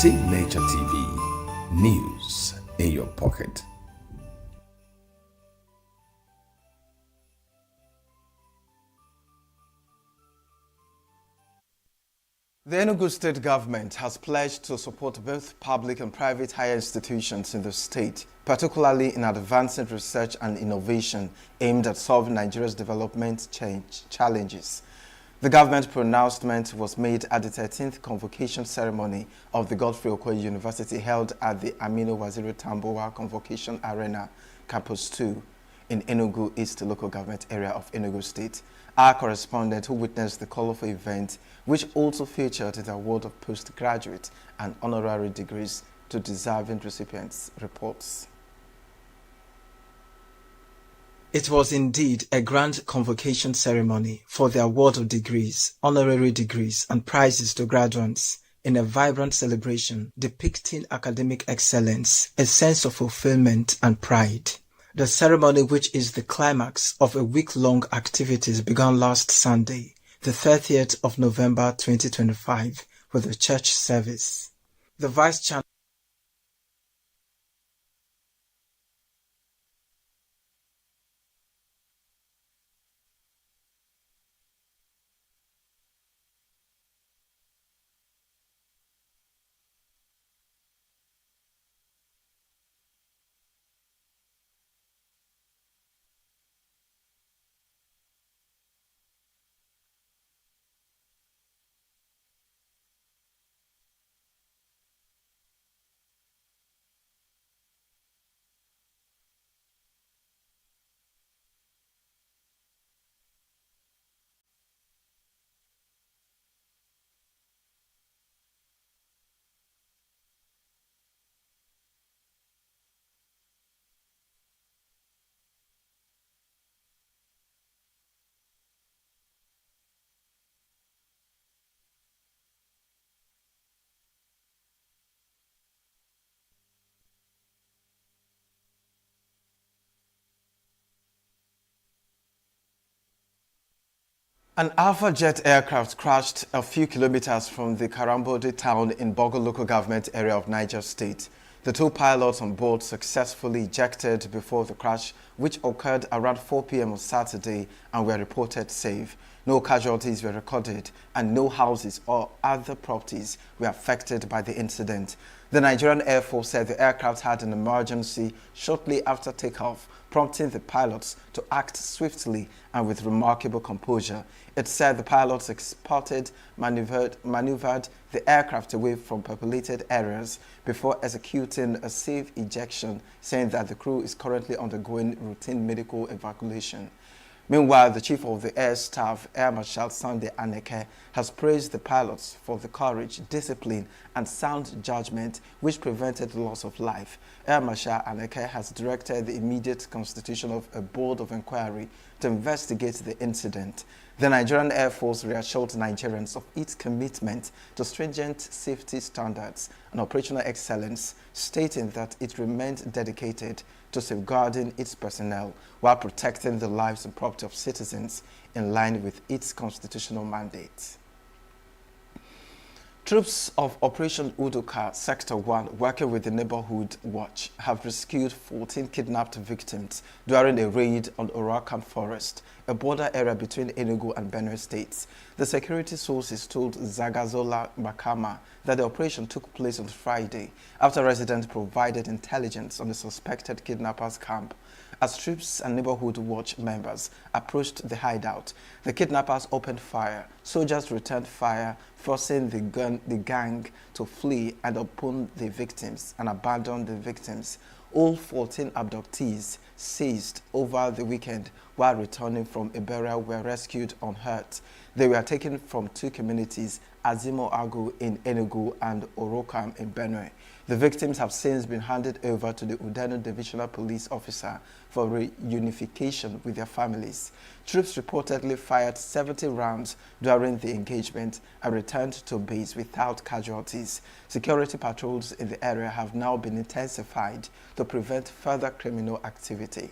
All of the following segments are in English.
Signaturetv, news in your pocket. The ENUGU state government has pledged to support both public and private higher institutions in the state, particularly in advancing research and innovation aimed at solving Nigeria's development challenges. The government pronouncement was made at the 13th convocation ceremony of the Godfrey Okoye University held at the Aminu Waziri Tambuwa Convocation Arena, Campus 2, in Enugu East local government area of Enugu State. Our correspondent who witnessed the colorful event, which also featured the award of postgraduate and honorary degrees to deserving recipients, reports. It was indeed a grand convocation ceremony for the award of degrees, honorary degrees, and prizes to graduates in a vibrant celebration depicting academic excellence, a sense of fulfillment and pride. The ceremony, which is the climax of a week-long activities, began last Sunday, the 30th of November 2025, with a church service. The Vice Chancellor An Alpha Jet aircraft crashed a few kilometers from the Karambode town in Bogo local government area of Niger State. The two pilots on board successfully ejected before the crash, which occurred around 4 p.m. on Saturday, and were reported safe. No casualties were recorded and no houses or other properties were affected by the incident. The Nigerian Air Force said the aircraft had an emergency shortly after takeoff, prompting the pilots to act swiftly and with remarkable composure. It said the pilots maneuvered the aircraft away from populated areas before executing a safe ejection, saying that the crew is currently undergoing routine medical evacuation. Meanwhile, the Chief of the Air Staff, Air Marshal Sunday Aneke, has praised the pilots for the courage, discipline, and sound judgment which prevented the loss of life. Air Marshal Aneke has directed the immediate constitution of a board of inquiry to investigate the incident. The Nigerian Air Force reassured Nigerians of its commitment to stringent safety standards and operational excellence, stating that it remained dedicated to safeguarding its personnel while protecting the lives and property of citizens in line with its constitutional mandate. Troops of Operation Udoka Sector 1, working with the Neighborhood Watch, have rescued 14 kidnapped victims during a raid on Orakan Forest, a border area between Enugu and Benue states. The security sources told Zagazola Makama that the operation took place on Friday after residents provided intelligence on the suspected kidnappers' camp. As troops and Neighborhood Watch members approached the hideout, the kidnappers opened fire. Soldiers returned fire, forcing the gang to flee and upon the victims and abandon the victims. All 14 abductees seized over the weekend while returning from a burial were rescued unhurt. They were taken from two communities, Azimo Agu in Enugu and Orokam in Benue. The victims have since been handed over to the Udenu Divisional Police Officer for reunification with their families. Troops reportedly fired 70 rounds during the engagement and returned to base without casualties. Security patrols in the area have now been intensified to prevent further criminal activity.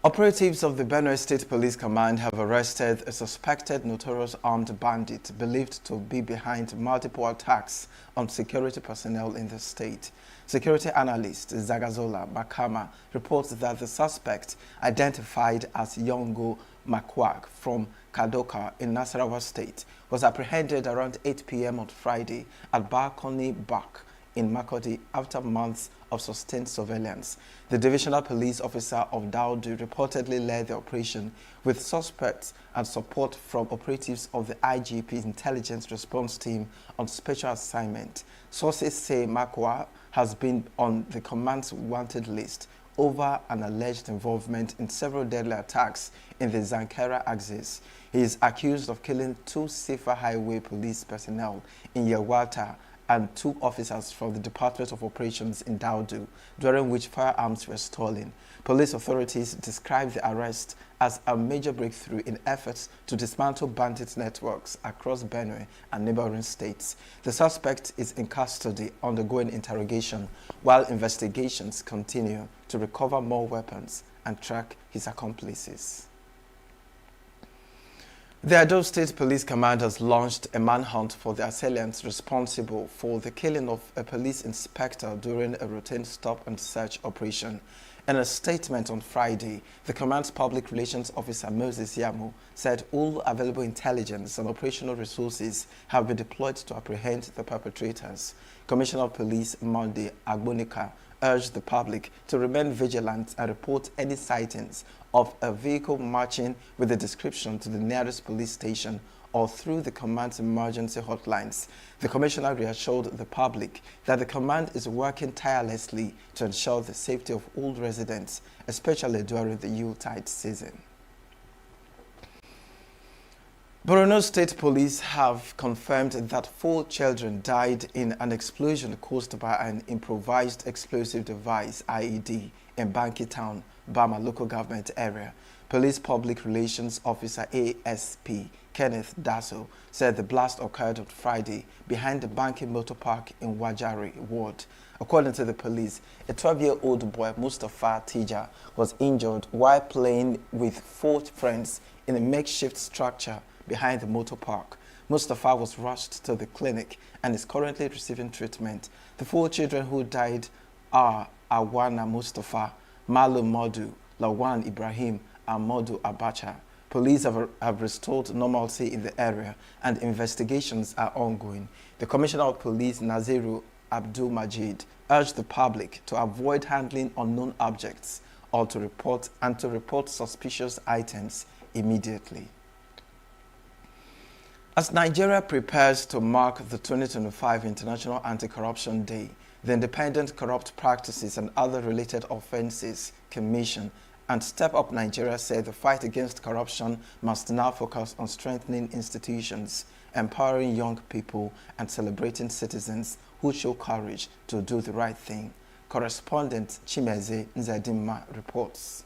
Operatives of the Benue State Police Command have arrested a suspected notorious armed bandit believed to be behind multiple attacks on security personnel in the state. Security analyst Zagazola Bakama reports that the suspect, identified as ENUGU Makwak from Kadoka in Nasarawa State, was apprehended around 8 p.m. on Friday at Barkoni Bak in Makodi after months of sustained surveillance. The divisional police officer of Daudu reportedly led the operation with suspects and support from operatives of the IGP Intelligence Response Team on special assignment. Sources say Makwa has been on the command's wanted list over an alleged involvement in several deadly attacks in the Zankera axis. He is accused of killing 2 Sifa Highway police personnel in Yawata and 2 officers from the Department of Operations in Daudu, during which firearms were stolen. Police authorities described the arrest as a major breakthrough in efforts to dismantle bandit networks across Benue and neighboring states. The suspect is in custody undergoing interrogation, while investigations continue to recover more weapons and track his accomplices. The Edo State Police Command has launched a manhunt for the assailants responsible for the killing of a police inspector during a routine stop and search operation. In a statement on Friday, the command's public relations officer Moses Yamu said all available intelligence and operational resources have been deployed to apprehend the perpetrators. Commissioner of Police Monday Agbonika urged the public to remain vigilant and report any sightings of a vehicle marching with a description to the nearest police station or through the command's emergency hotlines. The commissioner reassured the public that the command is working tirelessly to ensure the safety of all residents, especially during the Yuletide season. Borno State Police have confirmed that 4 children died in an explosion caused by an improvised explosive device, IED, in Banki Town, Bama local government area. Police Public Relations Officer ASP Kenneth Dasso said the blast occurred on Friday behind the Banki Motor Park in Wajari ward. According to the police, a 12-year-old boy, Mustafa Tija, was injured while playing with 4 friends in a makeshift structure behind the motor park. Mustafa was rushed to the clinic and is currently receiving treatment. The 4 children who died are Awana Mustafa, Malu Modu, Lawan Ibrahim, and Modu Abacha. Police have restored normalcy in the area and investigations are ongoing. The Commissioner of Police, Naziru Abdul Majid, urged the public to avoid handling unknown objects or to report suspicious items immediately. As Nigeria prepares to mark the 2025 International Anti-Corruption Day, the Independent Corrupt Practices and Other Related Offences Commission and Step Up Nigeria said the fight against corruption must now focus on strengthening institutions, empowering young people, and celebrating citizens who show courage to do the right thing. Correspondent Chimeze Nzedimma reports.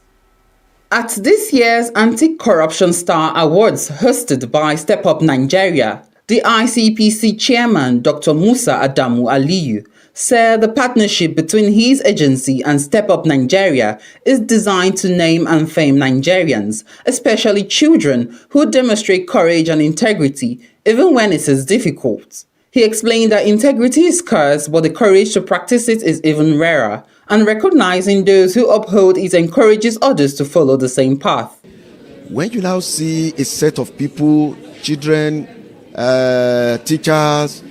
At this year's Anti-Corruption Star Awards hosted by Step Up Nigeria, the ICPC chairman, Dr. Musa Adamu Aliyu, said the partnership between his agency and Step Up Nigeria is designed to name and fame Nigerians, especially children, who demonstrate courage and integrity even when it is difficult. He explained that integrity is scarce, but the courage to practice it is even rarer, and recognizing those who uphold it encourages others to follow the same path. When you now see a set of people, children, teachers,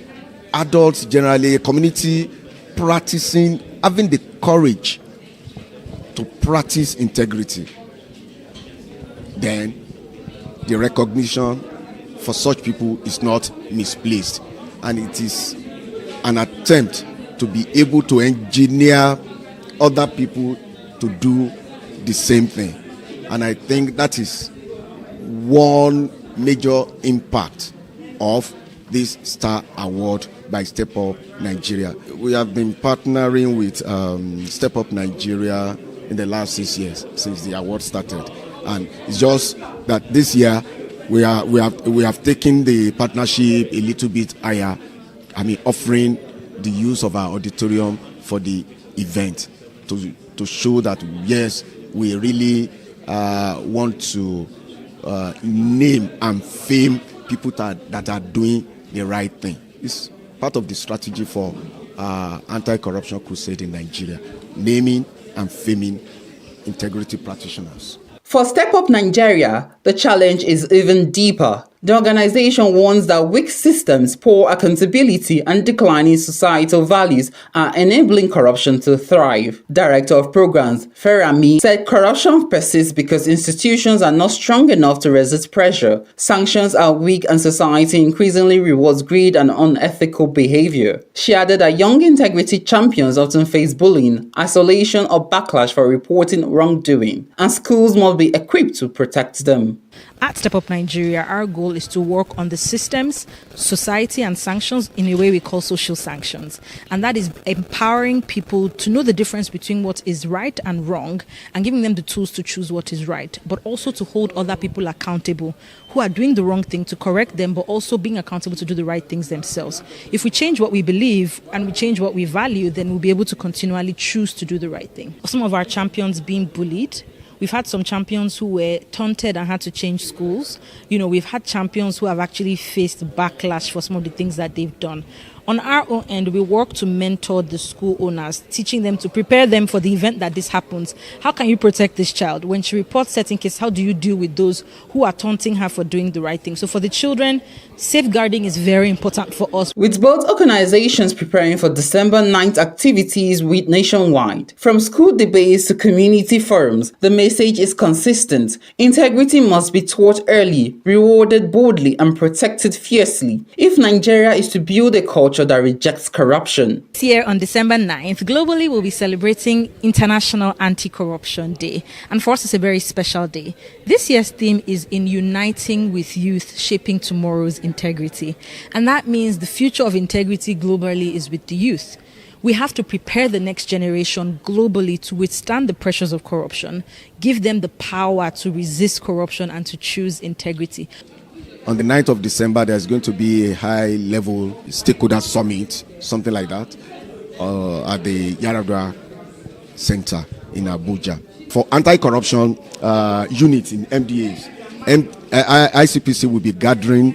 adults generally, a community practicing, having the courage to practice integrity, then the recognition for such people is not misplaced, and it is an attempt to be able to engineer other people to do the same thing. And I think that is one major impact of this Star Award by Step Up Nigeria. We have been partnering with Step Up Nigeria in the last 6 years since the award started, and it's just that this year we have taken the partnership a little bit higher. I mean, offering the use of our auditorium for the event to show that yes, we really want to name and fame people that are doing the right thing. It's part of the strategy for anti-corruption crusade in Nigeria, naming and faming integrity practitioners. For Step Up Nigeria, the challenge is even deeper. The organization warns that weak systems, poor accountability, and declining societal values are enabling corruption to thrive. Director of Programs, Ferami, said corruption persists because institutions are not strong enough to resist pressure. Sanctions are weak and society increasingly rewards greed and unethical behavior. She added that young integrity champions often face bullying, isolation, or backlash for reporting wrongdoing, and schools must be equipped to protect them. At Step Up Nigeria, our goal is to work on the systems, society, and sanctions in a way we call social sanctions. And that is empowering people to know the difference between what is right and wrong and giving them the tools to choose what is right, but also to hold other people accountable who are doing the wrong thing, to correct them, but also being accountable to do the right things themselves. If we change what we believe and we change what we value, then we'll be able to continually choose to do the right thing. Some of our champions being bullied. We've had some champions who were taunted and had to change schools. We've had champions who have actually faced backlash for some of the things that they've done. On our own end, we work to mentor the school owners, teaching them to prepare them for the event that this happens. How can you protect this child? When she reports certain cases, how do you deal with those who are taunting her for doing the right thing? So for the children, safeguarding is very important for us. With both organizations preparing for December 9th activities nationwide, from school debates to community forums, the message is consistent. Integrity must be taught early, rewarded boldly, and protected fiercely if Nigeria is to build a culture that rejects corruption. This year on December 9th, globally we'll be celebrating International Anti-Corruption Day. And for us, it's a very special day. This year's theme is in uniting with youth, shaping tomorrow's integrity. And that means the future of integrity globally is with the youth. We have to prepare the next generation globally to withstand the pressures of corruption, give them the power to resist corruption and to choose integrity. On the 9th of December, there's going to be a high-level stakeholder summit, something like that, at the Yaradua Center in Abuja. For anti-corruption units in MDAs, ICPC will be gathering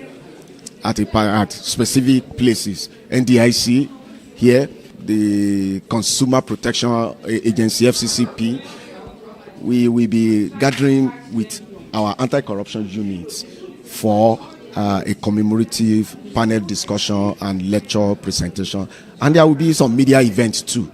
at specific places. NDIC here, the Consumer Protection Agency, FCCP. We will be gathering with our anti-corruption units for a commemorative panel discussion and lecture presentation, and there will be some media events too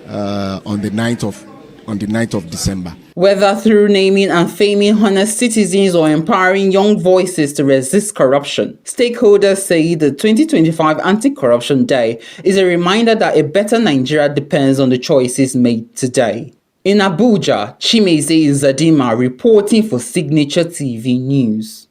on the 9th of December. Whether through naming and faming honest citizens or empowering young voices to resist corruption, stakeholders say the 2025 Anti-Corruption Day is a reminder that a better Nigeria depends on the choices made today. In Abuja, Chimeze Zadima reporting for Signaturetv News.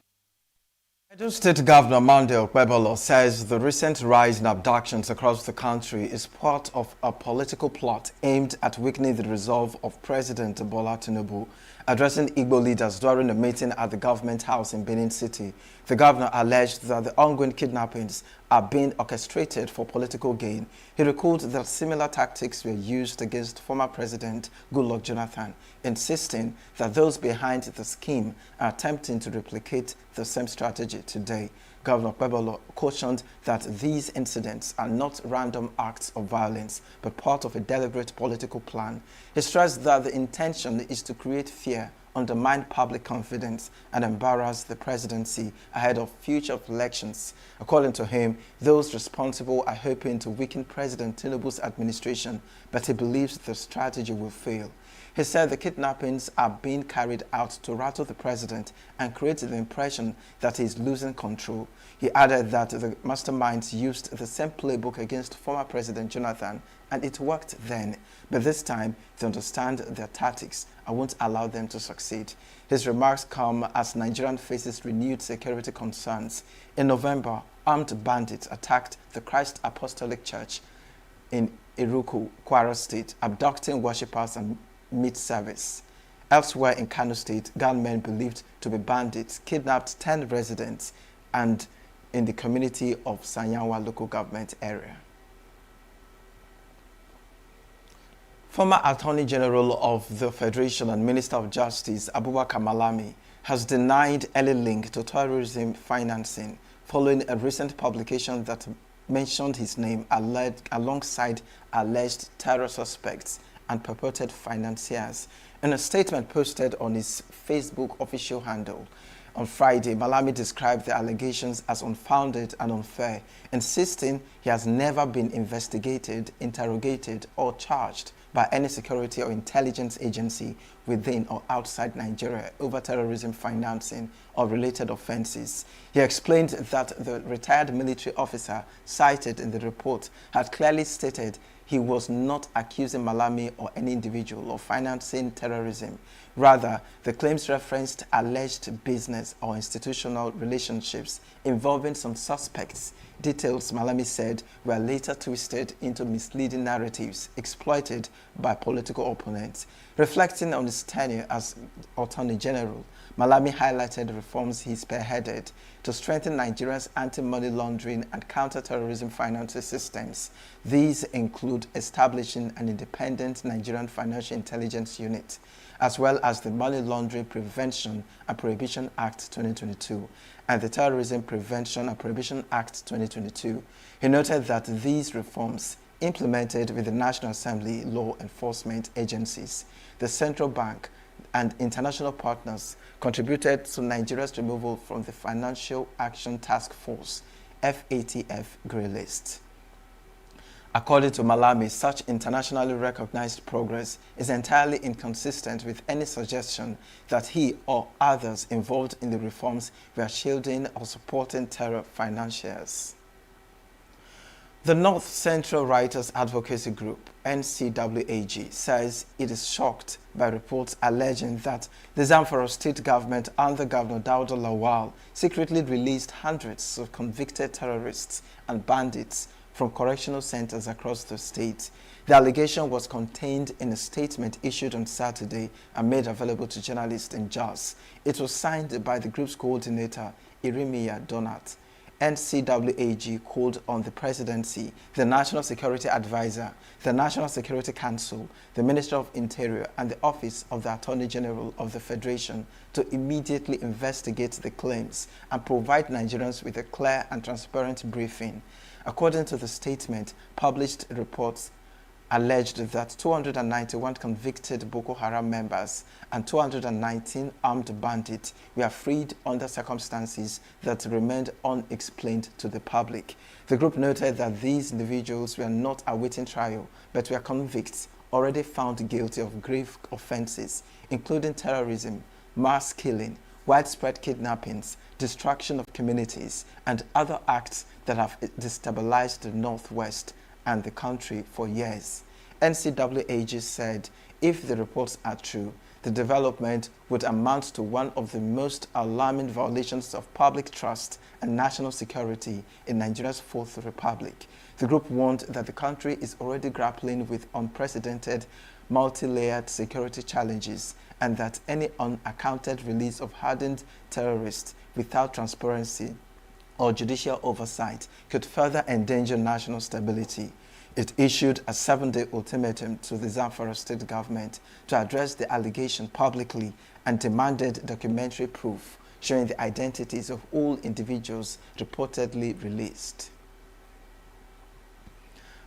Edo State Governor Monday Okpebolo says the recent rise in abductions across the country is part of a political plot aimed at weakening the resolve of President Bola Tinubu. Addressing Igbo leaders during a meeting at the government house in Benin City, the governor alleged that the ongoing kidnappings are being orchestrated for political gain. He recalled that similar tactics were used against former President Goodluck Jonathan, insisting that those behind the scheme are attempting to replicate the same strategy today. Governor Okpebolo cautioned that these incidents are not random acts of violence, but part of a deliberate political plan. He stressed that the intention is to create fear, undermine public confidence, and embarrass the presidency ahead of future elections. According to him, those responsible are hoping to weaken President Tinubu's administration, but he believes the strategy will fail. He said the kidnappings are being carried out to rattle the president and create the impression that he is losing control. He added that the masterminds used the same playbook against former President Jonathan, and it worked then. But this time, they understand their tactics and won't allow them to succeed. His remarks come as Nigeria faces renewed security concerns. In November, armed bandits attacked the Christ Apostolic Church in ENUGU, Kwara State, abducting worshippers and mid-service. Elsewhere in Kano State, gunmen believed to be bandits kidnapped 10 residents and in the community of Sanyawa local government area. Former Attorney General of the Federation and Minister of Justice, Abubakar Malami, has denied any link to terrorism financing following a recent publication that mentioned his name alongside alleged terror suspects and purported financiers. In a statement posted on his Facebook official handle, on Friday, Malami described the allegations as unfounded and unfair, insisting he has never been investigated, interrogated, or charged by any security or intelligence agency within or outside Nigeria over terrorism financing or related offenses. He explained that the retired military officer cited in the report had clearly stated he was not accusing Malami or any individual of financing terrorism. Rather, the claims referenced alleged business or institutional relationships involving some suspects. Details, Malami said, were later twisted into misleading narratives exploited by political opponents. Reflecting on his tenure as Attorney General, Malami highlighted reforms he spearheaded to strengthen Nigeria's anti-money laundering and counter-terrorism financing systems. These include establishing an independent Nigerian Financial Intelligence Unit, as well as the Money Laundering Prevention and Prohibition Act 2022 and the Terrorism Prevention and Prohibition Act 2022. He noted that these reforms, implemented with the National Assembly law enforcement agencies, the Central Bank, and international partners, contributed to Nigeria's removal from the Financial Action Task Force (FATF) grey list. According to Malami, such internationally recognized progress is entirely inconsistent with any suggestion that he or others involved in the reforms were shielding or supporting terror financiers. The North Central Writers Advocacy Group, NCWAG, says it is shocked by reports alleging that the Zamfara state government under Governor Dauda Lawal secretly released hundreds of convicted terrorists and bandits from correctional centers across the state. The allegation was contained in a statement issued on Saturday and made available to journalists in Jos. It was signed by the group's coordinator, Irimiya Donat. NCWAG called on the Presidency, the National Security Advisor, the National Security Council, the Minister of Interior, and the Office of the Attorney General of the Federation to immediately investigate the claims and provide Nigerians with a clear and transparent briefing. According to the statement, published reports alleged that 291 convicted Boko Haram members and 219 armed bandits were freed under circumstances that remained unexplained to the public. The group noted that these individuals were not awaiting trial, but were convicts already found guilty of grave offenses, including terrorism, mass killing, widespread kidnappings, destruction of communities, and other acts that have destabilized the Northwest and the country for years. NCWAG said if the reports are true, the development would amount to one of the most alarming violations of public trust and national security in Nigeria's Fourth Republic. The group warned that the country is already grappling with unprecedented multi-layered security challenges and that any unaccounted release of hardened terrorists without transparency or judicial oversight could further endanger national stability. It issued a 7-day ultimatum to the Zamfara state government to address the allegation publicly and demanded documentary proof showing the identities of all individuals reportedly released.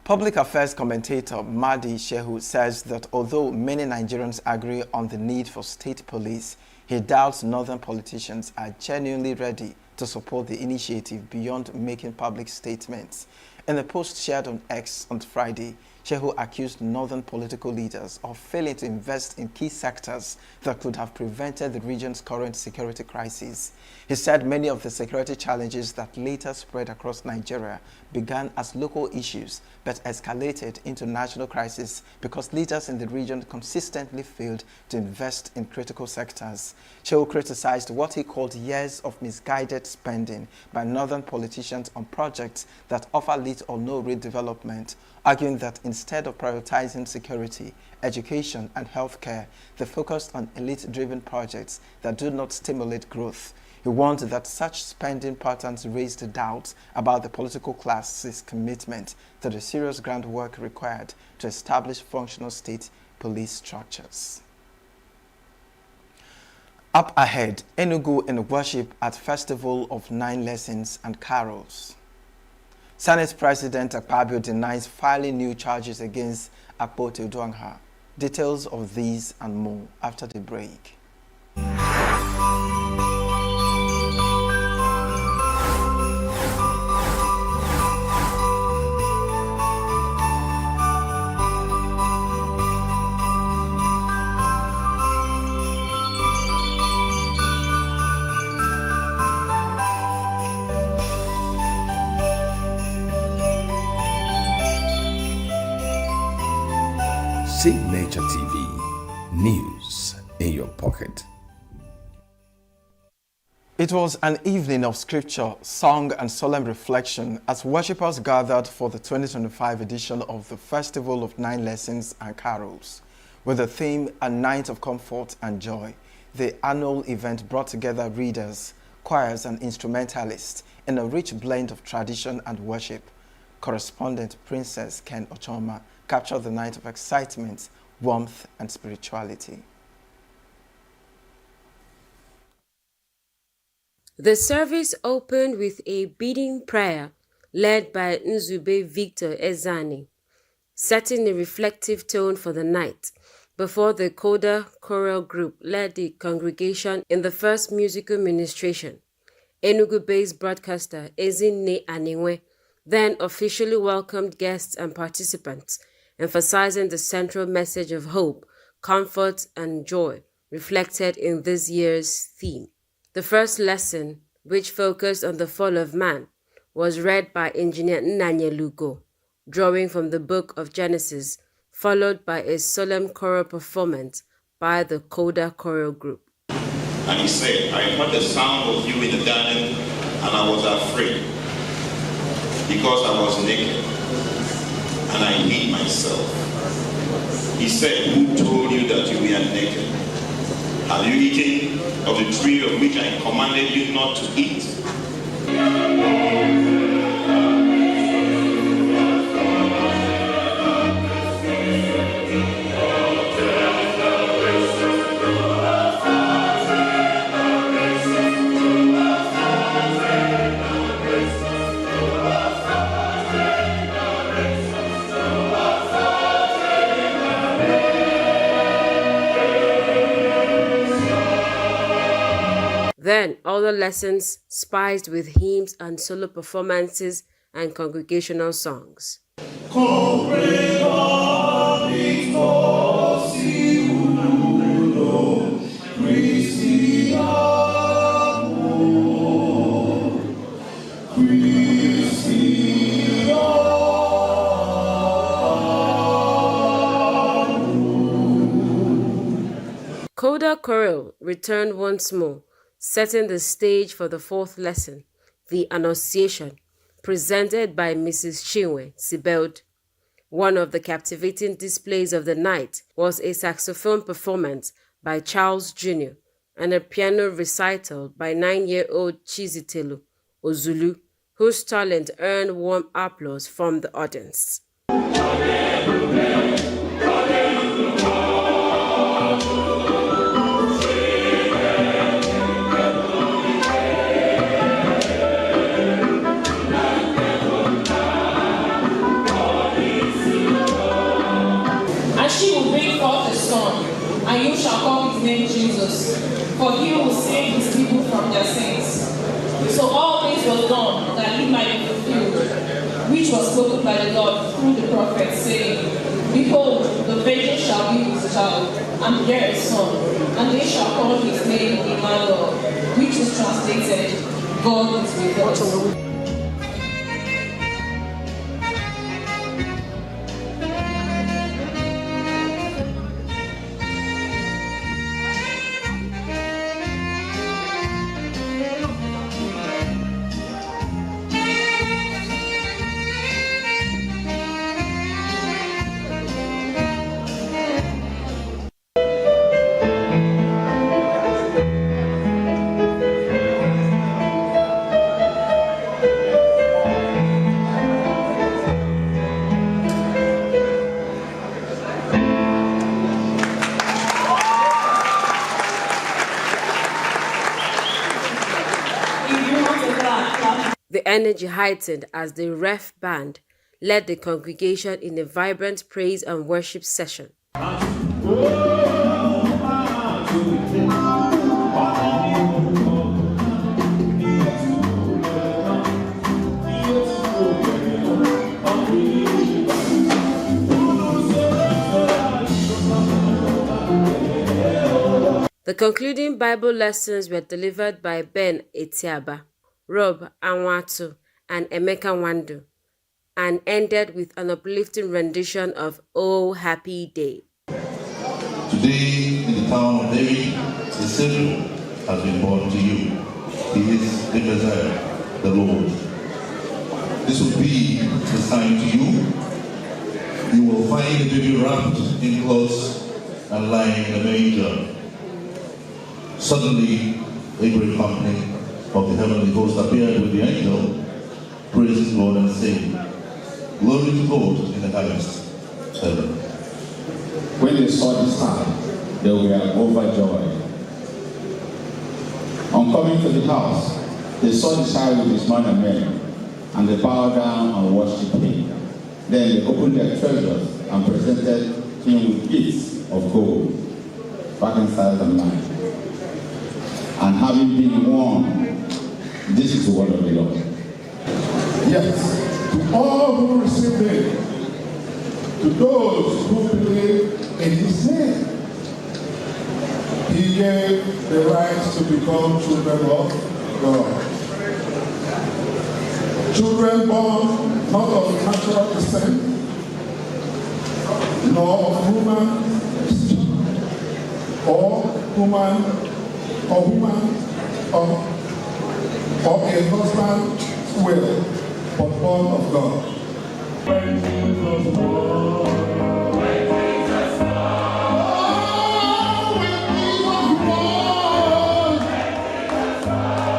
Public affairs commentator Mahdi Shehu says that although many Nigerians agree on the need for state police, he doubts northern politicians are genuinely ready to support the initiative beyond making public statements. In a post shared on X on Friday, Shehu accused northern political leaders of failing to invest in key sectors that could have prevented the region's current security crisis. He said many of the security challenges that later spread across Nigeria began as local issues but escalated into national crisis because leaders in the region consistently failed to invest in critical sectors. Shehu criticized what he called years of misguided spending by northern politicians on projects that offer little or no real development, arguing that instead of prioritizing security, education, and healthcare, they focused on elite-driven projects that do not stimulate growth. He warned that such spending patterns raised doubts about the political class's commitment to the serious groundwork required to establish functional state police structures. Up ahead, ENUGU in worship at Festival of 9 Lessons and Carols. Senate President Akpabio denies filing new charges against Akpo Teoduangha. Details of these and more after the break. Signaturetv, news in your pocket. It was an evening of scripture, song and solemn reflection as worshippers gathered for the 2025 edition of the Festival of 9 Lessons and Carols. With the theme A Night of Comfort and Joy, the annual event brought together readers, choirs and instrumentalists in a rich blend of tradition and worship. Correspondent Princess Ken Ochoma captured the night of excitement, warmth and spirituality. The service opened with a bidding prayer led by Nzube Victor Ezani, setting a reflective tone for the night before the Coda Choral Group led the congregation in the first musical ministration. ENUGU-based broadcaster Ezinne Aniwe then officially welcomed guests and participants, emphasizing the central message of hope, comfort, and joy reflected in this year's theme. The first lesson, which focused on the fall of man, was read by Engineer Nnayelugo, drawing from the book of Genesis, followed by a solemn choral performance by the Coda Choral Group. And he said, I heard the sound of you in the garden, and I was afraid, because I was naked, and I hid myself. He said, who told you that you were naked? Have you eaten of the tree of which I commanded you not to eat? Then other lessons spiced with hymns and solo performances and congregational songs. Coda Choral returned once more, setting the stage for the fourth lesson, the Annunciation, presented by Mrs. Chinwe Sibeld. One of the captivating displays of the night was a saxophone performance by Charles Jr. and a piano recital by 9-year-old Chizitelu Ozulu, whose talent earned warm applause from the audience. And you shall call his name Jesus, for he will save his people from their sins. So all this was done that it might be fulfilled, which was spoken by the Lord through the prophet, saying, Behold, the virgin shall be with child, and bear a son, and they shall call his name Emmanuel, which is translated, God is with us. the energy heightened as the ref band led the congregation in a vibrant praise and worship session. The concluding Bible lessons were delivered by Ben Etiaba, Rob Anwatu, and Emeka Wandu, and ended with an uplifting rendition of Oh Happy Day. Today, in the town of David, a Savior has been born to you. He is the Messiah, the Lord. This will be the sign to you. You will find the baby wrapped in clothes and lying in a manger. Suddenly, a great company of the heavenly host appeared with the angel, praising God and saying, Glory to God in the highest heaven. When they saw the star, they were overjoyed. On coming to the house, they saw the child with his mother Mary, and they bowed down and worshipped him. Then they opened their treasures and presented him with gifts of gold, frankincense and myrrh. And having been warned, this is the word of the Lord. Yes, to all who receive him, to those who believe in his name, he gave the right to become children of God. Children born not of natural descent, nor of human or a husband's will, but born of God. When Jesus born, when Jesus born, when Jesus born,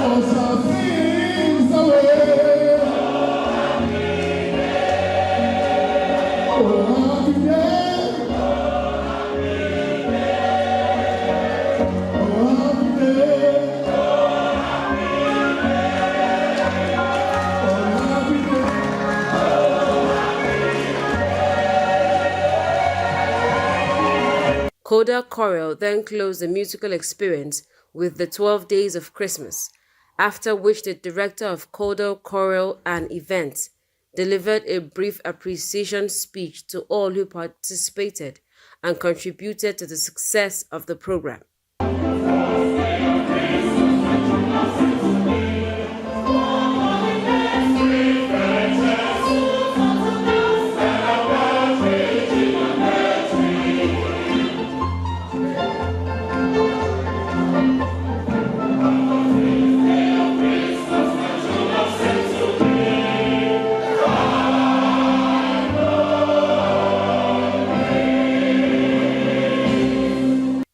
was our sins away. Oh, happy day. Oh, happy day. Coda Chorale then closed the musical experience with the 12 Days of Christmas, after which the director of Coda Chorale and Events delivered a brief appreciation speech to all who participated and contributed to the success of the program.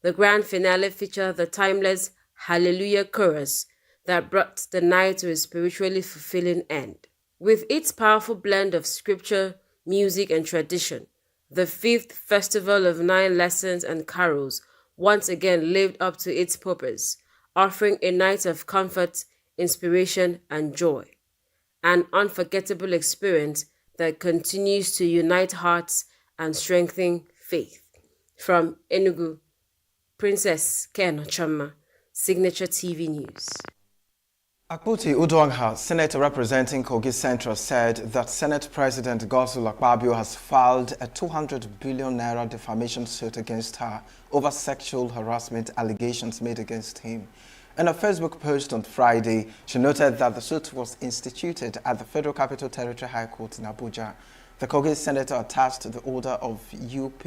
The grand finale featured the timeless Hallelujah chorus that brought the night to a spiritually fulfilling end. With its powerful blend of scripture, music, and tradition, the 5th Festival of 9 Lessons and Carols once again lived up to its purpose, offering a night of comfort, inspiration, and joy. An unforgettable experience that continues to unite hearts and strengthen faith. From ENUGU, Princess Ken Ochama, Signaturetv News. Akpoti Uduagha, Senator representing Kogi Central, said that Senate President Godswill Akpabio has filed a 200 billion naira defamation suit against her over sexual harassment allegations made against him. In a Facebook post on Friday, she noted that the suit was instituted at the Federal Capital Territory High Court in Abuja. The Kogi Senator attached the order of UP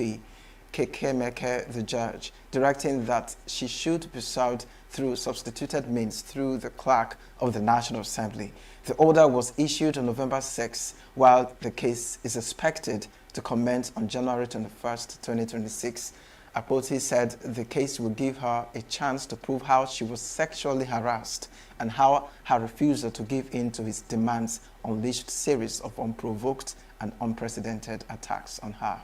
Kekemeke, the judge, directing that she should be served through substituted means through the clerk of the National Assembly. The order was issued on November 6, while the case is expected to commence on January 21st, 2026. Akpoti said the case will give her a chance to prove how she was sexually harassed and how her refusal to give in to his demands unleashed a series of unprovoked and unprecedented attacks on her.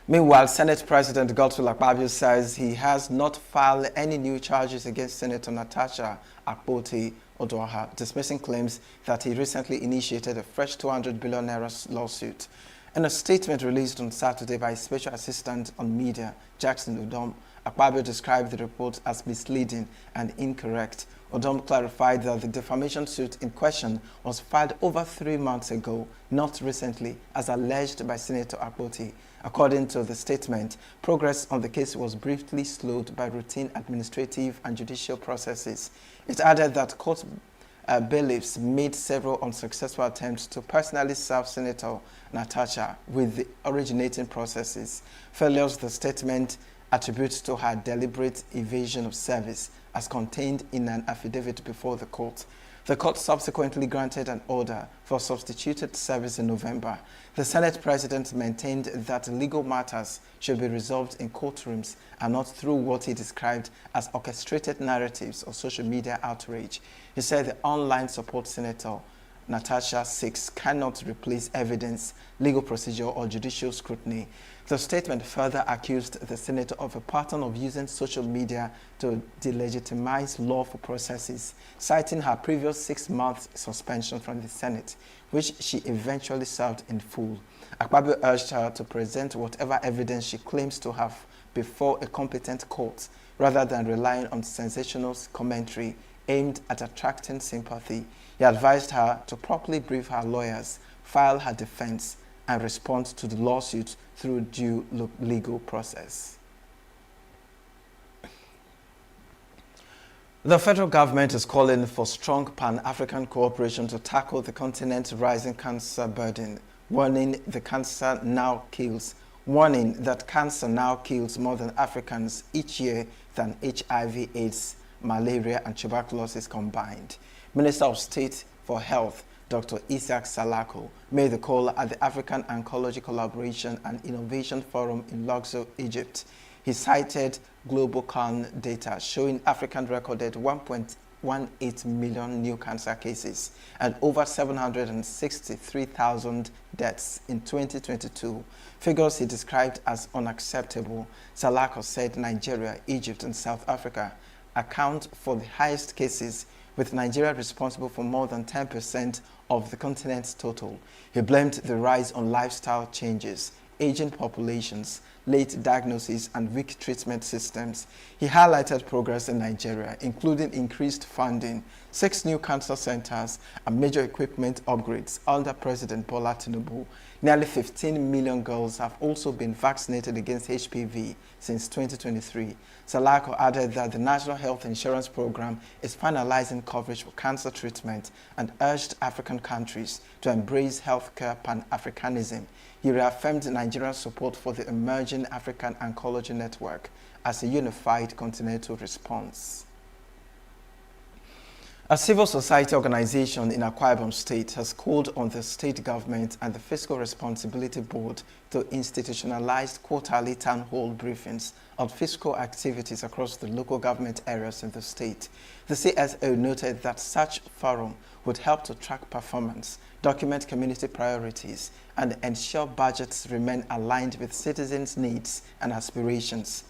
Meanwhile, Senate President Godswill Akpabio says he has not filed any new charges against Senator Natasha Akpoti Odoha, dismissing claims that he recently initiated a fresh 200 billion naira lawsuit. In a statement released on Saturday by Special Assistant on Media, Jackson Udom, Akpabio described the report as misleading and incorrect. Udom clarified that the defamation suit in question was filed over 3 months ago, not recently, as alleged by Senator Akpoti. According to the statement, progress on the case was briefly slowed by routine administrative and judicial processes. It added that court bailiffs made several unsuccessful attempts to personally serve Senator Natasha with the originating processes. Failures the statement attributes to her deliberate evasion of service as contained in an affidavit before the court. The court subsequently granted an order for substituted service in November. The Senate President maintained that legal matters should be resolved in courtrooms and not through what he described as orchestrated narratives or social media outrage. He said the online support Senator Natasha seeks cannot replace evidence, legal procedure, or judicial scrutiny. The statement further accused the senator of a pattern of using social media to delegitimize lawful processes, citing her previous 6-month suspension from the Senate, which she eventually served in full. Akpabio urged her to present whatever evidence she claims to have before a competent court, rather than relying on sensational commentary aimed at attracting sympathy. He advised her to properly brief her lawyers, file her defense, and respond to the lawsuit through due legal process. The federal government is calling for strong pan-African cooperation to tackle the continent's rising cancer burden, warning that cancer now kills more than Africans each year than HIV, AIDS, malaria, and tuberculosis combined. Minister of State for Health, Dr. Isaac Salako, made the call at the African Oncology Collaboration and Innovation Forum in Luxor, Egypt. He cited GlobalCon data showing Africa recorded 1.18 million new cancer cases and over 763,000 deaths in 2022. Figures he described as unacceptable. Salako said Nigeria, Egypt, and South Africa account for the highest cases, with Nigeria responsible for more than 10% of the continent's total. He blamed the rise on lifestyle changes, aging populations, late diagnosis, and weak treatment systems. He highlighted progress in Nigeria, including increased funding, 6 new cancer centers, and major equipment upgrades under President Bola Tinubu. Nearly 15 million girls have also been vaccinated against HPV since 2023. Salako added that the National Health Insurance Program is finalizing coverage for cancer treatment and urged African countries to embrace healthcare pan-Africanism. He reaffirmed Nigeria's support for the emerging African Oncology Network as a unified continental response. A civil society organization in Akwa Ibom State has called on the state government and the Fiscal Responsibility Board to institutionalize quarterly town hall briefings on fiscal activities across the local government areas in the state. The CSO noted that such forum would help to track performance, document community priorities, and ensure budgets remain aligned with citizens' needs and aspirations.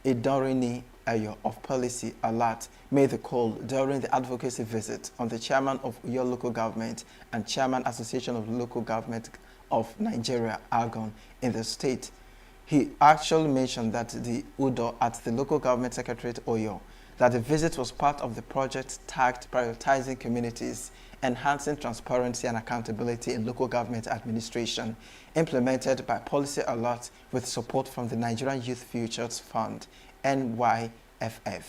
Idorini Ayo of Policy Alert made the call during the advocacy visit on the chairman of your local government and chairman Association of Local Government of Nigeria, AGON, in the state. He actually mentioned that the UDO at the local government secretariat Oyo, that the visit was part of the project tagged Prioritizing Communities, Enhancing Transparency and Accountability in Local Government Administration, implemented by Policy Alert with support from the Nigerian Youth Futures Fund, NYFF.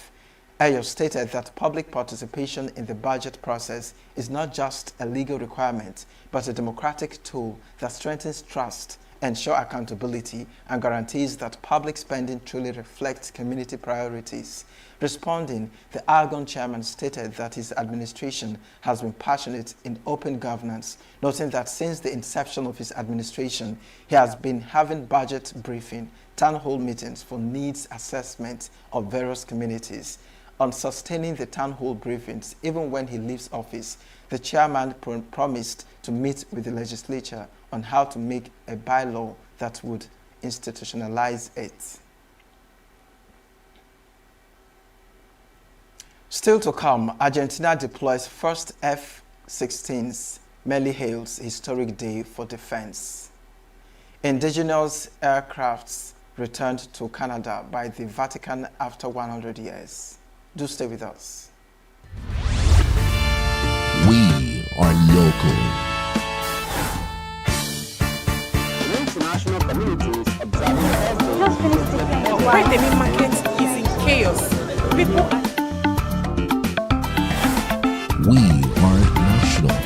Ayo stated that public participation in the budget process is not just a legal requirement, but a democratic tool that strengthens trust, ensures accountability, and guarantees that public spending truly reflects community priorities. Responding, the AGON chairman stated that his administration has been passionate in open governance, noting that since the inception of his administration, he has been having budget briefing, town hall meetings for needs assessment of various communities. On sustaining the town hall briefings, even when he leaves office, the chairman promised to meet with the legislature on how to make a bylaw that would institutionalize it. Still to come, Argentina deploys first F-16s, merely hails historic day for defense. Indigenous aircrafts returned to Canada by the Vatican after 100 years. Do stay with us. We are local. The international community is observing Why the main market is in chaos. People are... We are national.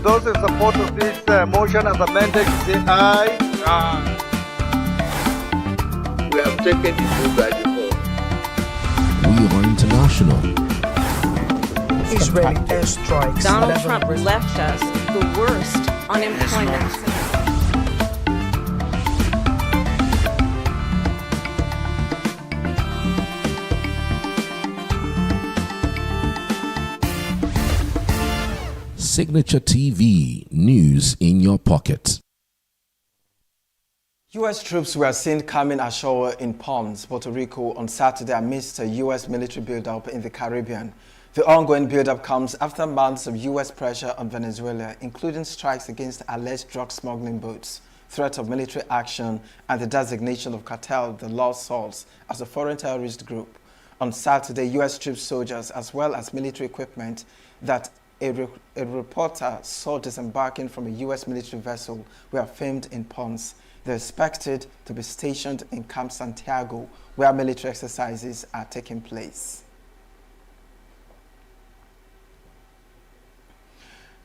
Those in support of this motion as amended, say aye. Aye. We have taken the vote by default. We are international. Israeli airstrikes. Donald Trump left us the worst unemployment. Signature TV, news in your pocket. U.S. troops were seen coming ashore in Ponce, Puerto Rico on Saturday amidst a U.S. military buildup in the Caribbean. The ongoing buildup comes after months of U.S. pressure on Venezuela, including strikes against alleged drug smuggling boats, threat of military action, and the designation of cartel, the Lost Souls, as a foreign terrorist group. On Saturday, U.S. troops, soldiers, as well as military equipment that a reporter saw disembarking from a U.S. military vessel were filmed in Ponce. They're expected to be stationed in Camp Santiago, where military exercises are taking place.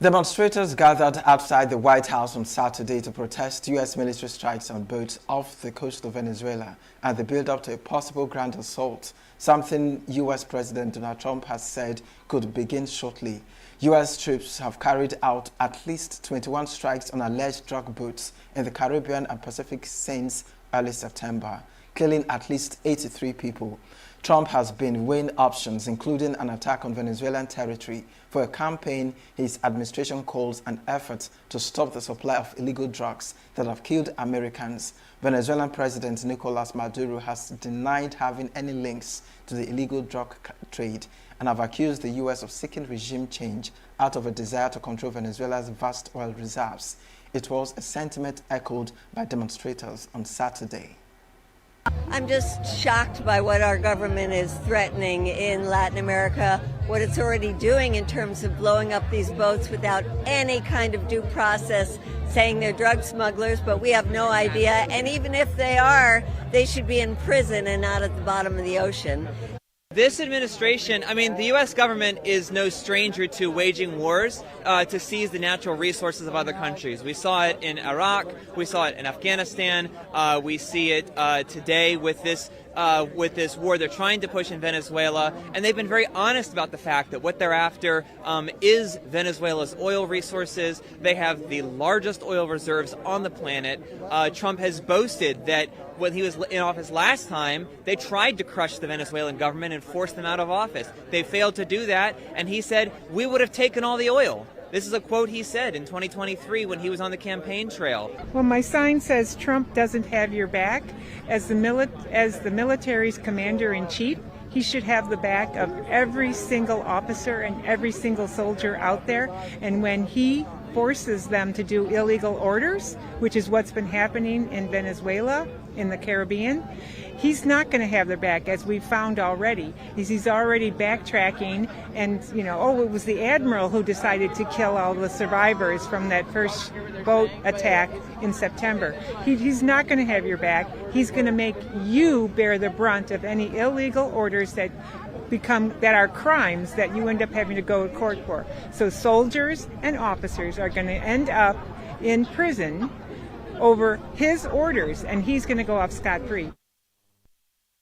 Demonstrators gathered outside the White House on Saturday to protest U.S. military strikes on boats off the coast of Venezuela and the build-up to a possible grand assault, something U.S. President Donald Trump has said could begin shortly. U.S. troops have carried out at least 21 strikes on alleged drug boats in the Caribbean and Pacific since early September, killing at least 83 people. Trump has been weighing options, including an attack on Venezuelan territory, for a campaign his administration calls an effort to stop the supply of illegal drugs that have killed Americans. Venezuelan President Nicolas Maduro has denied having any links to the illegal drug trade and have accused the U.S. of seeking regime change out of a desire to control Venezuela's vast oil reserves. It was a sentiment echoed by demonstrators on Saturday. I'm just shocked by what our government is threatening in Latin America, what it's already doing in terms of blowing up these boats without any kind of due process, saying they're drug smugglers, but we have no idea. And even if they are, they should be in prison and not at the bottom of the ocean. This administration, the U.S. government is no stranger to waging wars to seize the natural resources of other countries. We saw it in Iraq, we saw it in Afghanistan, we see it today with this war they're trying to push in Venezuela, and they've been very honest about the fact that what they're after is Venezuela's oil resources. They have the largest oil reserves on the planet. Trump has boasted that when he was in office last time, they tried to crush the Venezuelan government and force them out of office. They failed to do that, and he said, "We would have taken all the oil." This is a quote he said in 2023 when he was on the campaign trail. Well, my sign says Trump doesn't have your back. As the military's commander-in-chief, he should have the back of every single officer and every single soldier out there. And when he forces them to do illegal orders, which is what's been happening in Venezuela, in the Caribbean, he's not going to have their back, as we've found already. He's already backtracking, and it was the admiral who decided to kill all the survivors from that first boat attack in September. He's not going to have your back. He's going to make you bear the brunt of any illegal orders that are crimes that you end up having to go to court for. So soldiers and officers are going to end up in prison over his orders, and he's going to go off scot-free.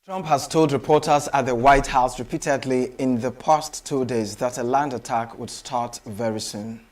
Trump has told reporters at the White House repeatedly in the past 2 days that a land attack would start very soon.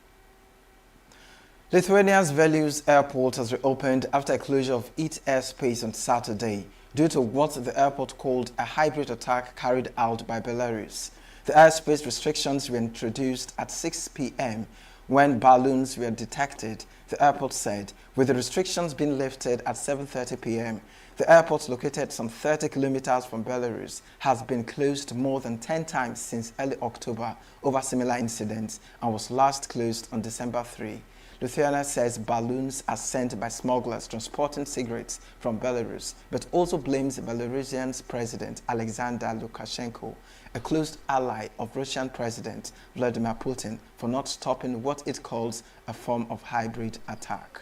Lithuania's Vilnius airport has reopened after a closure of its airspace on Saturday due to what the airport called a hybrid attack carried out by Belarus. The airspace restrictions were introduced at 6 p.m. when balloons were detected, the airport said, with the restrictions being lifted at 7:30 p.m. The airport, located some 30 kilometers from Belarus, has been closed more than 10 times since early October over similar incidents and was last closed on December 3. Lithuania says balloons are sent by smugglers transporting cigarettes from Belarus, but also blames Belarusian President Alexander Lukashenko, a close ally of Russian President Vladimir Putin, for not stopping what it calls a form of hybrid attack.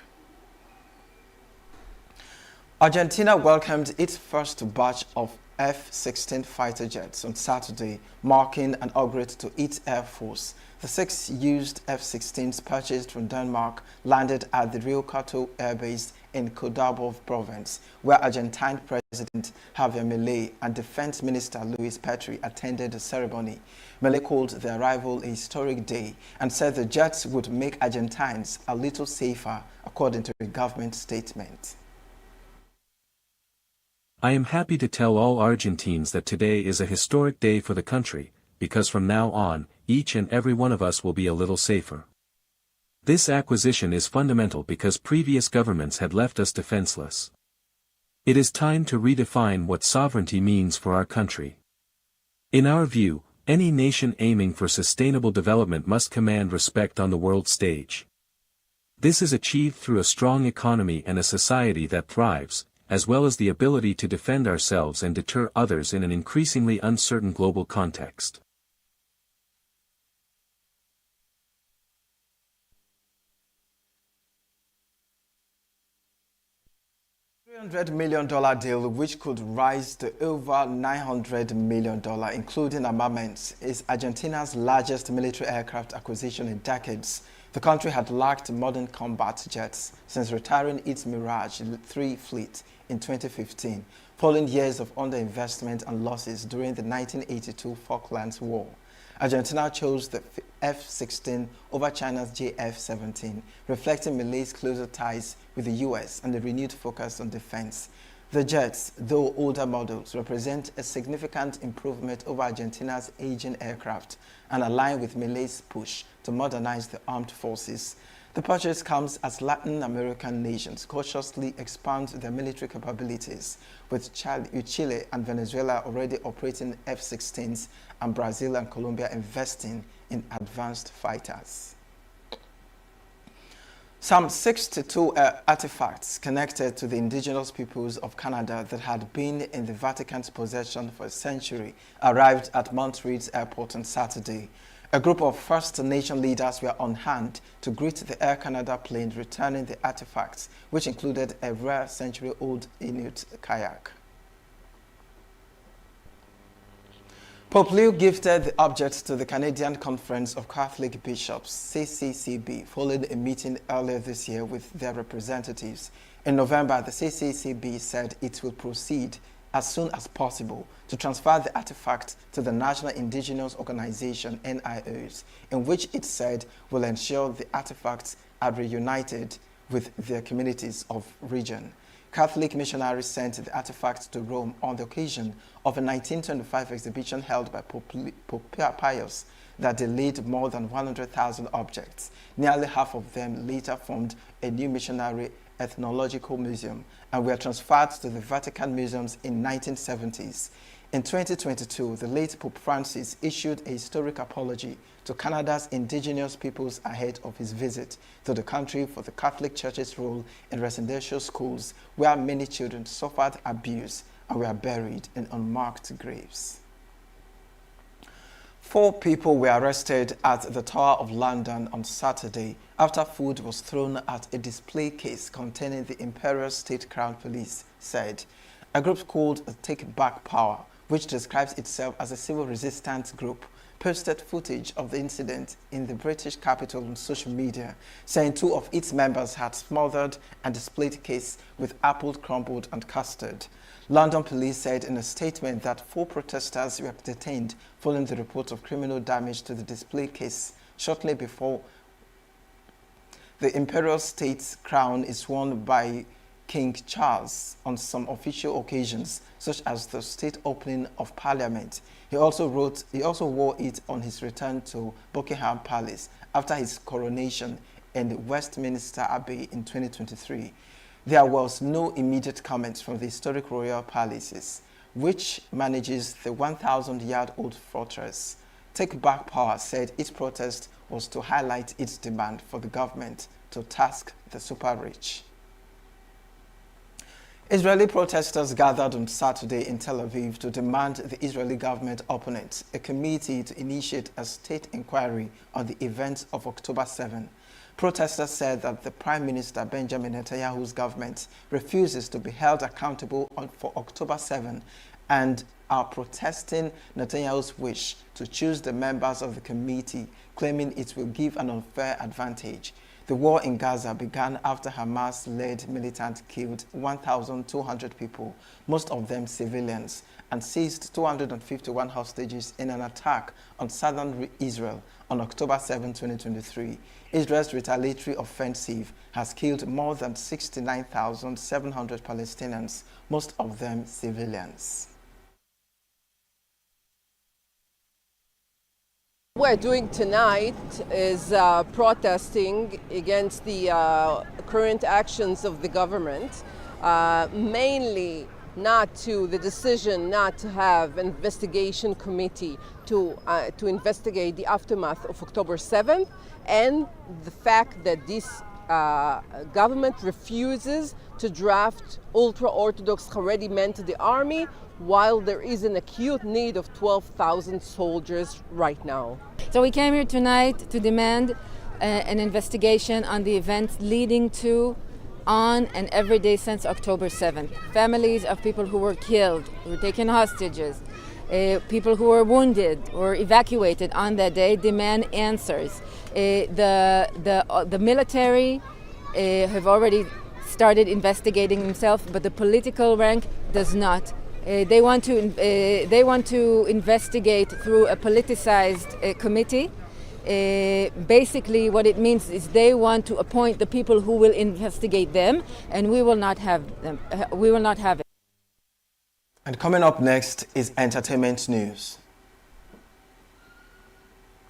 Argentina welcomed its first batch of F-16 fighter jets on Saturday, marking an upgrade to its air force. The 6 used F-16s purchased from Denmark landed at the Rio Cato Air Base in Codabo province, where Argentine President Javier Milei and Defense Minister Luis Petri attended the ceremony. Milei called the arrival a historic day and said the jets would make Argentines a little safer, according to a government statement. I am happy to tell all Argentines that today is a historic day for the country, because from now on, each and every one of us will be a little safer. This acquisition is fundamental because previous governments had left us defenseless. It is time to redefine what sovereignty means for our country. In our view, any nation aiming for sustainable development must command respect on the world stage. This is achieved through a strong economy and a society that thrives, as well as the ability to defend ourselves and deter others in an increasingly uncertain global context. $300 million deal, which could rise to over $900 million, including armaments, is Argentina's largest military aircraft acquisition in decades. The country had lacked modern combat jets since retiring its Mirage 3 fleet in 2015, following years of underinvestment and losses during the 1982 Falklands War. Argentina chose the F-16 over China's JF-17, reflecting Milei's closer ties with the U.S. and a renewed focus on defense. The jets, though older models, represent a significant improvement over Argentina's aging aircraft and align with Milei's push to modernize the armed forces. The purchase comes as Latin American nations cautiously expand their military capabilities, with Chile and Venezuela already operating F-16s and Brazil and Colombia investing in advanced fighters. Some 62 artifacts connected to the indigenous peoples of Canada that had been in the Vatican's possession for a century arrived at Mount Read's airport on Saturday. A group of First Nation leaders were on hand to greet the Air Canada plane returning the artifacts, which included a rare century-old Inuit kayak. Pope Leo gifted the object to the Canadian Conference of Catholic Bishops, CCCB, following a meeting earlier this year with their representatives. In November, the CCCB said it will proceed as soon as possible to transfer the artifact to the National Indigenous Organization, NIOs, in which it said will ensure the artifacts are reunited with their communities of region. Catholic missionaries sent the artifacts to Rome on the occasion of a 1925 exhibition held by Pope Pius that delayed more than 100,000 objects. Nearly half of them later formed a new missionary ethnological museum and were transferred to the Vatican museums in 1970s. In 2022, the late Pope Francis issued a historic apology to Canada's indigenous peoples ahead of his visit to the country for the Catholic Church's role in residential schools, where many children suffered abuse and were buried in unmarked graves. 4 people were arrested at the Tower of London on Saturday after food was thrown at a display case containing the Imperial State Crown Police said. A group called Take Back Power, which describes itself as a civil resistance group, posted footage of the incident in the British capital on social media, saying 2 of its members had smothered and displayed case with apple crumbled and custard. London police said in a statement that 4 protesters were detained following the report of criminal damage to the display case shortly before. The Imperial State Crown is worn by King Charles on some official occasions, such as the state opening of Parliament. He also wore it on his return to Buckingham Palace after his coronation in Westminster Abbey in 2023. There was no immediate comment from the historic royal palaces, which manages the 1,000-year-old fortress. Take Back Power said its protest was to highlight its demand for the government to tax the super-rich. Israeli protesters gathered on Saturday in Tel Aviv to demand the Israeli government appoint a committee to initiate a state inquiry on the events of October 7. Protesters said that the Prime Minister Benjamin Netanyahu's government refuses to be held accountable for October 7 and are protesting Netanyahu's wish to choose the members of the committee, claiming it will give an unfair advantage. The war in Gaza began after Hamas-led militants killed 1,200 people, most of them civilians, and seized 251 hostages in an attack on southern Israel on October 7, 2023. Israel's retaliatory offensive has killed more than 69,700 Palestinians, most of them civilians. What we're doing tonight is protesting against the current actions of the government, mainly not to the decision not to have an investigation committee to investigate the aftermath of October 7th, and the fact that this government refuses to draft ultra-Orthodox Haredi men to the army, while there is an acute need of 12,000 soldiers right now. So we came here tonight to demand an investigation on the events leading to, on, and every day since October 7th. Families of people who were killed, who were taken hostages, people who were wounded or evacuated on that day demand answers. The military have already started investigating themselves, but the political rank does not. They want to investigate through a politicized committee. Basically, what it means is they want to appoint the people who will investigate them, and we will not have them. We will not have it. And coming up next is entertainment news.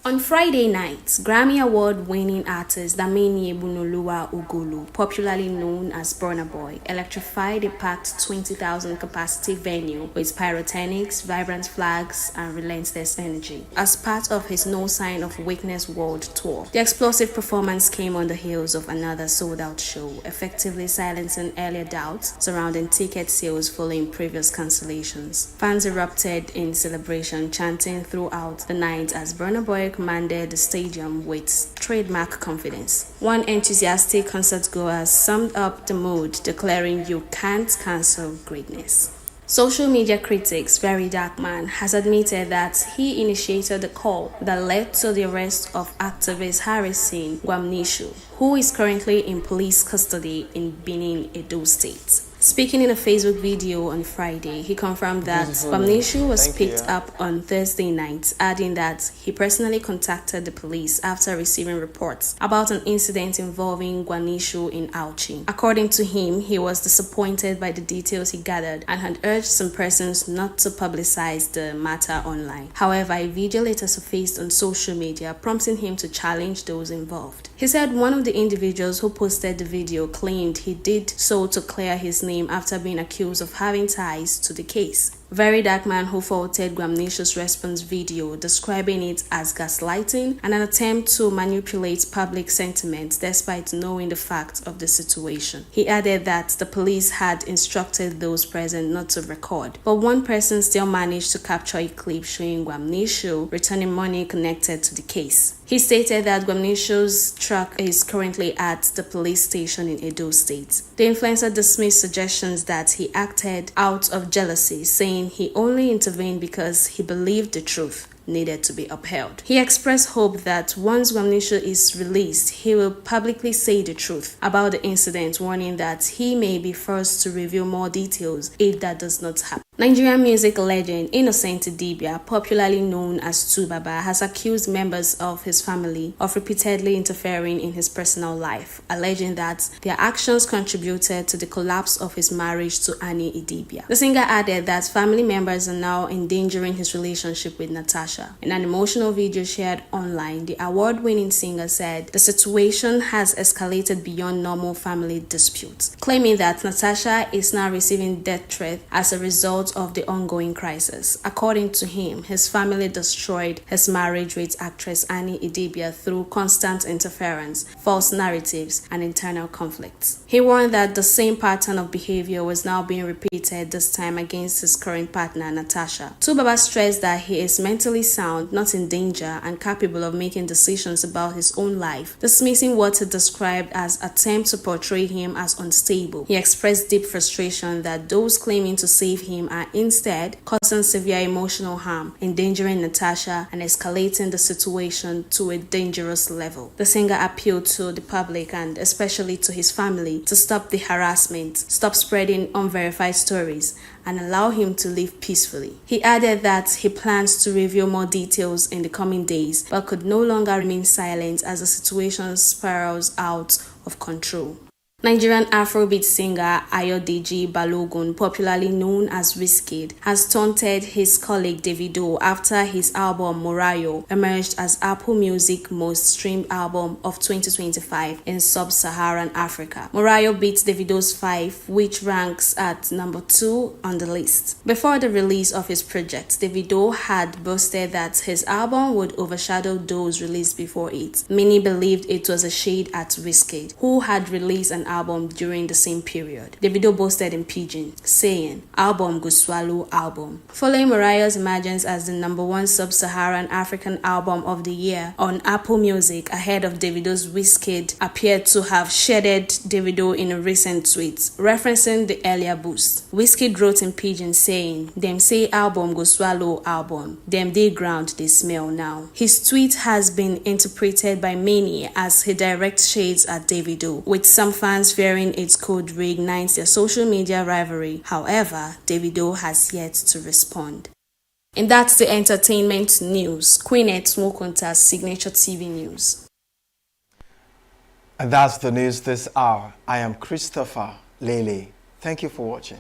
On Friday night, Grammy Award-winning artist Damini Ebunoluwa Ogulu, popularly known as Burna Boy, electrified a packed 20,000-capacity venue with pyrotechnics, vibrant flags, and relentless energy as part of his No Sign of Weakness World Tour. The explosive performance came on the heels of another sold-out show, effectively silencing earlier doubts surrounding ticket sales following previous cancellations. Fans erupted in celebration, chanting throughout the night as Burna Boy commanded the stadium with trademark confidence. One enthusiastic concertgoer summed up the mood, declaring, "You can't cancel greatness." Social media critics Very Dark Man has admitted that he initiated the call that led to the arrest of activist Harrison Gwamnishu, who is currently in police custody in Benin, Edo State. Speaking in a Facebook video on Friday, he confirmed that Gwamnishu was picked up on Thursday night, adding that he personally contacted the police after receiving reports about an incident involving Gwamnishu in Auchi. According to him, he was disappointed by the details he gathered and had urged some persons not to publicize the matter online. However, a video later surfaced on social media, prompting him to challenge those involved. He said one of the individuals who posted the video claimed he did so to clear his name after being accused of having ties to the case. Very Dark Man, who faulted Gwamnishu's response video, describing it as gaslighting and an attempt to manipulate public sentiment despite knowing the facts of the situation. He added that the police had instructed those present not to record, but one person still managed to capture a clip showing Gwamnishu returning money connected to the case. He stated that Gwamnishu's truck is currently at the police station in Edo State. The influencer dismissed suggestions that he acted out of jealousy, saying he only intervened because he believed the truth needed to be upheld. He expressed hope that once Gwamnishu is released, he will publicly say the truth about the incident, warning that he may be forced to reveal more details if that does not happen. Nigerian music legend Innocent Idibia, popularly known as Baba, has accused members of his family of repeatedly interfering in his personal life, alleging that their actions contributed to the collapse of his marriage to Annie Idibia. The singer added that family members are now endangering his relationship with Natasha. In an emotional video shared online, the award-winning singer said the situation has escalated beyond normal family disputes, claiming that Natasha is now receiving death threats as a result of the ongoing crisis. According to him, his family destroyed his marriage with actress Annie Idibia through constant interference, false narratives, and internal conflicts. He warned that the same pattern of behavior was now being repeated, this time against his current partner, Natasha. Baba stressed that he is mentally sound, not in danger, and capable of making decisions about his own life, dismissing what he described as attempts to portray him as unstable. He expressed deep frustration that those claiming to save him are instead causing severe emotional harm, endangering Natasha, and escalating the situation to a dangerous level. The singer appealed to the public and especially to his family to stop the harassment, stop spreading unverified stories, and allow him to live peacefully. He added that he plans to reveal more details in the coming days, but could no longer remain silent as the situation spirals out of control. Nigerian Afrobeat singer Ayodeji Balogun, popularly known as Wizkid, has taunted his colleague Davido after his album Morayo emerged as Apple Music's most streamed album of 2025 in sub-Saharan Africa. Morayo beats Davido's 5, which ranks at number 2 on the list. Before the release of his project, Davido had boasted that his album would overshadow those released before it. Many believed it was a shade at Wizkid, who had released an album during the same period. Davido boasted in pidgin, saying, "Album go swallow album." Following Morayo's emergence as the number 1 sub-Saharan African album of the year on Apple Music ahead of Davido's, Wizkid appeared to have shaded Davido in a recent tweet, referencing the earlier boost. Wizkid wrote in pidgin saying, "Dem say album go swallow album. Dem dey ground they smell now." His tweet has been interpreted by many as he directs shades at Davido, with some fans fearing it could reignite their social media rivalry. However, Davido has yet to respond. And that's the entertainment news. Queenette Mokunta's Signature TV News. And that's the news this hour. I am Christopher Lele. Thank you for watching.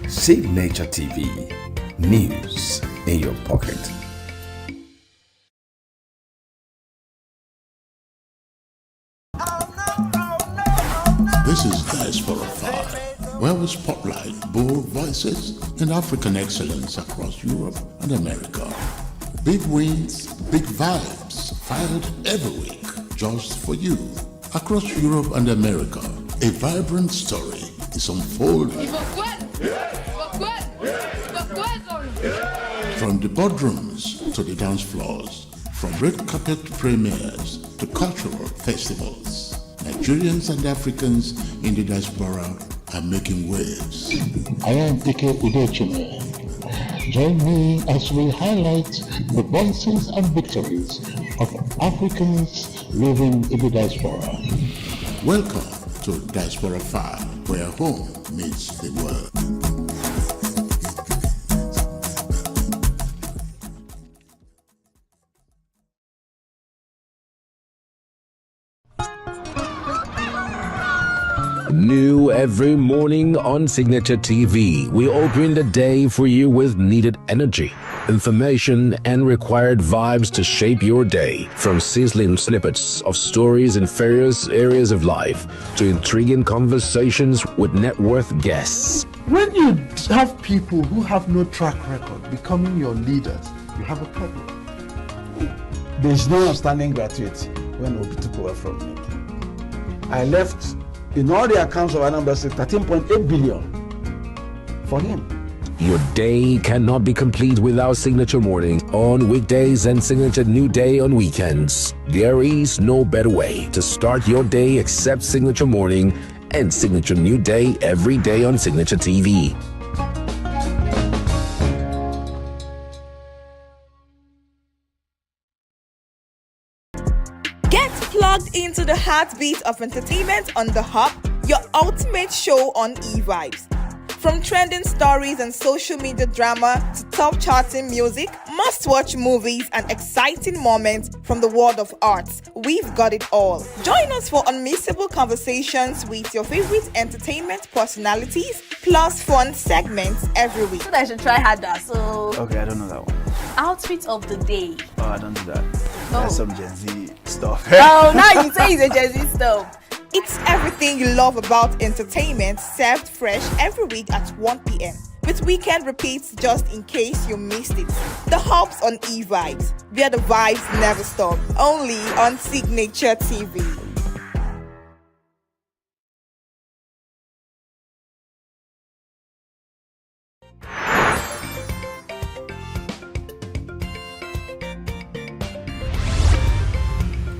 Signaturetv, news in your pocket. This is Diaspora 5, where we spotlight bold voices and African excellence across Europe and America. Big wins, big vibes, fired every week, just for you. Across Europe and America, a vibrant story is unfolding. From the boardrooms to the dance floors, from red carpet premieres to cultural festivals, Nigerians and Africans in the diaspora are making waves. I am Dike Udechime. Join me as we highlight the voices and victories of Africans living in the diaspora. Welcome to Diaspora 5, where home meets the world. New every morning on Signaturetv, we open the day for you with needed energy, information, and required vibes to shape your day. From sizzling snippets of stories in various areas of life to intriguing conversations with net worth guests. When you have people who have no track record becoming your leaders, you have a problem. There is no outstanding gratuity when Obi took over from me. I left, in all the accounts of Anambra State, 13.8 billion for him. Your day cannot be complete without Signature Morning on weekdays and Signature New Day on weekends. There is no better way to start your day except Signature Morning and Signature New Day every day on Signature TV. Get plugged into the heartbeat of entertainment on The Hub, your ultimate show on eVibes. From trending stories and social media drama to top charting music, must-watch movies and exciting moments from the world of arts, we've got it all. Join us for unmissable conversations with your favorite entertainment personalities, plus fun segments every week. I should try harder, so... Okay, I don't know that one. Outfit of the day. Oh, I don't do that. That's some Gen Z stuff. Oh, now you say it's a Gen Z stuff. It's everything you love about entertainment, served fresh every week at 1 p.m. with weekend repeats just in case you missed it. The Hub's on eVibes, where the vibes never stop. Only on Signature TV.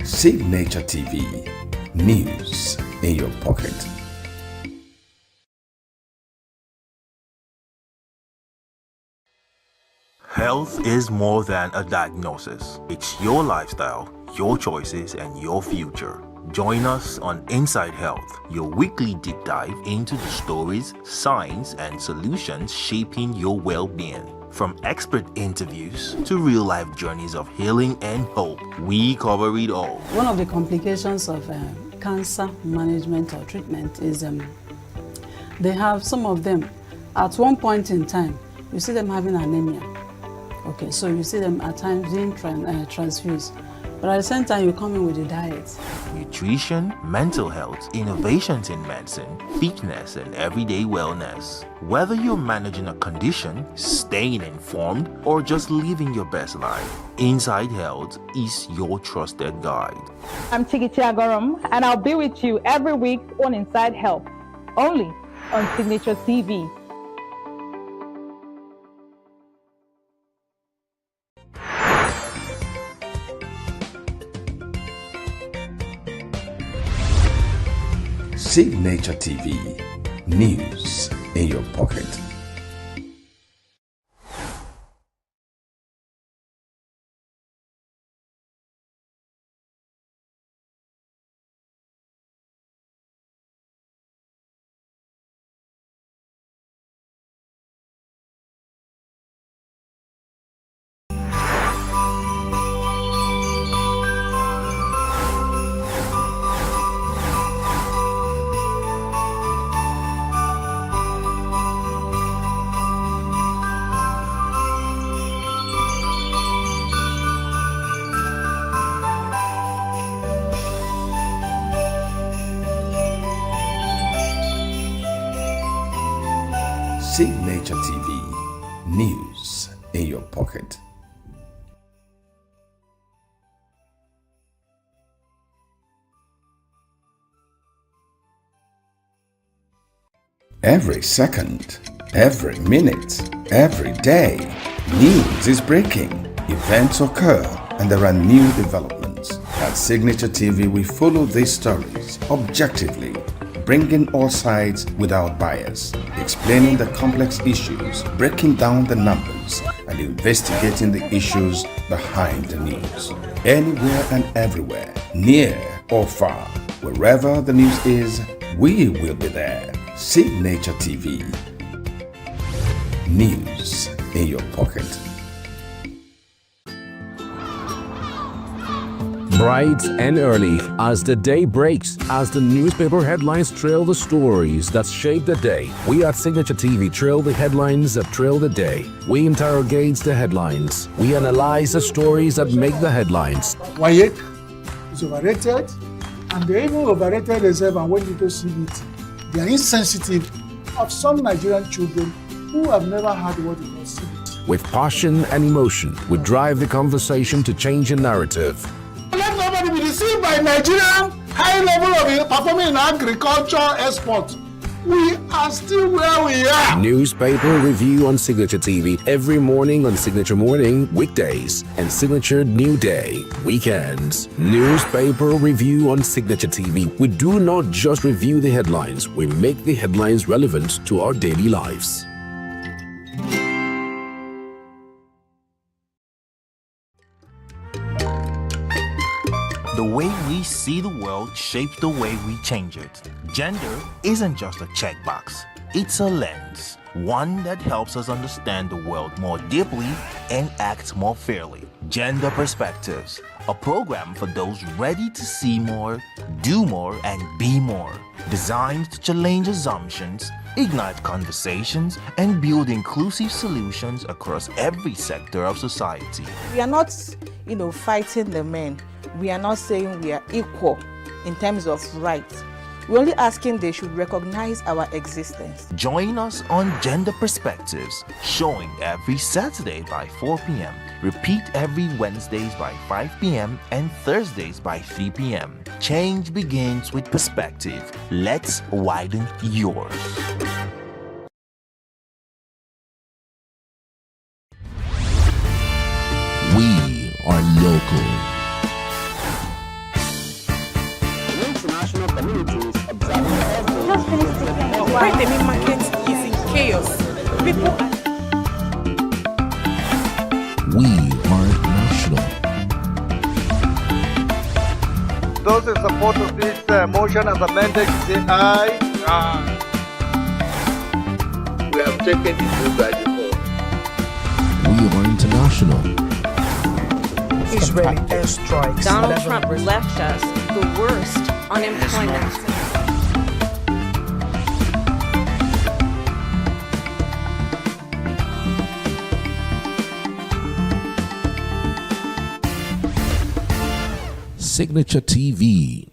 Signature TV. News in your pocket. Health is more than a diagnosis. It's your lifestyle, your choices, and your future. Join us on Inside Health, your weekly deep dive into the stories, science, and solutions shaping your well-being. From expert interviews to real-life journeys of healing and hope, we cover it all. One of the complications of cancer management or treatment is they have some of them at one point in time, you see them having anemia. Okay, so you see them at times being transfused. But at the same time, you come in with a diet. Nutrition, mental health, innovations in medicine, fitness, and everyday wellness. Whether you're managing a condition, staying informed, or just living your best life, Inside Health is your trusted guide. I'm Tigiti Agorom, and I'll be with you every week on Inside Health, only on Signature TV. Signature TV. News in your pocket. Signature TV. News in your pocket. Every second, every minute, every day, news is breaking. Events occur and there are new developments. At Signature TV, we follow these stories objectively, bringing all sides without bias, explaining the complex issues, breaking down the numbers, and investigating the issues behind the news. Anywhere and everywhere, near or far, wherever the news is, we will be there. Signature TV. News in your pocket. Bright and early, as the day breaks, as the newspaper headlines trail the stories that shape the day, we at Signature TV trail the headlines that trail the day. We interrogate the headlines. We analyze the stories that make the headlines. Wayek is overrated, and they even overrated themselves and went into CBT. They are insensitive of some Nigerian children who have never had what is called CBT. With passion and emotion, we drive the conversation to change a narrative. Let nobody be deceived by Nigerian high level of performing in agriculture export. We are still where we are. Newspaper review on Signature TV every morning on Signature Morning, weekdays, and Signature New Day, weekends. Newspaper review on Signature TV. We do not just review the headlines, we make the headlines relevant to our daily lives. The way we see the world shapes the way we change it. Gender isn't just a checkbox, it's a lens, one that helps us understand the world more deeply and act more fairly. Gender Perspectives, a program for those ready to see more, do more, and be more. Designed to challenge assumptions, ignite conversations, and build inclusive solutions across every sector of society. We are not, fighting the men. We are not saying we are equal in terms of rights. We're only asking they should recognize our existence. Join us on Gender Perspectives, showing every Saturday by 4 p.m. Repeat every Wednesdays by 5 p.m. and Thursdays by 3 p.m. Change begins with perspective. Let's widen yours. We are local. International communities observing why the meat market is in chaos. People are... We are national. Those in support of this motion as amended, say aye. Aye. We have taken it by default. We are international. Israeli airstrikes. Donald Trump left us the worst unemployment. Signature TV.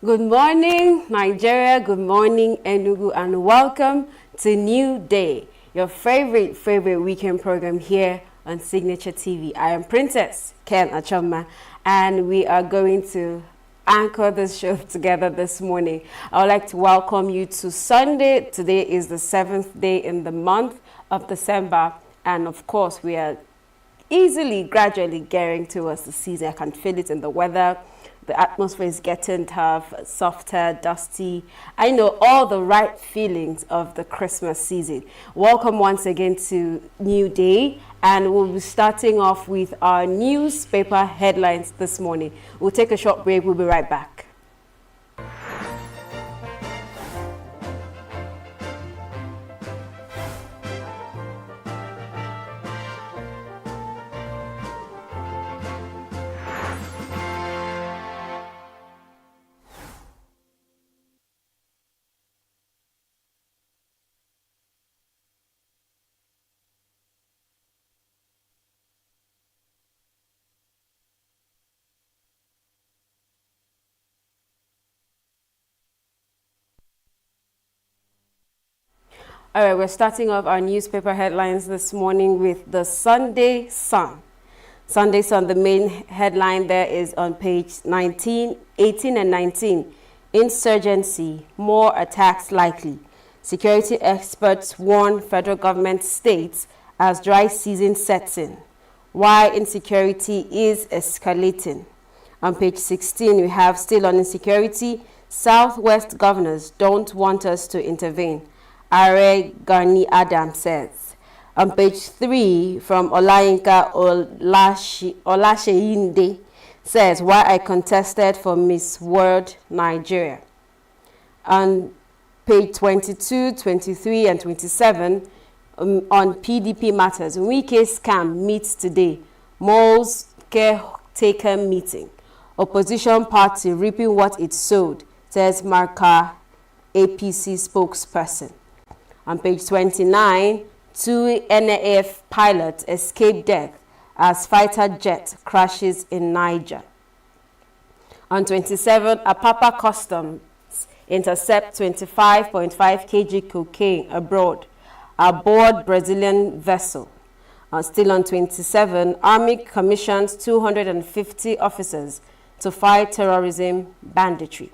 Good morning, Nigeria. Good morning, ENUGU, and welcome to New Day, your favorite weekend program here on Signature TV. I am Princess Ken Achoma, and we are going to anchor this show together this morning. I would like to welcome you to Sunday. Today is the 7th day in the month of December, and of course, we are gradually gearing towards the season. I can feel it in the weather. The atmosphere is getting tough, softer, dusty. I know all the right feelings of the Christmas season. Welcome once again to New Day, and we'll be starting off with our newspaper headlines this morning. We'll take a short break. We'll be right back. All right, we're starting off our newspaper headlines this morning with the Sunday Sun. Sunday Sun, the main headline there is on page 19, 18 and 19. Insurgency, more attacks likely. Security experts warn federal government states as dry season sets in. Why insecurity is escalating. On page 16, we have still on insecurity, Southwest governors don't want us to intervene. Are Gani Adam says. On page 3, from Olayinka Olaseyinde, says, why I contested for Miss World Nigeria. On page 22, 23, and 27, on PDP matters, Wike scam meets today. Mole's caretaker meeting. Opposition party reaping what it sowed, says Marka, APC spokesperson. On page 29, 2 NAF pilots escape death as fighter jet crashes in Niger. On 27, Apapa Customs intercept 25.5 kg cocaine abroad aboard Brazilian vessel. Still on 27, Army commissions 250 officers to fight terrorism banditry.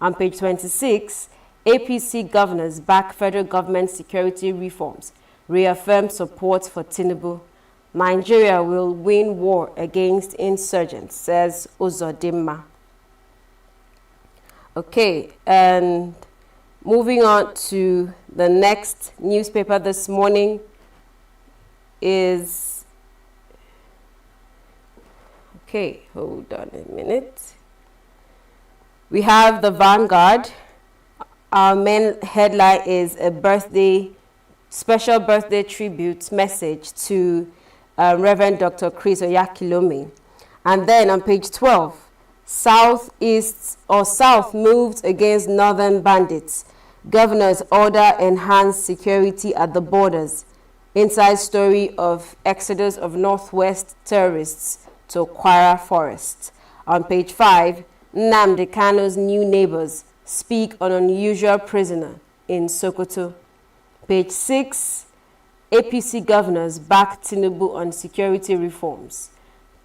On page 26, APC governors back federal government security reforms, reaffirm support for Tinubu. Nigeria will win war against insurgents, says Uzodimma. Okay, and moving on to the next newspaper this morning is, okay, hold on a minute. We have the Vanguard. Our main headline is a special birthday tribute message to Reverend Dr. Chris Oyakhilome. And then on page 12, South moved against northern bandits. Governors order enhanced security at the borders. Inside story of exodus of northwest terrorists to Kwara Forest. On page 5, Nnamdi Kanu's new neighbors speak on unusual prisoner in Sokoto. Page 6, APC governors back Tinubu on security reforms.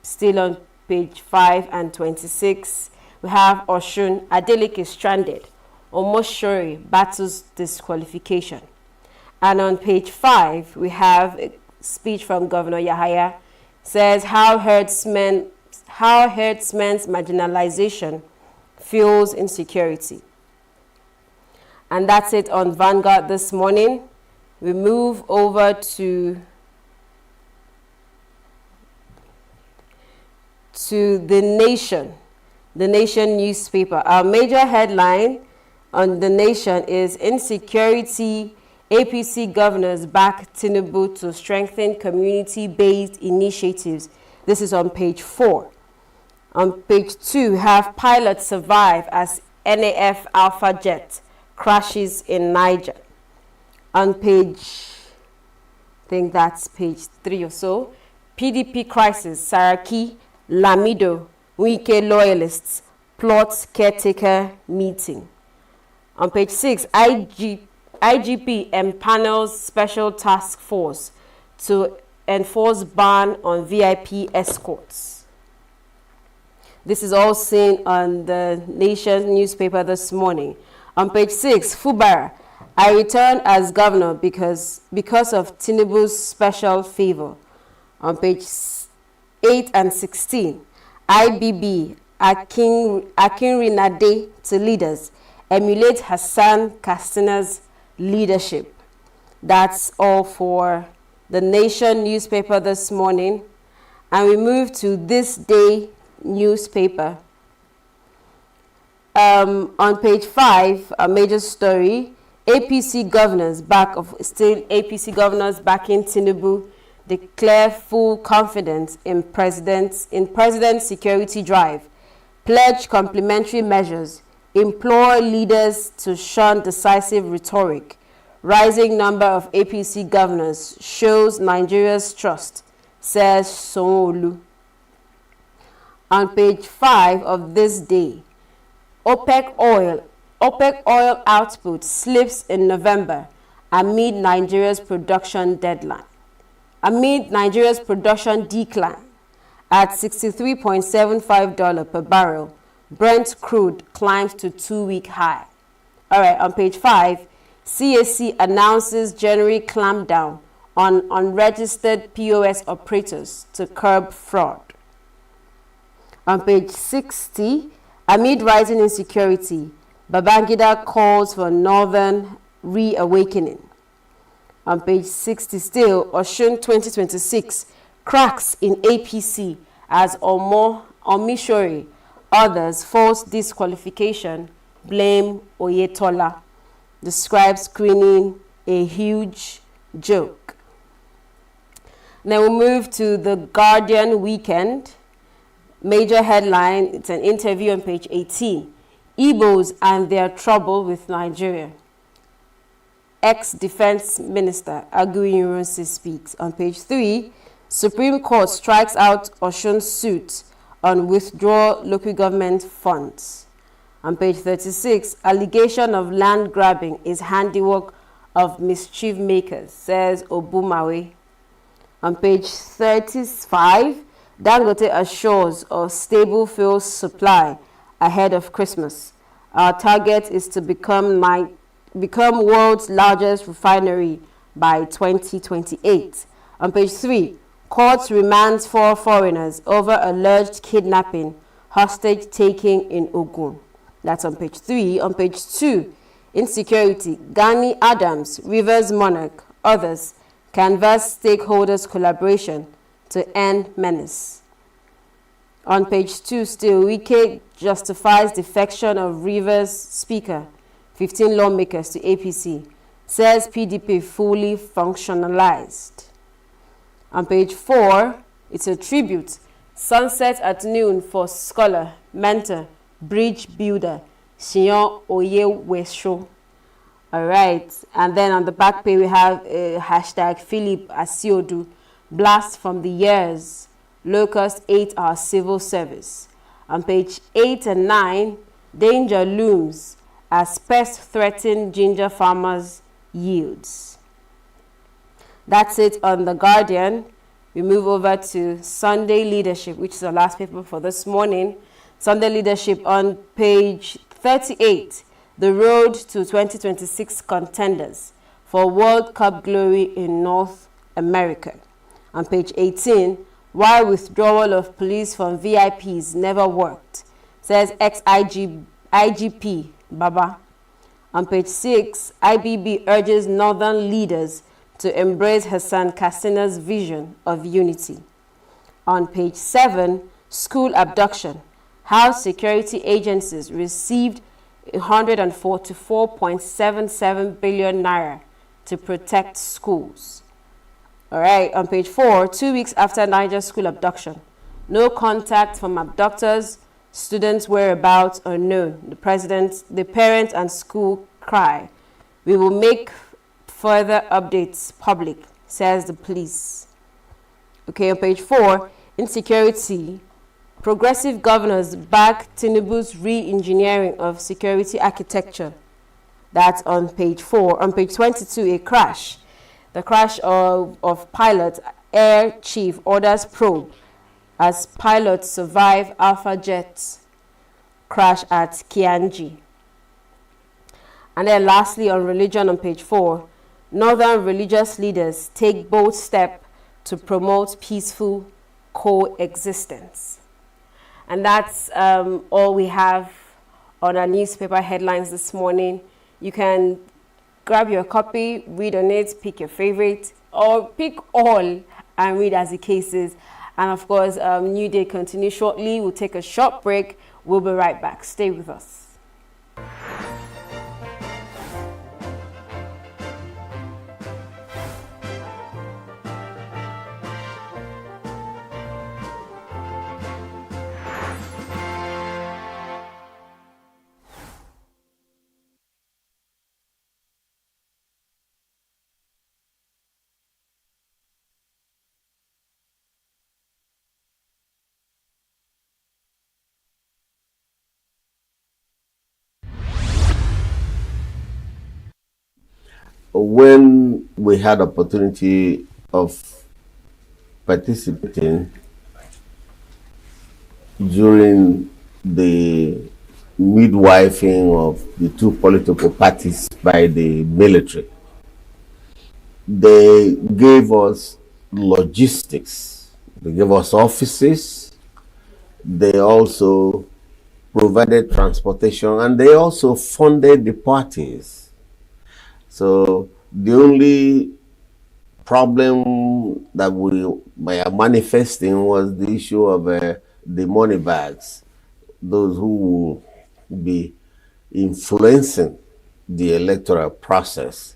Still on page 5 and 26, we have Oshun Adeleke stranded. Omoshori battles disqualification. And on page 5, we have a speech from Governor Yahaya, says how herdsmen's marginalization fuels insecurity. And that's it on Vanguard this morning. We move over to The Nation newspaper. Our major headline on The Nation is insecurity. APC governors back Tinubu to strengthen community-based initiatives. This is on page 4. On page 2, we have pilots survive as NAF Alpha jet crashes in Niger. On page, I think that's page 3 or so, PDP crisis, Saraki, Lamido, Wike loyalists, plots caretaker meeting. On page 6, IGP empanels special task force to enforce ban on VIP escorts. This is all seen on the Nation newspaper this morning. On page 6, Fubara, I returned as governor because of Tinubu's special favor. On page 8 and 16, IBB, Akinrinade to leaders, emulate Hassan Castina's leadership. That's all for the Nation newspaper this morning. And we move to This Day newspaper. On page 5, a major story, APC governors backing Tinubu declare full confidence in president's security drive, pledge complementary measures, implore leaders to shun decisive rhetoric. Rising number of APC governors shows Nigeria's trust, says Sanwo-Olu. On page 5 of This Day, OPEC oil output slips in November amid Nigeria's production decline at $63.75 per barrel. Brent crude climbs to 2-week high. All right, on page 5, CAC announces January clampdown on unregistered POS operators to curb fraud. On page 60, amid rising insecurity, Babangida calls for northern reawakening. On page 60 still, Oshun 2026 cracks in APC as Omo Omishori. Others, false disqualification, blame Oyetola. Describe screening a huge joke. Then we'll move to the Guardian Weekend. Major headline, it's an interview on page 18. Igbos and their trouble with Nigeria. Ex-Defense Minister Aguiyi-Ironsi speaks. On page 3, Supreme Court strikes out Osun's suit on withdraw local government funds. On page 36, allegation of land grabbing is handiwork of mischief makers, says Obumawe. On page 35, Dangote assures of stable fuel supply ahead of Christmas. Our target is to become world's largest refinery by 2028. On page 3, courts remands 4 foreigners over alleged kidnapping, hostage taking in Ogun. That's on page 3. On page 2, insecurity, Gani Adams, Rivers Monarch, others, canvass stakeholders' collaboration to end menace. On page 2 still, Wike justifies defection of Rivers Speaker, 15 lawmakers to APC, says PDP fully functionalized. On page 4, it's a tribute, sunset at noon for scholar, mentor, bridge builder, Shion Oyewesho. All right, and then on the back page we have hashtag Philip Asiodu, blast from the years, locust ate our civil service. On page 8 and 9, danger looms as pests threaten ginger farmers' yields. That's it on The Guardian. We move over to Sunday Leadership, which is the last paper for this morning. Sunday Leadership on page 38, the road to 2026 contenders for World Cup glory in North America. On page 18, why withdrawal of police from VIPs never worked, says ex-IGP Baba. On page 6, IBB urges northern leaders to embrace Hassan Kassina's vision of unity. On page 7, school abduction, how security agencies received 144.77 billion naira to protect schools. All right, on page 4, 2 weeks after Niger school abduction, no contact from abductors, students' whereabouts unknown. The parents and school cry. We will make further updates public, says the police. Okay, on page 4, insecurity. Progressive governors back Tinubu's re-engineering of security architecture. That's on page 4. On page 22, a crash. The crash of pilot, Air Chief orders probe as pilots survive Alpha Jet crash at Kianji. And then lastly, on religion on page 4, northern religious leaders take bold step to promote peaceful coexistence. And that's all we have on our newspaper headlines this morning. You can grab your copy, read on it, pick your favorite, or pick all and read as the case is. And of course, New Day continues shortly. We'll take a short break. We'll be right back. Stay with us. When we had opportunity of participating during the midwifing of the two political parties by the military, they gave us logistics, they gave us offices, they also provided transportation, and they also funded the parties. So the only problem that we were manifesting was the issue of the money bags, those who will be influencing the electoral process.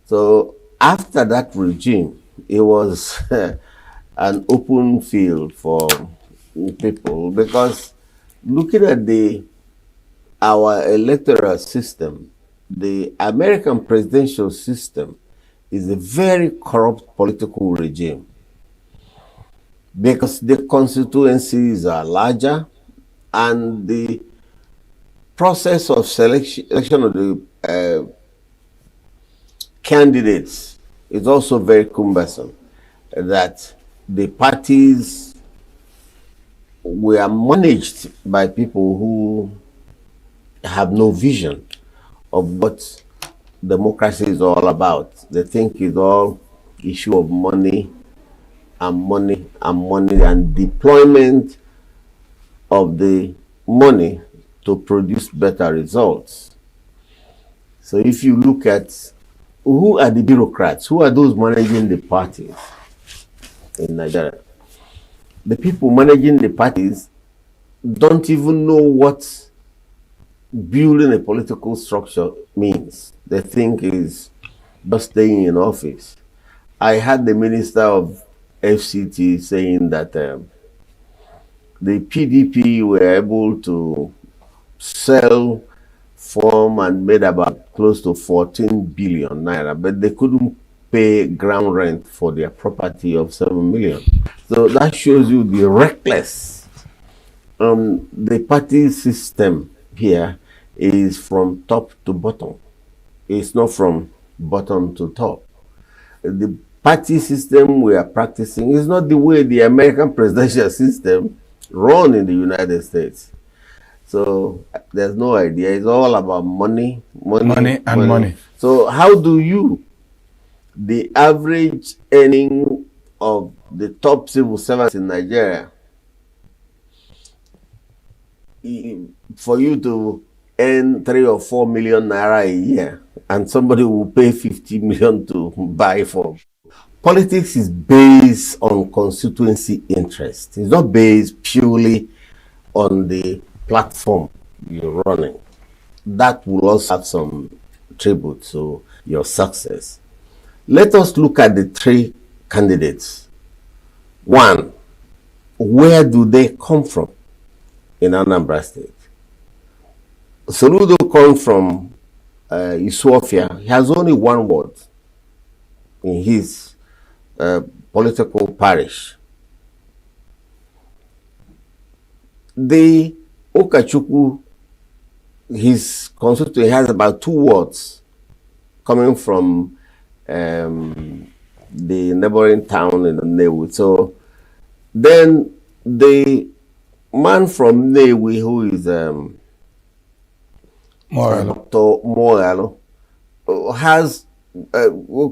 So after that regime, it was an open field for people, because looking at our electoral system, the American presidential system is a very corrupt political regime, because the constituencies are larger and the process of selection of the candidates is also very cumbersome, that the parties were managed by people who have no vision of what democracy is all about. They think it's all issue of money and money and money and deployment of the money to produce better results. So if you look at who are the bureaucrats, who are those managing the parties in Nigeria, the people managing the parties don't even know what building a political structure means. They think is just staying in office. I had the minister of FCT saying that the PDP were able to sell, form, and made about close to 14 billion naira, but they couldn't pay ground rent for their property of 7 million. So that shows you the reckless. The party system here is from top to bottom. It's not from bottom to top. The party system we are practicing is not the way the American presidential system run in the United States. So there's no idea. It's all about money, money, and money. So how do you, the average earning of the top civil servants in Nigeria, for you to earn 3 or 4 million naira a year, and somebody will pay 50 million to buy for? Politics is based on constituency interest. It's not based purely on the platform you're running. That will also have some tribute to your success. Let us look at the 3 candidates. 1, where do they come from in Anambra State? Soludo comes from Isuofia. He has only 1 ward in his political parish. The Okachukwu, his constituency, has about 2 wards coming from the neighboring town in Nnewi. So then the man from Nnewi, who is Dr. Moralo, has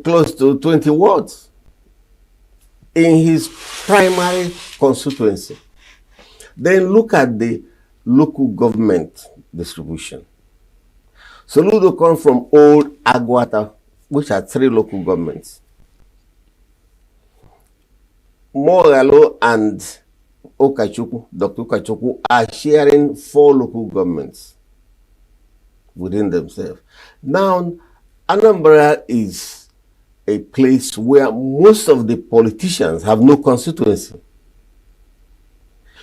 close to 20 wards in his primary constituency. Then look at the local government distribution. Soludo comes from Old Agwata, which are 3 local governments. Moralo and Okachukwu, Dr. Okachukwu, are sharing 4 local governments within themselves. Now, Anambra is a place where most of the politicians have no constituency.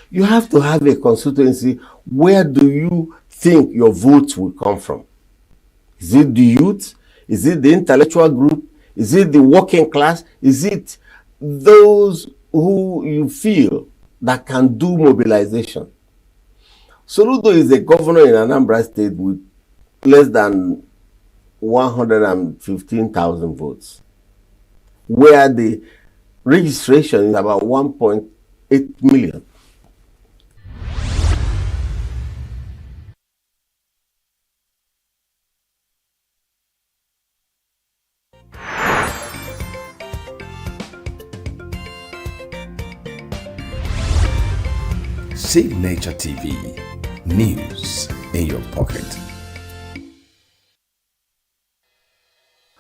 You have to have a constituency. Where do you think your votes will come from? Is it the youth? Is it the intellectual group? Is it the working class? Is it those who you feel that can do mobilization? Soludo is a governor in Anambra State with less than 115,000 votes, where the registration is about 1.8 million. Signature TV, news in your pocket.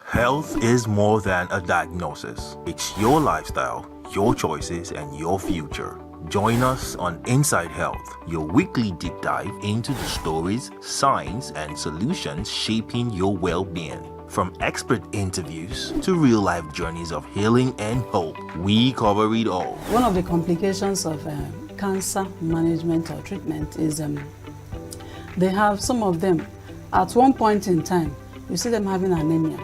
Health is more than a diagnosis. It's your lifestyle, your choices, and your future. Join us on Inside Health, your weekly deep dive into the stories, science, and solutions shaping your well-being. From expert interviews to real-life journeys of healing and hope, we cover it all. One of the complications of cancer management or treatment is they have some of them at one point in time, you see them having anemia.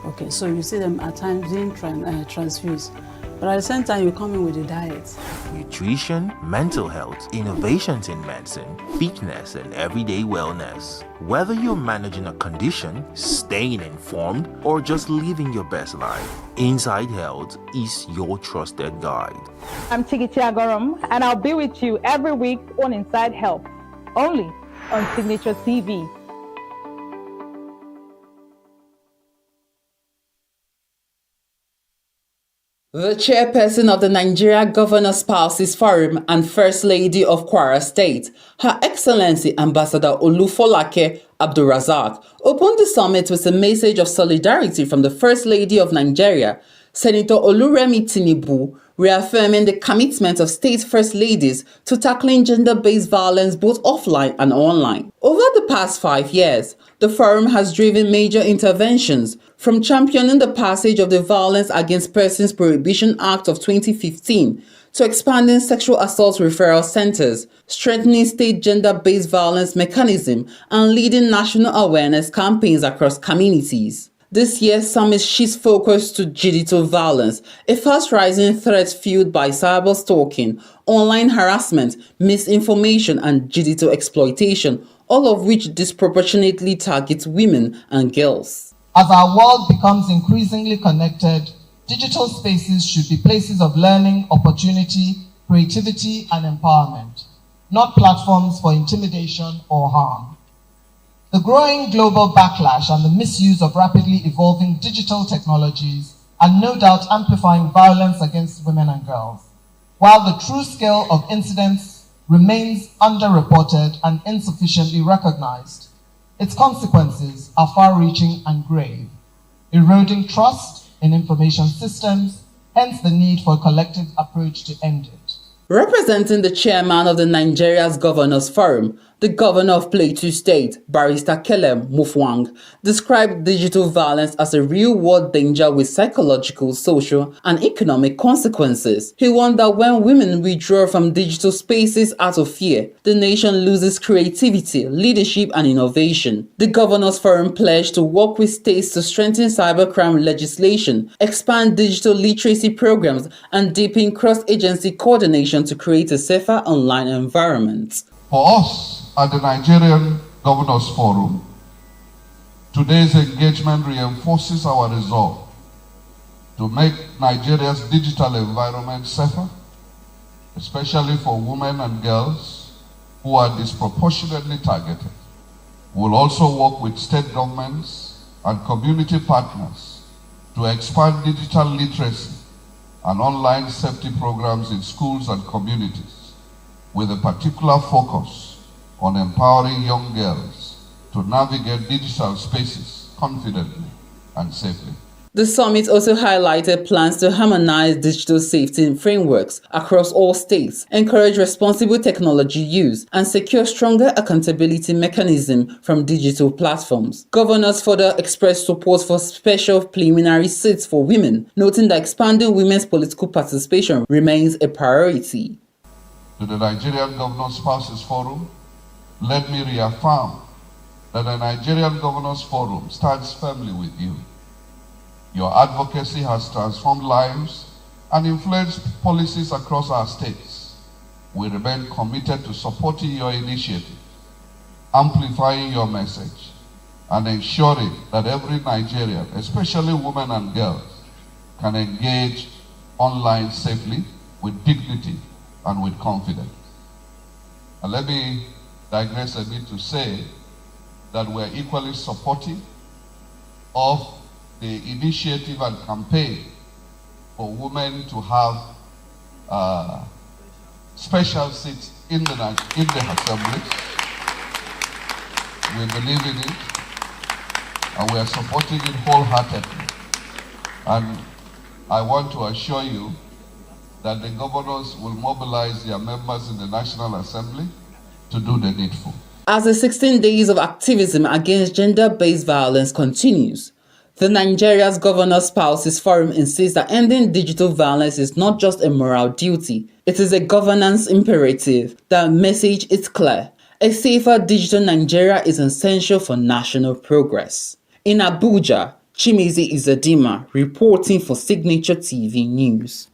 Okay, so you see them at times being transfused. But at the same time, you come in with a diet. Nutrition, mental health, innovations in medicine, fitness, and everyday wellness. Whether you're managing a condition, staying informed, or just living your best life, Inside Health is your trusted guide. I'm Signaturetv, and I'll be with you every week on Inside Health, only on Signaturetv. The chairperson of the Nigeria Governor Spouses Forum and First Lady of Kwara State, Her Excellency Ambassador Olufolake Abdulrazak, opened the summit with a message of solidarity from the First Lady of Nigeria, Senator Oluremi Tinubu, reaffirming the commitment of state first ladies to tackling gender-based violence both offline and online. Over the past 5 years, the forum has driven major interventions, from championing the passage of the Violence Against Persons Prohibition Act of 2015 to expanding sexual assault referral centers, strengthening state gender-based violence mechanism, and leading national awareness campaigns across communities. This year's summit shifts focus to digital violence, a fast-rising threat fueled by cyber stalking, online harassment, misinformation, and digital exploitation, all of which disproportionately target women and girls. As our world becomes increasingly connected, digital spaces should be places of learning, opportunity, creativity, and empowerment, not platforms for intimidation or harm. The growing global backlash and the misuse of rapidly evolving digital technologies are no doubt amplifying violence against women and girls, while the true scale of incidents remains underreported and insufficiently recognized. Its consequences are far-reaching and grave, eroding trust in information systems, hence the need for a collective approach to end it. Representing the chairman of the Nigeria's Governors Forum, the governor of Plateau State, Barrister Kelem Mufwang, described digital violence as a real-world danger with psychological, social, and economic consequences. He warned that when women withdraw from digital spaces out of fear, the nation loses creativity, leadership, and innovation. The Governors Forum pledged to work with states to strengthen cybercrime legislation, expand digital literacy programs, and deepen cross-agency coordination to create a safer online environment. For us at the Nigerian Governors Forum, today's engagement reinforces our resolve to make Nigeria's digital environment safer, especially for women and girls who are disproportionately targeted. We will also work with state governments and community partners to expand digital literacy and online safety programs in schools and communities, with a particular focus on empowering young girls to navigate digital spaces confidently and safely. The summit also highlighted plans to harmonize digital safety frameworks across all states, encourage responsible technology use, and secure stronger accountability mechanisms from digital platforms. Governors further expressed support for special preliminary seats for women, noting that expanding women's political participation remains a priority. To the Nigerian Governors Spouses Forum, let me reaffirm that the Nigerian Governors Forum stands firmly with you. Your advocacy has transformed lives and influenced policies across our states. We remain committed to supporting your initiative, amplifying your message, and ensuring that every Nigerian, especially women and girls, can engage online safely, with dignity, and with confidence. And let me digress a bit to say that we are equally supportive of the initiative and campaign for women to have special seats in the assemblies. We believe in it, and we are supporting it wholeheartedly. And I want to assure you that the governors will mobilize their members in the National Assembly to do the needful. As the 16 days of activism against gender-based violence continues, the Nigeria's Governors Spouses Forum insists that ending digital violence is not just a moral duty, it is a governance imperative. The message is clear. A safer digital Nigeria is essential for national progress. In Abuja, Chimezi Izadima reporting for Signature TV News.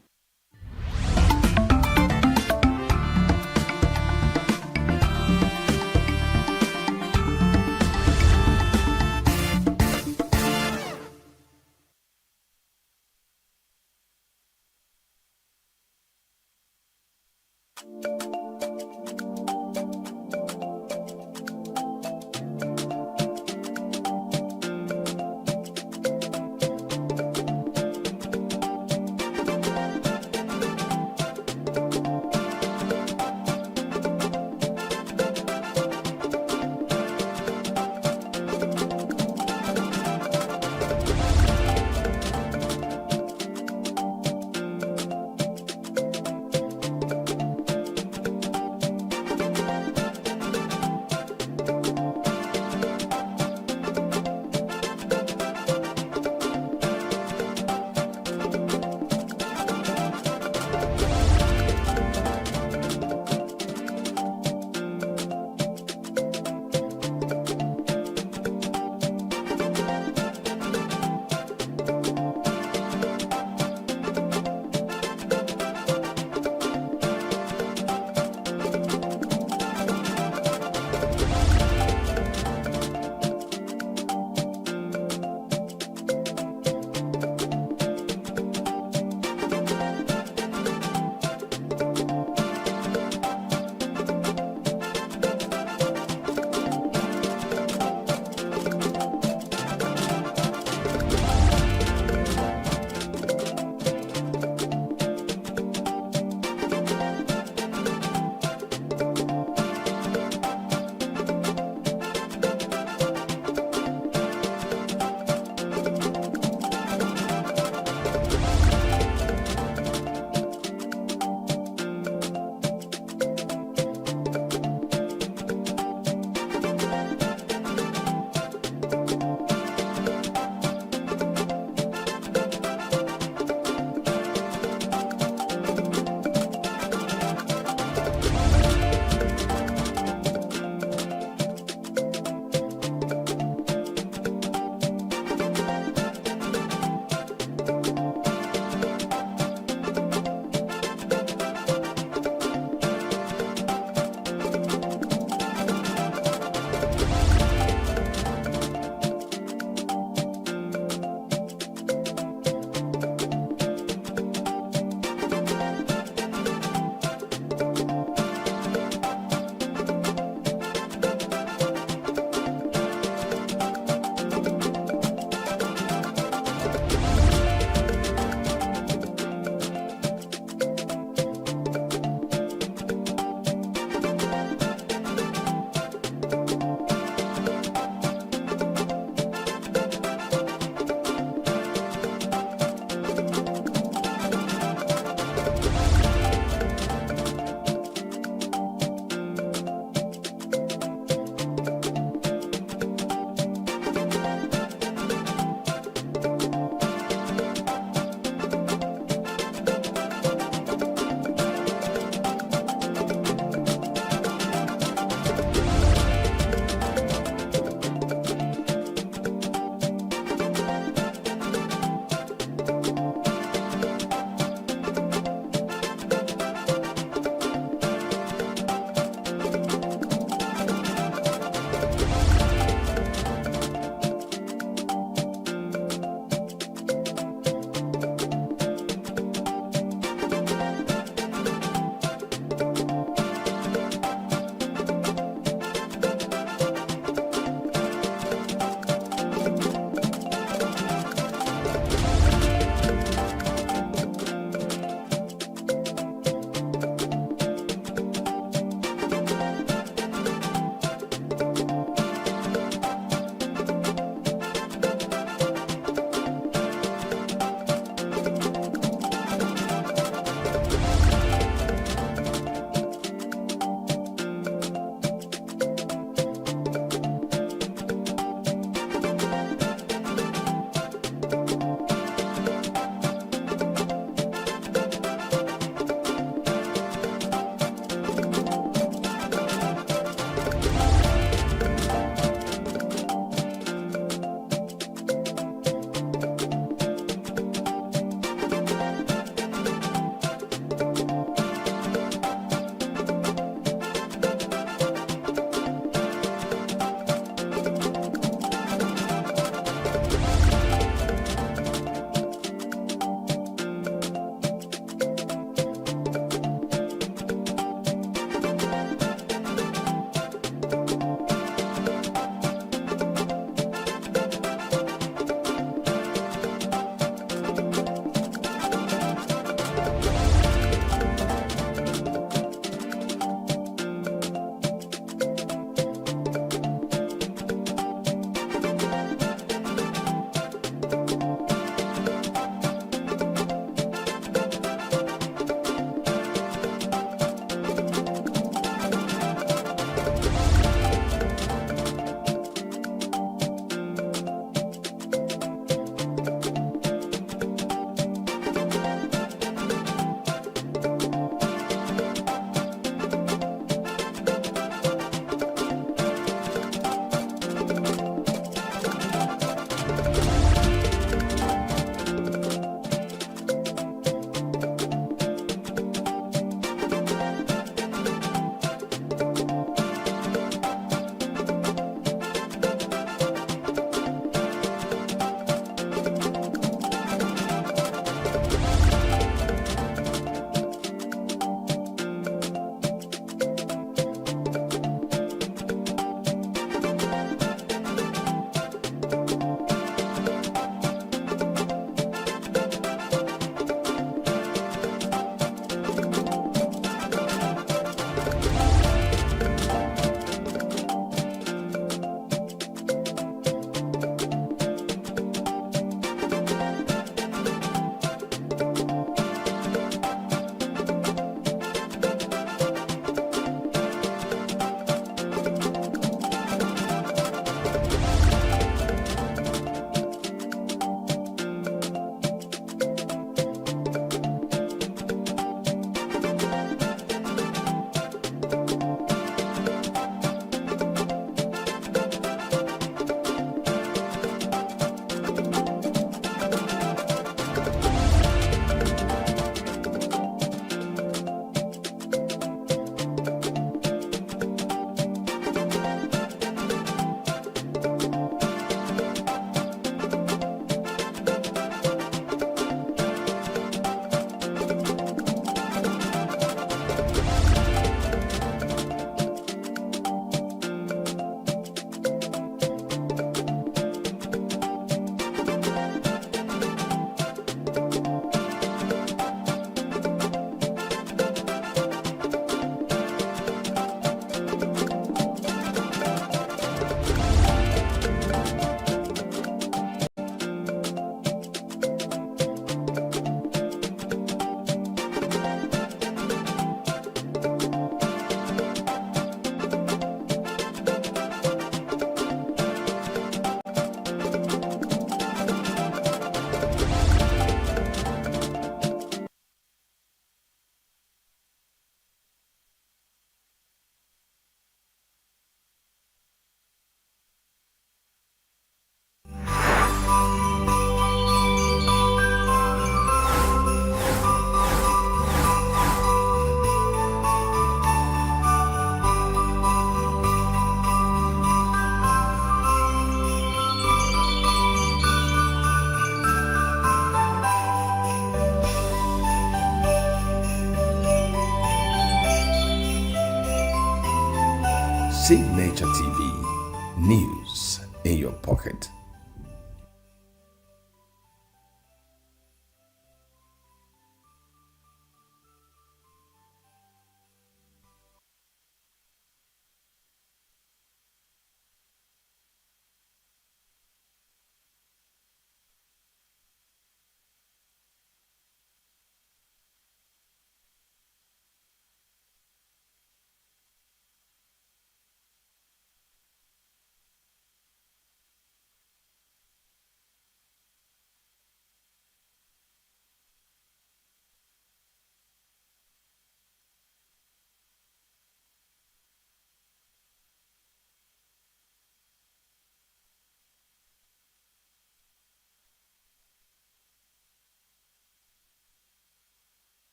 Signature TV, news in your pocket.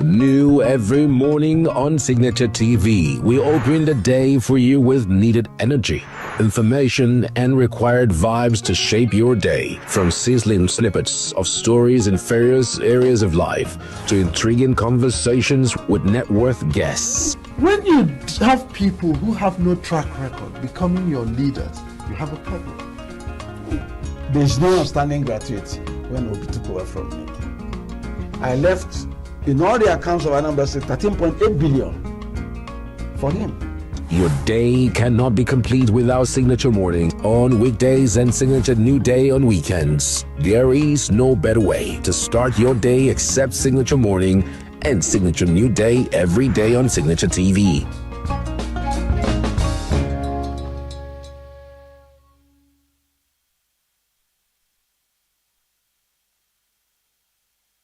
New every morning on Signature TV, we open the day for you with needed energy, information, and required vibes to shape your day. From sizzling snippets of stories in various areas of life to intriguing conversations with net worth guests. When you have people who have no track record becoming your leaders, you have a problem. There's no outstanding gratuity when Obi took over from me. I left in all the accounts of Anambra State 13.8 billion for him. Your day cannot be complete without Signature Mornings on weekdays and Signature New Day on weekends. There is no better way to start your day except Signature Morning and Signature New Day every day on Signature TV.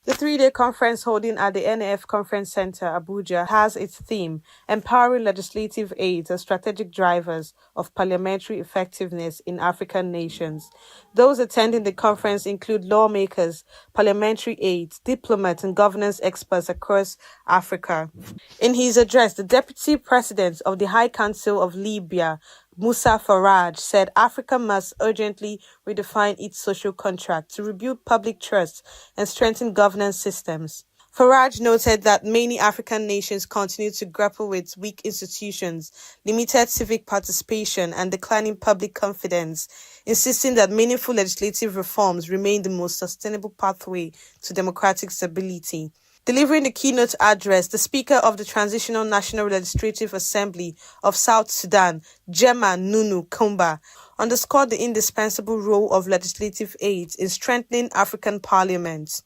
The three-day conference holding at the NF Conference Center, Abuja, has its theme, Empowering Legislative Aids as Strategic Drivers of Parliamentary Effectiveness in African Nations. Those attending the conference include lawmakers, parliamentary aides, diplomats, and governance experts across Africa. In his address, the Deputy President of the High Council of Libya, Musa Faraj, said Africa must urgently redefine its social contract to rebuild public trust and strengthen governance systems. Faraj noted that many African nations continue to grapple with weak institutions, limited civic participation, and declining public confidence, insisting that meaningful legislative reforms remain the most sustainable pathway to democratic stability. Delivering the keynote address, the Speaker of the Transitional National Legislative Assembly of South Sudan, Gemma Nunu Kumba, underscored the indispensable role of legislative aids in strengthening African parliaments.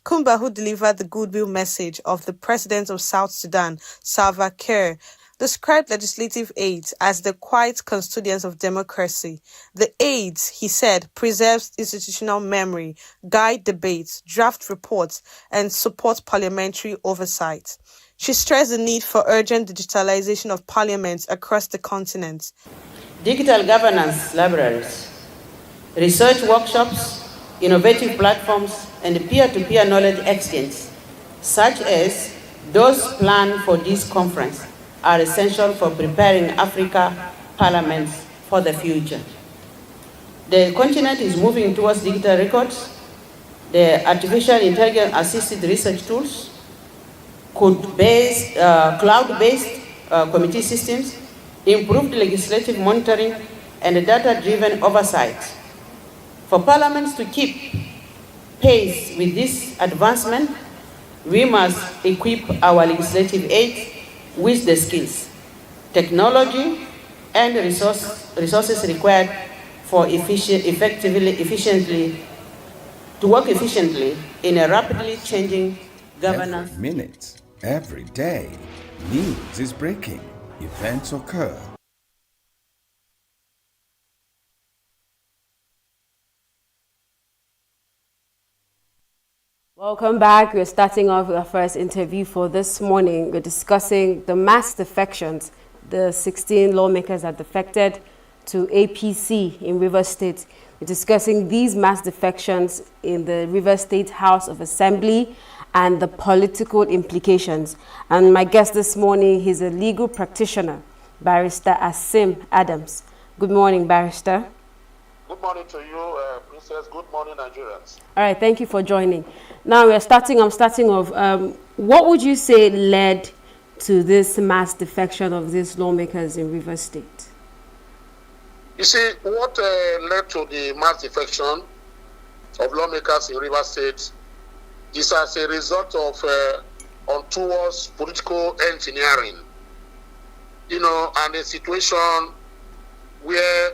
Kumba, who delivered the goodwill message of the President of South Sudan, Salva Kiir, described legislative aids as the quiet custodians of democracy. The aids, he said, preserves institutional memory, guide debates, draft reports, and support parliamentary oversight. She stressed the need for urgent digitalization of parliaments across the continent. Digital governance libraries, research workshops, innovative platforms, and peer-to-peer knowledge exchange, such as those planned for this conference, are essential for preparing Africa parliaments for the future. The continent is moving towards digital records. The artificial intelligence assisted research tools cloud-based committee systems, improved legislative monitoring, and data-driven oversight. For parliaments to keep pace with this advancement, we must equip our legislative aids with the skills, technology, and resources required for efficiently work efficiently in a rapidly changing governance. Every minute, every day, news is breaking, events occur. Welcome back. We're starting off with our first interview for this morning. We're discussing the mass defections, the 16 lawmakers that defected to APC in Rivers State. We're discussing these mass defections in the Rivers State House of Assembly and the political implications. And my guest this morning, he's a legal practitioner, Barrister Asim Adams. Good morning, Barrister. Good morning to you, Princess. Good morning, Nigerians. All right, thank you for joining. Now I'm starting off. What would you say led to this mass defection of these lawmakers in Rivers State? You see, what led to the mass defection of lawmakers in Rivers State is as a result of untoward political engineering, and a situation where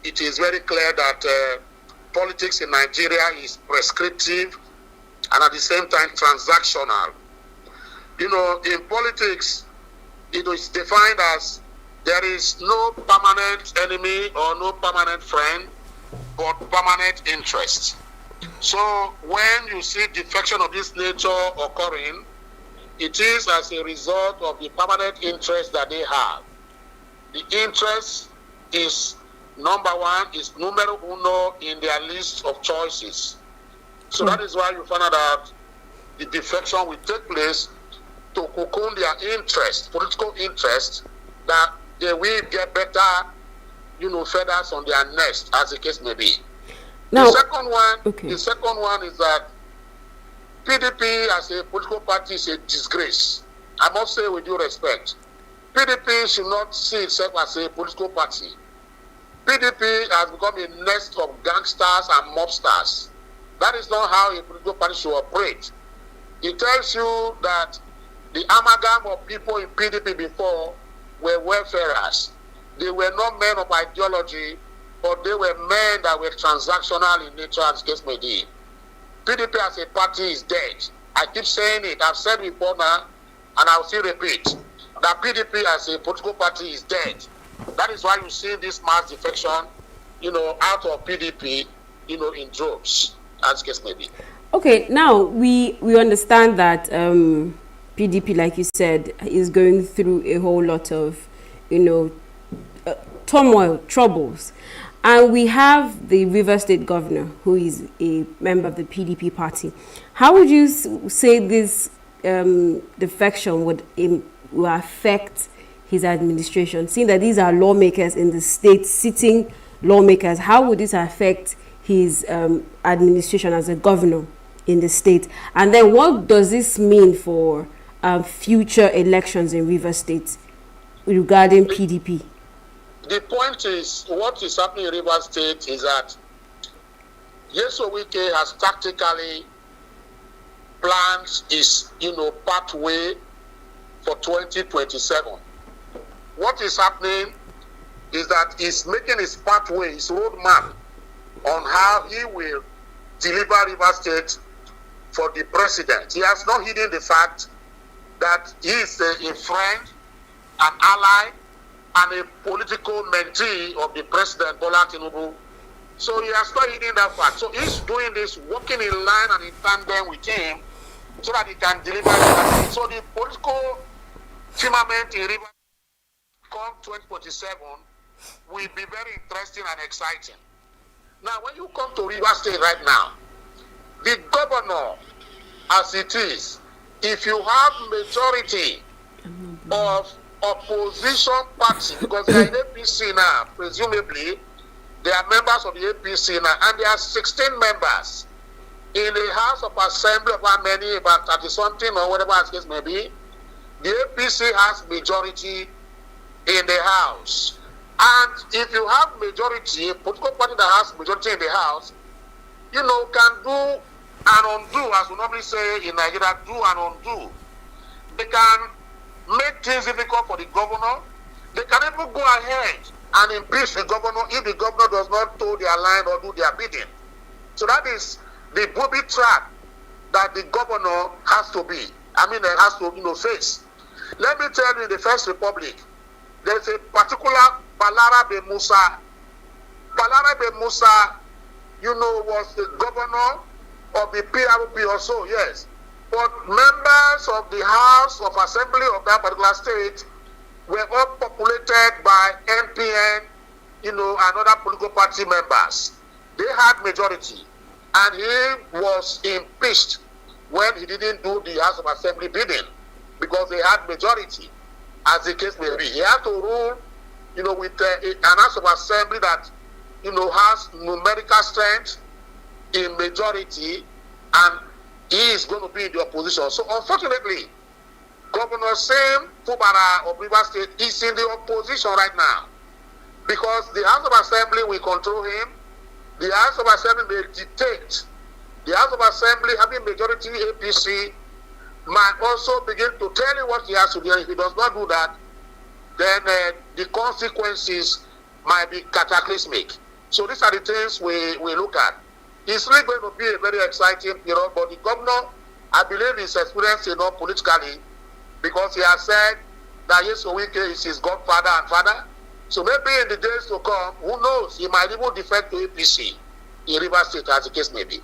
it is very clear that politics in Nigeria is prescriptive and at the same time transactional. In politics, it is defined as there is no permanent enemy or no permanent friend, but permanent interest. So when you see defection of this nature occurring, it is as a result of the permanent interest that they have. The interest is number one, is numero uno in their list of choices. So that is why you find out that the defection will take place to cocoon their interest, political interest, that they will get better, feathers on their nest, as the case may be. Now, the second one is that PDP as a political party is a disgrace. I must say with due respect, PDP should not see itself as a political party. PDP has become a nest of gangsters and mobsters. That is not how a political party should operate. It tells you that the amalgam of people in PDP before were welfarers. They were not men of ideology, but they were men that were transactional in nature, as the case may be. PDP as a party is dead. I keep saying it. I've said it before now, and I'll still repeat, that PDP as a political party is dead. That is why you see this mass defection, out of PDP, in droves, as the case may be. Okay, now we understand that PDP, like you said, is going through a whole lot of, turmoil, troubles. And we have the Rivers State governor, who is a member of the PDP party. How would you say this defection would affect his administration? Seeing that these are lawmakers in the state, sitting lawmakers, how would this affect his administration as a governor in the state? And then what does this mean for future elections in Rivers State regarding PDP? The point is, what is happening in Rivers State is that Yeso Wike has tactically planned his, pathway for 2027. What is happening is that he's making his pathway, his roadmap on how he will deliver Rivers State for the president. He has not hidden the fact that he is a friend, an ally, and a political mentee of the president, Bola Tinubu. So he has not hidden that fact. So he's doing this, working in line and in tandem with him, so that he can deliver it. So the political firmament in Rivers come 2027 will be very interesting and exciting. Now, when you come to Rivers State right now, the governor, as it is, if you have majority of opposition party, because they are in APC now, presumably, they are members of the APC now, and there are 16 members in the House of Assembly, of how many, about 30-something or whatever the case may be. The APC has majority in the House. And if you have majority, a political party that has majority in the House, can do and undo, as we normally say in Nigeria, do and undo. They can make things difficult for the governor. They can even go ahead and impeach the governor if the governor does not toe their line or do their bidding. So that is the booby trap that the governor has to has to face. Let me tell you, in the First Republic, there's a particular Balarabe Musa. Balarabe Musa, was the governor of the PRP or so, yes. But members of the House of Assembly of that particular state were all populated by NPN, and other political party members. They had majority, and he was impeached when he didn't do the House of Assembly bidding, because they had majority, as the case may be. He had to rule, with an House of Assembly that has numerical strength in majority, and he is going to be in the opposition. So unfortunately, Governor Sam Fubara of Rivers State is in the opposition right now, because the House of Assembly will control him. The House of Assembly may dictate. The House of Assembly, having majority APC, might also begin to tell him what he has to do. If he does not do that, then the consequences might be cataclysmic. So these are the things we look at. It's really going to be a very exciting period, but the governor, I believe, is experienced enough politically, because he has said that Nyesom Wike is his godfather and father. So maybe in the days to come, who knows, he might even defect to APC in Rivers State, as the case may be.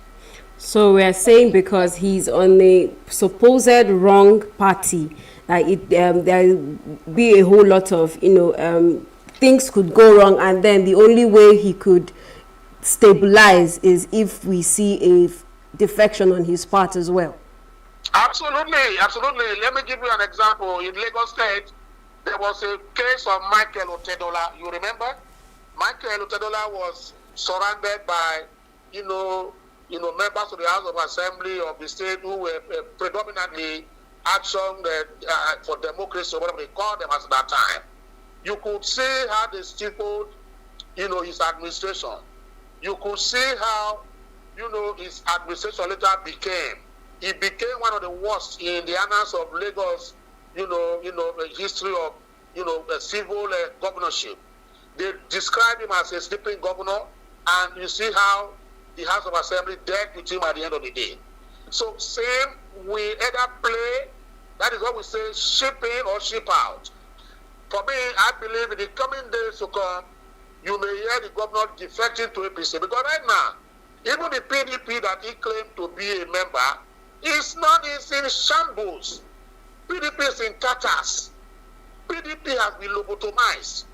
So we are saying because he's on a supposed wrong party, that there be a whole lot of things could go wrong, and then the only way he could stabilize is if we see a defection on his part as well. Absolutely, absolutely. Let me give you an example. In Lagos State, there was a case of Michael Otedola. You remember? Michael Otedola was surrounded by, members of the House of Assembly of the state who were predominantly action for democracy, or whatever they called them at that time. You could see how they stifled, his administration. You could see how, his administration later became. It became one of the worst in the annals of Lagos, history of, civil governorship. They described him as a sleeping governor, and you see how the House of Assembly dealt with him at the end of the day. So same, we either play, that is what we say, ship in or ship out. For me, I believe in the coming days to come, you may hear the governor defecting to APC, because right now, even the PDP that he claimed to be a member, it's in shambles. PDP is in tatters. PDP has been lobotomized.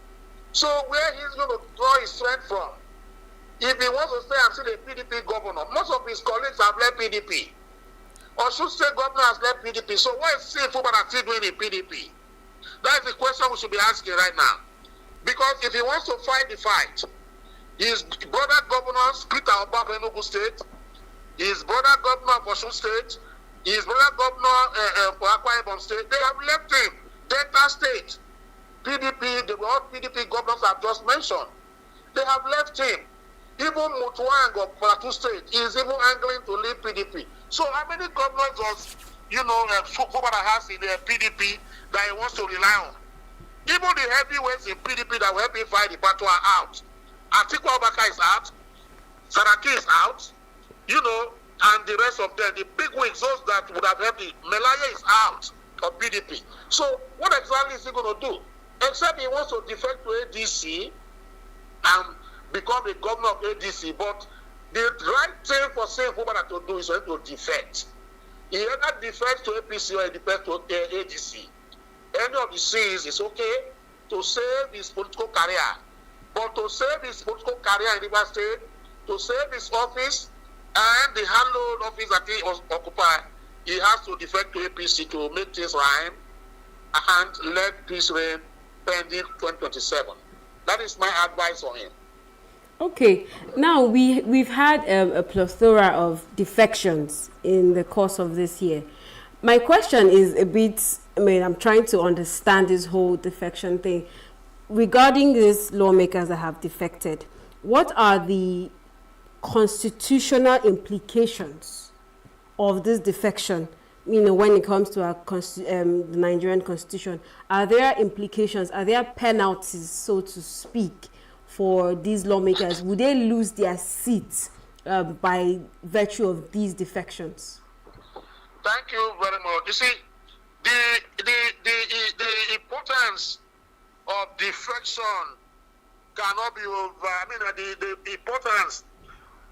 So where he's going to draw his strength from? If he wants to say I'm still a PDP governor, most of his colleagues have left PDP. Or should say governor has left PDP. So what is Fubara still doing in PDP? That is the question we should be asking right now. Because if he wants to fight the fight, his brother governors, Peter Oba of ENUGU State, his brother governor of Osun State, his brother governor of Akwa Ibom State, they have left him. Delta State, PDP, the PDP governors I've just mentioned, they have left him. Even Mutuang of Plateau State is even angling to leave PDP. So how many governors does, Fubara has in the PDP that he wants to rely on? Even the heavyweights in PDP that will help him fight the battle are out. Atiku Abubakar is out. Saraki is out. And the rest of them, the big wigs, those that would have helped him. Melaya is out of PDP. So what exactly is he going to do? Except he wants to defect to ADC and become a governor of ADC. But the right thing for Sam Fubara to do is for him to defect. He either defects to APC or he defects to ADC. Any of the C's is okay to save his political career. But to save his political career in Rivers State, to save his office and the hallowed office that he occupied, he has to defect to APC to make things rhyme and let peace reign pending 2027. That is my advice for him. Okay, now we've had a plethora of defections in the course of this year. My question is a bit, I'm trying to understand this whole defection thing. Regarding these lawmakers that have defected, what are the constitutional implications of this defection? When it comes to the Nigerian constitution, are there implications, are there penalties, so to speak, for these lawmakers? Would they lose their seats by virtue of these defections? Thank you very much. You see, the importance of defection cannot be over. The importance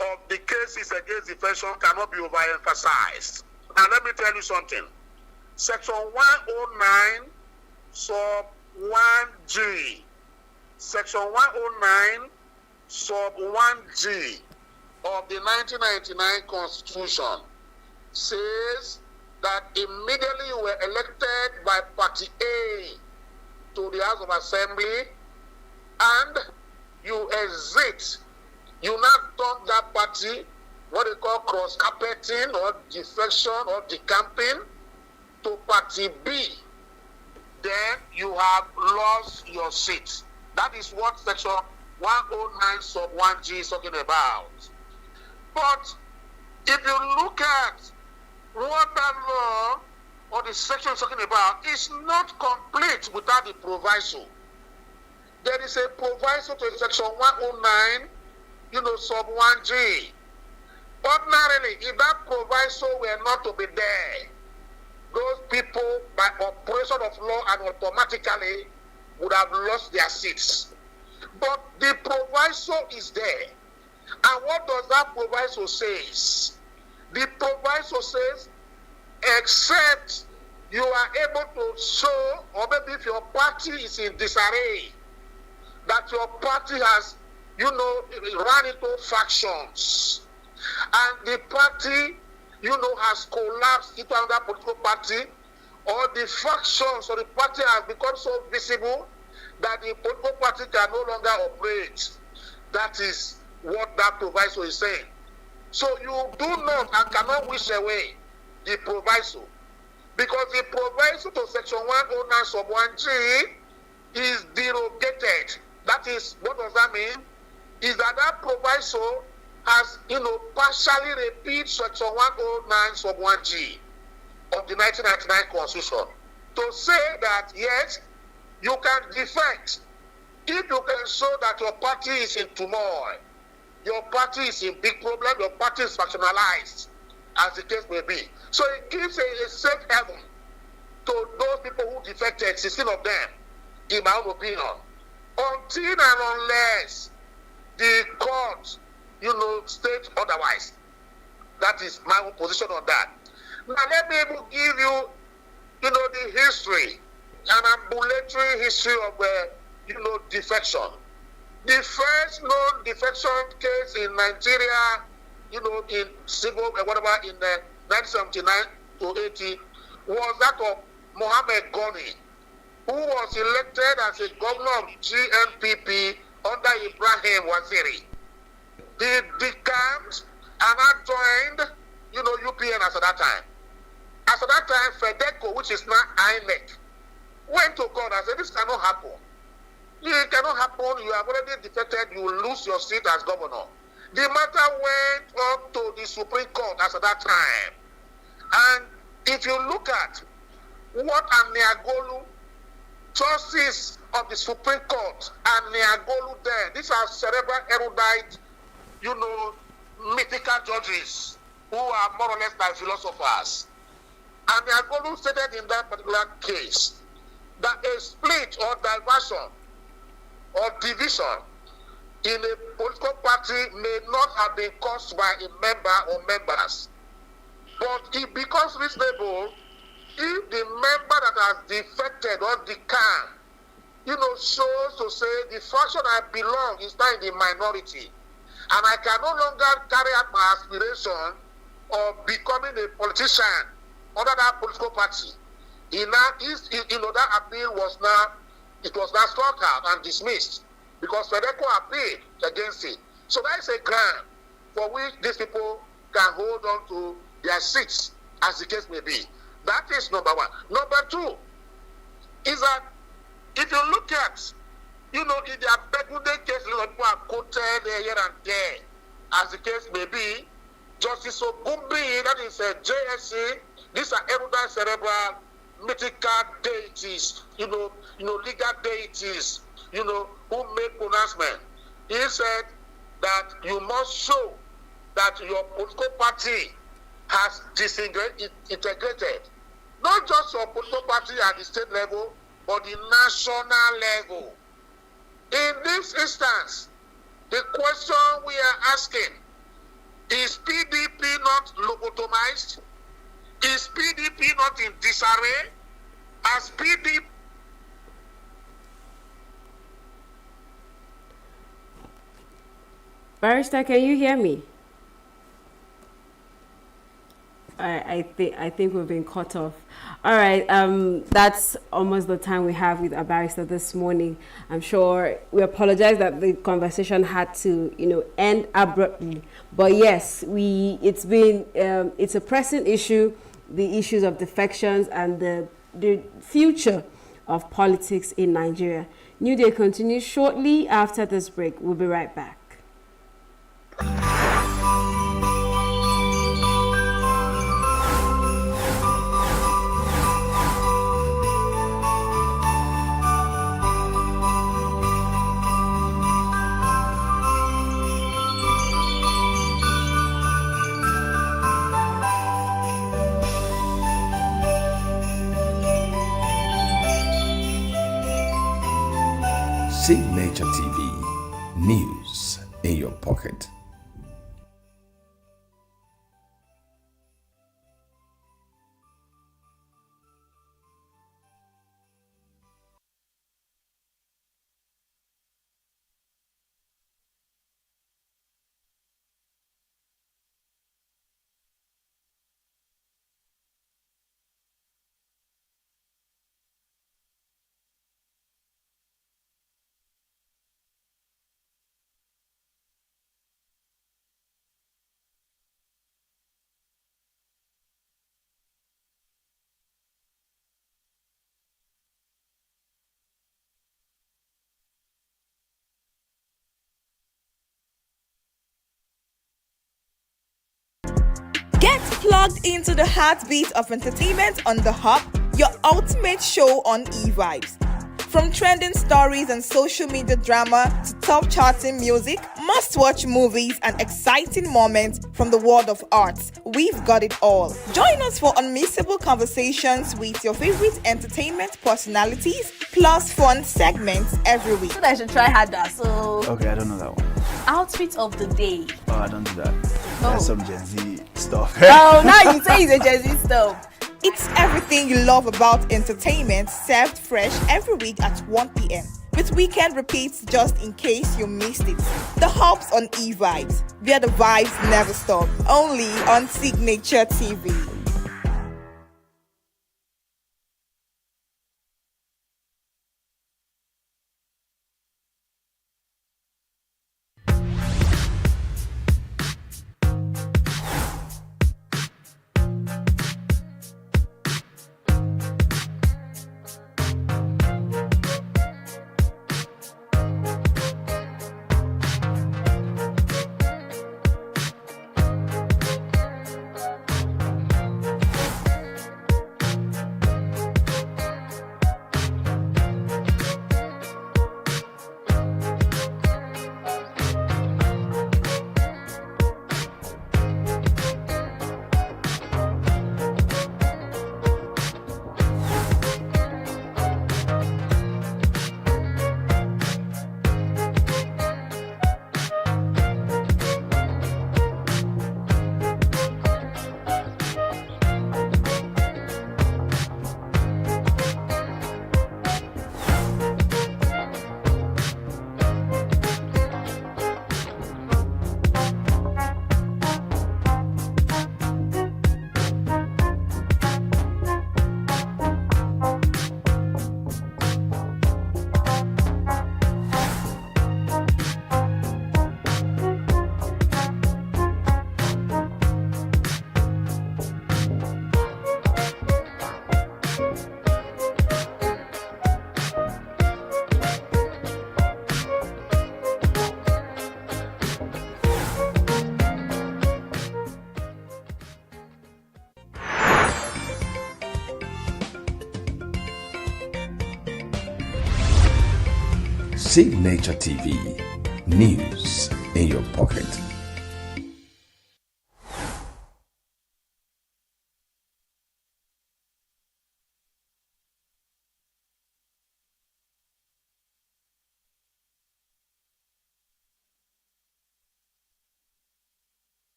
of the cases against defection cannot be overemphasized. Now, let me tell you something. Section 109, sub 1G. Section 109, sub 1G of the 1999 Constitution says that immediately you were elected by Party A to the House of Assembly and you exit You now turn that party, what they call cross-carpeting or defection or decamping, to party B. Then you have lost your seat. That is what section 109 sub 1G is talking about. But if you look at what that law or the section is talking about, it's not complete without the proviso. There is a proviso to section 109, sub 1G. Ordinarily, if that proviso were not to be there, those people, by operation of law and automatically, would have lost their seats. But the proviso is there. And what does that proviso say? The proviso says, except you are able to show, or maybe if your party is in disarray, that your party has, run into factions, and the party, has collapsed into another political party, or the factions of the party have become so visible that the political party can no longer operate. That is what that proviso is saying. So you do not and cannot wish away the proviso, because the proviso to section 109 sub 1G is derogated. That is, what does that mean? Is that proviso has, partially repeat section 109 sub 1G of the 1999 Constitution to say that, yes, you can defect if you can show that your party is in turmoil, your party is in big problem, your party is factionalized, as the case may be. So it gives a safe haven to those people who defected, 16 of them, in my own opinion, until and unless the court, state otherwise. That is my own position on that. Now let me give you, the history, an ambulatory history of, defection. The first known defection case in Nigeria, in civil, in 1979 to 80, was that of Mohammed Goni, who was elected as a governor of GNPP under Ibrahim Waziri. He decamped and I joined, UPN as at that time. As at that time, FEDECO, which is now INEC, went to court and said, this cannot happen. It cannot happen. You have already defected. You will lose your seat as governor. The matter went up to the Supreme Court as at that time. And if you look at what Aniagolu, justice of the Supreme Court, Aniagolu there, these are cerebral erudite, mythical judges who are more or less like philosophers. Aniagolu stated in that particular case that a split or diversion or division in a political party may not have been caused by a member or members. But it becomes reasonable if the member that has defected or decamped, shows to say the faction I belong is now in the minority. And I can no longer carry out my aspiration of becoming a politician under that political party. That appeal was now struck out and dismissed because FEDECO appealed against it. So that is a ground for which these people can hold on to their seats, as the case may be. That is number one. Number two is that if you look at, in their Begude case, people are quoted here and there, as the case may be. Justice Ogumbi, that is JSC, these are erudite cerebral mythical deities, legal deities, who make pronouncement. He said that you must show that your political party has disintegrated. Not just your political party at the state level, but the national level. In this instance, the question we are asking, is PDP not lobotomized? Is PDP not in disarray? As PDP... Barrister, can you hear me? I think we've been cut off. All right, that's almost the time we have with our barrister this morning. I'm sure we apologize that the conversation had to, end abruptly. But yes, it's a pressing issue, the issues of defections and the future of politics in Nigeria. New Day continues shortly after this break. We'll be right back. Signature TV, news in your pocket. Get plugged into the heartbeat of entertainment on The Hub, your ultimate show on e-vibes. From trending stories and social media drama to top charting music, must-watch movies and exciting moments from the world of arts, we've got it all. Join us for unmissable conversations with your favorite entertainment personalities, plus fun segments every week. So I should try harder. So Okay, I don't know that one. outfit of the day. Oh, I don't do that. That's some Gen Z stuff. Oh, now you say it's a Gen Z stuff. It's everything you love about entertainment, served fresh every week at 1 p.m. with weekend repeats just in case you missed it. The Hub's on e-vibes, where the vibes never stop. Only on Signature TV. Signature TV, news in your pocket.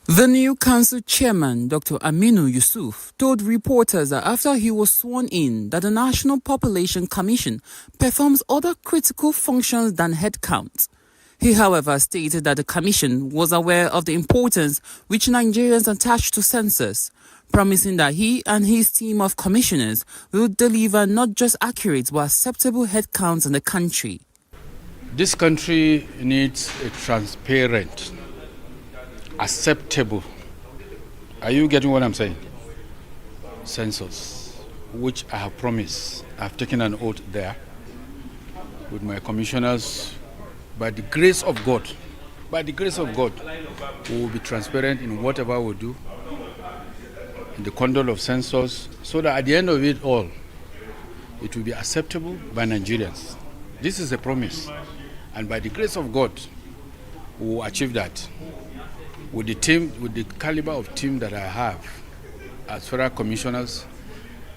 The new council chairman, Dr. Aminu Yusuf, told reporters that after he was sworn in that the National Population Commission performs other critical functions than headcount. He, however, stated that the Commission was aware of the importance which Nigerians attach to census, promising that he and his team of commissioners will deliver not just accurate but acceptable headcounts in the country. This country needs a transparent, acceptable, are you getting what I'm saying? Census, which I have promised. I've taken an oath there with my commissioners. By the grace of God, we will be transparent in whatever we do, in the conduct of census, so that at the end of it all, it will be acceptable by Nigerians. This is a promise. And by the grace of God, we will achieve that. With the team, with the caliber of team that I have as federal commissioners,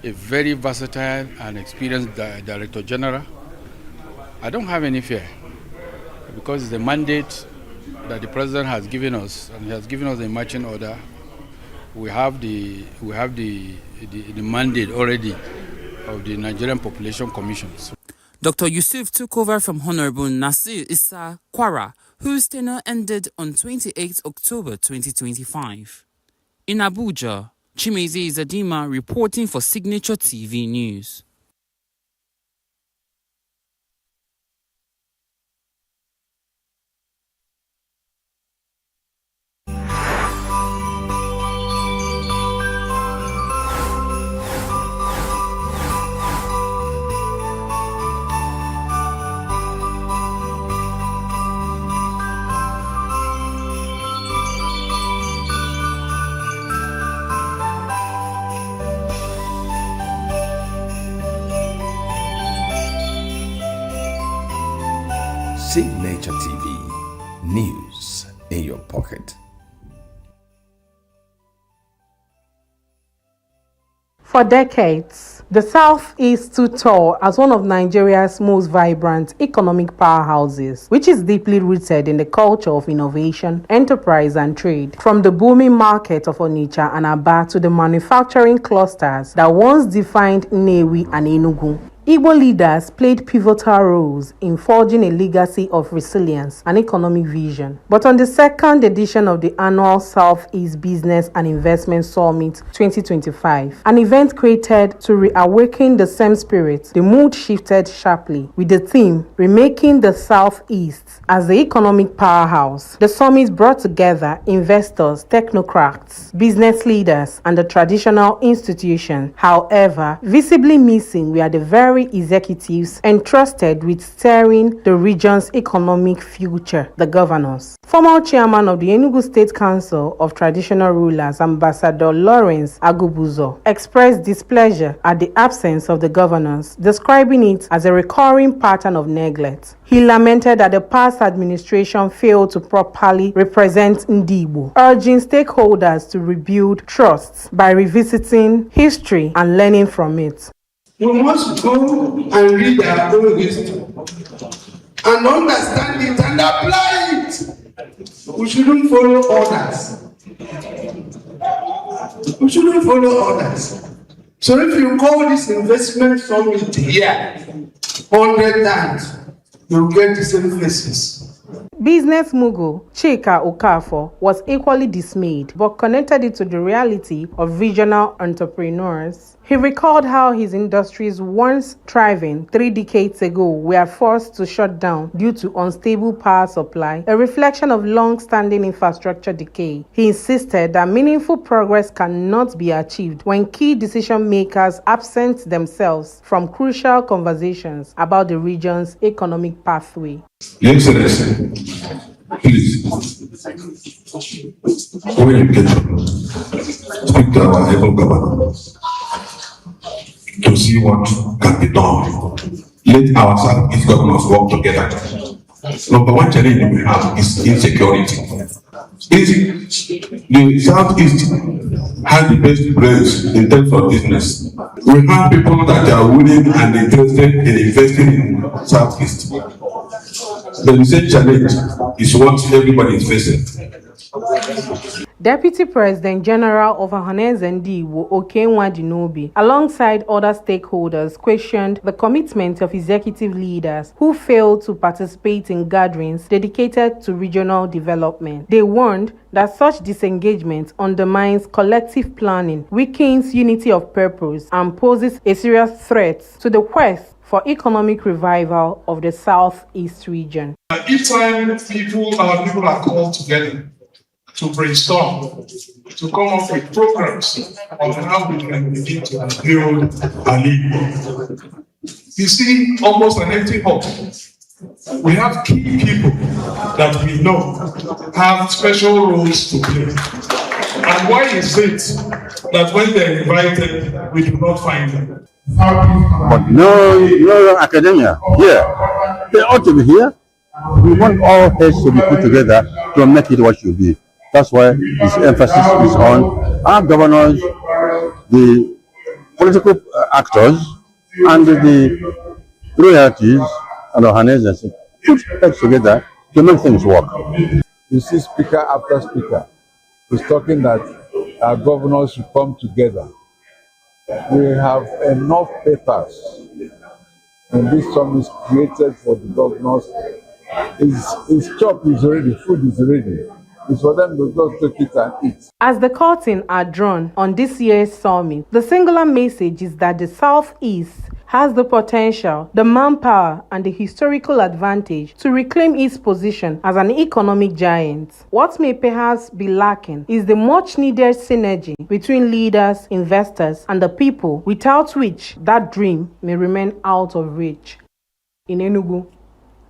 a very versatile and experienced Director General, I don't have any fear, because it's the mandate that the President has given us, and he has given us a marching order. We have the mandate already of the Nigerian Population Commission. Dr. Yusuf took over from Honorable Nasir Issa Kwara, whose tenure ended on 28 October 2025. In Abuja, Chimezi Zadima reporting for Signature TV News. Signature TV, news in your pocket. For decades, the Southeast stood tall as one of Nigeria's most vibrant economic powerhouses, which is deeply rooted in the culture of innovation, enterprise, and trade. From the booming market of Onitsha and Aba to the manufacturing clusters that once defined Nnewi and ENUGU, Igbo leaders played pivotal roles in forging a legacy of resilience and economic vision. But on the second edition of the annual Southeast Business and Investment Summit 2025, an event created to reawaken the same spirit, the mood shifted sharply with the theme Remaking the Southeast as the Economic Powerhouse. The summit brought together investors, technocrats, business leaders, and the traditional institutions. However, visibly missing were the very executives entrusted with steering the region's economic future, the governors. Former chairman of the ENUGU State Council of Traditional Rulers, Ambassador Lawrence Agubuzo, expressed displeasure at the absence of the governors, describing it as a recurring pattern of neglect. He lamented that the past administration failed to properly represent Ndigbo, urging stakeholders to rebuild trust by revisiting history and learning from it. We must go and read our own history and understand it and apply it. We shouldn't follow others. So if you call this investment summit here 100 times, you'll get the same faces. Business mogul Chika Okafor was equally dismayed, but connected it to the reality of regional entrepreneurs. He recalled how his industries, once thriving 3 decades ago, were forced to shut down due to unstable power supply, a reflection of long-standing infrastructure decay. He insisted that meaningful progress cannot be achieved when key decision makers absent themselves from crucial conversations about the region's economic pathway. Your Excellency, please, when you get up, speak to our able governor to see what can be done. Let our Southeast governors work together. Number one challenge we have is insecurity. The Southeast has the best brains in terms of business. We have people that are willing and interested in investing in Southeast. The same challenge is what everybody is facing. Deputy President General of Ohanaeze Ndigbo Okenwa Dinobi, alongside other stakeholders, questioned the commitment of executive leaders who failed to participate in gatherings dedicated to regional development. They warned that such disengagement undermines collective planning, weakens unity of purpose, and poses a serious threat to the quest for economic revival of the Southeast region. Each time our people are called together to brainstorm, to come up with programs on how we can begin to build a league. You see almost an empty hall. We have key people that we know have special roles to play. And why is it that when they're invited, we do not find them? But no academia here. They ought to be here. We want all heads to be put together to make it what should be. That's why this emphasis is on our governors, the political actors, and the royalties and organizations. Put heads together to make things work. You see, speaker after speaker is talking that our governors should come together. We have enough papers, and this sum is created for the governors. His chop is ready, food is ready. It's for them to just take it and eat. As the curtain are drawn on this year's summit, the singular message is that the Southeast has the potential, the manpower, and the historical advantage to reclaim its position as an economic giant. What may perhaps be lacking is the much-needed synergy between leaders, investors, and the people, without which that dream may remain out of reach. In Enugu,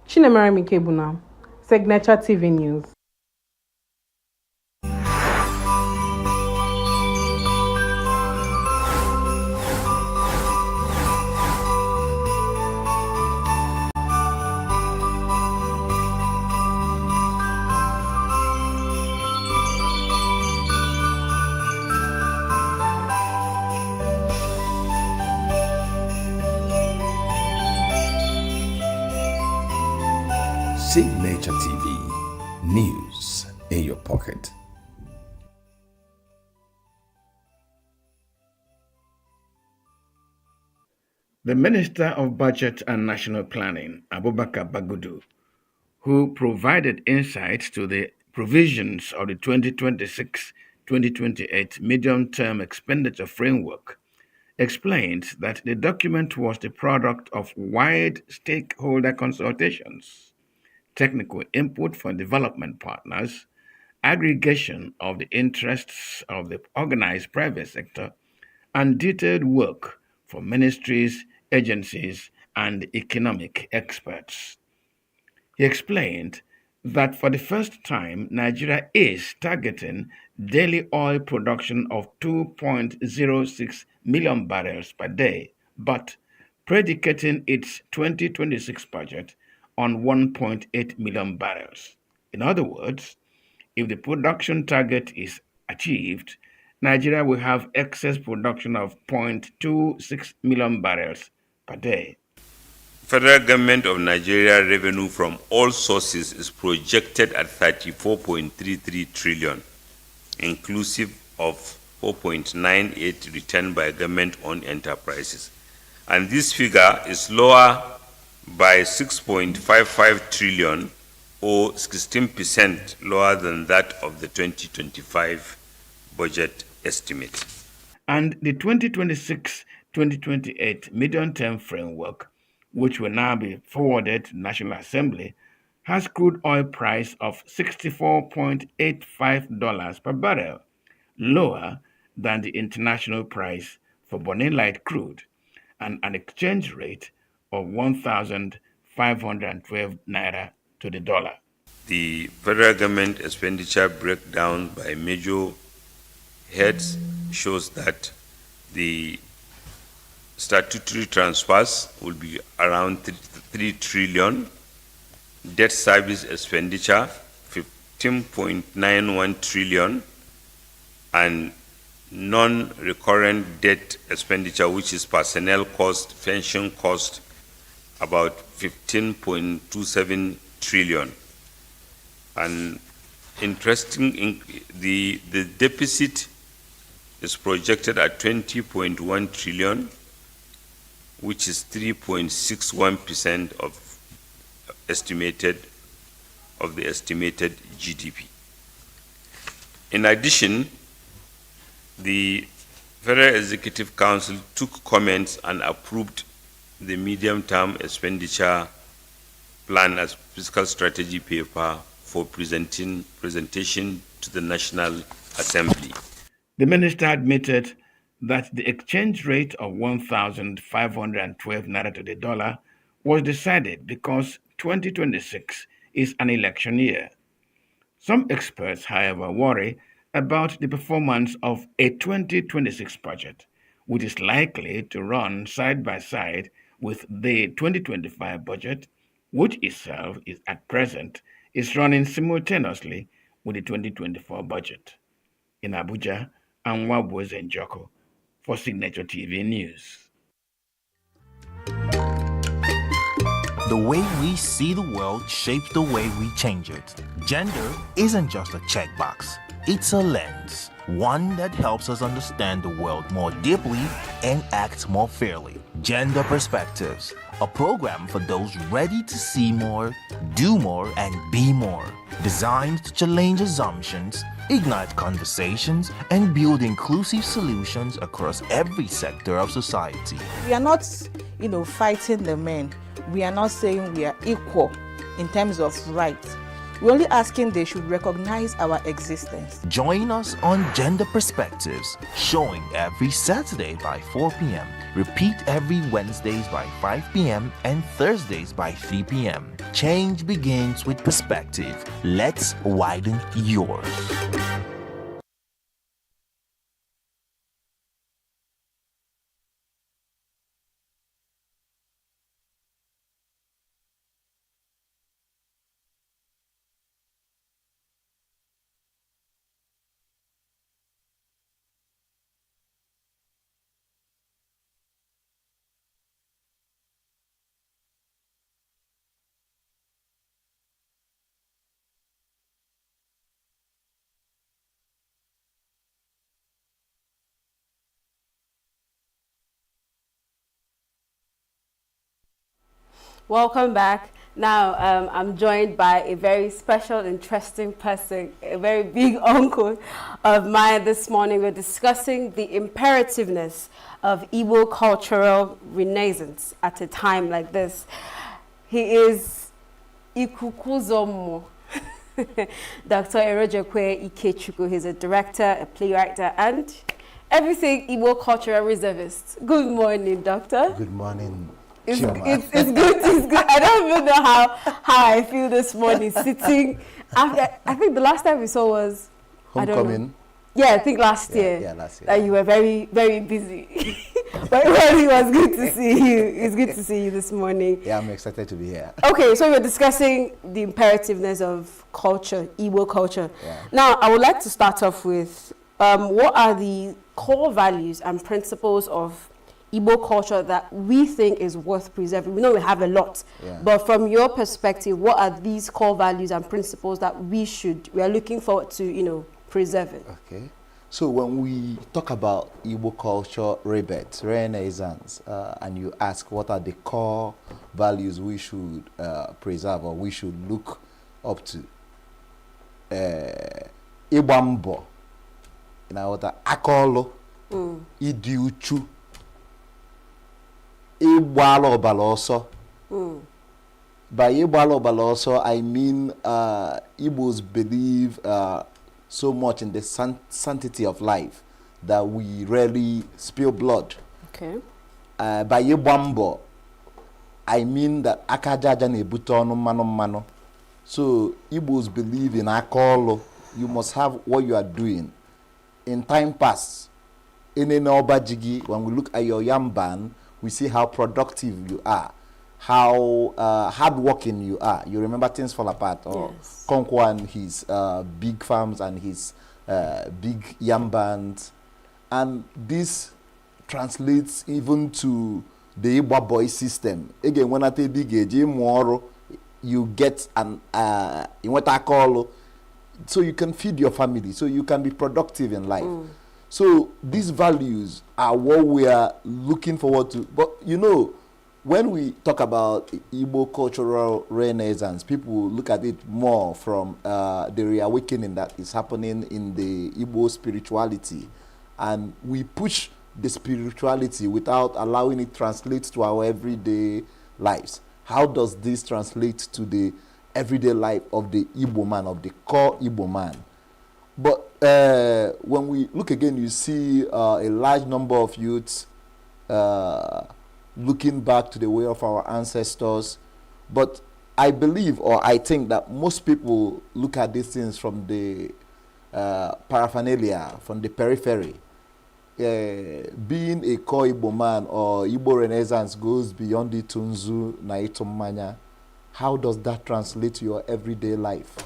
Chinemere Mikebuna, Signaturetv News. Signature TV, news in your pocket. The Minister of Budget and National Planning, Abubakar Bagudu, who provided insights to the provisions of the 2026-2028 medium-term expenditure framework, explained that the document was the product of wide stakeholder consultations, technical input from development partners, aggregation of the interests of the organized private sector, and detailed work from ministries, agencies, and economic experts. He explained that for the first time, Nigeria is targeting daily oil production of 2.06 million barrels per day, but predicating its 2026 budget on 1.8 million barrels. In other words, if the production target is achieved, Nigeria will have excess production of 0.26 million barrels per day. Federal Government of Nigeria revenue from all sources is projected at 34.33 trillion, inclusive of 4.98 returned by government-owned enterprises. And this figure is lower by 6.55 trillion, or 16% lower than that of the 2025 budget estimate. And the 2026-2028 medium-term framework, which will now be forwarded to the National Assembly, has crude oil price of $64.85 per barrel, lower than the international price for burning light crude, and an exchange rate of 1,512 naira to the dollar. The federal government expenditure breakdown by major heads shows that the statutory transfers will be around 3 trillion, debt service expenditure 15.91 trillion, and non-recurrent debt expenditure, which is personnel cost, pension cost, about 15.27 trillion. And the deficit is projected at 20.1 trillion, which is 3.61% of the estimated GDP. In addition, the Federal Executive Council took comments and approved the medium-term expenditure plan as fiscal strategy paper for presentation to the National Assembly. The minister admitted that the exchange rate of 1,512 naira to the dollar was decided because 2026 is an election year. Some experts, however, worry about the performance of a 2026 budget, which is likely to run side by side with the 2025 budget, which itself is at present is running simultaneously with the 2024 budget. In Abuja, Anwabu Zenjoko for Signature TV News. The way we see the world shapes the way we change it. Gender isn't just a checkbox, it's a lens, one that helps us understand the world more deeply and act more fairly. Gender Perspectives, a program for those ready to see more, do more, and be more. Designed to challenge assumptions, ignite conversations, and build inclusive solutions across every sector of society. We are not, fighting the men. We are not saying we are equal in terms of rights. We're only asking they should recognize our existence. Join us on Gender Perspectives, showing every Saturday by 4 p.m. Repeat every Wednesdays by 5 p.m. and Thursdays by 3 p.m. Change begins with perspective. Let's widen yours. Welcome back. Now, I'm joined by a very special, interesting person, a very big uncle of mine this morning. We're discussing the imperativeness of Igbo cultural renaissance at a time like this. He is Ikukuzomo, Dr. Erojekwe Ikechukwu. He's a director, a playwright, and everything Igbo cultural reservist. Good morning, doctor. Good morning. It's good. It's good. I don't even know how I feel this morning sitting. After, I think the last time we saw was Homecoming. I think last year. Yeah, last year. That you were very, very busy. But it was good to see you. It's good to see you this morning. Yeah, I'm excited to be here. Okay, so we're discussing the imperativeness of culture, Igbo culture. Yeah. Now, I would like to start off with what are the core values and principles of Igbo culture that we think is worth preserving? We know we have a lot, but from your perspective, what are these core values and principles that we are looking forward to, preserving? Okay. So when we talk about Igbo culture rebirth, renaissance, and you ask what are the core values we should preserve or we should look up to, Igbambo, akolo, idi uchu, Igbalo Baloso. By Igbalo Baloso, I mean Igbos believe so much in the sanctity of life that we rarely spill blood. Okay. By Igbambo, I mean that Akajaja nebuto no mano. So Igbos believe in akolo. You must have what you are doing. In time past, in Obajigi, when we look at your yamban, we see how productive you are, how hardworking you are. You remember Things Fall Apart, or Konkwa and his big farms and his big yam bands. And this translates even to the Igbo boy system. Again, when I take big age, you get an so you can feed your family, so you can be productive in life. So these values are what we are looking forward to. But you know, when we talk about Igbo cultural renaissance, people look at it more from the reawakening that is happening in the Igbo spirituality. And we push the spirituality without allowing it translate to our everyday lives. How does this translate to the everyday life of the Igbo man, of the core Igbo man? But when we look again, you see a large number of youths looking back to the way of our ancestors. But I believe, or I think that most people look at these things from the paraphernalia, from the periphery. Being a core Igbo man or Igbo Renaissance goes beyond the Tunzu na Itomanya. How does that translate to your everyday life?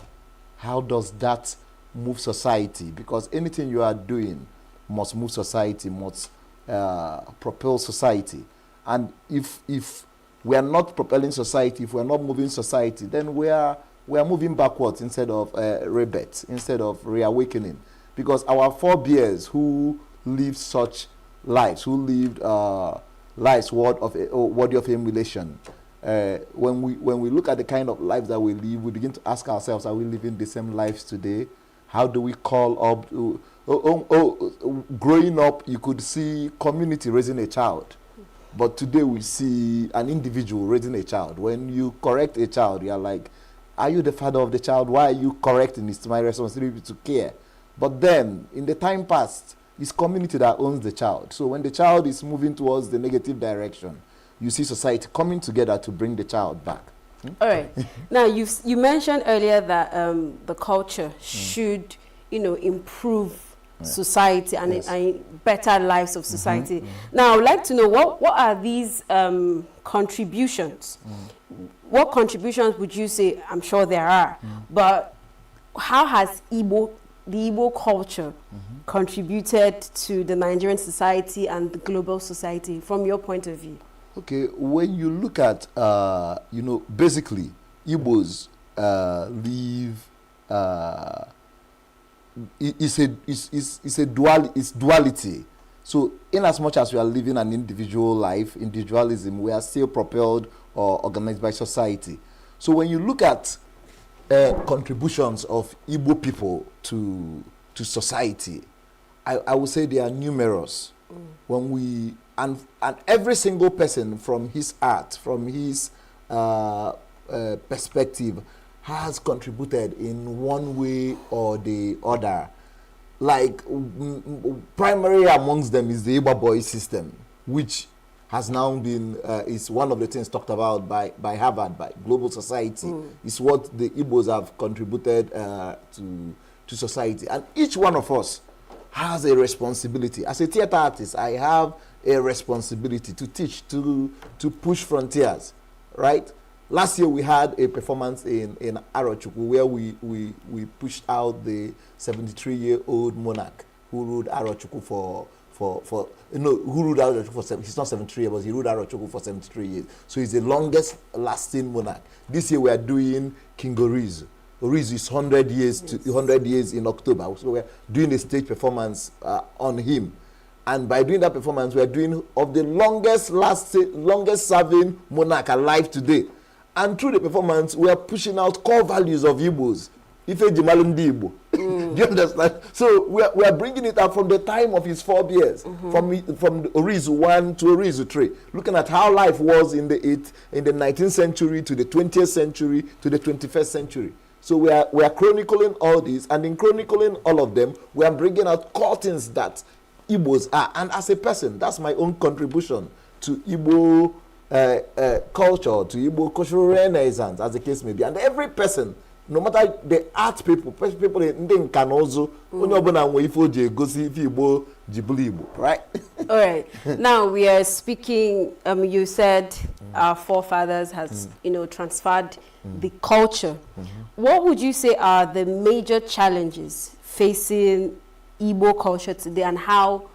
How does that move society? Because anything you are doing must move society, must propel society. And if we are not propelling society, if we are not moving society, then we are moving backwards instead of rebirth, instead of reawakening. Because our forebears who lived such lives, who lived lives worthy of emulation, when we look at the kind of lives that we live, we begin to ask ourselves, are we living the same lives today? How do we call up? Growing up, you could see community raising a child. But today we see an individual raising a child. When you correct a child, you are like, are you the father of the child? Why are you correcting? It's my responsibility to care. But then, in the time past, it's community that owns the child. So when the child is moving towards the negative direction, you see society coming together to bring the child back. All right. Now, you mentioned earlier that the culture should, improve society and better lives of society. Now, I would like to know what are these contributions? What contributions would you say? I'm sure there are, but how has the Igbo culture contributed to the Nigerian society and the global society from your point of view? Okay, when you look at basically Igbos live. It's duality. So in as much as we are living an individual life, individualism, we are still propelled or organized by society. So when you look at contributions of Igbo people to society, I would say they are numerous. When we and every single person from his art, from his perspective, has contributed in one way or the other. Like primary amongst them is the Igbo boy system, which has now been is one of the things talked about by Harvard, by global society. Is what the Igbos have contributed to society, and each one of us has a responsibility. As a theater artist, I have a responsibility to teach, to push frontiers, right? Last year we had a performance in Arochukwu where we pushed out the 73-year-old monarch who ruled Arochukwu who ruled Arochukwu for, he's not 73 years, but he ruled Arochukwu for 73 years. So he's the longest lasting monarch. This year we are doing King Orizu. Orizu is 100 years in October. So we're doing a stage performance on him. And by doing that performance, we are doing of the longest serving monarch alive today. And through the performance, we are pushing out core values of Igbos. Ife Jimalumdi Igbo. Do you understand? So we are bringing it up from the time of his forebears, from Orizu 1 to Orizu 3, looking at how life was in the 19th century to the 20th century to the 21st century. So we are chronicling all these, and in chronicling all of them, we are bringing out core things that Igbos are. And as a person, that's my own contribution to Igbo culture, to Igbo cultural renaissance, as the case may be. And every person, no matter the art people in Kanozo, right? All right. Now we are speaking, you said our forefathers has, transferred the culture. What would you say are the major challenges facing Igbo culture today, and how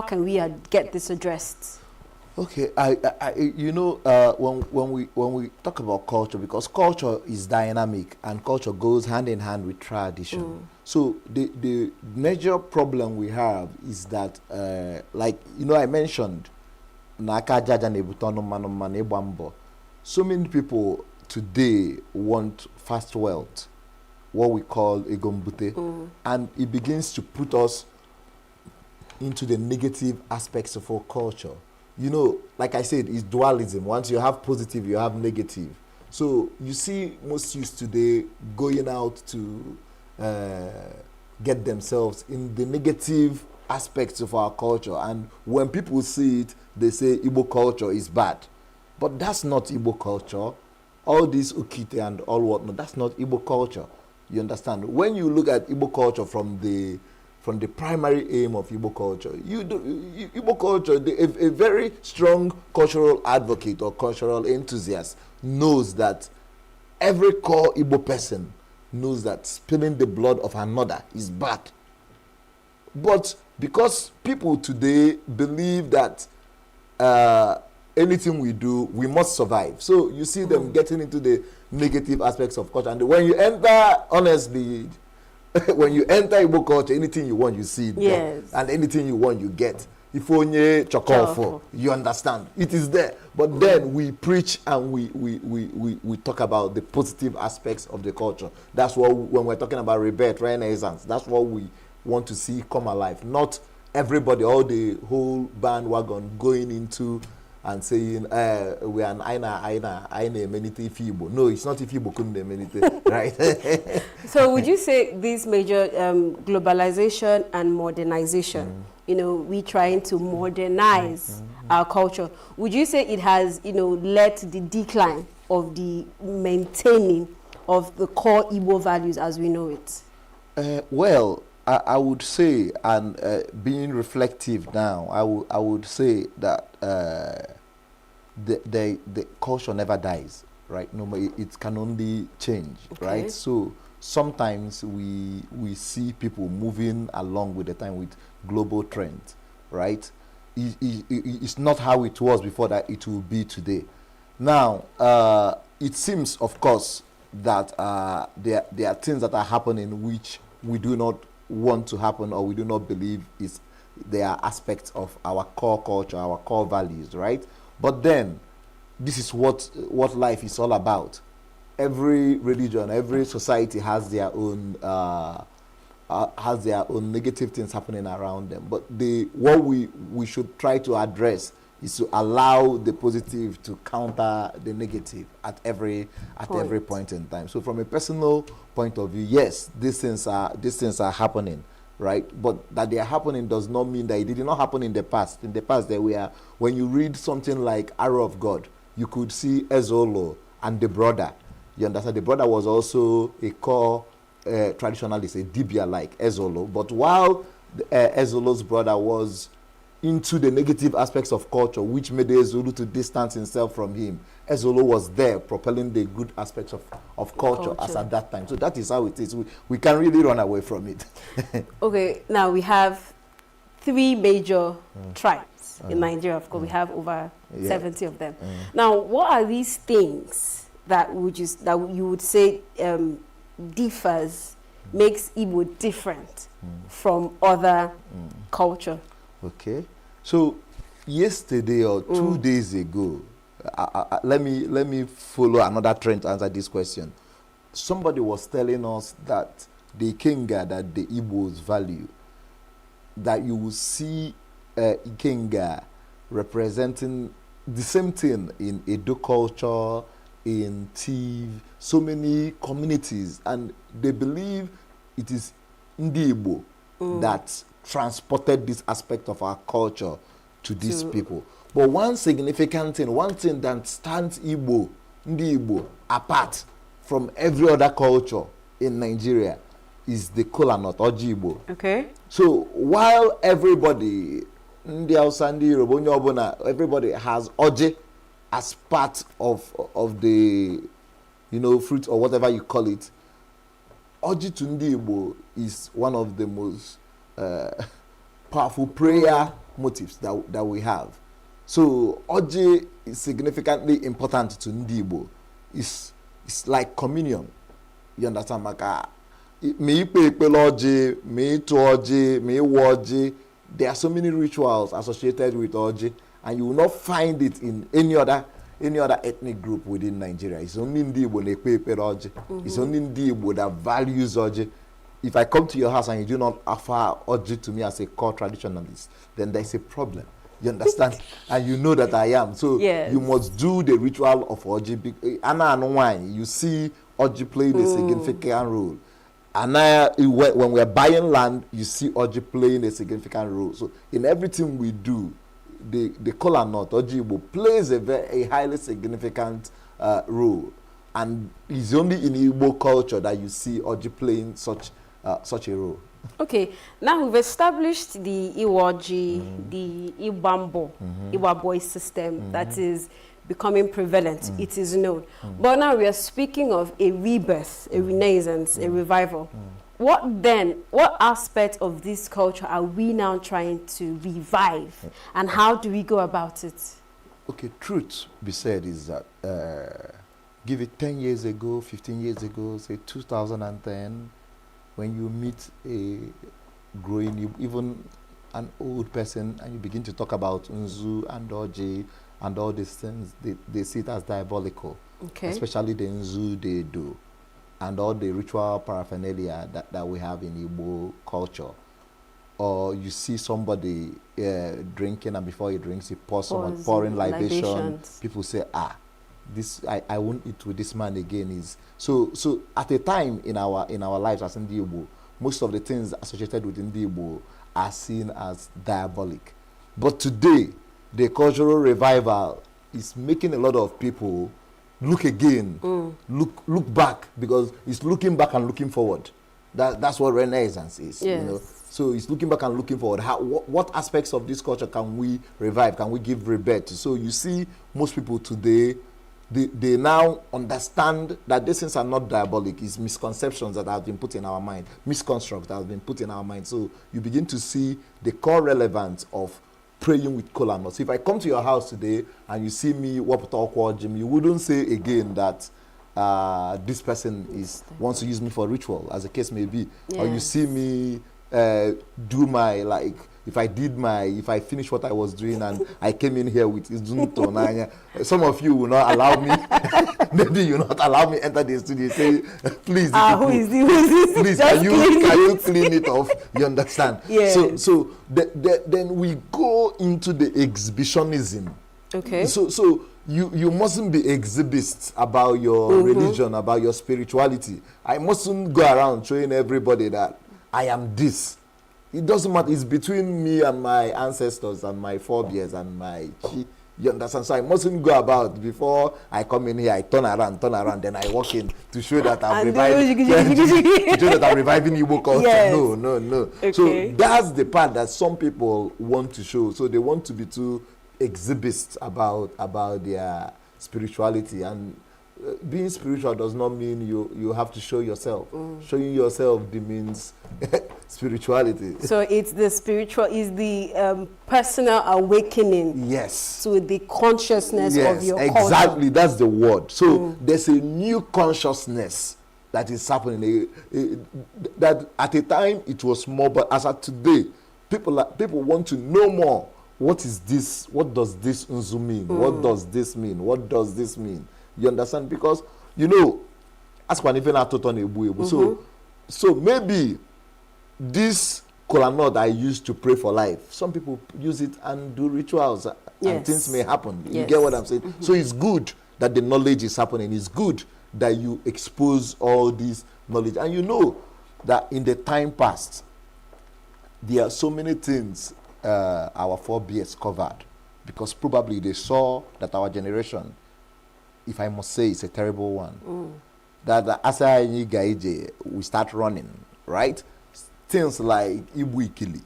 can we get this addressed? Okay, you know, when we talk about culture, because culture is dynamic and culture goes hand in hand with tradition. So the major problem we have is that, like, you know, I mentioned so many people today want fast wealth, what we call egombute, and it begins to put us into the negative aspects of our culture. You know, like I said, it's dualism. Once you have positive, you have negative. So you see most youths today going out to get themselves in the negative aspects of our culture. And when people see it, they say Igbo culture is bad. But that's not Igbo culture. All this Ukite and all whatnot, that's not Igbo culture. You understand? When you look at Igbo culture from the primary aim of Igbo culture, Igbo culture, a very strong cultural advocate or cultural enthusiast knows that every core Igbo person knows that spilling the blood of another is bad. But because people today believe that anything we do, we must survive. So you see them getting into the negative aspects of culture. And when you enter, honestly, when you enter Igbo culture, anything you want, you see it there. And anything you want, you get. If only chokofo, you understand. It is there. But then we preach and we talk about the positive aspects of the culture. That's what, when we're talking about rebirth, renaissance, that's what we want to see come alive. Not everybody, all the whole bandwagon going into and saying, we are an aina amenity Igbo. No, it's not if Igbo couldn't amenity, right? So would you say this major globalization and modernization, you know, we trying to modernize our culture, would you say it has, you know, led to the decline of the maintaining of the core Igbo values as we know it? Well, I would say, and being reflective now, I would say that the culture never dies, right? No, it can only change, right? So sometimes we see people moving along with the time with global trends, right? It's not how it was before that it will be today. Now, it seems, of course, that there are things that are happening which we do not want to happen, or we do not believe they are aspects of our core culture, our core values, right? But then this is what life is all about. Every religion, every society has their own negative things happening around them. But what we should try to address is to allow the positive to counter the negative at every point in time. So from a personal point of view, yes, these things are happening, right? But that they are happening does not mean that it did not happen in the past. In the past, when you read something like Arrow of God, you could see Ezolo and the brother. You understand? The brother was also a core traditionalist, a Dibia like Ezolo. But while Ezolo's brother was into the negative aspects of culture, which made Ezolo to distance himself from him, Ezolo was there propelling the good aspects of culture as at that time. So that is how it is. We can't really run away from it. Okay, now we have 3 major tribes in Nigeria. Of course, we have over 70 of them. Now, what are these things that you would say differs, makes Igbo different from other culture? Okay, so yesterday or 2 days ago, let me follow another trend to answer this question. Somebody was telling us that the Ikenga that the Igbos value, that you will see Ikenga representing the same thing in Edo culture, in Tiv, so many communities, and they believe it is Ndi Igbo that transported this aspect of our culture to these people. But one significant thing, one thing that stands Ndi Igbo apart from every other culture in Nigeria is the kola nut, Oji Igbo. Okay. So while everybody, Ndi Hausa, Ndi Yoruba, everybody has Oji as part of the, fruit or whatever you call it, Oji to Ndi Igbo is one of the most powerful prayer motives that we have. So Oji is significantly important to Ndi Igbo. It's like communion. You understand, Maka? Me pepe Oji, me to Oji, me Woji. There are so many rituals associated with Oji, and you will not find it in any other ethnic group within Nigeria. It's only Ndi Igbo that pepe Oji. It's only Ndi Igbo that values Oji. If I come to your house and you do not offer Oji to me as a core traditionalist, then there's a problem. You understand? And you know that I am. So you must do the ritual of Oji. Anna and wine, you see Oji playing a significant role. And when we're buying land, you see Oji playing a significant role. So in everything we do, the kola nut, Oji plays a highly significant role. And it's only in Igbo culture that you see Oji playing such a role. Okay, now we've established the Iwoji, the Iwambo, Iwaboi system that is becoming prevalent. It is known. But now we are speaking of a rebirth, a renaissance, a revival. What aspect of this culture are we now trying to revive, and how do we go about it? Okay, truth be said is that give it 10 years ago, 15 years ago, say 2010, when you meet a growing, even an old person, and you begin to talk about Nzu and Oji and all these things, they see it as diabolical. Okay. Especially the Nzu they do, and all the ritual paraphernalia that we have in Igbo culture. Or you see somebody drinking, and before he drinks, he pours someone pouring libations. People say, this I won't eat with this man again. So at a time in our lives as Ndi Igbo, most of the things associated with Ndi Igbo are seen as diabolic. But today, the cultural revival is making a lot of people look again, look back, because it's looking back and looking forward. That's what Renaissance is. Yes. You know? So it's looking back and looking forward. What aspects of this culture can we revive? Can we give rebirth? So you see, most people today, they now understand that these things are not diabolic. It's misconceptions that have been put in our mind, misconstructs that have been put in our mind. So you begin to see the core relevance of praying with kola nuts. So if I come to your house today and you see me Jim, you wouldn't say again that this person wants to use me for ritual, as the case may be. Or you see me do my, if I finish what I was doing and I came in here with Izunto, some of you will not allow me, maybe you not allow me enter the studio, say, please, who is this? Please, can you clean it off? You understand? Yes. So then we go into the exhibitionism. Okay. So you mustn't be exhibits about your religion, about your spirituality. I mustn't go around showing everybody that I am this. It doesn't matter. It's between me and my ancestors and my forebears and my chi. You understand? So I mustn't go about before I come in here. I turn around, then I walk in to show that I'm reviving. To show that I'm reviving Igbo culture. Yes. No. Okay. So that's the part that some people want to show. So they want to be too exhibits about their spirituality, and being spiritual does not mean you have to show yourself. Showing yourself means spirituality. So it's the spiritual, is the personal awakening. Yes. To the consciousness of your culture. Exactly, that's the word. So there's a new consciousness that is happening. That at a time it was more, but as of today, people want to know more. What is this? What does this Nzu mean? What does this mean? What does this mean? You understand? Because, ask one even so maybe this kola nut I used to pray for life, some people use it and do rituals, and things may happen. You get what I'm saying? So it's good that the knowledge is happening. It's good that you expose all this knowledge. And you know that in the time past, there are so many things our forebears covered, because probably they saw that our generation, if I must say, it's a terrible one. That as we start running, right? Things like Ibuikili,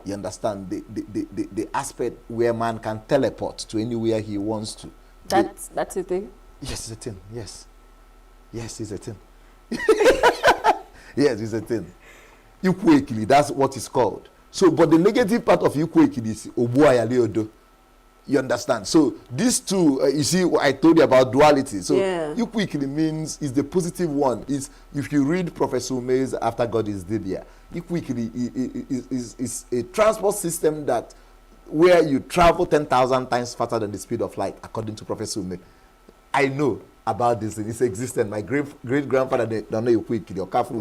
you understand, the aspect where man can teleport to anywhere he wants to. That's a thing? Yes, it's a thing, yes. Yes, it's a thing. Yes, it's a thing. Ibuikili, that's what it's called. So, but the negative part of Ibuikili is Obuayaleodo. You understand? So these two, you see, I told you about duality. So Ikwikili means is the positive one. Is if you read Professor Ume's After God is Dead Here, Ikwikili is a transport system that where you travel 10,000 times faster than the speed of light, according to Professor Ume. I know about this. It's existent. My great grandfather don't know Ikwikili or Kafru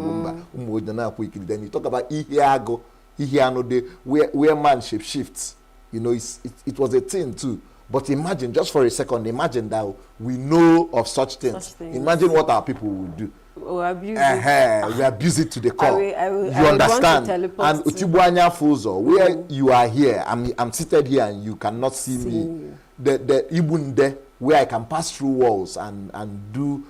Bumba. Then you talk about Ihiago, Ihiano, where man shape shifts. You know, it was a thing too. But imagine, just for a second, imagine that we know of such things. Imagine what our people would do. We abuse it to the core. you understand? And Utibuanya Fuzo, where you are here, I'm seated here and you cannot see me. The Ibunde, where I can pass through walls and do.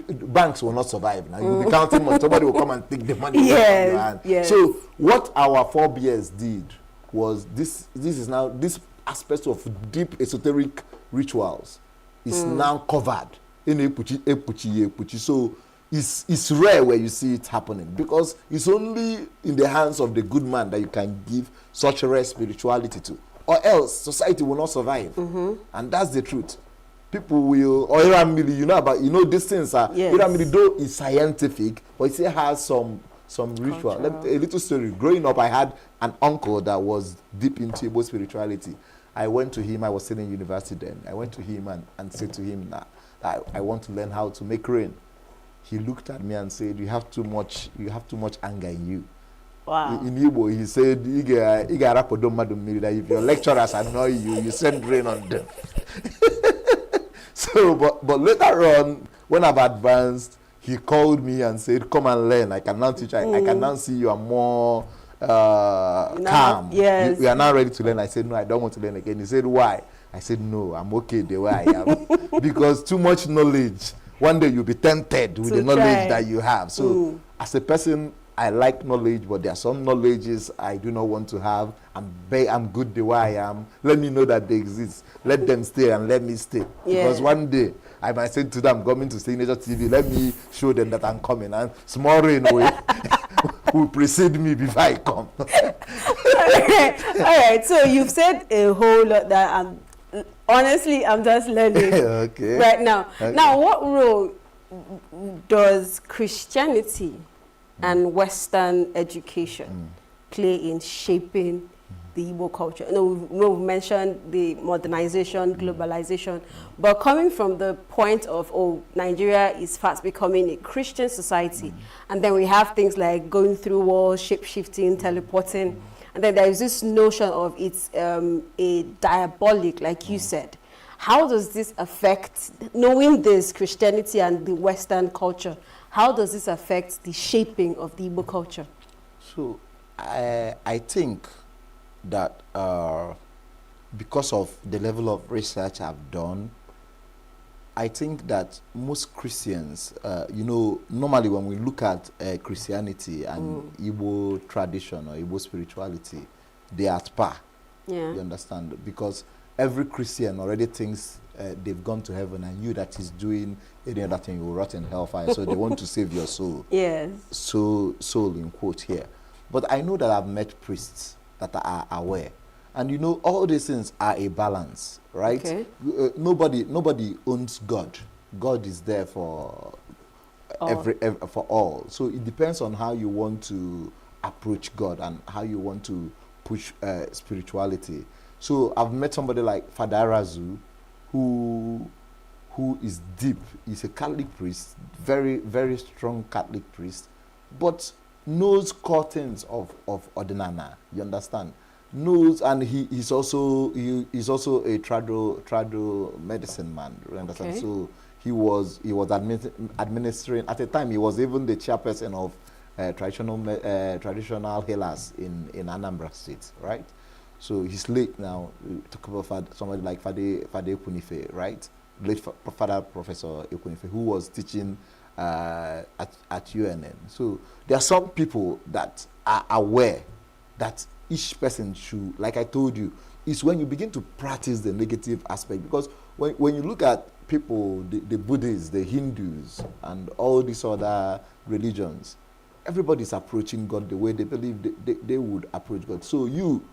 Banks will not survive. Now you'll be counting money. Somebody will come and take the money from your hand. So what our forebears did was this is now this aspect of deep esoteric rituals is now covered in Epuchi. So it's rare where you see it happening, because it's only in the hands of the good man that you can give such rare spirituality to, or else society will not survive. And that's the truth. People will, or you know these things are, though it's scientific, but it still has some ritual. A little story. Growing up, I had an uncle that was deep into Igbo spirituality. I went to him, I was still in university then. I went to him and said to him that I want to learn how to make rain. He looked at me and said, you have too much anger in you. Wow. In Igbo, he said, that if your lecturers annoy you, you send rain on them. So, but later on, when I've advanced, he called me and said, come and learn. I can now teach. I can now see you are more calm. Yes. You are now ready to learn. I said, no, I don't want to learn again. He said, why? I said, no, I'm okay the way I am. Because too much knowledge, one day you'll be tempted with the knowledge that you have. So as a person, I like knowledge, but there are some knowledges I do not want to have. I'm good the way I am. Let me know that they exist. Let them stay and let me stay. Because one day I might say to them, I'm coming to Signaturetv. Let me show them that I'm coming. And small rain will precede me before I come. All right. So you've said a whole lot that honestly, I'm just learning right now. Now, what role does Christianity and Western education play in shaping the Igbo culture? We've mentioned the modernization, globalization, but coming from the point of, Nigeria is fast becoming a Christian society, and then we have things like going through walls, shape-shifting, teleporting, and then there is this notion of it's a diabolic, like you said. How does this affect, knowing this Christianity and the Western culture, how does this affect the shaping of the Igbo culture? So I think that because of the level of research I've done, I think that most Christians, normally when we look at Christianity and Igbo tradition or Igbo spirituality, they are at par. You understand? Because every Christian already thinks they've gone to heaven, and you that is doing any other thing, you will rot in hellfire. So they want to save your soul. Yes. So soul in quote here. But I know that I've met priests that are aware. And all these things are a balance, right? Okay. Nobody owns God. God is there for for all. So it depends on how you want to approach God and how you want to push spirituality. So I've met somebody like Father Arazu, who is deep. He's a Catholic priest, very, very strong Catholic priest, but knows core things of Ordinana. You understand? Knows, and he's also a trado medicine man. You understand? Okay. So he was administering at the time. He was even the chairperson of traditional healers in Anambra State, right? So he's late now. We talk about somebody like Fade Ekunife, right? Late Father Professor Ekunife, who was teaching at UNN. So there are some people that are aware that each person should, like I told you, is when you begin to practice the negative aspect. Because when you look at people, the Buddhists, the Hindus, and all these other religions, everybody's approaching God the way they believe they would approach God. So you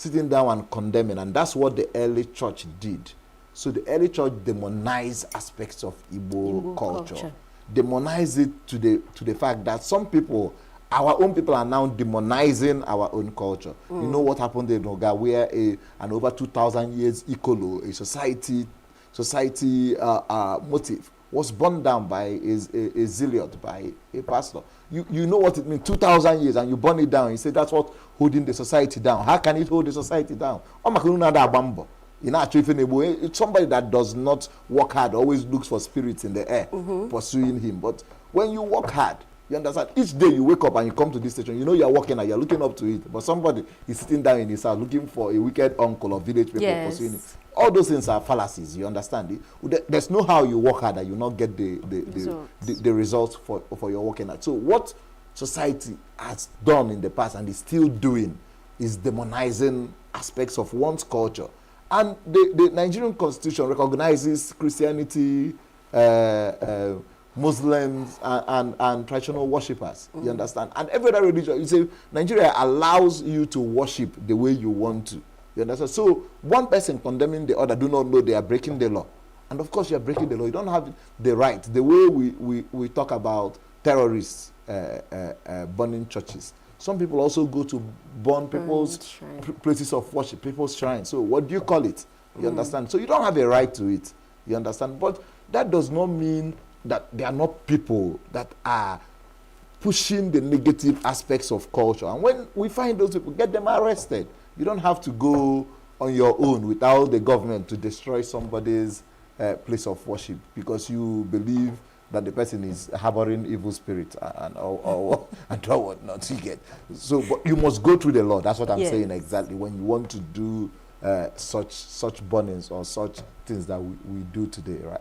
sitting down and condemning, and that's what the early church did. So the early church demonized aspects of Igbo culture. Demonized it to the fact that some people, our own people, are now demonizing our own culture. You know what happened in ENUGU, where an over 2,000 years Ikolo, a society motive, was burned down by a zealot, by a pastor. You know what it means, 2,000 years, and you burn it down. You say that's what holding the society down. How can it hold the society down? It's somebody that does not work hard, always looks for spirits in the air, pursuing him. But when you work hard, you understand, each day you wake up and you come to this station, you know you're working and you're looking up to it. But somebody is sitting down in his house looking for a wicked uncle or village people pursuing him. All those things are fallacies, you understand? There's no how you work hard and you not get the results for your working hard. So what society has done in the past and is still doing is demonizing aspects of one's culture. And the Nigerian constitution recognizes Christianity, Muslims, and traditional worshippers. You understand? And every other religion, you say Nigeria allows you to worship the way you want to. You understand? So one person condemning the other do not know they are breaking the law. And of course you are breaking the law. You don't have the right. The way we talk about terrorists burning churches. Some people also go to burn people's places of worship, people's shrines. So what do you call it? You understand? So you don't have a right to it. You understand? But that does not mean that there are not people that are pushing the negative aspects of culture. And when we find those people, get them arrested. You don't have to go on your own without the government to destroy somebody's place of worship because you believe that the person is harboring evil spirit and whatnot. You get. So, but you must go through the law. That's what I'm saying exactly. When you want to do such burnings or such things that we do today, right?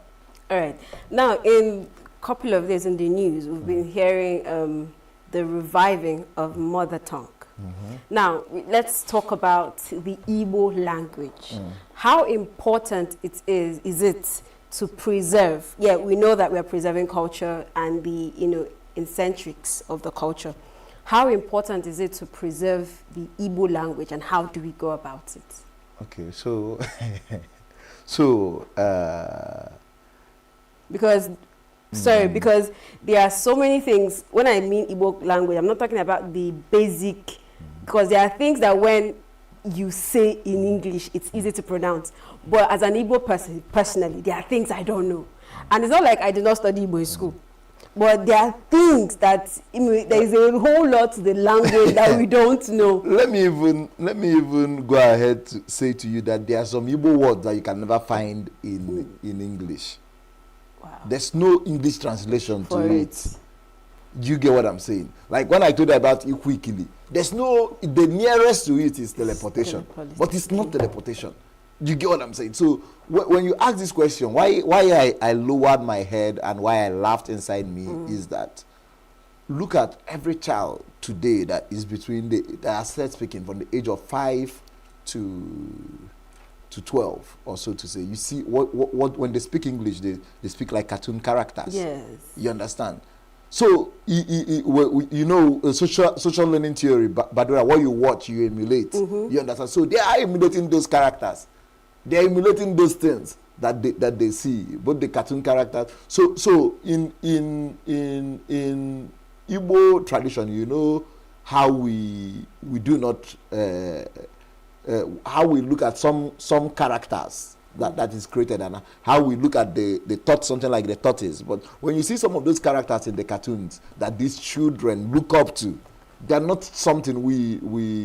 All right. Now, in a couple of days in the news, we've been hearing the reviving of mother tongue. Now, let's talk about the Igbo language. How important it is it to preserve? Yeah, we know that we're preserving culture and the, eccentrics of the culture. How important is it to preserve the Igbo language and how do we go about it? Okay, so, because there are so many things. When I mean Igbo language, I'm not talking about the basic, because there are things that when you say in English, it's easy to pronounce. But as an Igbo person, personally, there are things I don't know. And it's not like I did not study Igbo in school. But there are things that, there is a whole lot to the language that we don't know. Let me even go ahead to say to you that there are some Igbo words that you can never find in English. Wow. There's no English translation to it. You get what I'm saying? Like when I told you about Ikwikili, the nearest to it is teleportation. But it's not teleportation. You get what I'm saying? So when you ask this question, why I lowered my head and why I laughed inside me is that look at every child today that is between speaking from the age of 5 to 12 or so to say. You see what when they speak English, they speak like cartoon characters. Yes. You understand? So social learning theory, Badura, what you watch, you emulate. You understand? So they are emulating those characters. They are emulating those things that they see, both the cartoon characters. So in Igbo tradition, you know how we do not how we look at some characters that is created and how we look at the thought, something like the tortoise. But when you see some of those characters in the cartoons that these children look up to, they're not something we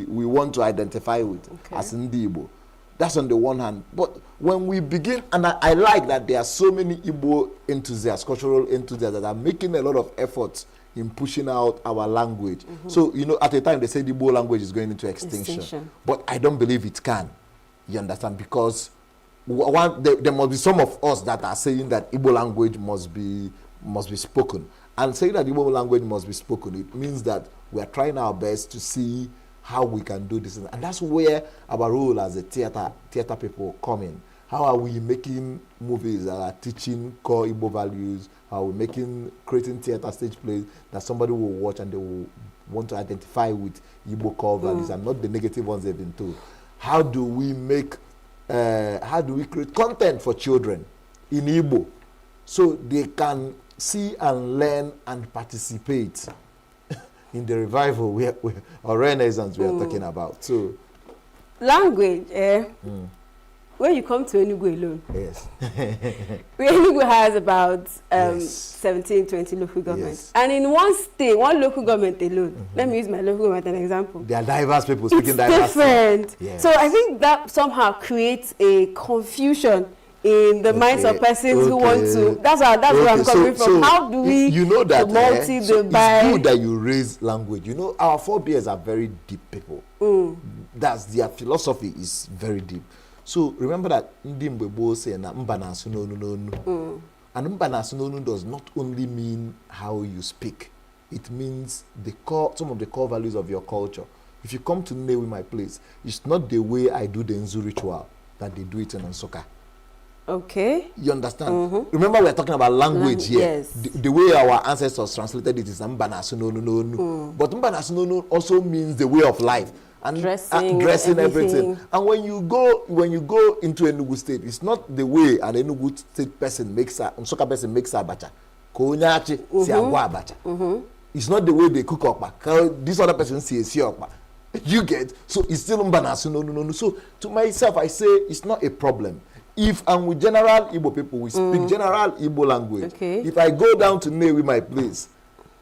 want to identify with as Igbo. That's on the one hand. But when we begin, and I like that there are so many Igbo enthusiasts, cultural enthusiasts, that are making a lot of efforts in pushing out our language. So, at the time they said the Igbo language is going into extinction. But I don't believe it can. You understand? Because there must be some of us that are saying that Igbo language must be spoken. And saying that Igbo language must be spoken, it means that we are trying our best to see how we can do this. And that's where our role as a theater people come in. How are we making movies that are teaching core Igbo values? How are we creating theater stage plays that somebody will watch and they will want to identify with Igbo core values and not the negative ones they've been told? how do we create content for children in Igbo so they can see and learn and participate in the revival or renaissance we are talking about. So language, when you come to ENUGU alone, yes, ENUGU has about 17, 20 local governments, and in one state, one local government alone. Let me use my local government as an example. There are diverse people speaking it's diverse. Different. Yes. So I think that somehow creates a confusion in the minds of persons who want to. That's where I'm coming from. How do we that promote it's good that you raise language. You know, our forebears are very deep people. That's their philosophy is very deep. So remember that Ndimbo say na mbanasu no. And mbanasu no does not only mean how you speak. It means some of the core values of your culture. If you come to Nnewi, my place, it's not the way I do the Nzu ritual that they do it in Nsukka. Okay. You understand? Remember, we're talking about language here. Yes. The way our ancestors translated it is Mbanasu no. But Mbanasu no also means the way of life. And dressing everything. And when you go into Enugu State, it's not the way an Enugu State person makes Nsukka person makes abacha. Konyachi si agwa abacha. It's not the way they cook okpa. This other person says okpa. You get? So it's still Mbanasu no. So to myself, I say it's not a problem. If I'm with general Igbo people, we speak general Igbo language. Okay. If I go down to Nnewi, my place,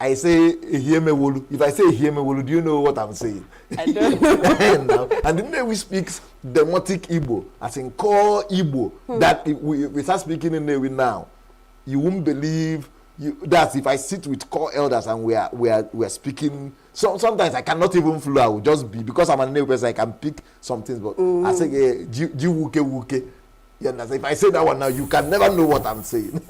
I say Ehiemewolu. If I say Ehiemewolu, do you know what I'm saying? I don't know. And the Nnewi speaks demotic Igbo, as in core Igbo. That if we start speaking in Nnewi now, you won't believe. That's if I sit with core elders and we are speaking. So sometimes I cannot even flow. I will just be, because I'm a Nnewi person, I can pick some things. But I say wuke. You understand? If I say that one now, you can never know what I'm saying.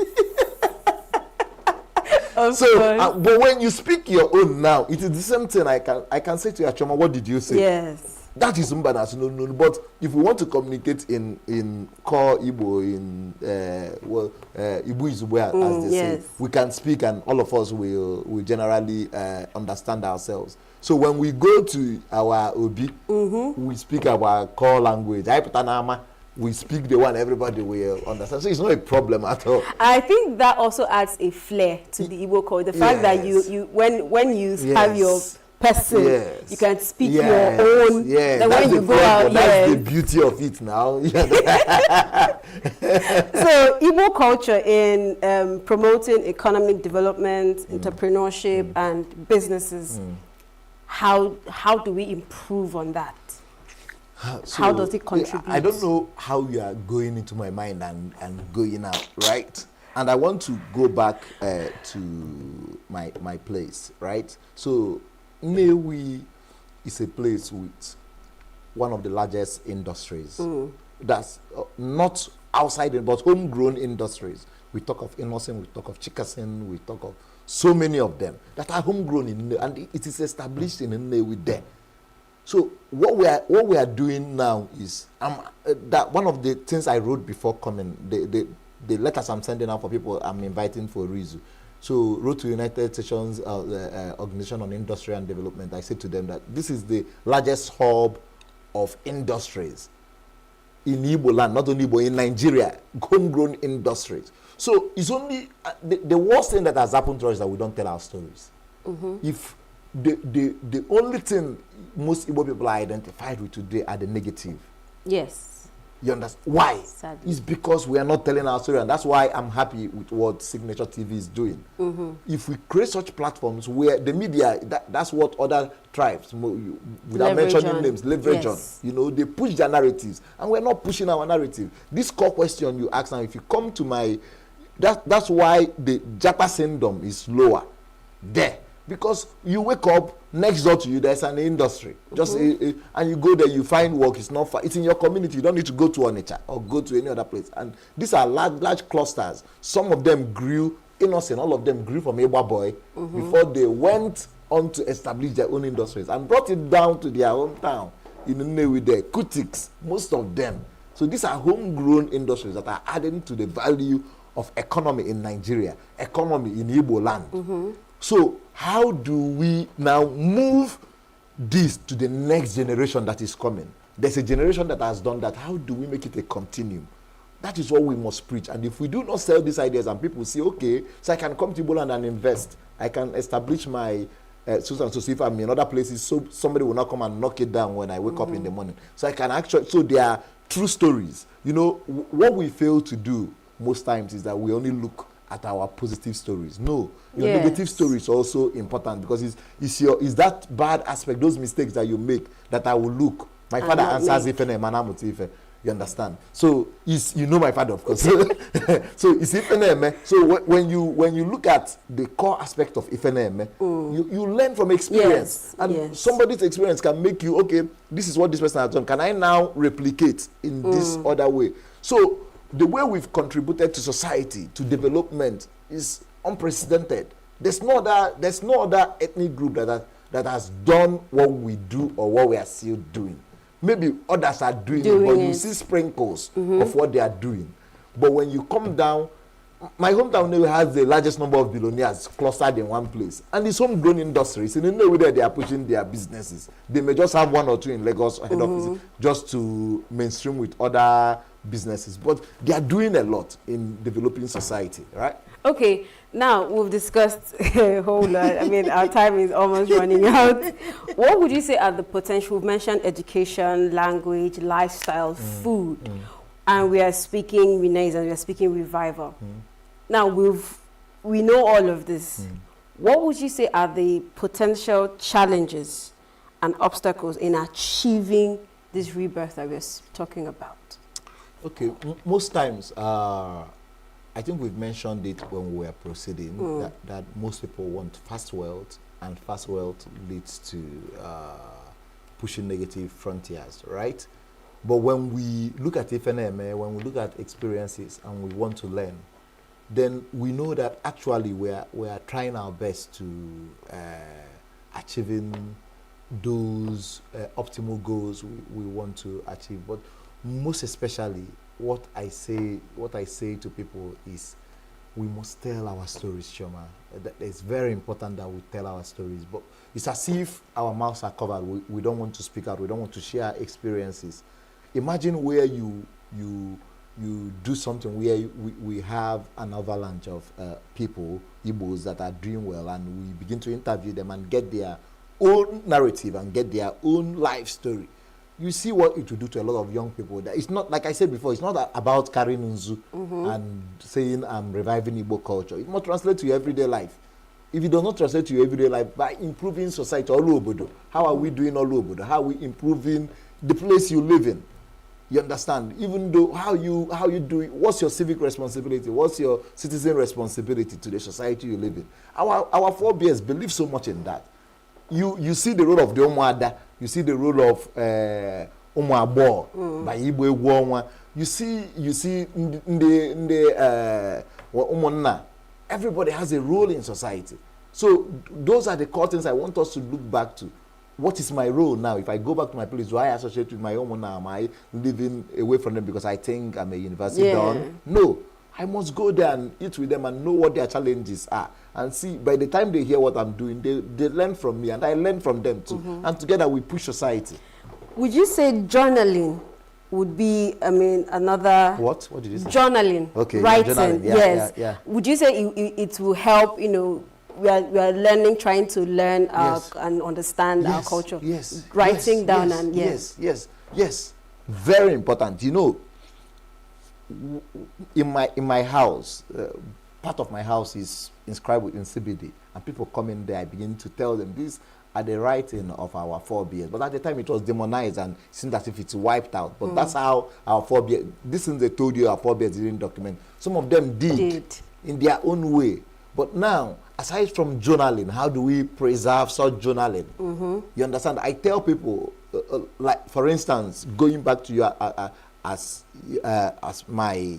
But when you speak your own now, it is the same thing. I can say to Achoma, what did you say? Yes. That is Mbanasu no. But if we want to communicate in core Igbo, in Igbo is where, as they say, we can speak, and all of us will generally understand ourselves. So when we go to our Obi, we speak our core language. We speak the one everybody will understand. So it's not a problem at all. I think that also adds a flair to the Igbo culture. The fact that you when you have your person, you can speak your own. Yeah, then when you go out, that's the beauty of it now. So Igbo culture in promoting economic development, entrepreneurship, and businesses. How do we improve on that? So how does it contribute? I don't know how you are going into my mind and going out, right? And I want to go back to my place, right? So Nnewi is a place with one of the largest industries. That's not outside, but homegrown industries. We talk of Inosin, we talk of Chikasin, we talk of so many of them that are homegrown in Nnewi, and it is established in Nnewi there. So what we are doing now is that one of the things I wrote before coming, the letters I'm sending out for people I'm inviting for Rizu. So wrote to United Nations Organization on Industry and Development. I said to them that this is the largest hub of industries in Igbo land, not only Igbo, in Nigeria, homegrown industries. So it's only the worst thing that has happened to us is that we don't tell our stories. If the only thing most Igbo people are identified with today are the negative. Yes. You understand? Why? Sadly. It's because we are not telling our story, and that's why I'm happy with what Signaturetv is doing. If we create such platforms where the media, that's what other tribes, without mentioning names, leverage on. You know, they push their narratives, and we're not pushing our narrative. This core question you ask now, if you come to my, that's why the Japa syndrome is lower there. Because you wake up, next door to you, there's an industry. Just and you go there, you find work. It's not far. It's in your community. You don't need to go to Onitsha or go to any other place. And these are large clusters. Some of them grew innocent. All of them grew from Ewa Boy before they went on to establish their own industries and brought it down to their hometown in Nnewi there. Kutiks, most of them. So these are homegrown industries that are adding to the value of economy in Nigeria, economy in Igbo land. So how do we now move this to the next generation that is coming? there's a generation that has done that. How do we make it a continuum? That is what we must preach. And if we do not sell these ideas and people say, okay, so I can come to Igboland and invest, I can establish my so if I'm in other places, so somebody will not come and knock it down when I wake up in the morning. So I can actually, so they are true stories. You know, what we fail to do most times is that we only look at our positive stories. No, your negative story is also important, because it's that bad aspect, those mistakes that you make, that I will look. My father answers if and Manamuti. You understand? So you know my father, of course. So it's Ifeneme. So when you look at the core aspect of Ifeneme, you learn from experience. And somebody's experience can make you, okay, this is what this person has done. Can I now replicate in this other way? So the way we've contributed to society, to development, is unprecedented. There's no other ethnic group that has done what we do or what we are still doing. Maybe others are doing it, but you see sprinkles of what they are doing. But when you come down, my hometown has the largest number of billionaires clustered in one place. And it's homegrown industries. In the way that they are pushing their businesses. They may just have one or two in Lagos head office just to mainstream with other businesses. But they are doing a lot in developing society, right? Okay, now we've discussed a whole lot. I mean, our time is almost running out. What would you say are the potential? We've mentioned education, language, lifestyle, food, and we are speaking Renaissance, we are speaking revival. Now, we know all of this. What would you say are the potential challenges and obstacles in achieving this rebirth that we're talking about? Okay, most times, I think we've mentioned it when we were proceeding, that most people want fast wealth, and fast wealth leads to pushing negative frontiers, right? But when we look at FNMA, when we look at experiences and we want to learn, then we know that actually we are trying our best to achieving those optimal goals we want to achieve. But most especially, what I say to people is, we must tell our stories, Shoma. It's very important that we tell our stories. But it's as if our mouths are covered. We don't want to speak out. We don't want to share experiences. Imagine where you do something where we have an avalanche of people, Igbos, that are doing well, and we begin to interview them and get their own narrative and get their own life story. You see what it will do to a lot of young people. That it's not, like I said before, it's not about carrying unzu and saying I'm reviving Igbo culture. It must translate to your everyday life. If it does not translate to your everyday life, by improving society all over, how are we doing all over? How are we improving the place you live in? You understand? Even though how you do it, what's your civic responsibility? What's your citizen responsibility to the society you live in? Our forebears believe so much in that. You see the role of the Omuada, you see the role of Omuabo by Igbo Egwu. You see Umonna. Everybody has a role in society. So those are the core things I want us to look back to. What is my role now? If I go back to my place, do I associate with my Omonna? Am I living away from them because I think I'm a university don? No. I must go there and eat with them and know what their challenges are. And see, by the time they hear what I'm doing, they learn from me and I learn from them too. And together we push society. Would you say journaling would be, another... What did you say? Journaling. Okay, writing, journaling. Yeah. Would you say it will help, we are learning, trying to learn and understand our culture. Yes. Writing down Yes. Very important. In my house, part of my house is inscribed with CBD, and people come in there. I begin to tell them these are the writing of our forebears. But at the time, it was demonized and seemed as if it's wiped out. But that's how our forebears. This thing they told you our forebears didn't document. Some of them did in their own way. But now, aside from journaling, how do we preserve such journaling? You understand? I tell people, like for instance, going back to you as my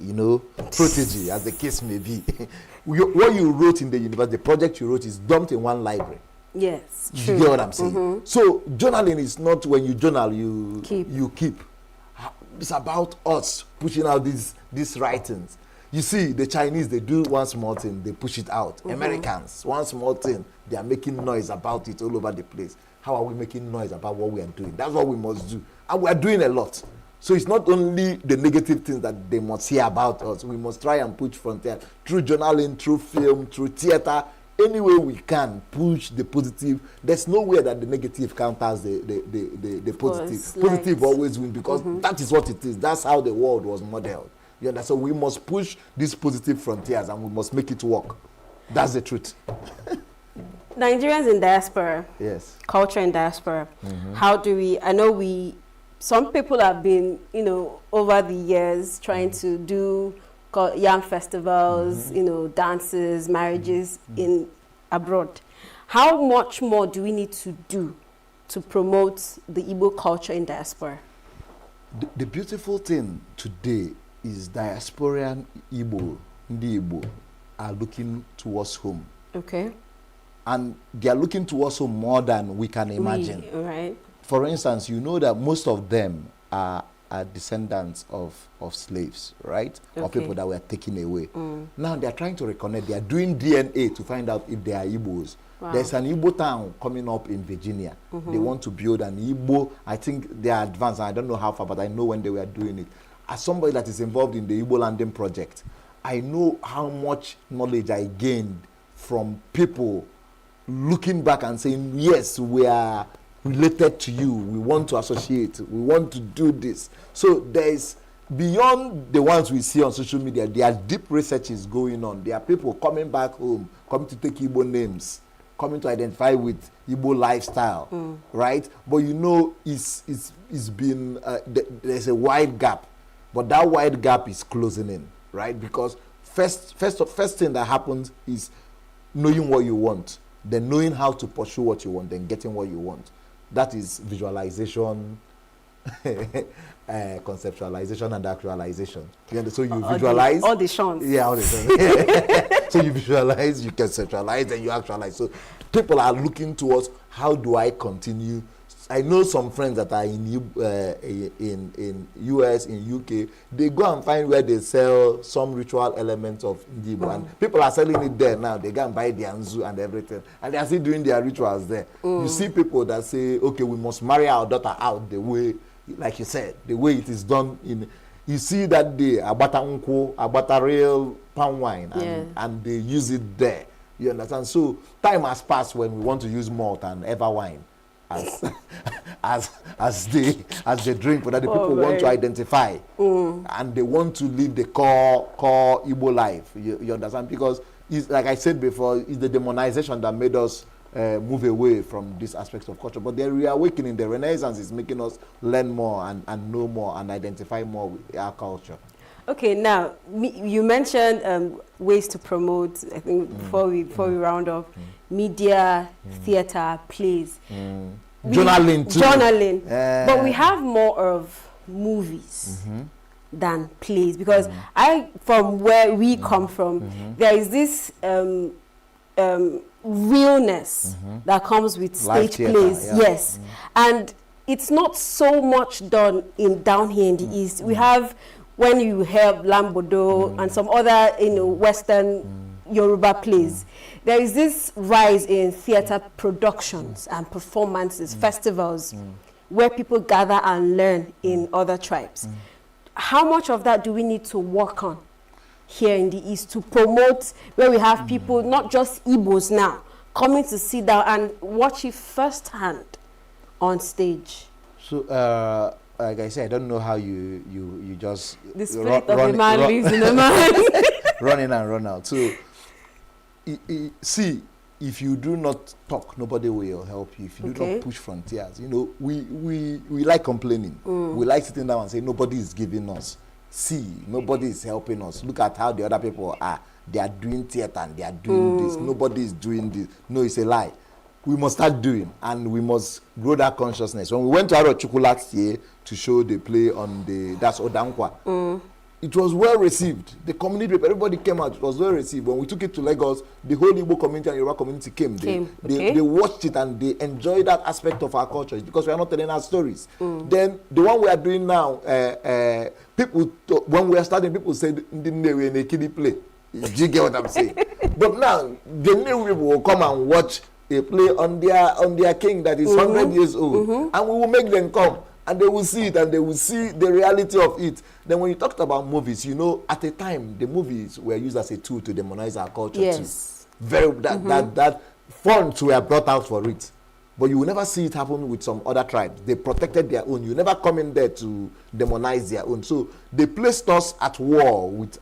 protege, as the case may be, what you wrote in the university, the project you wrote is dumped in one library. Yes, true. You get what I'm saying? So journaling is not when you journal you keep. It's about us pushing out these writings. You see, the Chinese, they do one small thing, they push it out. Americans, one small thing, they are making noise about it all over the place. how are we making noise about what we are doing? That's what we must do. And we are doing a lot. So it's not only the negative things that they must hear about us. We must try and push frontiers through journaling, through film, through theater. Any way we can push the positive. There's no way that the negative counters the positive. Positive always wins because that is what it is. That's how the world was modeled. You understand? So we must push these positive frontiers and we must make it work. That's the truth. Nigerians in diaspora. Yes. Culture in diaspora. How do we, I know some people have been, over the years trying to do young festivals, dances, marriages in abroad. How much more do we need to do to promote the Igbo culture in diaspora? The beautiful thing today is diasporan Igbo, Ndi Igbo, are looking towards home. Okay. And they are looking towards home more than we can imagine. Right. For instance, you know that most of them are descendants of slaves, right? Okay. Or people that were taken away. Now they are trying to reconnect. They are doing DNA to find out if they are Igbos. Wow. There's an Igbo town coming up in Virginia. They want to build an Igbo. I think they are advanced. I don't know how far, but I know when they were doing it. As somebody that is involved in the Igbo landing project, I know how much knowledge I gained from people looking back and saying, yes, we are related to you, we want to associate, we want to do this. So there's, beyond the ones we see on social media, there are deep researches going on. There are people coming back home, coming to take Igbo names, coming to identify with Igbo lifestyle, right? But it's been, there's a wide gap, but that wide gap is closing in, right? Because first thing that happens is knowing what you want, then knowing how to pursue what you want, then getting what you want. That is visualization, conceptualization, and actualization. So you visualize. Auditions. Yeah, auditions. So you visualize, you conceptualize, and you actualize. So people are looking towards, how do I continue? I know some friends that are in US, in UK, they go and find where they sell some ritual elements of Igbo, and people are selling it there now. They go and buy the anzu and everything, and they are still doing their rituals there. You see people that say, okay, we must marry our daughter out the way, like you said, the way it is done in. You see that day, abata unko, abata real palm wine, and they use it there. You understand? So time has passed when we want to use malt and ever wine as the drink, but that the people want to identify, and they want to live the core Igbo life. You understand? Because it's, like I said before, it's the demonization that made us move away from these aspects of culture. But the reawakening, the Renaissance, is making us learn more and know more and identify more with our culture. Okay, now you mentioned ways to promote. I think before we round up, media, theater, plays, journaling too. Journaling, but we have more of movies than plays, because from where we come from, there is this realness that comes with stage plays. Yes, and it's not so much done down here in the East. We have, when you have Lambodo and some other Western Yoruba plays, there is this rise in theater productions and performances, festivals, where people gather and learn in other tribes. How much of that do we need to work on here in the East to promote, where we have people, not just Igbos now, coming to sit down and watch it firsthand on stage? So, like I said, I don't know how you just the spirit of a man lives in a man. Run in and run out. So see, if you do not talk, nobody will help you. If you do not push frontiers, we like complaining. We like sitting down and say nobody is giving us. See, nobody is helping us. Look at how the other people are. They are doing theater and they are doing this. Nobody is doing this. No, it's a lie. We must start doing, and we must grow that consciousness. When we went to Arochukwu last year to show the play on that's Odankwa, it was well received. The community, everybody came out. It was well received. When we took it to Lagos, the whole Igbo community and Yoruba community came. They watched it and they enjoyed that aspect of our culture, because we are not telling our stories. Then the one we are doing now, people, when we are starting, people said, we're in a kiddie play. Do you get what I'm saying? But now, the new people will come and watch they play on their king that is 100 years old, and we will make them come, and they will see it, and they will see the reality of it. Then when you talked about movies, you know, at the time the movies were used as a tool to demonize our culture too. That funds were brought out for it. But you will never see it happen with some other tribes. They protected their own. You never come in there to demonize their own. So they placed us at war with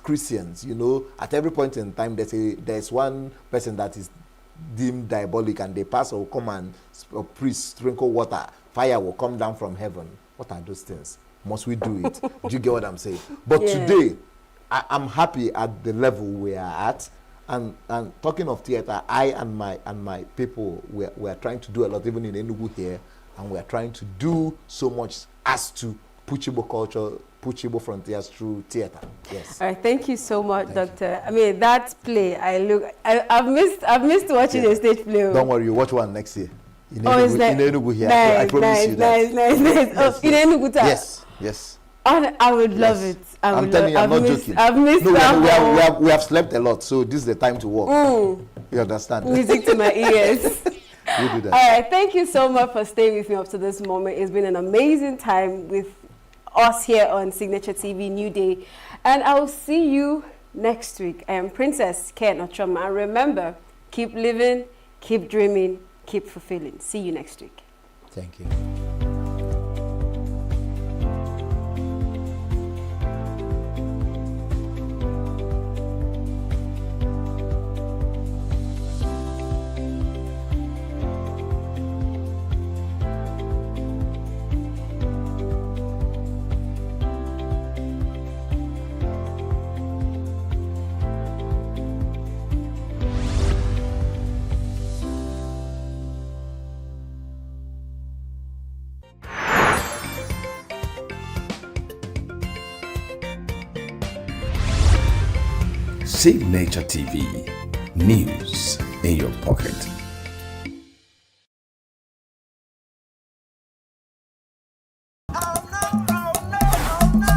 Christians. You know, at every point in time, there's one person that is deemed diabolic, and the pastor will come and a priest sprinkle water. Fire will come down from heaven. What are those things? Must we do it? Do you get what I'm saying? But today, I'm happy at the level we are at. And talking of theater, I and my people, we are trying to do a lot, even in ENUGU here, and we are trying to do so much as to push Igbo culture, push Igbo frontiers through theater. Yes. All right, thank you so much, Doctor. I mean, that play, I've missed watching a stage play. Don't worry, you watch one next year. In ENUGU here, I promise you that. Nice. In ENUGU time. Yes. I would love it. I'm telling you, I'm not joking. I've missed we have slept a lot, so this is the time to work. You understand? Music to my ears. You do that. All right, thank you so much for staying with me up to this moment. It's been an amazing time with us here on Signature TV New Day, and I will see you next week. I am Princess Ken Ochoma, and remember, keep living, keep dreaming, keep fulfilling. See you next week. Thank you. Signature TV, news in your pocket.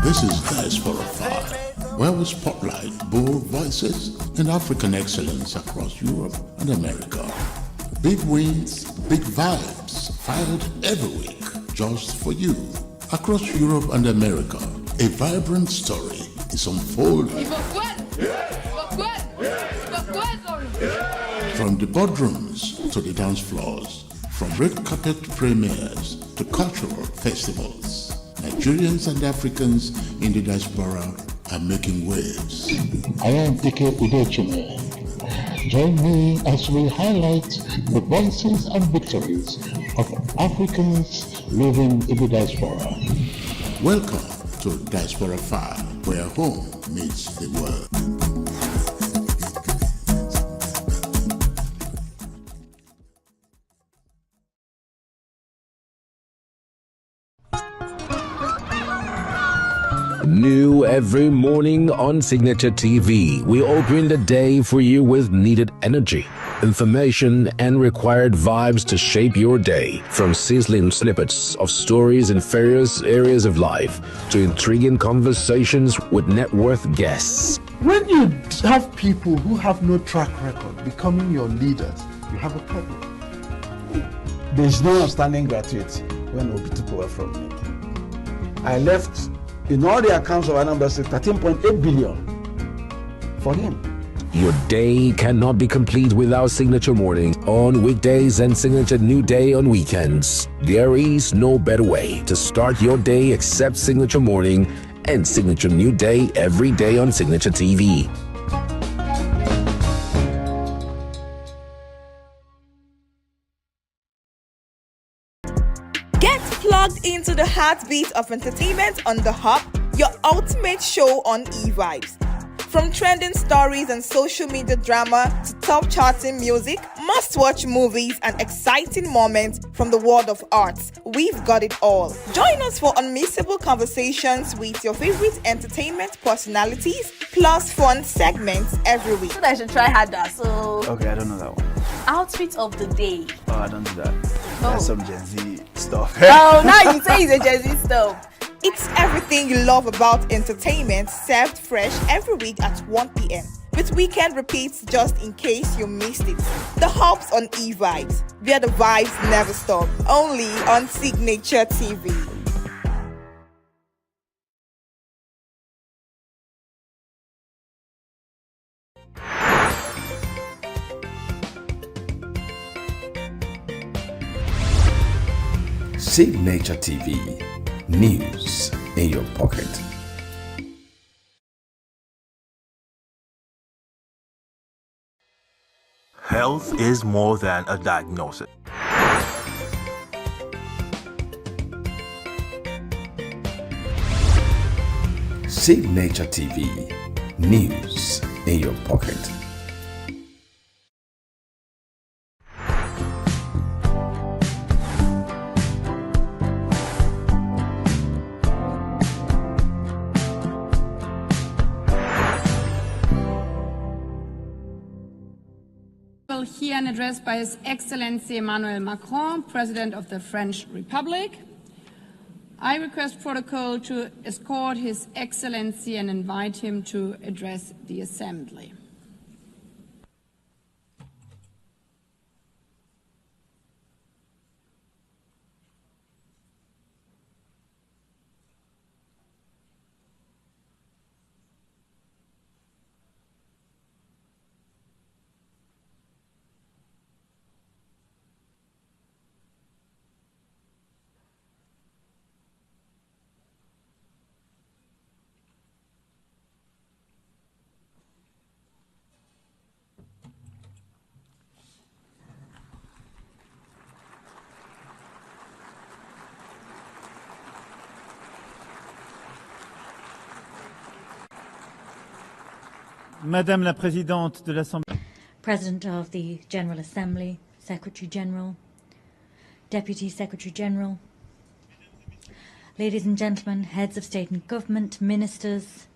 This is Diaspora 5, where we spotlight bold voices and African excellence across Europe and America. Big wins, big vibes, fired every week, just for you. Across Europe and America, a vibrant story is unfolding. From the boardrooms to the dance floors, from red carpet premieres to cultural festivals, Nigerians and Africans in the diaspora are making waves. I am Ike Udechime. Join me as we highlight the voices and victories of Africans living in the diaspora. Welcome to Diaspora 5, where home meets the world. New every morning on Signature TV, we open the day for you with needed energy, information, and required vibes to shape your day. From sizzling snippets of stories in various areas of life to intriguing conversations with net worth guests. When you have people who have no track record becoming your leaders, you have a problem. There's no outstanding gratuity when Obi took over from me. I left, in all the accounts of Anambra State, 13.8 billion for him. Your day cannot be complete without Signature Morning on weekdays and Signature New Day on weekends. There is no better way to start your day except Signature Morning and Signature New Day every day on Signature TV. Get plugged into the heartbeat of entertainment on The Hub, your ultimate show on E-Vibes. From trending stories and social media drama to top charting music, must-watch movies and exciting moments from the world of arts, we've got it all. Join us for unmissable conversations with your favorite entertainment personalities, plus fun segments every week. I should try harder, so... Okay, I don't know that one. Outfit of the day. Oh, I don't do that. That's some Gen Z stuff. Oh, now you say it's a Gen Z stuff. It's everything you love about entertainment, served fresh every week at 1 p.m. with weekend repeats just in case you missed it. The Hubs on E-Vibes, where the vibes never stop, only on Signature TV. Signature TV, news in your pocket. Health is more than a diagnosis. Signature TV, news in your pocket. Here an address by His Excellency Emmanuel Macron, President of the French Republic. I request protocol to escort His Excellency and invite him to address the Assembly. Madame la Présidente de l'Assemblée. President of the General Assembly, Secretary General, Deputy Secretary General, ladies and gentlemen, heads of state and government, ministers,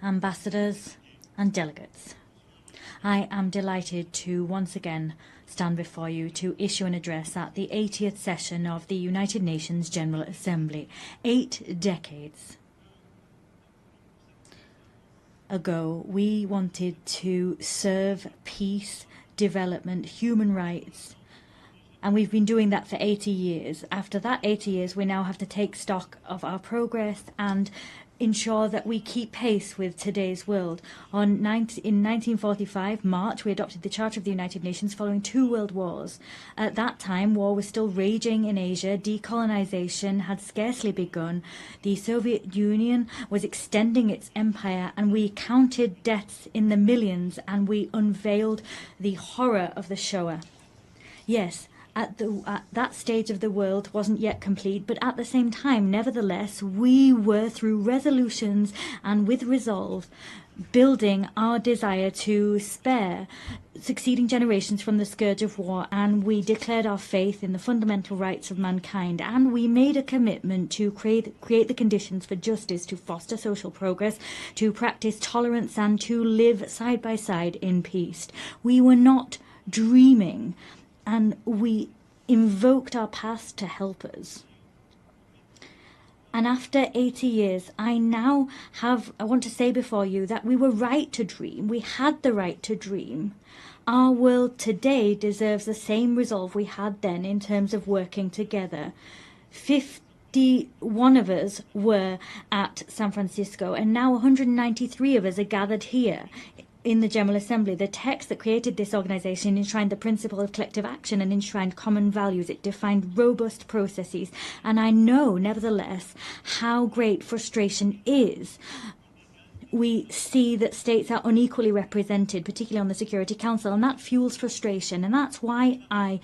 ambassadors and delegates. I am delighted to once again stand before you to issue an address at the 80th session of the United Nations General Assembly. 8 decades ago, we wanted to serve peace, development, human rights, and we've been doing that for 80 years. After that 80 years, we now have to take stock of our progress and ensure that we keep pace with today's world. In 1945, March, we adopted the Charter of the United Nations following 2 world wars. At that time, war was still raging in Asia. Decolonization had scarcely begun. The Soviet Union was extending its empire, and we counted deaths in the millions, and we unveiled the horror of the Shoah. Yes, at that stage of the world wasn't yet complete, but at the same time, nevertheless, we were, through resolutions and with resolve, building our desire to spare succeeding generations from the scourge of war, and we declared our faith in the fundamental rights of mankind, and we made a commitment to create the conditions for justice, to foster social progress, to practice tolerance, and to live side by side in peace. We were not dreaming, and we invoked our past to help us. And after 80 years, I want to say before you that we were right to dream. We had the right to dream. Our world today deserves the same resolve we had then in terms of working together. 51 of us were at San Francisco, and now 193 of us are gathered here in the General Assembly. The text that created this organization enshrined the principle of collective action and enshrined common values. It defined robust processes. And I know, nevertheless, how great frustration is. We see that states are unequally represented, particularly on the Security Council, and that fuels frustration. And that's why I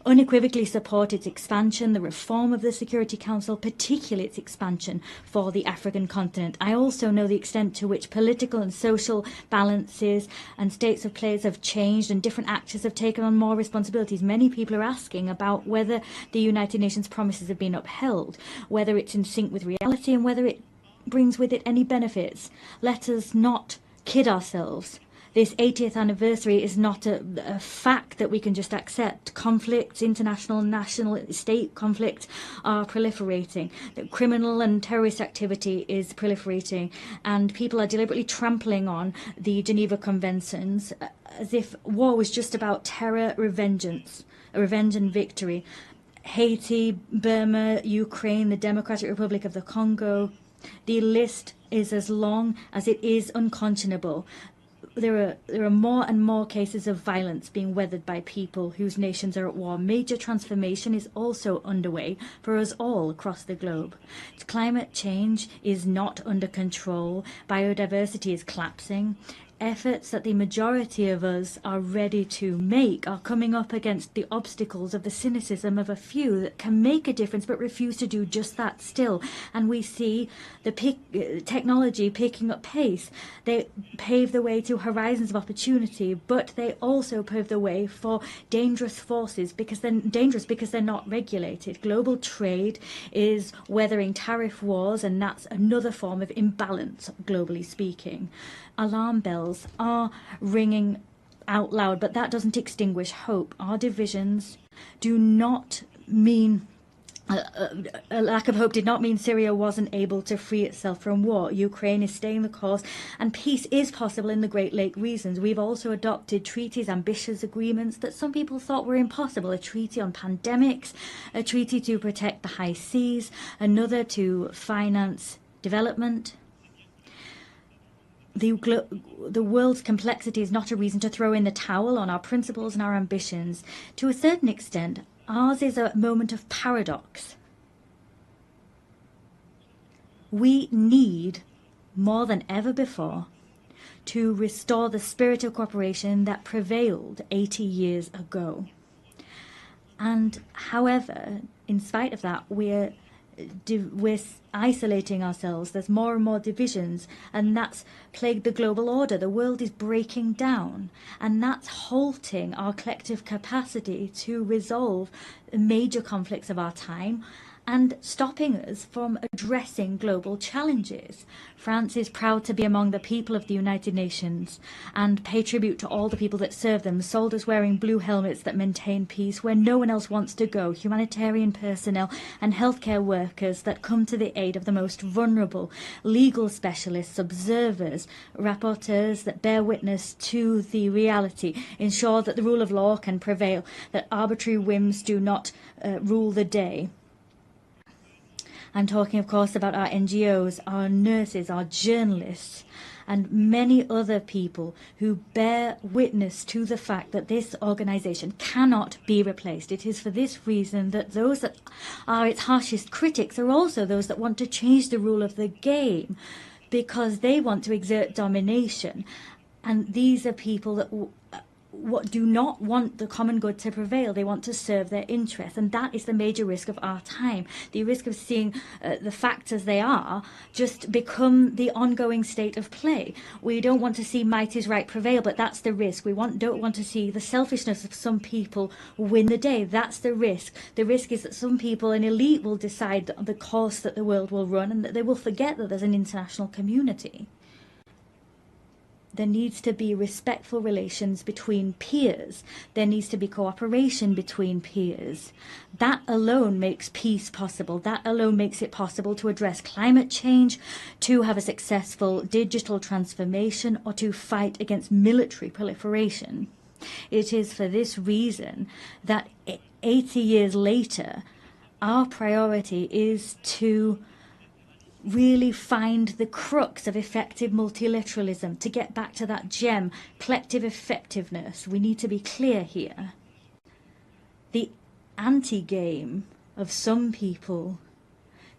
unequivocally support its expansion, the reform of the Security Council, particularly its expansion for the African continent. I also know the extent to which political and social balances and states of place have changed, and different actors have taken on more responsibilities. Many people are asking about whether the United Nations promises have been upheld, whether it's in sync with reality, and whether it brings with it any benefits. Let us not kid ourselves. this 80th anniversary is not a fact that we can just accept. Conflicts, international, national, state conflicts are proliferating. That criminal and terrorist activity is proliferating, and people are deliberately trampling on the Geneva Conventions as if war was just about terror, revenge and victory. Haiti, Burma, Ukraine, the Democratic Republic of the Congo. The list is as long as it is unconscionable. There are more and more cases of violence being weathered by people whose nations are at war. Major transformation is also underway for us all across the globe. Climate change is not under control. Biodiversity is collapsing. Efforts that the majority of us are ready to make are coming up against the obstacles of the cynicism of a few that can make a difference but refuse to do just that still. And we see the technology picking up pace. They pave the way to horizons of opportunity, but they also pave the way for dangerous forces because they're not regulated. Global trade is weathering tariff wars, and that's another form of imbalance, globally speaking. Alarm bells are ringing out loud, but that doesn't extinguish hope. Our divisions do not mean a lack of hope did not mean Syria wasn't able to free itself from war. Ukraine is staying the course, and peace is possible in the Great Lake regions. We've also adopted treaties, ambitious agreements that some people thought were impossible. A treaty on pandemics, a treaty to protect the high seas, another to finance development. The world's complexity is not a reason to throw in the towel on our principles and our ambitions. To a certain extent, ours is a moment of paradox. We need, more than ever before, to restore the spirit of cooperation that prevailed 80 years ago. And however, in spite of that, we're isolating ourselves. There's more and more divisions, and that's plagued the global order. The world is breaking down, and that's halting our collective capacity to resolve major conflicts of our time and stopping us from addressing global challenges. France is proud to be among the people of the United Nations and pay tribute to all the people that serve them, soldiers wearing blue helmets that maintain peace where no one else wants to go, humanitarian personnel and healthcare workers that come to the aid of the most vulnerable, legal specialists, observers, rapporteurs that bear witness to the reality, ensure that the rule of law can prevail, that arbitrary whims do not rule the day. I'm talking, of course, about our NGOs, our nurses, our journalists, and many other people who bear witness to the fact that this organization cannot be replaced. It is for this reason that those that are its harshest critics are also those that want to change the rule of the game because they want to exert domination. And these are people that do not want the common good to prevail. They want to serve their interests, and that is the major risk of our time. The risk of seeing the facts as they are just become the ongoing state of play. We don't want to see might is right prevail, but that's the risk. We don't want to see the selfishness of some people win the day. That's the risk. The risk is that some people, an elite, will decide the course that the world will run, and that they will forget that there's an international community. There needs to be respectful relations between peers. There needs to be cooperation between peers. That alone makes peace possible. That alone makes it possible to address climate change, to have a successful digital transformation, or to fight against military proliferation. It is for this reason that 80 years later, our priority is to really find the crux of effective multilateralism, to get back to that gem, collective effectiveness. We need to be clear here. The anti-game of some people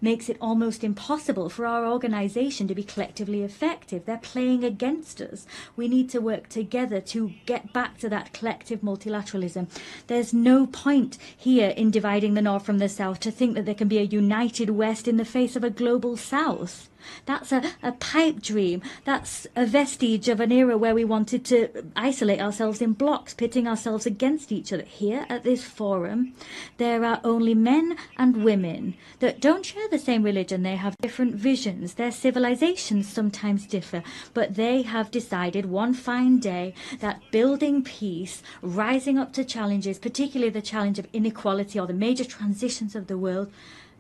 makes it almost impossible for our organization to be collectively effective. They're playing against us. We need to work together to get back to that collective multilateralism. There's no point here in dividing the North from the South to think that there can be a united West in the face of a global South. That's a pipe dream. That's a vestige of an era where we wanted to isolate ourselves in blocks, pitting ourselves against each other. Here at this forum, there are only men and women that don't share the same religion. They have different visions. Their civilizations sometimes differ, but they have decided one fine day that building peace, rising up to challenges, particularly the challenge of inequality or the major transitions of the world,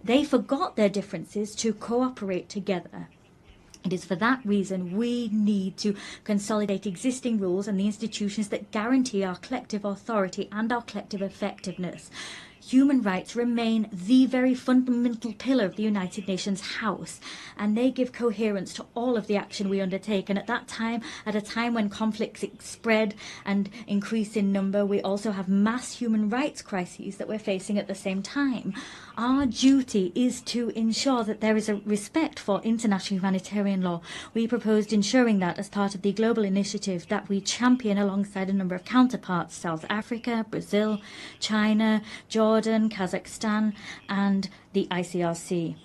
they forgot their differences to cooperate together. It is for that reason we need to consolidate existing rules and the institutions that guarantee our collective authority and our collective effectiveness. Human rights remain the very fundamental pillar of the United Nations House, and they give coherence to all of the action we undertake. And at a time when conflicts spread and increase in number, we also have mass human rights crises that we're facing at the same time. Our duty is to ensure that there is a respect for international humanitarian law. We proposed ensuring that as part of the global initiative that we champion alongside a number of counterparts: South Africa, Brazil, China, Jordan, Kazakhstan, and the ICRC.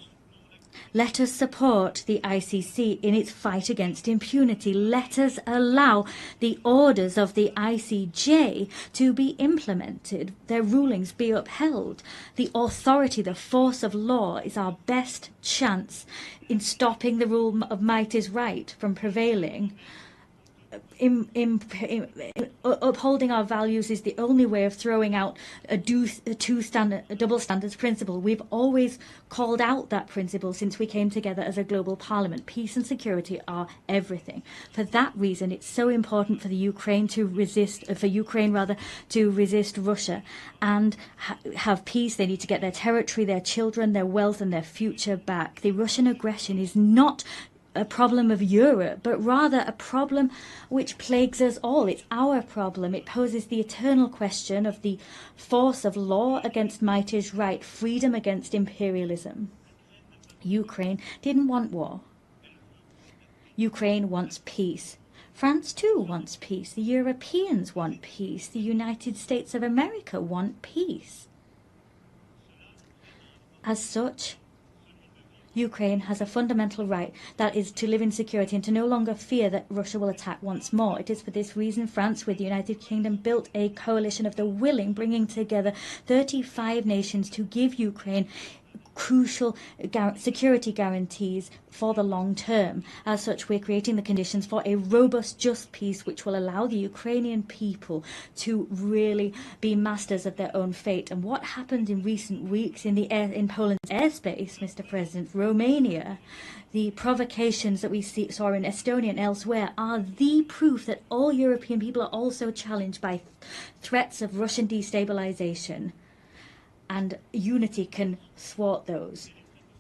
Let us support the ICC in its fight against impunity. Let us allow the orders of the ICJ to be implemented, their rulings be upheld. The authority, the force of law is our best chance in stopping the rule of might is right from prevailing. Upholding our values is the only way of throwing out a double standards principle. We've always called out that principle since we came together as a global parliament. Peace and security are everything. For that reason, it's so important for Ukraine to resist Russia and have peace. They need to get their territory, their children, their wealth, and their future back. The Russian aggression is not a problem of Europe, but rather a problem which plagues us all. It's our problem. It poses the eternal question of the force of law against might is right, freedom against imperialism. Ukraine didn't want war. Ukraine wants peace. France too wants peace. The Europeans want peace. The United States of America want peace. As such, Ukraine has a fundamental right, that is to live in security and to no longer fear that Russia will attack once more. It is for this reason France, with the United Kingdom, built a coalition of the willing, bringing together 35 nations to give Ukraine crucial security guarantees for the long term. As such, we're creating the conditions for a robust, just peace which will allow the Ukrainian people to really be masters of their own fate. And what happened in recent weeks in Poland's airspace, Mr. President, Romania, the provocations that we saw in Estonia and elsewhere are the proof that all European people are also challenged by threats of Russian destabilization. And unity can thwart those.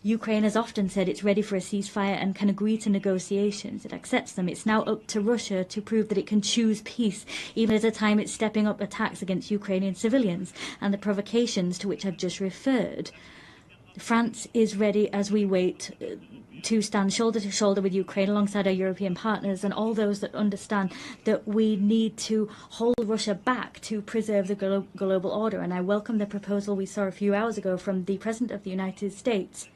Ukraine has often said it's ready for a ceasefire and can agree to negotiations. It accepts them. It's now up to Russia to prove that it can choose peace, even at a time it's stepping up attacks against Ukrainian civilians and the provocations to which I've just referred. France is ready as we wait to stand shoulder to shoulder with Ukraine alongside our European partners and all those that understand that we need to hold Russia back to preserve the global order. And I welcome the proposal we saw a few hours ago from the President of the United States,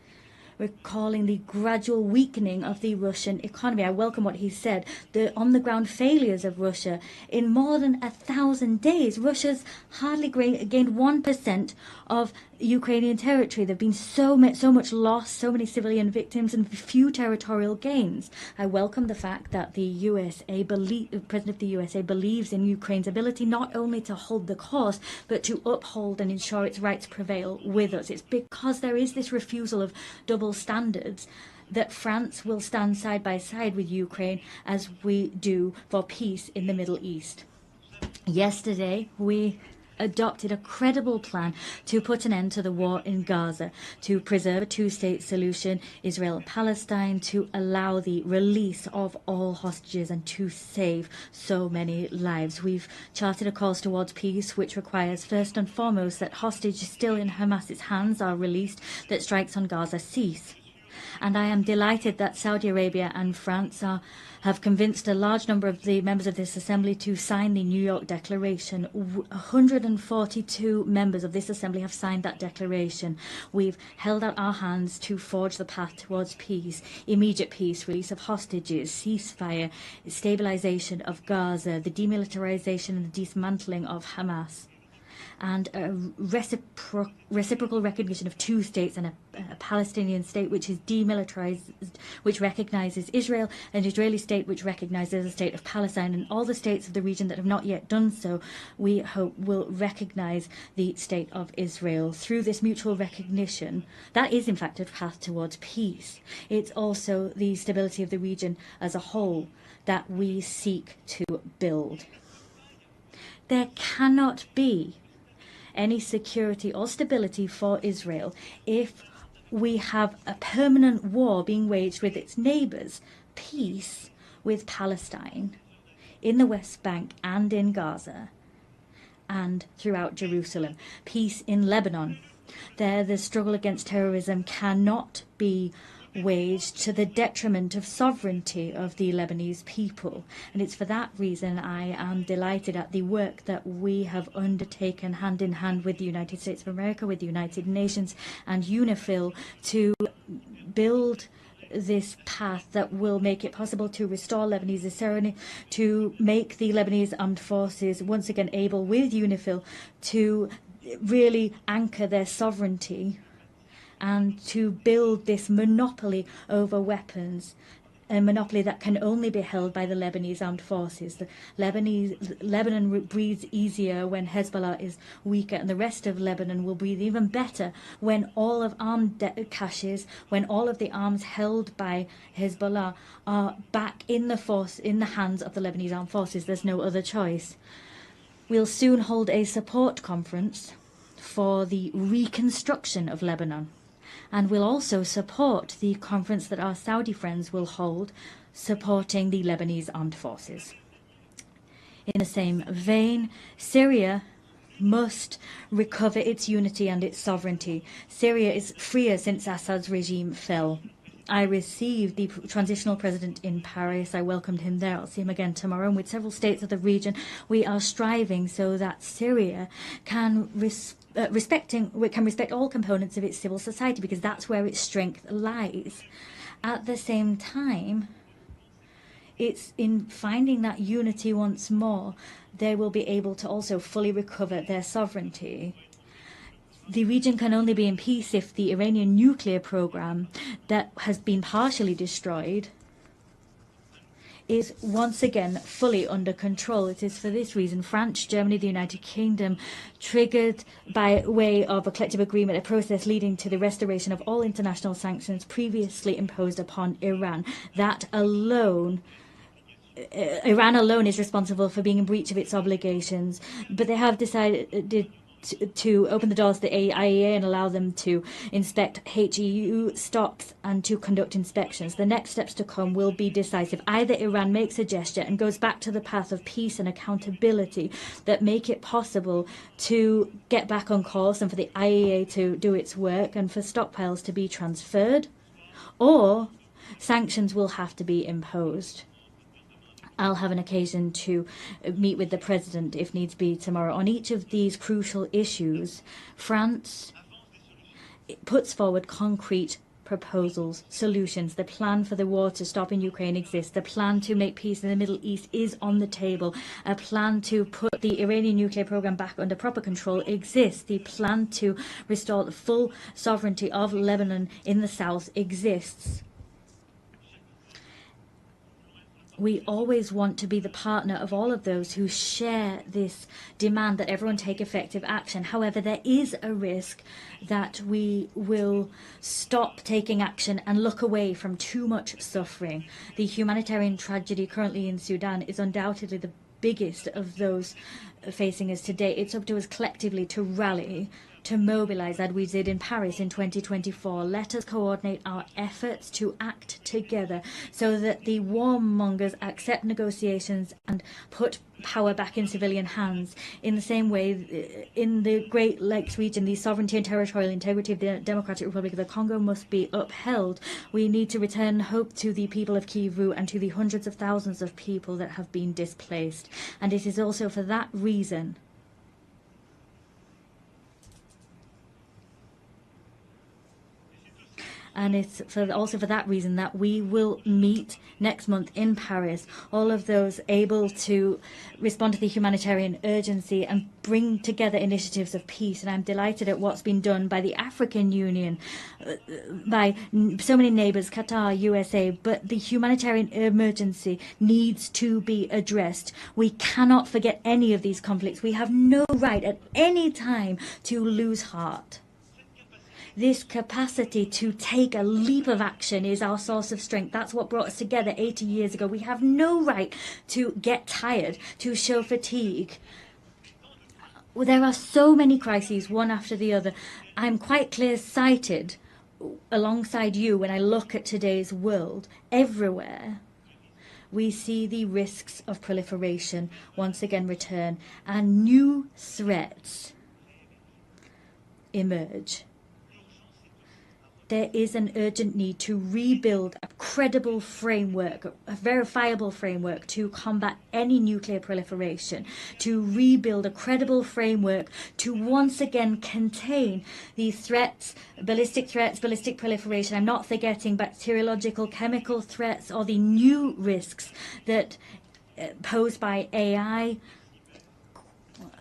recalling the gradual weakening of the Russian economy. I welcome what he said, the on-the-ground failures of Russia. In more than 1,000 days, Russia's hardly gained 1% of Ukrainian territory. There have been so much loss, so many civilian victims, and few territorial gains. I welcome the fact that the President of the USA believes in Ukraine's ability not only to hold the course, but to uphold and ensure its rights prevail with us. It's because there is this refusal of double standards that France will stand side by side with Ukraine as we do for peace in the Middle East. Yesterday, we adopted a credible plan to put an end to the war in Gaza, to preserve a two-state solution, Israel and Palestine, to allow the release of all hostages and to save so many lives. We've charted a course towards peace, which requires first and foremost that hostages still in Hamas's hands are released, that strikes on Gaza cease. And I am delighted that Saudi Arabia and France have convinced a large number of the members of this assembly to sign the New York Declaration. 142 members of this assembly have signed that declaration. We've held out our hands to forge the path towards peace, immediate peace, release of hostages, ceasefire, stabilization of Gaza, the demilitarization and the dismantling of Hamas, and a reciprocal recognition of two states and a Palestinian state which is demilitarized, which recognizes Israel, an Israeli state which recognizes the state of Palestine, and all the states of the region that have not yet done so, we hope will recognize the state of Israel. Through this mutual recognition, that is in fact a path towards peace. It's also the stability of the region as a whole that we seek to build. There cannot be any security or stability for Israel if we have a permanent war being waged with its neighbours. Peace with Palestine in the West Bank and in Gaza and throughout Jerusalem. Peace in Lebanon. There, the struggle against terrorism cannot be waged to the detriment of sovereignty of the Lebanese people. And it's for that reason I am delighted at the work that we have undertaken hand in hand with the United States of America, with the United Nations and UNIFIL to build this path that will make it possible to restore Lebanese sovereignty, to make the Lebanese armed forces once again able, with UNIFIL, to really anchor their sovereignty and to build this monopoly over weapons, a monopoly that can only be held by the Lebanese armed forces. Lebanon breathes easier when Hezbollah is weaker, and the rest of Lebanon will breathe even better when all of armed caches, when all of the arms held by Hezbollah are back in the hands of the Lebanese armed forces. There's no other choice. We'll soon hold a support conference for the reconstruction of Lebanon. And we'll also support the conference that our Saudi friends will hold, supporting the Lebanese armed forces. In the same vein, Syria must recover its unity and its sovereignty. Syria is freer since Assad's regime fell. I received the transitional president in Paris. I welcomed him there. I'll see him again tomorrow. And with several states of the region, we are striving so that Syria can respect all components of its civil society, because that's where its strength lies. At the same time, it's in finding that unity once more, they will be able to also fully recover their sovereignty. The region can only be in peace if the Iranian nuclear program that has been partially destroyed is once again fully under control. It is for this reason France, Germany, the United Kingdom triggered by way of a collective agreement a process leading to the restoration of all international sanctions previously imposed upon Iran. That alone Iran alone is responsible for being in breach of its obligations, but they have decided to open the doors to the IAEA and allow them to inspect HEU stocks and to conduct inspections. The next steps to come will be decisive. Either Iran makes a gesture and goes back to the path of peace and accountability that make it possible to get back on course and for the IAEA to do its work and for stockpiles to be transferred, or sanctions will have to be imposed. I'll have an occasion to meet with the President, if needs be, tomorrow. On each of these crucial issues, France puts forward concrete proposals, solutions. The plan for the war to stop in Ukraine exists. The plan to make peace in the Middle East is on the table. A plan to put the Iranian nuclear program back under proper control exists. The plan to restore the full sovereignty of Lebanon in the south exists. We always want to be the partner of all of those who share this demand that everyone take effective action. However, there is a risk that we will stop taking action and look away from too much suffering. The humanitarian tragedy currently in Sudan is undoubtedly the biggest of those facing us today. It's up to us collectively to rally, to mobilize as we did in Paris in 2024. Let us coordinate our efforts to act together so that the warmongers accept negotiations and put power back in civilian hands. In the same way, in the Great Lakes region, the sovereignty and territorial integrity of the Democratic Republic of the Congo must be upheld. We need to return hope to the people of Kivu and to the hundreds of thousands of people that have been displaced. And it is also for that reason and it's also for that reason that we will meet next month in Paris, all of those able to respond to the humanitarian urgency and bring together initiatives of peace. And I'm delighted at what's been done by the African Union, by so many neighbors, Qatar, USA, but the humanitarian emergency needs to be addressed. We cannot forget any of these conflicts. We have no right at any time to lose heart. This capacity to take a leap of action is our source of strength. That's what brought us together 80 years ago. We have no right to get tired, to show fatigue. Well, there are so many crises, one after the other. I'm quite clear-sighted alongside you when I look at today's world. Everywhere we see the risks of proliferation once again return, and new threats emerge. There is an urgent need to rebuild a credible framework, a verifiable framework to combat any nuclear proliferation, to rebuild a credible framework to once again contain these threats, ballistic proliferation. I'm not forgetting bacteriological, chemical threats, or the new risks that posed by AI,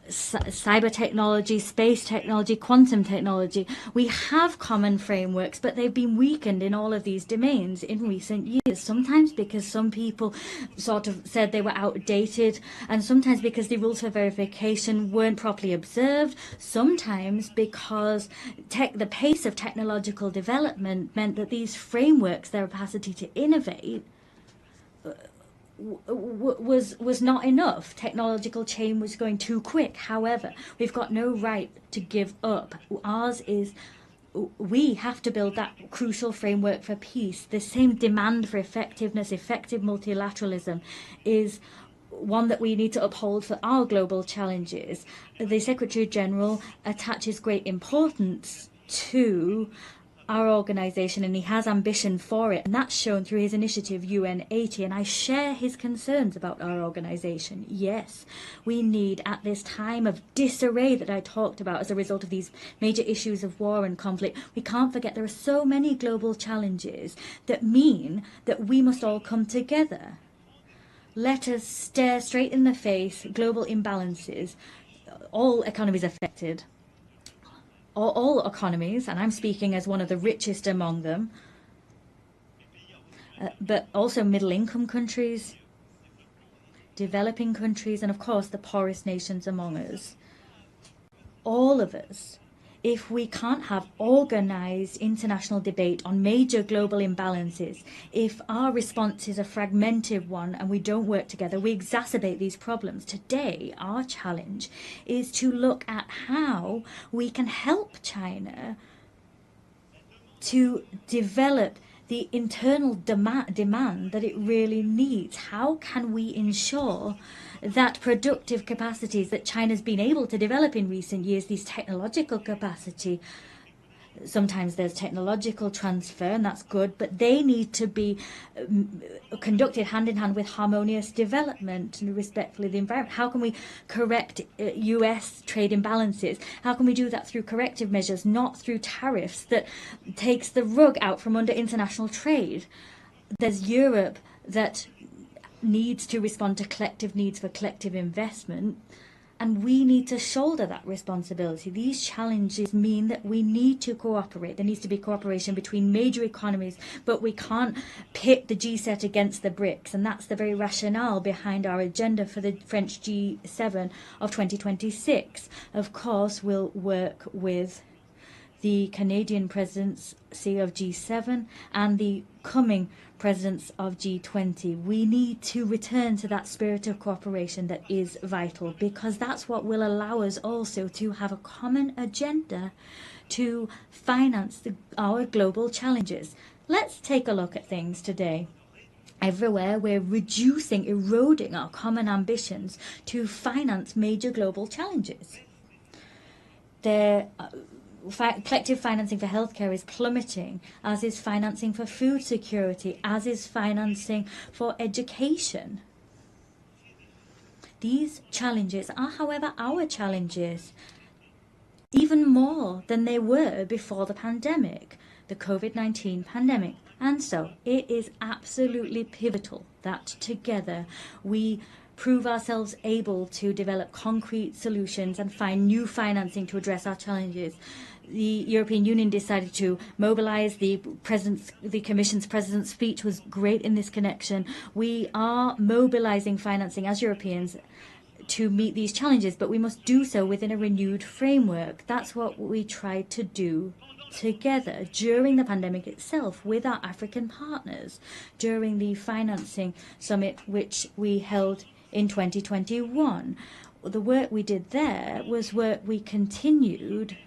cyber technology, space technology, quantum technology. We have common frameworks, but they've been weakened in all of these domains in recent years, sometimes because some people sort of said they were outdated, and sometimes because the rules for verification weren't properly observed, sometimes because the pace of technological development meant that these frameworks, their capacity to innovate, was not enough. Technological change was going too quick. However, we've got no right to give up. Ours is, we have to build that crucial framework for peace. The same demand for effectiveness, effective multilateralism is one that we need to uphold for our global challenges. The Secretary General attaches great importance to our organisation, and he has ambition for it, and that's shown through his initiative UN 80, and I share his concerns about our organisation. Yes, we need, at this time of disarray that I talked about as a result of these major issues of war and conflict, we can't forget there are so many global challenges that mean that we must all come together. Let us stare straight in the face global imbalances, all economies affected. All economies, and I'm speaking as one of the richest among them, but also middle-income countries, developing countries, and of course the poorest nations among us. All of us, if we can't have organized international debate on major global imbalances, if our response is a fragmented one and we don't work together, we exacerbate these problems. Today, our challenge is to look at how we can help China to develop the internal demand that it really needs. How can we ensure that productive capacities that China's been able to develop in recent years, these technological capacity, sometimes there's technological transfer, and that's good, but they need to be conducted hand in hand with harmonious development and respectfully the environment. How can we correct US trade imbalances? How can we do that through corrective measures, not through tariffs that takes the rug out from under international trade? There's Europe that needs to respond to collective needs for collective investment, and we need to shoulder that responsibility. These challenges mean that we need to cooperate. There needs to be cooperation between major economies, but we can't pit the G7 against the BRICS, and that's the very rationale behind our agenda for the French G7 of 2026. Of course, we'll work with the Canadian presidency of G7 and the upcoming presidents of G20, we need to return to that spirit of cooperation that is vital, because that's what will allow us also to have a common agenda to finance our global challenges. Let's take a look at things today. Everywhere we're eroding our common ambitions to finance major global challenges. Collective financing for healthcare is plummeting, as is financing for food security, as is financing for education. These challenges are, however, our challenges, even more than they were before the pandemic, the COVID-19 pandemic. And so it is absolutely pivotal that together we prove ourselves able to develop concrete solutions and find new financing to address our challenges. The European Union decided to mobilize. The Commission's President's speech was great in this connection. We are mobilizing financing as Europeans to meet these challenges, but we must do so within a renewed framework. That's what we tried to do together during the pandemic itself with our African partners, during the financing summit which we held in 2021. The work we did there was work we continued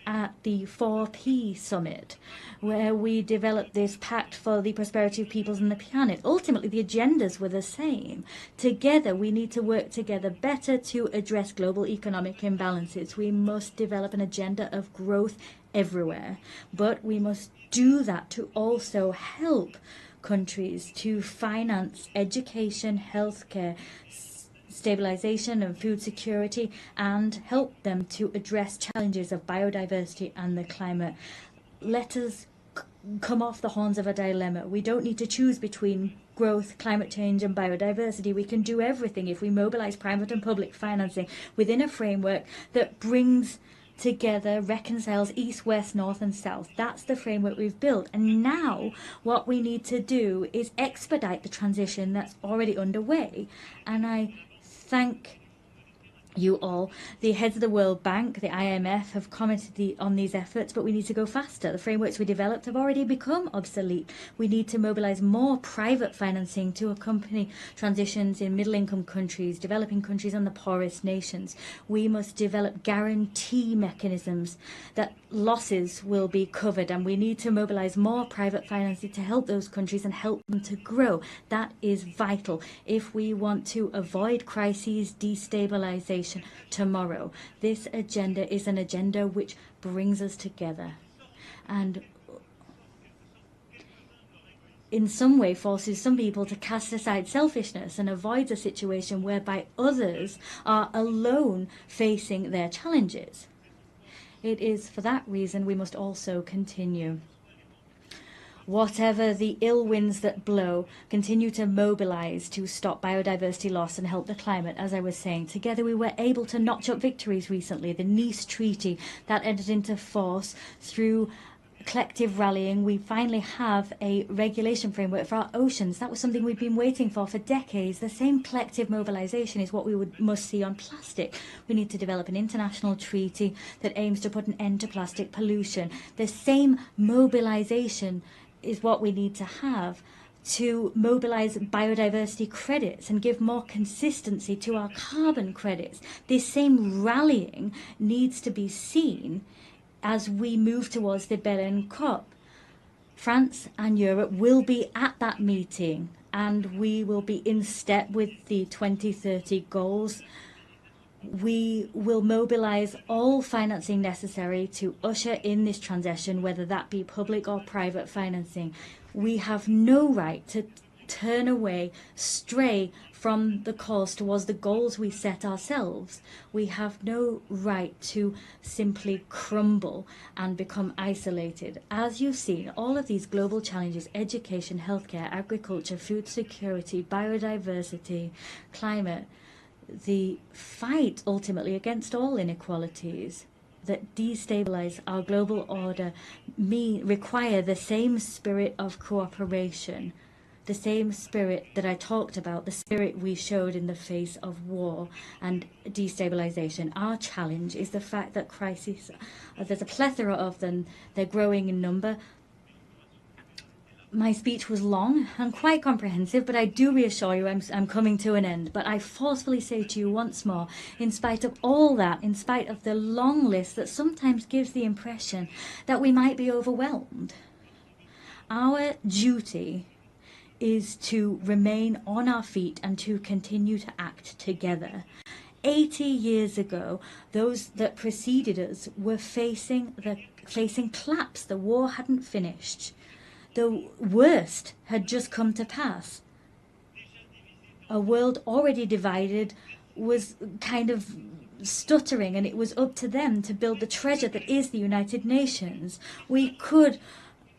at the 4P summit, where we developed this pact for the prosperity of peoples and the planet. Ultimately, the agendas were the same. Together, we need to work together better to address global economic imbalances. We must develop an agenda of growth everywhere, but we must do that to also help countries to finance education, healthcare, stabilization and food security, and help them to address challenges of biodiversity and the climate. Let us come off the horns of a dilemma. We don't need to choose between growth, climate change and biodiversity. We can do everything if we mobilize private and public financing within a framework that brings together, reconciles east, west, north and south. That's the framework we've built. And now what we need to do is expedite the transition that's already underway. And I thank you all. The heads of the World Bank, the IMF, have commented on these efforts, but we need to go faster. The frameworks we developed have already become obsolete. We need to mobilize more private financing to accompany transitions in middle-income countries, developing countries and the poorest nations. We must develop guarantee mechanisms that losses will be covered, and we need to mobilize more private financing to help those countries and help them to grow. That is vital if we want to avoid crises, destabilization tomorrow. This agenda is an agenda which brings us together and in some way forces some people to cast aside selfishness and avoids a situation whereby others are alone facing their challenges. It is for that reason we must also continue. Whatever the ill winds that blow, continue to mobilize to stop biodiversity loss and help the climate. As I was saying, together we were able to notch up victories recently. The Nice Treaty that entered into force through collective rallying. We finally have a regulation framework for our oceans. That was something we've been waiting for decades. The same collective mobilization is what we must see on plastic. We need to develop an international treaty that aims to put an end to plastic pollution. The same mobilization is what we need to have to mobilize biodiversity credits and give more consistency to our carbon credits. This same rallying needs to be seen as we move towards the Berlin COP. France and Europe will be at that meeting, and we will be in step with the 2030 goals. We will mobilize all financing necessary to usher in this transition, whether that be public or private financing. We have no right to turn away, stray from the course towards the goals we set ourselves. We have no right to simply crumble and become isolated. As you've seen, all of these global challenges, education, healthcare, agriculture, food security, biodiversity, climate, the fight ultimately against all inequalities that destabilize our global order require the same spirit of cooperation, the same spirit that I talked about, the spirit we showed in the face of war and destabilization. Our challenge is the fact that crises, there's a plethora of them, they're growing in number. my speech was long and quite comprehensive, but I do reassure you I'm coming to an end. But I forcefully say to you once more, in spite of all that, in spite of the long list that sometimes gives the impression that we might be overwhelmed, our duty is to remain on our feet and to continue to act together. 80 years ago, those that preceded us were facing collapse. The war hadn't finished. The worst had just come to pass. A world already divided was kind of stuttering, and it was up to them to build the treasure that is the United Nations. We could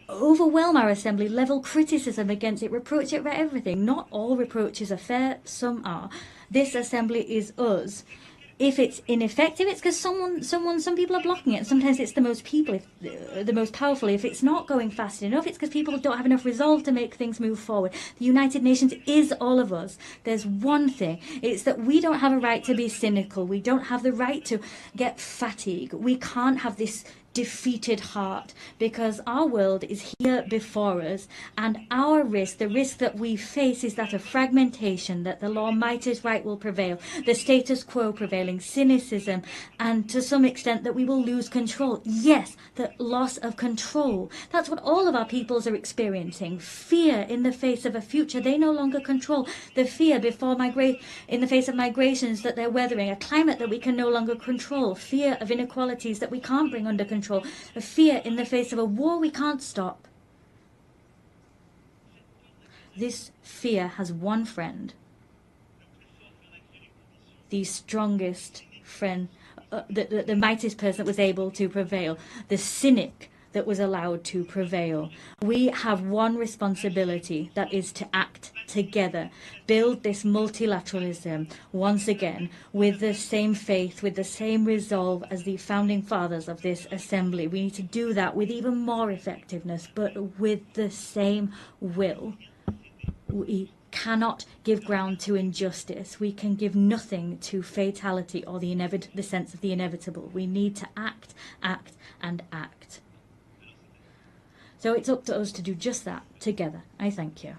overwhelm our assembly, level criticism against it, reproach it for everything. Not all reproaches are fair, some are. This assembly is us. If it's ineffective, it's because some people are blocking it. Sometimes it's the most powerful. If it's not going fast enough, it's because people don't have enough resolve to make things move forward. The United Nations is all of us. There's one thing. It's that we don't have a right to be cynical. We don't have the right to get fatigued. We can't have this defeated heart, because our world is here before us, and our risk, the risk that we face, is that of fragmentation, that the law might is right will prevail, the status quo prevailing, cynicism, and to some extent that we will lose control. Yes, the loss of control. That's what all of our peoples are experiencing. Fear in the face of a future they no longer control. The fear in the face of migrations that they're weathering, a climate that we can no longer control, fear of inequalities that we can't bring under control, a fear in the face of a war we can't stop. This fear has one friend, the strongest friend, the mightiest person that was able to prevail, the cynic that was allowed to prevail. We have one responsibility, that is to act together, build this multilateralism once again with the same faith, with the same resolve as the founding fathers of this assembly. We need to do that with even more effectiveness, but with the same will. We cannot give ground to injustice. We can give nothing to fatality or the sense of the inevitable. We need to act, and act. So it's up to us to do just that together. I thank you.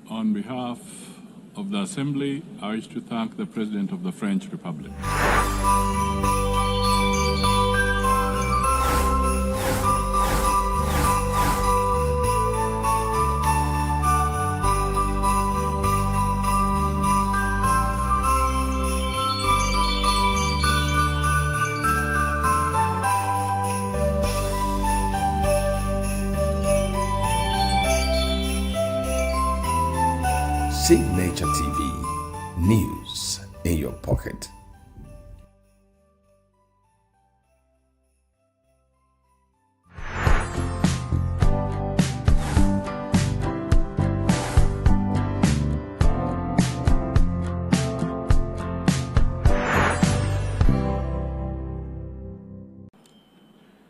On behalf of the Assembly, I wish to thank the President of the French Republic. Signature TV, news in your pocket.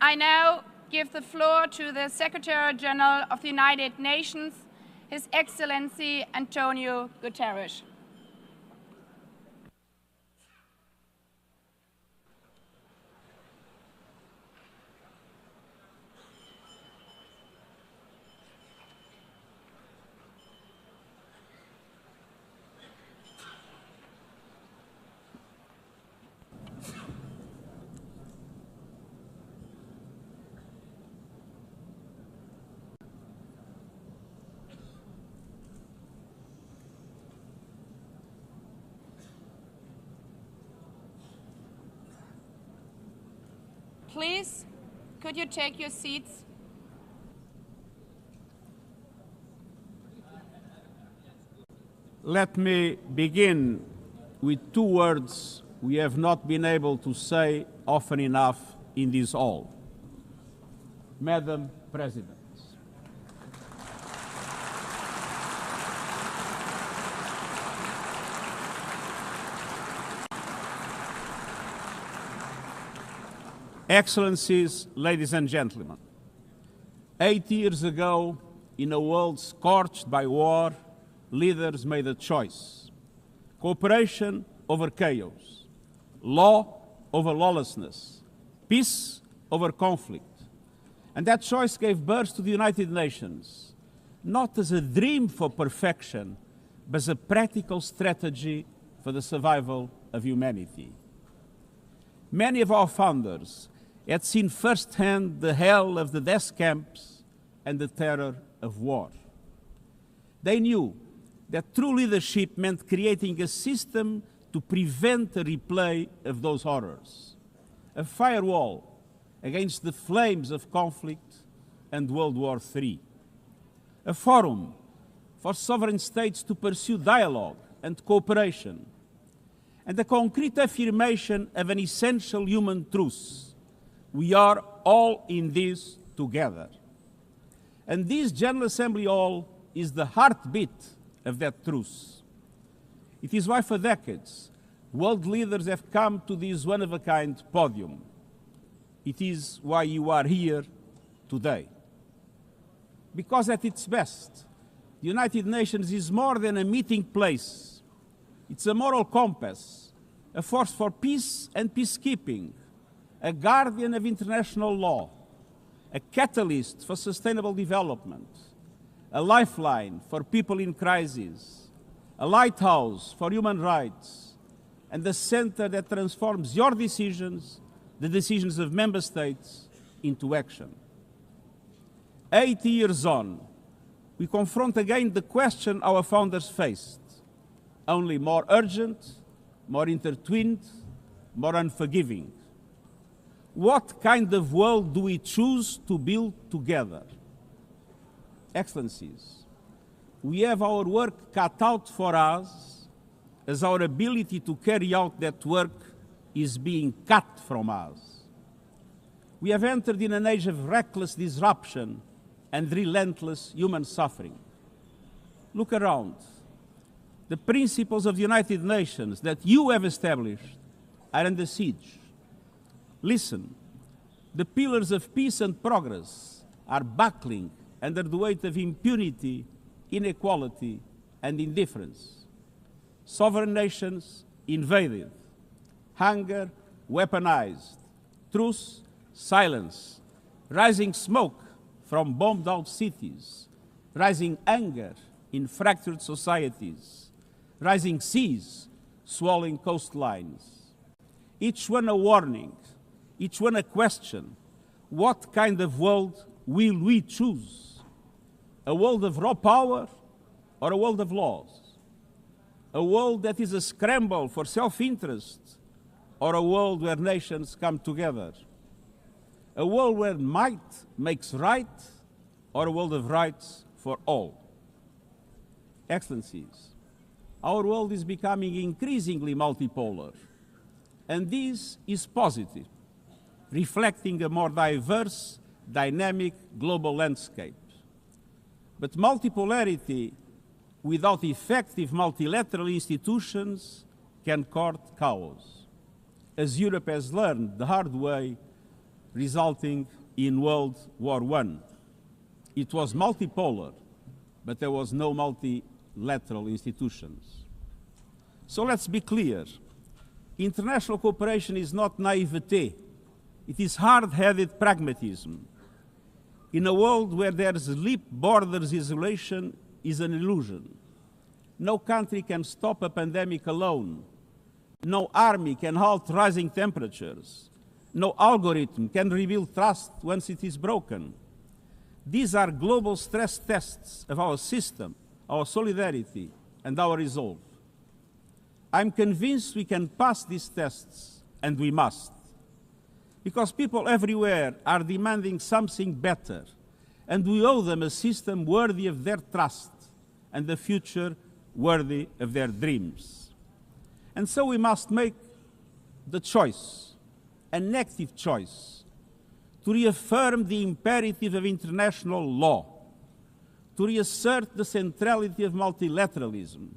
I now give the floor to the Secretary General of the United Nations, His Excellency Antonio Guterres. Please, could you take your seats? Let me begin with two words we have not been able to say often enough in this hall. Madam President. Excellencies, ladies and gentlemen, 8 years ago, in a world scorched by war, leaders made a choice. Cooperation over chaos, law over lawlessness, peace over conflict. And that choice gave birth to the United Nations, not as a dream for perfection, but as a practical strategy for the survival of humanity. Many of our founders had seen firsthand the hell of the death camps and the terror of war. They knew that true leadership meant creating a system to prevent a replay of those horrors, a firewall against the flames of conflict and World War III, a forum for sovereign states to pursue dialogue and cooperation, and a concrete affirmation of an essential human truth: we are all in this together. And this General Assembly Hall is the heartbeat of that truth. It is why for decades, world leaders have come to this one-of-a-kind podium. It is why you are here today. Because at its best, the United Nations is more than a meeting place. It's a moral compass, a force for peace and peacekeeping, a guardian of international law, a catalyst for sustainable development, a lifeline for people in crisis, a lighthouse for human rights, and a center that transforms your decisions, the decisions of member states, into action. 80 years on, we confront again the question our founders faced, only more urgent, more intertwined, more unforgiving. What kind of world do we choose to build together? Excellencies, we have our work cut out for us, as our ability to carry out that work is being cut from us. We have entered in an age of reckless disruption and relentless human suffering. Look around. The principles of the United Nations that you have established are under siege. Listen, the pillars of peace and progress are buckling under the weight of impunity, inequality, and indifference. Sovereign nations invaded, hunger weaponized, truth silence, rising smoke from bombed-out cities, rising anger in fractured societies, rising seas swallowing coastlines. Each one a warning, each one a question. What kind of world will we choose? A world of raw power or a world of laws? A world that is a scramble for self-interest or a world where nations come together? A world where might makes right or a world of rights for all? Excellencies, our world is becoming increasingly multipolar, and this is positive, reflecting a more diverse, dynamic global landscape. But multipolarity without effective multilateral institutions can court chaos, as Europe has learned the hard way, resulting in World War I. It was multipolar, but there was no multilateral institutions. So let's be clear. International cooperation is not naivete. It is hard-headed pragmatism. In a world where there's leap borders, isolation is an illusion. No country can stop a pandemic alone. No army can halt rising temperatures. No algorithm can reveal trust once it is broken. These are global stress tests of our system, our solidarity, and our resolve. I'm convinced we can pass these tests, and we must. Because people everywhere are demanding something better, and we owe them a system worthy of their trust and a future worthy of their dreams. And so we must make the choice, an active choice, to reaffirm the imperative of international law, to reassert the centrality of multilateralism,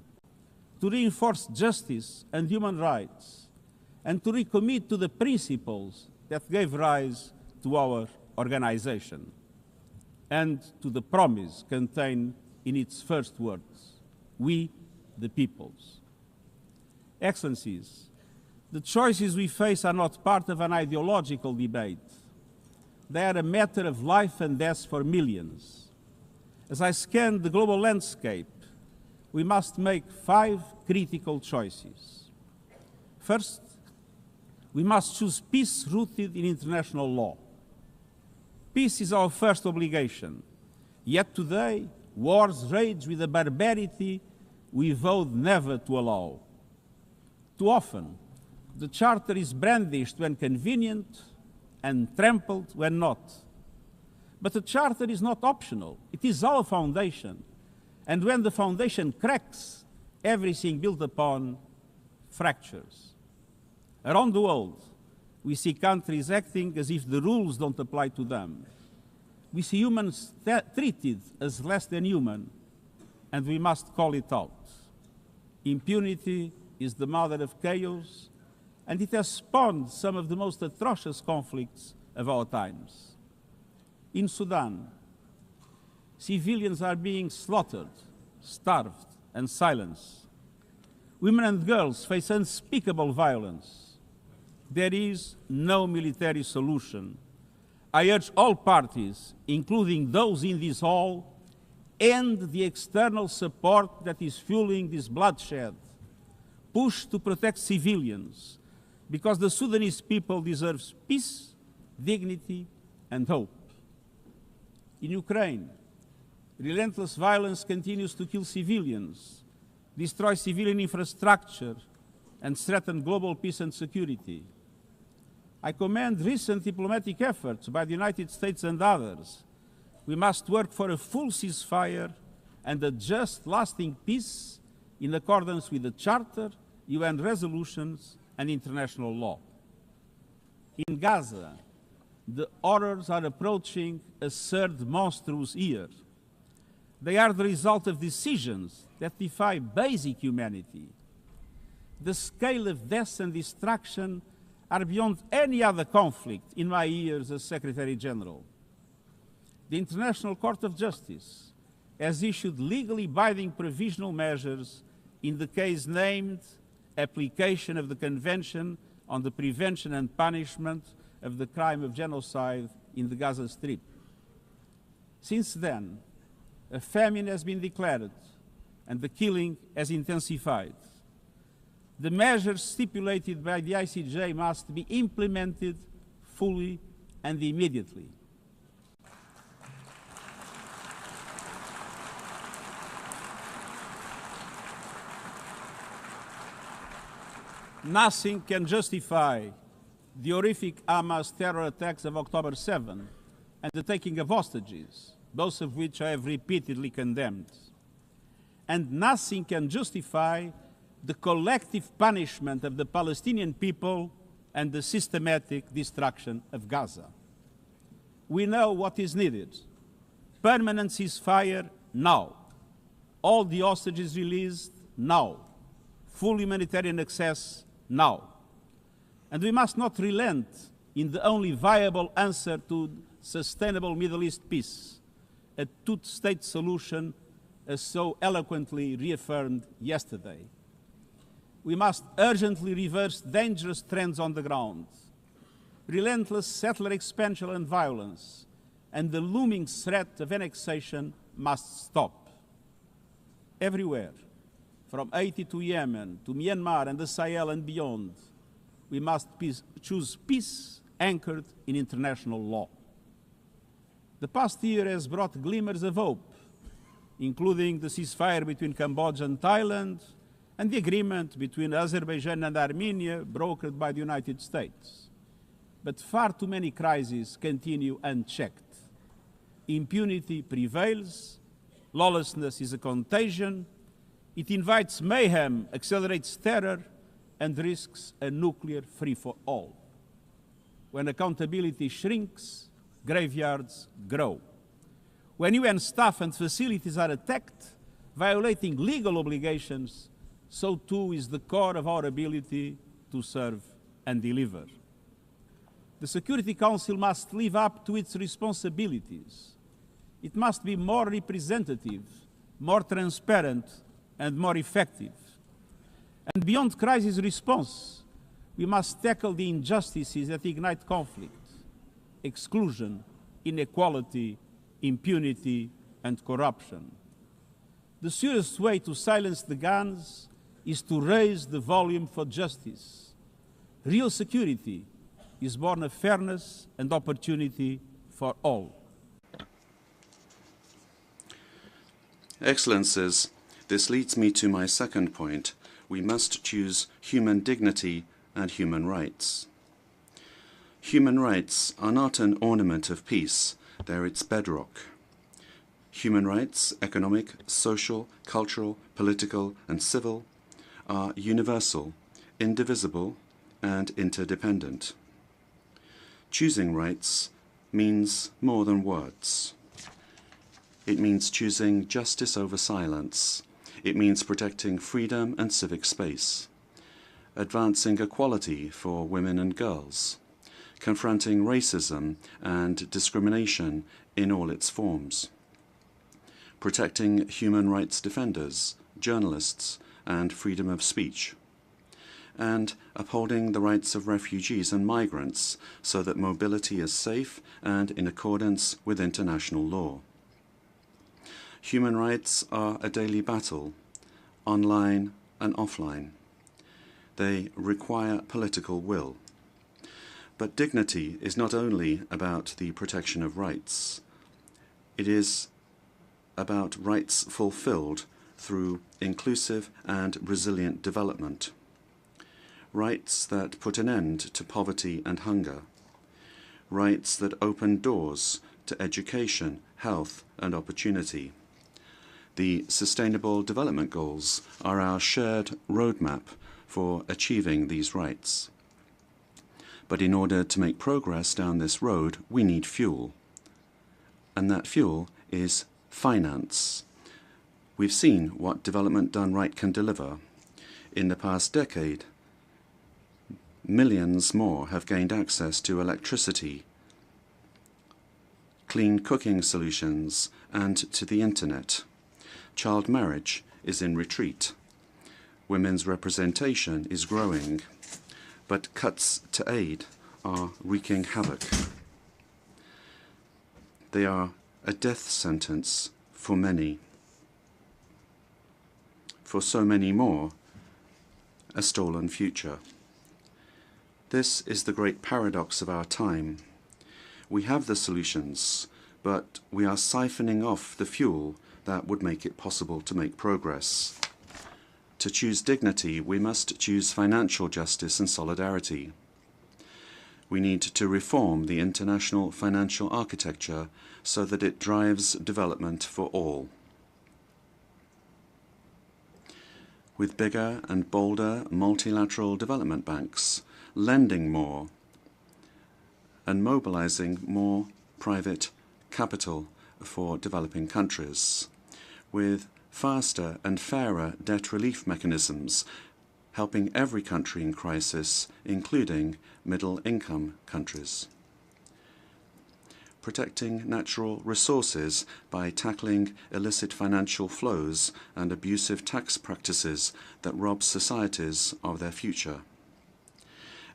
to reinforce justice and human rights, and to recommit to the principles that gave rise to our organization. and to the promise contained in its first words, we, the peoples. Excellencies, the choices we face are not part of an ideological debate. They are a matter of life and death for millions. As I scan the global landscape, we must make 5 critical choices. First, we must choose peace rooted in international law. Peace is our first obligation, yet today wars rage with a barbarity we vowed never to allow. Too often, the Charter is brandished when convenient and trampled when not. But the Charter is not optional. It is our foundation. And when the foundation cracks, everything built upon fractures. Around the world, we see countries acting as if the rules don't apply to them. We see humans treated as less than human, and we must call it out. Impunity is the mother of chaos, and it has spawned some of the most atrocious conflicts of our times. In Sudan, civilians are being slaughtered, starved, and silenced. Women and girls face unspeakable violence. There is no military solution. I urge all parties, including those in this hall, end the external support that is fueling this bloodshed. Push to protect civilians, because the Sudanese people deserve peace, dignity, and hope. In Ukraine, relentless violence continues to kill civilians, destroy civilian infrastructure, and threaten global peace and security. I commend recent diplomatic efforts by the United States and others. We must work for a full ceasefire and a just, lasting peace in accordance with the Charter, UN resolutions, and international law. In Gaza, the horrors are approaching a third monstrous year. They are the result of decisions that defy basic humanity. The scale of death and destruction are beyond any other conflict in my years as Secretary General. The International Court of Justice has issued legally binding provisional measures in the case named Application of the Convention on the Prevention and Punishment of the Crime of Genocide in the Gaza Strip. Since then, a famine has been declared and the killing has intensified. The measures stipulated by the ICJ must be implemented fully and immediately. Nothing can justify the horrific Hamas terror attacks of October 7 and the taking of hostages, both of which I have repeatedly condemned. And nothing can justify the collective punishment of the Palestinian people and the systematic destruction of Gaza. We know what is needed. Permanent ceasefire now. All the hostages released now. Full humanitarian access now. And we must not relent in the only viable answer to sustainable Middle East peace, a two-state solution as so eloquently reaffirmed yesterday. We must urgently reverse dangerous trends on the ground. Relentless settler expansion and violence, and the looming threat of annexation must stop. Everywhere, from Haiti to Yemen, to Myanmar and the Sahel and beyond, we must choose peace anchored in international law. The past year has brought glimmers of hope, including the ceasefire between Cambodia and Thailand, and the agreement between Azerbaijan and Armenia brokered by the United States. But far too many crises continue unchecked. Impunity prevails, lawlessness is a contagion, it invites mayhem, accelerates terror, and risks a nuclear free-for-all. When accountability shrinks, graveyards grow. When UN staff and facilities are attacked, violating legal obligations, so too is the core of our ability to serve and deliver. The Security Council must live up to its responsibilities. It must be more representative, more transparent, and more effective. And beyond crisis response, we must tackle the injustices that ignite conflict: exclusion, inequality, impunity, and corruption. The surest way to silence the guns is to raise the volume for justice. Real security is born of fairness and opportunity for all. Excellencies, this leads me to my second point. We must choose human dignity and human rights. Human rights are not an ornament of peace, they're its bedrock. Human rights, economic, social, cultural, political, and civil, are universal, indivisible, and interdependent. Choosing rights means more than words. It means choosing justice over silence. It means protecting freedom and civic space, advancing equality for women and girls, confronting racism and discrimination in all its forms, protecting human rights defenders, journalists, and freedom of speech, and upholding the rights of refugees and migrants so that mobility is safe and in accordance with international law. Human rights are a daily battle, online and offline. They require political will. But dignity is not only about the protection of rights. It is about rights fulfilled through inclusive and resilient development. Rights that put an end to poverty and hunger. Rights that open doors to education, health, and opportunity. The Sustainable Development Goals are our shared roadmap for achieving these rights. But in order to make progress down this road, we need fuel. And that fuel is finance. We've seen what development done right can deliver. In the past decade, millions more have gained access to electricity, clean cooking solutions, and to the internet. Child marriage is in retreat. Women's representation is growing, but cuts to aid are wreaking havoc. They are a death sentence for many. For so many more, a stolen future. This is the great paradox of our time. We have the solutions, but we are siphoning off the fuel that would make it possible to make progress. To choose dignity, we must choose financial justice and solidarity. We need to reform the international financial architecture so that it drives development for all. With bigger and bolder multilateral development banks, lending more, and mobilizing more private capital for developing countries, with faster and fairer debt relief mechanisms, helping every country in crisis, including middle-income countries. Protecting natural resources by tackling illicit financial flows and abusive tax practices that rob societies of their future.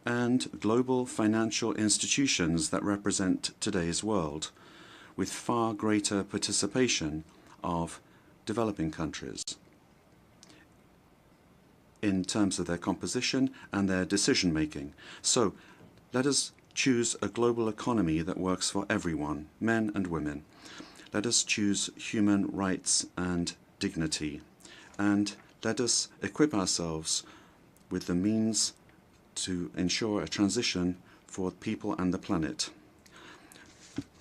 And global financial institutions that represent today's world, with far greater participation of developing countries in terms of their composition and their decision-making. So let us choose a global economy that works for everyone, men and women. Let us choose human rights and dignity. And let us equip ourselves with the means to ensure a transition for people and the planet.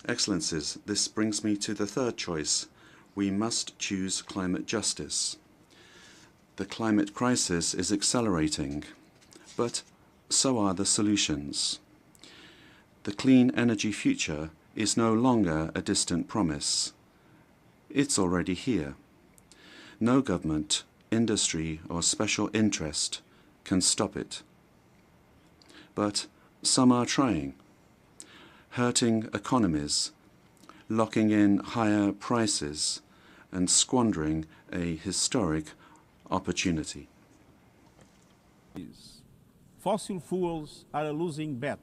Excellencies, this brings me to the third choice. We must choose climate justice. The climate crisis is accelerating, but so are the solutions. The clean energy future is no longer a distant promise. It's already here. No government, industry, or special interest can stop it. But some are trying, hurting economies, locking in higher prices and squandering a historic opportunity. Fossil fuels are a losing bet.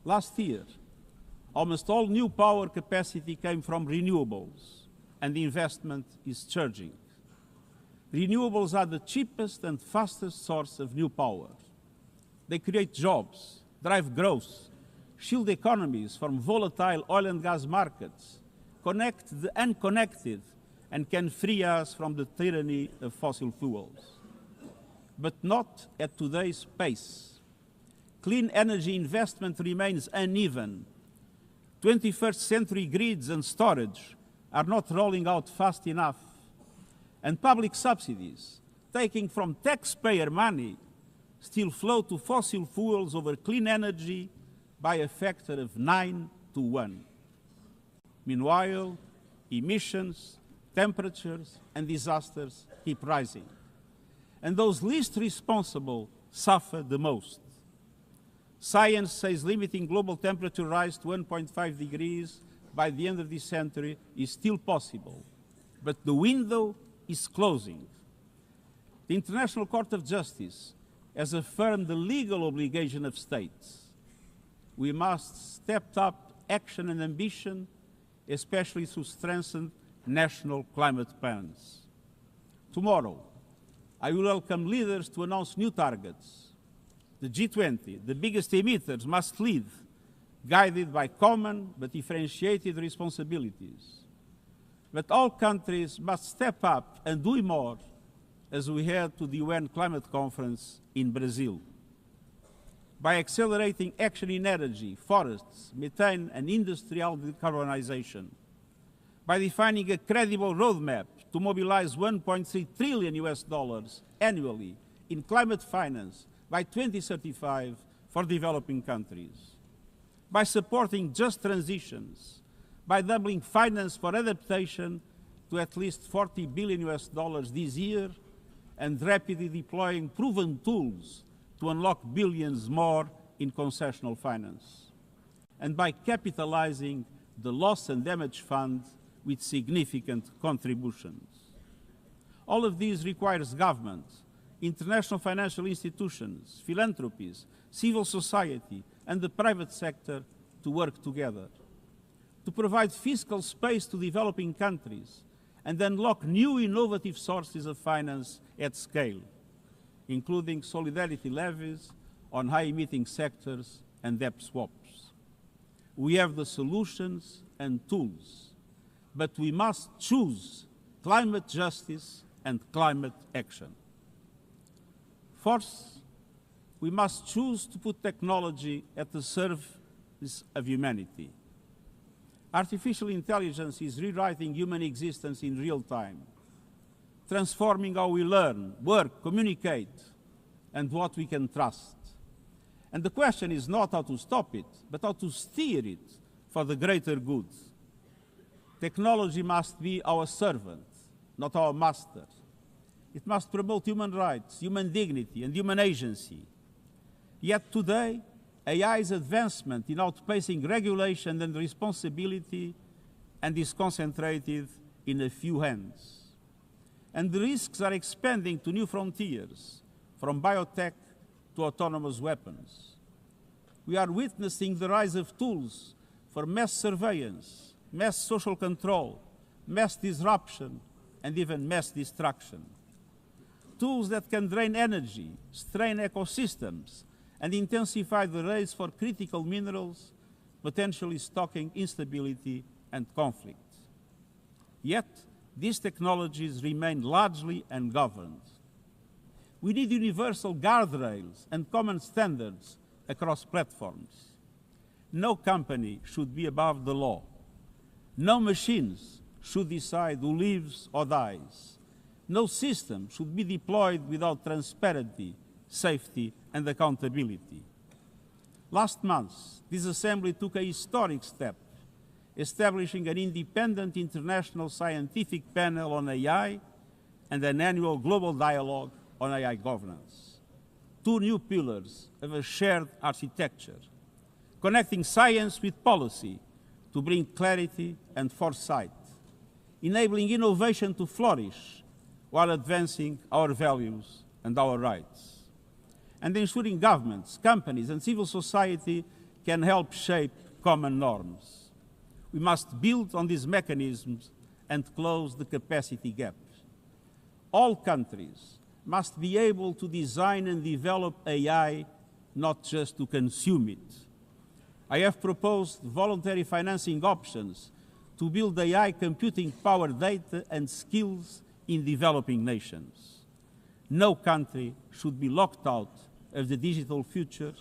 Last year, almost all new power capacity came from renewables, and the investment is surging. Renewables are the cheapest and fastest source of new power. They create jobs, drive growth, shield economies from volatile oil and gas markets, connect the unconnected, and can free us from the tyranny of fossil fuels. But not at today's pace. Clean energy investment remains uneven. 21st century grids and storage are not rolling out fast enough. And public subsidies, taking from taxpayer money, still flow to fossil fuels over clean energy by a factor of 9 to 1. Meanwhile, emissions, temperatures, and disasters keep rising. And those least responsible suffer the most. Science says limiting global temperature rise to 1.5 degrees by the end of this century is still possible, but the window is closing. The International Court of Justice has affirmed the legal obligation of states. We must step up action and ambition, especially through strengthened national climate plans. Tomorrow, I will welcome leaders to announce new targets. The G20, the biggest emitters, must lead, guided by common but differentiated responsibilities. But all countries must step up and do more as we head to the UN Climate Conference in Brazil. By accelerating action in energy, forests, methane, and industrial decarbonization. By defining a credible roadmap to mobilize $1.3 trillion annually in climate finance by 2035 for developing countries. By supporting just transitions, by doubling finance for adaptation to at least $40 billion this year, and rapidly deploying proven tools to unlock billions more in concessional finance. And by capitalizing the Loss and Damage Fund with significant contributions. All of these requires government, international financial institutions, philanthropies, civil society, and the private sector to work together, to provide fiscal space to developing countries and unlock new innovative sources of finance at scale, including solidarity levies on high-emitting sectors and debt swaps. We have the solutions and tools, but we must choose climate justice and climate action. Fourth, we must choose to put technology at the service of humanity. Artificial intelligence is rewriting human existence in real time, transforming how we learn, work, communicate, and what we can trust. And the question is not how to stop it, but how to steer it for the greater good. Technology must be our servant, not our master. It must promote human rights, human dignity, and human agency. Yet today, AI's advancement in outpacing regulation and responsibility and is concentrated in a few hands. And the risks are expanding to new frontiers, from biotech to autonomous weapons. We are witnessing the rise of tools for mass surveillance, mass social control, mass disruption, and even mass destruction. Tools that can drain energy, strain ecosystems, and intensify the race for critical minerals, potentially stoking instability and conflict. Yet, these technologies remain largely ungoverned. We need universal guardrails and common standards across platforms. No company should be above the law. No machines should decide who lives or dies. No system should be deployed without transparency, safety, and accountability. Last month, this Assembly took a historic step, establishing an independent international scientific panel on AI and an annual global dialogue on AI governance. Two new pillars of a shared architecture, connecting science with policy to bring clarity and foresight, enabling innovation to flourish while advancing our values and our rights, and ensuring governments, companies, and civil society can help shape common norms. We must build on these mechanisms and close the capacity gap. All countries must be able to design and develop AI, not just to consume it. I have proposed voluntary financing options to build AI computing power, data, and skills in developing nations. No country should be locked out of the digital future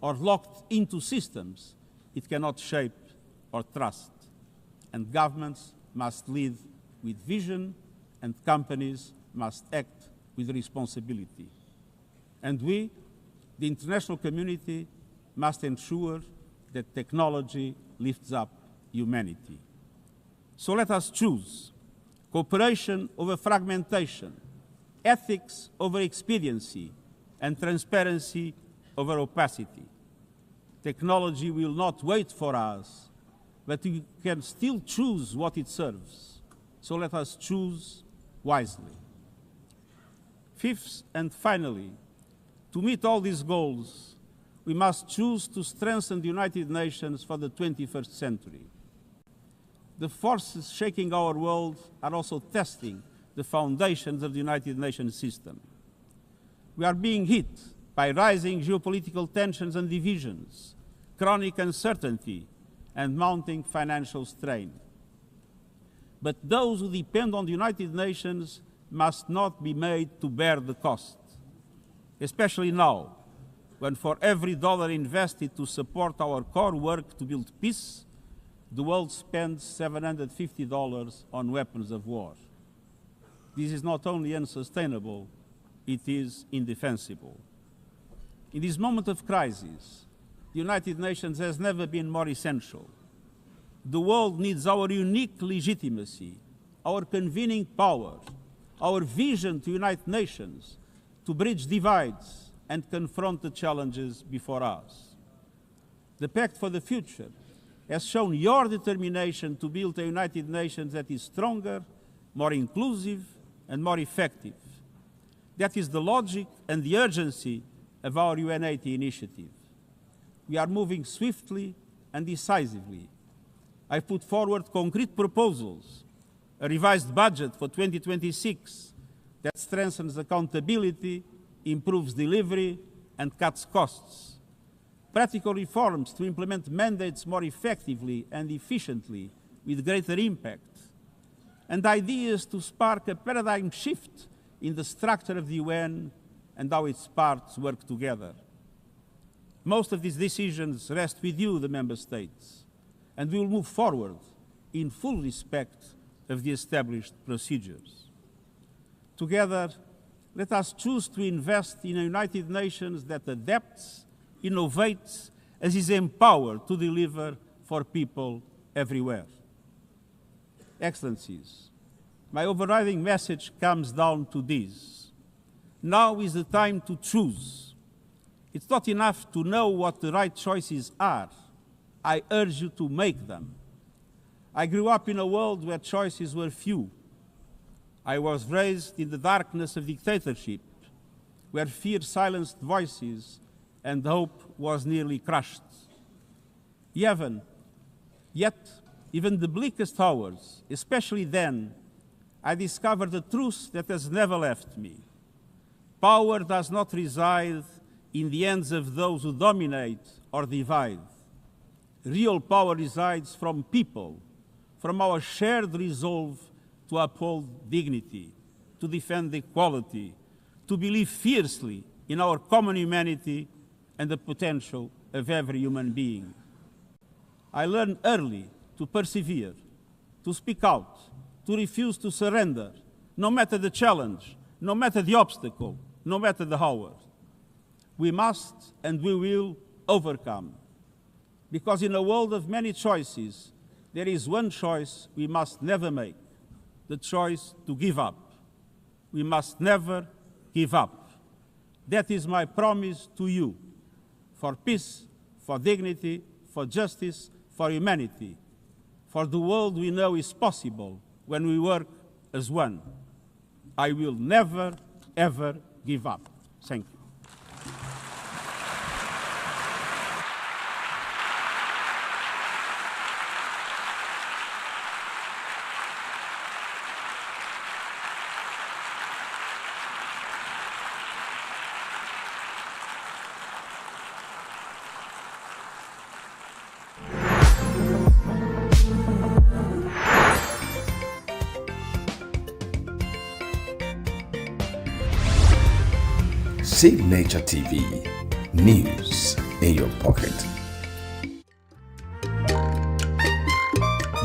or locked into systems it cannot shape or trust. And governments must lead with vision, and companies must act with responsibility. And we, the international community, must ensure that technology lifts up humanity. So let us choose cooperation over fragmentation, ethics over expediency, and transparency over opacity. Technology will not wait for us, but we can still choose what it serves. So let us choose wisely. Fifth and finally, to meet all these goals, we must choose to strengthen the United Nations for the 21st century. The forces shaking our world are also testing the foundations of the United Nations system. We are being hit by rising geopolitical tensions and divisions, chronic uncertainty, and mounting financial strain. But those who depend on the United Nations must not be made to bear the cost, especially now, when for every dollar invested to support our core work to build peace, the world spends $750 on weapons of war. This is not only unsustainable, it is indefensible. In this moment of crisis, the United Nations has never been more essential. The world needs our unique legitimacy, our convening power, our vision to unite nations, to bridge divides and confront the challenges before us. The Pact for the Future has shown your determination to build a United Nations that is stronger, more inclusive, and more effective. That is the logic and the urgency of our UN80 initiative. We are moving swiftly and decisively. I put forward concrete proposals, a revised budget for 2026 that strengthens accountability, improves delivery, and cuts costs. Practical reforms to implement mandates more effectively and efficiently with greater impact. And ideas to spark a paradigm shift in the structure of the UN and how its parts work together. Most of these decisions rest with you, the Member States, and we will move forward in full respect of the established procedures. Together, let us choose to invest in a United Nations that adapts, innovates, and is empowered to deliver for people everywhere. Excellencies, my overriding message comes down to this. Now is the time to choose. It's not enough to know what the right choices are. I urge you to make them. I grew up in a world where choices were few. I was raised in the darkness of dictatorship, where fear silenced voices and hope was nearly crushed. Yet, even the bleakest hours, especially then, I discovered a truth that has never left me. Power does not reside in the hands of those who dominate or divide. Real power resides from people, from our shared resolve to uphold dignity, to defend equality, to believe fiercely in our common humanity and the potential of every human being. I learned early to persevere, to speak out, to refuse to surrender, no matter the challenge, no matter the obstacle, no matter the hour. We must and we will overcome. Because in a world of many choices, there is one choice we must never make, the choice to give up. We must never give up. That is my promise to you, for peace, for dignity, for justice, for humanity. for the world we know is possible when we work as one. I will never, ever give up. Thank you. Signature TV, news in your pocket.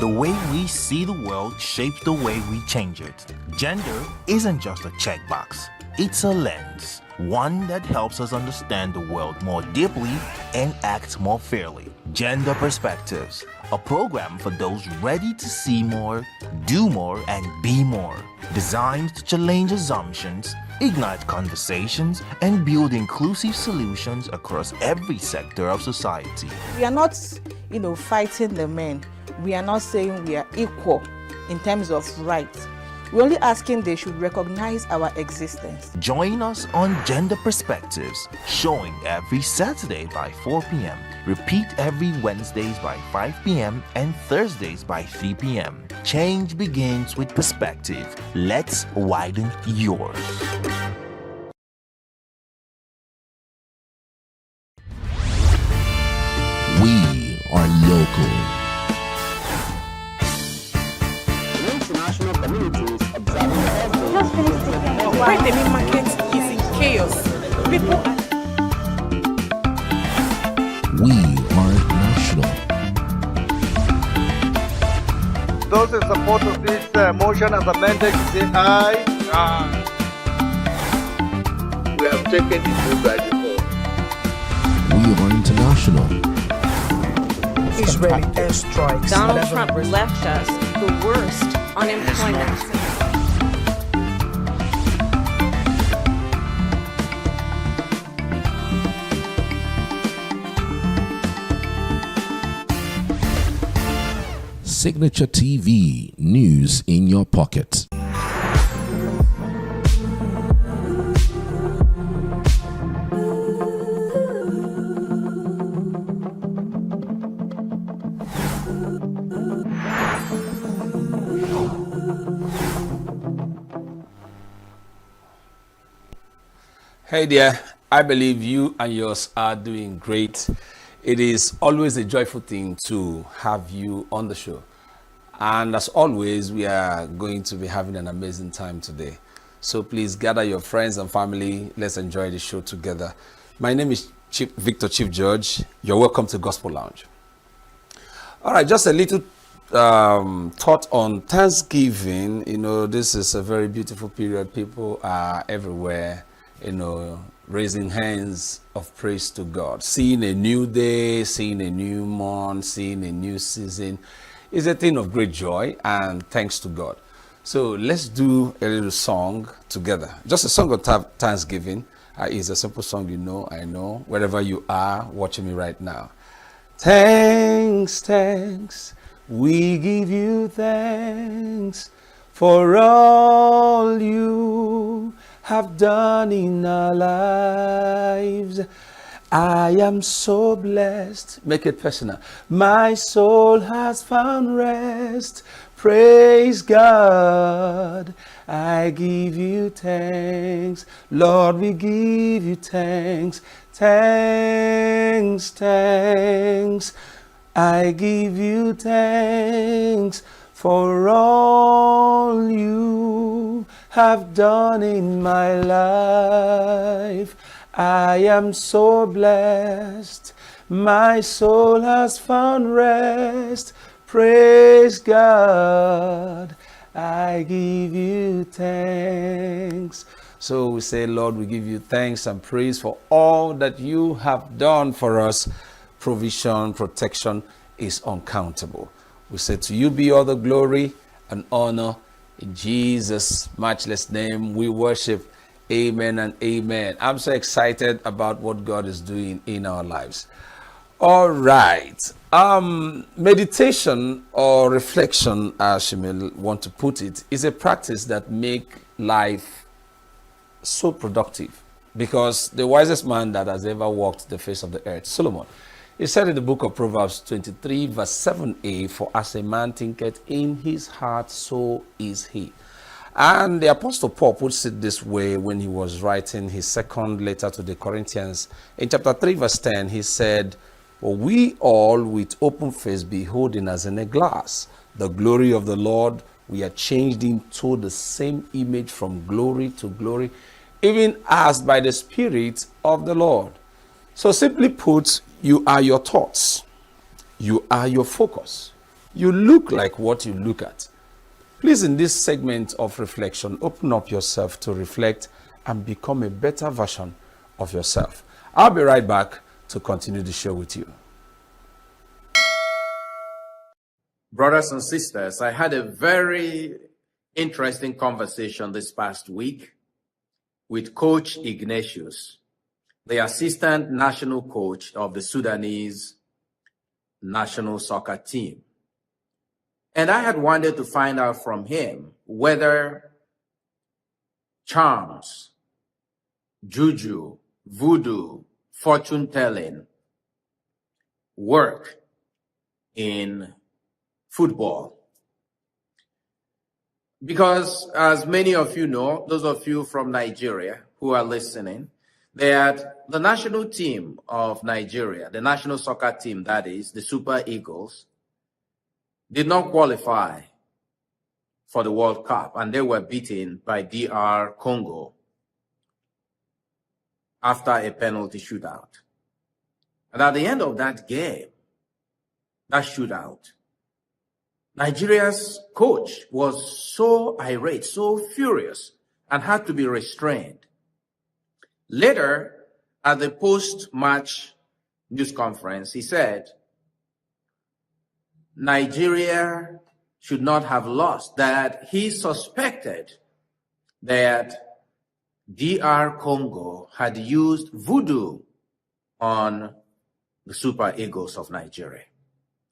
The way we see the world shapes the way we change it. Gender isn't just a checkbox, it's a lens, one that helps us understand the world more deeply and act more fairly. Gender Perspectives, a program for those ready to see more, do more, and be more. Designed to challenge assumptions, ignite conversations, and build inclusive solutions across every sector of society. We are not, fighting the men. We are not saying we are equal in terms of rights. We're only asking they should recognize our existence. Join us on Gender Perspectives, showing every Saturday by 4 p.m. Repeat every Wednesdays by 5 p.m. and Thursdays by 3 p.m. Change begins with perspective. Let's widen yours. We are local. International communities observing where the meat market is in chaos. People are... We are national. Those in support of this motion as amended, say aye. Aye. We have taken it through by default. We are international. Israeli airstrikes. Donald Trump left us the worst unemployment. Signature TV, news in your pocket. Hey there, I believe you and yours are doing great. It is always a joyful thing to have you on the show. And as always, we are going to be having an amazing time today. So please gather your friends and family. Let's enjoy the show together. My name is Victor Chief George. You're welcome to Gospel Lounge. All right, just a little thought on Thanksgiving. This is a very beautiful period. People are everywhere, raising hands of praise to God. Seeing a new day, seeing a new month, seeing a new season is a thing of great joy and thanks to God. So let's do a little song together. Just a song of Thanksgiving. It's a simple song I know, wherever you are watching me right now. Thanks, thanks, we give you thanks for all you have done in our lives. I am so blessed. Make it personal. My soul has found rest. Praise God. I give you thanks. Lord, we give you thanks. Thanks, thanks. I give you thanks for all you have done in my life. I am so blessed. My soul has found rest. Praise God. I give you thanks. So we say, Lord, we give you thanks and praise for all that you have done for us. Provision, protection is uncountable. We say, to you be all the glory and honor. In Jesus' matchless name we worship. Amen and amen. I'm so excited about what God is doing in our lives. All right. Meditation or reflection, as you may want to put it, is a practice that make life so productive. Because the wisest man that has ever walked the face of the earth, Solomon, he said in the book of Proverbs 23, verse 7a, "For as a man thinketh in his heart, so is he." And the Apostle Paul puts it this way when he was writing his second letter to the Corinthians. In chapter 3, verse 10, he said, "For we all with open face beholding as in a glass the glory of the Lord, we are changed into the same image from glory to glory, even as by the Spirit of the Lord." So simply put, you are your thoughts. You are your focus. You look like what you look at. Please, in this segment of reflection, open up yourself to reflect and become a better version of yourself. I'll be right back to continue the show with you. Brothers and sisters, I had a very interesting conversation this past week with Coach Ignatius, the assistant national coach of the Sudanese national soccer team. And I had wanted to find out from him whether charms, juju, voodoo, fortune telling work in football. Because as many of you know, those of you from Nigeria who are listening, that the national team of Nigeria, the national soccer team, that is, the Super Eagles, did not qualify for the World Cup, and they were beaten by DR Congo after a penalty shootout. And at the end of that game, that shootout, Nigeria's coach was so irate, so furious, and had to be restrained. Later, at the post-match news conference, he said, Nigeria should not have lost, that he suspected that DR Congo had used voodoo on the Super Eagles of Nigeria.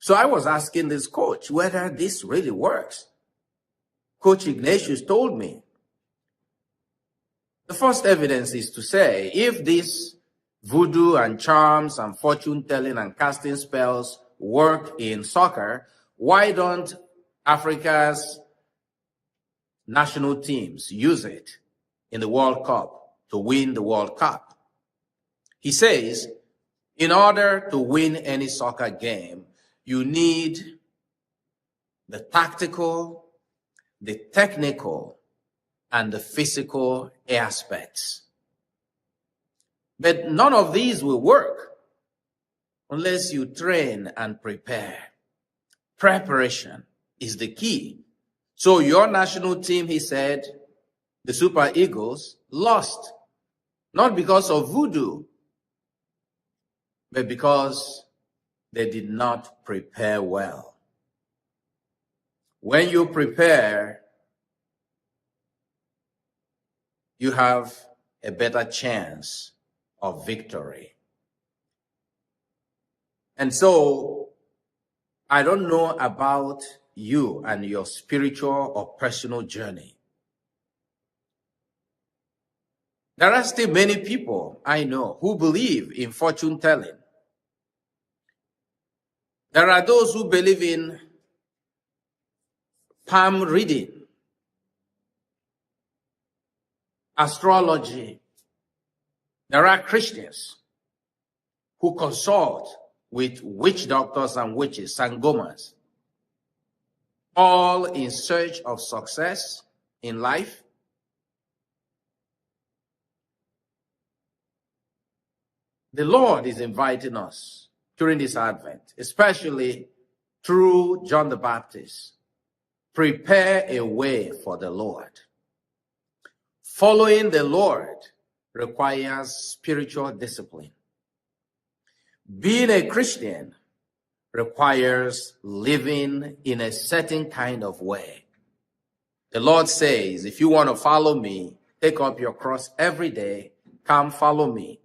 So I was asking this coach whether this really works. Coach Ignatius told me, the first evidence is to say, if this voodoo and charms and fortune telling and casting spells work in soccer, why don't Africa's national teams use it in the World Cup to win the World Cup? He says, in order to win any soccer game, you need the tactical, the technical, and the physical aspects. But none of these will work unless you train and prepare. Preparation is the key. So your national team, he said, the Super Eagles, lost. Not because of voodoo, but because they did not prepare well. When you prepare, you have a better chance of victory. And so, I don't know about you and your spiritual or personal journey. There are still many people I know who believe in fortune telling. There are those who believe in palm reading, astrology. There are Christians who consult with witch doctors and witches, sangomas, all in search of success in life. The Lord is inviting us during this Advent, especially through John the Baptist. Prepare a way for the Lord. Following the Lord requires spiritual discipline. Being a Christian requires living in a certain kind of way. The Lord says, if you want to follow me, take up your cross every day, come follow me.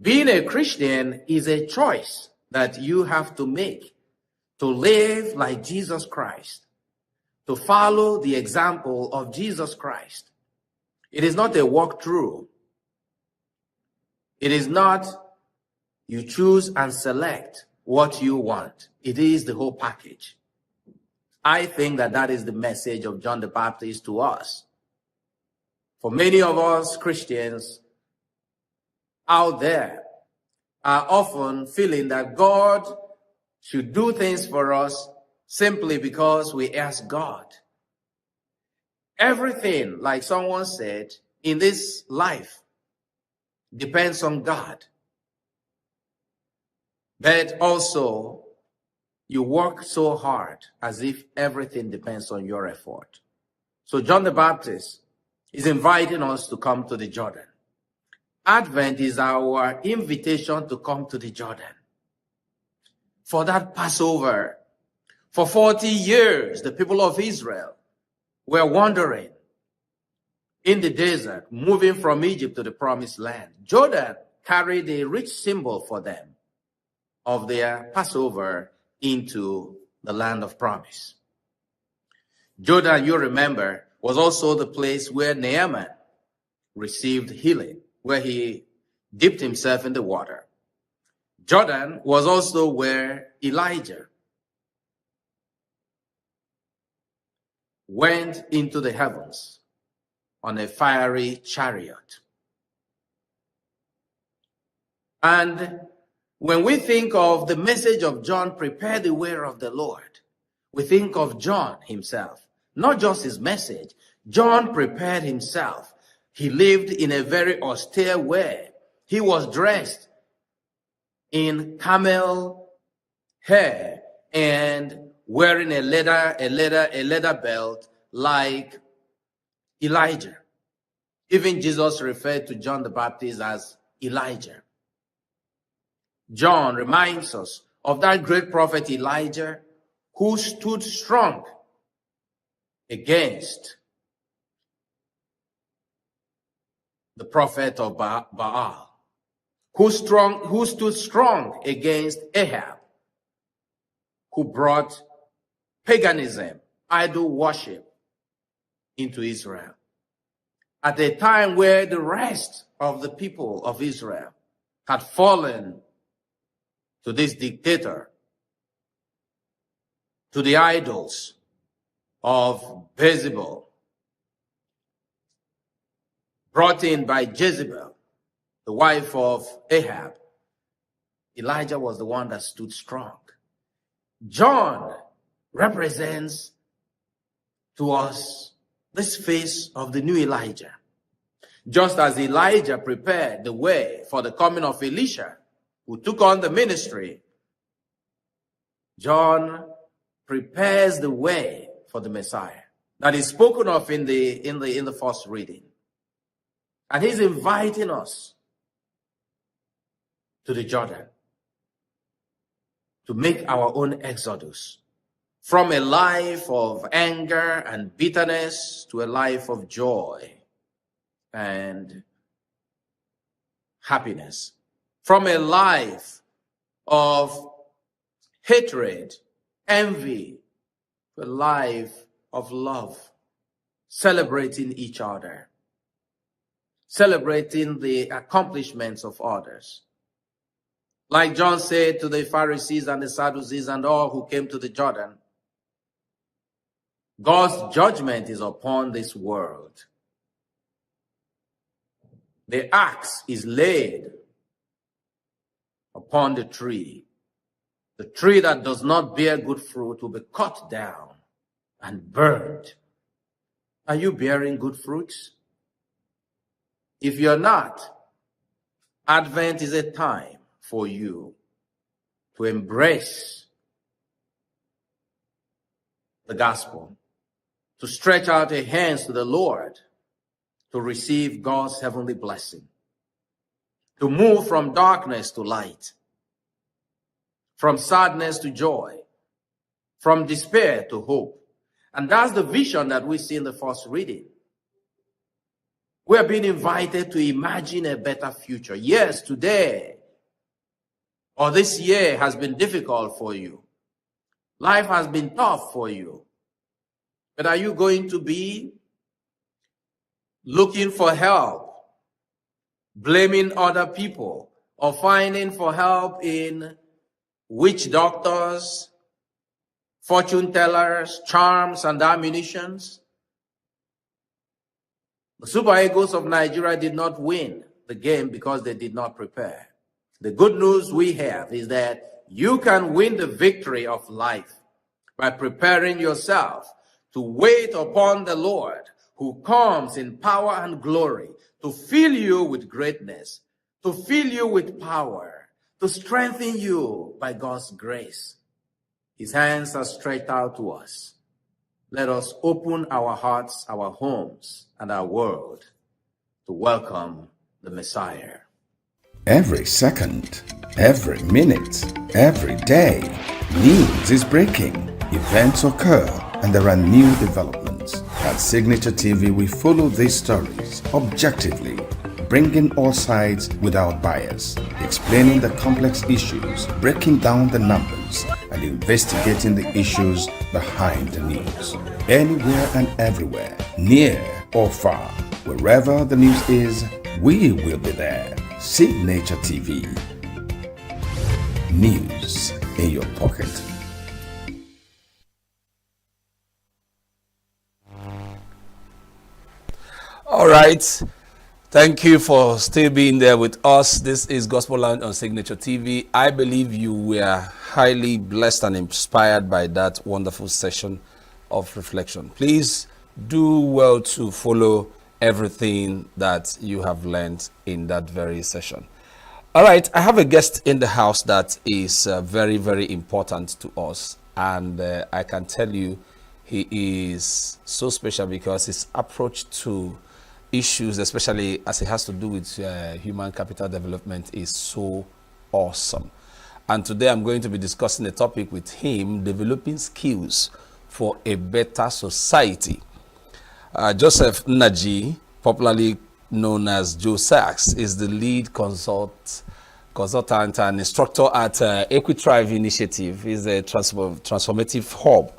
Being a Christian is a choice that you have to make to live like Jesus Christ, to follow the example of Jesus Christ. It is not a walkthrough. It is not you choose and select what you want. It is the whole package. I think that that is the message of John the Baptist to us. For many of us Christians out there are often feeling that God should do things for us simply because we ask God. Everything, like someone said, in this life depends on God. But also, you work so hard as if everything depends on your effort. So John the Baptist is inviting us to come to the Jordan. Advent is our invitation to come to the Jordan. For that Passover, for 40 years, the people of Israel were wandering in the desert, moving from Egypt to the promised land. Jordan carried a rich symbol for them of their Passover into the land of promise. Jordan, you remember, was also the place where Naaman received healing, where he dipped himself in the water. Jordan was also where Elijah went into the heavens on a fiery chariot. And when we think of the message of John, prepare the way of the Lord, we think of John himself, not just his message. John prepared himself. He lived in a very austere way. He was dressed in camel hair and wearing a leather belt like Elijah. Even Jesus referred to John the Baptist as Elijah. John reminds us of that great prophet Elijah who stood strong against the prophet of Baal, who stood strong against Ahab, who brought paganism, idol worship into Israel. At a time where the rest of the people of Israel had fallen to this dictator, to the idols of Jezebel, brought in by Jezebel, the wife of Ahab, Elijah was the one that stood strong. John represents to us this face of the new Elijah. Just as Elijah prepared the way for the coming of Elisha, who took on the ministry, John prepares the way for the Messiah that is spoken of in the first reading. And he's inviting us to the Jordan to make our own exodus from a life of anger and bitterness to a life of joy and happiness, from a life of hatred, envy, to a life of love, celebrating each other, celebrating the accomplishments of others. Like John said to the Pharisees and the Sadducees and all who came to the Jordan, God's judgment is upon this world. The axe is laid upon the tree. The tree that does not bear good fruit will be cut down and burned. Are you bearing good fruits? If you're not, Advent is a time for you to embrace the gospel, to stretch out your hands to the Lord, to receive God's heavenly blessing, to move from darkness to light, from sadness to joy, from despair to hope. And that's the vision that we see in the first reading. We are being invited to imagine a better future. Yes, today or this year has been difficult for you. Life has been tough for you. But are you going to be looking for help, blaming other people, or finding for help in witch doctors, fortune tellers, charms, and ammunitions? The Super Eagles of Nigeria did not win the game because they did not prepare. The good news we have is that you can win the victory of life by preparing yourself to wait upon the Lord, who comes in power and glory to fill you with greatness, to fill you with power, to strengthen you by God's grace. His hands are stretched out to us. Let us open our hearts, our homes, and our world to welcome the Messiah. Every second, every minute, every day, news is breaking, events occur, and there are new developments. At Signature TV, we follow these stories objectively, bringing all sides without bias, explaining the complex issues, breaking down the numbers, and investigating the issues behind the news. Anywhere and everywhere, near or far, wherever the news is, we will be there. Signature TV. News in your pocket. All right. Thank you for still being there with us. This is Gospel Lounge on Signature TV. I believe you were highly blessed and inspired by that wonderful session of reflection. Please do well to follow everything that you have learned in that very session. All right, I have a guest in the house that is very, very important to us. And I can tell you he is so special because his approach to issues, especially as it has to do with human capital development, is so awesome. And today I'm going to be discussing a topic with him: developing skills for a better society. Joseph Nnaji, popularly known as Joe Sachs, is the lead consultant and instructor at Signaturetv Initiative. Is a transformative hub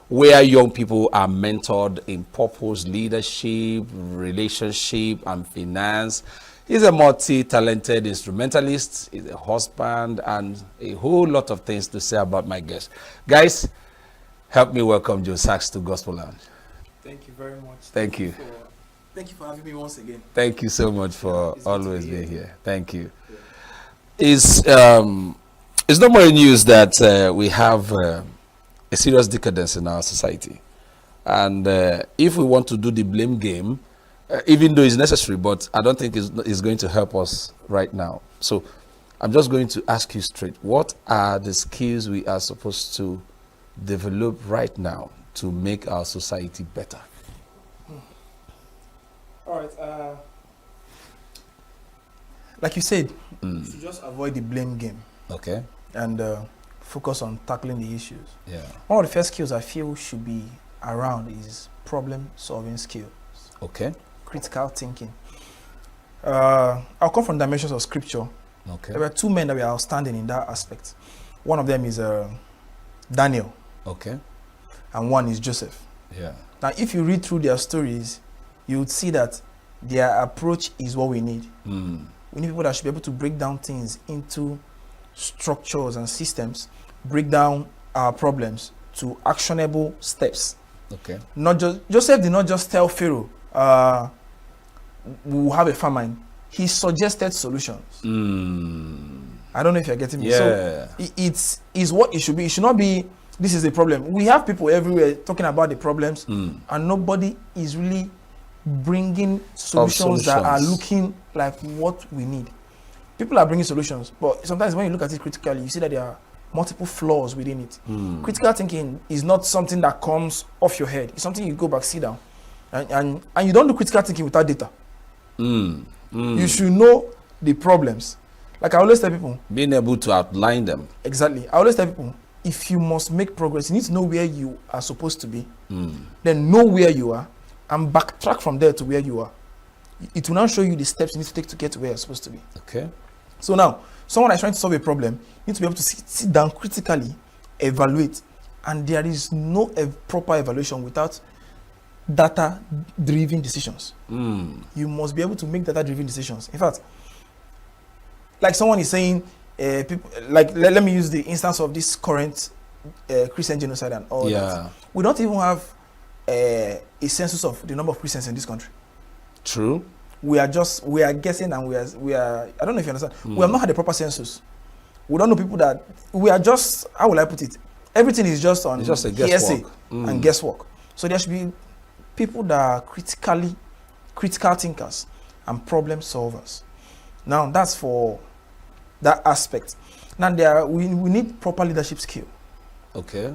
where young people are mentored in purpose, leadership, relationship, and finance. He's a multi-talented instrumentalist, he's a husband, and a whole lot of things to say about my guest. Guys, help me welcome Joe Sachs to Gospel Lounge. Thank you very much. Thank you. Thank you for having me once again. Thank you so much for always being here. Thank you. It's no more news that we have a serious decadence in our society. And if we want to do the blame game, even though it's necessary, but I don't think it's going to help us right now. So I'm just going to ask you straight, what are the skills we are supposed to develop right now to make our society better? All right. Like you said, you should just avoid the blame game. Okay. And focus on tackling the issues. Yeah. One of the first skills I feel should be around is problem-solving skills. Okay. Critical thinking. I'll come from dimensions of scripture. Okay. There were two men that were outstanding in that aspect. One of them is Daniel. Okay. And one is Joseph. Yeah. Now, if you read through their stories, you would see that their approach is what we need. We need people that should be able to break down things into structures and systems, break down our problems to actionable steps. Okay. Not just Joseph did not just tell Pharaoh, we'll have a famine. He suggested solutions. I don't know if you're getting me. Yeah. So it's what it should be. It should not be, this is a problem. We have people everywhere talking about the problems, and nobody is really bringing solutions that are looking like what we need. People are bringing solutions, but sometimes when you look at it critically, you see that there are multiple flaws within it. Critical thinking is not something that comes off your head. It's something you go back, sit down, and you don't do critical thinking without data. You should know the problems. Like I always tell people, being able to outline them. Exactly. I always tell people, if you must make progress, you need to know where you are supposed to be. Then know where you are and backtrack from there to where you are. it will now show you the steps you need to take to get to where you're supposed to be. Okay. So now, someone that's trying to solve a problem needs to be able to sit down critically, evaluate, and there is no proper evaluation without data-driven decisions. You must be able to make data-driven decisions. In fact, like someone is saying, people, like let me use the instance of this current Christian genocide and all that. We don't even have a census of the number of Christians in this country. True. We are guessing, and we are I don't know if you understand. We have not had a proper census. We don't know people that we are just, how will I put it? Everything is just on hearsay and guesswork. So there should be people that are critical thinkers and problem solvers. Now that's for that aspect. Now we need proper leadership skill. Okay.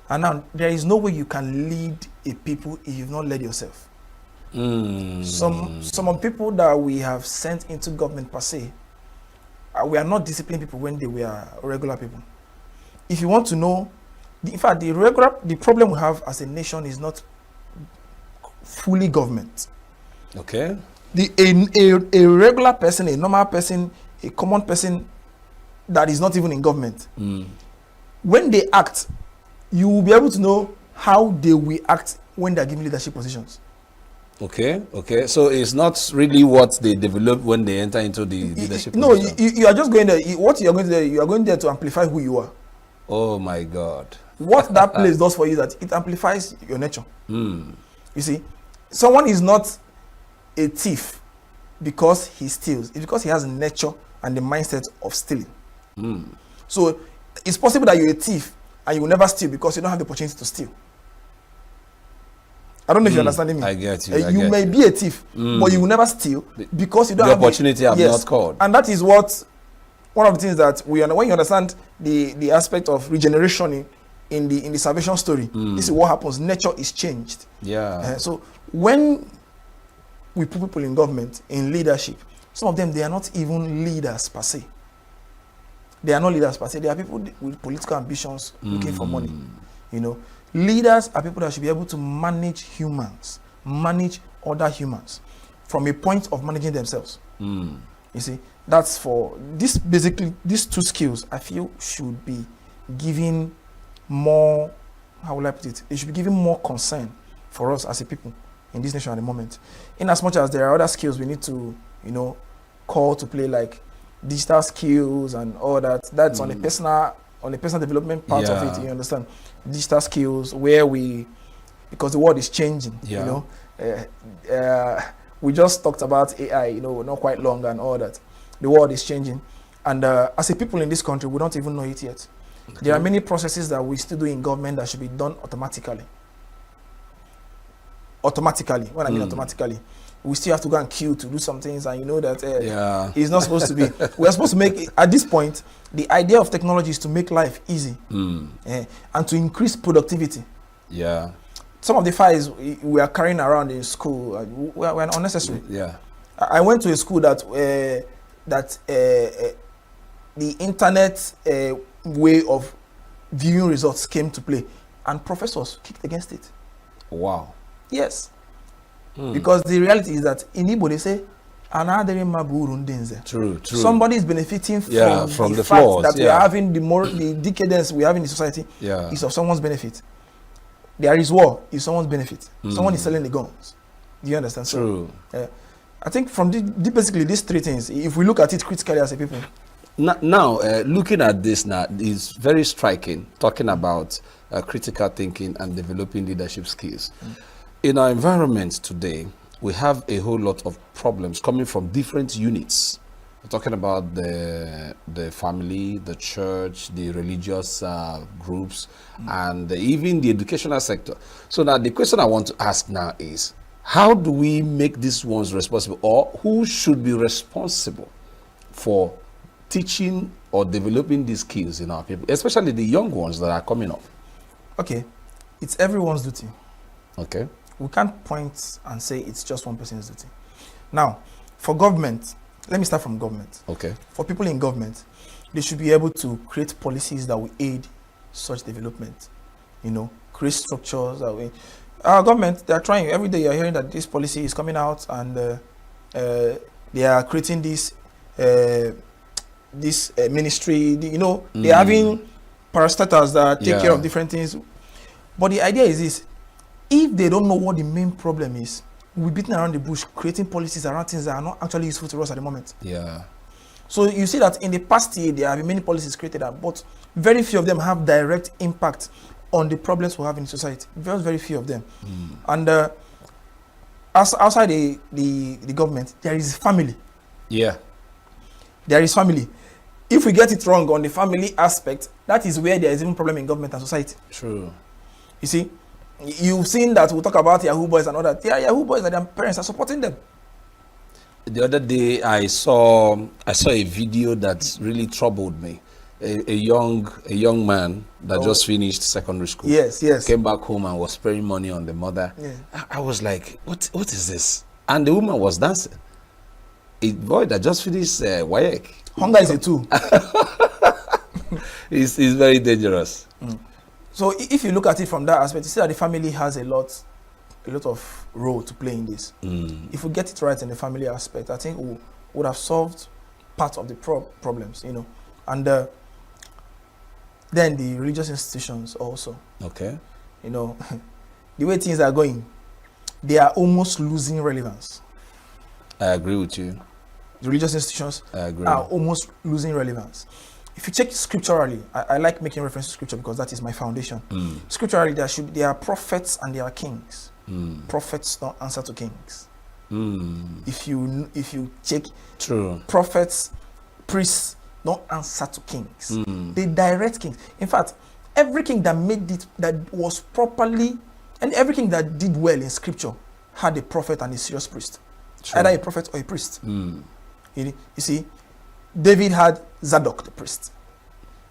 And now there is no way you can lead a people if you've not led yourself. Some of the people that we have sent into government per se, we are not disciplined people when they were regular people. If you want to know, in fact, the problem we have as a nation is not fully government. Okay. A regular person, a normal person, a common person that is not even in government, when they act, you will be able to know how they will act when they are given leadership positions. Okay. So it's not really what they develop when they enter into the leadership position. No, you are just going there. What you are going there, you are going there to amplify who you are. Oh my God. What that place does for you is that it amplifies your nature. You see, someone is not a thief because he steals. It's because he has a nature and the mindset of stealing. So it's possible that you're a thief and you will never steal because you don't have the opportunity to steal. I don't know if you're understanding me. I get you. You may be a thief, but you will never steal because you don't have the opportunity. Have not called. And that is what one of the things that when you understand the aspect of regeneration in the salvation story, this is what happens. Nature is changed. So when we put people in government, in leadership, some of them, they are not even leaders per se. They are not leaders per se. They are people with political ambitions looking for money. You know, leaders are people that should be able to manage humans, manage other humans from a point of managing themselves. You see, that's for this. Basically, these two skills I feel should be given more, how will I put it? It should be given more concern for us as a people in this nation at the moment. In as much as there are other skills we need to, call to play, like digital skills and all that. That's on a personal development part of it. You understand? Digital skills where because the world is changing. We just talked about AI, not quite long and all that. The world is changing, and as a people in this country, we don't even know it yet. There are many processes that we still do in government that should be done automatically. When I mean automatically, we still have to go and queue to do some things, and that it's not supposed to be. We are supposed to make, at this point, the idea of technology is to make life easy and to increase productivity. Some of the files we are carrying around in school were unnecessary. I went to a school that the internet way of viewing results came to play, and professors kicked against it. Wow. Yes. Because the reality is that in Igbo they say, True. Somebody is benefiting from the fact that we are having the decadence we have in the society is of someone's benefit. There is war, is someone's benefit. Someone is selling the guns. Do you understand? True. So, I think from basically these three things, if we look at it critically as a people. Now, looking at this now, is very striking, talking about critical thinking and developing leadership skills. In our environment today, we have a whole lot of problems coming from different units. We're talking about the family, the church, the religious groups, and even the educational sector. So now the question I want to ask now is, how do we make these ones responsible, or who should be responsible for teaching or developing these skills in our people, especially the young ones that are coming up? Okay, it's everyone's duty. Okay. We can't point and say it's just one person's duty. Now, for government, let me start from government. Okay. For people in government, they should be able to create policies that will aid such development. Create structures that will. Our government, they are trying. Every day you're hearing that this policy is coming out and they are creating this ministry. You know, they're having parastatals that take care of different things. But the idea is this: if they don't know what the main problem is, we're beating around the bush, creating policies around things that are not actually useful to us at the moment. Yeah. So you see that in the past year, there have been many policies created, but very few of them have direct impact on the problems we have in society. Very, very few of them. And outside the government, there is family. Yeah. There is family. If we get it wrong on the family aspect, that is where there is even problem in government and society. True. You see, you've seen that we talk about Yahoo boys and all that. Yeah, Yahoo boys and their parents are supporting them. The other day, I saw a video that really troubled me. A young man that just finished secondary school. Yes. Came back home and was spraying money on the mother. Yeah. I was like, what is this? And the woman was dancing. A boy that just finished WAEC. Hunger is a tool. It's very dangerous. So if you look at it from that aspect, you see that the family has a lot of role to play in this. If we get it right in the family aspect, I think we would have solved part of the problems, you know. And then the religious institutions also. Okay. You know, the way things are going, they are almost losing relevance. I agree with you. The religious institutions are almost losing relevance. If you check scripturally, I like making reference to scripture because that is my foundation. Scripturally, there are prophets and there are kings. Prophets don't answer to kings. If you check, true, prophets, priests don't answer to kings. They direct kings. In fact, every king that made it, that was properly, and every king that did well in scripture had a prophet and a serious priest. True. Either a prophet or a priest. You see, David had Zadok the priest,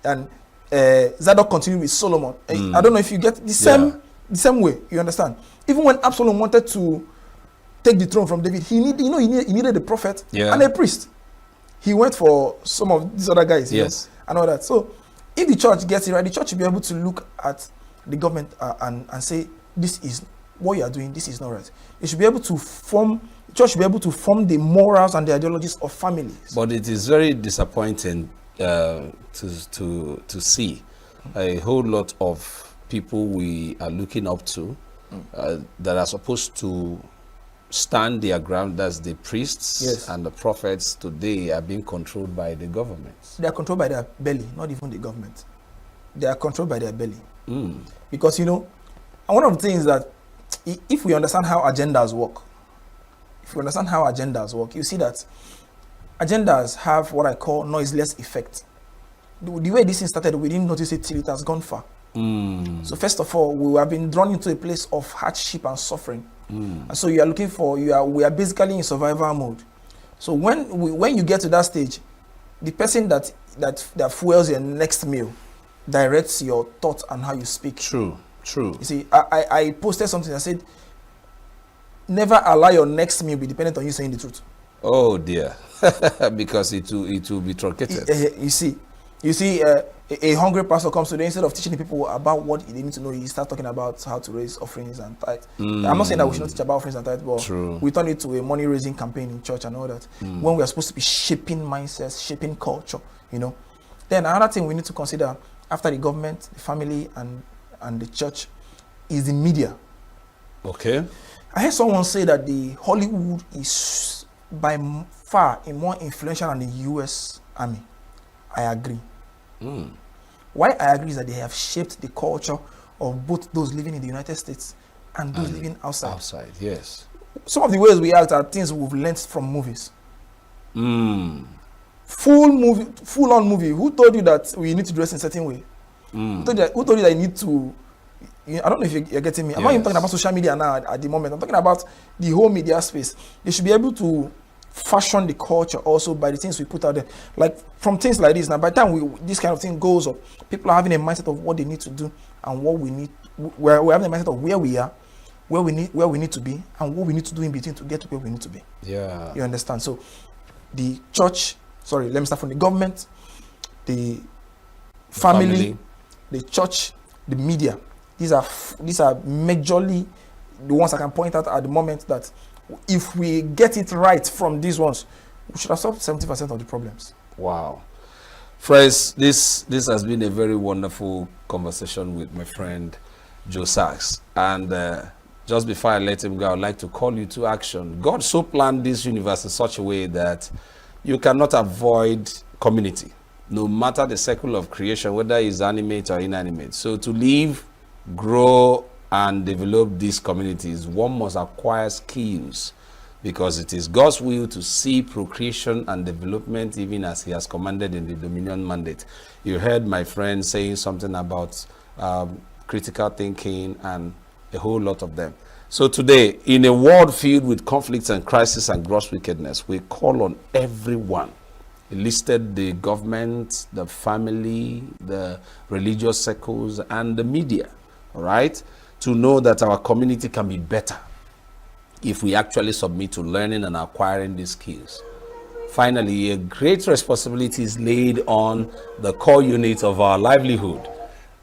and Zadok continued with Solomon. I don't know if you get the same way. You understand? Even when Absalom wanted to take the throne from David, he needed a prophet and a priest. He went for some of these other guys, you know, and all that. So, if the church gets it right, the church will be able to look at the government and say, "This is what you are doing. This is not right." It should be able to form. The church should be able to form the morals and the ideologies of families. But it is very disappointing to see a whole lot of people we are looking up to that are supposed to stand their ground, as the priests and the prophets today, are being controlled by the government. They are controlled by their belly, not even the government. They are controlled by their belly. Because, you know, and one of the things that, if we understand how agendas work, you see that agendas have what I call noiseless effect. The way this thing started, we didn't notice it till it has gone far. So first of all, we have been drawn into a place of hardship and suffering. And so we are basically in survival mode. So when you get to that stage, the person that fuels your next meal directs your thoughts and how you speak. True. You see, I posted something that said, never allow your next meal be dependent on you saying the truth. Oh dear. Because it will be truncated. You see, a hungry pastor comes today, instead of teaching the people about what they need to know, he starts talking about how to raise offerings and tithe. I'm not saying that we should not teach about offerings and tithe, but we turn it to a money raising campaign in church and all that. When we are supposed to be shaping mindsets, shaping culture, you know. Then another thing we need to consider after the government, the family, and the church is the media. Okay. I heard someone say that the Hollywood is by far more influential than the U.S. Army. I agree. Why I agree is that they have shaped the culture of both those living in the United States and those living outside. Outside, yes. Some of the ways we act are things we've learned from movies. Full-on movie. Who told you that we need to dress in a certain way? Who told you that you need to? I don't know if you're getting me. I'm not even talking about social media now at the moment. I'm talking about the whole media space. They should be able to fashion the culture also by the things we put out there. Like from things like this. Now, by the time this kind of thing goes up, people are having a mindset of what they need to do and what we need. We're having a mindset of where we are, where we need to be, and what we need to do in between to get to where we need to be. Yeah. You understand? So, the church. Sorry, let me start from the government, the family, the church, the media. These are majorly the ones I can point out at the moment that if we get it right from these ones, we should have solved 70% of the problems. Wow. Friends, this has been a very wonderful conversation with my friend Joe Sachs. And just before I let him go, I'd like to call you to action. God so planned this universe in such a way that you cannot avoid community, no matter the cycle of creation, whether it's animate or inanimate. So to live, grow, and develop these communities, one must acquire skills, because it is God's will to see procreation and development even as he has commanded in the Dominion Mandate. You heard my friend saying something about critical thinking and a whole lot of them. So today, in a world filled with conflicts and crisis and gross wickedness, we call on everyone. He listed the government, the family, the religious circles, and the media, all right, to know that our community can be better if we actually submit to learning and acquiring these skills. Finally, a great responsibility is laid on the core unit of our livelihood.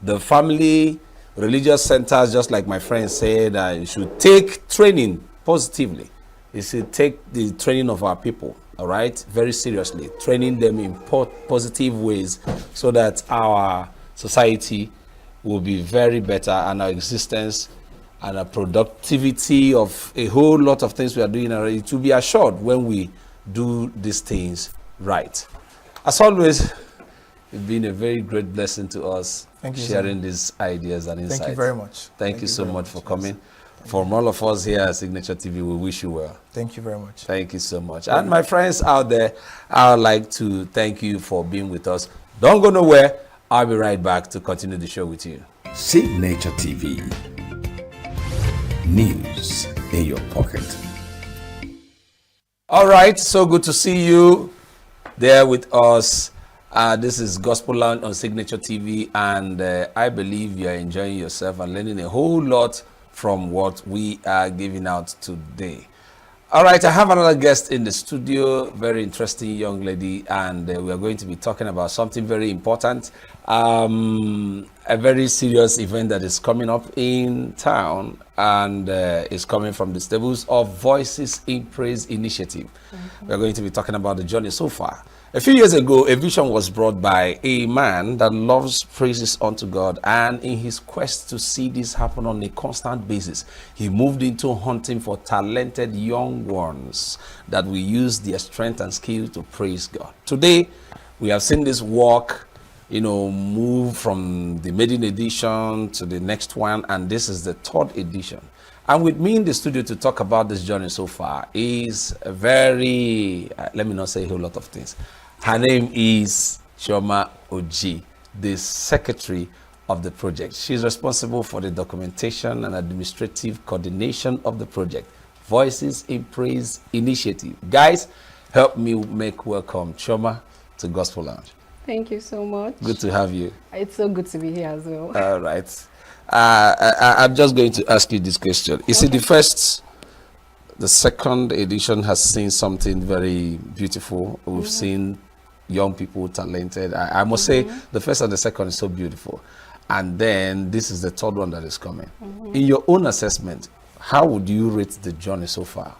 The family, religious centers, just like my friend said, should take training positively. It should take the training of our people, all right, very seriously, training them in positive ways so that our society will be very better, and our existence and our productivity of a whole lot of things we are doing already to be assured when we do these things right. As always, it's been a very great blessing to us. Thank you, sharing sir. these ideas and insights. Thank you very much. Thank you so much for coming. From all of us here at Signature TV, we wish you well. Thank you very much. Thank you so much. And my friends out there, I would like to thank you for being with us. Don't go nowhere. I'll be right back to continue the show with you. Signature TV. News in your pocket. All right, so good to see you there with us. This is Gospel Lounge on Signature TV, and I believe you are enjoying yourself and learning a whole lot from what we are giving out today. All right, I have another guest in the studio, very interesting young lady, and we are going to be talking about something very important, a very serious event that is coming up in town, and is coming from the stables of Voices in Praise Initiative. We are going to be talking about the journey so far. A few years ago, a vision was brought by a man that loves praises unto God, and in his quest to see this happen on a constant basis, he moved into hunting for talented young ones that will use their strength and skill to praise God. Today, we have seen this walk, move from the maiden edition to the next one, and this is the third edition. And with me in the studio to talk about this journey so far is a very, let me not say a whole lot of things. Her name is Chioma Oji, the secretary of the project. She's responsible for the documentation and administrative coordination of the project, Voices in Praise Initiative. Guys, help me make welcome Chioma to Gospel Lounge. Thank you so much. Good to have you. It's so good to be here as well. All right. I'm just going to ask you this question. Is it the second edition has seen something very beautiful. We've seen young people talented. I must say the first and the second is so beautiful. And then this is the third one that is coming. In your own assessment, how would you rate the journey so far?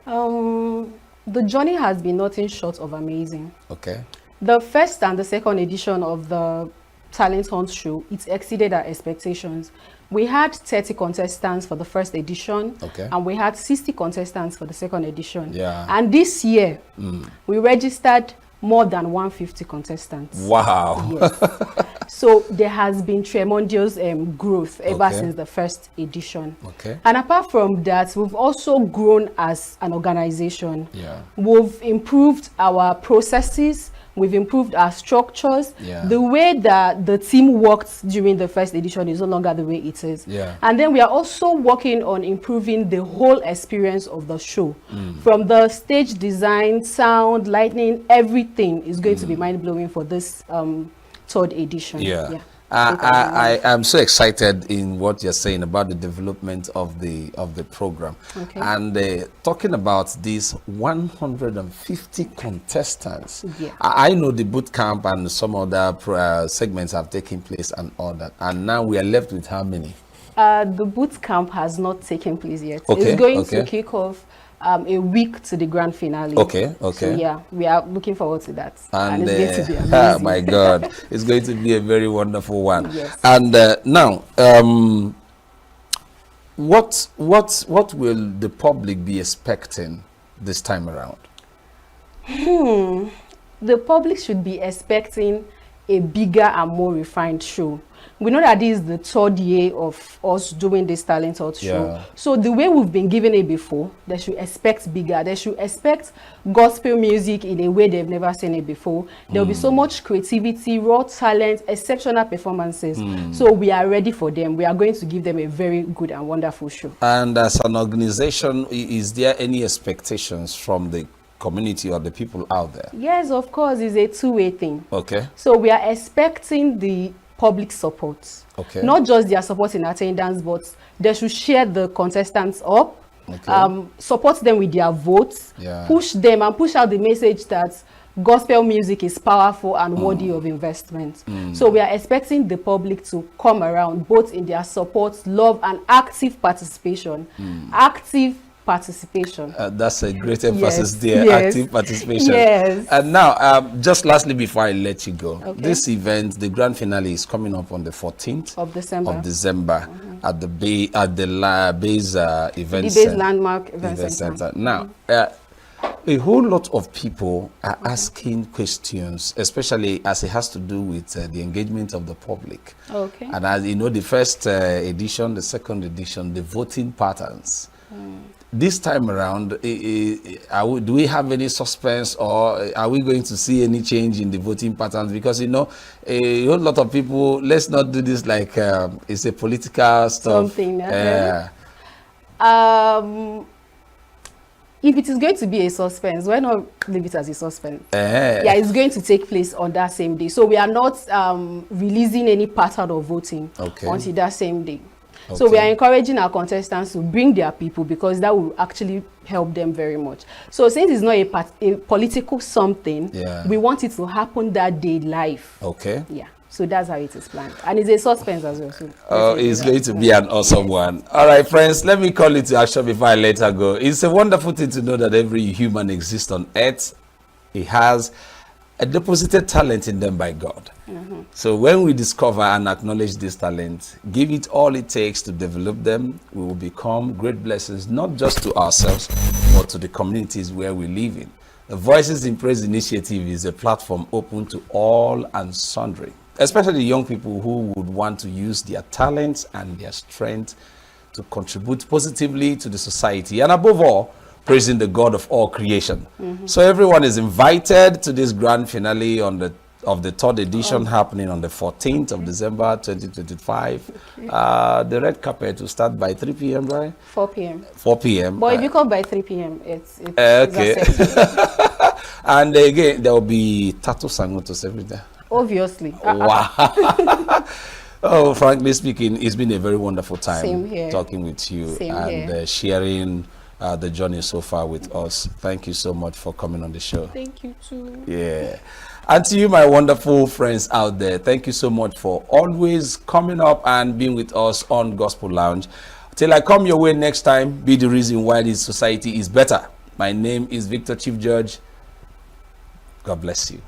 The journey has been nothing short of amazing. Okay. The first and the second edition of the Talent Hunt show, it exceeded our expectations. We had 30 contestants for the first edition, and we had 60 contestants for the second edition. Yeah. And this year, we registered more than 150 contestants. Wow. Yes. So there has been tremendous growth ever since the first edition. Okay. And apart from that, we've also grown as an organization. Yeah. We've improved our processes. We've improved our structures. Yeah. The way that the team worked during the first edition is no longer the way it is. Yeah. And then we are also working on improving the whole experience of the show. From the stage design, sound, lighting, everything is going to be mind-blowing for this third edition. Yeah. I am so excited in what you're saying about the development of the program. Okay. And talking about these 150 contestants. Yeah. I know the boot camp and some other segments have taken place and all that. And now we are left with how many? The boot camp has not taken place yet. Okay, It's going okay. to kick off a week to the grand finale. Okay, okay. So yeah, we are looking forward to that. And it's going to be oh amazing. my God, it's going to be a very wonderful one. Yes. And now, what will the public be expecting this time around? The public should be expecting a bigger and more refined show. We know that this is the third year of us doing this talent hunt show. Yeah. So the way we've been giving it before, they should expect bigger. They should expect gospel music in a way they've never seen it before. There will be so much creativity, raw talent, exceptional performances. So we are ready for them. We are going to give them a very good and wonderful show. And as an organization, is there any expectations from the community or the people out there? Yes, of course, it's a two-way thing. Okay. So we are expecting the public support. Okay. Not just their support in attendance, but they should share the contestants up, Okay. support them with their votes, Yeah. push them and push out the message that gospel music is powerful and worthy of investment. So we are expecting the public to come around, both in their support, love, and active participation. Active participation. That's a great emphasis Yes, there, yes. active participation. Yes. And now, just lastly, before I let you go, Okay. this event, the grand finale, is coming up on the 14th Of December. At the Bay, at the Bay's event The Bay's center. Landmark Event Center. Now, a whole lot of people are asking questions, especially as it has to do with the engagement of the public. Okay. And as you know, the first edition, the second edition, the voting patterns. This time around, do we have any suspense, or are we going to see any change in the voting patterns? Because, you know, a whole lot of people, let's not do this like it's a political stuff. Something. If it is going to be a suspense, why not leave it as a suspense? Yeah, it's going to take place on that same day. So we are not releasing any pattern of voting until that same day. So we are encouraging our contestants to bring their people, because that will actually help them very much. So since it's not a political something, we want it to happen that day live. Okay. Yeah. So that's how it is planned. And it's a suspense as well. So it's going to be an awesome one. All right, friends, let me call it to action before I let her go. It's a wonderful thing to know that every human exists on earth. He has a deposited talent in them by God. So when we discover and acknowledge this talent, give it all it takes to develop them, we will become great blessings, not just to ourselves, but to the communities where we live in. The Voices in Praise Initiative is a platform open to all and sundry, especially young people who would want to use their talents and their strength to contribute positively to the society, and above all, praising the God of all creation. So everyone is invited to this grand finale of the third edition happening on the 14th of December 2025. The red carpet will start by 3 p.m., right? 4 p.m. 4 p.m. But if you come by 3 p.m., it's okay. acceptable. And again, there will be tattoo sangotos every day. Obviously. Wow. Oh, frankly speaking, it's been a very wonderful time Same here. talking with you Same and here. sharing the journey so far with us. Thank you so much for coming on the show. Thank you too. Yeah. And to you, my wonderful friends out there, thank you so much for always coming up and being with us on Gospel Lounge. Till I come your way next time, be the reason why this society is better. My name is Victor Chief Judge. God bless you.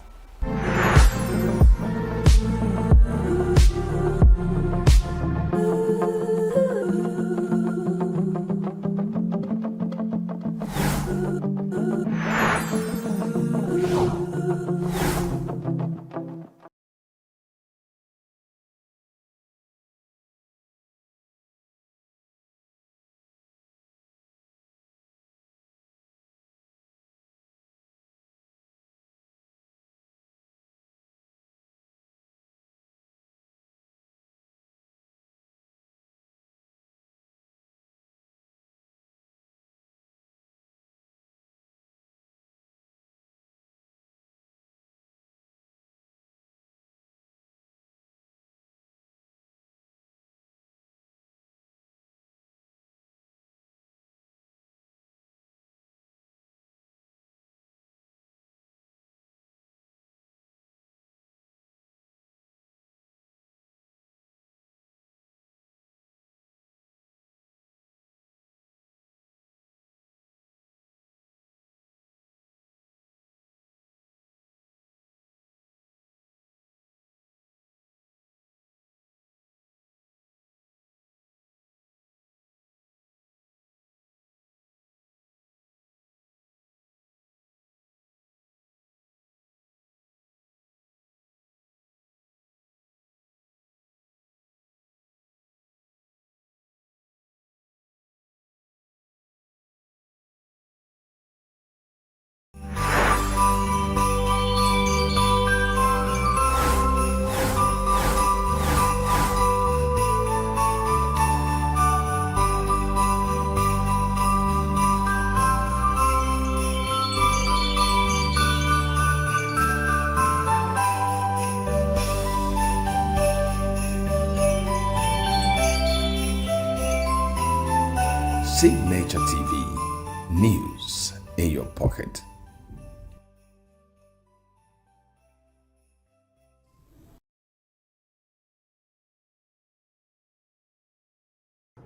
Signature TV, news in your pocket.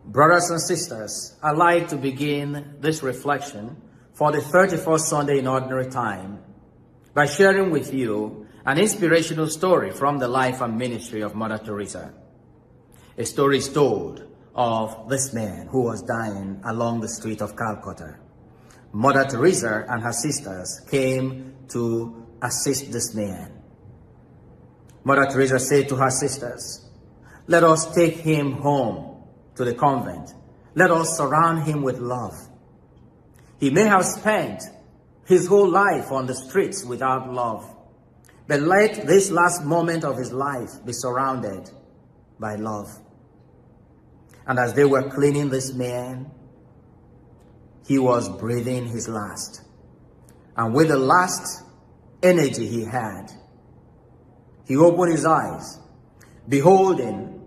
Brothers and sisters, I'd like to begin this reflection for the 31st Sunday in Ordinary Time by sharing with you an inspirational story from the life and ministry of Mother Teresa. A story is told of this man who was dying along the street of Calcutta. Mother Teresa and her sisters came to assist this man. Mother Teresa said to her sisters, "Let us take him home to the convent. Let us surround him with love. He may have spent his whole life on the streets without love, but let this last moment of his life be surrounded by love." And as they were cleaning this man, he was breathing his last. And with the last energy he had, he opened his eyes, beholding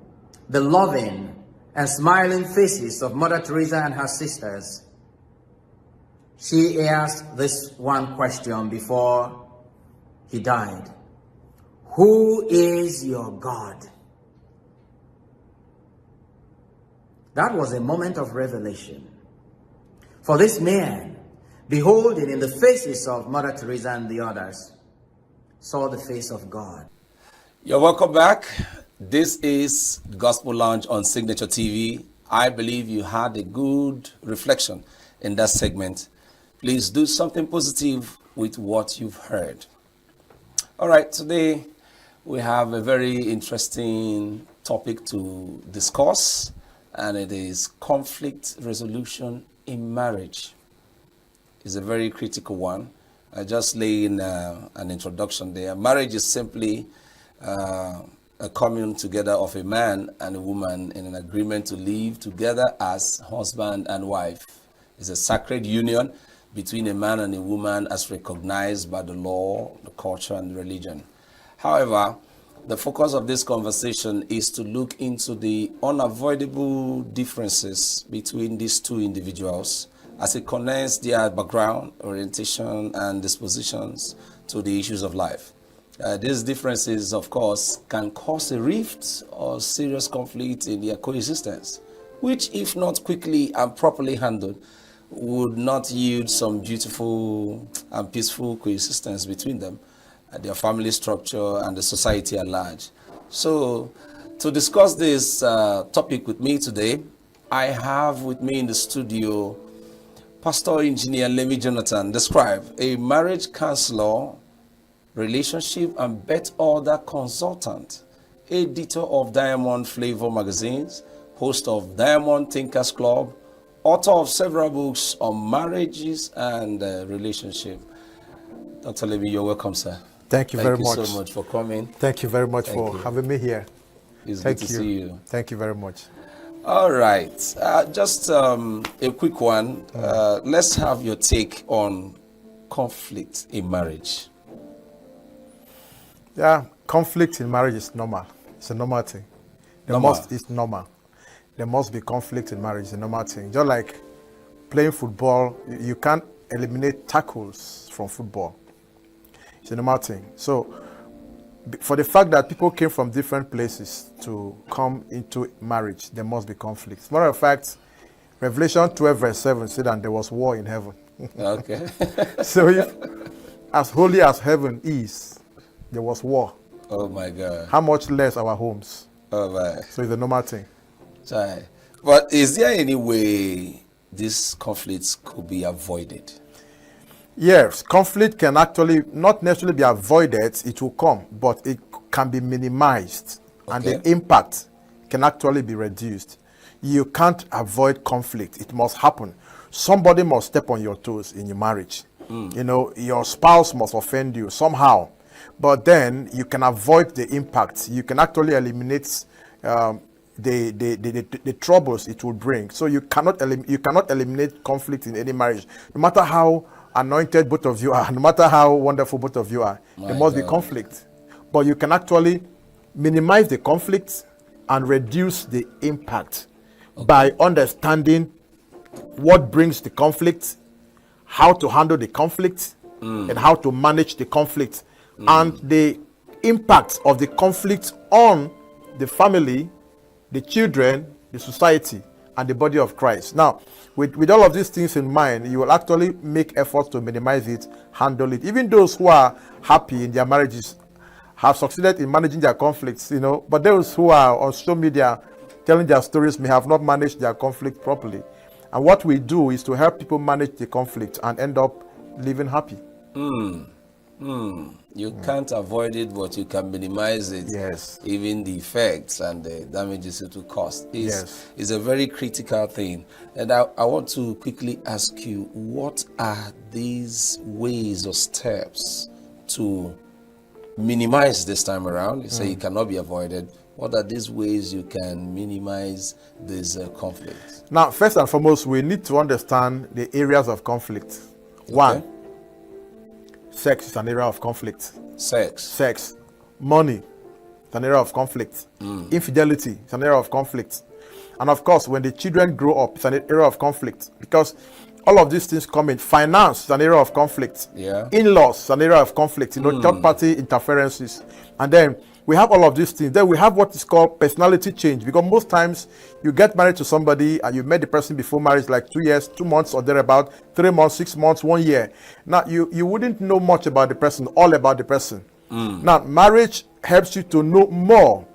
the loving and smiling faces of Mother Teresa and her sisters. She asked this one question before he died: "Who is your God?" That was a moment of revelation. For this man, beholding in the faces of Mother Teresa and the others, saw the face of God. You're welcome back. This is Gospel Lounge on Signature TV. I believe you had a good reflection in that segment. Please do something positive with what you've heard. All right, today we have a very interesting topic to discuss, and it is conflict resolution in marriage. It's a very critical one. I just lay in an introduction there. Marriage is simply a coming together of a man and a woman in an agreement to live together as husband and wife. It's a sacred union between a man and a woman as recognized by the law, the culture, and religion. However, the focus of this conversation is to look into the unavoidable differences between these two individuals as it connects their background, orientation, and dispositions to the issues of life. These differences, of course, can cause a rift or serious conflict in their coexistence, which, if not quickly and properly handled, would not yield some beautiful and peaceful coexistence between them, their family structure, and the society at large. So, to discuss this topic with me today, I have with me in the studio Pastor Engineer Lemmy Jonathan, the scribe, a marriage counselor, relationship and birth order consultant, editor of Diamond Flavor magazines, host of Diamond Thinkers Club, author of several books on marriages and relationship. Dr. Lemmy, you're welcome, sir. Thank you very much. Thank you so much for coming. Thank you very much for having me here. It's good to see you. Thank you very much. All right. Just a quick one. Let's have your take on conflict in marriage. Yeah, conflict in marriage is normal. It's a normal thing. It's normal. There must be conflict in marriage. It's a normal thing. Just like playing football, you can't eliminate tackles from football. It's a normal thing. So, for the fact that people came from different places to come into marriage, there must be conflict. As a matter of fact, Revelation 12 verse 7 said that there was war in heaven. Okay. So if, as holy as heaven is, there was war. Oh my God. How much less our homes? Oh my. So it's a normal thing. Right. But is there any way these conflicts could be avoided? Yes, conflict can actually not necessarily be avoided, it will come, but it can be minimized, and the impact can actually be reduced. You can't avoid conflict, it must happen. Somebody must step on your toes in your marriage. You know, your spouse must offend you somehow, but then you can avoid the impact. You can actually eliminate the troubles it will bring. So you cannot eliminate conflict in any marriage, no matter how anointed both of you are, no matter how wonderful both of you are. There must be conflict, but you can actually minimize the conflict and reduce the impact by understanding what brings the conflict, how to handle the conflict, and how to manage the conflict, and the impact of the conflict on the family, the children, the society, and the body of Christ. Now, with all of these things in mind, you will actually make efforts to minimize it, handle it. Even those who are happy in their marriages have succeeded in managing their conflicts, you know, but those who are on social media telling their stories may have not managed their conflict properly. And what we do is to help people manage the conflict and end up living happy. You can't avoid it, but you can minimize it. Yes. Even the effects and the damages it will cause is a very critical thing. And I want to quickly ask you, what are these ways or steps to minimize this time around? You say it cannot be avoided. What are these ways you can minimize these conflicts? Now, first and foremost, we need to understand the areas of conflict. One, sex is an area of conflict. Sex. Money is an area of conflict. Infidelity is an area of conflict. And of course, when the children grow up, it's an area of conflict, because all of these things come in. Finance is an area of conflict. In-laws is an area of conflict. You know, third-party interferences. And then we have all of these things. Then we have what is called personality change, because most times you get married to somebody and you met the person before marriage, like 2 years, 2 months or thereabout, 3 months, 6 months, 1 year. Now you wouldn't know much about the person, all about the person. Now marriage helps you to know more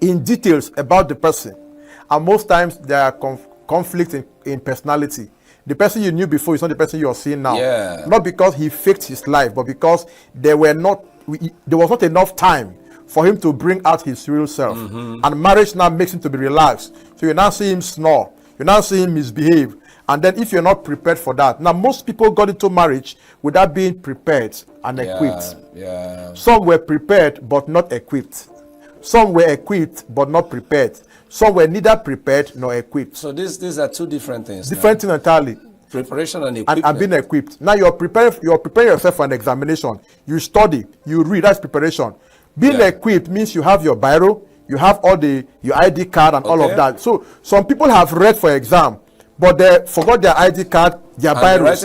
in details about the person, and most times there are conflicts in personality. The person you knew before is not the person you are seeing now. Not because he faked his life, but because there was not enough time for him to bring out his real self. And marriage now makes him to be relaxed. So you now see him snore, you now see him misbehave. And then if you're not prepared for that, now most people got into marriage without being prepared and equipped. Some were prepared but not equipped. Some were equipped but not prepared. Some were neither prepared nor equipped. So these are two different things. Different things entirely. Preparation and equipment. And being equipped. Now you're preparing yourself for an examination. You study, you read, that's preparation. Being equipped means you have your biro, you have all your ID card and all of that. So some people have read for exam, but they forgot their ID card, their biros,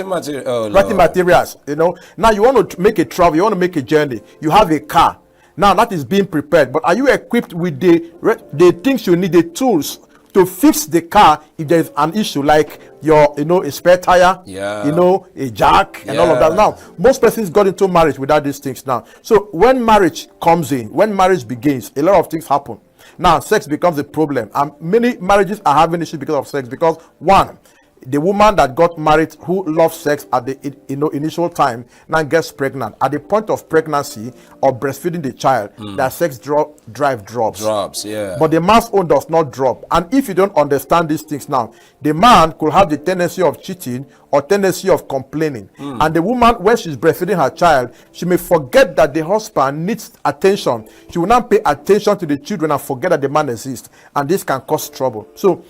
writing materials. You know. Now you want to make a travel, you want to make a journey. You have a car. Now that is being prepared, but are you equipped with the things you need, the tools to fix the car if there is an issue, like a spare tire, a jack and all of that? Now, most persons got into marriage without these things now. So when marriage comes in, when marriage begins, a lot of things happen. Now, sex becomes a problem, and many marriages are having issues because of sex. Because one, the woman that got married who loves sex at the initial time now gets pregnant. At the point of pregnancy or breastfeeding the child, that sex drive drops. But the man's own does not drop. And if you don't understand these things now, the man could have the tendency of cheating or tendency of complaining. And the woman, when she's breastfeeding her child, she may forget that the husband needs attention. She will not pay attention to the children and forget that the man exists. And this can cause trouble. So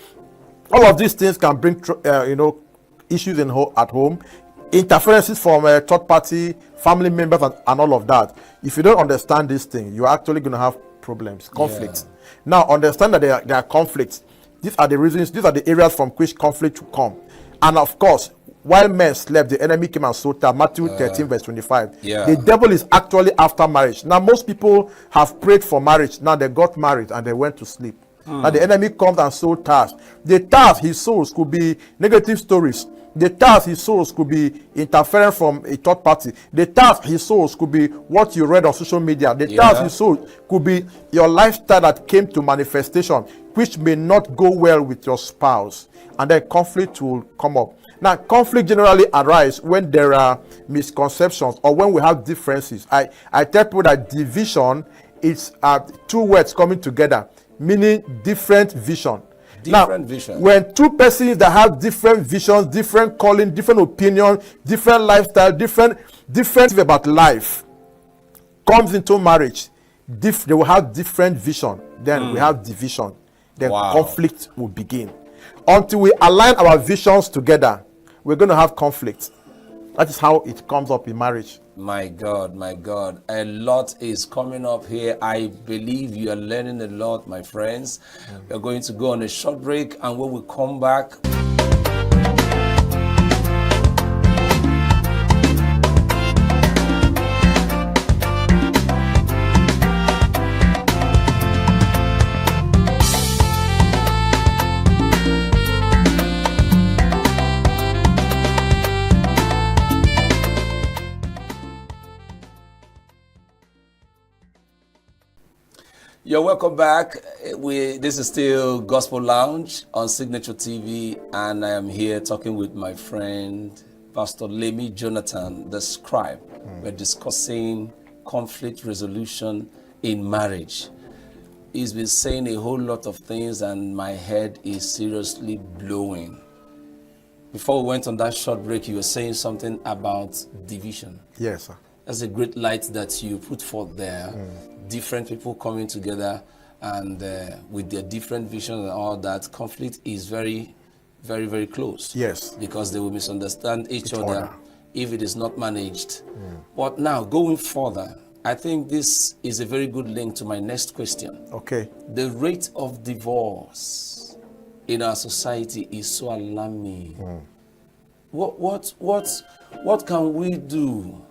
all of these things can bring, issues at home, interferences from third party, family members, and all of that. If you don't understand this thing, you're actually going to have problems, conflicts. Now, understand that there are conflicts. These are the reasons, these are the areas from which conflict will come. And of course, while men slept, the enemy came and sought her. Matthew 13, verse 25. The devil is actually after marriage. Now, most people have prayed for marriage. Now they got married and they went to sleep. Now the enemy comes and sows tares. The tares he sows could be negative stories. The tares he sows could be interference from a third party. The tares he sows could be what you read on social media. The tares he sows could be your lifestyle that came to manifestation, which may not go well with your spouse. And then conflict will come up. Now, conflict generally arises when there are misconceptions or when we have differences. I tell people that division is two words coming together, meaning different vision. Vision. When two persons that have different visions, different calling, different opinions, different lifestyle, different about life, comes into marriage, they will have different vision. Then we have division. Then conflict will begin. Until we align our visions together, we're going to have conflict. That is how it comes up in marriage. My God, a lot is coming up here. I believe you are learning a lot, my friends. We're going to go on a short break, and when we come back, You're welcome back. This is still Gospel Lounge on Signature TV, and I am here talking with my friend, Pastor Lemi Jonathan, the scribe. We're discussing conflict resolution in marriage. He's been saying a whole lot of things, and my head is seriously blowing. Before we went on that short break, you were saying something about division. Yes, sir. That's a great light that you put forth there. Different people coming together and with their different visions and all that. Conflict is very, very, very close. Yes. Because they will misunderstand each other if it is not managed. But now, going further, I think this is a very good link to my next question. Okay. The rate of divorce in our society is so alarming. What can we do?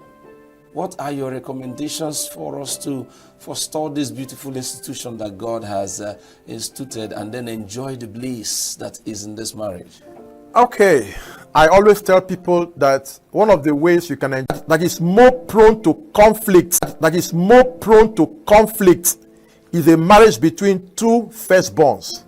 What are your recommendations for us to forestall this beautiful institution that God has instituted and then enjoy the bliss that is in this marriage? Okay. I always tell people that one of the ways you can enjoy that is more prone to conflict, is a marriage between two firstborns.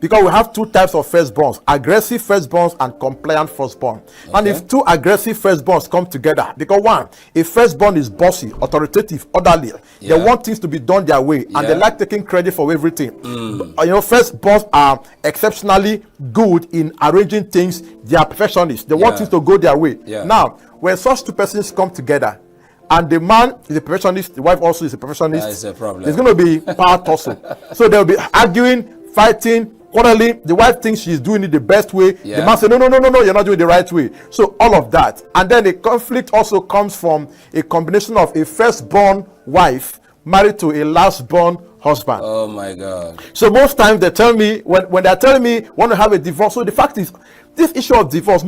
Because we have two types of firstborns, aggressive firstborns and compliant firstborn. Okay. And if two aggressive firstborns come together, because one, a firstborn is bossy, authoritative, orderly. They want things to be done their way, and they like taking credit for everything. Firstborns are exceptionally good in arranging things. They are perfectionists. They want things to go their way. Now, when such two persons come together, and the man is a perfectionist, the wife also is a perfectionist, that is a problem. There's going to be power tussle. So they'll be arguing, fighting, quarterly. The wife thinks she's doing it the best way. The man says, no, you're not doing it the right way. So all of that. And then the conflict also comes from a combination of a firstborn wife married to a lastborn husband. Oh my God. So most times they tell me, when they're telling me want to have a divorce, so the fact is, this issue of divorce,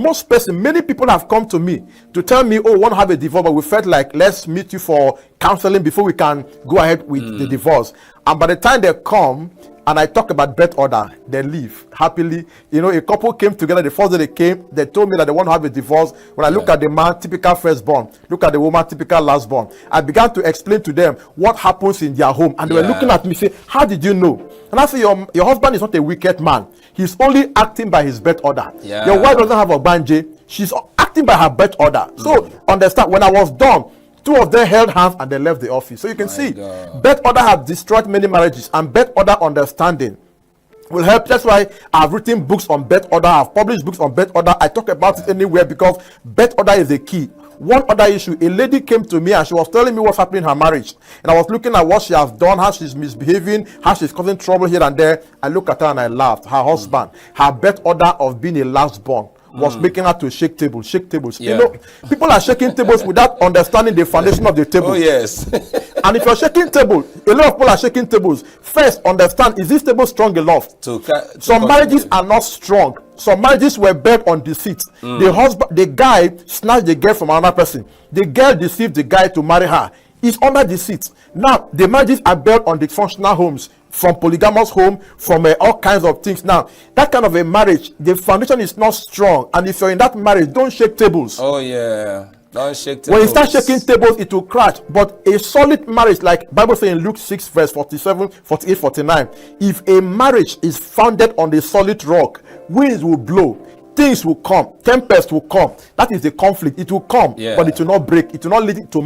many people have come to me to tell me, oh, want to have a divorce, but we felt like, let's meet you for counseling before we can go ahead with the divorce. And by the time they come, and I talk about birth order, they leave happily. A couple came together. The first day they came, they told me that they want to have a divorce. When I look at the man, typical firstborn, look at the woman, typical lastborn, I began to explain to them what happens in their home. And they were looking at me, say, how did you know? And I say, your husband is not a wicked man. He's only acting by his birth order. Your wife doesn't have a banje. She's acting by her birth order. So understand, when I was done, two of them held hands and they left the office. So you can see, birth order have destroyed many marriages, and birth order understanding will help. That's why I've written books on birth order. I've published books on birth order. I talk about it anywhere because birth order is the key. One other issue, a lady came to me and she was telling me what's happening in her marriage. And I was looking at what she has done, how she's misbehaving, how she's causing trouble here and there. I looked at her and I laughed. Her husband, her birth order of being a lastborn, was making her to shake tables. People are shaking tables without understanding the foundation of the table. Oh yes. And if you're shaking table, a lot of people are shaking tables. First, understand, is this table strong enough? Some marriages are not strong. Some marriages were built on deceit. The guy snatched the girl from another person. The girl deceived the guy to marry her. It's under deceit. Now, the marriages are built on dysfunctional homes, from polygamous home, from all kinds of things. Now, that kind of a marriage, the foundation is not strong. And if you're in that marriage, don't shake tables. Oh yeah, don't shake tables. When you start shaking tables, it will crash. But a solid marriage, like Bible says in Luke 6 verse 47, 48, 49, if a marriage is founded on a solid rock, winds will blow, things will come, tempest will come. That is the conflict. It will come, but it will not break. It will not lead to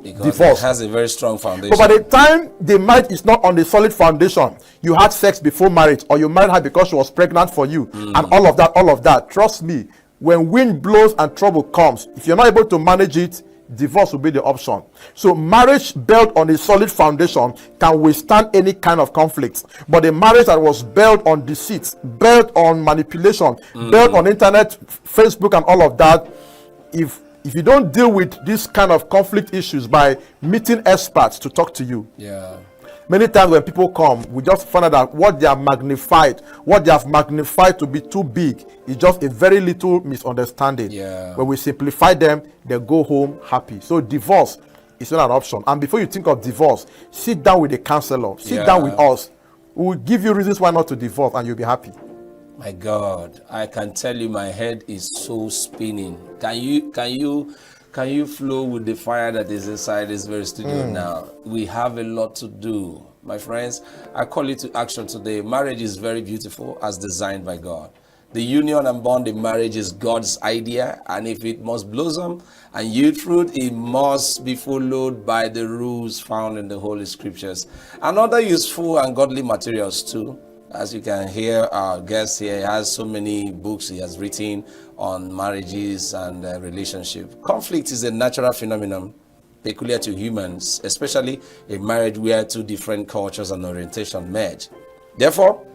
divorce. It has a very strong foundation. But by the time the marriage is not on the solid foundation, you had sex before marriage, or you married her because she was pregnant for you, and all of that. Trust me, when wind blows and trouble comes, if you're not able to manage it, divorce will be the option. So marriage built on a solid foundation can withstand any kind of conflict. But a marriage that was built on deceit, built on manipulation, built on internet, Facebook and all of that, if you don't deal with this kind of conflict issues by meeting experts to talk to you, many times when people come, we just find out that what they have magnified to be too big is just a very little misunderstanding. When we simplify them, they go home happy. So divorce is not an option. And before you think of divorce, sit down with a counselor. Sit down with us. We will give you reasons why not to divorce, and you'll be happy. My God, I can tell you my head is so spinning. Can you flow with the fire that is inside this very studio now? We have a lot to do. My friends, I call you to action today. Marriage is very beautiful as designed by God. The union and bond in marriage is God's idea, and if it must blossom and yield fruit, it must be followed by the rules found in the Holy Scriptures and other useful and godly materials too. As you can hear, our guest here has so many books he has written on marriages and relationship. Conflict is a natural phenomenon peculiar to humans, especially a marriage where two different cultures and orientation merge. Therefore,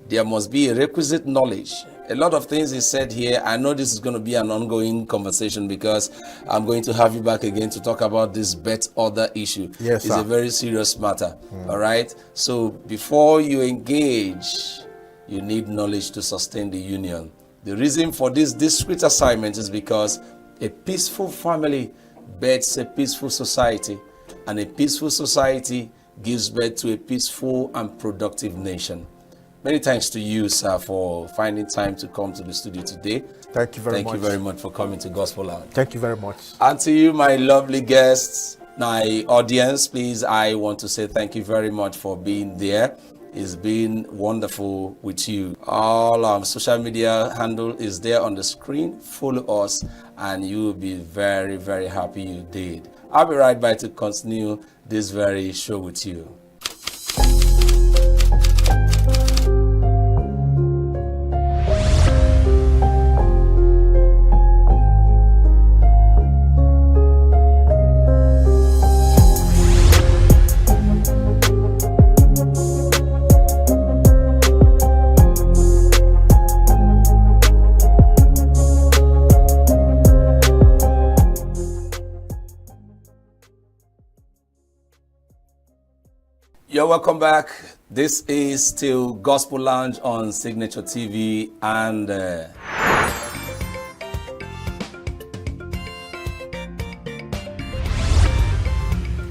there must be a requisite knowledge. A lot of things is said here. I know this is going to be an ongoing conversation because I'm going to have you back again to talk about this bet order issue. Yes, it's sir. a very serious matter. All right. So before you engage, you need knowledge to sustain the union. The reason for this discrete assignment is because a peaceful family bets a peaceful society, and a peaceful society gives birth to a peaceful and productive nation. Many thanks to you, sir, for finding time to come to the studio today. Thank you very much. Thank you very much for coming to Gospel Lounge. Thank you very much. And to you, my lovely guests, my audience, please, I want to say thank you very much for being there. It's been wonderful with you. All our social media handle is there on the screen. Follow us and you will be very, very happy you did. I'll be right back to continue this very show with you. You're welcome back. This is still Gospel Lounge on Signature TV and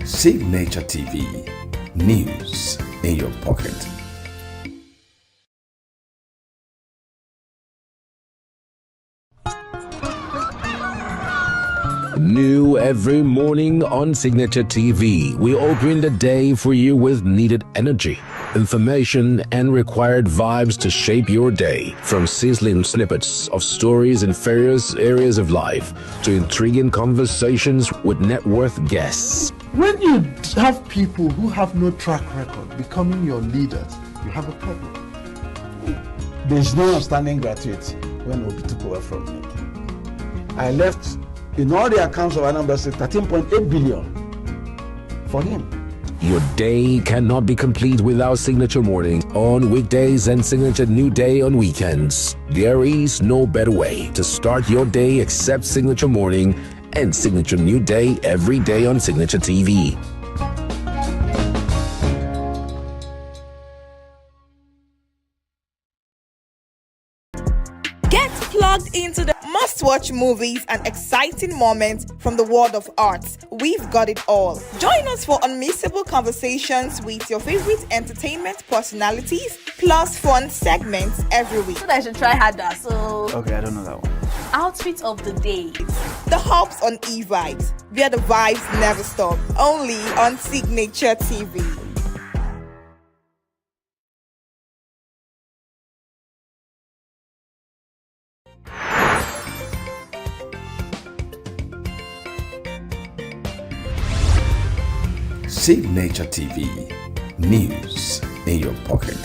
Signature TV, news in your pocket. New every morning on Signature TV, we open the day for you with needed energy, information, and required vibes to shape your day. From sizzling snippets of stories in various areas of life to intriguing conversations with net worth guests. When you have people who have no track record becoming your leaders, you have a problem. There's no outstanding graduate when Obi took over from me. I left in all the accounts of Anambra State 13.8 billion for him. Your day cannot be complete without Signature Morning on weekdays and Signature New Day on weekends. There is no better way to start your day except Signature Morning and Signature New Day every day on Signature TV. Get plugged into the must-watch movies and exciting moments from the world of arts. We've got it all. Join us for unmissable conversations with your favorite entertainment personalities, plus fun segments every week. I should try harder, so... Okay, I don't know that one. Outfit of the day. The Hops on E-Vibes, where the vibes never stop. Only on Signature TV. Signature TV, news in your pocket.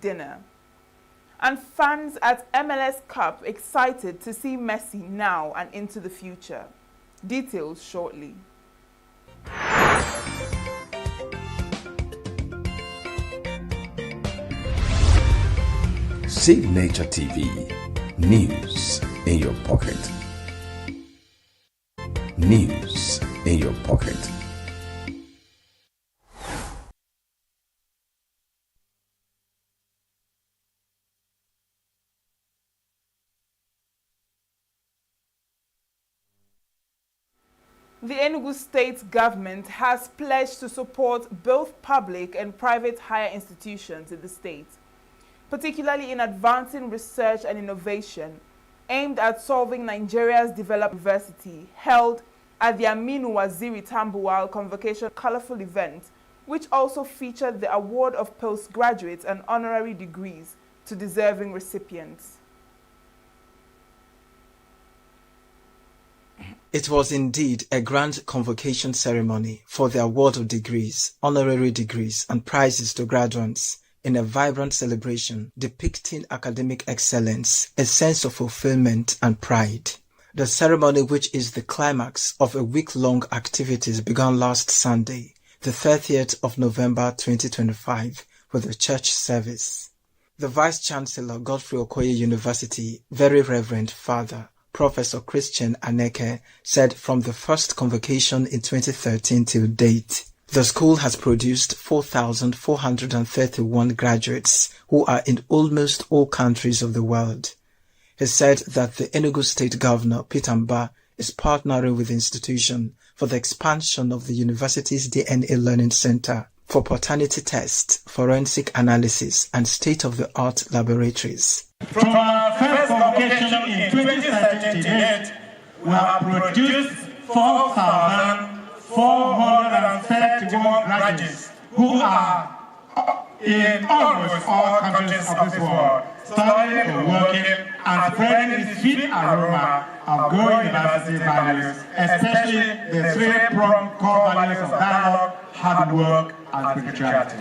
Dinner. And fans at MLS Cup excited to see Messi now and into the future. Details shortly. Signature TV, news in your pocket. News in your pocket. The Enugu state government has pledged to support both public and private higher institutions in the state, particularly in advancing research and innovation aimed at solving Nigeria's development university, held at the Aminu Waziri Tambuwal Convocation Colorful event, which also featured the award of postgraduate and honorary degrees to deserving recipients. It was indeed a grand convocation ceremony for the award of degrees, honorary degrees, and prizes to graduates in a vibrant celebration depicting academic excellence, a sense of fulfillment and pride. The ceremony, which is the climax of a week-long activities, began last Sunday, the 30th of November 2025, with a church service. The Vice-Chancellor, Godfrey Okoye University, Very Reverend Father Professor Christian Aneke, said from the first convocation in 2013 till date, the school has produced 4,431 graduates who are in almost all countries of the world. He said that the Enugu State Governor, Peter Mba, is partnering with the institution for the expansion of the university's DNA Learning Center for paternity tests, forensic analysis, and state-of-the-art laboratories. From our first convocation in 2013 to date, we have produced 4,431 graduates who are in almost all countries of this world, studying and working and spreading the sweet aroma of Go University values, especially the three-pronged core values of dialogue, hard work, and spirituality.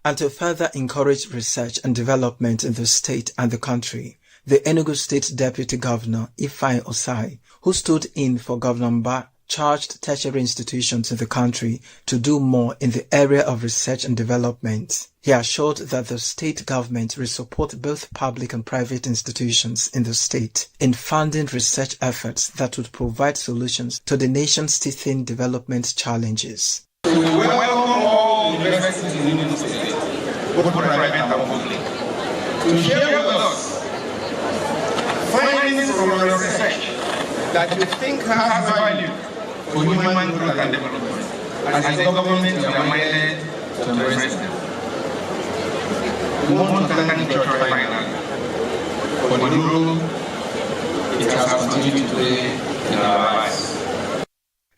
And to further encourage research and development in the state and the country, the Enugu State Deputy Governor, Ifeanyi Osai, who stood in for Governor Mba, charged tertiary institutions in the country to do more in the area of research and development. He assured that the state government will support both public and private institutions in the state in funding research efforts that would provide solutions to the nation's teething development challenges. We welcome all universities in the state, both private and public, to share with us findings from your research that you think has value for human growth and development. As a government, we are minded to embrace them. We want to thank the church finally for the role it has continued to play in our lives.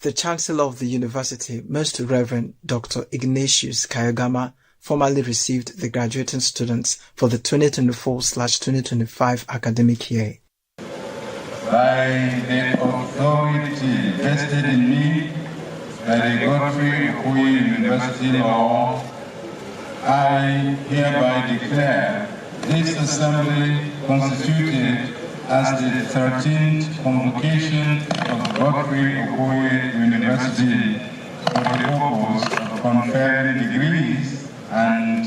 The Chancellor of the University, Most Reverend Dr. Ignatius Kayagama, formally received the graduating students for the 2024/2025 academic year. By the authority vested in me by the Godfrey Okoye University law, I hereby declare this assembly constituted as the 13th convocation of Godfrey Okoye University for the purpose of conferring degrees and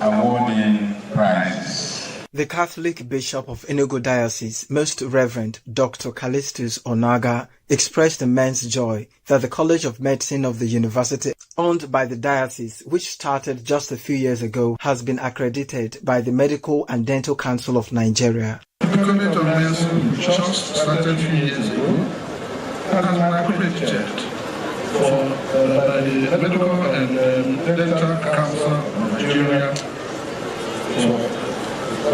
awarding prizes. The Catholic Bishop of Enugu Diocese, Most Reverend Dr. Callistus Onaga, expressed immense joy that the College of Medicine of the university, owned by the diocese, which started just a few years ago, has been accredited by the Medical and Dental Council of Nigeria. The College of Medicine, which just started a few years ago, has been accredited by the Medical and Dental Council of Nigeria for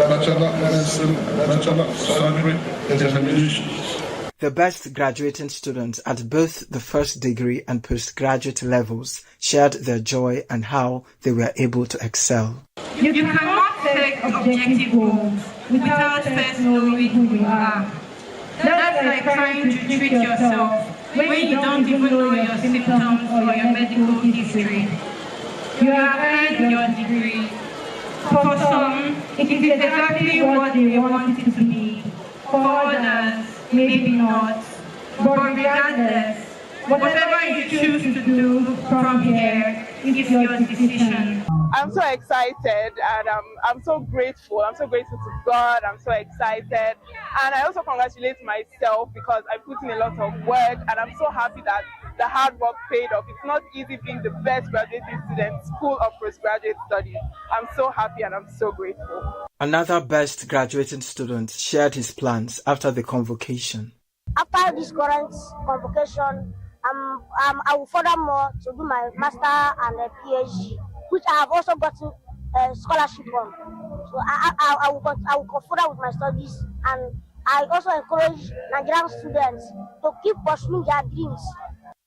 Bachelor of Medicine, Bachelor of Surgery examinations. The best graduating students at both the first degree and postgraduate levels shared their joy and how they were able to excel. You cannot take objective goals without first knowing who you are. That's like trying to treat yourself when you don't even know your symptoms or your medical history. You have earned your degree. For some, it is exactly what they want it to be. For others, maybe not. But regardless, whatever you choose to do from here is your decision. I'm so excited and I'm so grateful. I'm so grateful to God. I'm so excited. And I also congratulate myself because I put in a lot of work and I'm so happy that the hard work paid off. It's not easy being the best graduating student, School of Postgraduate Studies. I'm so happy and I'm so grateful. Another best graduating student shared his plans after the convocation. After this current convocation, I will furthermore to do my master and a PhD, which I have also gotten a scholarship on. So I will go further with my studies, and I also encourage Nigerian students to keep pursuing their dreams.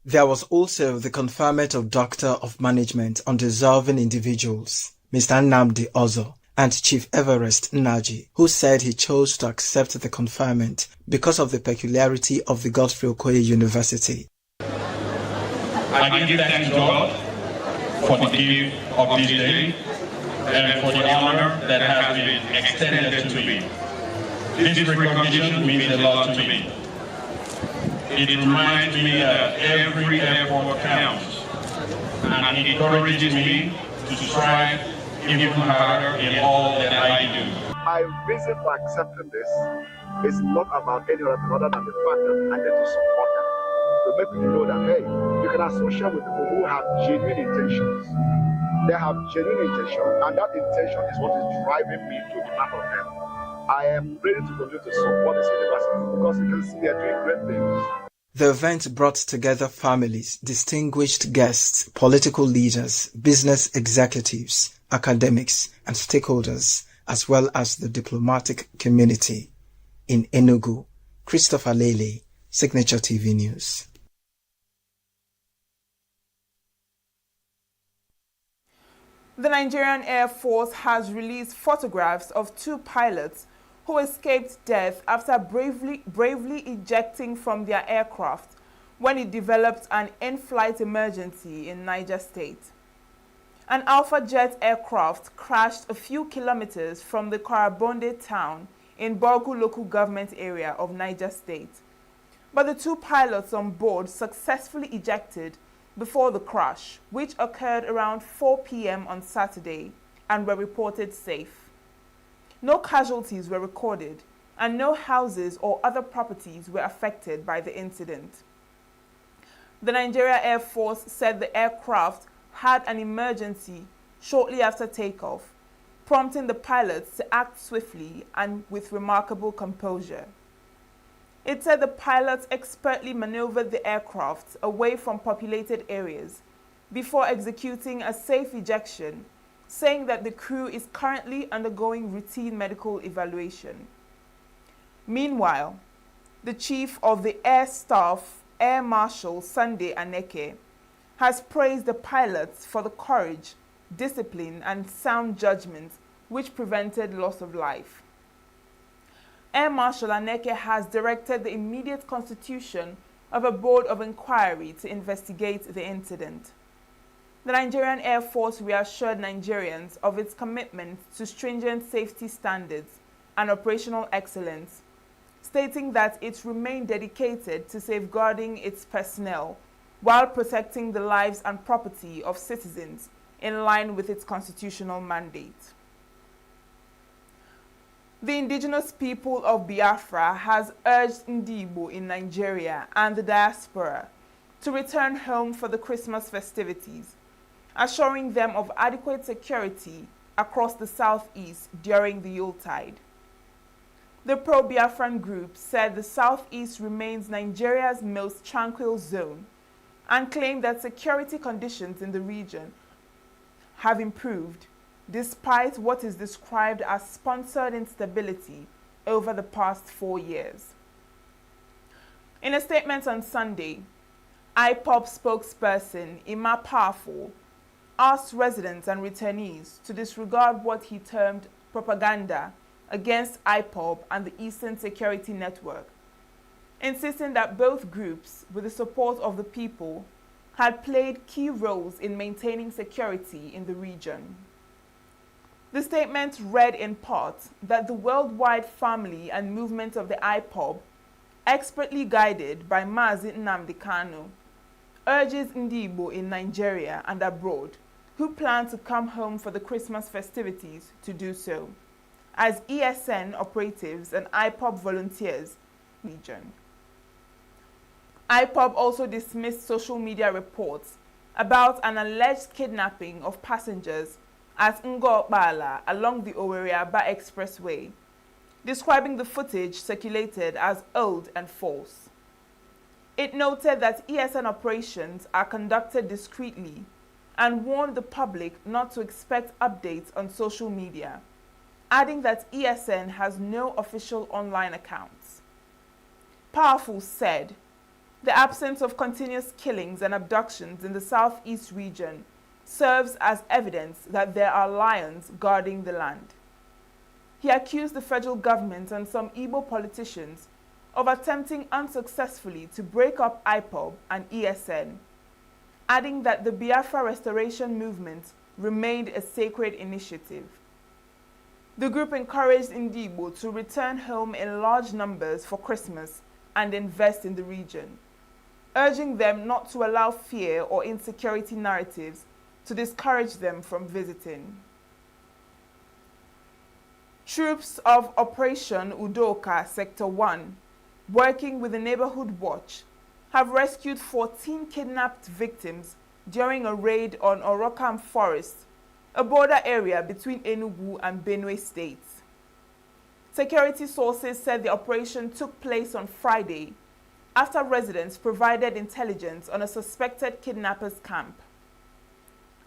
There was also the conferment of Doctor of Management on Deserving Individuals, Mr. Nnamdi Ozo, and Chief Everest Nnaji, who said he chose to accept the conferment because of the peculiarity of the Godfrey Okoye University. I give thanks to God for the gift of this day and for the honor that has been extended to me. This recognition means a lot to me. It reminds me that every effort counts, and it encourages me to strive even harder in all that I do. My reason for accepting this is not about any other thing other than the fact that I need to support them. To make you know that, hey, you can associate with people who have genuine intentions. They have genuine intention, and that intention is what is driving me to be part of them. I am ready to continue to support this university because you can see they are doing great things. The event brought together families, distinguished guests, political leaders, business executives, academics, and stakeholders, as well as the diplomatic community. In ENUGU, Christopher Lele, Signature TV News. The Nigerian Air Force has released photographs of 2 pilots who escaped death after bravely ejecting from their aircraft when it developed an in-flight emergency in Niger State. An Alpha Jet aircraft crashed a few kilometers from the Karabonde town in Borgu local government area of Niger State. But the 2 pilots on board successfully ejected before the crash, which occurred around 4 p.m. on Saturday, and were reported safe. No casualties were recorded, and no houses or other properties were affected by the incident. The Nigeria Air Force said the aircraft had an emergency shortly after takeoff, prompting the pilots to act swiftly and with remarkable composure. It said the pilots expertly maneuvered the aircraft away from populated areas before executing a safe ejection, saying that the crew is currently undergoing routine medical evaluation. Meanwhile, the Chief of the Air Staff, Air Marshal Sunday Aneke, has praised the pilots for the courage, discipline, and sound judgment which prevented loss of life. Air Marshal Aneke has directed the immediate constitution of a board of inquiry to investigate the incident. The Nigerian Air Force reassured Nigerians of its commitment to stringent safety standards and operational excellence, stating that it remained dedicated to safeguarding its personnel while protecting the lives and property of citizens in line with its constitutional mandate. The indigenous people of Biafra has urged Ndigbo in Nigeria and the diaspora to return home for the Christmas festivities, assuring them of adequate security across the southeast during the Yuletide. The pro-Biafran group said the southeast remains Nigeria's most tranquil zone and claimed that security conditions in the region have improved despite what is described as sponsored instability over the past 4 years. In a statement on Sunday, IPOB spokesperson Ima Powerful asked residents and returnees to disregard what he termed propaganda against IPOB and the Eastern Security Network, insisting that both groups, with the support of the people, had played key roles in maintaining security in the region. The statement read in part that the worldwide family and movement of the IPOB, expertly guided by Mazi Nnamdi Kanu, urges Ndigbo in Nigeria and abroad who plan to come home for the Christmas festivities to do so, as ESN operatives and IPOB volunteers region. IPOB also dismissed social media reports about an alleged kidnapping of passengers at Ngokbala along the Owerri-Aba Expressway, describing the footage circulated as old and false. It noted that ESN operations are conducted discreetly and warned the public not to expect updates on social media, adding that ESN has no official online accounts. Powerful said, "The absence of continuous killings and abductions in the southeast region serves as evidence that there are lions guarding the land." He accused the federal government and some Igbo politicians of attempting unsuccessfully to break up IPOB and ESN, adding that the Biafra restoration movement remained a sacred initiative. The group encouraged Igbo to return home in large numbers for Christmas and invest in the region, urging them not to allow fear or insecurity narratives to discourage them from visiting. Troops of Operation Udoka Sector 1, working with the Neighborhood Watch, have rescued 14 kidnapped victims during a raid on Orokam Forest, a border area between ENUGU and Benue states. Security sources said the operation took place on Friday after residents provided intelligence on a suspected kidnappers' camp.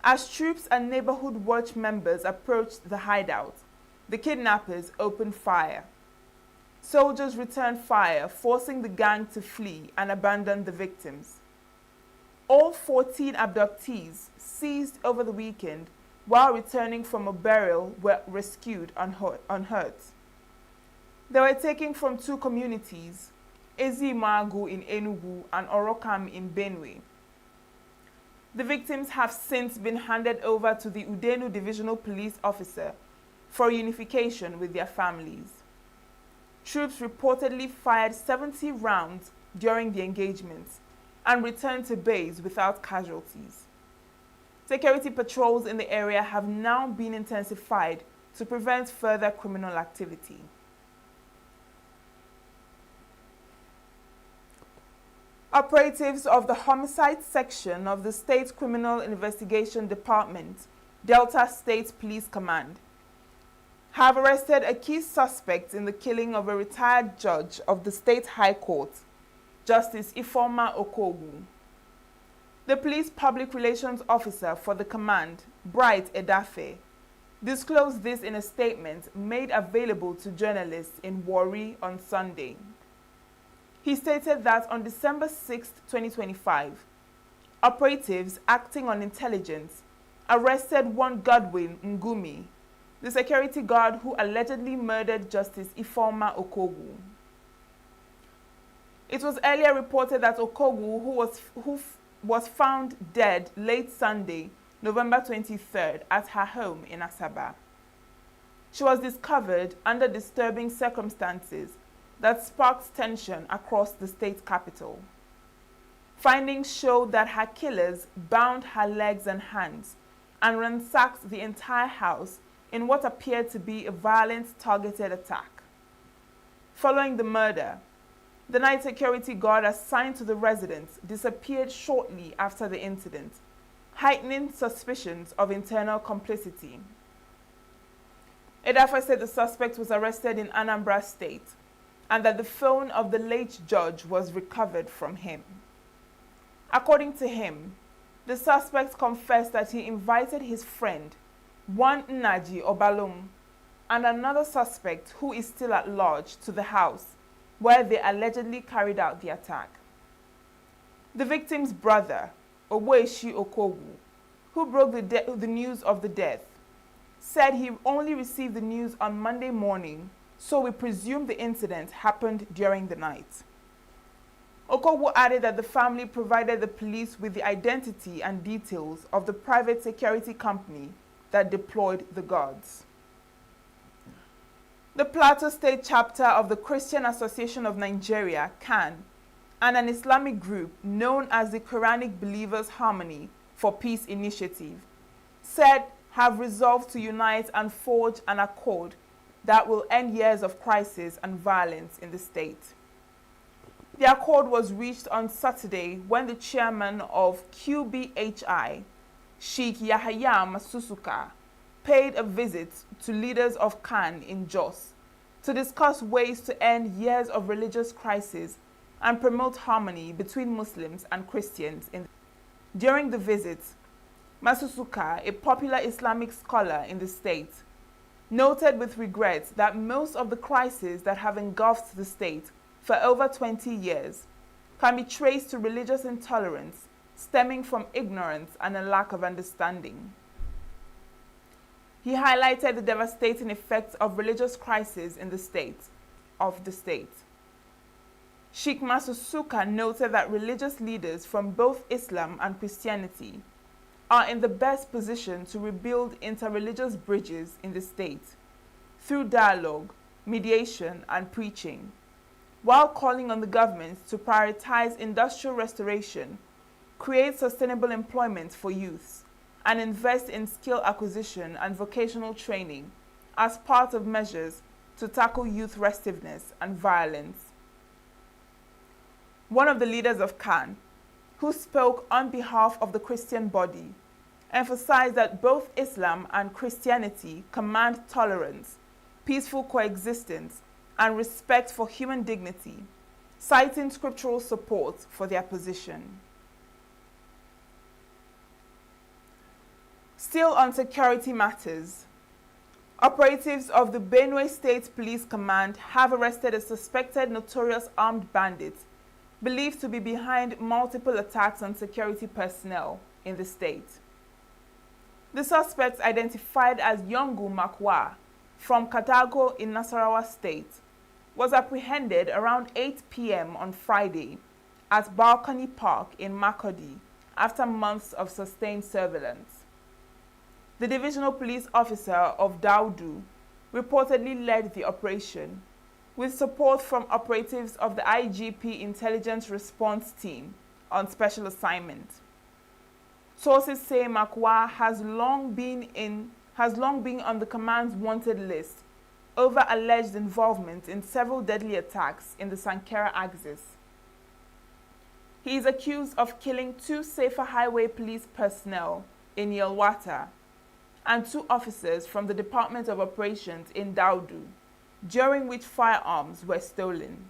As troops and Neighborhood Watch members approached the hideout, the kidnappers opened fire. Soldiers returned fire, forcing the gang to flee and abandon the victims. All 14 abductees seized over the weekend while returning from a burial were rescued unhurt. They were taken from two communities, Ezimagu in Enugu and Orokam in Benue. The victims have since been handed over to the Udenu Divisional Police Officer for unification with their families. Troops reportedly fired 70 rounds during the engagements and returned to base without casualties. Security patrols in the area have now been intensified to prevent further criminal activity. Operatives of the Homicide Section of the State Criminal Investigation Department, Delta State Police Command, have arrested a key suspect in the killing of a retired judge of the State High Court, Justice Ifeoma Okogu. The police public relations officer for the command, Bright Edafe, disclosed this in a statement made available to journalists in Warri on Sunday. He stated that on December 6, 2025, operatives acting on intelligence arrested one Godwin Ngumi, the security guard who allegedly murdered Justice Ifeoma Okogu. It was earlier reported that Okogu, who was found dead late Sunday, November 23rd, at her home in Asaba. She was discovered under disturbing circumstances that sparked tension across the state capital. Findings showed that her killers bound her legs and hands and ransacked the entire house in what appeared to be a violent, targeted attack. Following the murder, the night security guard assigned to the residence disappeared shortly after the incident, heightening suspicions of internal complicity. Edafe said the suspect was arrested in Anambra State and that the phone of the late judge was recovered from him. According to him, the suspect confessed that he invited his friend, one Nnaji Obalum, and another suspect who is still at large to the house where they allegedly carried out the attack. The victim's brother, Oweshi Okogu, who broke the news of the death, said he only received the news on Monday morning, so we presume the incident happened during the night. Okogu added that the family provided the police with the identity and details of the private security company that deployed the guards. The Plateau State chapter of the Christian Association of Nigeria, CAN, and an Islamic group known as the Quranic Believers Harmony for Peace Initiative, said have resolved to unite and forge an accord that will end years of crisis and violence in the state. The accord was reached on Saturday when the chairman of QBHI, Sheikh Yahya Masusuka, paid a visit to leaders of CAN in Jos to discuss ways to end years of religious crisis and promote harmony between Muslims and Christians. During the visit, Masusuka, a popular Islamic scholar in the state, noted with regret that most of the crises that have engulfed the state for over 20 years can be traced to religious intolerance stemming from ignorance and a lack of understanding. He highlighted the devastating effects of religious crisis in the state. Sheikh Masusuka noted that religious leaders from both Islam and Christianity are in the best position to rebuild interreligious bridges in the state through dialogue, mediation, and preaching, while calling on the government to prioritize industrial restoration, create sustainable employment for youths, and invest in skill acquisition and vocational training as part of measures to tackle youth restiveness and violence. One of the leaders of CAN, who spoke on behalf of the Christian body, emphasized that both Islam and Christianity command tolerance, peaceful coexistence, and respect for human dignity, citing scriptural support for their position. Still on security matters, operatives of the Benue State Police Command have arrested a suspected notorious armed bandit believed to be behind multiple attacks on security personnel in the state. The suspect, identified as ENUGU Makwa from Katago in Nasarawa State, was apprehended around 8 p.m. on Friday at Balcony Park in Makurdi after months of sustained surveillance. The divisional police officer of Daudu reportedly led the operation, with support from operatives of the IGP Intelligence Response Team on special assignment. Sources say Makwa has long been on the command's wanted list over alleged involvement in several deadly attacks in the Sankera axis. He is accused of killing 2 Safer Highway Police personnel in Yelwata and 2 officers from the Department of Operations in Daudu, during which firearms were stolen.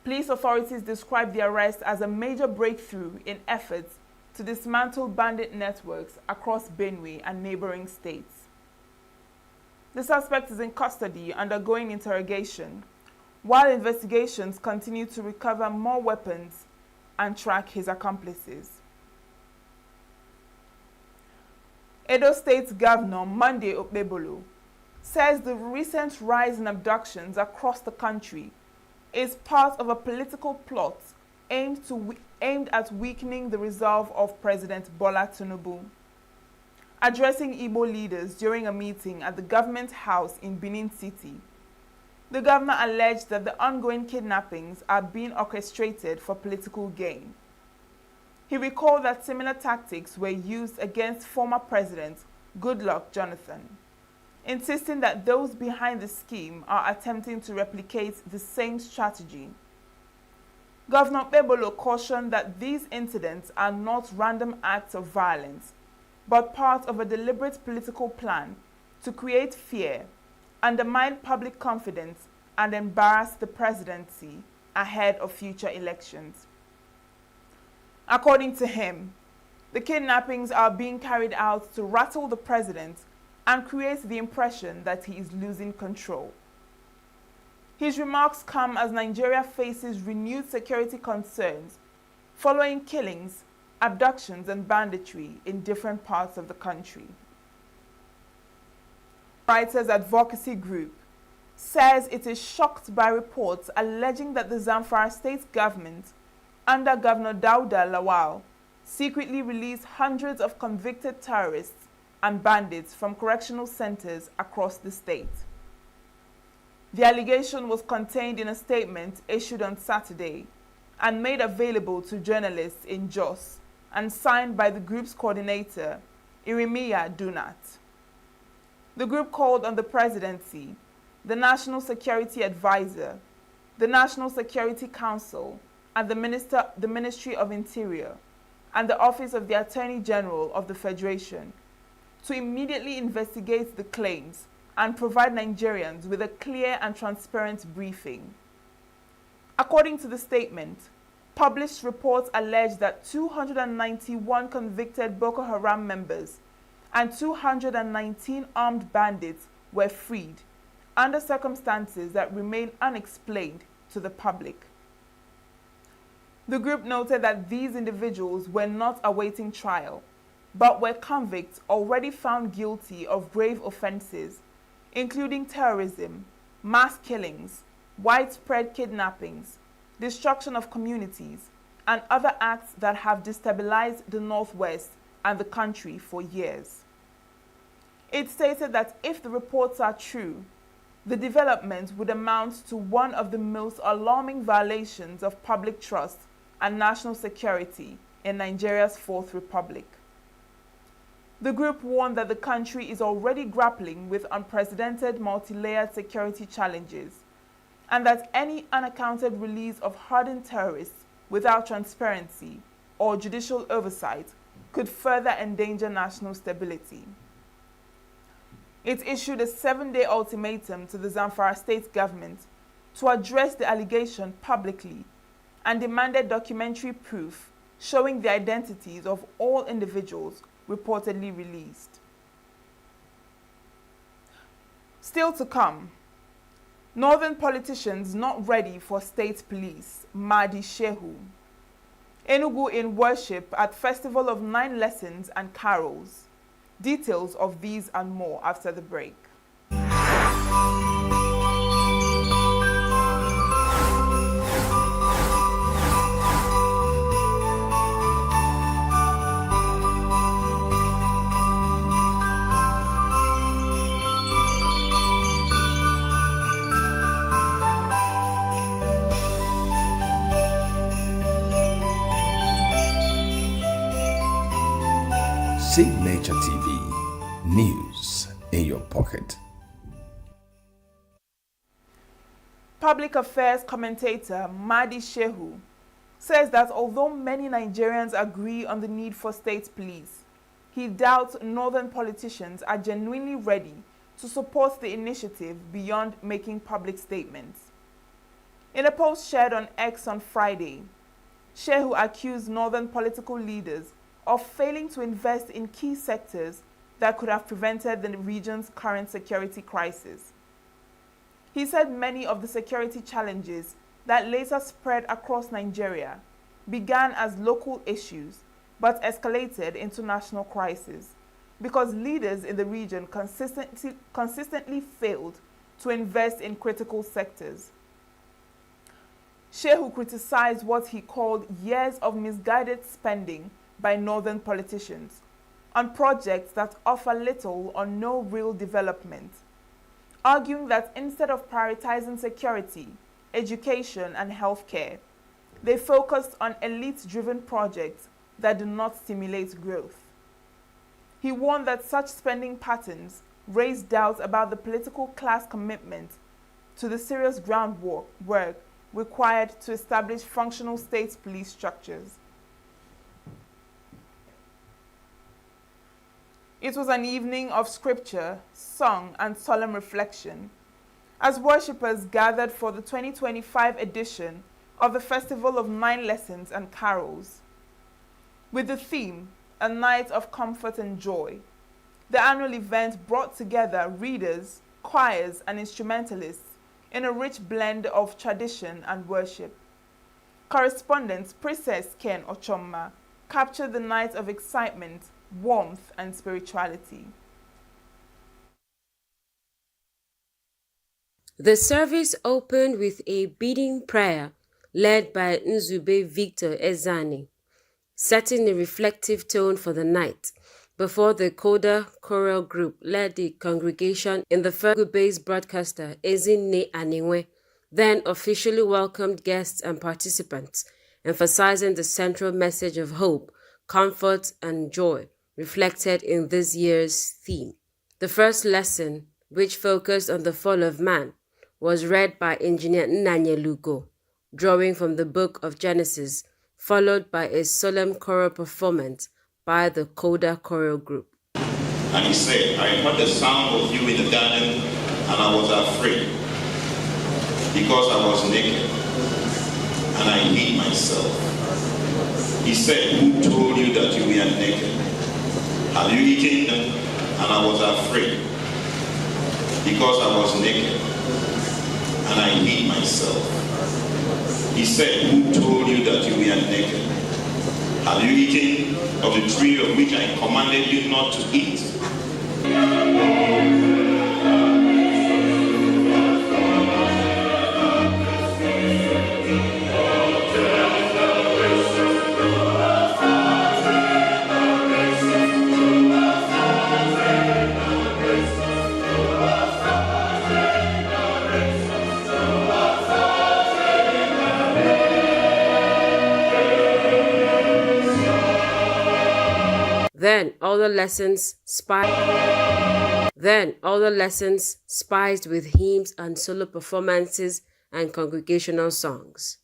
Police authorities described the arrest as a major breakthrough in efforts to dismantle bandit networks across Benue and neighboring states. The suspect is in custody undergoing interrogation, while investigations continue to recover more weapons and track his accomplices. Edo State Governor Monday Okpebolo says the recent rise in abductions across the country is part of a political plot aimed at weakening the resolve of President Bola Tinubu. Addressing Igbo leaders during a meeting at the government house in Benin City, the governor alleged that the ongoing kidnappings are being orchestrated for political gain. He recalled that similar tactics were used against former President Goodluck Jonathan, insisting that those behind the scheme are attempting to replicate the same strategy. Governor Okpebolo cautioned that these incidents are not random acts of violence, but part of a deliberate political plan to create fear, undermine public confidence, and embarrass the presidency ahead of future elections. According to him, the kidnappings are being carried out to rattle the president and create the impression that he is losing control. His remarks come as Nigeria faces renewed security concerns following killings, abductions, and banditry in different parts of the country. Writers Advocacy Group says it is shocked by reports alleging that the Zamfara state government, under Governor Dauda Lawal, secretly released hundreds of convicted terrorists and bandits from correctional centers across the state. The allegation was contained in a statement issued on Saturday and made available to journalists in Jos and signed by the group's coordinator, Irimiya Dunat. The group called on the presidency, the National Security Advisor, the National Security Council, and the Ministry of Interior, and the Office of the Attorney General of the Federation to immediately investigate the claims and provide Nigerians with a clear and transparent briefing. According to the statement, published reports allege that 291 convicted Boko Haram members and 219 armed bandits were freed under circumstances that remain unexplained to the public. The group noted that these individuals were not awaiting trial, but were convicts already found guilty of grave offenses, including terrorism, mass killings, widespread kidnappings, destruction of communities, and other acts that have destabilized the Northwest and the country for years. It stated that if the reports are true, the development would amount to one of the most alarming violations of public trust and national security in Nigeria's Fourth Republic. The group warned that the country is already grappling with unprecedented multi-layered security challenges, and that any unaccounted release of hardened terrorists without transparency or judicial oversight could further endanger national stability. It issued a 7-day ultimatum to the Zamfara state government to address the allegation publicly and demanded documentary proof showing the identities of all individuals reportedly released. Still to come, Northern politicians not ready for state police, Mahdi Shehu. ENUGU in worship at Festival of 9 Lessons and Carols. Details of these and more after the break. Signature TV, news in your pocket. Public affairs commentator Mahdi Shehu says that although many Nigerians agree on the need for state police, he doubts Northern politicians are genuinely ready to support the initiative beyond making public statements. In a post shared on X on Friday, Shehu accused Northern political leaders of failing to invest in key sectors that could have prevented the region's current security crisis. He said many of the security challenges that later spread across Nigeria began as local issues but escalated into national crisis because leaders in the region consistently failed to invest in critical sectors. Shehu criticized what he called years of misguided spending by Northern politicians on projects that offer little or no real development, arguing that instead of prioritizing security, education, and healthcare, they focused on elite-driven projects that do not stimulate growth. He warned that such spending patterns raise doubts about the political class commitment to the serious groundwork required to establish functional state police structures. It was an evening of scripture, song, and solemn reflection as worshippers gathered for the 2025 edition of the Festival of 9 Lessons and Carols. With the theme, A Night of Comfort and Joy, the annual event brought together readers, choirs, and instrumentalists in a rich blend of tradition and worship. Correspondent Princess Ken Ochomma captured the night of excitement, warmth, and spirituality. The service opened with a bidding prayer led by Nzube Victor Ezani, setting a reflective tone for the night before the Coda Choral Group led the congregation in the Fergu-based broadcaster Ezinne Aniwe, then officially welcomed guests and participants, emphasizing the central message of hope, comfort, and joy reflected in this year's theme. The first lesson, which focused on the fall of man, was read by Engineer Nnanyelugo, drawing from the book of Genesis, followed by a solemn choral performance by the Coda Choral Group. And he said, I heard the sound of you in the garden, and I was afraid, because I was naked, and I hid myself. He said, who told you that you were naked? Have you eaten? And I was afraid, because I was naked, and I hid myself. He said, who told you that you were naked? Have you eaten of the tree of which I commanded you not to eat? Then all the lessons spiced with hymns and solo performances and congregational songs.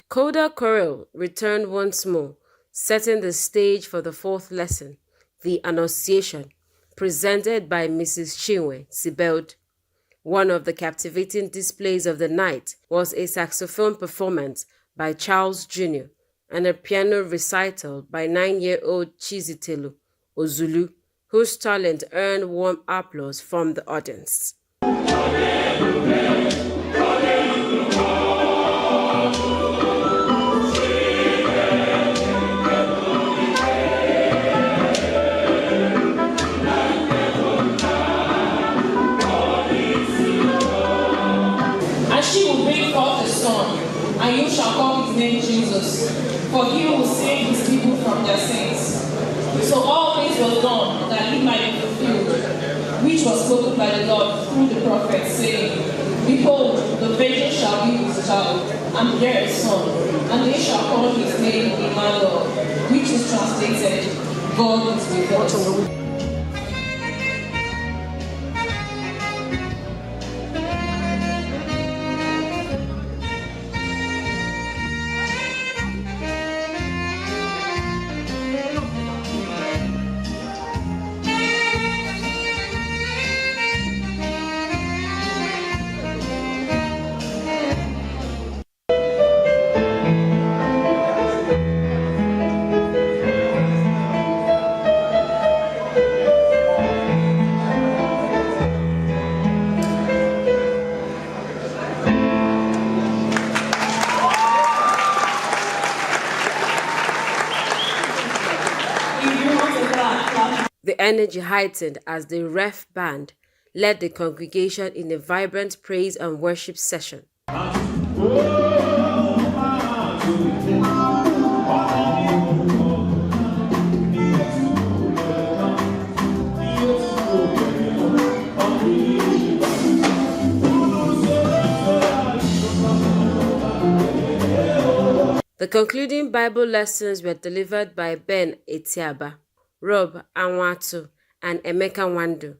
Coda Choral returned once more, setting the stage for the fourth lesson, the Annunciation, presented by Mrs. Chinwe Sibeld. One of the captivating displays of the night was a saxophone performance by Charles Jr. and a piano recital by 9-year-old Chizitelu Ozulu, whose talent earned warm applause from the audience. And you shall call his name Jesus, for he will save his people from their sins. So all this was done that it might be fulfilled, which was spoken by the Lord through the prophet, saying, Behold, the virgin shall be with child, and bear a son, and they shall call his name Emmanuel, which is translated, God is with us. The energy heightened as the ref band led the congregation in a vibrant praise and worship session. The concluding Bible lessons were delivered by Ben Etiaba, Rob Anwatu, and Emeka Wandu,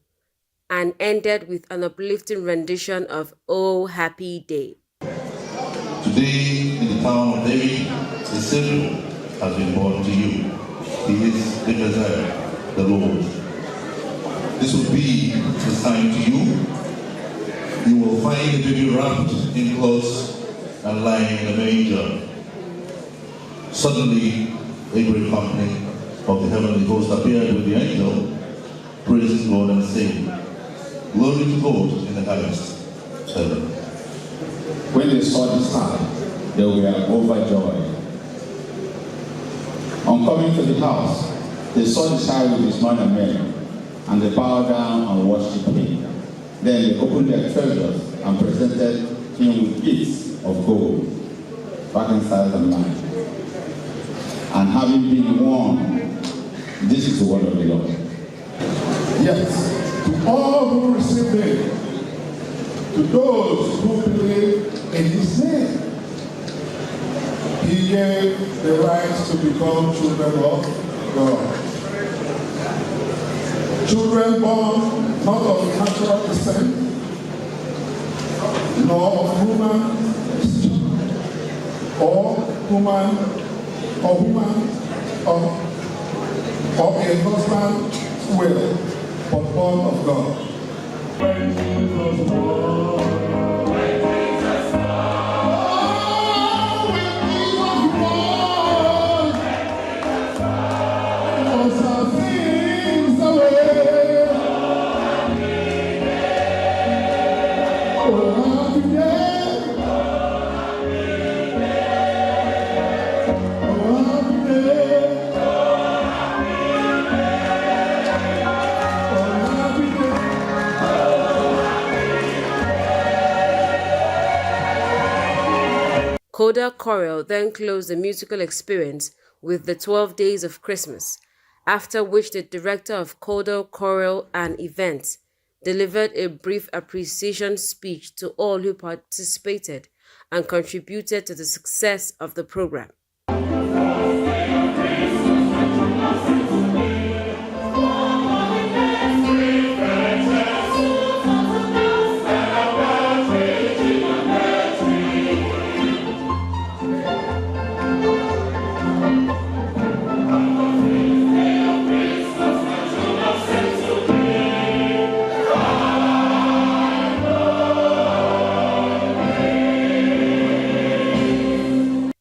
and ended with an uplifting rendition of Oh Happy Day. Today, in the town of David, a Savior has been born to you. He is the Messiah, the Lord. This will be the sign to you. You will find the baby wrapped in clothes and lying in a manger. Suddenly, a great company of the heavenly host appeared with the angel, praising God and saying, Glory to God in the highest heaven. When they saw the star, they were overjoyed. On coming to the house, they saw the child with his mother Mary, and they bowed down and worshipped him. Then they opened their treasures and presented him with gifts of gold, frankincense and myrrh. And having been warned, this is the word of the Lord. Yes, to all who receive him, to those who believe in his name, he gave the right to become children of God. Children born not of natural descent, nor of human or a husband's will, but born of God. When Jesus born, when Jesus born, when Jesus born, was our sins away. Oh, happy day. Oh, happy day. Coda Chorale then closed the musical experience with the 12 Days of Christmas, after which the director of Coda Chorale and Events delivered a brief appreciation speech to all who participated and contributed to the success of the program.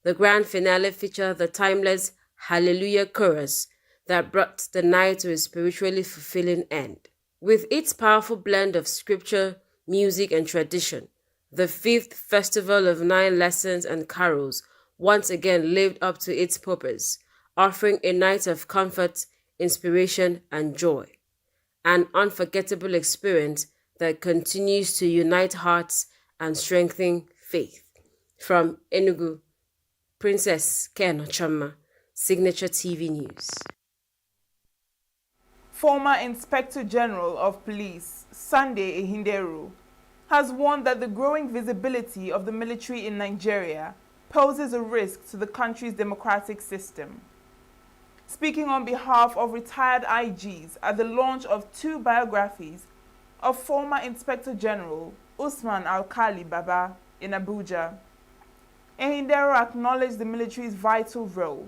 The grand finale featured the timeless Hallelujah chorus that brought the night to a spiritually fulfilling end. With its powerful blend of scripture, music, and tradition, the 5th Festival of 9 Lessons and Carols once again lived up to its purpose, offering a night of comfort, inspiration, and joy. An unforgettable experience that continues to unite hearts and strengthen faith. From ENUGU, Princess Ken Ochama, Signature TV News. Former Inspector General of Police, Sunday Ehinderu, has warned that the growing visibility of the military in Nigeria poses a risk to the country's democratic system. Speaking on behalf of retired IGs at the launch of 2 biographies of former Inspector General Usman Alkali Baba in Abuja, Ehinderu acknowledged the military's vital role,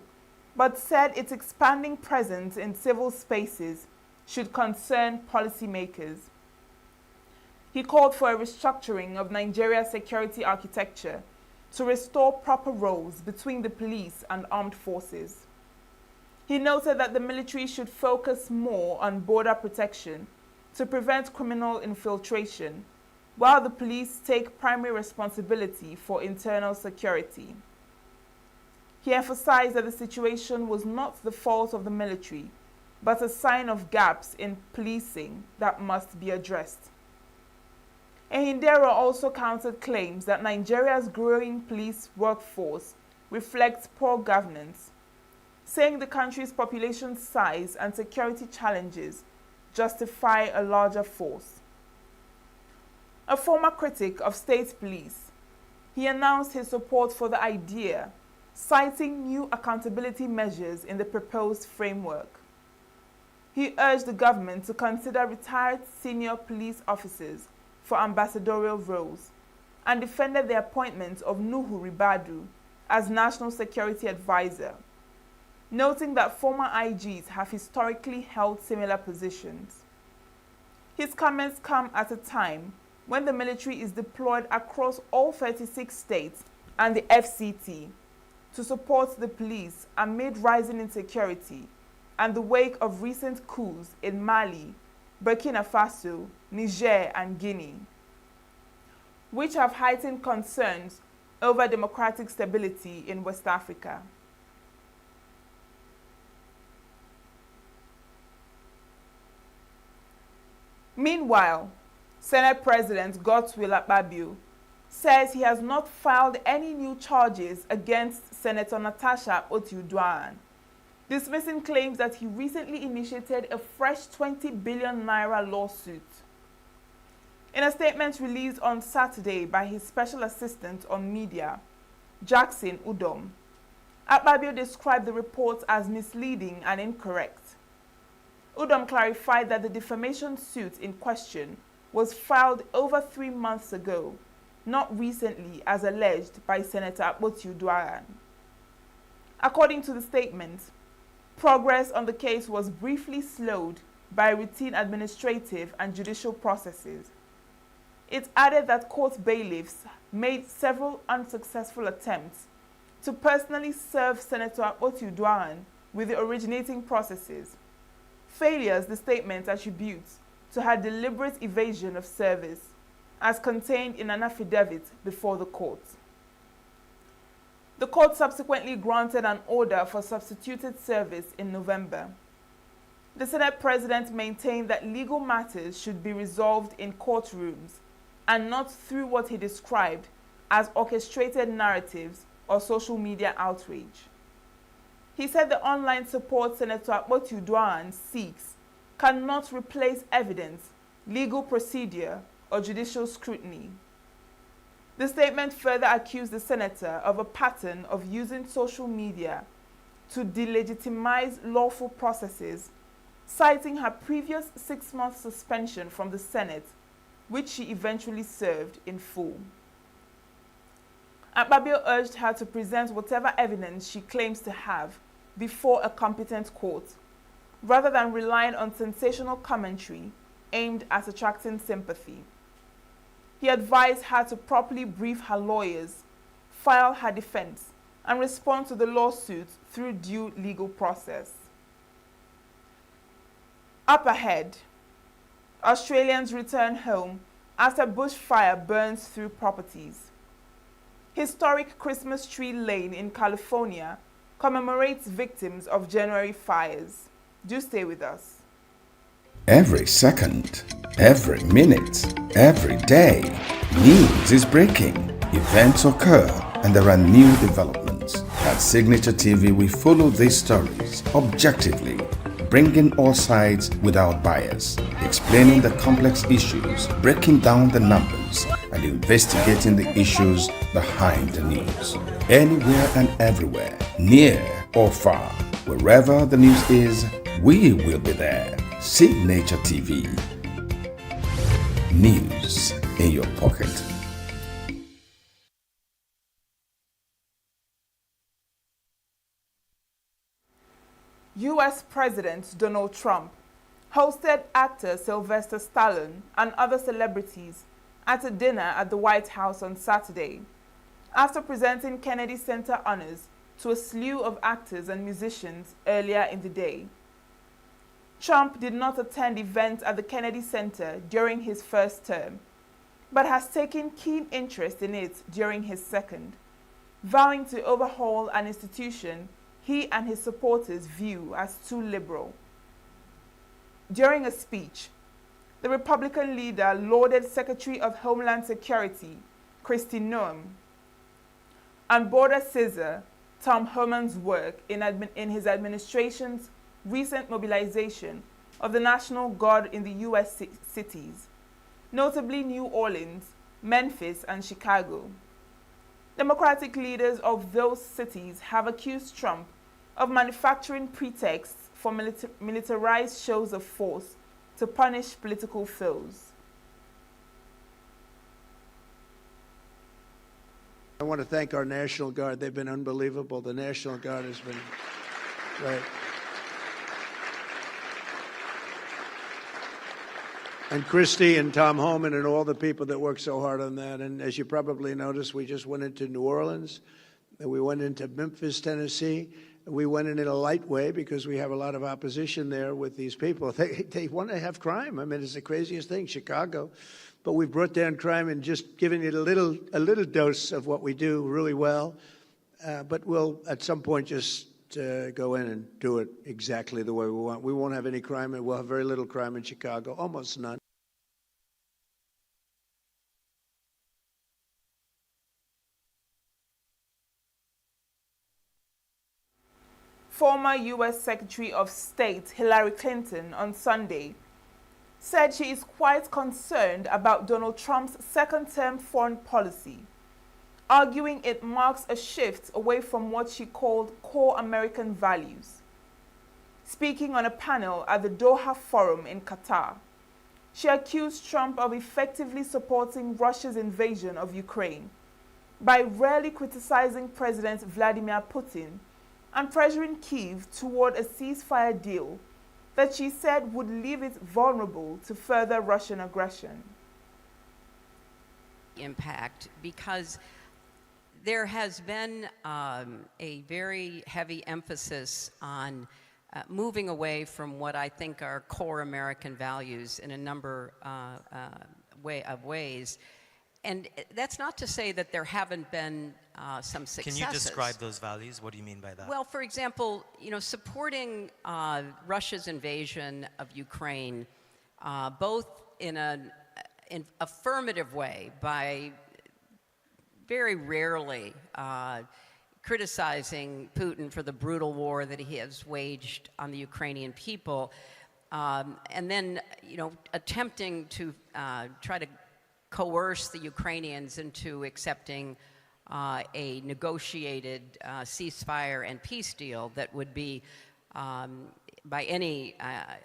but said its expanding presence in civil spaces should concern policymakers. He called for a restructuring of Nigeria's security architecture to restore proper roles between the police and armed forces. He noted that the military should focus more on border protection to prevent criminal infiltration, while the police take primary responsibility for internal security. He emphasized that the situation was not the fault of the military, but a sign of gaps in policing that must be addressed. Ehinderu also countered claims that Nigeria's growing police workforce reflects poor governance, saying the country's population size and security challenges justify a larger force. A former critic of state police, he announced his support for the idea, citing new accountability measures in the proposed framework. He urged the government to consider retired senior police officers for ambassadorial roles and defended the appointment of Nuhu Ribadu as National Security Advisor, noting that former IGs have historically held similar positions. His comments come at a time when the military is deployed across all 36 states and the FCT to support the police amid rising insecurity and the wake of recent coups in Mali, Burkina Faso, Niger, and Guinea, which have heightened concerns over democratic stability in West Africa. Meanwhile, Senate President Godswill Akpabio says he has not filed any new charges against Senator Natasha Otiuduan, dismissing claims that he recently initiated a fresh 20 billion naira lawsuit. In a statement released on Saturday by his special assistant on media, Jackson Udom, Akpabio described the reports as misleading and incorrect. Udom clarified that the defamation suit in question was filed over 3 months ago, not recently as alleged by Senator Akpotiu Duaran. According to the statement, progress on the case was briefly slowed by routine administrative and judicial processes. It added that court bailiffs made several unsuccessful attempts to personally serve Senator Akpotiu Duaran with the originating processes, failures the statement attributes to her deliberate evasion of service, as contained in an affidavit before the court. The court subsequently granted an order for substituted service in November. The Senate President maintained that legal matters should be resolved in courtrooms and not through what he described as orchestrated narratives or social media outrage. He said the online support Senator Akpotiu Duaran seeks cannot replace evidence, legal procedure, or judicial scrutiny. The statement further accused the senator of a pattern of using social media to delegitimize lawful processes, citing her previous 6-month suspension from the Senate, which she eventually served in full. Akpabio urged her to present whatever evidence she claims to have before a competent court, rather than relying on sensational commentary aimed at attracting sympathy. He advised her to properly brief her lawyers, file her defense, and respond to the lawsuit through due legal process. Up ahead, Australians return home after bushfire burns through properties. Historic Christmas Tree Lane in California commemorates victims of January fires. Do stay with us. Every second, every minute, every day, news is breaking, events occur, and there are new developments. At Signature TV, we follow these stories objectively, bringing all sides without bias, explaining the complex issues, breaking down the numbers, and investigating the issues behind the news. Anywhere and everywhere, near or far, wherever the news is, we will be there. Signature TV. News in your pocket. U.S. President Donald Trump hosted actor Sylvester Stallone and other celebrities at a dinner at the White House on Saturday, after presenting Kennedy Center honors to a slew of actors and musicians earlier in the day. Trump did not attend events at the Kennedy Center during his first term, but has taken keen interest in it during his second, vowing to overhaul an institution he and his supporters view as too liberal. During a speech, the Republican leader lauded Secretary of Homeland Security Kristi Noem and Border Caesar Tom Homan's work in his administration's recent mobilization of the National Guard in the U.S. cities, notably New Orleans, Memphis, and Chicago. Democratic leaders of those cities have accused Trump of manufacturing pretexts for militarized shows of force to punish political foes. I want to thank our National Guard. They've been unbelievable. The National Guard has been great. And Kristi and Tom Homan and all the people that work so hard on that. And as you probably noticed, we just went into New Orleans, and we went into Memphis, Tennessee. We went in a light way because we have a lot of opposition there with these people. They want to have crime. I mean, it's the craziest thing, Chicago. But we've brought down crime and just given it a little dose of what we do really well. But we'll, at some point, just go in and do it exactly the way we want. We won't have any crime, and we'll have very little crime in Chicago, almost none. former U.S. Secretary of State Hillary Clinton on Sunday said she is quite concerned about Donald Trump's second-term foreign policy, arguing it marks a shift away from what she called core American values. Speaking on a panel at the Doha Forum in Qatar, she accused Trump of effectively supporting Russia's invasion of Ukraine by rarely criticizing President Vladimir Putin and pressuring Kyiv toward a ceasefire deal that she said would leave it vulnerable to further Russian aggression. Impact, because there has been a very heavy emphasis on moving away from what I think are core American values in a number of ways. And that's not to say that there haven't been some successes. Can you describe those values? What do you mean by that? Well, for example, supporting Russia's invasion of Ukraine, both in an affirmative way by very rarely criticizing Putin for the brutal war that he has waged on the Ukrainian people, and then, attempting to try to coerce the Ukrainians into accepting a negotiated ceasefire and peace deal that would be, by any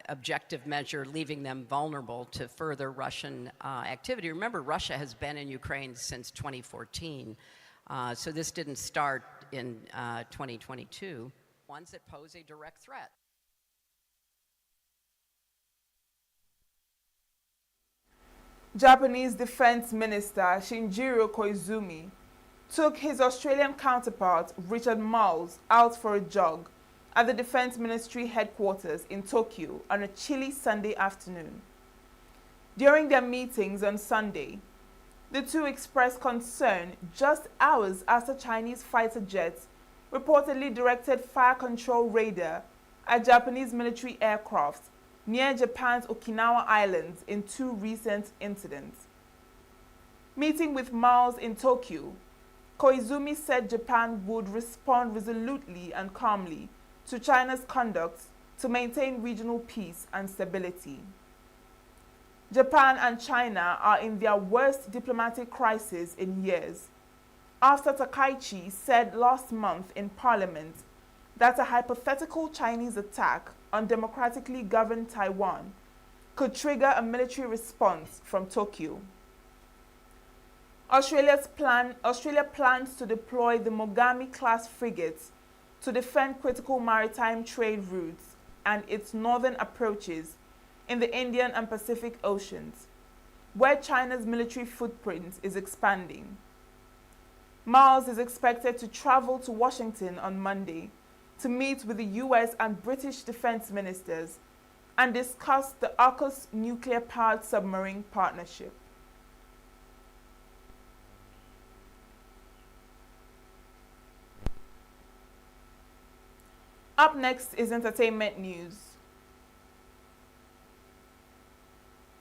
objective measure, leaving them vulnerable to further Russian activity. Remember, Russia has been in Ukraine since 2014, so this didn't start in 2022. Ones that pose a direct threat. Japanese Defense Minister Shinjiro Koizumi took his Australian counterpart Richard Marles out for a jog at the Defense Ministry headquarters in Tokyo on a chilly Sunday afternoon. During their meetings on Sunday, the two expressed concern just hours after Chinese fighter jets reportedly directed fire control radar at Japanese military aircraft near Japan's Okinawa Islands in two recent incidents. Meeting with Marles in Tokyo, Koizumi said Japan would respond resolutely and calmly to China's conduct to maintain regional peace and stability. Japan and China are in their worst diplomatic crisis in years, after Takaichi said last month in Parliament that a hypothetical Chinese attack on democratically governed Taiwan could trigger a military response from Tokyo. Australia plans to deploy the Mogami-class frigates to defend critical maritime trade routes and its northern approaches in the Indian and Pacific Oceans, where China's military footprint is expanding. Marles is expected to travel to Washington on Monday to meet with the US and British defense ministers and discuss the AUKUS nuclear-powered submarine partnership. Up next is entertainment news.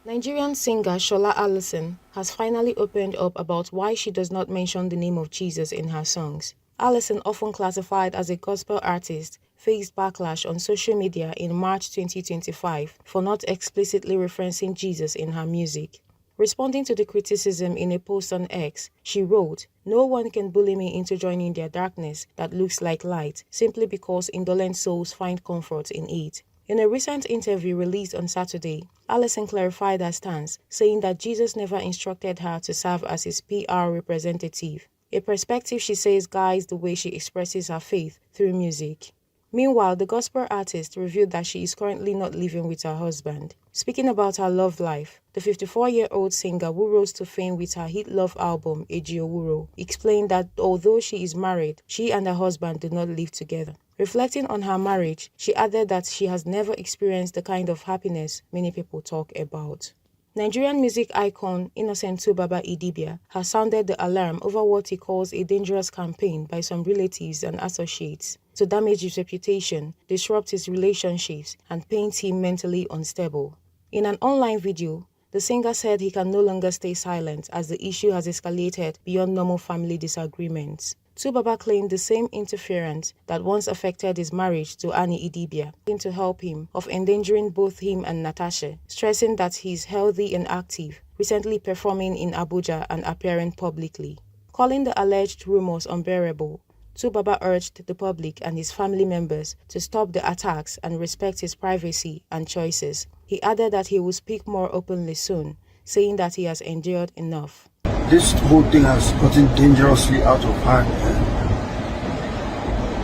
Nigerian singer Shola Allyson has finally opened up about why she does not mention the name of Jesus in her songs. Allyson, often classified as a gospel artist, faced backlash on social media in March 2025 for not explicitly referencing Jesus in her music. Responding to the criticism in a post on X, she wrote, "No one can bully me into joining their darkness that looks like light simply because indolent souls find comfort in it." In a recent interview released on Saturday, Allyson clarified her stance, saying that Jesus never instructed her to serve as his PR representative, a perspective she says guides the way she expresses her faith through music. Meanwhile, the gospel artist revealed that she is currently not living with her husband. Speaking about her love life, the 54-year-old singer, who rose to fame with her hit love album, Eji Owuro, explained that although she is married, she and her husband do not live together. Reflecting on her marriage, she added that she has never experienced the kind of happiness many people talk about. Nigerian music icon Innocent Baba Idibia has sounded the alarm over what he calls a dangerous campaign by some relatives and associates to damage his reputation, disrupt his relationships, and paint him mentally unstable. In an online video, the singer said he can no longer stay silent as the issue has escalated beyond normal family disagreements. Tubaba claimed the same interference that once affected his marriage to Annie Idibia to help him of endangering both him and Natasha, stressing that he's healthy and active, recently performing in Abuja and appearing publicly. Calling the alleged rumors unbearable, Tubaba urged the public and his family members to stop the attacks and respect his privacy and choices. He added that he will speak more openly soon, saying that he has endured enough. This whole thing has gotten dangerously out of hand.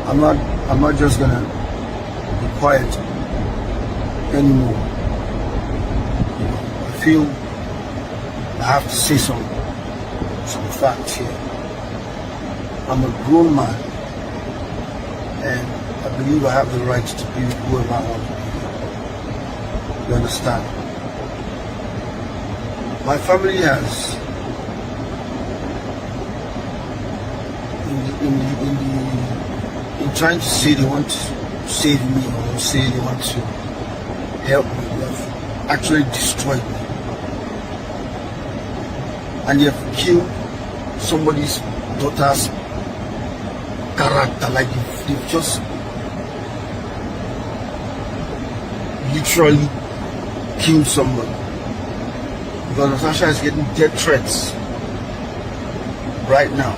I'm not just gonna be quiet anymore. I feel I have to say some facts here. I'm a grown man, and I believe I have the right to be whoever I want to be. You understand? My family has, in trying to say they want to save me or say they want to help me, they have actually destroyed me. And they have killed somebody's daughter's character, like they've just literally killed somebody. Because Natasha is getting death threats right now.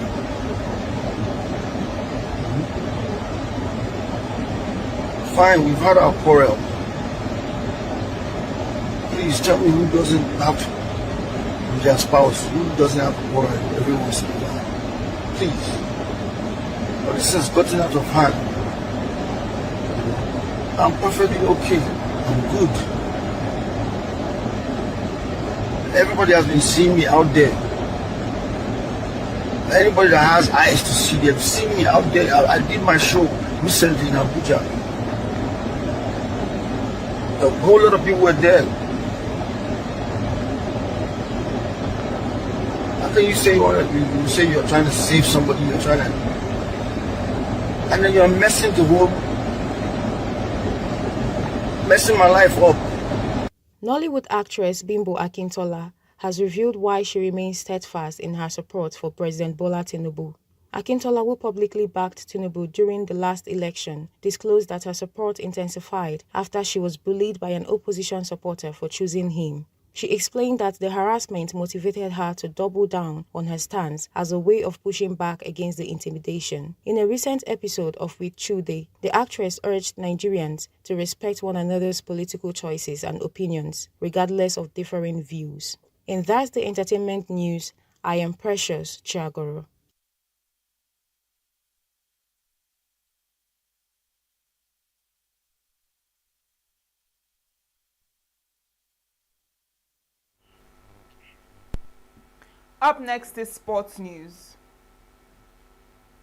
Fine, we've had our quarrel. Please tell me who doesn't have with their spouse, who doesn't have a quarrel every once in a while. Please. But this has gotten out of hand. I'm perfectly okay. I'm good. Everybody has been seeing me out there. Anybody that has eyes to see, they've seen me out there. I did my show recently in Abuja. A whole lot of people were there. How can you say you say you're trying to save somebody, you're trying to, and then you're messing my life up. Nollywood actress Bimbo Akintola has revealed why she remains steadfast in her support for President Bola Tinubu. Akintola, who publicly backed Tinubu during the last election, disclosed that her support intensified after she was bullied by an opposition supporter for choosing him. She explained that the harassment motivated her to double down on her stance as a way of pushing back against the intimidation. In a recent episode of With Chude, the actress urged Nigerians to respect one another's political choices and opinions, regardless of differing views. And that's the entertainment news. I am Precious Chiagoro. Up next is sports news.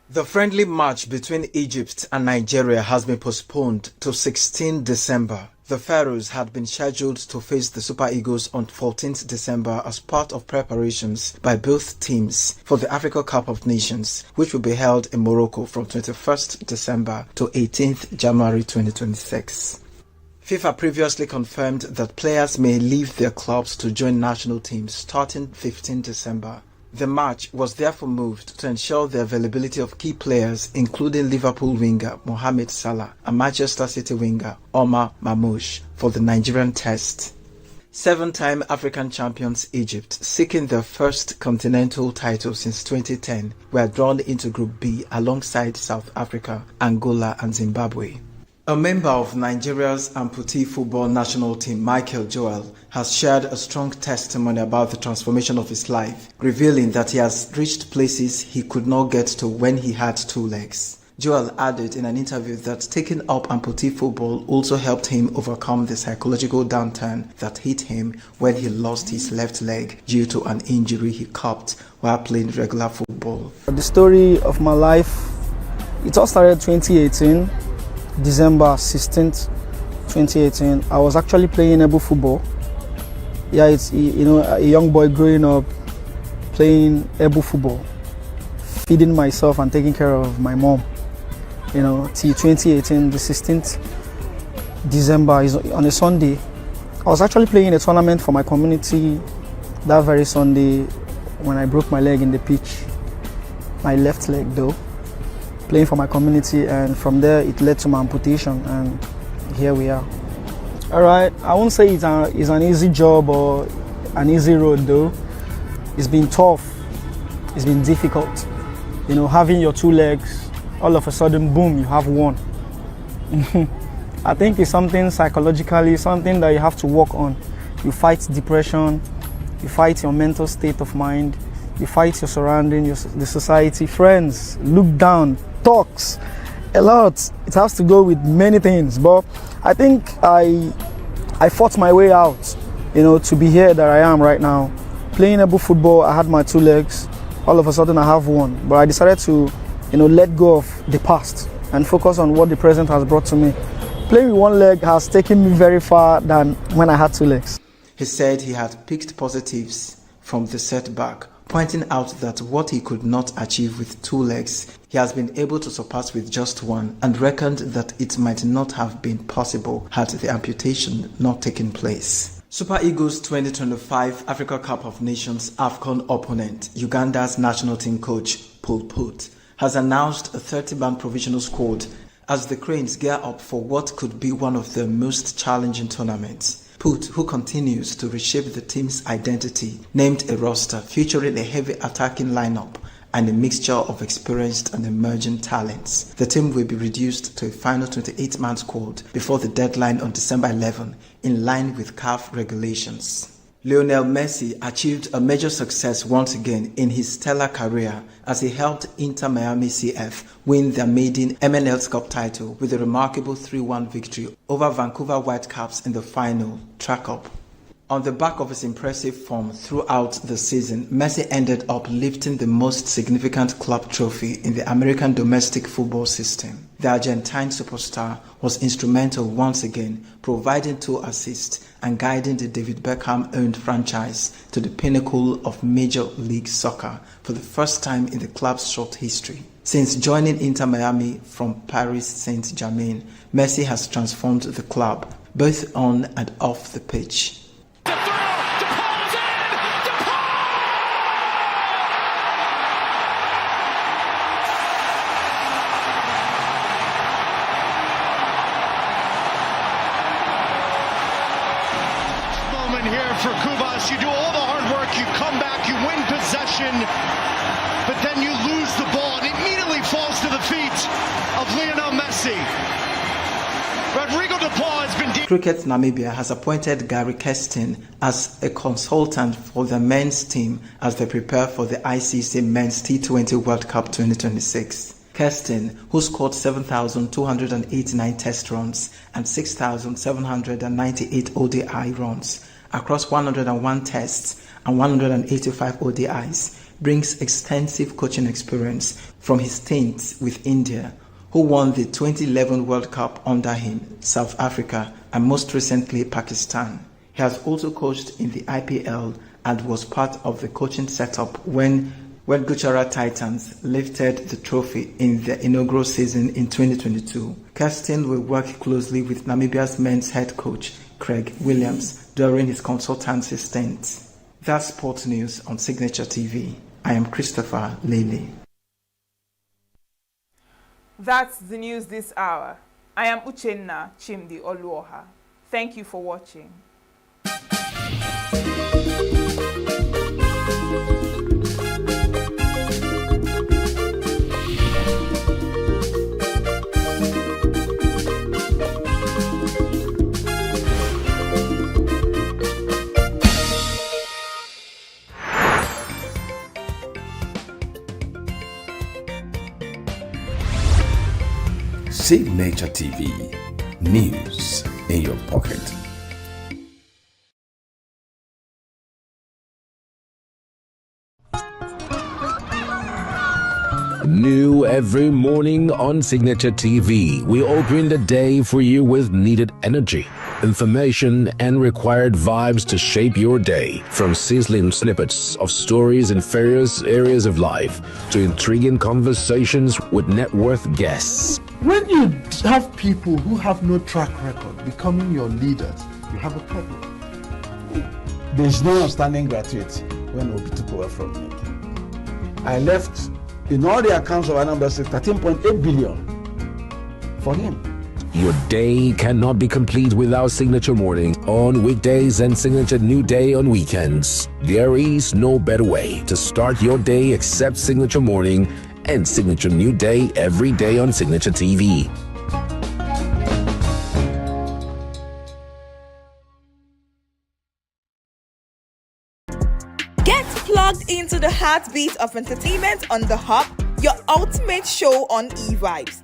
The friendly match between Egypt and Nigeria has been postponed to 16 December. The Pharaohs had been scheduled to face the Super Eagles on 14th December as part of preparations by both teams for the Africa Cup of Nations, which will be held in Morocco from 21st December to 18th January 2026. FIFA previously confirmed that players may leave their clubs to join national teams starting 15 December. The match was therefore moved to ensure the availability of key players including Liverpool winger Mohamed Salah and Manchester City winger Omar Mamouche for the Nigerian test. Seven-time African champions Egypt, seeking their first continental title since 2010, were drawn into Group B alongside South Africa, Angola and Zimbabwe. A member of Nigeria's amputee football national team, Michael Joel, has shared a strong testimony about the transformation of his life, revealing that he has reached places he could not get to when he had two legs. Joel added in an interview that taking up amputee football also helped him overcome the psychological downturn that hit him when he lost his left leg due to an injury he copped while playing regular football. The story of my life, it all started 2018. December 16th, 2018. I was actually playing ENUGU football. Yeah, it's, you know, a young boy growing up playing ENUGU football, feeding myself and taking care of my mom. You know, till 2018, the 16th December is on a Sunday. I was actually playing a tournament for my community that very Sunday when I broke my leg in the pitch. My left leg though. playing for my community, and from there it led to my amputation, and here we are. All right, I won't say it's an easy job or an easy road though. It's been tough, it's been difficult. You know, having your two legs, all of a sudden, boom, you have one. I think it's something psychologically, something that you have to work on. You fight depression, you fight your mental state of mind, you fight your surrounding, the society, friends, look down, talks, a lot. It has to go with many things, but I think I fought my way out, you know, to be here that I am right now. Playing ENUGU football, I had my two legs. All of a sudden I have one, but I decided to, you know, let go of the past and focus on what the present has brought to me. Playing with one leg has taken me very far than when I had two legs. He said he had picked positives from the setback, pointing out that what he could not achieve with two legs, he has been able to surpass with just one, and reckoned that it might not have been possible had the amputation not taken place. Super Eagles 2025 Africa Cup of Nations AFCON opponent, Uganda's national team coach, Pol Pot, has announced a 30-man provisional squad as the Cranes gear up for what could be one of their most challenging tournaments. Put, who continues to reshape the team's identity, named a roster featuring a heavy attacking lineup and a mixture of experienced and emerging talents. The team will be reduced to a final 28-man squad before the deadline on December 11, in line with CAF regulations. Lionel Messi achieved a major success once again in his stellar career as he helped Inter Miami CF win their maiden MLS Cup title with a remarkable 3-1 victory over Vancouver Whitecaps in the final track-up. On the back of his impressive form throughout the season, Messi ended up lifting the most significant club trophy in the American domestic football system. The Argentine superstar was instrumental once again, providing 2 assists and guiding the David Beckham-owned franchise to the pinnacle of Major League Soccer for the first time in the club's short history. Since joining Inter Miami from Paris Saint-Germain, Messi has transformed the club, both on and off the pitch. For Kubas, you do all the hard work, you come back, you win possession, but then you lose the ball and it immediately falls to the feet of Lionel Messi. Rodrigo de Paul has been... Cricket Namibia has appointed Gary Keston as a consultant for the men's team as they prepare for the ICC Men's T20 World Cup 2026. Keston, who scored 7,289 test runs and 6,798 ODI runs, across 101 tests and 185 ODIs, brings extensive coaching experience from his stints with India, who won the 2011 World Cup under him, South Africa, and most recently Pakistan. He has also coached in the IPL and was part of the coaching setup when Gujarat Titans lifted the trophy in the inaugural season in 2022. Keston will work closely with Namibia's men's head coach, Craig Williams, during his consultancy stint. That's sports news on Signature TV. I am Christopher Lely. That's the news this hour. I am Uchenna Chimdi Oluoha. Thank you for watching. Signature TV, news in your pocket. New every morning on Signature TV, we open the day for you with needed energy, information, and required vibes to shape your day. From sizzling snippets of stories in various areas of life to intriguing conversations with net worth guests. When you have people who have no track record becoming your leaders, you have a problem. There's no outstanding graduate when Obi took over from me. I left In all the accounts of Anambra State, 13.8 billion for him. Your day cannot be complete without Signature Morning on weekdays and Signature New Day on weekends. There is no better way to start your day except Signature Morning and Signature New Day every day on Signature TV. Get plugged into the heartbeat of entertainment on The Hub, your ultimate show on eVibes.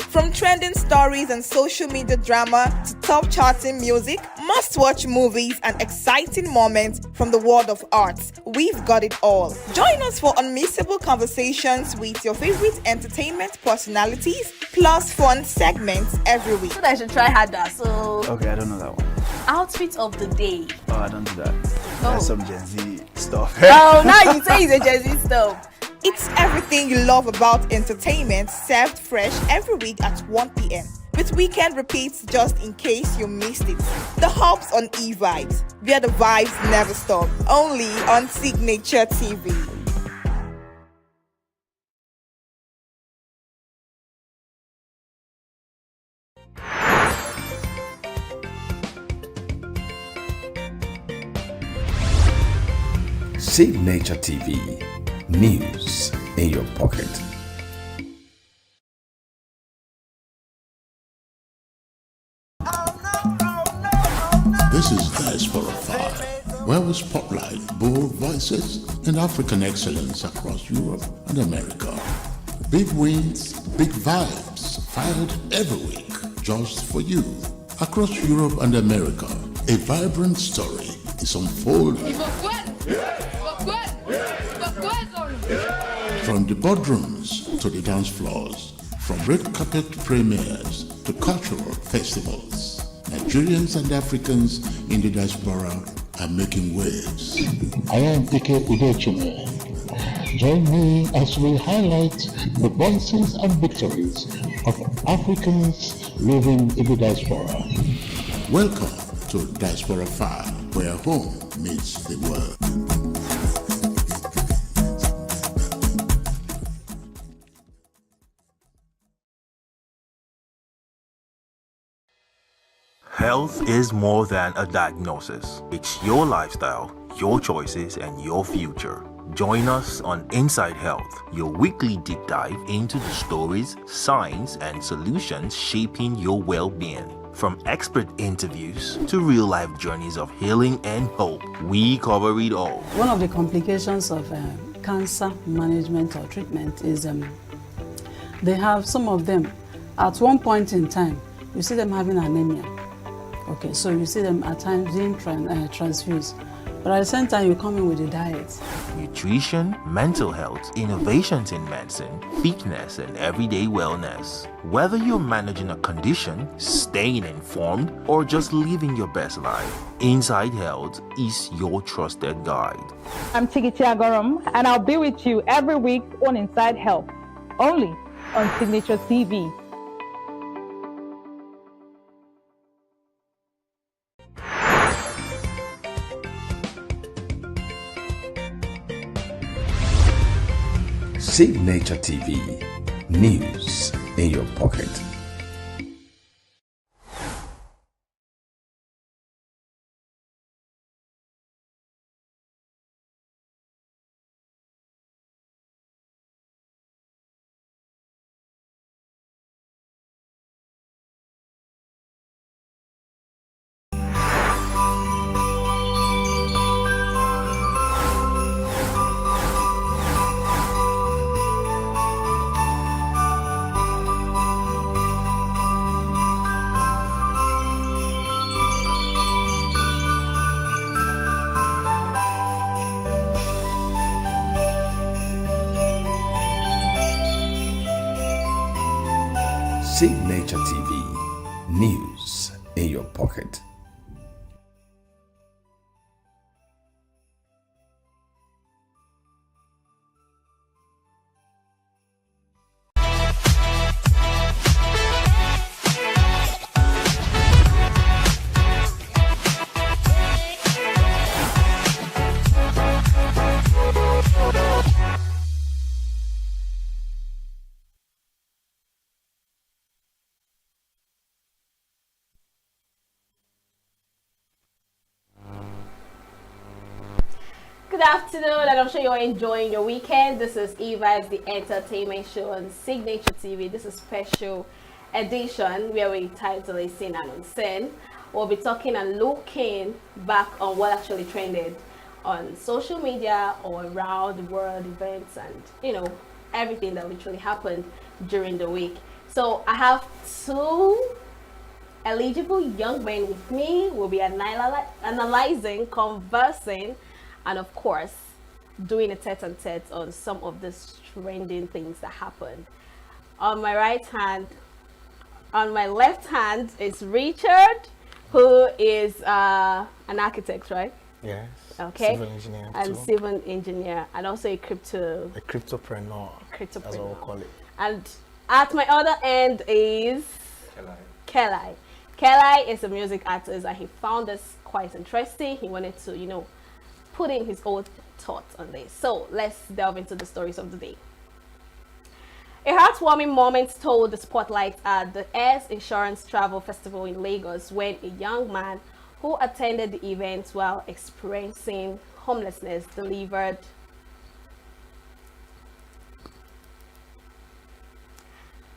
From trending stories and social media drama to top charting music, must-watch movies and exciting moments from the world of arts, we've got it all. Join us for unmissable conversations with your favorite entertainment personalities, plus fun segments every week. I should try harder, so... Okay, I don't know that one. Outfit of the day. Oh, I don't do that. That's some Gen Z stuff. Oh, now you say it's a Gen Z stuff. It's everything you love about entertainment, served fresh every week at 1 p.m. with weekend repeats just in case you missed it. The Hub's on eVibes, where the vibes never stop. Only on Signature TV. Signature TV. News in your pocket. This is Diaspora 5, where we spotlight bold voices and African excellence across Europe and America. Big wins, big vibes, fired every week, just for you. Across Europe and America, a vibrant story is unfolding. From the boardrooms to the dance floors, from red carpet premieres to cultural festivals, Nigerians and Africans in the diaspora are making waves. I am Ike Udechime. Join me as we highlight the voices and victories of Africans living in the diaspora. Welcome to Diaspora 5, where home meets the world. Health is more than a diagnosis. It's your lifestyle, your choices, and your future. Join us on Inside Health, your weekly deep dive into the stories, science, and solutions shaping your well-being. From expert interviews to real-life journeys of healing and hope, we cover it all. One of the complications of cancer management or treatment is they have some of them, at one point in time, you see them having anemia. Okay, so you see them at times being transfused. But at the same time, you come in with a diet. Nutrition, mental health, innovations in medicine, fitness, and everyday wellness. Whether you're managing a condition, staying informed, or just living your best life, Inside Health is your trusted guide. I'm Tigiti Agorum, and I'll be with you every week on Inside Health, only on Signature TV. Signature TV. News in your pocket. Signature TV. News in your pocket. Good afternoon, and I'm sure you're enjoying your weekend. This is E-Vibes, the entertainment show on Signature TV. This is a special edition where we title it Seen and Unseen. We'll be talking and looking back on what actually trended on social media or around the world, events, and everything that literally happened during the week. So I have two eligible young men with me. We'll be analyzing, conversing, and of course doing a tete-a-tete on some of the trending things that happened. On my left hand is Richard, who is an architect, right? Yes. Okay. Civil engineer. And too. civil engineer, and also a cryptopreneur. That's what we'll call it. And at my other end is Kelly. Kelly is a music artist, and he found this quite interesting. He wanted to, put in his own thoughts on this. So let's delve into the stories of the day. A heartwarming moment stole the spotlight at the Heirs Insurance Travel Festival in Lagos when a young man who attended the event while experiencing homelessness delivered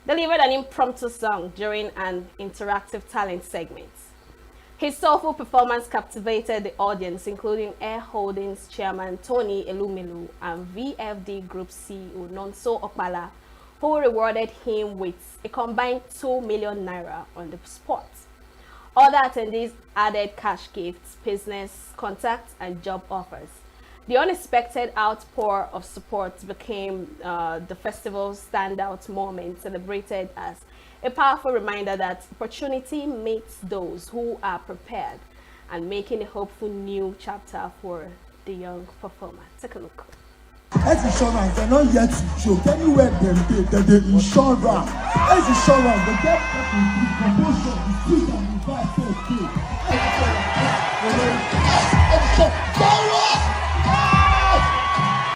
an impromptu song during an interactive talent segment. His soulful performance captivated the audience, including Air Holdings chairman Tony Elumelu and VFD Group CEO Nonso Okpala, who rewarded him with a combined 2 million naira on the spot. Other attendees added cash gifts, business contacts, and job offers. The unexpected outpour of support became the festival's standout moment, celebrated as a powerful reminder that opportunity meets those who are prepared, and making a hopeful new chapter for the young performer. Take a look. Health insurance, they're not yet to joke. Anywhere they insure them. Health insurance, they get promotion, the street and the vibe for free.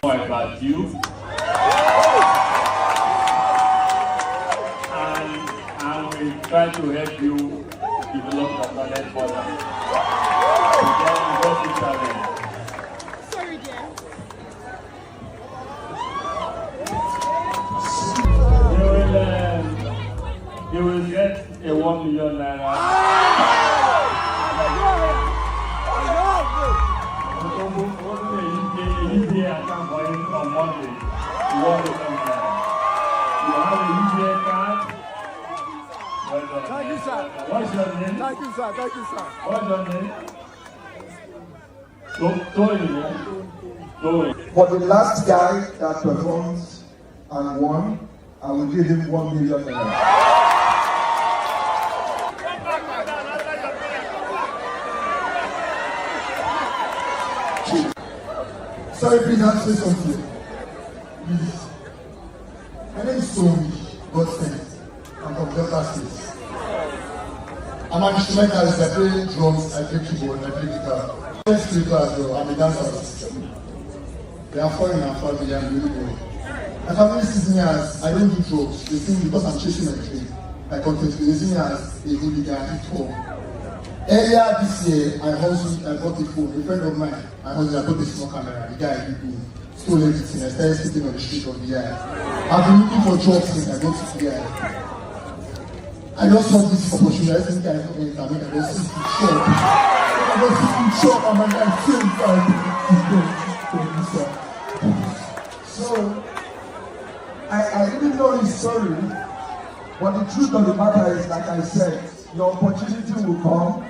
About you, and I will try to help you develop your talent further. Sorry, dear. You will get a 1 million naira. On Monday, you want to come here. You have a UBA card. Well done. Thank you, sir. What's your name? Thank you, sir. Thank you, sir. What's your name? Tony. For the last guy that performed and won, I will give him 1 million naira. Sorry, please, I'll say something. Please. My name is Tony Godson. I'm from Delta State. I'm an instrumentalist. I play drums, I play keyboard, I play guitar. I'm a speaker as well. I'm a dancer. They are foreign and family, I'm really good. My family sees me as I don't do drugs. They see me because I'm chasing my dream. My content, they see me as a hooligan, hit home. Earlier this year, I bought a phone. A friend of mine, I bought a small camera. The guy stole everything. I started sitting on the street of the eye. I've been looking for jobs since I got to the eye. I just saw this opportunity. I think I just see the shop. I just see the shop and my life changed. So, I didn't know his story, but the truth of the matter is, like I said, your opportunity will come.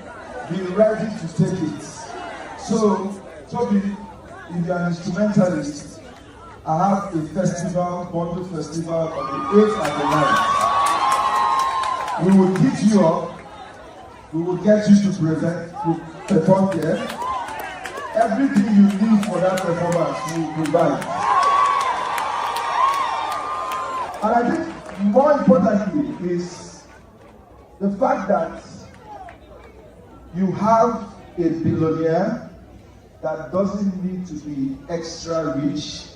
Be ready to take it. So, Toby, if you are an instrumentalist, I have a festival, bundle festival on the 8th and the 9th. We will hit you up. We will get you to perform there. Everything you need for that performance, we will provide. And I think more importantly is the fact that you have a billionaire that doesn't need to be extra rich,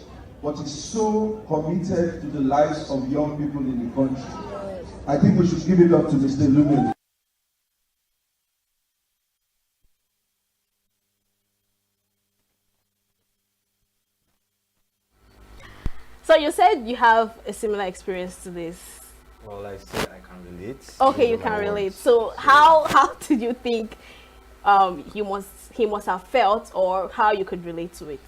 but is so committed to the lives of young people in the country. I think we should give it up to Mr. Lumelu. So you said you have a similar experience to this. Well, I said I can relate. Okay, you can relate. So how did you think he must have felt, or how you could relate to it?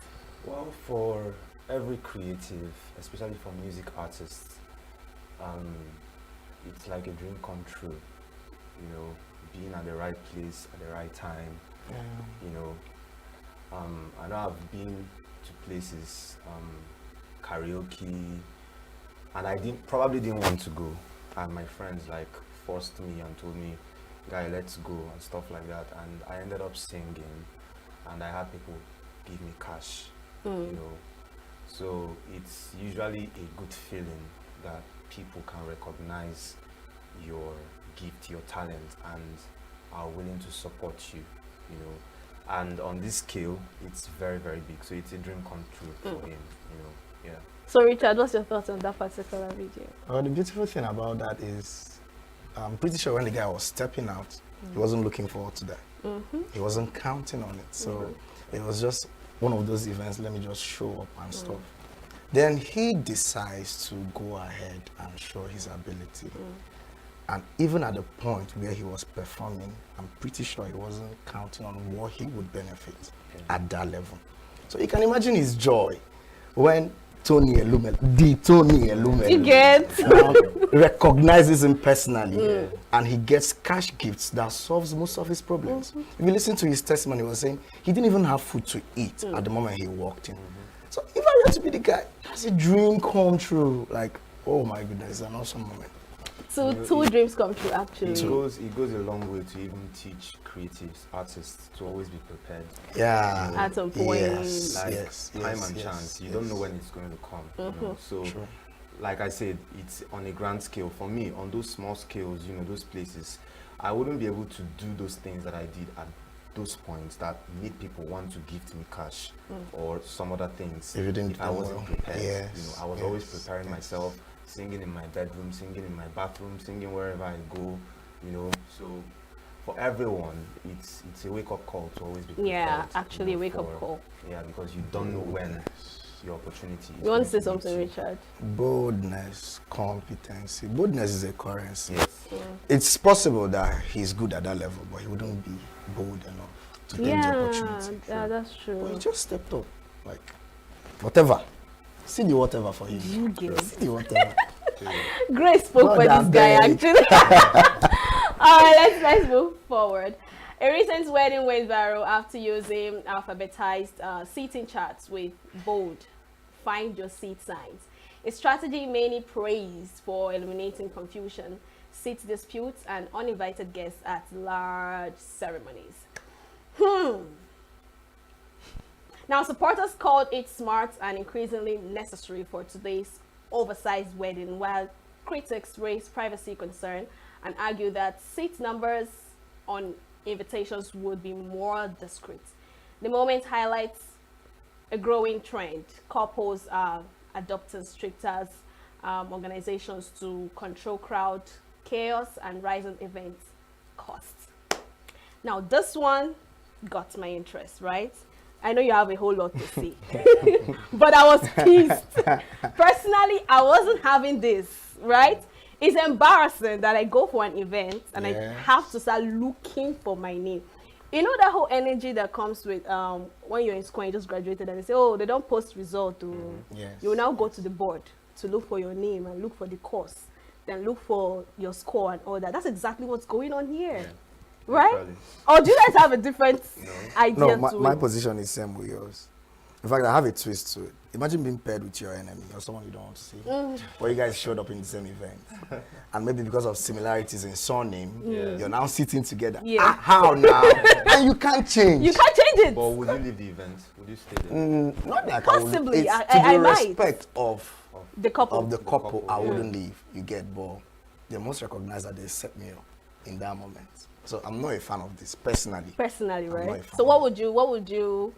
Well, for every creative, especially for music artists, it's like a dream come true. You know, being at the right place at the right time. You know, I know I've been to places, karaoke, and I probably didn't want to go, and my friends like forced me and told me, "Guy, let's go," and stuff like that. And I ended up singing, and I had people give me cash. You know, so it's usually a good feeling that people can recognize your gift, your talent, and are willing to support you. You know, and on this scale, it's very, very big. So it's a dream come true for him. You know, yeah. So Richard, what's your thoughts on that particular video? The beautiful thing about that is, I'm pretty sure when the guy was stepping out, he wasn't looking forward to that. He wasn't counting on it. So it was just one of those events, let me just show up and stuff. Then he decides to go ahead and show his ability. And even at the point where he was performing, I'm pretty sure he wasn't counting on what he would benefit at that level. So you can imagine his joy when Tony Elumelu You get recognizes him personally, and he gets cash gifts that solves most of his problems. If you listen to his testimony, he was saying he didn't even have food to eat at the moment he walked in. So if I were to be the guy, that's a dream come true. Like, oh my goodness, it's an awesome moment. So two dreams come true, actually. It goes a long way to even teach creatives, artists to always be prepared. Yeah. You know, at some point. Yes, time and chance. You don't know when it's going to come. You know? So, like I said, it's on a grand scale. For me, on those small scales, you know, those places, I wouldn't be able to do those things that I did at those points that made people want to gift me cash or some other things. If I wasn't prepared. Yes. You know, I was always preparing myself, singing in my bedroom, singing in my bathroom, singing wherever I go, you know. So for everyone, it's a wake-up call to always be prepared. Yeah, actually a wake-up call. Yeah, because you don't know when your opportunity is. You want to say something, Richard? Boldness, competency. Boldness is a currency. Yes. It's possible that he's good at that level, but he wouldn't be bold enough to take the opportunity. Yeah, that's true. But he just stepped up, like, whatever. See the whatever for him. See the whatever. Grace spoke for this guy, actually. All right, let's move forward. A recent wedding went viral after using alphabetized seating charts with bold, find your seat signs. A strategy many praised for eliminating confusion, seat disputes, and uninvited guests at large ceremonies. Now, supporters called it smart and increasingly necessary for today's oversized wedding, while critics raised privacy concern and argued that seat numbers on invitations would be more discreet. The moment highlights a growing trend. Couples are adopting stricter organizations to control crowd chaos and rising event costs. Now, this one got my interest, right? I know you have a whole lot to say, but I was pissed. Personally, I wasn't having this, right? It's embarrassing that I go for an event and I have to start looking for my name. You know that whole energy that comes with when you're in school and you just graduated and they say, oh, they don't post result. You will now go to the board to look for your name and look for the course, then look for your score and all that. That's exactly what's going on here. Yeah. Right? Actually. Or do you guys have a different idea? No, my position is same with yours. In fact, I have a twist to it. Imagine being paired with your enemy or someone you don't want to see. Or you guys showed up in the same event. And maybe because of similarities in surname, you're now sitting together. How now? And you can't change. You can't change it. But would you leave the event? Would you stay there? Not like possibly. I would. It's to the respect of the couple. Of the couple, I wouldn't leave. You get bored. They must recognize that they set me up in that moment. So I'm not a fan of this personally. Personally, right? So what would you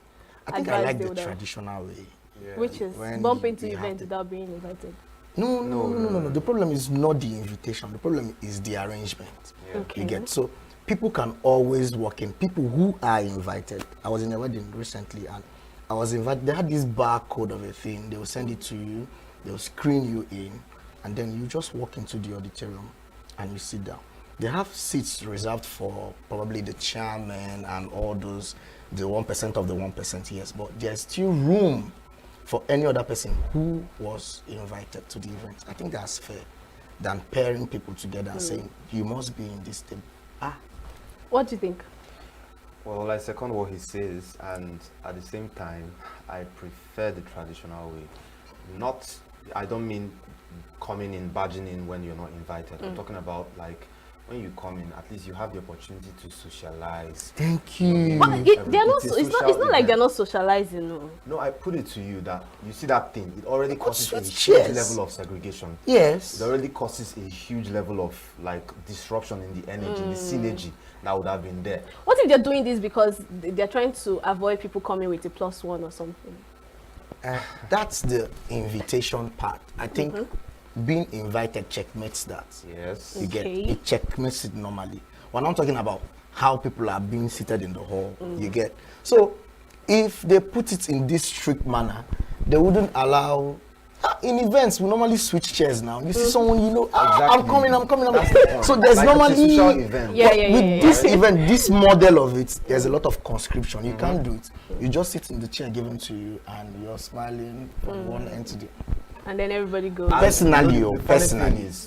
I think I like the traditional way. Which is bump into events without being invited. No. The problem is not the invitation. The problem is the arrangement. Okay. You get so people can always walk in. People who are invited. I was in a wedding recently and I was invited. They had this barcode of a thing. They will send it to you. they'll screen you in, and then you just walk into the auditorium and you sit down. They have seats reserved for probably the chairman and all those, the 1% of the 1%, yes, but there's still room for any other person who was invited to the event. I think that's fair than pairing people together and saying, you must be in this table. What do you think? Well, I second what he says, and at the same time, I prefer the traditional way. I don't mean coming in, barging in when you're not invited. I'm talking about like when you come in, at least you have the opportunity to socialize. Thank you. But it's not like they're not socializing. No. No, I put it to you that you see that thing, it already causes a huge level of segregation. Yes. It already causes a huge level of like disruption in the energy, the synergy that would have been there. What if they're doing this because they're trying to avoid people coming with a +1 or something? That's the invitation part. I think being invited checkmates that. Yes. You get it checkmates it normally. When I'm talking about how people are being seated in the hall, you get. So if they put it in this strict manner, they wouldn't allow. In events, we normally switch chairs now. You see someone, you know, I'm coming. So there's like normally event. With this event, this model of it, there's a lot of conscription. You can't do it. You just sit in the chair given to you, and you're smiling from one end to the other. And then everybody goes. Personally,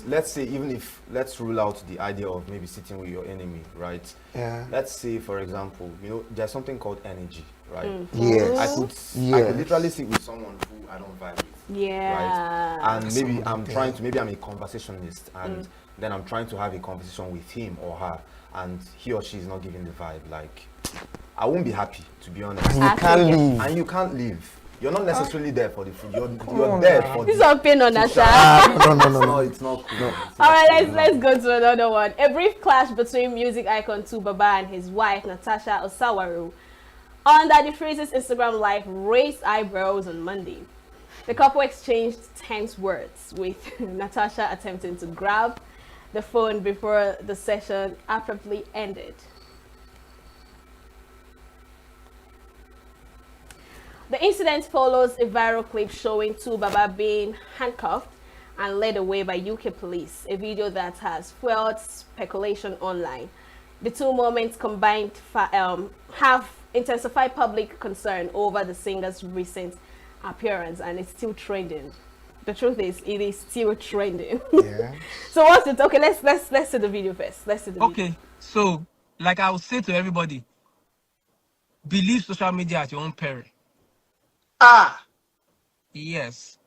let's say, let's rule out the idea of maybe sitting with your enemy, right? Yeah. Let's say, for example, there's something called energy, right? Yes. I could literally sit with someone who I don't vibe with. Yeah. Right? And maybe I'm a conversationist, and then I'm trying to have a conversation with him or her, and he or she is not giving the vibe. Like, I won't be happy, to be honest. And you can't leave. And you can't leave. You're not necessarily there for the food. You're there for this is a pain on us. No, it's not cool. No. All right, let's go to another one. A brief clash between music icon 2Baba and his wife Natasha Osawaru under the Freeze's Instagram live raised eyebrows on Monday. The couple exchanged tense words, with Natasha attempting to grab the phone before the session abruptly ended. The incident follows a viral clip showing 2Baba being handcuffed and led away by UK police, a video that has fueled speculation online. The two moments combined have intensified public concern over the singer's recent appearance, and it's still trending. The truth is, it is still trending. Yeah. So what's it? Okay, let's see the video first. Let's see the video. Okay, so like I would say to everybody, believe social media at your own peril. Yes.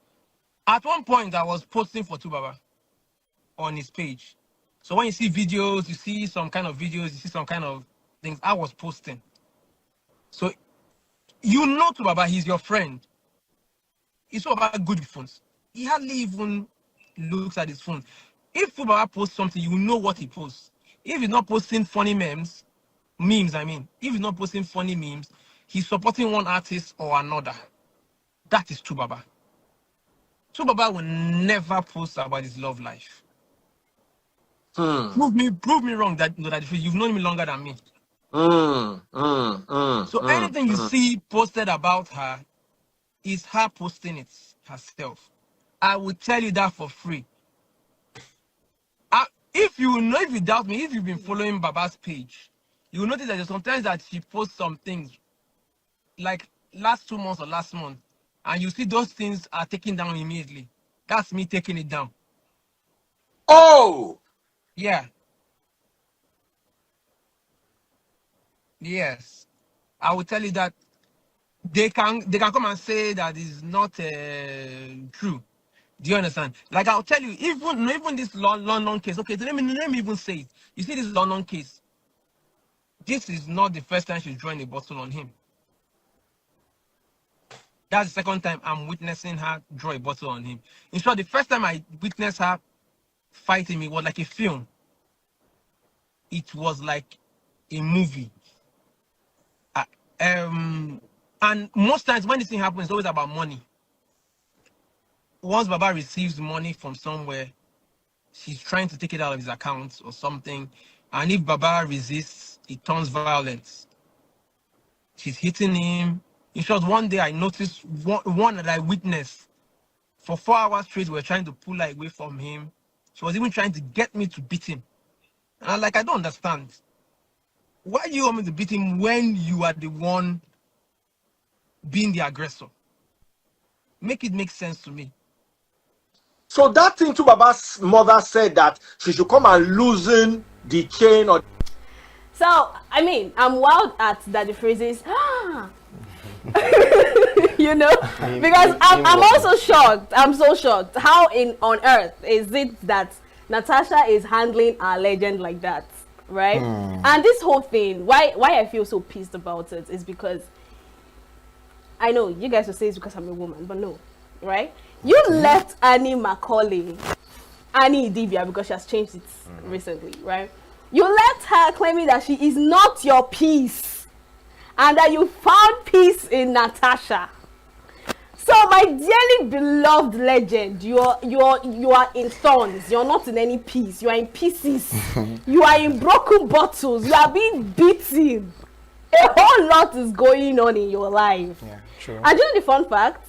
At one point, I was posting for 2Baba on his page. So when you see videos, you see some kind of videos, you see some kind of things, I was posting. So you know 2Baba, he's your friend. He's all about good phones. He hardly even looks at his phone. If 2Baba posts something, you know what he posts. If he's not posting funny memes, if he's not posting funny memes, he's supporting one artist or another. That is 2Baba. 2Baba will never post about his love life. Prove me wrong that you've known me longer than me. So anything you see posted about her is her posting it herself. I will tell you that for free. If you doubt me, if you've been following Baba's page, you will notice that sometimes that she posts some things like last 2 months or last month, and you see those things are taken down immediately. That's me taking it down. Oh! Yeah. Yes. I will tell you that they can come and say that is not true. Do you understand? Like I'll tell you, even this London case. Okay, so let me even say it. You see this London case. This is not the first time she's drawing a bottle on him. That's the second time I'm witnessing her draw a bottle on him. In short, the first time I witnessed her fighting me was like a film. It was like a movie. And most times when this thing happens, it's always about money. Once Baba receives money from somewhere, she's trying to take it out of his account or something. And if Baba resists, it turns violent. She's hitting him. In short, one day I noticed one that I witnessed For 4 hours straight, we were trying to pull her away from him. She was even trying to get me to beat him. And I'm like, I don't understand. Why do you want me to beat him when you are the one being the aggressor? Make it make sense to me. So that thing to Baba's mother said that she should come and loosen the chain or. So, I mean, I'm wild at Daddy Freeze's, you know, because I'm also shocked. I'm so shocked. How on earth is it that Natasha is handling our legend like that, right? And this whole thing, why I feel so pissed about it is because I know you guys will say it's because I'm a woman, but no, right? You left Annie Macaulay, Annie Idibia, because she has changed it recently, right? You left her claiming that she is not your peace and that you found peace in Natasha. So my dearly beloved legend, you are in thorns. You're not in any peace. You are in pieces. You are in broken bottles. You are being beaten. A whole lot is going on in your life. Yeah, true. And you know the fun fact?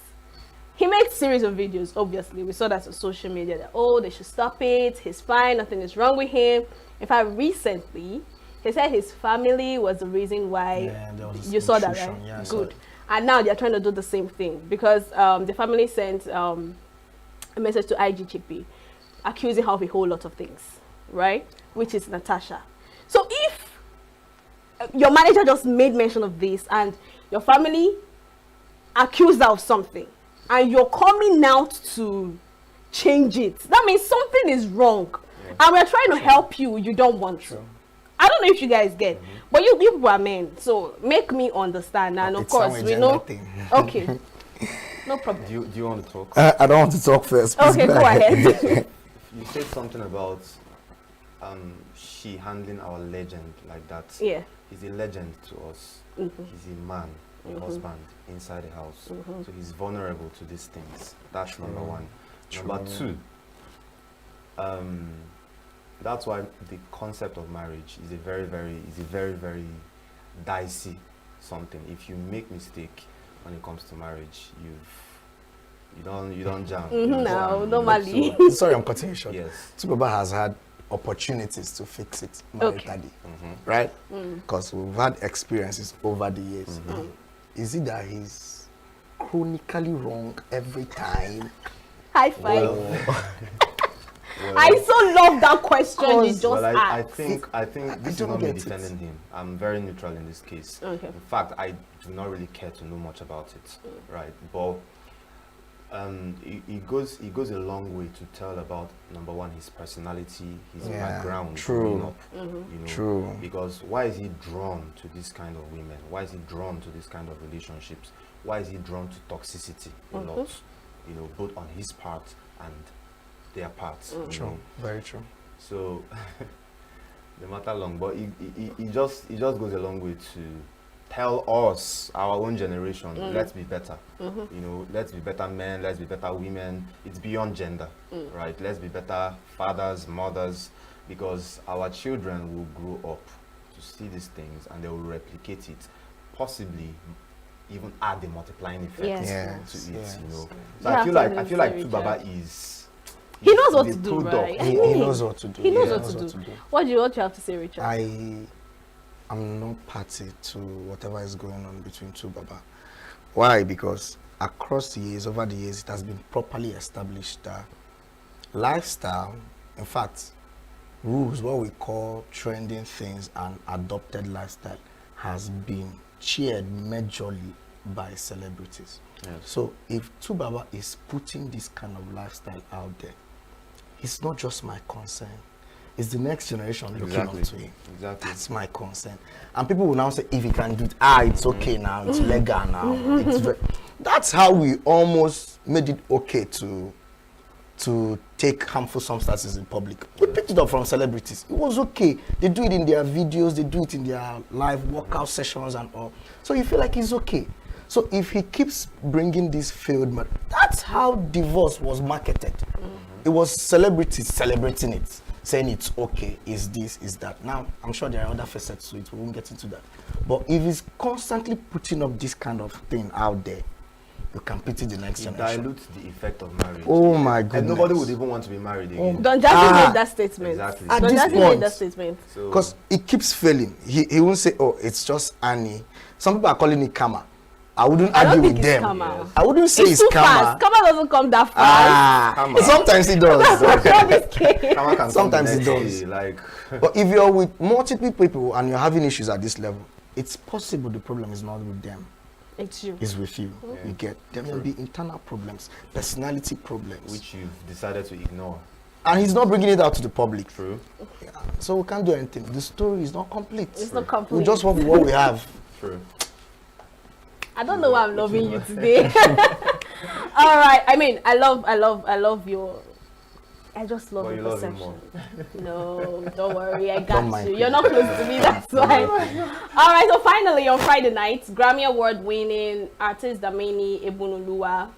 He made a series of videos, obviously. We saw that on social media that, oh, they should stop it. He's fine. Nothing is wrong with him. In fact, recently, he said his family was the reason why you saw that, right? Yeah, good. And now they're trying to do the same thing because the family sent a message to IGCP accusing her of a whole lot of things, right? Which is Natasha. So if your manager just made mention of this and your family accused her of something and you're coming out to change it, that means something is wrong. And we're trying to help you, you don't want to. I don't know if you guys get, but you people are men, so make me understand. And of course, we know. Okay, no problem. Do you want to talk? I don't want to talk first. Okay, go ahead. You said something about she handling our legend like that. Yeah. He's a legend to us. He's a man, a husband inside the house. So he's vulnerable to these things. That's number one. Number two, that's why the concept of marriage is a very, very dicey something. If you make mistake when it comes to marriage, you don't jam. No, normally. So, sorry, I'm cutting you short. Yes. Tubaba has had opportunities to fix it maritally, right? Because we've had experiences over the years. Is it that he's chronically wrong every time? High five. I so love that question you just asked. I think this is not me defending him. I'm very neutral in this case. Okay. In fact, I do not really care to know much about it, right? But it goes a long way to tell about, number one, his personality, his background, growing up. True. Because why is he drawn to this kind of women? Why is he drawn to this kind of relationships? Why is he drawn to toxicity a lot? You know, both on his part and their parts. True, very true. So the matter long, but it just goes a long way to tell us, our own generation, let's be better. You know, let's be better men, let's be better women. It's beyond gender, right? Let's be better fathers, mothers, because our children will grow up to see these things and they will replicate it, possibly even add the multiplying effect to it. You know, so I feel like Tubaba is. He knows what to do, right? He knows what to do. He knows what to do. What do you have to say, Richard? I'm not party to whatever is going on between Tubaba. Why? Because across the years, over the years, it has been properly established that lifestyle, in fact, rules, what we call trending things and adopted lifestyle, has been cheered majorly by celebrities. Yes. So if Tubaba is putting this kind of lifestyle out there, it's not just my concern. It's the next generation looking up to him. Exactly. That's my concern. And people will now say, if he can do it, it's okay now, it's legal now. That's how we almost made it okay to take harmful substances in public. We picked it up from celebrities. It was okay. They do it in their videos, they do it in their live workout sessions and all. So you feel like it's okay. So if he keeps bringing this failed, that's how divorce was marketed. It was celebrities celebrating it, saying it's okay, is this, is that. Now, I'm sure there are other facets to it, we won't get into that. But if he's constantly putting up this kind of thing out there, you can pity the next It generation. dilutes the effect of marriage. Oh my goodness. And nobody would even want to be married again. Don Jazzy made that statement. Exactly. At Don this Jazzy made point, that statement. because it keeps failing. He won't say, oh, it's just Annie. Some people are calling it karma. I wouldn't I don't argue think with it's them. karma. I wouldn't say it's too karma. fast. Karma doesn't come that fast. Sometimes it does. Karma can Sometimes come it the does. next day, like. But if you're with multiple people and you're having issues at this level, it's possible the problem is not with them. It's you. It's with you. You get there will be internal problems, personality problems, which you've decided to ignore. And he's not bringing it out to the public. True. Yeah. So we can't do anything. The story is not complete. It's not complete. We just want what we have. True. I don't know why I'm loving you today. All right. I mean, I love your. I just love your perception. No, don't worry. I got you. You're not close to me. That's why. All right. So finally, on Friday night, Grammy Award-winning artist Damini Ebunoluwa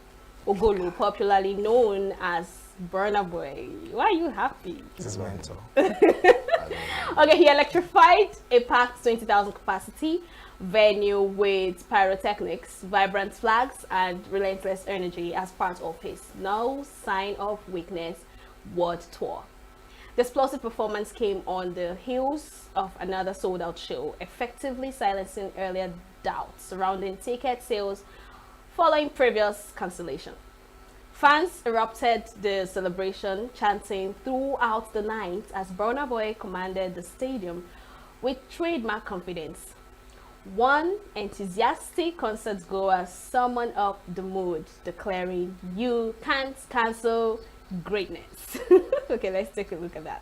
Ogolo, popularly known as Burna Boy. Why are you happy? This is mental. Okay, he electrified a packed 20,000 capacity venue with pyrotechnics, vibrant flags, and relentless energy as part of his No Sign of Weakness World Tour. The explosive performance came on the heels of another sold-out show, effectively silencing earlier doubts surrounding ticket sales following previous cancellation. Fans erupted the celebration, chanting throughout the night as Burna Boy commanded the stadium with trademark confidence. One enthusiastic concert goer summoned up the mood, declaring, "You can't cancel greatness." Okay, let's take a look at that.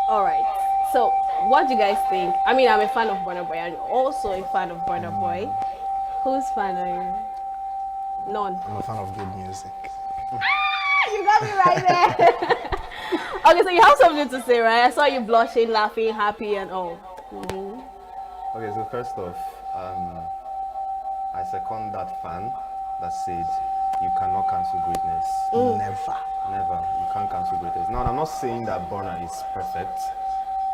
All right. So, what do you guys think? I mean, I'm a fan of Burna Boy, and you're also a fan of Burna Boy. Whose fan are you? None. I'm a fan of good music. You got me right there. Okay, so you have something to say, right? I saw you blushing, laughing, happy, and all. Okay, so first off, I second that fan that said you cannot cancel greatness. Never. You can't cancel greatness. Now, I'm not saying that Burna is perfect.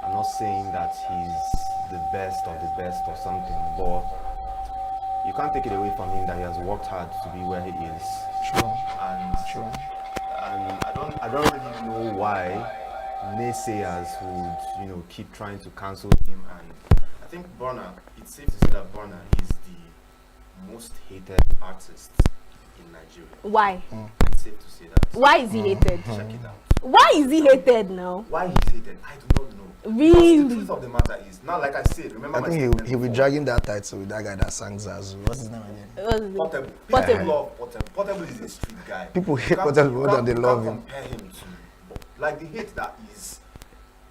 I'm not saying that he's the best of the best or something, but you can't take it away from him that he has worked hard to be where he is. True. And I don't really know why naysayers would, keep trying to cancel him. And I think Burna, it's safe to say that Burna is the most hated artist in Nigeria. Why? It's safe to say that. Why is he hated? Check it out. Why is he hated now? Why he's hated, I do not know. Really? Because the truth of the matter is, now like I said, remember I think he'll be dragging that title with that guy that sang Zazu. What's his name again? Portable. Portable. People love Portable. Portable is a street guy. People hate Portable more than they love him. Compare him to, like the hate that is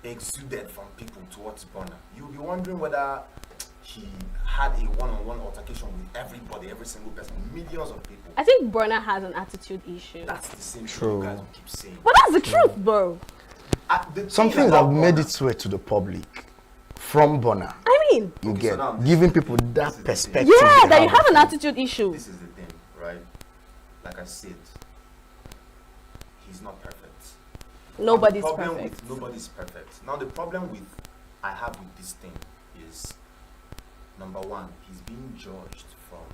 exuded from people towards Burna. You'll be wondering whether he had a one-on-one altercation with everybody, every single person, millions of people. I think Burna has an attitude issue. That's the same thing you guys will keep saying. But that's the truth, bro. Some things have made its way to the public from Burna. I mean, you get giving people that perspective. Yeah, that you have an attitude issue. This is the thing, right? Like I said, he's not perfect. Nobody's perfect. Nobody's perfect. Now the problem I have with this thing is, number one, he's being judged from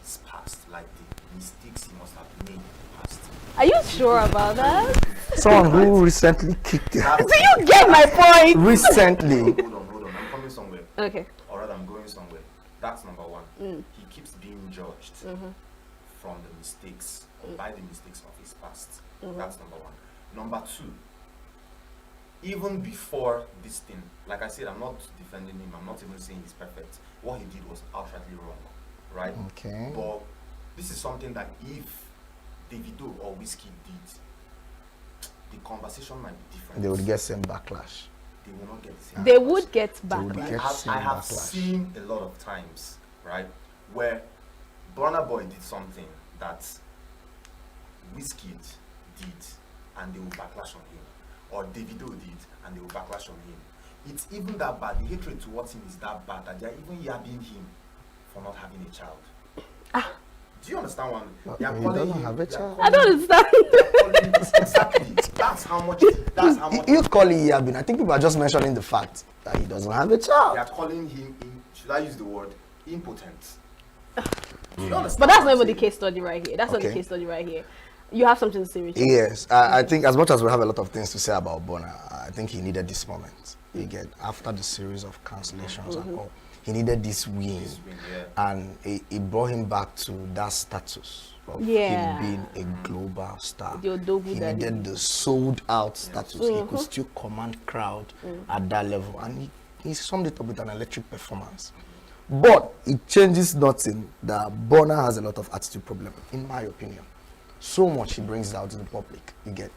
his past, like the mistakes he must have made in the past. Are you sure about that? Someone who recently kicked it. Do you get my point? Recently. Hold on. I'm coming somewhere. Okay. Or rather, I'm going somewhere. That's number one. He keeps being judged from the mistakes, or by the mistakes of his past. That's number one. Number two, even before this thing, like I said, I'm not defending him. I'm not even saying he's perfect. What he did was outrightly wrong, right? Okay. But this is something that if Davido or Whiskey did, the conversation might be different. They would get same backlash. They will not get the same. They would get backlash. I have seen a lot of times, right, where Burna Boy did something that Whiskey did, and they will backlash on him, or Davido did, and they will backlash on him. It's even that bad. The hatred towards him is that bad that they're even yabbing him for not having a child. Do you understand one? They are calling him. Have a child. I don't understand. Exactly. That's how much. You call it yabbing. I think people are just mentioning the fact that he doesn't have a child. They are calling him. Should I use the word impotent? Do you understand? But that's not even the case study right here. That's not the case study right here. You have something to say, Richard. Yes, I think as much as we have a lot of things to say about Burna, I think he needed this moment. Again, after the series of cancellations and all, he needed this win, and it brought him back to that status of him being a global star. He needed the sold out status. He could still command crowd at that level, and he summed it up with an electric performance. But it changes nothing that Burna has a lot of attitude problem, in my opinion. So much he brings it out to the public. You get,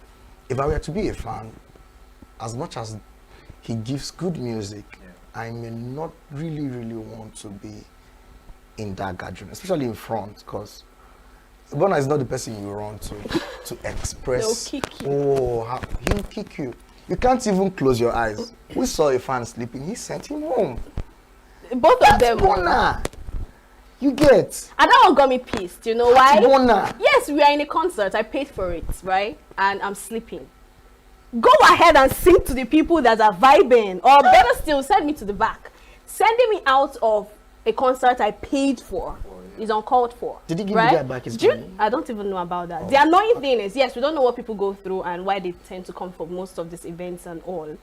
if I were to be a fan, as much as he gives good music, I may not really want to be in that gathering, especially in front, because Burna is not the person you run to express. He'll kick you. He'll kick you. You can't even close your eyes. We saw a fan sleeping. He sent him home. Both of them. Burna. You get. And that one got me pissed. You know why? Burna. Yes, we are in a concert. I paid for it, right? And I'm sleeping. Go ahead and sing to the people that are vibing, or better still, send me to the back. Sending me out of a concert I paid for is uncalled for. Did he give you that back his money? I don't even know about that. The annoying thing is, yes, we don't know what people go through and why they tend to come for most of these events and all.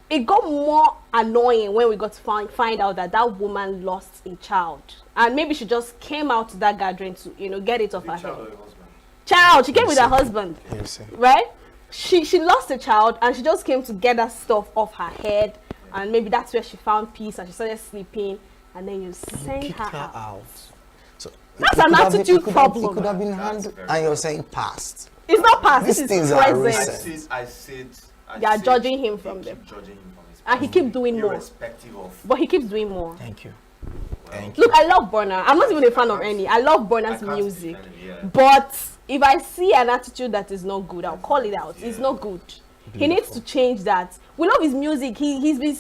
It got more annoying when we got to find out that that woman lost a child, and maybe she just came out to that gathering to, you know, get it off her head. She came with her husband, right? She lost a child, and she just came to get that stuff off her head, and maybe that's where she found peace and she started sleeping, and then you send her out. So that's an attitude problem. It could have been handled, and you're saying past. It's not past. These this things is are present. recent. They are judging him from them, and he keeps doing more. But he keeps doing more. Thank you. Look, I love Burna. I'm not even a fan of any. I love Burna's music, but if I see an attitude that is not good, I'll call it out. It's not good. He needs to change that. We love his music. He's been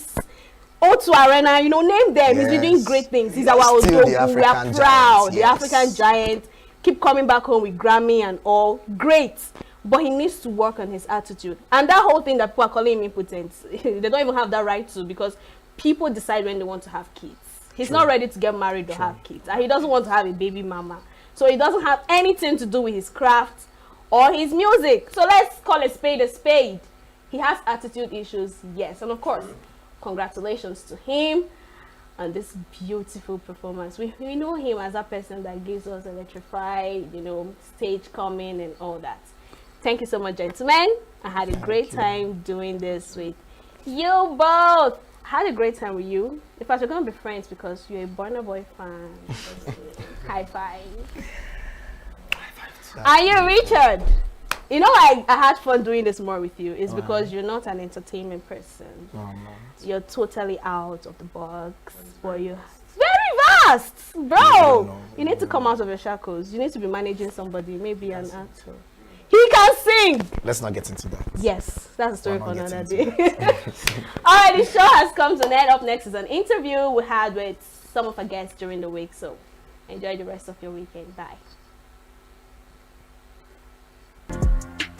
O2 Arena, you know, name them. He's been doing great things. He's our Odogu. We are proud. The African giant. Keep coming back home with Grammy and all. Great. But he needs to work on his attitude. And that whole thing that people are calling him impotent, they don't even have that right to, because people decide when they want to have kids. He's not ready to get married or have kids. And he doesn't want to have a baby mama. So he doesn't have anything to do with his craft or his music. So let's call a spade a spade. He has attitude issues, yes. And of course, congratulations to him on this beautiful performance. We know him as that person that gives us electrified, you know, stage coming and all that. Thank you so much, gentlemen. I had a great time doing this with you both. I had a great time with you. In fact, we're going to be friends because you're a Burna Boy fan. High five. Are you Richard? You know, I had fun doing this more with you. It's because you're not an entertainment person. No, I'm not. You're totally out of the box. But you're very vast, bro. You need to come out of your shackles. You need to be managing somebody, maybe an actor. He can sing. Let's not get into that. Yes, that's a story for another day. All right, the show has come to an end. Up next is an interview we had with some of our guests during the week. So enjoy the rest of your weekend. Bye.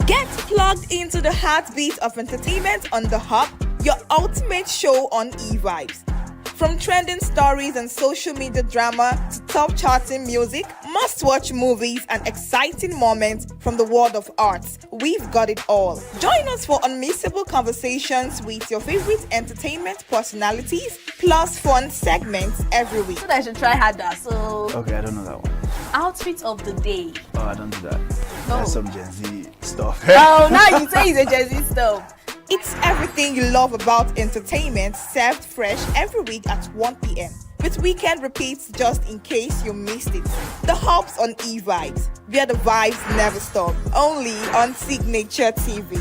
Get plugged into the heartbeat of entertainment on The Hub, your ultimate show on eVibes. From trending stories and social media drama to top charting music, must-watch movies and exciting moments from the world of arts, we've got it all. Join us for unmissable conversations with your favorite entertainment personalities, plus fun segments every week. So I should try harder. So Okay, I don't know that one. outfit of the day. Oh, I don't do that. That's some Gen Z stuff. Oh, now you say it's a Gen Z stuff. It's everything you love about entertainment, served fresh every week at 1 p.m. with weekend repeats just in case you missed it. The Hubs on E-Vibes, where the vibes never stop. Only on Signature TV.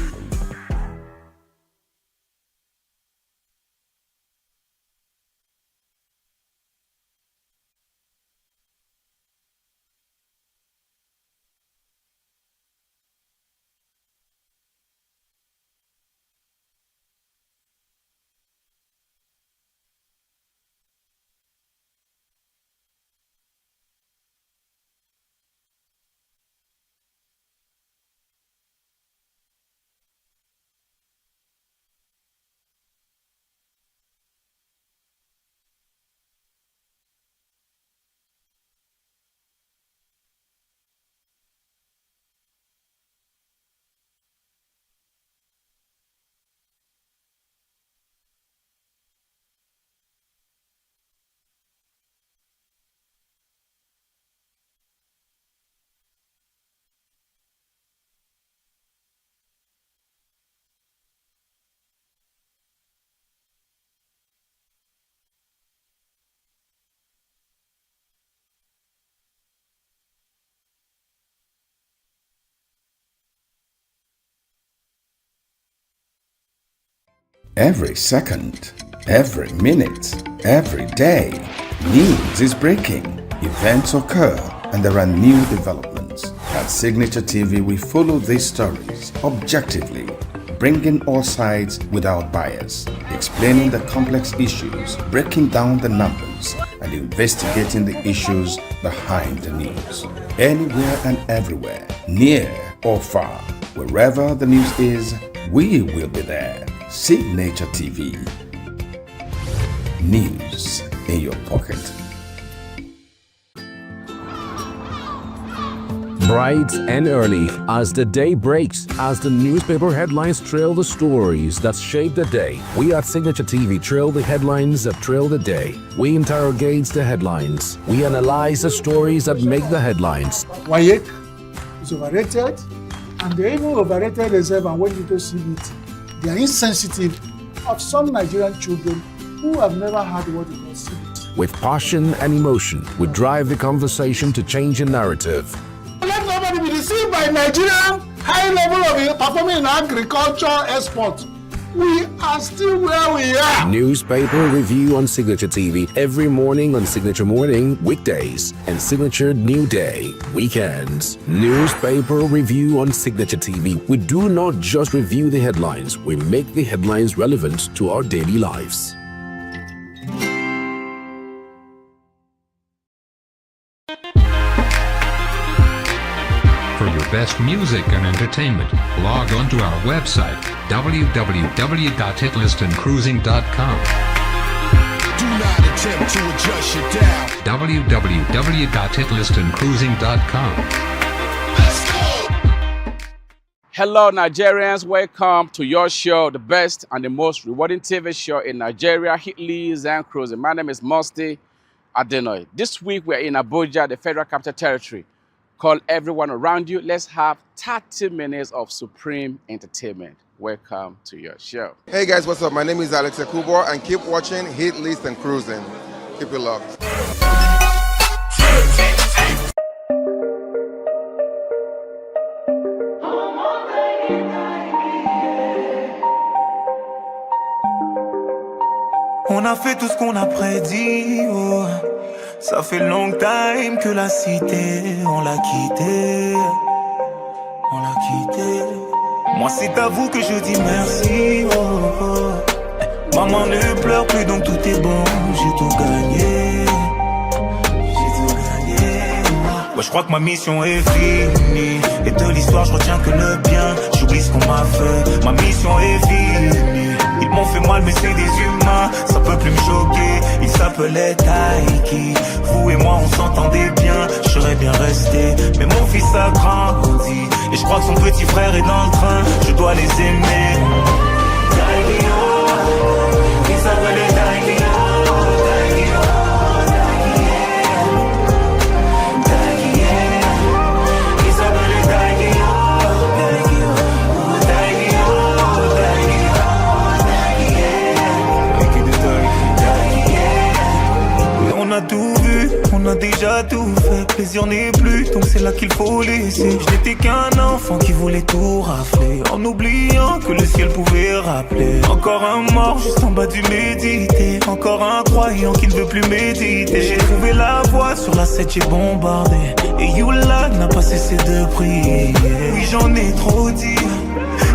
Every second, every minute, every day, news is breaking, events occur, and there are new developments. At Signature TV, we follow these stories objectively, bringing all sides without bias, explaining the complex issues, breaking down the numbers, and investigating the issues behind the news. Anywhere and everywhere, near or far, wherever the news is, we will be there. Signature TV. News in your pocket. Bright and early as the day breaks, as the newspaper headlines trail the stories that shape the day, we at Signature TV trail the headlines that trail the day. We interrogate the headlines. We analyze the stories that make the headlines. WAEC is overrated, and they even overrated themselves and went into CBT. They are insensitive of some Nigerian children who have never had what they call CBT. With passion and emotion, we drive the conversation to change the narrative. Let nobody be deceived by Nigerian high level of performing in agriculture export. We are still where we are. Newspaper review on Signature TV every morning on Signature Morning weekdays and Signature New Day weekends. Newspaper review on Signature TV. We do not just review the headlines, we make the headlines relevant to our daily lives. For your best music and entertainment, log on to our website, www.hitlistencruising.com. Do not attempt to adjust your dial. www.hitlistencruising.com. Hello, Nigerians. Welcome to your show, the best and the most rewarding TV show in Nigeria, Hit List and Cruising. My name is Musty Adenoy. This week, we're in Abuja, the Federal Capital Territory. Call everyone around you. Let's have 30 minutes of supreme entertainment. Welcome to your show. Hey guys, what's up? My name is Alex Akubor, and keep watching Hit List and Cruising. Keep it locked. On a fait tout ce qu'on a prédit, oh. Ça fait long time que la cité, on l'a quitté. On l'a quitté. Moi c'est à vous que je dis merci, oh, oh. Maman ne pleure plus donc tout est bon, j'ai tout gagné. J'ai tout gagné. Ouais, je crois que ma mission est finie. Et de l'histoire je retiens que le bien. J'oublie ce qu'on m'a fait, ma mission est finie. Ils m'ont fait mal mais c'est des humains, ça peut plus me choquer. Il s'appelait Taiki. Vous et moi on s'entendait bien, je serais bien resté. Mais mon fils a grandi et je crois que son petit frère est dans le train. Je dois les aimer. Taiki, oh, il s'appelait Taiki, oh, Taiki, oh, Taiki, Taiki, il s'appelait Taiki, oh, Taiki, oh, Taiki, oh, Taiki, oh. On plaisir n'est plus, donc c'est là qu'il faut laisser. Je n'étais qu'un enfant qui voulait tout rafler, en oubliant que le ciel pouvait rappeler. Encore un mort juste en bas du méditer, encore un croyant qui ne veut plus méditer. J'ai trouvé la voie sur la 7, j'ai bombardé, et Youla n'a pas cessé de prier. Oui, j'en ai trop dit,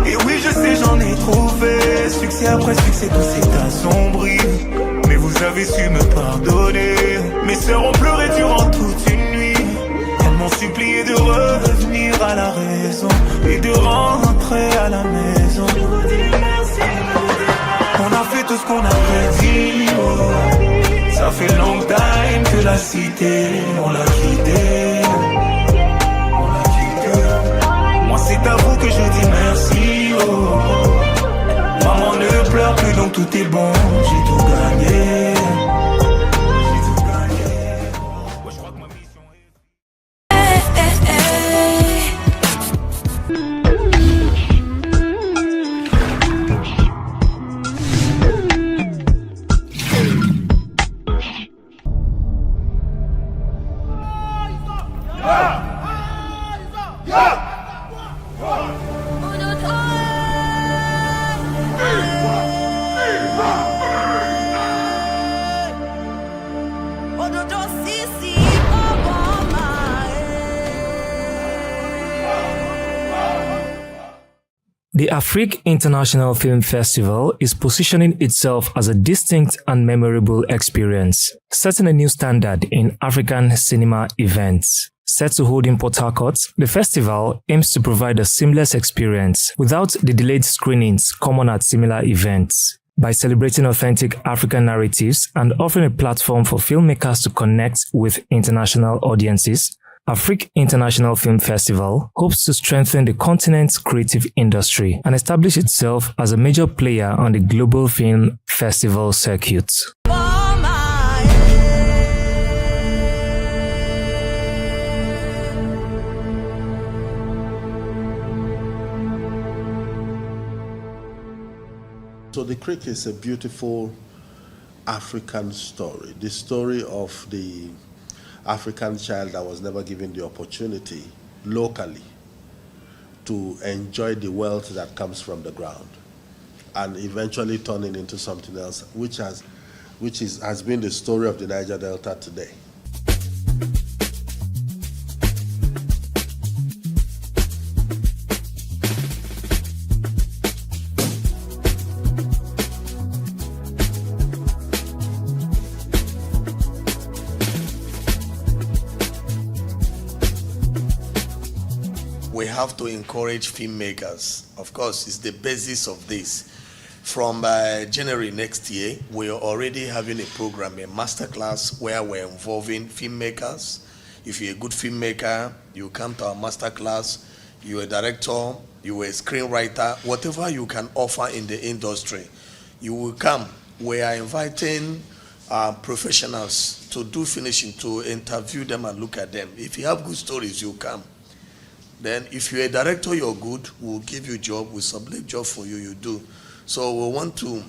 et oui, je sais, j'en ai trop fait. Succès après succès, tout s'est assombri, mais vous avez su me pardonner. Mes sœurs ont pleuré durant toute une nuit, elles m'ont supplié de revenir à la raison et de rentrer à la maison. Je vous dis merci. On a fait tout ce qu'on a prédit, oh. Ça fait long time que la cité, on l'a quitté. Moi c'est à vous que je dis merci, oh. Maman ne pleure plus donc tout est bon, j'ai tout gagné. The Afrique International Film Festival is positioning itself as a distinct and memorable experience, setting a new standard in African cinema events. Set to hold in Port Harcourt, the festival aims to provide a seamless experience without the delayed screenings common at similar events. By celebrating authentic African narratives and offering a platform for filmmakers to connect with international audiences, Afrique International Film Festival hopes to strengthen the continent's creative industry and establish itself as a major player on the global film festival circuit. So the Creek is a beautiful African story, the story of the African child that was never given the opportunity locally to enjoy the wealth that comes from the ground and eventually turning into something else, which has been the story of the Niger Delta today. We have to encourage filmmakers. Of course, it's the basis of this. From January next year, we are already having a program, a masterclass, where we're involving filmmakers. If you're a good filmmaker, you come to our masterclass. You're a director, you're a screenwriter, whatever you can offer in the industry, you will come. We are inviting professionals to do finishing, to interview them and look at them. If you have good stories, you come. Then if you're a director, you're good, we'll give you a job, we'll sublet job for you, you do. So we want to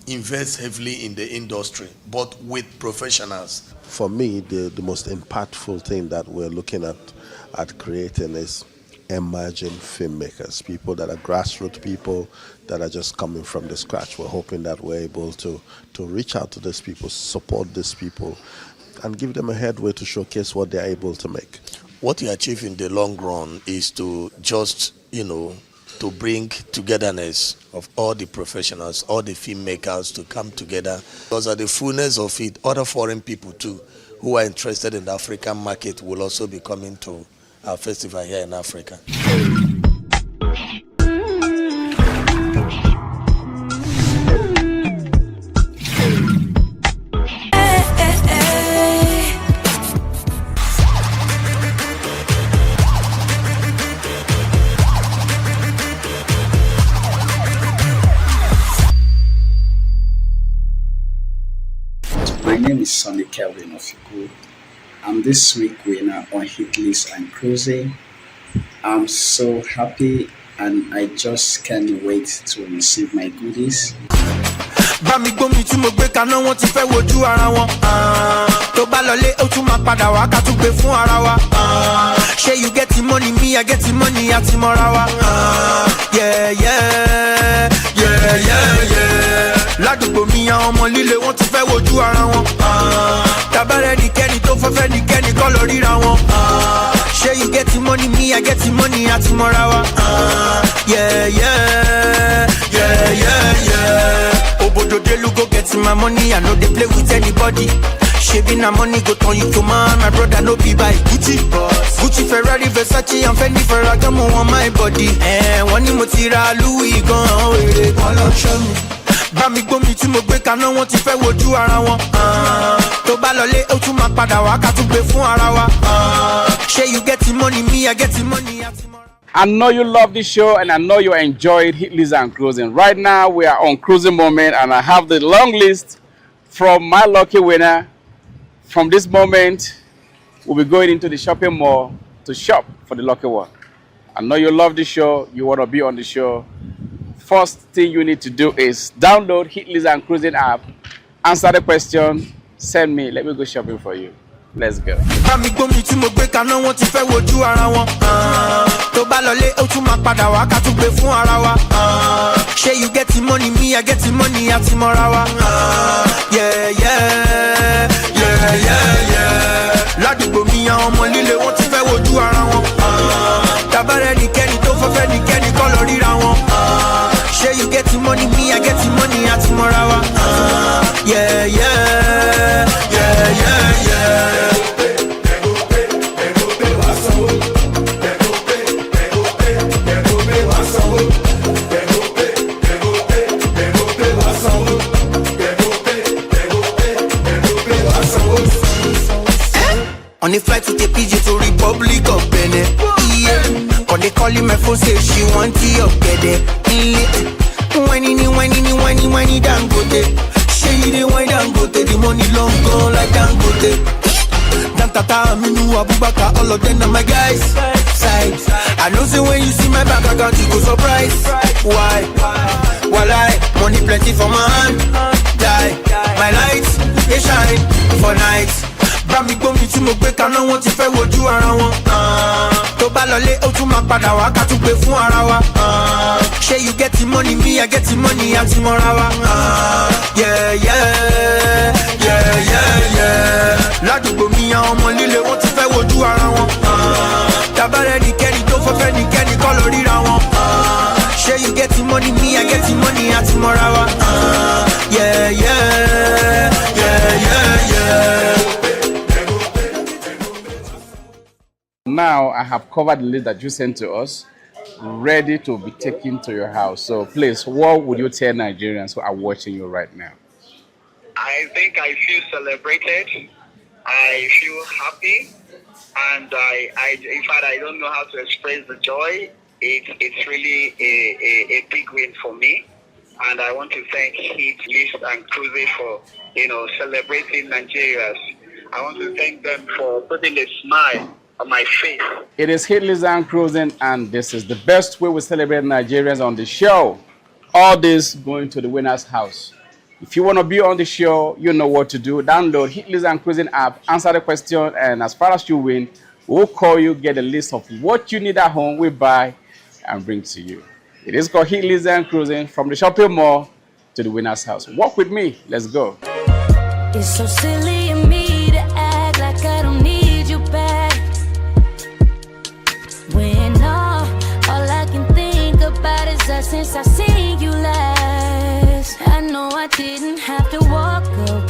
invest heavily in the industry, but with professionals. For me, the most impactful thing that we're looking at creating is emerging filmmakers, people that are grassroots people that are just coming from the scratch. We're hoping that we're able to reach out to these people, support these people, and give them a headway to showcase what they're able to make. What you achieve in the long run is to just, to bring togetherness of all the professionals, all the filmmakers to come together. Because at the fullness of it, other foreign people too, who are interested in the African market will also be coming to our festival here in Africa. My name is Sonny Kelvin of ENUGU. I'm this week winner on Hit List and Cruising. I'm so happy and I just can't wait to receive my goodies. bá mi gbómi tí mo gbé kaná wọn ti fẹ́ wojú ara wọn. Tó bá lọlé ó tún máa padà wá ká tún gbé fún ara wa. Ṣé you get the money, me I get the money àti mọ́ra wa. Yeah, yeah, yeah, yeah, yeah. Ládùúgbò mi àwọn ọmọ líle wọ́n ti fẹ́ wojú ara wọn. Tabarẹ́ nìkẹ́ni tó fẹ́fẹ́ nìkẹ́ni kọ́ lọ ríra wọn. Ṣé you get the money, me I get the money àti mọ́ra wa. Yeah, yeah, yeah, yeah, yeah. Obodo Delu go get my money, I know they play with anybody. Shaving na money go turn you to man, my brother no be by Gucci. Gucci, Ferrari, Versace, and Fendi Ferragamo on my body. One ni mo ti ra Louis gan, wèrè kan lọ show me. Bá mi gbómi tí mo gbé kaná wọn ti fẹ́ wojú ara wọn. Tó bá lọlé ó tún máa padà wá ká tún gbé fún ara wa. Ṣé you get the money, me I get the money. I know you love this show and I know you enjoyed Hit List and Cruising. Right now we are on Cruising Moment and I have the long list from my lucky winner. From this moment, we'll be going into the shopping mall to shop for the lucky one. I know you love the show, you want to be on the show. First thing you need to do is download Hit List and Cruising app, answer the question, send me, let me go shopping for you. Let's go. Bami gbómi tí mo gbé kaná wọn ti fẹ́ wojú ara wọn. Tó bá lọlé ó tún máa padà wá ká tún gbé fún ara wa. Ṣé you get the money, me I get the money àti mọ́ra wa. Yeah, yeah, yeah, yeah, yeah. Ládùúgbò mi àwọn ọmọ líle wọ́n ti fẹ́ wojú ara wọn. Tabarẹ́ nìkẹ́ni tó fẹ́fẹ́ nìkẹ́ni kọ́ lọ ríra wọn. Ṣé you get the money, me I get the money àti mọ́ra wa. Yeah, yeah, yeah, yeah, yeah. On a flight with a PG to Republic of Benin. Yeah. When they call my phone say she want the up get it. Whiny Dangote. She the wine Dangote. The money long gone like Dangote. Dantata, Minu, Abubaka, all of them are my guys. Side. I know say when you see my bank account you go surprise. Why? Well I money plenty for my hand. Die. My lights they shine for nights. Bá mi gbómi tí mo gbé kaná wọn ti fẹ́ wojú ara wọn. Tó bá lọlé ó tún máa padà wá ká tún gbé fún ara wa. Ṣé you get the money, me I get the money àti mọ́ra wa. Yeah, yeah, yeah, yeah, yeah. Ládùúgbò mi àwọn ọmọ líle wọ́n ti fẹ́ wojú ara wọn. Tabarẹ́ nìkẹ́ni tó fẹ́fẹ́ nìkẹ́ni kọ́ lọ ríra wọn. Ṣé you get the money, me I get the money àti mọ́ra wa. Yeah, yeah, yeah, yeah, yeah. Now I have covered the list that you sent to us, ready to be taken to your house. So please, what would you tell Nigerians who are watching you right now? I think I feel celebrated. I feel happy. And in fact, I don't know how to express the joy. It's really a big win for me. And I want to thank Hit List and Cruising for, celebrating Nigerians. I want to thank them for putting a smile on my face. It is Hit List and Cruising, and this is the best way we celebrate Nigerians on the show. All this going to the winner's house. If you want to be on the show, you know what to do. Download Hit List and Cruising app, answer the question, and as far as you win, we'll call you, get a list of what you need at home, we buy and bring to you. It is called Hit List and Cruising, from the shopping mall to the winner's house. Walk with me. Let's go. It's so silly of me to act like I don't need you back. When all I can think about is us since I seen you last. I know I didn't have to walk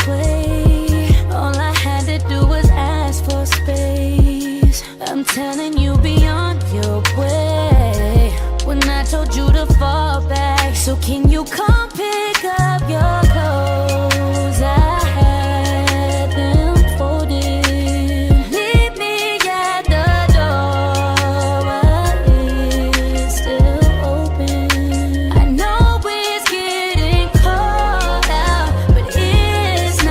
away. All I had to do was ask for space. I'm telling you, be on your way. When I told you to fall back, so can you come pick up your clothes? I had them folded. Meet me at the door while it's still open. I know it's getting cold out, but it's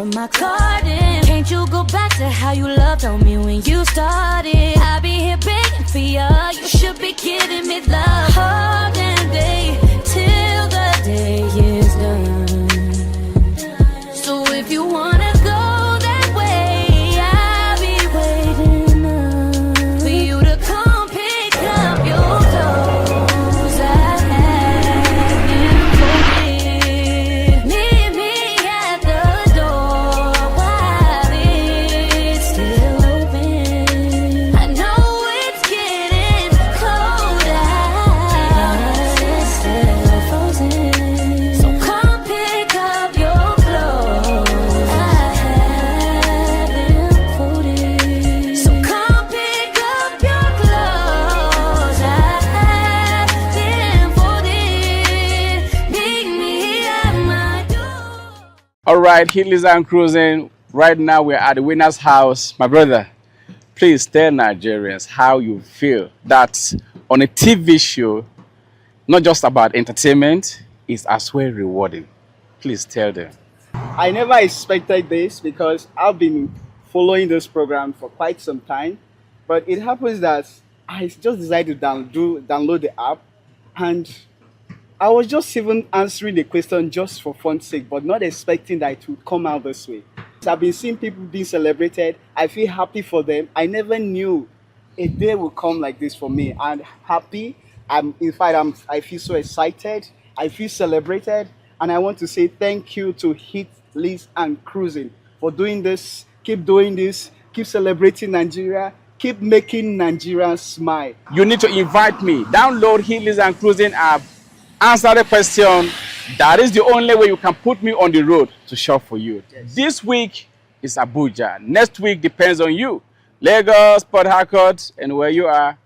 from my garden. Can't you go back to how you loved on me when you started? I be here begging for you. You should be giving me love all damn day till the day is done. So if you wanna go that way, I'll be waiting up for you to come pick up your clothes. I have been folded. Meet me at the door while it's still open. I know it's getting cold out, it's still frozen. So come pick up your clothes. I have been folded. So come pick up your clothes. I have been folded. Meet me at my door. All right, Hitley's and Cruising. Right now, we're at the winner's house. My brother, please tell Nigerians how you feel that on a TV show, not just about entertainment, it's as well rewarding. Please tell them. I never expected this because I've been following this program for quite some time. But it happens that I just decided to download the app, and I was just even answering the question just for fun's sake, but not expecting that it would come out this way. I've been seeing people being celebrated. I feel happy for them. I never knew a day would come like this for me. I'm happy. I feel so excited. I feel celebrated. And I want to say thank you to Hitley's and Cruising for doing this. Keep doing this. Keep celebrating Nigeria. Keep making Nigerians smile. You need to invite me. Download Hitley's and Cruising app. Answer the question. That is the only way you can put me on the road to shop for you. Yes. This week is Abuja. Next week depends on you. Lagos, Port Harcourt, and where you are.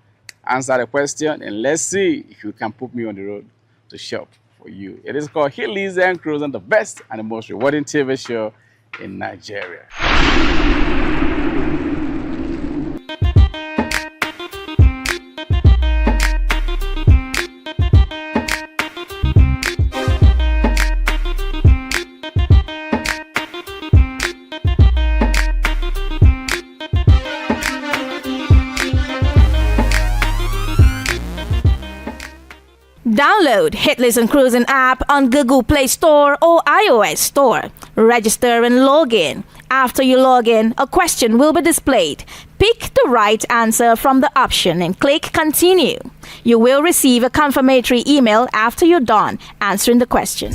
Answer the question and let's see if you can put me on the road to shop for you. It is called Hitley's and Cruising, the best and the most rewarding TV show in Nigeria. Download Hitley's and Cruising app on Google Play Store or iOS Store. Register and log in. After you log in, a question will be displayed. Pick the right answer from the option and click Continue. You will receive a confirmatory email after you're done answering the question.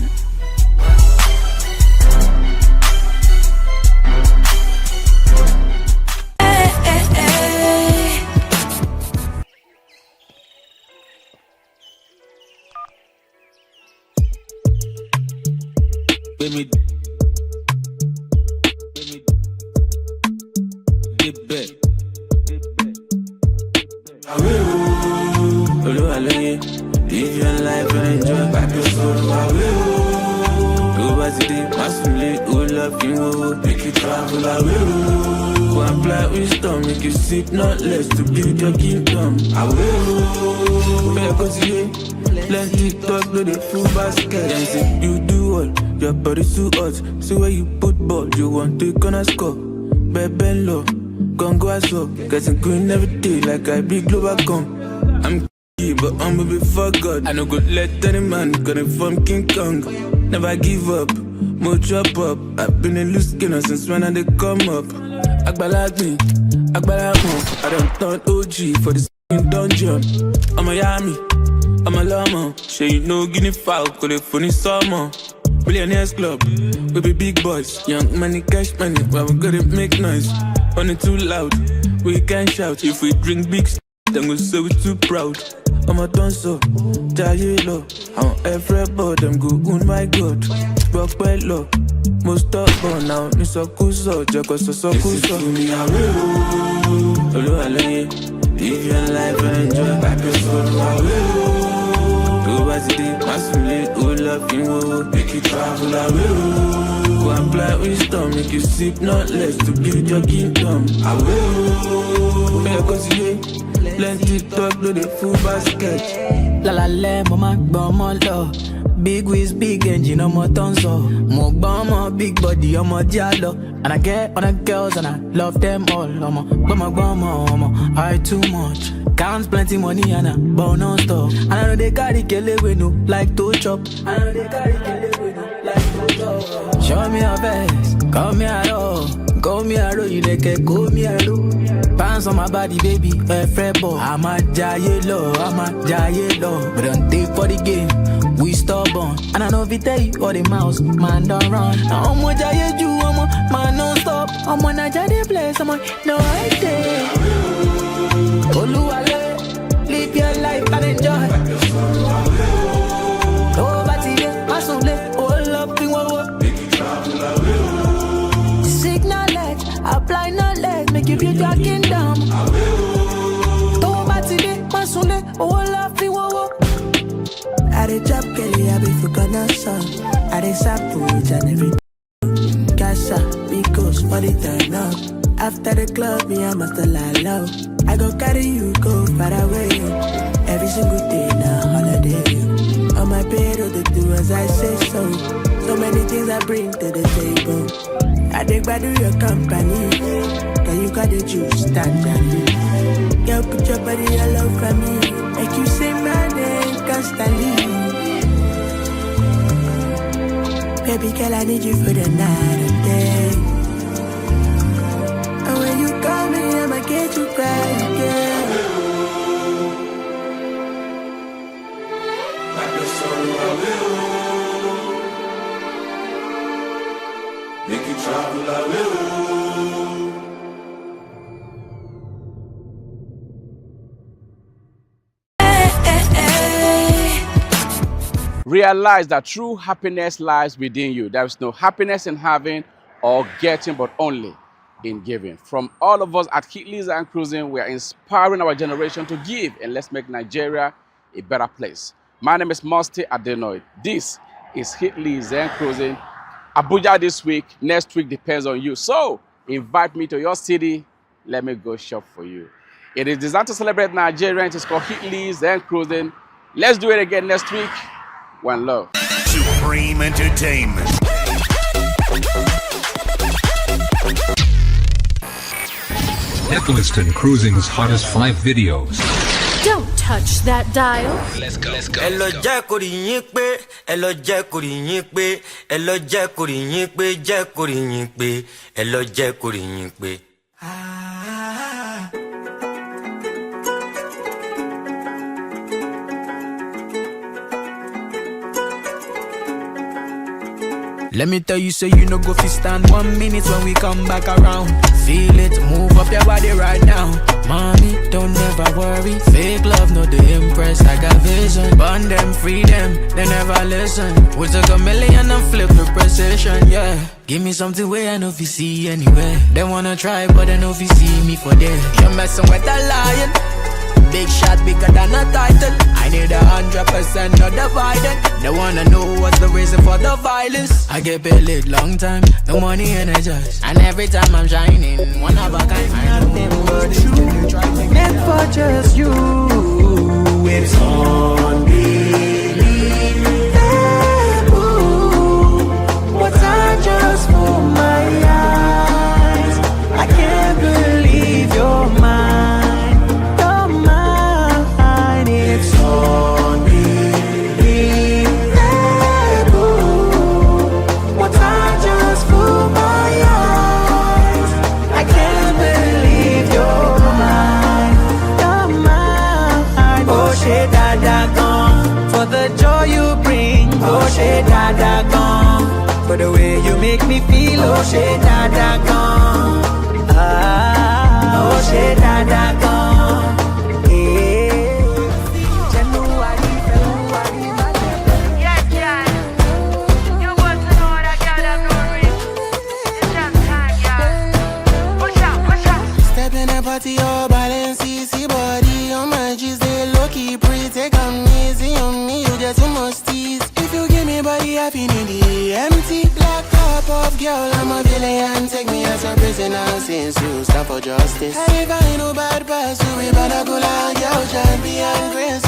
Get back. Live your life and enjoy back your soul. Go back to the massively, who love you, make you travel away. Go and apply wisdom, make you seek not less to build your kingdom. I will. Because you learn TikTok, do the full basket. Then say you do all, your body's too hot. So where you put ball, you want to gonna score. Baby low, gon' go as up. Getting green every day like I be global come. I'm but I'm before God. I no go let any man gonna from King Kong. Never give up, more chop up. I've been a loose skinner since when I did come up. Akbalag me, Akbalag mo. I don't turn OG for this dungeon. I'm a yummy, I'm a llama. Sure you know guinea fowl, call it funny summer. Billionaires club, we be big boys. Young money, cash money, but we gotta make noise. On it too loud, we can't shout. If we drink big then we say we too proud. I'm a dancer, die low. I'm everybody, them go on my God. Rock by low, most stubborn now. Miss a kuso, Jacko so kuso. Me I will, live your life and enjoy back your soul. I will. Go back to the massively, who love you, make you travel. I will. Go and apply wisdom, make you seek not less to build your kingdom. I will. Because you Plenty talk to the food basket. La la la, mama, mama, love. Big waist, big engine, I'm a tonso. More bomber, big body, I'm a giallo. And I get on the girls and I love them all. I'm a I too much. Counts plenty money and I burn on stuff. And I know they carry kele we no like to chop. I know they carry kele we no like to chop. Show me your face, call me a roll. Call me a roll, you like call me a roll. Pants on my body, baby, a fred ball. I'm a giant low, but don't take for the game. We stubborn, and I know if you tell you all the mouse, man don't run. Now I'm a giant you, I'm a man non stop. I'm on a giant place, I'm on no idea. Oluwale, live your life and enjoy. Nobody there, pass on there, all up in one. Signaturetv, apply knowledge, make you build your kingdom. Nobody there, pass on there, all up in one. I dey chop Kelly, I be for connection. I dey sapwood and every Casa, because for the turn up. After the club, me I must lie low. I go carry you, go far away. Every single day now, holiday. On my bed, all the do as I say so. So many things I bring to the table. I dey do your company. Can you got the juice, stand. Girl, put your body all over me. Make you say my name constantly. Baby girl, I need you for the night and day. And when you call me, I'ma get you back again. Like the song I will. Make you travel, I will. Realize that true happiness lies within you. There is no happiness in having or getting, but only in giving. From all of us at Hitley's and Cruising, we are inspiring our generation to give, and let's make Nigeria a better place. My name is Musty Adenoid. This is Hitley's and Cruising. Abuja this week, next week depends on you. So invite me to your city. Let me go shop for you. It is designed to celebrate Nigeria. It is called Hitley's and Cruising. Let's do it again next week. One love. Supreme Entertainment. Hitlist and Cruising's hottest 5 videos. Don't touch that dial. Let's go. Let's go. Hello, Jackorinype. Hello, Jackorinype. Hello, Jackorinype. Jackorinype. Hello, Jackorinype. Let me tell you, so you no go fi stand 1 minute when we come back around. Feel it, move up your body right now. Mommy, don't never worry. Fake love, no they impress. I got vision. Burn them, free them, they never listen. We took $1 million and flip the precision, yeah. Give me something where I know if you see anywhere. They wanna try, but I know if you see me for there. You're messing with a lion. Big shot bigger than a title. I need 100% not divided. They wanna know what's the reason for the violence. I get paid long time, no money energized. And every time I'm shining, one of a kind. I know them words you meant for just you. It's unbelievable. What's I just for my eyes? I can't believe you're mine. It's unbelievable. What's I just for my eyes? I can't believe you're mine. You're mine. Oh shit, dada gone. For the joy you bring. Oh shit, dada gone. For the way you make me feel. Oh shit, dada gone. Ah, oh shit, dada gone. Party all balance, see body on my G's, they low-key pretty, take them easy on me, you get too much tease. If you give me body, I feel the empty. Black top of girl, I'm a villain, take me as a prisoner, since you stand for justice. And if I ain't no bad pass you, we better go like yo, champion, grace,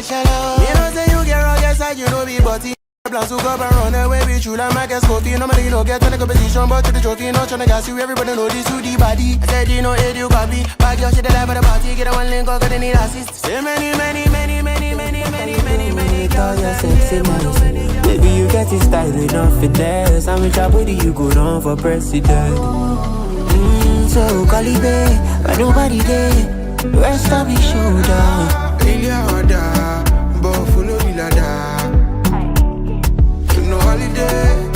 shalom. You know, say you get rugged side, you know, be butty. Plans to go and run away with you like Marcus Coffee. Normally you don't get on the competition, but to the trophy, not trying to gas you. Everybody know this to the body. I said you know it, you copy. Bag your shit the life of the party. Get a one link, cause they need assist. Say many Baby, you get it style enough finesse. I'm with your body, you go down for president. So call it babe, but nobody there. Rest on me shoulder. India order, but follow me ladder. No holiday,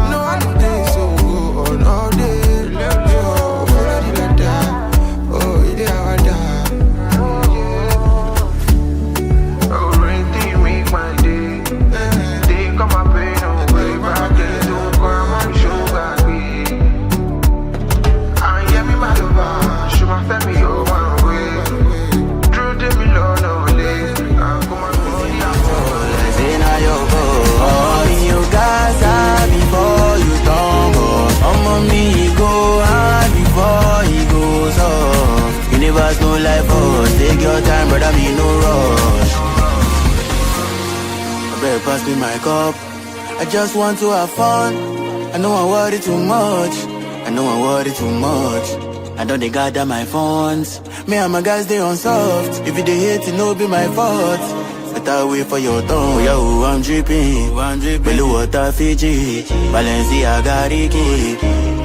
no holiday, so go on all day. Yo, follow the ladder. Oh, India order. Oh, rain thing make my day. They come my pain, no way back. They don't come on sugar. I hear me my lover, show my family your one way. True to me, Lord, no day. I come on, Let's say now you go. You guys are before you tumble. Some of me go hard before he goes off. Universe no life for take your time, brother, me no rush. I better pass me my cup. I just want to have fun. I know I worry too much. I know I worry too much. I don't they gather my funds. Me and my guys they on soft. If you they hate it, no be my fault. Better wait for your tongue, yo, I'm dripping. Below water Fiji, Balenciaga Ricky.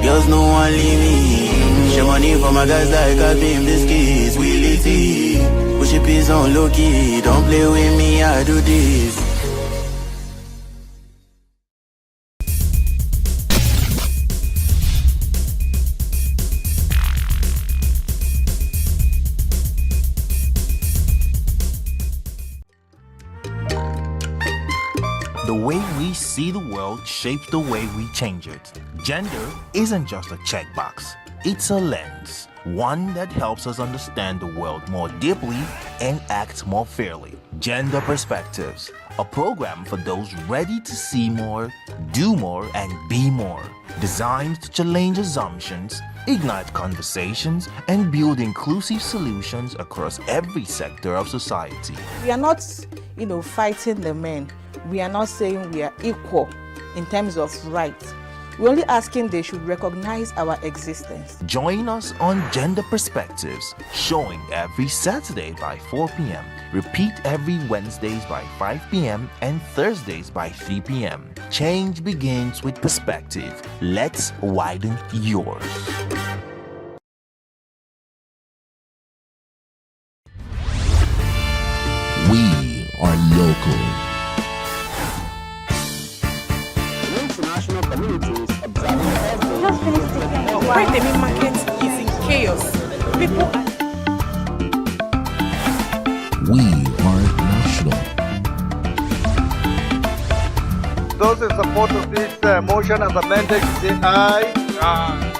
Girls no one leave me. Show money for my guys like I been biscuits. Willie T, push your piece on low key. Don't play with me, I do this. The way we see the world shapes the way we change it. Gender isn't just a checkbox, it's a lens, one that helps us understand the world more deeply and act more fairly. Gender Perspectives, a program for those ready to see more, do more, and be more. Designed to challenge assumptions, ignite conversations, and build inclusive solutions across every sector of society. We are not, fighting the men. We are not saying we are equal in terms of rights. We're only asking they should recognize our existence. Join us on Gender Perspectives, showing every Saturday by 4 p.m. Repeat every Wednesdays by 5 p.m. and Thursdays by 3 p.m. Change begins with perspective. Let's widen yours. We are local. International communities observing why the meat market is in chaos. People We are national. Those in support of this motion as amended say aye. Aye.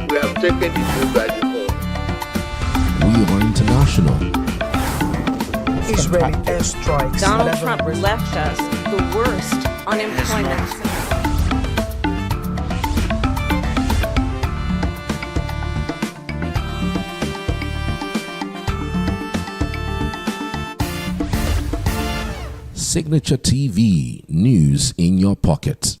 We have taken the vote by default. We are international. Israeli airstrikes. Donald Trump left us the worst unemployment. Signature TV, news in your pocket.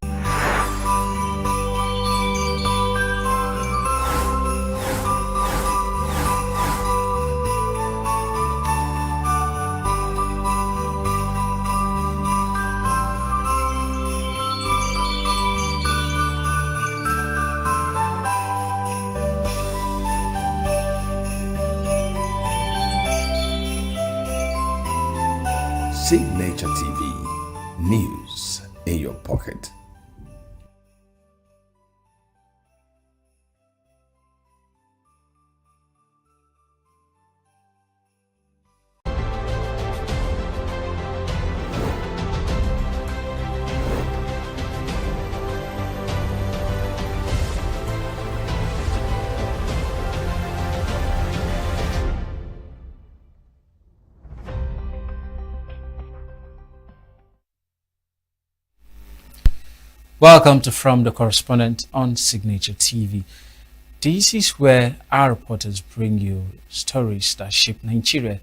Signature TV, news in your pocket. Welcome to From the Correspondent on Signature TV. This is where our reporters bring you stories that shape Nigeria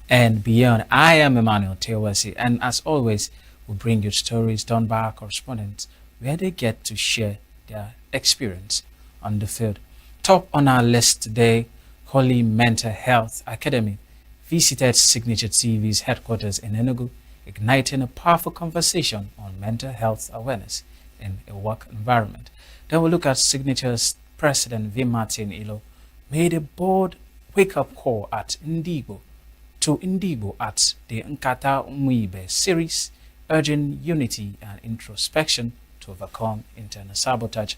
and beyond. I am Emmanuel Tewasi, and as always, we bring you stories done by our correspondents where they get to share their experience on the field. Top on our list today, Holy Mental Health Academy visited Signature TV's headquarters in ENUGU, igniting a powerful conversation on mental health awareness in a work environment. Then we'll look at Signature's President V. Martin Ilo made a bold wake-up call at Indigo at the Nkata Umuibe series, urging unity and introspection to overcome internal sabotage.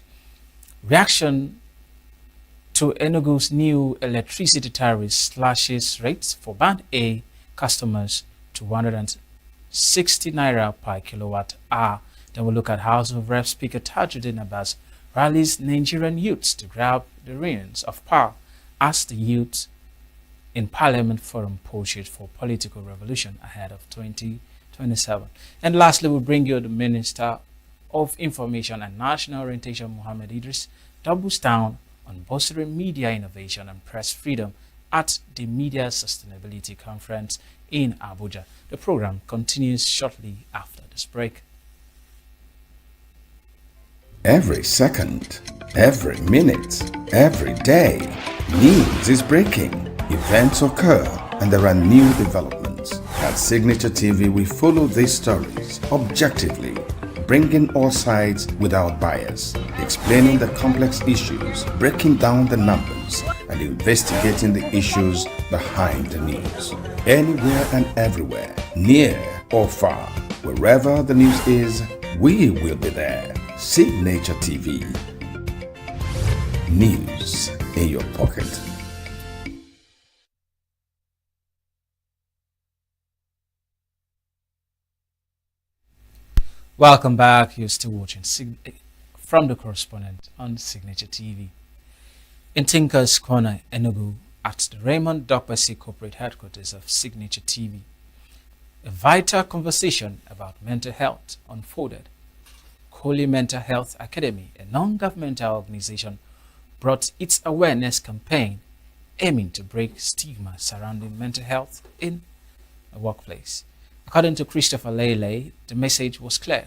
Reaction to ENUGU's new electricity tariff slashes rates for Band A customers to 160 naira per kilowatt hour. Then we'll look at House of Rep Speaker Tajuddin Abbas rallies Nigerian youths to grab the reins of power as the youth in Parliament Forum pushes for political revolution ahead of 2027. And lastly, we'll bring you the Minister of Information and National Orientation, Mohammed Idris, doubles down on bolstering media innovation and press freedom at the Media Sustainability Conference in Abuja. The program continues shortly after this break. Every second, every minute, every day, news is breaking, events occur, and there are new developments. At Signature TV, we follow these stories objectively, bringing all sides without bias, explaining the complex issues, breaking down the numbers, and investigating the issues behind the news. Anywhere and everywhere, near or far, wherever the news is, we will be there. Signature TV. News in your pocket. Welcome back. You're still watching from the correspondent on Signature TV. In Tinker's Corner, ENUGU, at the Raymond Dokpesi corporate headquarters of Signature TV, a vital conversation about mental health unfolded. Holy Mental Health Academy, a non-governmental organization, brought its awareness campaign aiming to break stigma surrounding mental health in a workplace. According to Christopher Lele, the message was clear.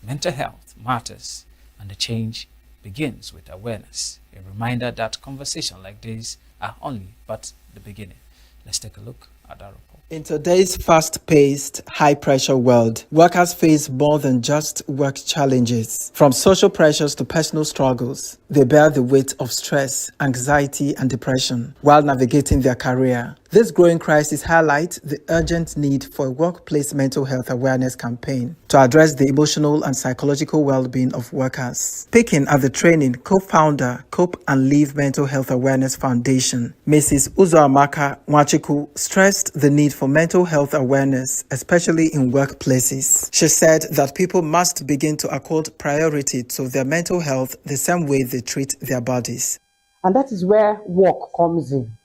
Mental health matters, and the change begins with awareness. A reminder that conversations like this are only but the beginning. Let's take a look at that report. In today's fast-paced, high-pressure world, workers face more than just work challenges. From social pressures to personal struggles, they bear the weight of stress, anxiety, and depression while navigating their career. This growing crisis highlights the urgent need for a workplace mental health awareness campaign to address the emotional and psychological well-being of workers. Speaking at the training, co-founder, Cope and Live Mental Health Awareness Foundation, Mrs. Uzoamaka Nwachiku stressed the need for mental health awareness, especially in workplaces. She said that people must begin to accord priority to their mental health the same way they treat their bodies. And that is where work comes in.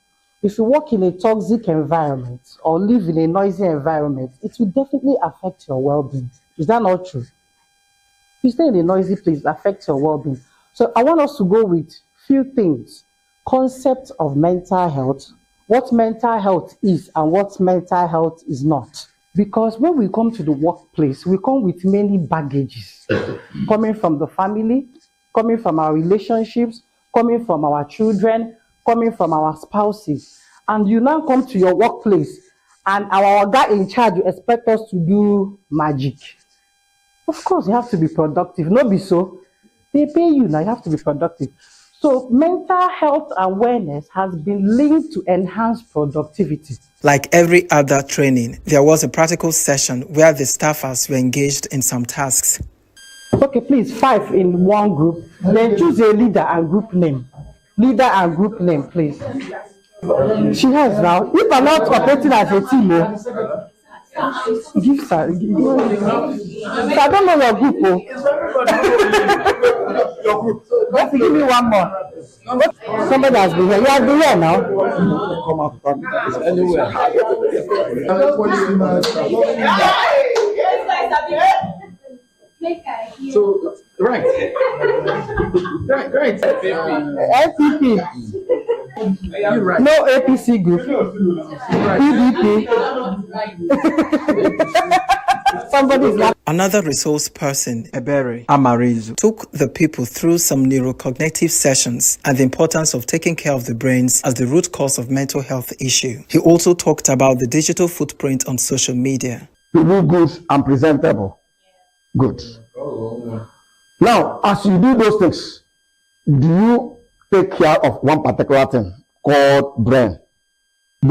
If you work in a toxic environment or live in a noisy environment, it will definitely affect your well-being. Is that not true? If you stay in a noisy place, it affects your well-being. So I want us to go with few things. Concept of mental health, what mental health is and what mental health is not. Because when we come to the workplace, we come with many baggages, coming from the family, coming from our relationships, coming from our children, coming from our spouses. And you now come to your workplace and our guy in charge will expect us to do magic. Of course, you have to be productive. No be so. They pay you now, you have to be productive. So mental health awareness has been linked to enhanced productivity. Like every other training, there was a practical session where the staffers were engaged in some tasks. Okay, please, 5 in one group. Then choose a leader and group name. Leader and group name, please. She has now. If I'm not operating as a team, give her. So I don't know your group. Your group. Let's give me one more. Somebody has been here. You have been here now. Come out. It's anywhere. So Right. Right. FPP. You're right. No APC group. PDP. Somebody's not. Another resource person, Ebere Amarizu, took the people through some neurocognitive sessions and the importance of taking care of the brains as the root cause of mental health issue. He also talked about the digital footprint on social media. To be good and presentable. Good. Now, as you do those things, do you take care of one particular thing called brain?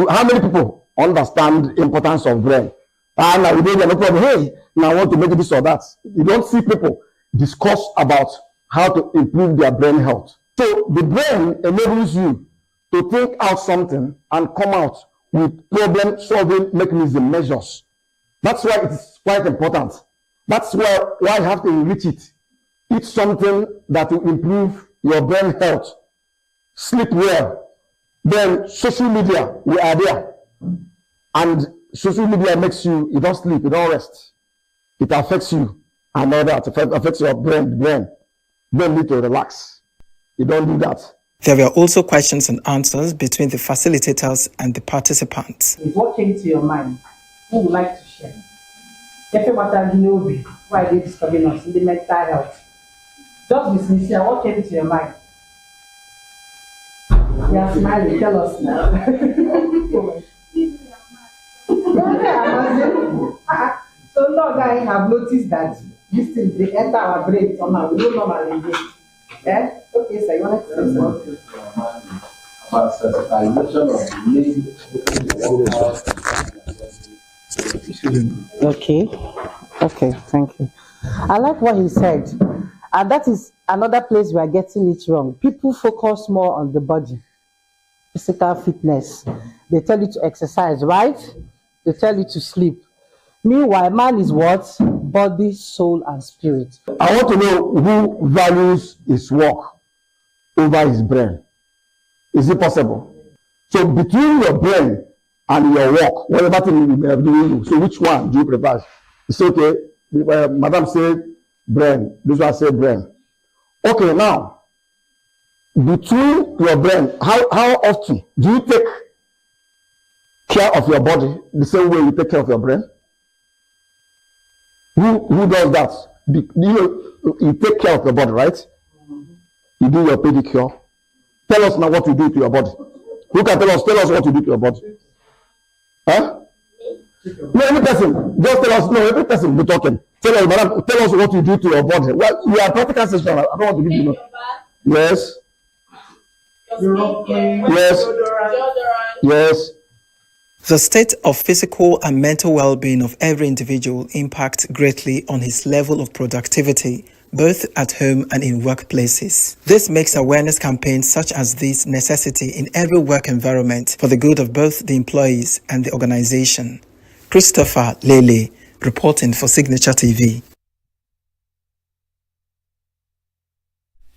How many people understand the importance of brain? And now we don't have no problem. Hey, now I want to make this or that. You don't see people discuss about how to improve their brain health. So the brain enables you to think out something and come out with problem-solving mechanism measures. That's why it's quite important. That's why you have to enrich it. Eat something that will improve your brain health. Sleep well. Then social media, we are there. And social media makes you don't sleep, you don't rest. It affects you. And all that affects your brain. You don't need to relax. You don't do that. There were also questions and answers between the facilitators and the participants. What came to your mind? Who would like to share? Why are they disturbing us in the mental health? Just be sincere. What came to your mind? You are smiling. Tell us now. So now, guys, have noticed that these things they enter our brain somehow. We don't normally do. Eh? Okay, so you want to say something about sensitization of Okay, thank you. I like what he said, and that is another place we are getting it wrong. People focus more on the body, physical fitness. They tell you to exercise, right? They tell you to sleep. Meanwhile, man is what? Body, soul, and spirit. I want to know who values his work over his brain. Is it possible? So between your brain and your work, whatever thing you may be doing, so which one do you prefer? It's okay. Madam said brain. This one said brain. Okay, now between your brain, how often do you take care of your body the same way you take care of your brain? Who does that? You take care of your body, right? You do your pedicure. Tell us now what you do to your body. Who can tell us what you do to your body? Huh? No, every person. Just tell us. No, every person be talking. Tell us, madam. Tell us what you do to your body. Well, we are practical session. I don't want to give you. Yes. Yes. The state of physical and mental well-being of every individual impacts greatly on his level of productivity, both at home and in workplaces. This makes awareness campaigns such as this necessity in every work environment for the good of both the employees and the organization. Christopher Lele, reporting for Signature TV.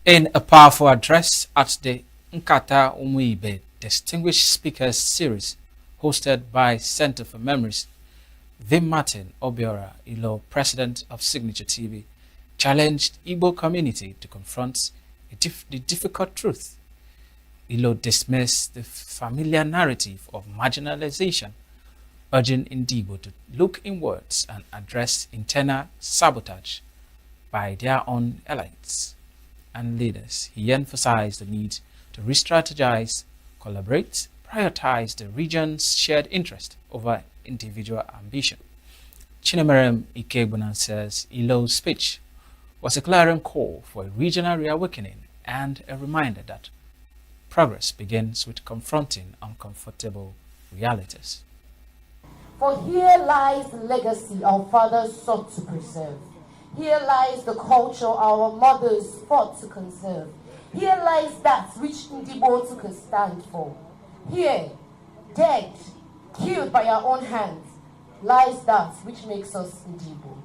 In a powerful address at the Nkata Umuibe Distinguished Speakers Series, hosted by Center for Memories, Vim Martin Obiora Ilo, president of Signature TV, challenged Igbo community to confront the difficult truth. Ilo dismissed the familiar narrative of marginalization, urging Indigo to look inwards and address internal sabotage by their own elites and leaders. He emphasized the need to re-strategize, collaborate, prioritize the region's shared interest over individual ambition. Chinemerem Ikegbunan says Ilo's speech was a clarion call for a regional reawakening and a reminder that progress begins with confronting uncomfortable realities. For here lies the legacy our fathers sought to preserve. Here lies the culture our mothers fought to conserve. Here lies that which Ndibo took a stand for. Here, dead, killed by our own hands, lies that which makes us Ndibo.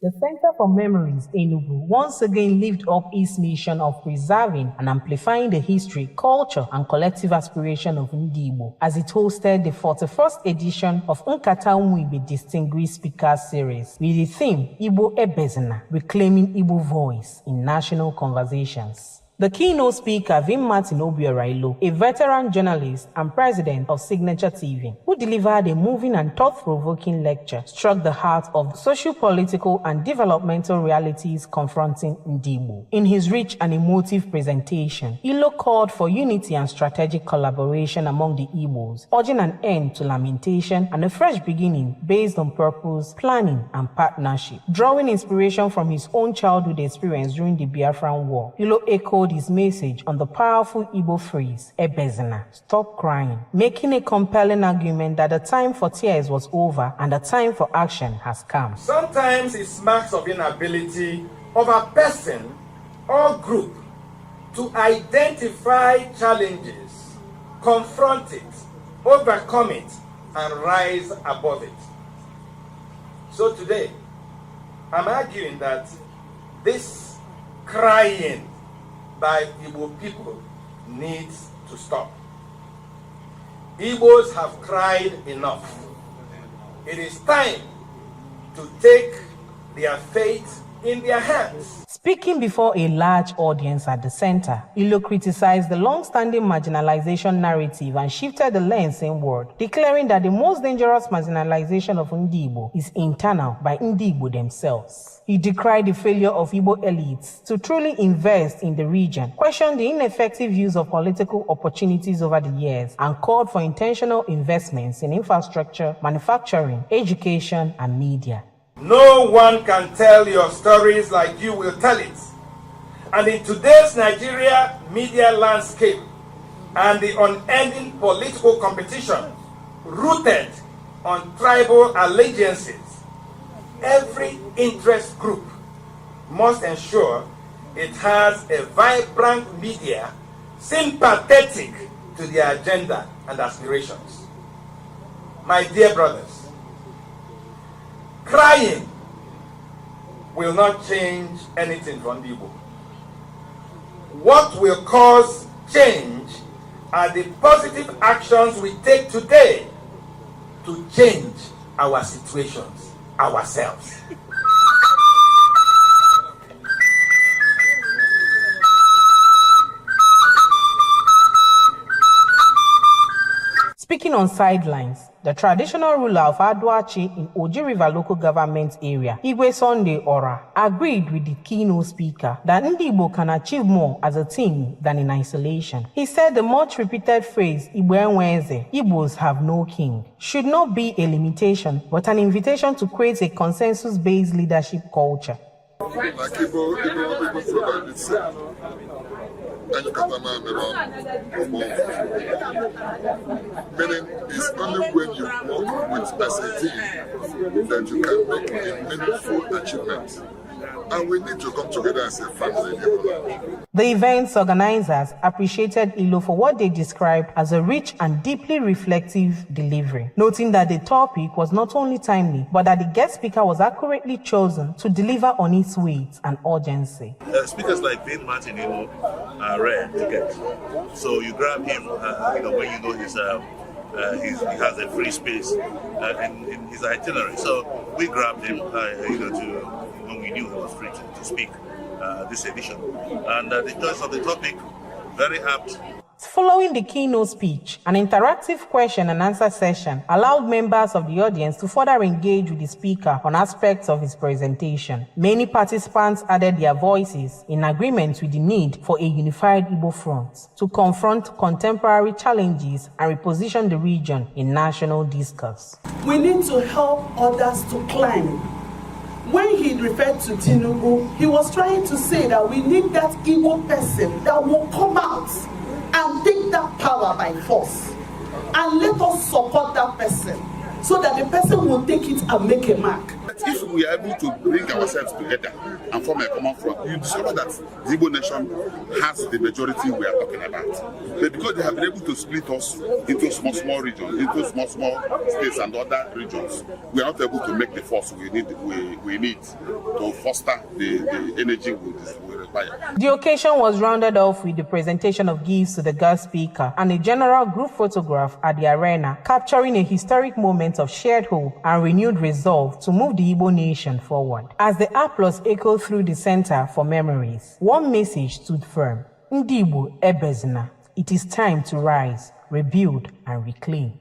The Center for Memories, ENUGU, once again lived up its mission of preserving and amplifying the history, culture, and collective aspiration of Ndi Igbo as it hosted the 41st edition of Nkata Umuibe Distinguished Speakers Series with the theme Igbo Ebezina, Reclaiming Igbo Voice in National Conversations. The keynote speaker, Vim Martin Obiora, a veteran journalist and president of Signaturetv, who delivered a moving and thought-provoking lecture, struck the heart of the socio-political and developmental realities confronting Ndi Igbo. In his rich and emotive presentation, Ilo called for unity and strategic collaboration among the Igbos, urging an end to lamentation and a fresh beginning based on purpose, planning, and partnership. Drawing inspiration from his own childhood experience during the Biafran War, Ilo echoed his message on the powerful Igbo phrase, Ebezina, stop crying, making a compelling argument that the time for tears was over and the time for action has come. Sometimes it's marks of inability of a person or group to identify challenges, confront it, overcome it, and rise above it. So today, I'm arguing that this crying by Igbo people needs to stop. Igbos have cried enough. It is time to take their fate in their hands. Speaking before a large audience at the center, Ilo criticized the long-standing marginalization narrative and shifted the lens inward, declaring that the most dangerous marginalization of Ndi Igbo is internal by Ndi Igbo themselves. He decried the failure of Igbo elites to truly invest in the region, questioned the ineffective use of political opportunities over the years, and called for intentional investments in infrastructure, manufacturing, education, and media. No one can tell your stories like you will tell it. And in today's Nigeria media landscape and the unending political competition rooted on tribal allegiances, every interest group must ensure it has a vibrant media sympathetic to their agenda and aspirations. My dear brothers, crying will not change anything for Ndi Igbo. What will cause change are the positive actions we take today to change our situations ourselves. Speaking on sidelines, the traditional ruler of Aduachi in Oji River local government area, Igwe Sunday Ora, agreed with the keynote speaker that Ndi Igbo can achieve more as a team than in isolation. He said the much repeated phrase, Igbo Enweze, Igbos have no king, should not be a limitation, but an invitation to create a consensus-based leadership culture. Meaning it's only when you work with as a team that you can make a meaningful achievement. And we need to come together as a family. The event's organizers appreciated Ilo for what they described as a rich and deeply reflective delivery, noting that the topic was not only timely, but that the guest speaker was accurately chosen to deliver on its weight and urgency. Speakers like Vin Martin, are rare to get. So you grab him, when you know he has a free space in his itinerary. So we grabbed him, when we knew he was free to speak this edition. And the choice of the topic, very apt. Following the keynote speech, an interactive question and answer session allowed members of the audience to further engage with the speaker on aspects of his presentation. Many participants added their voices in agreement with the need for a unified Igbo front to confront contemporary challenges and reposition the region in national discourse. We need to help others to climb. When he referred to Tinubu, he was trying to say that we need that Igbo person that will come out and take that power by force. And let us support that person so that the person will take it and make a mark. But if we are able to bring ourselves together and form a common front, you discover that the Igbo nation has the majority we are talking about. But because they have been able to split us into small regions, into small states and other regions, we are not able to make the force we need to foster the energy we require. The occasion was rounded off with the presentation of gifts to the guest speaker and a general group photograph at the arena, capturing a historic moment of shared hope and renewed resolve to move the Igbo nation forward. As the applause echoed through the Center for Memories, one message stood firm: Ndị Igbo ebezina. It is time to rise, rebuild, and reclaim.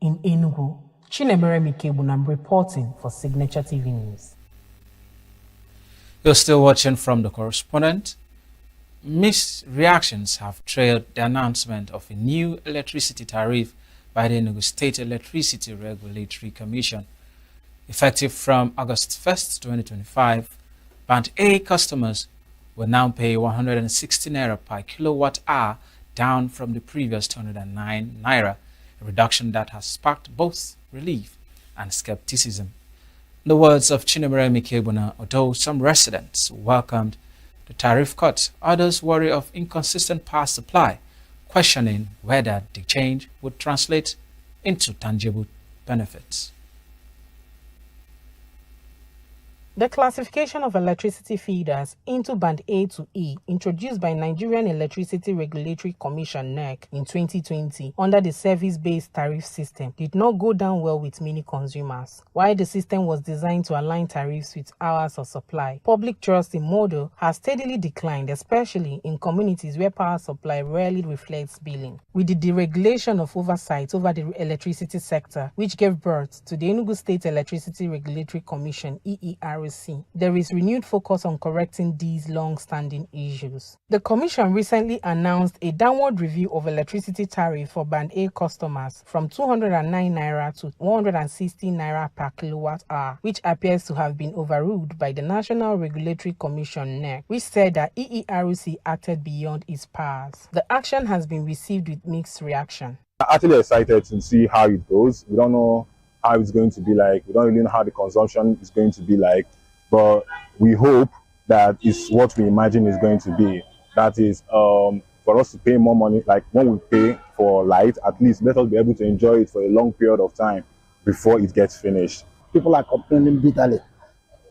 In Enugu, Chinemerem Ikebunam reporting for Signature TV News. You're still watching from the correspondent. Mixed reactions have trailed the announcement of a new electricity tariff by the ENUGU State Electricity Regulatory Commission. Effective from August 1st, 2025, Band A customers will now pay 160 Naira per kilowatt hour, down from the previous 209 Naira, a reduction that has sparked both relief and skepticism. In the words of Chinemerem Ikebuna, although some residents welcomed the tariff cut, others worry of inconsistent power supply, questioning whether the change would translate into tangible benefits. The classification of electricity feeders into Band A to E, introduced by Nigerian Electricity Regulatory Commission (NEC) in 2020 under the service-based tariff system, did not go down well with many consumers. While the system was designed to align tariffs with hours of supply, public trust in model has steadily declined, especially in communities where power supply rarely reflects billing. With the deregulation of oversight over the electricity sector, which gave birth to the ENUGU State Electricity Regulatory Commission (EER), there is renewed focus on correcting these long-standing issues. The Commission recently announced a downward review of electricity tariff for Band A customers from 209 Naira to 160 Naira per kilowatt hour, which appears to have been overruled by the National Regulatory Commission (NEC), which said that EERC acted beyond its powers. The action has been received with mixed reaction. I'm actually excited to see how it goes. We don't know how it's going to be like. We don't really know how the consumption is going to be like, but we hope that it's what we imagine is going to be. That is, for us to pay more money, like when we pay for light, at least let us be able to enjoy it for a long period of time before it gets finished. People are complaining bitterly,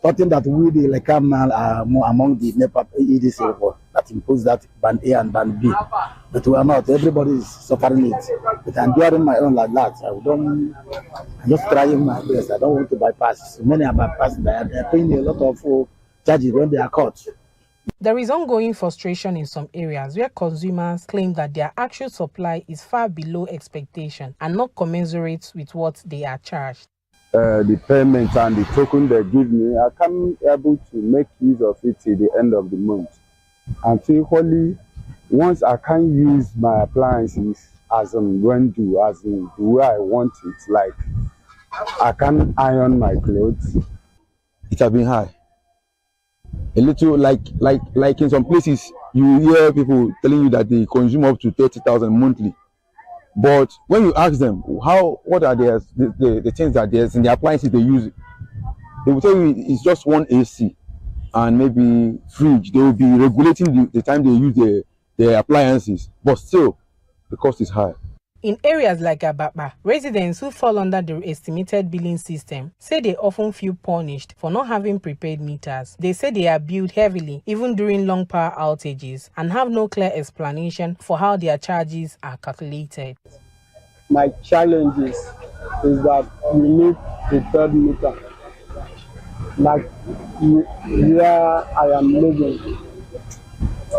thoughting that we, the Lekam man, are more among the NEPA EDC that impose that Band A and Band B. But we are not. Everybody is suffering it. But I'm doing my own like that. I'm just trying my best. I don't want to bypass. So many are bypassing. They're paying a lot of charges when they are caught. There is ongoing frustration in some areas where consumers claim that their actual supply is far below expectation and not commensurate with what they are charged. The payment and the token they give me, I can't be able to make use of it till the end of the month. Until wholly, once I can use my appliances as the way I want it, like I can iron my clothes. It has been high. A little like in some places you hear people telling you that they consume up to 30,000 monthly. But when you ask them what are the things that there's in the appliances they use, they will tell you it's just one AC and maybe fridge. They will be regulating the time they use their appliances, but still the cost is high. In areas like Ababa, residents who fall under the estimated billing system say they often feel punished for not having prepaid meters. They say they are billed heavily even during long power outages and have no clear explanation for how their charges are calculated. My challenge is that we need a third meter. Like where I am living,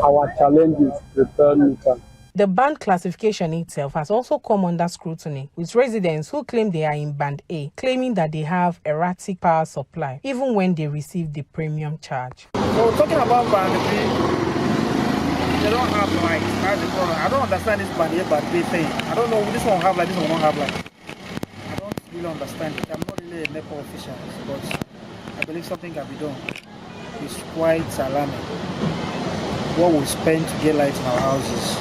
our challenge is the third meter. The band classification itself has also come under scrutiny, with residents who claim they are in Band A claiming that they have erratic power supply, even when they receive the premium charge. So talking about Band B, they don't have light. I don't understand this Band A, Band B thing. I don't know, this one have light, this one won't have light. I don't really understand it. I'm not really a NEPA official, but I believe something can be done. It's quite alarming. What we spend to get light in our houses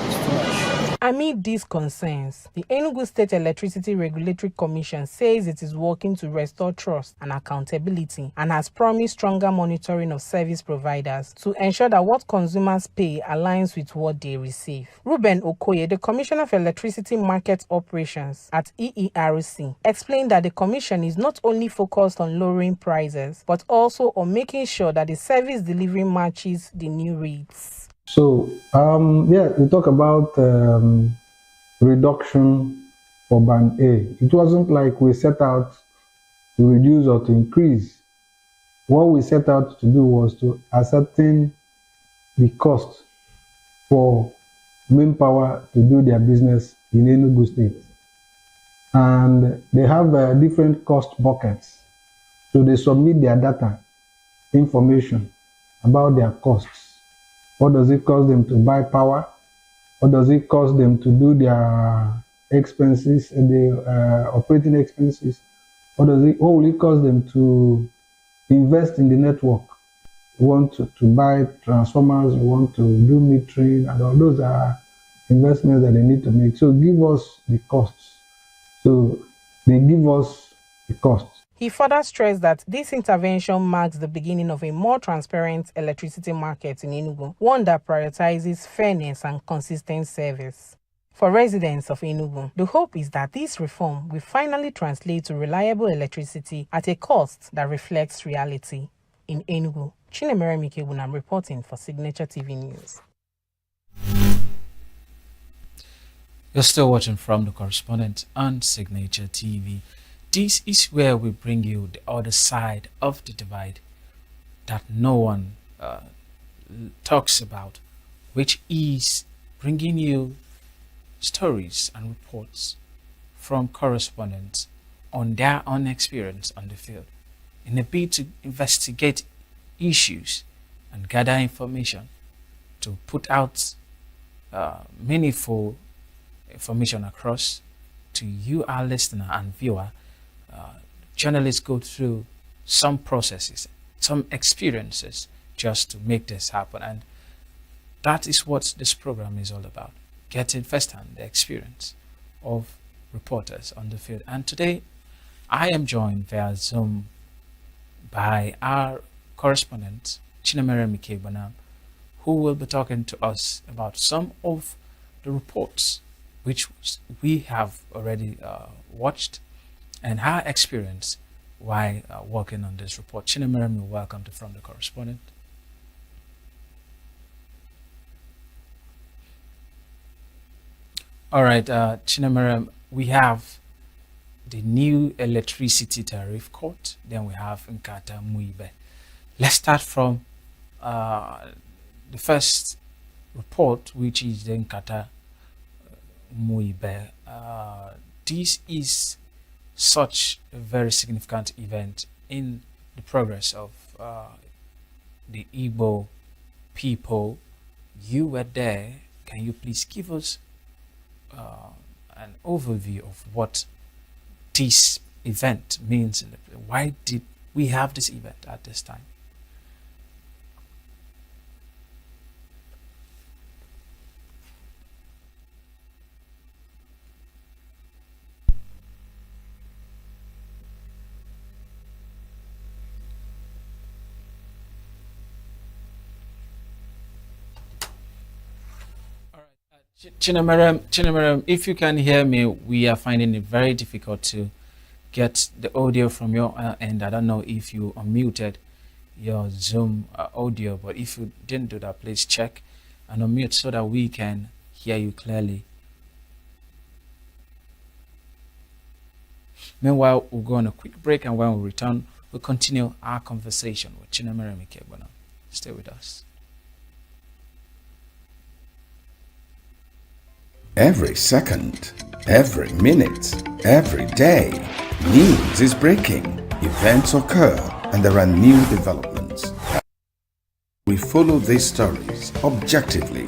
is too much. Amid these concerns, the ENUGU State Electricity Regulatory Commission says it is working to restore trust and accountability and has promised stronger monitoring of service providers to ensure that what consumers pay aligns with what they receive. Ruben Okoye, the Commissioner for Electricity Market Operations at EERC, explained that the commission is not only focused on lowering prices, but also on making sure that the service delivery matches the new rates. So, we talk about reduction for Band A. It wasn't like we set out to reduce or to increase. What we set out to do was to ascertain the cost for manpower to do their business in Enugu State. And they have different cost buckets. So they submit their data, information about their costs. What does it cost them to buy power? What does it cost them to do their expenses, the operating expenses? What will it cost them to invest in the network? We want to buy transformers, we want to do metering, and all those are investments that they need to make. So give us the costs. So they give us the costs. He further stressed that this intervention marks the beginning of a more transparent electricity market in Enugu, one that prioritizes fairness and consistent service. For residents of Enugu, the hope is that this reform will finally translate to reliable electricity at a cost that reflects reality. In Enugu, Chinemerem Ikebunam reporting for Signaturetv News. You're still watching from the correspondent on Signaturetv. This is where we bring you the other side of the divide that no one talks about, which is bringing you stories and reports from correspondents on their own experience on the field in a bid to investigate issues and gather information to put out meaningful information across to you, our listener and viewer. Journalists go through some processes, some experiences just to make this happen, and that is what this program is all about, getting firsthand the experience of reporters on the field. And today I am joined via Zoom by our correspondent Chinemerem Ikebunam, who will be talking to us about some of the reports which we have already watched and her experience while working on this report. Chinemerem, welcome to From the Correspondent. All right, Chinemerem, we have the new electricity tariff court, then we have Nkata Muibe. Let's start from the first report, which is the Nkata Muibe. This is such a very significant event in the progress of the Igbo people. You were there. Can you please give us an overview of what this event means? Why did we have this event at this time? Chinemerem, if you can hear me, we are finding it very difficult to get the audio from your end. I don't know if you unmuted your Zoom audio, but if you didn't do that, please check and unmute so that we can hear you clearly. Meanwhile, we'll go on a quick break, and when we return, we'll continue our conversation with Chinemerem Ikebunam. Stay with us. Every second, every minute, every day, news is breaking, events occur, and there are new developments. We follow these stories objectively,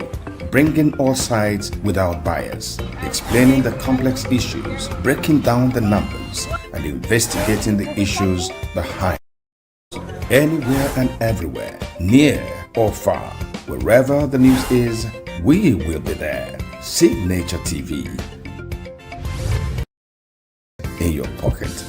bringing all sides without bias, explaining the complex issues, breaking down the numbers, and investigating the issues behind. Anywhere and everywhere, near or far, wherever the news is, we will be there. Signature TV in your pocket.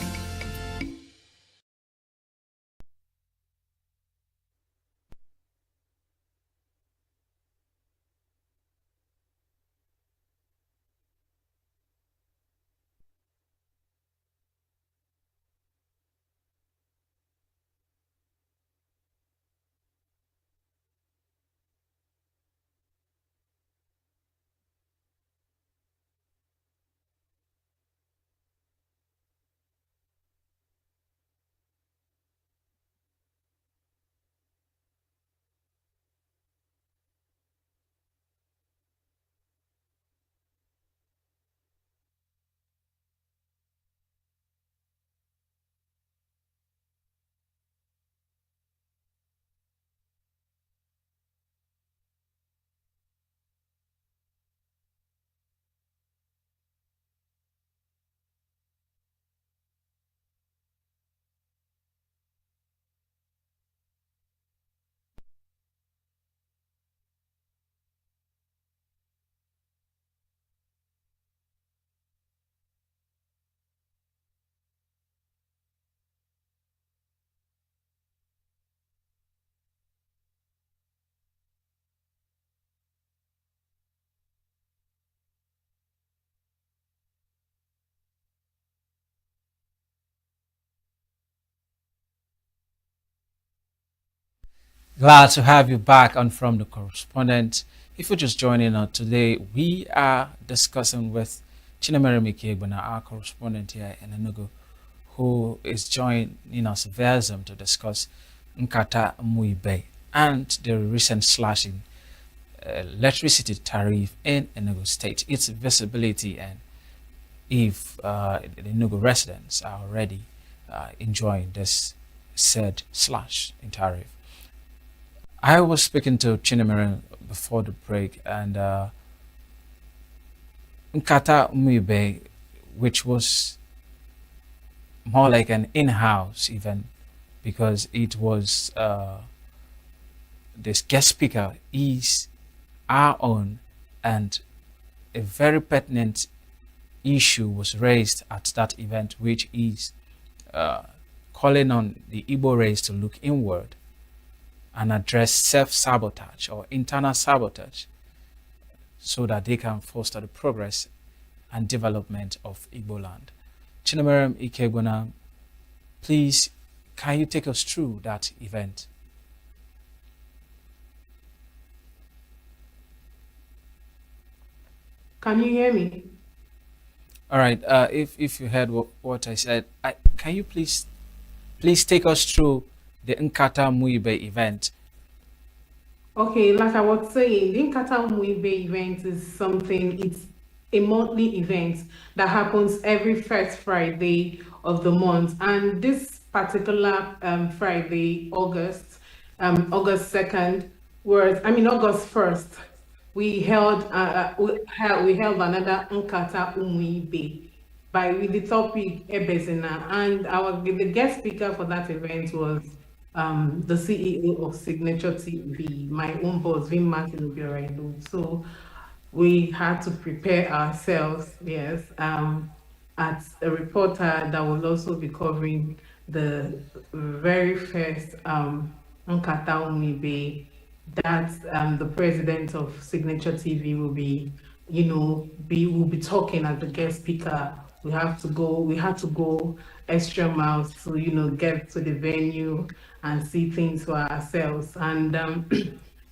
Glad to have you back on From the Correspondent. If you're just joining us today, we are discussing with Chinemere Mikegbana, our correspondent here in ENUGU, who is joining us via Zoom to discuss Nkata Muibe and the recent slashing electricity tariff in ENUGU State, its visibility, and if the ENUGU residents are already enjoying this said slash in tariff. I was speaking to Chinemere before the break, and Nkata Muibe, which was more like an in-house event, because it was this guest speaker is our own, and a very pertinent issue was raised at that event, which is calling on the Igbo race to look inward and address self-sabotage or internal sabotage so that they can foster the progress and development of Igbo land. Chinemere Mikegbana, please, can you take us through that event? Can you hear me? All right. If you heard what I said, can you please take us through the Nkata Muibe event? Okay, like I was saying, the Nkata Muibe event is something, it's a monthly event that happens every first Friday of the month. And this particular Friday, August 2nd, August 1st, we held another Nkata Umuibe with the topic Ebezina, and the guest speaker for that event was the CEO of Signaturetv, my own boss, Vin Martin Obiorailu. So we had to prepare ourselves, yes, as a reporter that will also be covering the very first Nkata Umuibe that the president of Signaturetv will be, will be talking as the guest speaker. We had to go extra miles to, get to the venue and see things for ourselves. And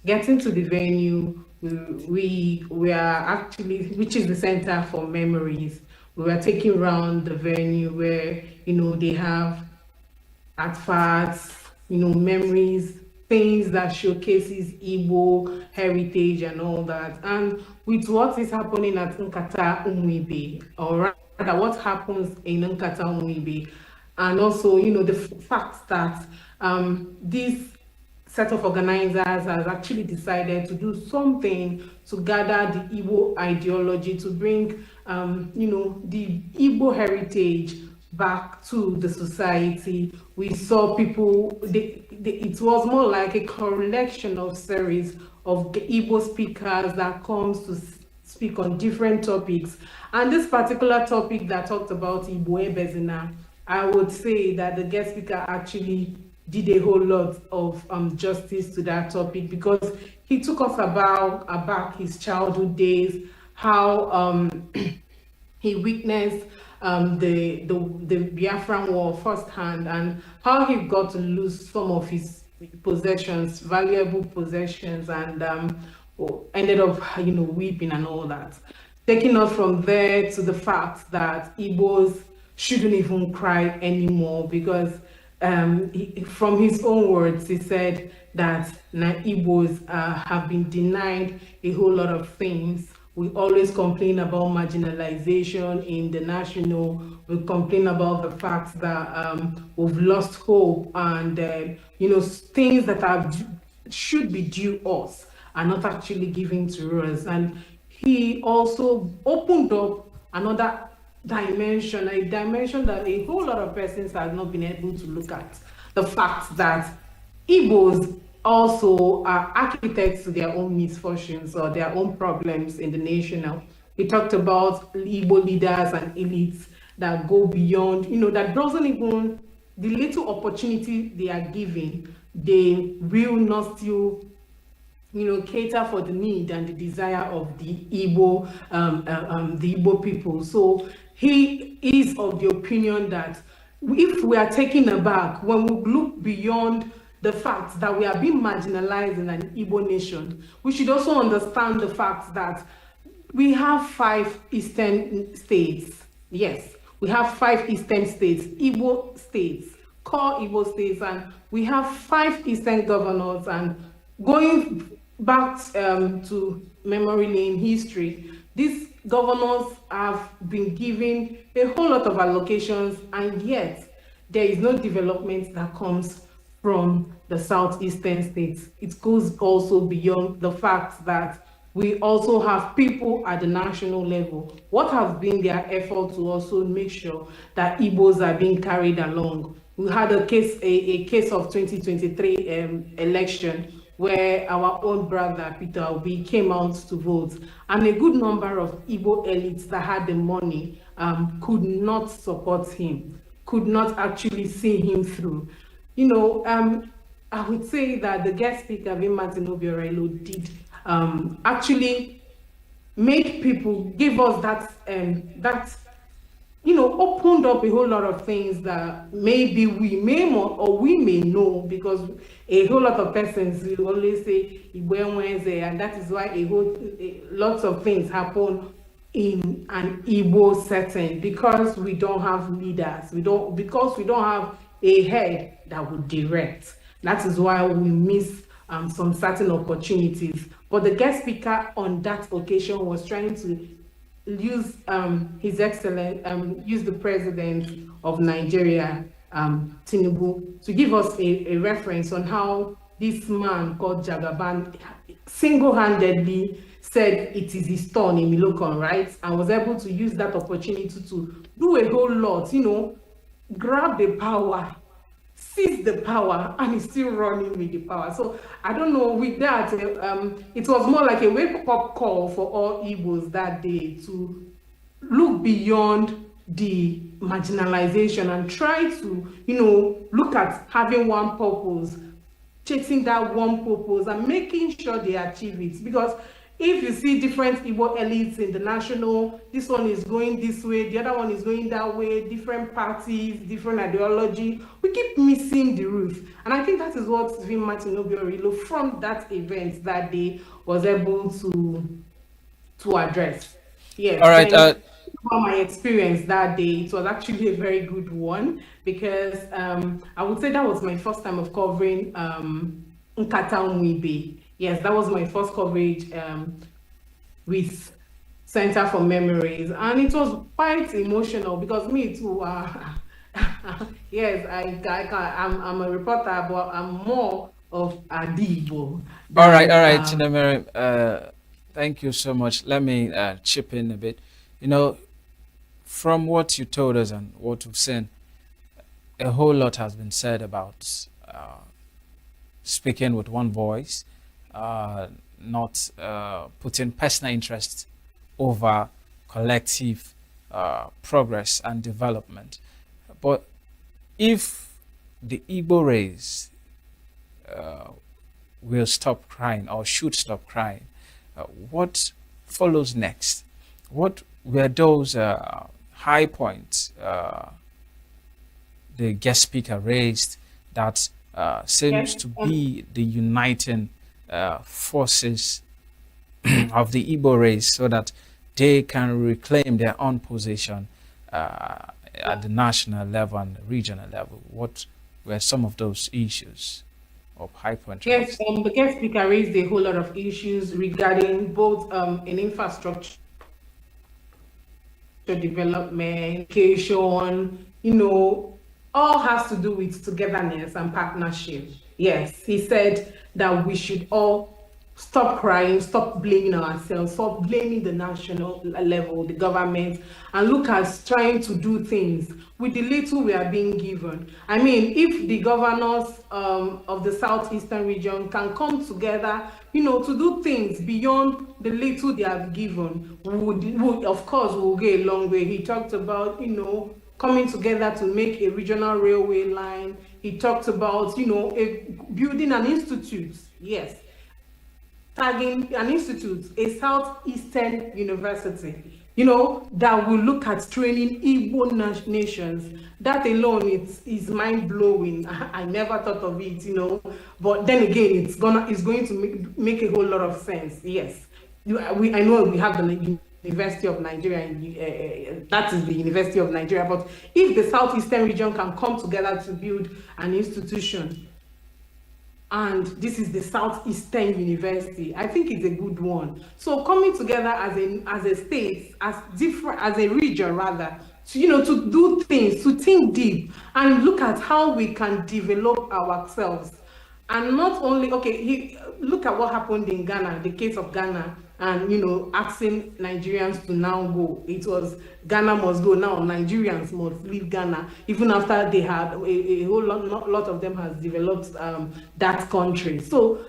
getting to the venue, we are actually, which is the Center for Memories. We were taking around the venue where, they have artifacts, memories, things that showcases Igbo heritage and all that. And with what is happening at Nkata Umuibe, or rather what happens in Nkata Umuibe, and also, the fact that this set of organizers has actually decided to do something to gather the Igbo ideology, to bring, the Igbo heritage back to the society. We saw people, it was more like a collection of series of Igbo speakers that comes to speak on different topics. And this particular topic that talked about Igbo Ebezina, I would say that the guest speaker actually did a whole lot of justice to that topic, because he took us about his childhood days, how he witnessed the Biafran War firsthand, and how he got to lose some of his possessions, valuable possessions, and ended up, weeping and all that. Taking us from there to the fact that Igbos shouldn't even cry anymore, because from his own words, he said that Igbos have been denied a whole lot of things. We always complain about marginalization in the national. We complain about the fact that we've lost hope, and things that should be due us are not actually given to us. And he also opened up another dimension, a dimension that a whole lot of persons have not been able to look at. The fact that Igbos also are architects to their own misfortunes or their own problems in the nation now. He talked about Igbo leaders and elites that go beyond, that doesn't even, the little opportunity they are given, they will not still cater for the need and the desire of the Igbo people. So he is of the opinion that if we are taken aback, when we look beyond the fact that we are being marginalized in an Igbo nation, we should also understand the fact that we have 5 eastern states. Yes, we have 5 eastern states, Igbo states, core Igbo states, and we have 5 eastern governors. And going back to memory lane history, these governors have been given a whole lot of allocations, and yet there is no development that comes from the southeastern states. It goes also beyond the fact that we also have people at the national level. What has been their effort to also make sure that Igbos are being carried along? We had a case of 2023 election where our own brother Peter Obi came out to vote, and a good number of Igbo elites that had the money could not support him, could not actually see him through. I would say that the guest speaker, Martin Obiorelo, did actually make people, give us that opened up a whole lot of things that maybe we may or we may know, because a whole lot of persons will always say Igbo Wednesday, and that is why lots of things happen in an Igbo setting, because we don't have leaders, because we don't have a head that would direct. That is why we miss some certain opportunities. But the guest speaker on that occasion was trying to use His Excellency, use the President of Nigeria, Tinubu, to give us a reference on how this man called Jagaban single-handedly said it is his turn in Milokon, right? And was able to use that opportunity to do a whole lot, grab the power, seize the power, and he's still running with the power. So I don't know, with that, it was more like a wake-up call for all Igbos that day to look beyond the marginalization and try to, look at having one purpose, chasing that one purpose and making sure they achieve it. Because if you see different Igbo elites in the national, this one is going this way, the other one is going that way, different parties, different ideology, we keep missing the roof. And I think that is what Vin Martin Obiorilo from that event that day was able to address. Yes. All right. From my experience that day, it was actually a very good one, because I would say that was my first time of covering Nkata Mwibe. Yes, that was my first coverage with Center for Memories, and it was quite emotional because me too. Yes, I'm a reporter, but I'm more of a Igbo. All right, Chinemere, thank you so much. Let me chip in a bit. From what you told us and what we've seen, a whole lot has been said about speaking with one voice, not putting personal interest over collective progress and development. But if the Igbo race will stop crying or should stop crying, what follows next? What were those high points the guest speaker raised that seems to be the uniting forces of the Igbo race so that they can reclaim their own position at the national level and regional level? What were some of those issues of high point? Yes, the guest speaker raised a whole lot of issues regarding both an infrastructure development, education, all has to do with togetherness and partnership. Yes, he said that we should all stop crying, stop blaming ourselves, stop blaming the national level, the government, and look at trying to do things with the little we are being given. I mean, if the governors of the southeastern region can come together, to do things beyond the little they have given, would of course, will go a long way. He talked about, coming together to make a regional railway line. He talked about, building an institute. Yes. Tagging an institute, a Southeastern university, that will look at training Igbo nations. That alone is mind-blowing. I never thought of it, but then again, it's going to make a whole lot of sense. Yes, I know we have the University of Nigeria, that is the University of Nigeria, but if the Southeastern region can come together to build an institution, and this is the Southeastern University, I think it's a good one. So coming together as a state, as a region rather, to do things, to think deep and look at how we can develop ourselves. And not only, look at what happened in Ghana, the case of Ghana, and asking Nigerians to now go. It was Ghana must go, now Nigerians must leave Ghana, even after they had a whole lot of them has developed that country. So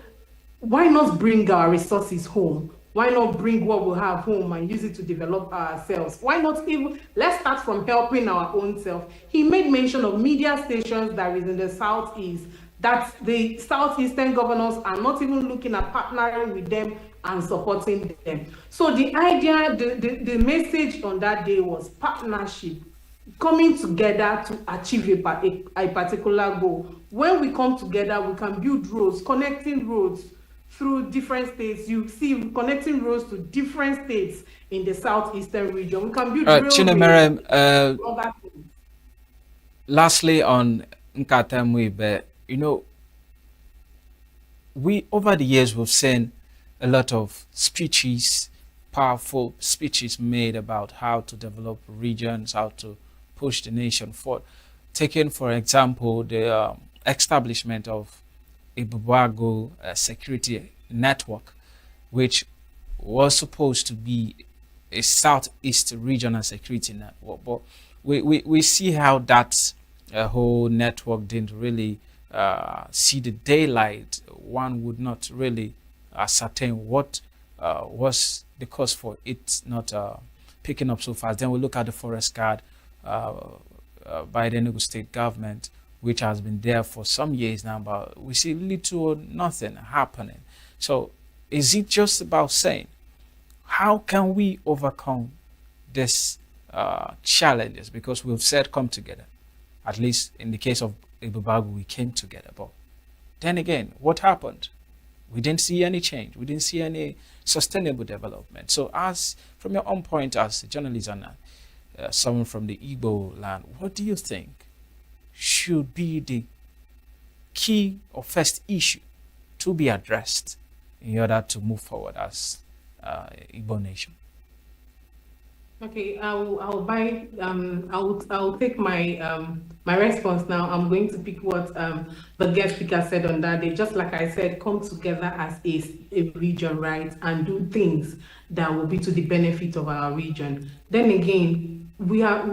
why not bring our resources home? Why not bring what we have home and use it to develop ourselves? Why not let's start from helping our own self. He made mention of media stations that is in the Southeast, that the Southeastern governors are not even looking at partnering with them and supporting them. So the idea, the message on that day was partnership, coming together to achieve a particular goal. When we come together, we can build roads, connecting roads through different states. You see, connecting roads to different states in the Southeastern region. We can build Chinemere, lastly on Nkatemwe, we over the years we've seen a lot of speeches, powerful speeches made about how to develop regions, how to push the nation forward. Taking, for example, the establishment of a Bubago security network, which was supposed to be a Southeast regional security network. But we see how that whole network didn't really see the daylight. One would not really ascertain what was the cause for it not picking up so fast. Then we look at the forest guard by the ENUGU state government, which has been there for some years now, but we see little or nothing happening. So is it just about saying, how can we overcome these challenges? Because we've said come together. At least in the case of Ibubagu, we came together. But then again, what happened? We didn't see any change. We didn't see any sustainable development. So as from your own point as a journalist and someone from the Igbo land, what do you think should be the key or first issue to be addressed in order to move forward as Igbo nation? Okay, I'll take my my response now. I'm going to pick what the guest speaker said on that day. Just like I said, come together as a region, right, and do things that will be to the benefit of our region. Then again, we are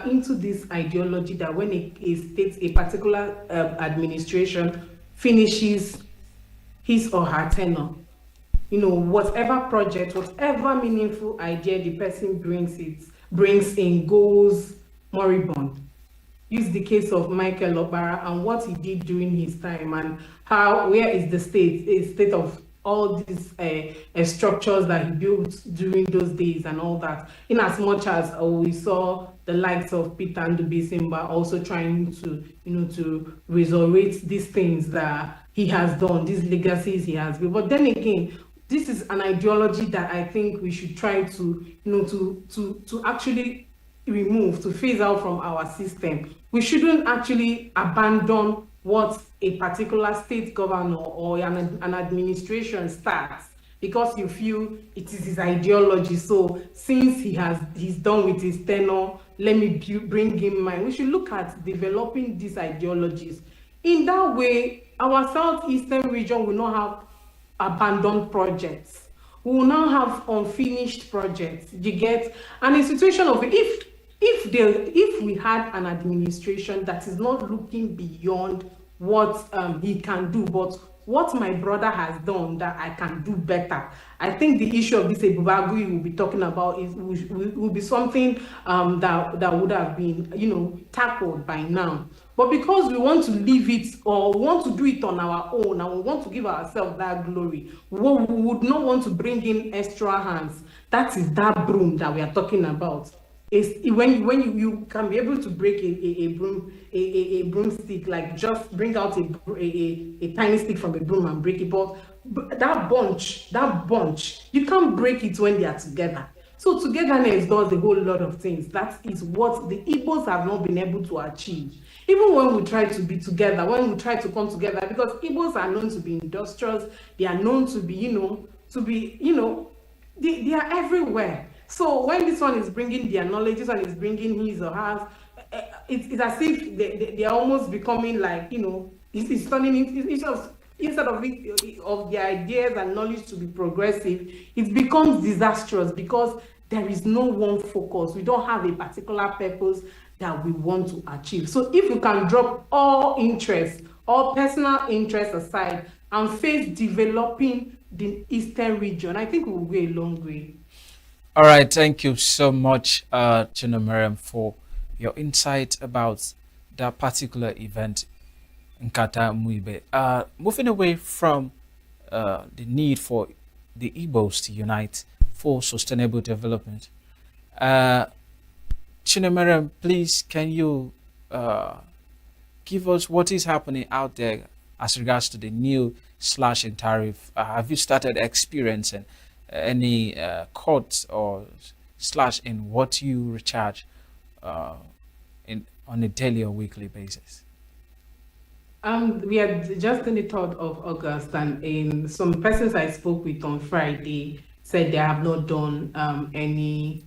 into this ideology that when a state, a particular administration finishes his or her tenure, whatever project, whatever meaningful idea the person brings in goes moribund. Use the case of Michael Obara and what he did during his time, and where is the state of all these structures that he built during those days and all that. In as much as we saw the likes of Peter Ndubisimba also trying to, to resurrect these things that he has done, these legacies he has built. But then again, this is an ideology that I think we should try to, to actually remove, to phase out from our system. We shouldn't actually abandon what a particular state governor or an administration starts because you feel it is his ideology. So since he's done with his tenure, let me bring him mine. We should look at developing these ideologies. In that way, our southeastern region will not have abandoned projects. We will now have unfinished projects. You get? And in situation of if we had an administration that is not looking beyond what he can do, but what my brother has done that I can do better, I think the issue of this Ebubagui we'll be talking about will be something that would have been tackled by now. But because we want to leave it or we want to do it on our own and we want to give ourselves that glory, we would not want to bring in extra hands. That is that broom that we are talking about. It's when you can be able to break a broomstick, like just bring out a tiny stick from a broom and break it, but that bunch, you can't break it when they are together. So togetherness does a whole lot of things. That is what the Igbos have not been able to achieve. Even when we try to be together, when we try to come together, because Igbos are known to be industrious, they are known to be, they are everywhere. So when this one is bringing their knowledge, this one is bringing his or hers, it's as if they are almost becoming like, it's turning into, instead of their ideas and knowledge to be progressive, it becomes disastrous because there is no one focus. We don't have a particular purpose that we want to achieve. So if you can drop all interests, all personal interests aside and face developing the Eastern region, I think we will go a long way. All right, thank you so much, Chinomeriam, for your insight about that particular event in Kata Muibe. Moving away from the need for the Igbos to unite for sustainable development, Chinomeriam, please, can you give us what is happening out there as regards to the new slash in tariff? Have you started experiencing any cuts or slash in what you recharge on a daily or weekly basis? We are just in the 3rd of August, and in some persons I spoke with on Friday said they have not done any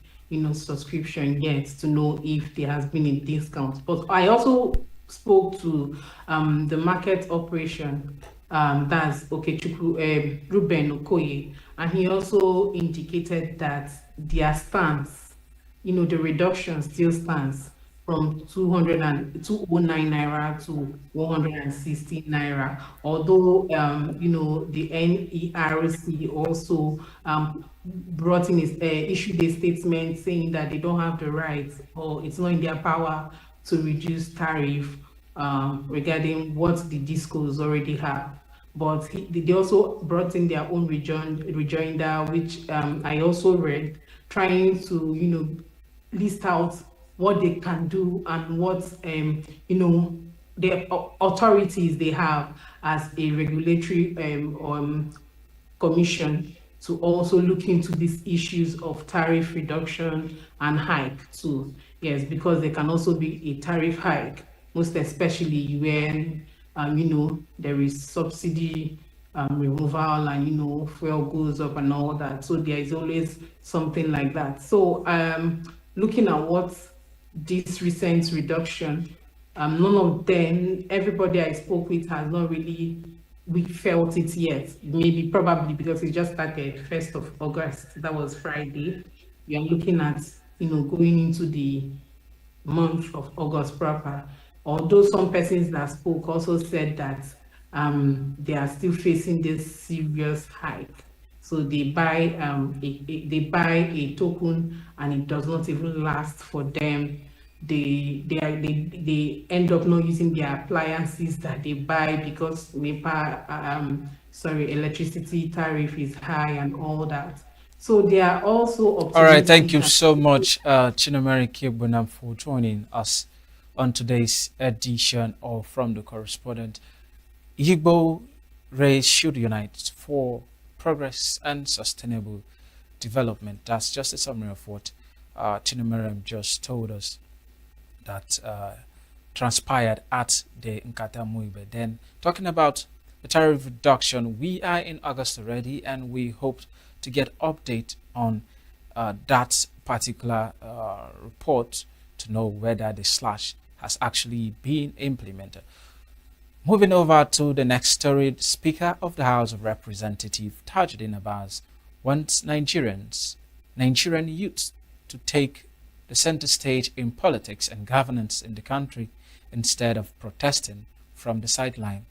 subscription yet to know if there has been a discount. But I also spoke to the market operation, that's Okechukwu Ruben Okoye, and he also indicated that their stance, the reduction still stands from 209 naira to 160 naira. Although the NERC also brought in issued a statement saying that they don't have the right or it's not in their power to reduce tariff regarding what the discos already have. But they also brought in their own rejoinder, which I also read, trying to list out what they can do and what the authorities they have as a regulatory commission to also look into these issues of tariff reduction and hike too. Yes, because there can also be a tariff hike, most especially when there is subsidy removal and fuel goes up and all that. So there is always something like that. So looking at what this recent reduction, none of them, everybody I spoke with has not really felt it yet. Maybe probably because it just started 1st of August. That was Friday. We are looking at going into the month of August proper. Although some persons that spoke also said that they are still facing this serious hike. So they buy they buy a token and it does not even last for them. They end up not using their appliances that they buy because electricity tariff is high and all that. So they are also optimistic. All right, thank you so much, Chinomere Kibunam, for joining us on today's edition of From the Correspondent. Igbo race should unite for progress and sustainable development. That's just a summary of what Chinomere just told us that transpired at the Nkata Muibe. Then, talking about the tariff reduction, we are in August already, and we hope to get update on that particular report to know whether the slash has actually been implemented. Moving over to the next story, the Speaker of the House of Representatives, Tajuddin Abbas, wants Nigerian youths to take the center stage in politics and governance in the country instead of protesting from the sideline.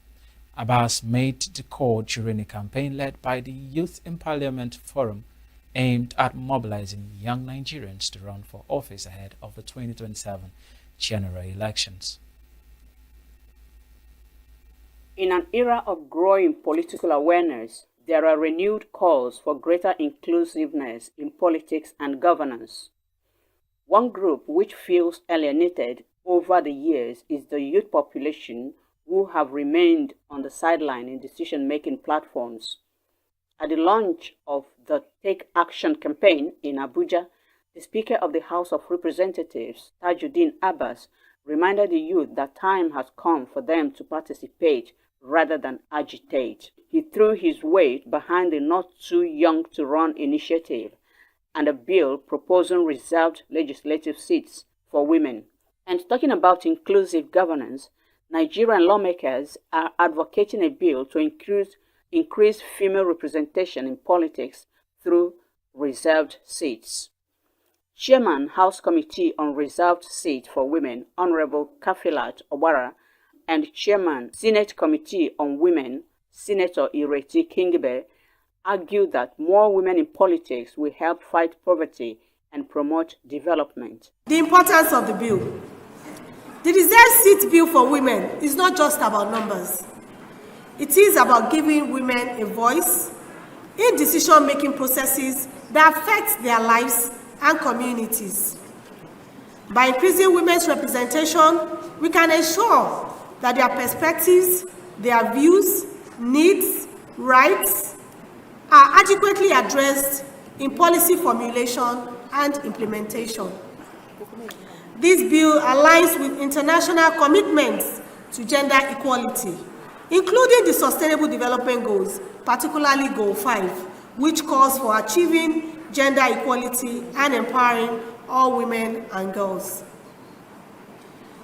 Abbas made the call during a campaign led by the Youth in Parliament Forum aimed at mobilizing young Nigerians to run for office ahead of the 2027 general elections. In an era of growing political awareness, there are renewed calls for greater inclusiveness in politics and governance. One group which feels alienated over the years is the youth population who have remained on the sideline in decision-making platforms. At the launch of the Take Action campaign in Abuja, the Speaker of the House of Representatives, Tajuddin Abbas, reminded the youth that time has come for them to participate rather than agitate. He threw his weight behind the Not Too Young to Run initiative and a bill proposing reserved legislative seats for women. And talking about inclusive governance, Nigerian lawmakers are advocating a bill to increase female representation in politics through reserved seats. Chairman House Committee on Reserved Seat for Women, Honorable Kafilat Obara, and Chairman Senate Committee on Women, Senator Ireti Kingibe, argued that more women in politics will help fight poverty and promote development. The importance of the bill. The reserved seat bill for women is not just about numbers. It is about giving women a voice in decision-making processes that affect their lives and communities. By increasing women's representation, we can ensure that their perspectives, their views, needs, rights are adequately addressed in policy formulation and implementation. This bill aligns with international commitments to gender equality, including the Sustainable Development Goals, particularly Goal 5, which calls for achieving gender equality and empowering all women and girls.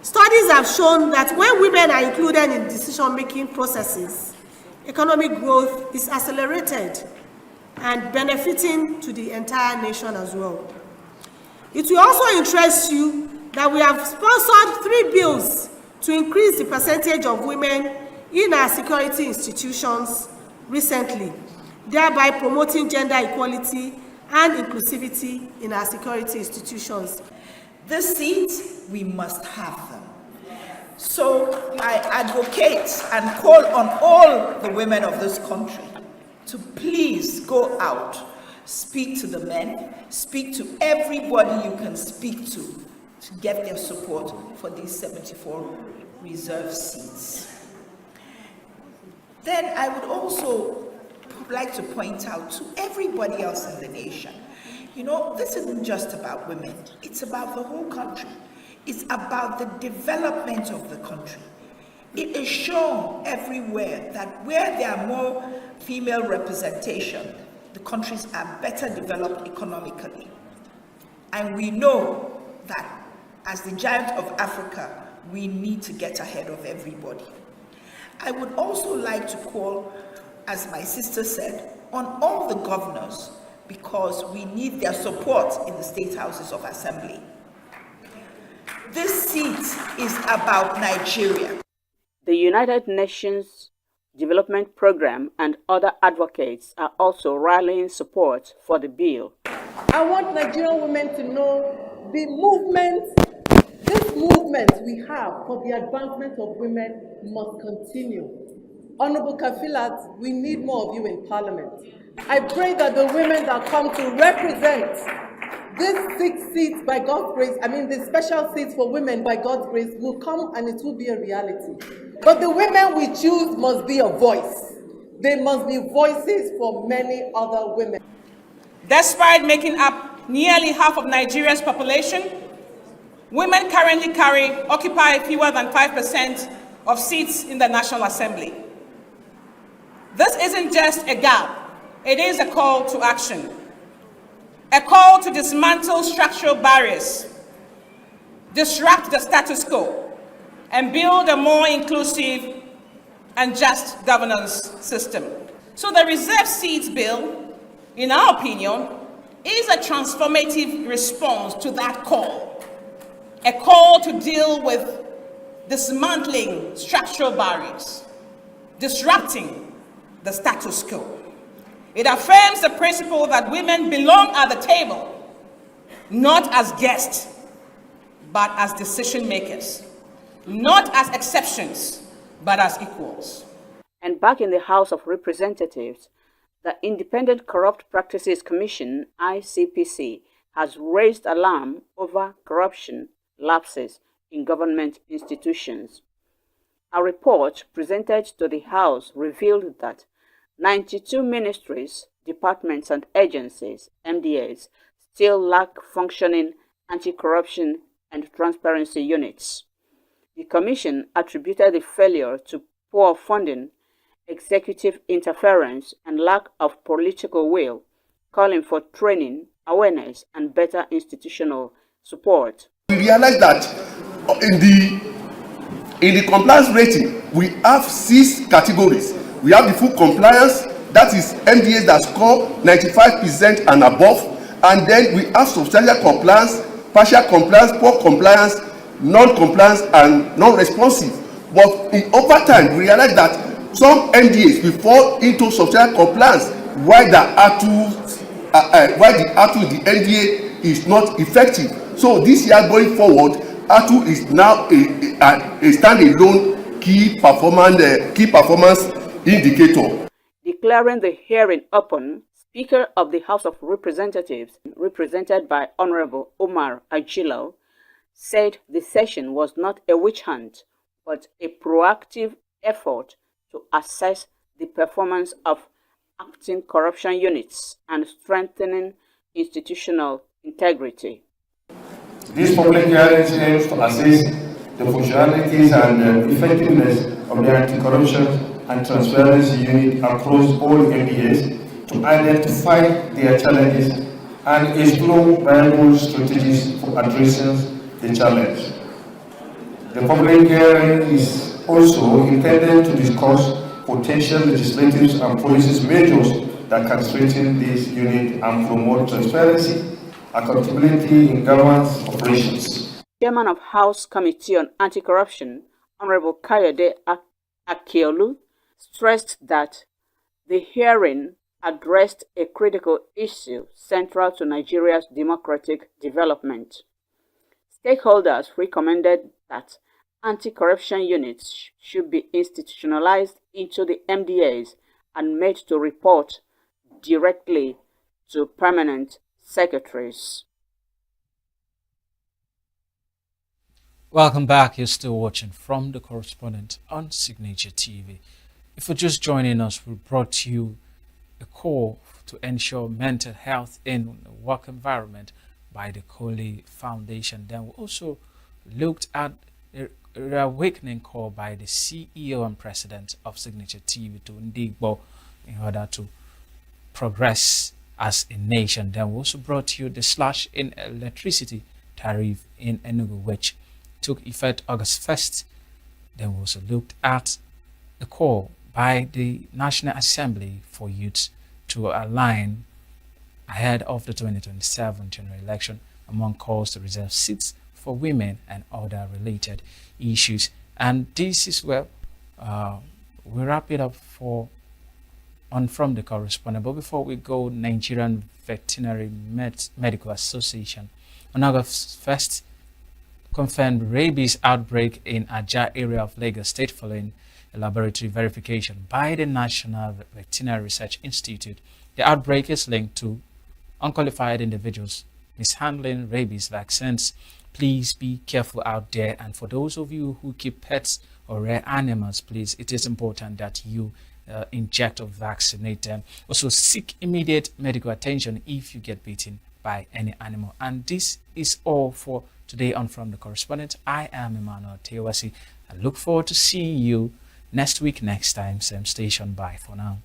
Studies have shown that when women are included in decision-making processes, economic growth is accelerated and benefiting to the entire nation as well. It will also interest you that we have sponsored 3 bills to increase the percentage of women in our security institutions recently, thereby promoting gender equality and inclusivity in our security institutions. The seats, we must have them. So I advocate and call on all the women of this country to please go out, speak to the men, speak to everybody you can speak to get their support for these 74 reserved seats. Then I would also like to point out to everybody else in the nation, you know, this isn't just about women, it's about the whole country. It's about the development of the country. It is shown everywhere that where there are more female representation, the countries are better developed economically. And we know that as the giant of Africa, we need to get ahead of everybody. I would also like to call, as my sister said, on all the governors, because we need their support in the state houses of assembly. This seat is about Nigeria. The United Nations Development Program and other advocates are also rallying support for the bill. I want Nigerian women to know the movement, this movement we have for the advancement of women must continue. Honorable Kafilat, we need more of you in Parliament. I pray that the women that come to represent these 6 seats by God's grace, the special seats for women by God's grace will come and it will be a reality. But the women we choose must be a voice. They must be voices for many other women. Despite making up nearly half of Nigeria's population, women currently occupy fewer than 5% of seats in the National Assembly. This isn't just a gap, it is a call to action. A call to dismantle structural barriers, disrupt the status quo, and build a more inclusive and just governance system. So the Reserved Seats Bill, in our opinion, is a transformative response to that call. A call to deal with dismantling structural barriers, disrupting the status quo. It affirms the principle that women belong at the table, not as guests, but as decision makers, not as exceptions, but as equals. And back in the House of Representatives, the Independent Corrupt Practices Commission, ICPC, has raised alarm over corruption lapses in government institutions. A report presented to the House revealed that 92 ministries, departments and agencies, MDAs, still lack functioning anti-corruption and transparency units. The Commission attributed the failure to poor funding, executive interference, and lack of political will, calling for training, awareness, and better institutional support. We realize that in the compliance rating, we have 6 categories. We have the full compliance, that is MDAs that score 95% and above, and then we have substantial compliance, partial compliance, poor compliance, non-compliance, and non-responsive. But over time, we realize that some MDAs will fall into substantial compliance, while the NDA is not effective. So this year going forward, ATU is now a standalone key performance indicator. Declaring the hearing open, Speaker of the House of Representatives, represented by Honorable Omar Ajilo, said the session was not a witch hunt, but a proactive effort to assess the performance of acting corruption units and strengthening institutional integrity. This public hearing aims to assess the functionalities and effectiveness of the anti-corruption and transparency unit across all MDAs to identify their challenges and explore viable strategies for addressing the challenge. The public hearing is also intended to discuss potential legislative and policy measures that can strengthen this unit and promote transparency, accountability in governance operations. Chairman of House Committee on Anti-Corruption, Honorable Kayode Akiolu, stressed that the hearing addressed a critical issue central to Nigeria's democratic development. Stakeholders recommended that anti-corruption units should be institutionalized into the MDAs and made to report directly to permanent secretaries. Welcome back. You're still watching From the Correspondent on Signature TV. If you're just joining us, we brought you a call to ensure mental health in the work environment by the Coley Foundation. Then we also looked at a reawakening call by the CEO and President of Signature TV to Ndigbo in order to progress as a nation. Then we also brought you the slash in electricity tariff in ENUGU, which took effect August 1st. Then we also looked at a call by the National Assembly for youth to align ahead of the 2027 general election, among calls to reserve seats for women and other related issues. And this is where we wrap it up from the correspondent. But before we go, Nigerian Veterinary Medical Association on August 1st confirmed rabies outbreak in Ajah area of Lagos State following a laboratory verification by the National Veterinary Research Institute. The outbreak is linked to unqualified individuals mishandling rabies vaccines. Please be careful out there, and for those of you who keep pets or rare animals, please, it is important that you inject or vaccinate them. Also, seek immediate medical attention if you get bitten by any animal. And this is all for today on From the Correspondent. I am Emmanuel Tewasi. I look forward to seeing you next week, next time, same station. Bye for now.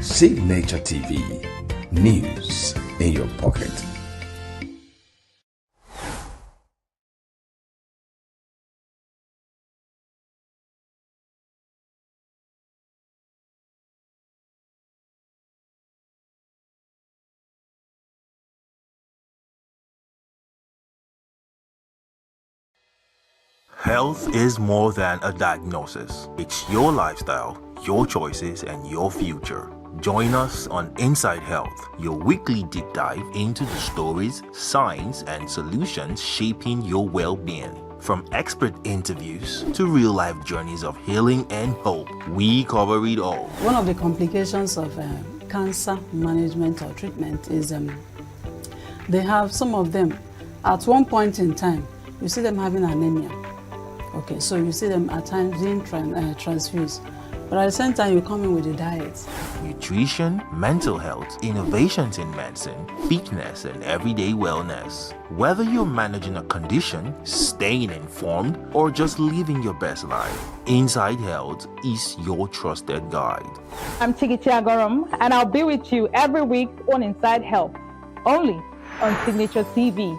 Signature TV, news in your pocket. Health is more than a diagnosis. It's your lifestyle, your choices, and your future. Join us on Inside Health, your weekly deep dive into the stories, science, and solutions shaping your well-being. From expert interviews to real-life journeys of healing and hope, we cover it all. One of the complications of cancer management or treatment is they have some of them, at one point in time, you see them having anemia. Okay, so you see them at times being transfused. But at the same time, you come in with a diet. Nutrition, mental health, innovations in medicine, fitness, and everyday wellness. Whether you're managing a condition, staying informed, or just living your best life, Inside Health is your trusted guide. I'm Tigiti Agorum, and I'll be with you every week on Inside Health, only on Signature TV.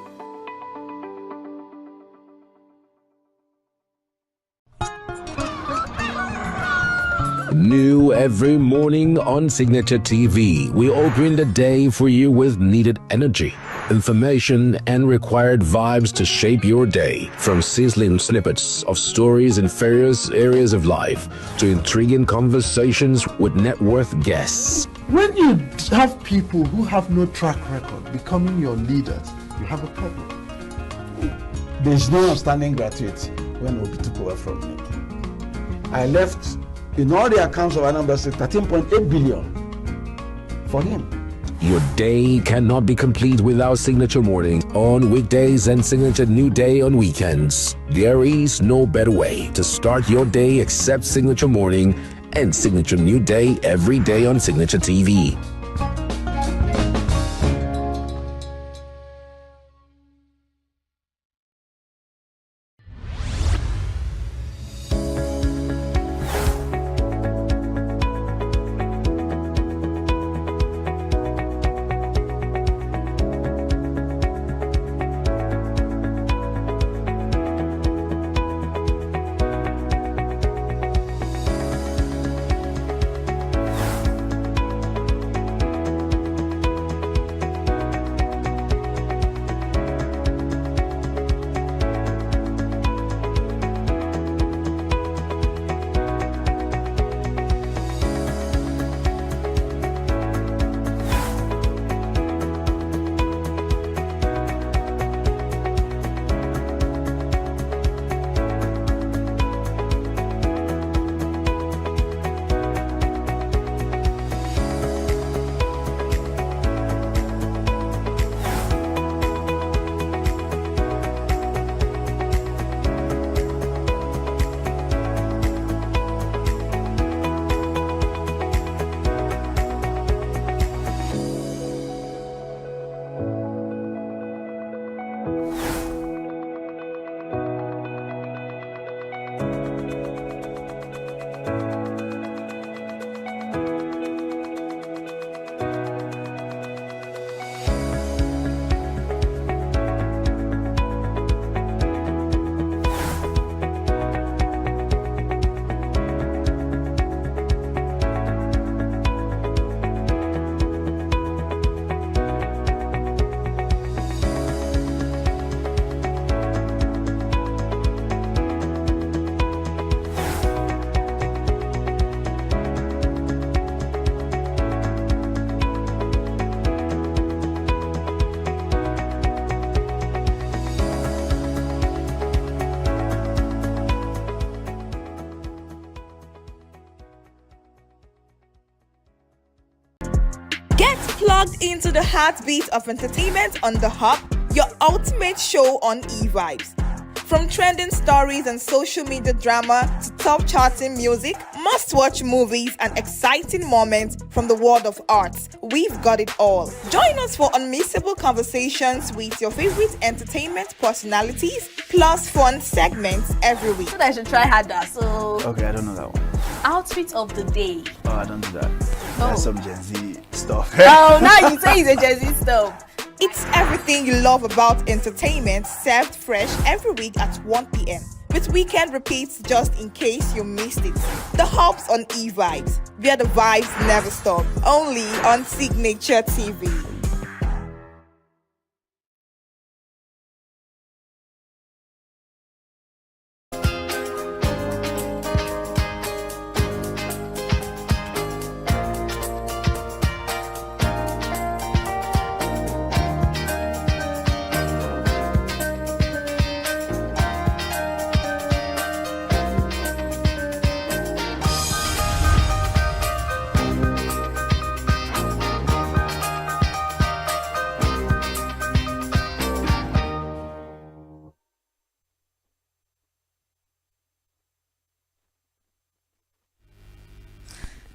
New every morning on Signature TV, we open the day for you with needed energy, information, and required vibes to shape your day. From sizzling snippets of stories in various areas of life to intriguing conversations with net worth guests. When you have people who have no track record becoming your leaders, you have a problem. There's no outstanding gratuity when Obi took over from me. I left in all the accounts of Anambra State 13.8 billion for him. Your day cannot be complete without Signature Morning on weekdays and Signature New Day on weekends. There is no better way to start your day except Signature Morning and Signature New Day every day on Signature TV. plugged into the heartbeat of entertainment on The Hub, your ultimate show on E-Vibes. From trending stories and social media drama to top charting music, must-watch movies and exciting moments from the world of arts, we've got it all. Join us for unmissable conversations with your favorite entertainment personalities, plus fun segments every week. I should try harder, so... Okay, I don't know that one. Outfit of the day. Oh, I don't do that. That's some Gen Z stuff. Oh, now you say it's a Gen Z stuff. It's everything you love about entertainment, served fresh every week at 1 p.m. with weekend repeats just in case you missed it. The Hub's on E-Vibes, where the vibes never stop. Only on Signature TV.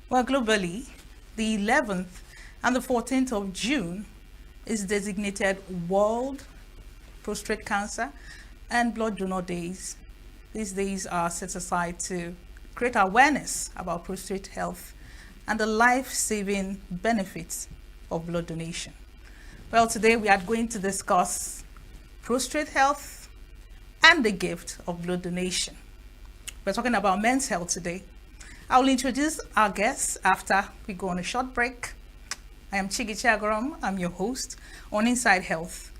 Well, globally, the 11th and the 14th of June is designated World Prostate Cancer and Blood Donor Days. These days are set aside to create awareness about prostate health and the life-saving benefits of blood donation. Well, today we are going to discuss prostate health and the gift of blood donation. We're talking about men's health today. I will introduce our guests after we go on a short break. I am Signaturetv. I'm your host on Inside Health.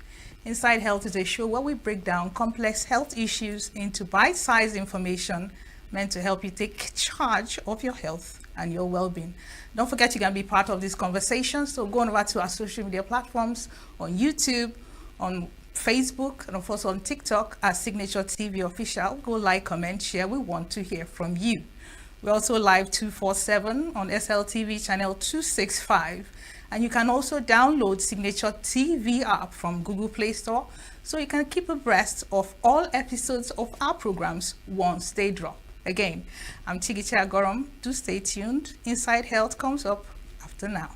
Inside Health is a show where we break down complex health issues into bite-sized information meant to help you take charge of your health and your well-being. Don't forget you can be part of this conversation, so go on over to our social media platforms on YouTube, on Facebook, and of course on TikTok at Signaturetv Official. Go like, comment, share. We want to hear from you. We're also live 247 on SLTV channel 265. And you can also download Signaturetv app from Google Play Store so you can keep abreast of all episodes of our programs once they drop. Again, I'm Signaturetv. Do stay tuned. Inside Health comes up after now.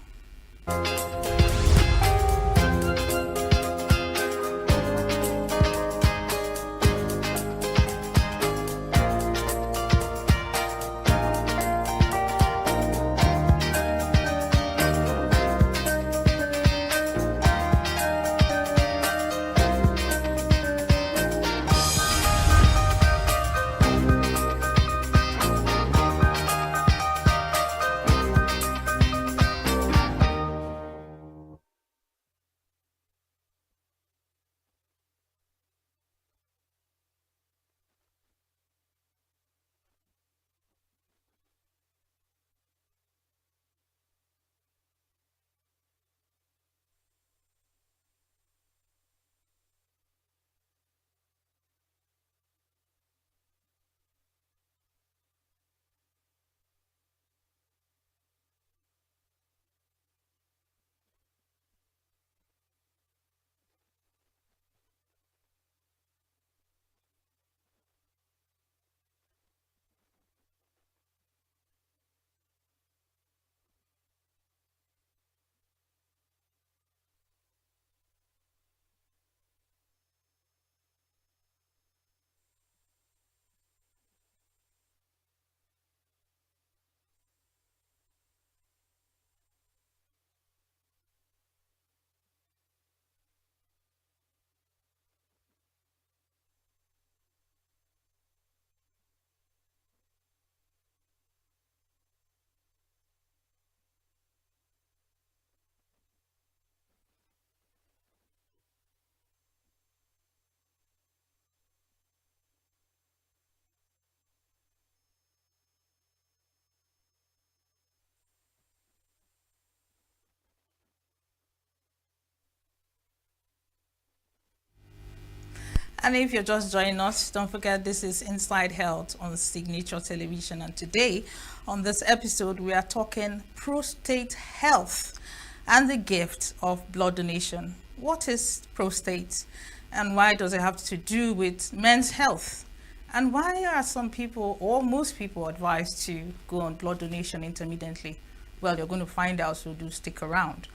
And if you're just joining us, don't forget this is Inside Health on Signature Television. And today, on this episode, we are talking prostate health and the gift of blood donation. What is prostate, and why does it have to do with men's health? And why are some people, or most people, advised to go on blood donation intermittently? Well, you're going to find out, so do stick around.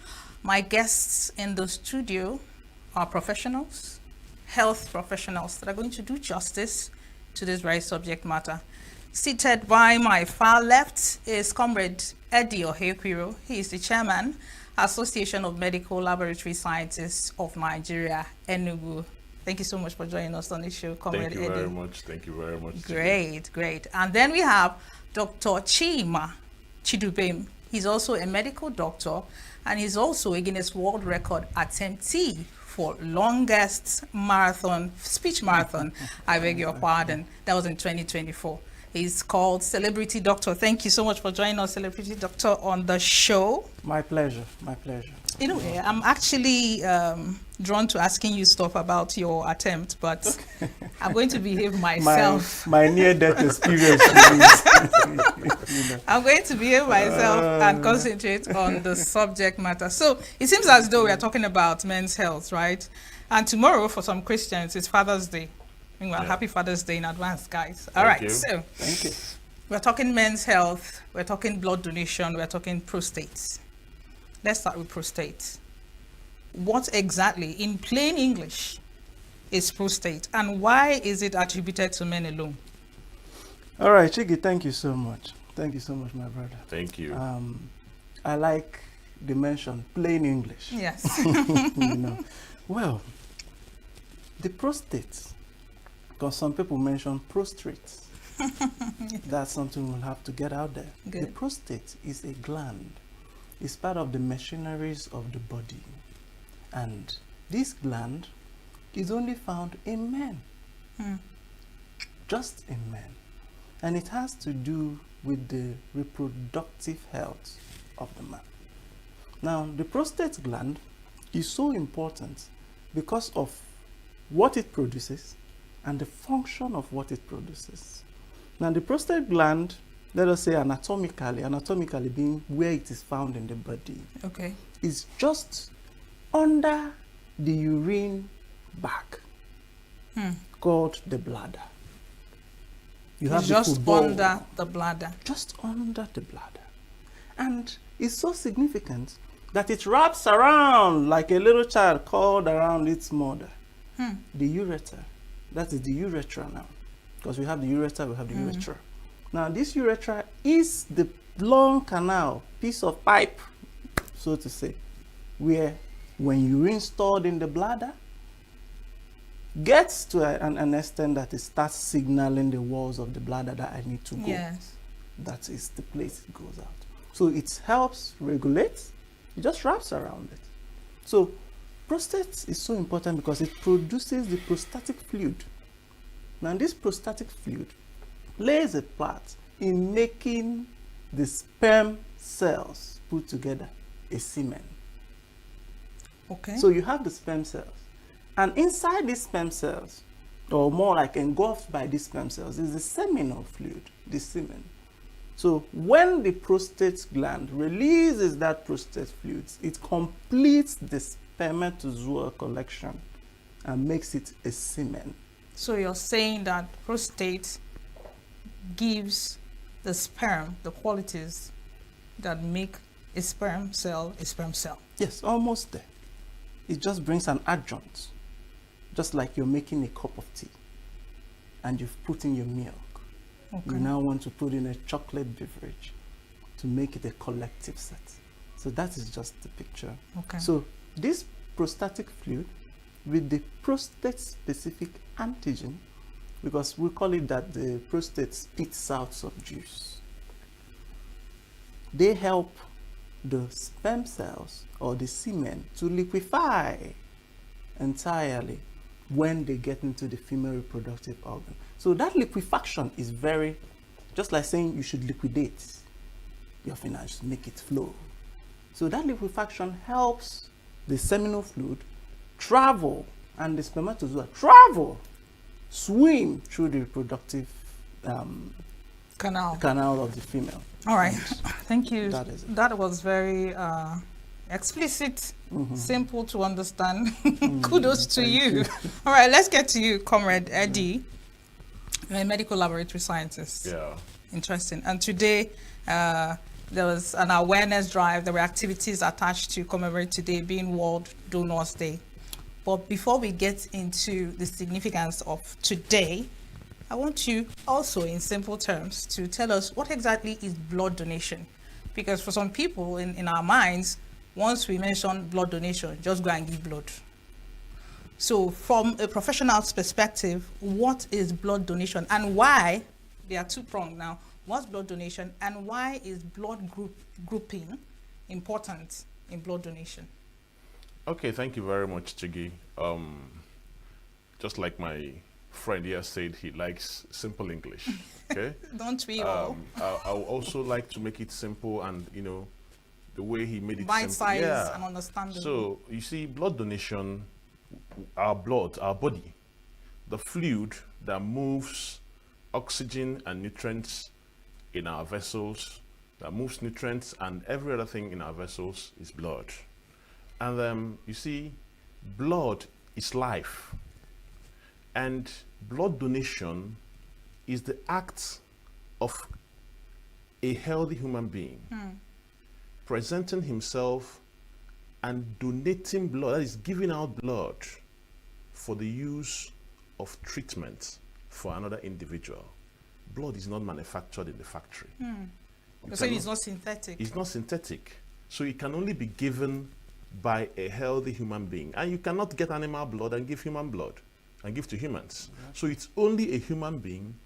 My guests in the studio are professionals, health professionals that are going to do justice to this very subject matter. Seated by my far left is Comrade Eddie Ohekwiro. He is the chairman, Association of Medical Laboratory Scientists of Nigeria, ENUGU. Thank you so much for joining us on this show, Comrade Eddie. Thank you very much. Thank you very much. Great, great. And then we have Dr. Chima Chidubem. He's also a medical doctor, and he's also a Guinness World Record attemptee for longest marathon, speech marathon, I beg your pardon. That was in 2024. He's called Celebrity Doctor. Thank you so much for joining us, Celebrity Doctor, on the show. My pleasure, my pleasure. You know, I'm actually drawn to asking you stuff about your attempt, but I'm going to behave myself. My near-death experience. I'm going to behave myself and concentrate on the subject matter. So it seems as though we are talking about men's health, right? And tomorrow, for some Christians, it's Father's Day. Meanwhile, happy Father's Day in advance, guys. All right, so thank you. We're talking men's health, we're talking blood donation, we're talking prostate. Let's start with prostate. What exactly, in plain English, is prostate, and why is it attributed to men alone? All right, Chigi, thank you so much. Thank you so much, my brother. Thank you. I like the mention, plain English. Yes. You know, well, the prostate, because some people mention prostrate. That's something we'll have to get out there. Good. The prostate is a gland. It's part of the machineries of the body. And this gland is only found in men. Just in men. And it has to do with the reproductive health of the man. Now, the prostate gland is so important because of what it produces and the function of what it produces. Now, the prostate gland, let us say anatomically being where it is found in the body, okay, is just under the urine bag called the bladder. You have just under the bladder. Just under the bladder. And it's so significant that it wraps around like a little child called around its mother. The ureter. That is the urethra now. Because we have the ureter, we have the urethra. Now, this urethra is the long canal, piece of pipe, so to say, where when urine stored in the bladder gets to an extent that it starts signaling the walls of the bladder that I need to go. Yes. That is the place it goes out. So it helps regulate, it just wraps around it. So prostate is so important because it produces the prostatic fluid. Now, this prostatic fluid plays a part in making the sperm cells put together a semen. Okay. So you have the sperm cells. And inside these sperm cells, or more like engulfed by these sperm cells, is the seminal fluid, the semen. So when the prostate gland releases that prostate fluid, it completes the spermatozoa collection and makes it a semen. So you're saying that prostate gives the sperm the qualities that make a sperm cell a sperm cell? Yes, almost there. It just brings an adjunct, just like you're making a cup of tea and you've put in your milk. Okay. You now want to put in a chocolate beverage to make it a collective set. So that is just the picture. Okay. So this prostatic fluid with the prostate-specific antigen, because we call it that the prostate spits out some juice, they help the sperm cells or the semen to liquefy entirely when they get into the female reproductive organ. So that liquefaction is very, just like saying you should liquidate your finance, make it flow. So that liquefaction helps the seminal fluid travel and the spermatozoa travel, swim through the reproductive canal of the female. All right, thank you. That is it. That was very Explicit, simple to understand. Kudos to you. All right, let's get to you, Comrade Eddie. You're a medical laboratory scientist. Yeah. Interesting. And today, there was an awareness drive. There were activities attached to commemorate today being World Donors Day. But before we get into the significance of today, I want you also, in simple terms, to tell us what exactly is blood donation. Because for some people in our minds, once we mention blood donation, just go and give blood. So from a professional's perspective, what is blood donation and why? They are two-pronged now. What's blood donation and why is blood grouping important in blood donation? Okay, thank you very much, Chigi. Just like my friend here said, he likes simple English. Okay. Don't we all? I would also like to make it simple, and the way he made it bite simple. size and understandable. So you see, blood donation, our blood, our body, the fluid that moves oxygen and nutrients in our vessels, that moves nutrients and every other thing in our vessels is blood. And you see, blood is life. And blood donation is the act of a healthy human being presenting himself and donating blood, that is giving out blood for the use of treatment for another individual. Blood is not manufactured in the factory. So it's not synthetic. It's not synthetic. So it can only be given by a healthy human being. And you cannot get animal blood and give human blood and give to humans. So it's only a human being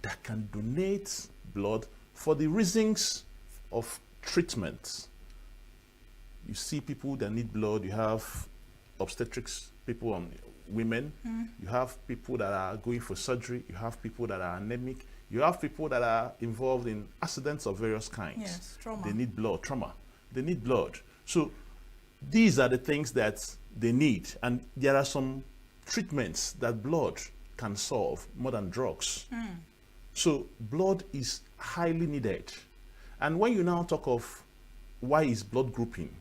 that can donate blood for the reasons of treatment. You see people that need blood, you have obstetrics, people on women, you have people that are going for surgery, you have people that are anemic, you have people that are involved in accidents of various kinds. Yes, trauma. They need blood, trauma. They need blood. So these are the things that they need. And there are some treatments that blood can solve more than drugs. So blood is highly needed. And when you now talk of why is blood grouping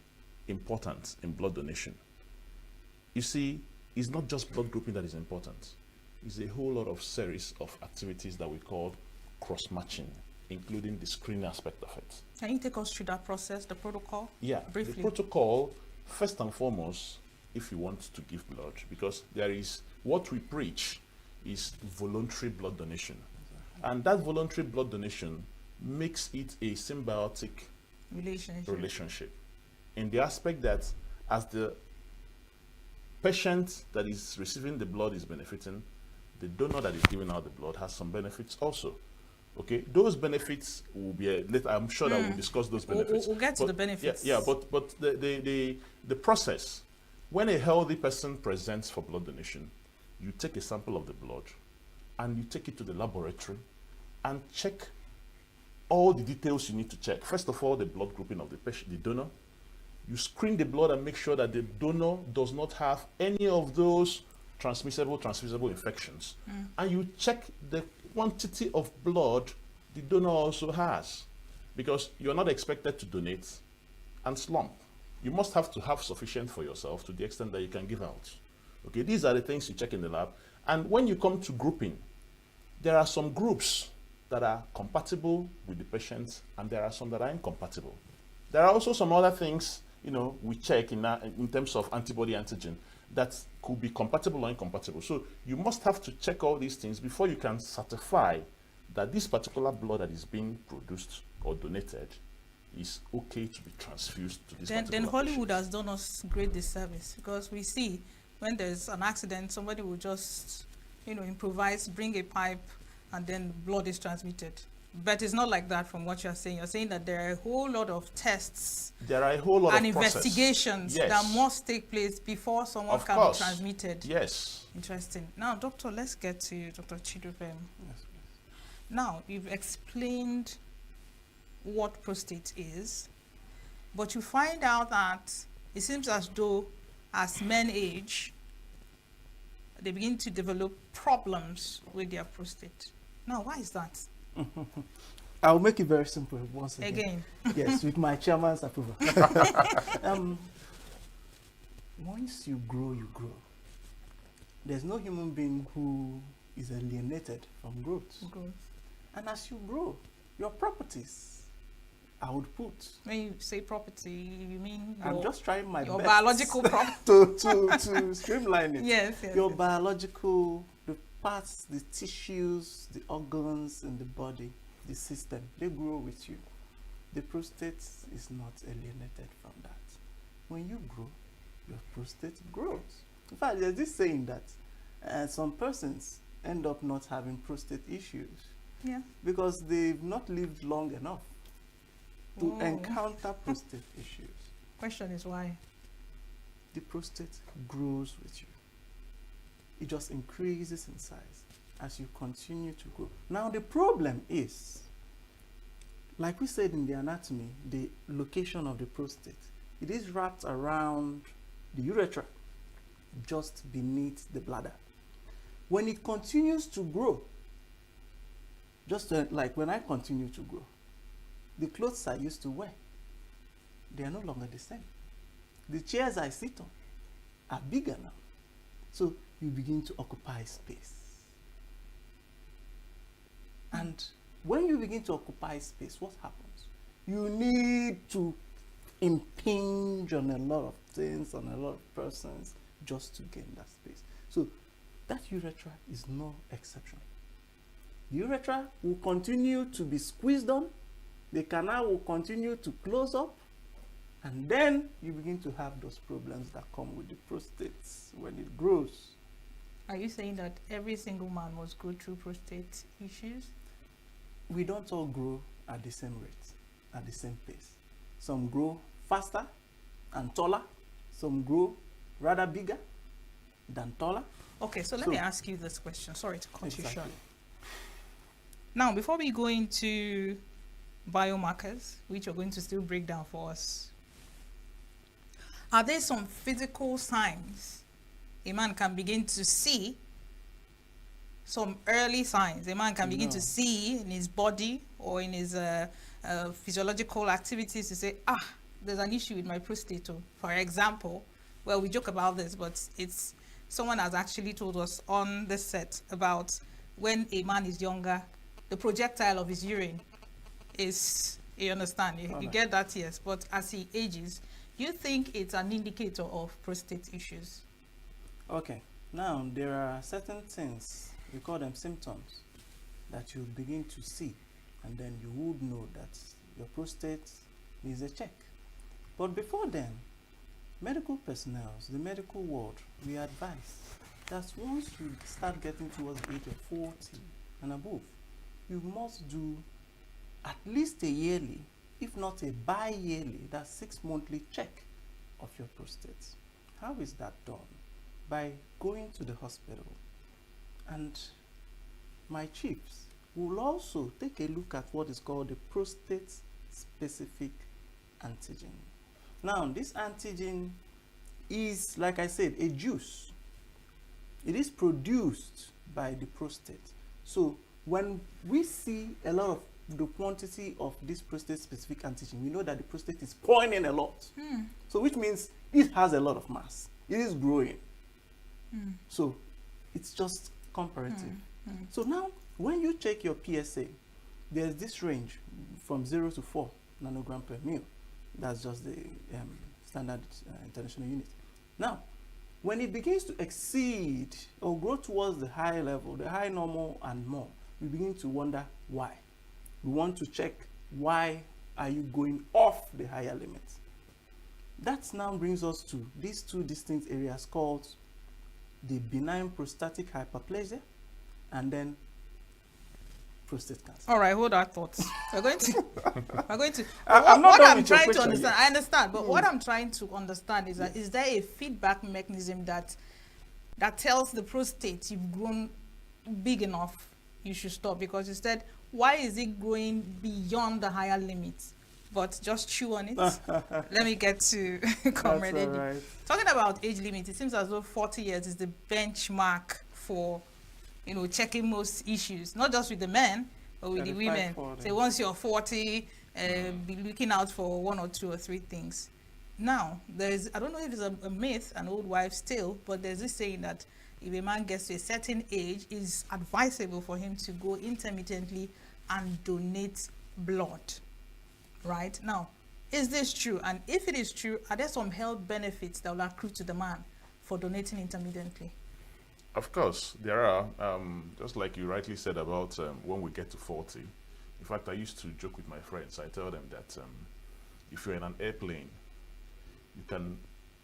important in blood donation, you see, it's not just blood grouping that is important. It's a whole lot of series of activities that we call cross-matching, including the screening aspect of it. Can you take us through that process, the protocol? Yeah, briefly. The protocol, first and foremost, if you want to give blood, because there is, what we preach is voluntary blood donation. And that voluntary blood donation makes it a symbiotic relationship in the aspect that as the patient that is receiving the blood is benefiting, the donor that is giving out the blood has some benefits also. Okay, those benefits will be later. I'm sure that we'll discuss those benefits. We'll get to the benefits. Yeah, but the process, when a healthy person presents for blood donation, you take a sample of the blood and you take it to the laboratory and check all the details you need to check. First of all, the blood grouping of the patient, the donor. You screen the blood and make sure that the donor does not have any of those transmissible infections. And you check the quantity of blood the donor also has, because you're not expected to donate and slump. You must have to have sufficient for yourself to the extent that you can give out. Okay, these are the things you check in the lab. And when you come to grouping, there are some groups that are compatible with the patient and there are some that are incompatible. There are also some other things, we check in terms of antibody antigen that could be compatible or incompatible. So you must have to check all these things before you can certify that this particular blood that is being produced or donated is okay to be transfused to this particular Then Hollywood patient. has done us great disservice, because we see when there's an accident, somebody will just, improvise, bring a pipe, and then blood is transmitted. But it's not like that from what you're saying. You're saying that there are a whole lot of tests. There are a whole lot and of process. investigations that must take place before someone Of can course. be transmitted. Yes. Interesting. Now, Doctor, let's get to you, Dr. Chidubem. Yes, now, you've explained what prostate is, but you find out that it seems as though as men age, they begin to develop problems with their prostate. Now, why is that? I'll make it very simple once again. Yes, with my chairman's approval. Once you grow, you grow. There's no human being who is alienated from growth. And as you grow, your properties, I would put. When you say property, you mean I'm just trying my your best biological property to streamline it. Yes, your biological, the parts, the tissues, the organs in the body, the system, they grow with you. The prostate is not alienated from that. When you grow, your prostate grows. In fact, there's this saying that some persons end up not having prostate issues because they've not lived long enough to encounter prostate issues. Question is why? The prostate grows with you. It just increases in size as you continue to grow. Now the problem is, like we said in the anatomy, the location of the prostate, it is wrapped around the urethra, just beneath the bladder. When it continues to grow, just like when I continue to grow, the clothes I used to wear, they are no longer the same. The chairs I sit on are bigger now. So you begin to occupy space. And when you begin to occupy space, what happens? You need to impinge on a lot of things, on a lot of persons, just to gain that space. So that urethra is no exception. The urethra will continue to be squeezed on, the canal will continue to close up, and then you begin to have those problems that come with the prostate when it grows. Are you saying that every single man must go through prostate issues? We don't all grow at the same rate, at the same pace. Some grow faster and taller. Some grow rather bigger than taller. Okay, so let me ask you this question. Sorry to cut you short. Now, before we go into biomarkers, which you're going to still break down for us, are there some physical signs a man can begin to see? Some early signs a man can begin to see in his body or in his physiological activities to say, there's an issue with my prostate. For example, well, we joke about this, but it's someone has actually told us on the set about when a man is younger, the projectile of his urine is, you understand, you get that, yes, but as he ages, you think it's an indicator of prostate issues? Okay, now there are certain things, we call them symptoms, that you begin to see, and then you would know that your prostate needs a check. But before then, medical personnel, the medical world, we advise that once you start getting towards the age of 40 and above, you must do at least a yearly, if not a bi-yearly, that's 6-monthly check of your prostate. How is that done? By going to the hospital, and my chiefs will also take a look at what is called the prostate specific antigen. Now, this antigen is, like I said, a juice. It is produced by the prostate. So when we see a lot of the quantity of this prostate specific antigen, we know that the prostate is pouring in a lot. So which means it has a lot of mass. It is growing. So it's just comparative. So now when you check your PSA, there's this range from 0 to 4 nanogram per mil. That's just the standard international unit. Now, when it begins to exceed or grow towards the high level, the high normal and more, we begin to wonder why. We want to check why are you going off the higher limit. That now brings us to these two distinct areas called the benign prostatic hyperplasia and then prostate cancer. All right, hold our thoughts. We're going to. what I'm trying to understand, I understand, but what I'm trying to understand is that is there a feedback mechanism that tells the prostate you've grown big enough, you should stop? Because you said, why is it growing beyond the higher limits? But just chew on it. Let me get to Comrade Eddie. Right. Talking about age limit, it seems as though 40 years is the benchmark for, checking most issues, not just with the men, or with the 35, women? 40. Say once you're 40, be looking out for 1 or 2 or 3 things. Now, there's, I don't know if it's a myth, an old wives' tale, but there's this saying that if a man gets to a certain age, it's advisable for him to go intermittently and donate blood. Right? Now, is this true? And if it is true, are there some health benefits that will accrue to the man for donating intermittently? Of course, there are. Just like you rightly said about when we get to 40. In fact, I used to joke with my friends. I tell them that if you're in an airplane, you can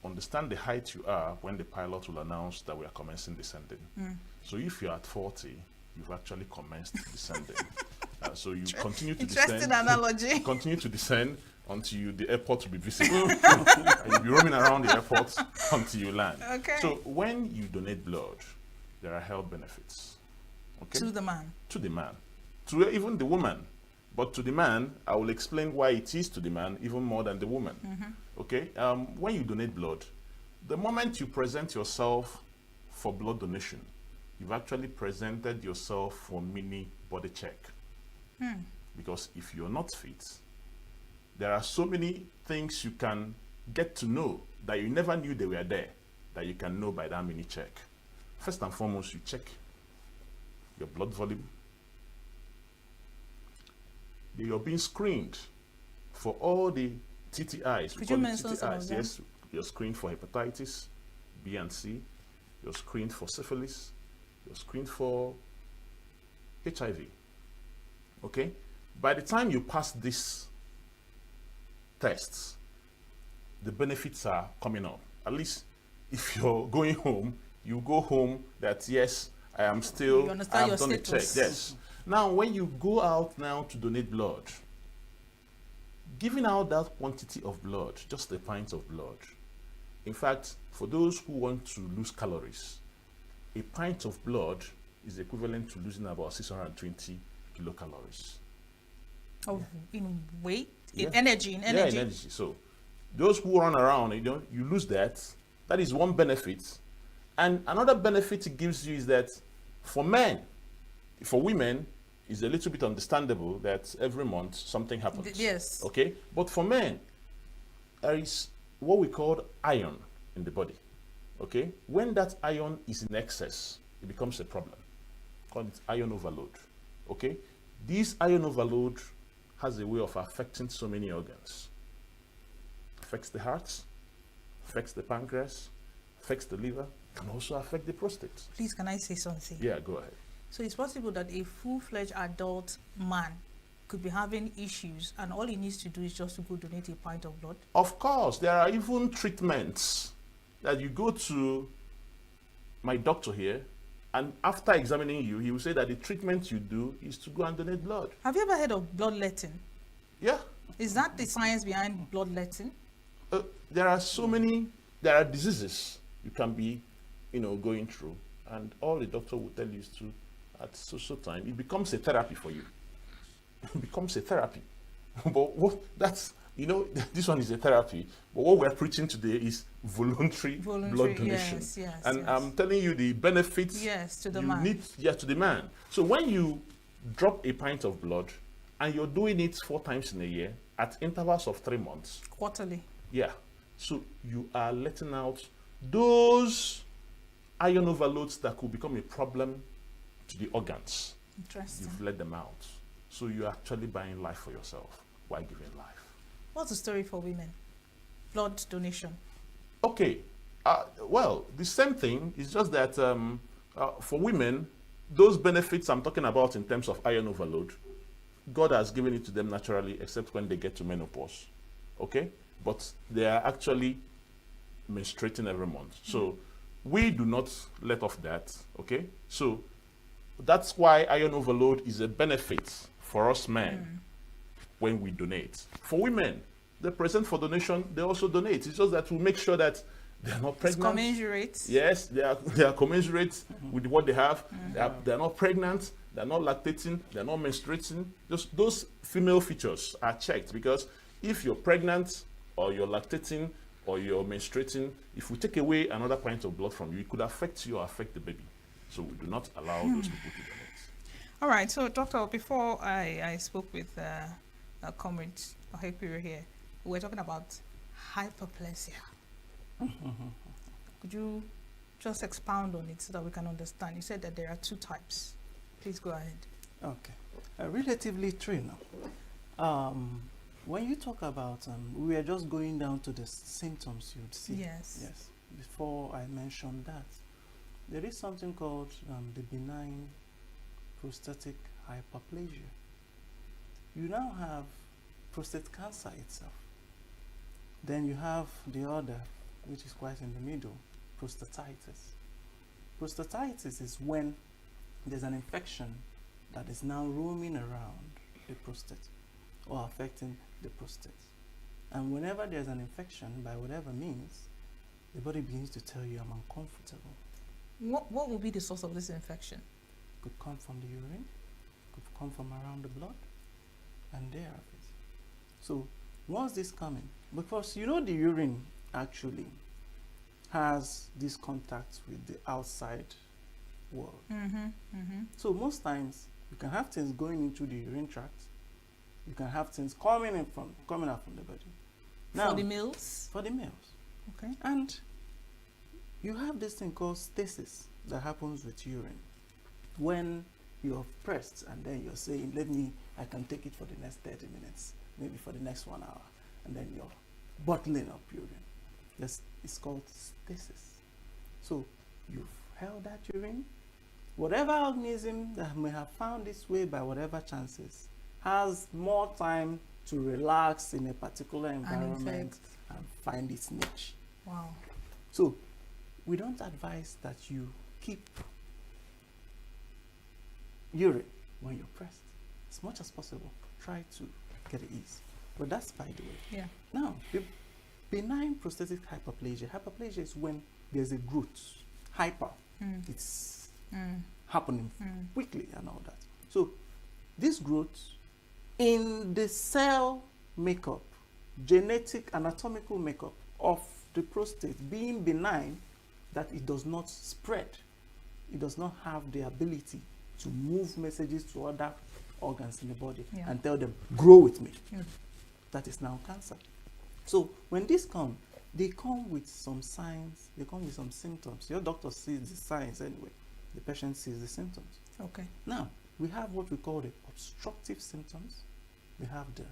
understand the height you are when the pilot will announce that we are commencing descending. So if you're at 40, you've actually commenced descending. So you continue to descend. Interesting analogy. Continue to descend until the airport will be visible. And you'll be roaming around the airport until you land. Okay. So when you donate blood, there are health benefits. Okay? To the man. To the man. To even the woman. But to the man, I will explain why it is to the man even more than the woman. Okay? When you donate blood, the moment you present yourself for blood donation, you've actually presented yourself for mini body check. Because if you're not fit, there are so many things you can get to know that you never knew they were there, that you can know by that mini check. First and foremost, you check your blood volume. You're being screened for all the TTIs. Could you mention some of them? Yes, you're screened for hepatitis B and C. You're screened for syphilis. You're screened for HIV. Okay? By the time you pass these tests, the benefits are coming up. At least if you're going home, you go home that yes, I am still, You understand I your have done the check. status. Yes. Now, when you go out now to donate blood, giving out that quantity of blood, just a pint of blood, in fact, for those who want to lose calories, a pint of blood is equivalent to losing about 620 kilocalories. Of in weight, Yeah. in energy, in Yeah, energy. in energy. So those who run around, you lose that. That is one benefit. And another benefit it gives you is that for men, for women, it's a little bit understandable that every month something happens. Yes. Okay? But for men, there is what we call iron in the body. Okay? When that iron is in excess, it becomes a problem. Called it iron overload. Okay? This iron overload has a way of affecting so many organs. Affects the heart, affects the pancreas, affects the liver, can also affect the prostate. Please, can I say something? Yeah, go ahead. So it's possible that a full-fledged adult man could be having issues and all he needs to do is just to go donate a pint of blood? Of course, there are even treatments that you go to my doctor here, and after examining you, he will say that the treatment you do is to go and donate blood. Have you ever heard of bloodletting? Yeah. Is that the science behind bloodletting? There are so many, there are diseases you can be, going through, and all the doctor will tell you is to, at so time, it becomes a therapy for you. It becomes a therapy. But this one is a therapy. But what we're preaching today is voluntary blood donation. Yes, and yes. I'm telling you the benefits to the you man. need to the man. So when you drop a pint of blood and you're doing it 4 times in a year at intervals of 3 months. Quarterly. Yeah. So you are letting out those iron overloads that could become a problem to the organs. Interesting. You've let them out. So you're actually buying life for yourself while giving life. What's the story for women? Blood donation. Okay. Well, the same thing is just that for women, those benefits I'm talking about in terms of iron overload, God has given it to them naturally, except when they get to menopause. Okay? But they are actually menstruating every month. So we do not let off that. Okay? So that's why iron overload is a benefit for us men when we donate. For women, they present for donation, they also donate. It's just that we make sure that they are not pregnant. It's commensurate. Yes, they are commensurate with what they have. They are not pregnant, they are not lactating, they are not menstruating. Just those female features are checked, because if you're pregnant or you're lactating or you're menstruating, if we take away another pint of blood from you, it could affect you or affect the baby. So we do not allow those people to donate. All right, so doctor, before I spoke with Comrade Ohekpiro here, we were talking about hyperplasia. Could you just expound on it so that we can understand? You said that there are 2 types. Please go ahead. Okay. Relatively 3 now. When you talk about, we are just going down to the symptoms you'd see. Yes. Yes. Before I mentioned that, there is something called the benign prostatic hyperplasia. You now have prostate cancer itself. Then you have the other, which is quite in the middle, prostatitis. Prostatitis is when there's an infection that is now roaming around the prostate or affecting the prostate. And whenever there's an infection, by whatever means, the body begins to tell you, I'm uncomfortable. What will be the source of this infection? Could come from the urine, could come from around the blood, and there it is. So once this coming, because you know the urine actually has this contact with the outside world. So most times you can have things going into the urine tract, you can have things coming out from the body. Now, for the males? For the males. Okay. And you have this thing called stasis that happens with urine. When you're pressed and then you're saying, I can take it for the next 30 minutes, maybe for the next 1 hour, and then you're bottling up urine. It's called stasis. So you've held that urine. Whatever organism that may have found its way by whatever chances has more time to relax in a particular environment and find its niche. Wow. So we don't advise that you keep urine when you're pressed. As much as possible, try to get it ease. But that's by the way. Yeah. Now, the benign prostatic hyperplasia. Hyperplasia is when there's a growth. Hyper. It's happening quickly and all that. So this growth in the cell makeup, genetic anatomical makeup of the prostate being benign, that it does not spread. It does not have the ability to move messages to other organs in the body and tell them, grow with me. That is now cancer. So when this come, they come with some signs, they come with some symptoms. Your doctor sees the signs anyway. The patient sees the symptoms. Okay. Now, we have what we call the obstructive symptoms. We have the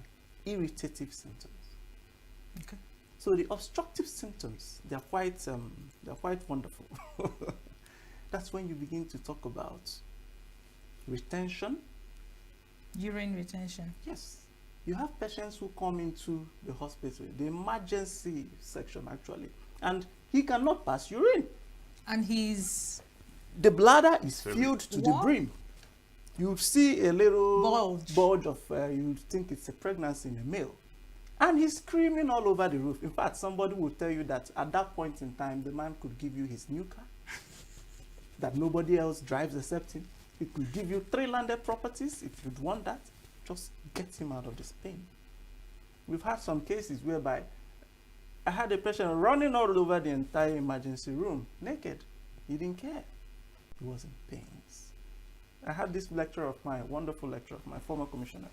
irritative symptoms. Okay. So the obstructive symptoms, they're quite wonderful. That's when you begin to talk about retention. Urine retention. Yes. You have patients who come into the hospital, the emergency section actually, and he cannot pass urine. And the bladder is filled to the brim. You see a little bulge of, you'd think it's a pregnancy in a male. And he's screaming all over the roof. In fact, somebody will tell you that at that point in time, the man could give you his new car that nobody else drives except him. He could give you 3 landed properties if you'd want that. Just get him out of this pain. We've had some cases whereby I had a patient running all over the entire emergency room, naked. He didn't care. He was in pains. I had this lecturer of mine, wonderful lecturer of my former commissioner,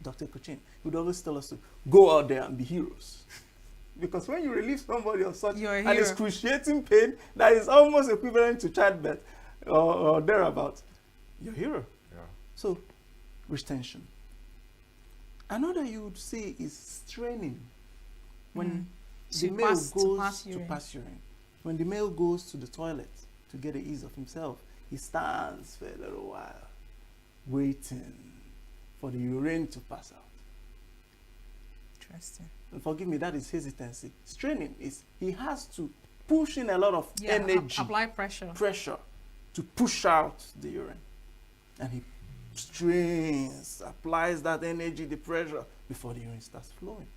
Dr. Kuchin, who would always tell us to go out there and be heroes. Because when you relieve somebody of such an excruciating pain that is almost equivalent to childbirth or thereabout, you're a hero. Yeah. So, retention. Another you would see is straining. When the male goes to pass urine. When the male goes to the toilet to get the ease of himself, he stands for a little while, waiting for the urine to pass out. Interesting. And forgive me, that is hesitancy. Straining is he has to push in a lot of energy. Apply pressure. Pressure to push out the urine. And he strains, applies that energy, the pressure, before the urine starts flowing.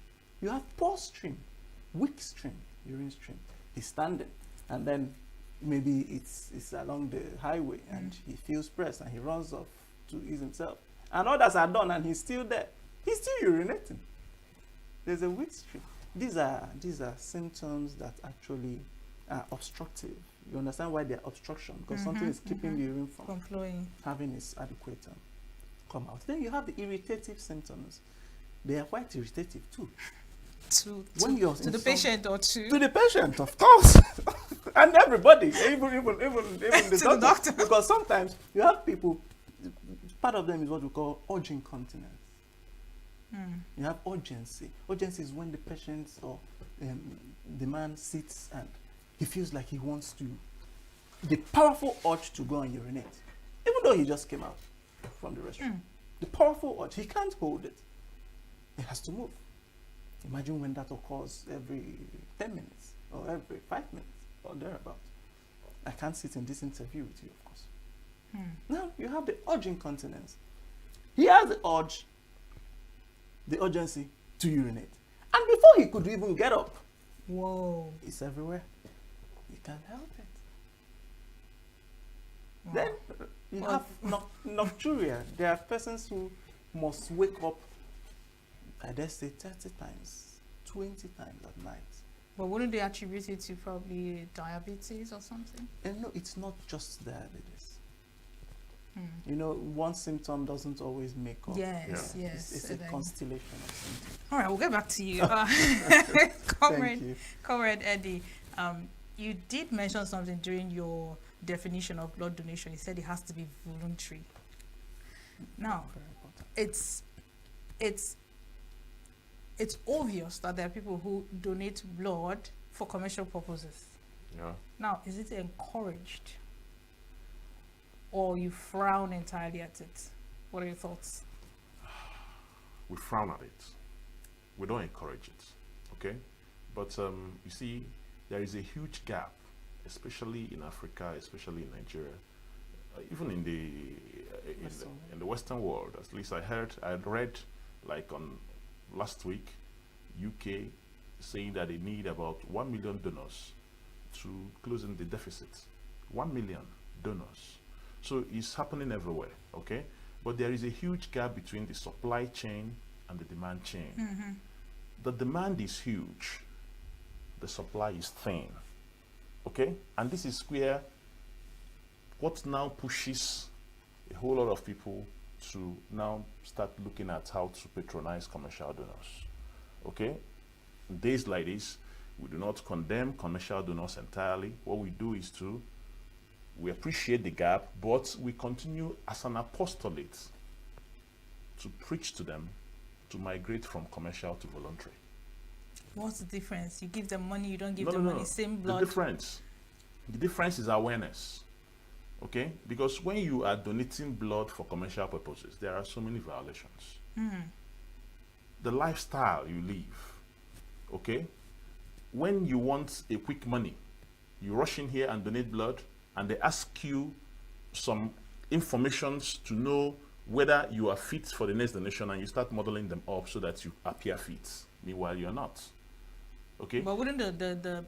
You have poor stream, weak stream, urine stream. He's standing, and then maybe it's along the highway, and he feels pressed, and he runs off to ease himself. And others are done, and he's still there. He's still urinating. There's a weak stream. These are symptoms that actually are obstructive. You understand why they're obstruction? Because something is keeping the urine from flowing, having its adequate come out. Then you have the irritative symptoms. They are quite irritative too. To the patient or to the patient, of course, and everybody, even the doctor. Because sometimes you have people. Part of them is what we call urgent incontinence. You have urgency. Urgency is when the patient or the man sits and he feels like he wants to, the powerful urge to go and urinate, even though he just came out from the restroom. The powerful urge, he can't hold it. He has to move. Imagine when that occurs every 10 minutes or every 5 minutes or thereabout. I can't sit in this interview with you, of course. Now you have the urge incontinence. He has the urge, the urgency to urinate. And before he could even get up, whoa, it's everywhere. You can't help it. Wow. Then you have nocturia. There are persons who must wake up, I dare say 30 times, 20 times at night. But wouldn't they attribute it to probably diabetes or something? And no, it's not just diabetes. You know, one symptom doesn't always make up. Yes. It's a constellation of symptoms. All right, we'll get back to you. Comrade Eddie, you did mention something during your definition of blood donation. You said it has to be voluntary. Now, it's obvious that there are people who donate blood for commercial purposes. Yeah. Now, is it encouraged? Or you frown entirely at it? What are your thoughts? We frown at it. We don't encourage it, okay? But you see, there is a huge gap, especially in Africa, especially in Nigeria, even in the Western world. At least I read, like on last week, UK saying that they need about 1 million donors to close in the deficit. 1 million donors. So it's happening everywhere, okay? But there is a huge gap between the supply chain and the demand chain. The demand is huge. The supply is thin, okay? And this is where what now pushes a whole lot of people to now start looking at how to patronize commercial donors, okay? In days like this, we do not condemn commercial donors entirely. What we do is we appreciate the gap, but we continue as an apostolate to preach to them to migrate from commercial to voluntary. What's the difference? You give them money, you don't give them money, same blood? The difference is awareness, okay? Because when you are donating blood for commercial purposes, there are so many violations. The lifestyle you live, okay? When you want a quick money, you rush in here and donate blood, and they ask you some information to know whether you are fit for the next donation, and you start modeling them up so that you appear fit. Meanwhile, you're not. Okay. But wouldn't the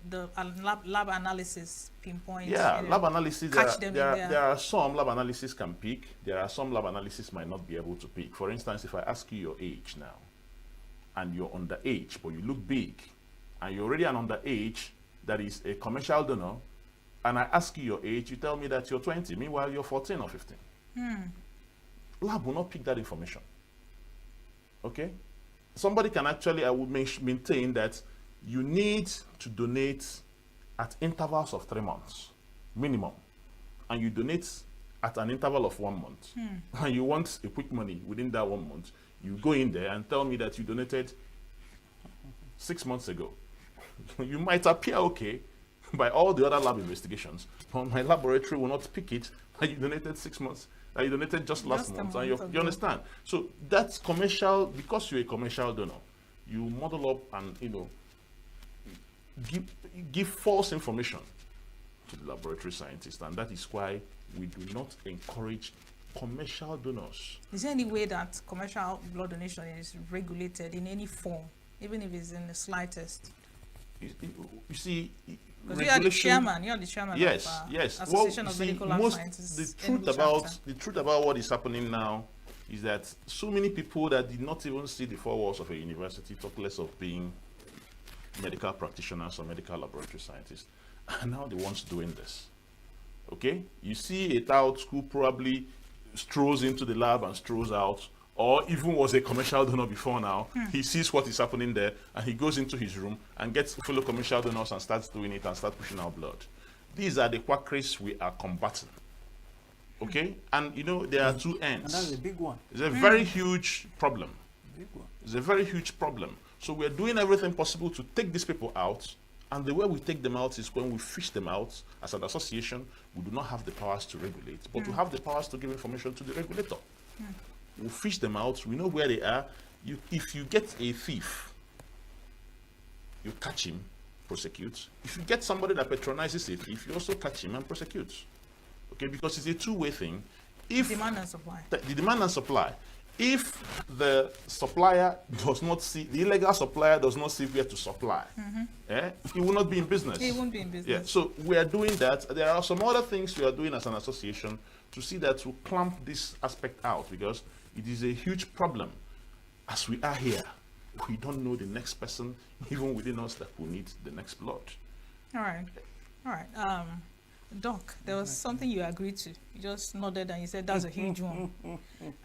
lab analysis pinpoint? Yeah, lab analysis. Catch them There are some lab analysis can pick. There are some lab analysis might not be able to pick. For instance, if I ask you your age now, and you're underage, but you look big, and you're already an underage that is a commercial donor, and I ask you your age, you tell me that you're 20. Meanwhile, you're 14 or 15. Lab will not pick that information. Okay? Somebody can actually, I would maintain that you need to donate at intervals of 3 months, minimum. And you donate at an interval of 1 month. And you want a quick money within that 1 month, you go in there and tell me that you donated 6 months ago. You might appear okay by all the other lab investigations, but my laboratory will not pick it that you donated 6 months, that you donated just last month. And you understand? So that's commercial. Because you're a commercial donor, you model up and, you know, give false information to the laboratory scientists, and that is why we do not encourage commercial donors. Is there any way that commercial blood donation is regulated in any form, even if it's in the slightest? You see, because you're the chairman yes, of yes. Association of Medical Lab Scientists. The truth about what is happening now is that so many people that did not even see the 4 walls of a university, talk less of being medical practitioners or medical laboratory scientists, are now the ones doing this. Okay? You see a tout who probably strolls into the lab and strolls out, or even was a commercial donor before now. He sees what is happening there, and he goes into his room and gets fellow commercial donors and starts doing it and starts pushing out blood. These are the quackeries we are combating. Okay? And you know, there are two ends. And that's a big one. It's a very huge problem. Big one. It's a very huge problem. So we're doing everything possible to take these people out. And the way we take them out is when we fish them out. As an association, we do not have the powers to regulate, but we have the powers to give information to the regulator. We fish them out. We know where they are. If you get a thief, you catch him, prosecute. If you get somebody that patronizes a thief, you also catch him and prosecute. Okay, because it's a two-way thing. If demand and supply. The demand and supply. If the supplier does not see, the illegal supplier does not see where to supply, he will not be in business. He won't be in business. Yeah, so we are doing that. There are some other things we are doing as an association to see that we clamp this aspect out, because it is a huge problem. As we are here, we don't know the next person, even within us, that will need the next blood. All right. Doc, there was something you agreed to. You just nodded and you said that's a huge one.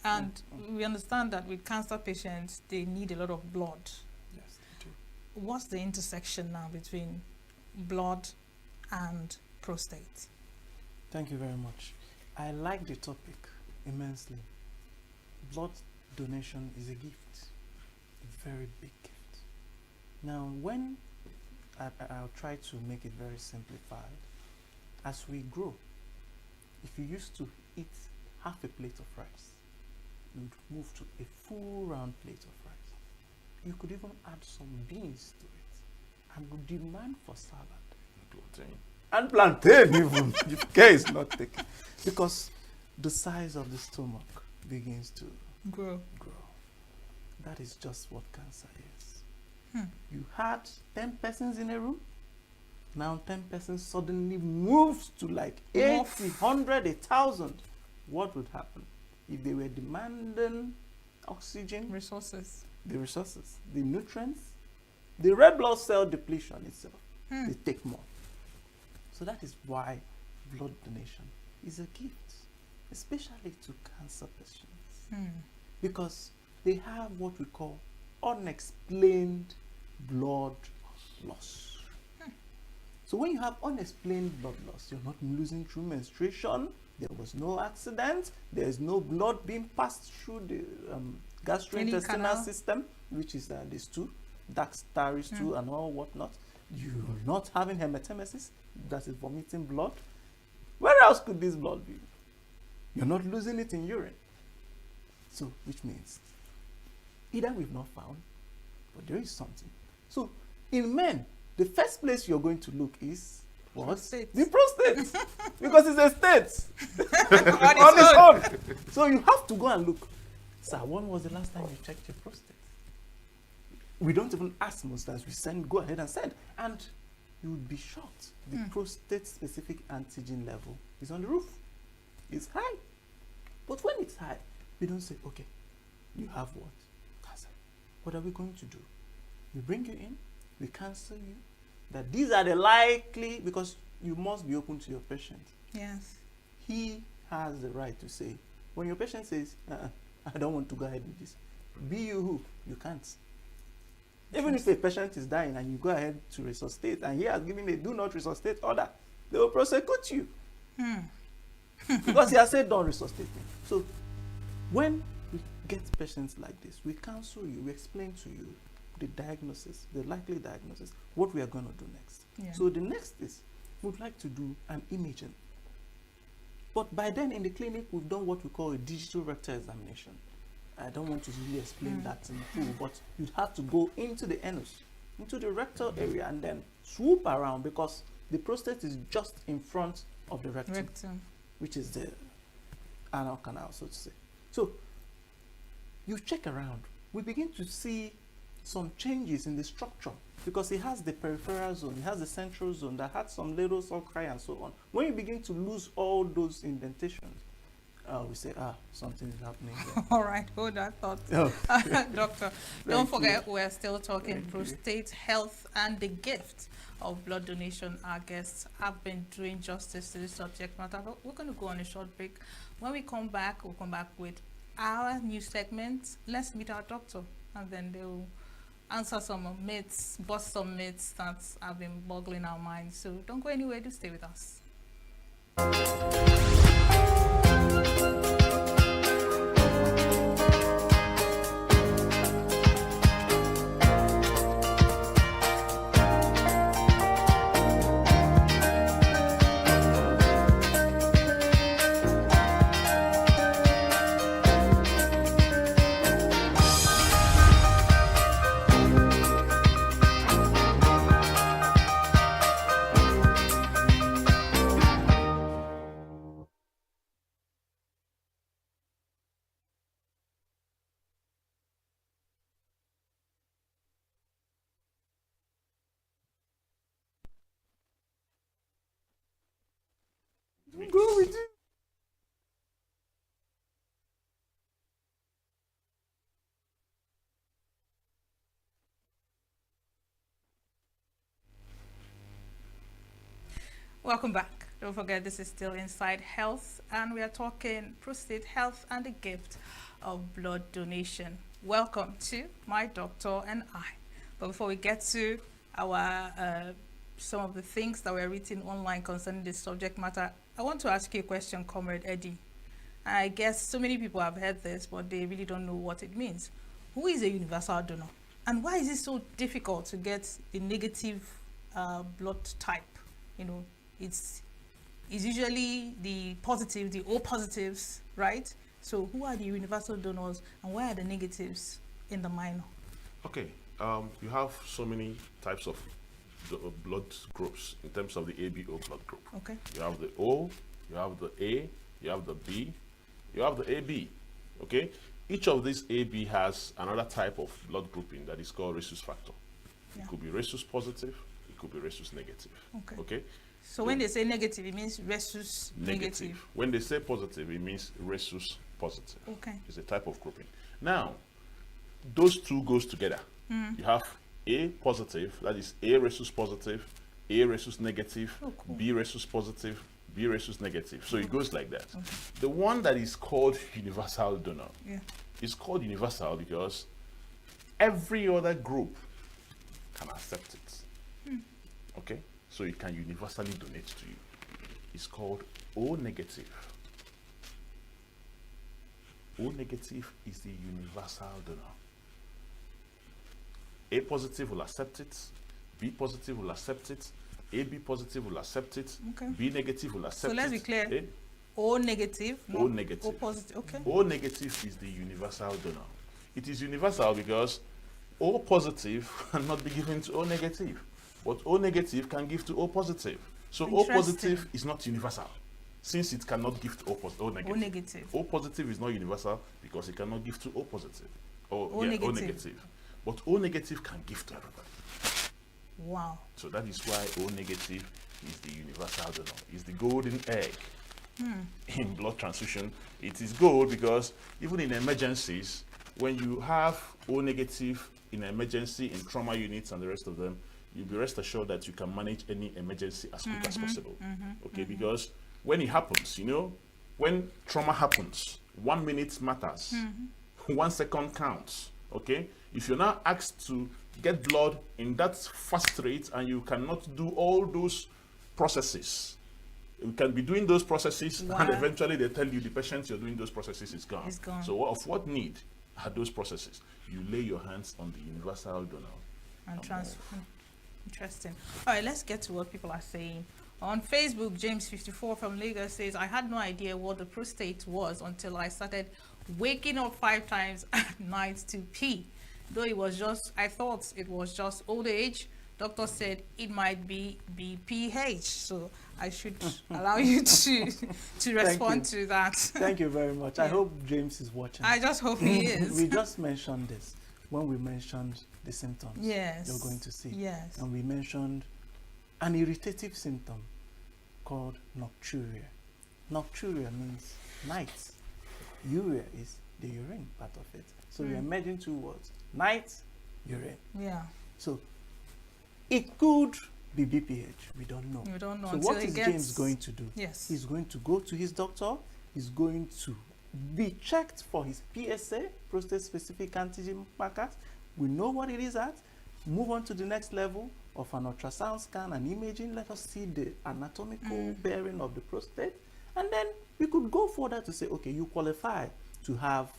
And we understand that with cancer patients, they need a lot of blood. Yes, they do. What's the intersection now between blood and prostate? Thank you very much. I like the topic immensely. Blood donation is a gift, a very big gift. Now, when I'll try to make it very simplified. As we grow, if you used to eat half a plate of rice, you'd move to a full round plate of rice. You could even add some beans to it, and would demand for salad. And plantain even, if care is not taken. Because the size of the stomach begins to grow. That is just what cancer is. You had 10 persons in a room, now 10 persons suddenly moves to like 80, 100, 1,000. What would happen if they were demanding oxygen? Resources. The resources, the nutrients, the red blood cell depletion itself. They take more. So that is why blood donation is a gift, especially to cancer patients. Because they have what we call unexplained blood loss. So when you have unexplained blood loss, you're not losing through menstruation, there was no accident, there's no blood being passed through the gastrointestinal system, which is the stool, dark starry stool and all whatnot. You're not having hematemesis, that is vomiting blood. Where else could this blood be? You're not losing it in urine. So, which means either we've not found, but there is something. So, in men, the first place you're going to look is what? Prostate. The prostate. Because it's a state. on its own. So you have to go and look. Sir, when was the last time you checked your prostate? We don't even ask most times. We go ahead and send. And you would be shocked. The prostate-specific antigen level is on the roof. It's high. But when it's high, we don't say, okay, you have what? Cancer. What are we going to do? We bring you in. We cancel you, that these are the likely, because you must be open to your patient. Yes. He has the right to say, when your patient says, I don't want to go ahead with this, be you who, you can't. Even if a patient is dying and you go ahead to resuscitate and he has given a do not resuscitate order, they will prosecute you. Because he has said don't resuscitate him. So when we get patients like this, we counsel you, we explain to you the diagnosis, the likely diagnosis, what we are going to do next. Yeah. So the next is, we'd like to do an imaging. But by then in the clinic, we've done what we call a digital rectal examination. I don't want to really explain that in full, but you'd have to go into the anus, into the rectal area, and then swoop around, because the prostate is just in front of the rectum, which is the anal canal, so to say. So you check around, we begin to see some changes in the structure, because it has the peripheral zone, it has the central zone that had some little sulci and so on. When you begin to lose all those indentations, we say, something is happening there. All right, hold that thought. Oh. Doctor, don't forget, we're still talking prostate health and the gift of blood donation. Our guests have been doing justice to this subject matter, but we're going to go on a short break. When we come back, we'll come back with our new segment. Let's meet our doctor, and then they'll answer some myths, bust some myths that have been boggling our minds. So don't go anywhere, do stay with us. Go with it. Welcome back. Don't forget, this is still Inside Health, and we are talking prostate health and the gift of blood donation. Welcome to my doctor and I. But before we get to our some of the things that were written online concerning this subject matter, I want to ask you a question, Comrade Eddie. I guess so many people have heard this, but they really don't know what it means. Who is a universal donor? And why is it so difficult to get the negative blood type? You know, it's usually the positive, the O positives, right? So who are the universal donors, and why are the negatives in the minor? Okay, you have so many types of blood groups in terms of the ABO blood group. Okay. You have the O, you have the A, you have the B, you have the AB. Okay. Each of these AB has another type of blood grouping that is called rhesus factor. Yeah. It could be rhesus positive, it could be rhesus negative. Okay. Okay. So when they say negative, it means rhesus negative. When they say positive, it means rhesus positive. Okay. It's a type of grouping. Now, those two goes together. You have A positive, that is A rhesus positive, A rhesus negative, B rhesus positive, B rhesus negative. So it goes like that. Okay. The one that is called universal donor is called universal because every other group can accept it. Okay? So it can universally donate to you. It's called O negative. O negative is the universal donor. A positive will accept it, B positive will accept it, AB positive will accept it, Okay. B negative will accept it. So let's be clear. O negative, O negative. O positive. Okay. O negative is the universal donor. It is universal because O positive cannot be given to O negative, but O negative can give to O positive. So O positive is not universal, since it cannot give to O negative. O negative. O positive is not universal because it cannot give to O positive. O negative. But O negative can give to everybody. Wow. So that is why O negative is the universal donor. It's the golden egg in blood transfusion. It is gold because even in emergencies, when you have O negative in emergency, in trauma units and the rest of them, you'll be rest assured that you can manage any emergency as quick as possible. Okay, because when it happens, you know, when trauma happens, 1 minute matters, 1 second counts. Okay, if you're now asked to get blood in that fast rate and you cannot do all those processes, you can be doing those processes and eventually they tell you the patient you're doing those processes is gone. It's gone. So of what need are those processes? You lay your hands on the universal donor. And interesting. All right, let's get to what people are saying. On Facebook, James54 from Lagos says, I had no idea what the prostate was until I started waking up 5 times at night to pee. Though it was just, I thought it was just old age. Doctor said it might be BPH. So I should allow you to respond to that. Thank you very much. I hope James is watching. I just hope he is. We just mentioned this when we mentioned the symptoms you're going to see. Yes. And we mentioned an irritative symptom called nocturia. Nocturia means night. Urea is the urine part of it. So we are Mm. merging two words: night, urine. Yeah. So it could be BPH. We don't know. We don't know So until what it is gets- James going to do? Yes. He's going to go to his doctor. He's going to be checked for his PSA, prostate-specific antigen markers. We know what it is at. Move on to the next level of an ultrasound scan and imaging. Let us see the anatomical bearing of the prostate. And then we could go further to say, okay, you qualify to have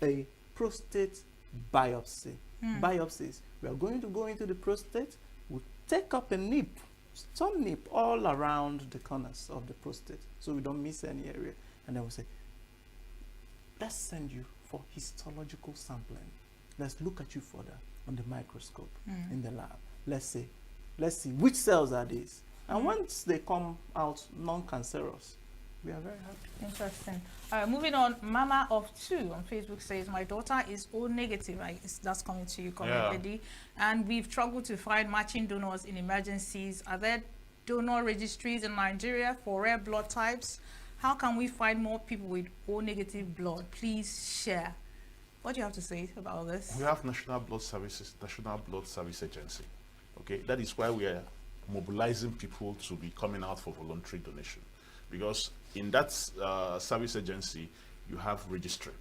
a prostate biopsy. Biopsies. We are going to go into the prostate. We'll take up a nip, some nip all around the corners of the prostate so we don't miss any area. And then we'll say, let's send you for histological sampling. Let's look at you further on the microscope in the lab. Let's see which cells are these. And once they come out non-cancerous, we are very happy. Interesting. Moving on, Mama of Two on Facebook says, my daughter is O negative. That's coming to you, Eddie. And we've struggled to find matching donors in emergencies. Are there donor registries in Nigeria for rare blood types? How can we find more people with O negative blood? Please share. What do you have to say about all this? We have National Blood Services, National Blood Service Agency. Okay, that is why we are mobilizing people to be coming out for voluntary donation, because in that service agency you have registry.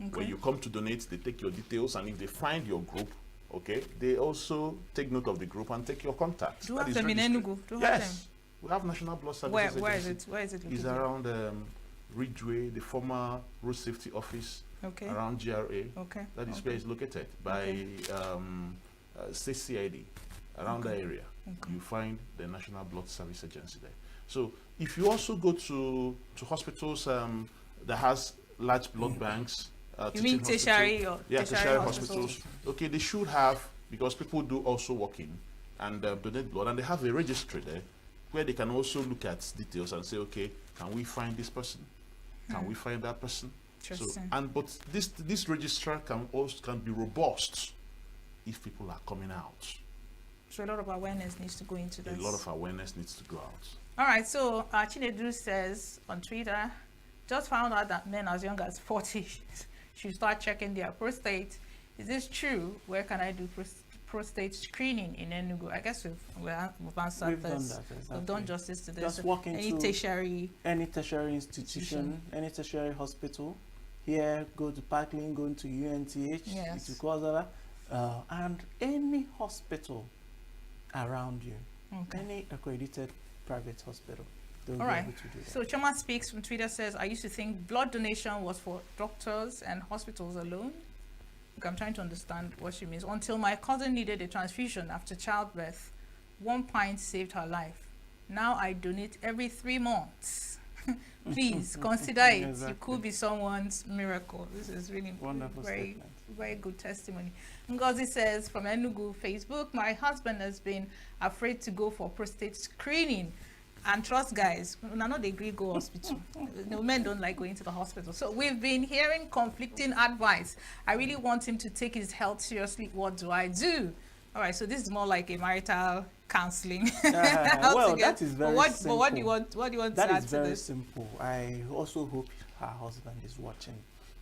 Okay. When you come to donate, they take your details, and if they find your group, okay, they also take note of the group and take your contact. Do you That have is them in registry. ENUGU? Do you have them? Yes, we have National Blood Services Where is Agency. it? Where is it It's located? around Ridgeway, the former Road Safety Office. Okay. Around GRA. Okay. That is where it's located, by CCID. Around that area, you find the National Blood Service Agency there. So if you also go to hospitals that has large blood banks, You mean teaching tertiary hospital- or yeah, tertiary tertiary hospitals? hospitals. Okay, they should have, because people do also walk in and donate blood, and they have a registry there where they can also look at details and say, okay, can we find this person? Can we find that person? So, Interesting. but this registrar can be robust if people are coming out. So a lot of awareness needs to go into this. A lot of awareness needs to go out. All right, so Chinedu says on Twitter, just found out that men as young as 40 should start checking their prostate. Is this true? Where can I do prostate screening in ENUGU? I guess we've answered We've this. done that, exactly. We've done justice to this. Just walk into any tertiary institution, any tertiary hospital. Here, go to Parkland, go into UNTH, Yes. to Kwazala, and any hospital around you. Okay. Any accredited private hospital. They'll All be right. able to do that. So Choma Speaks from Twitter says, I used to think blood donation was for doctors and hospitals alone. Look, I'm trying to understand what she means. Until my cousin needed a transfusion after childbirth, 1 pint saved her life. Now I donate every 3 months. Please consider it. Exactly. You could be someone's miracle. This is really Wonderful very, statement. very good testimony. Ngozi says from ENUGU Facebook, my husband has been afraid to go for prostate screening. And trust guys, I know they agree go hospital. No, men don't like going to the hospital. So we've been hearing conflicting advice. I really want him to take his health seriously. What do I do? All right, so this is more like a marital counseling. Well, that is very simple. But what do you want? What do you want That to is add to very this? simple. I also hope her husband is watching.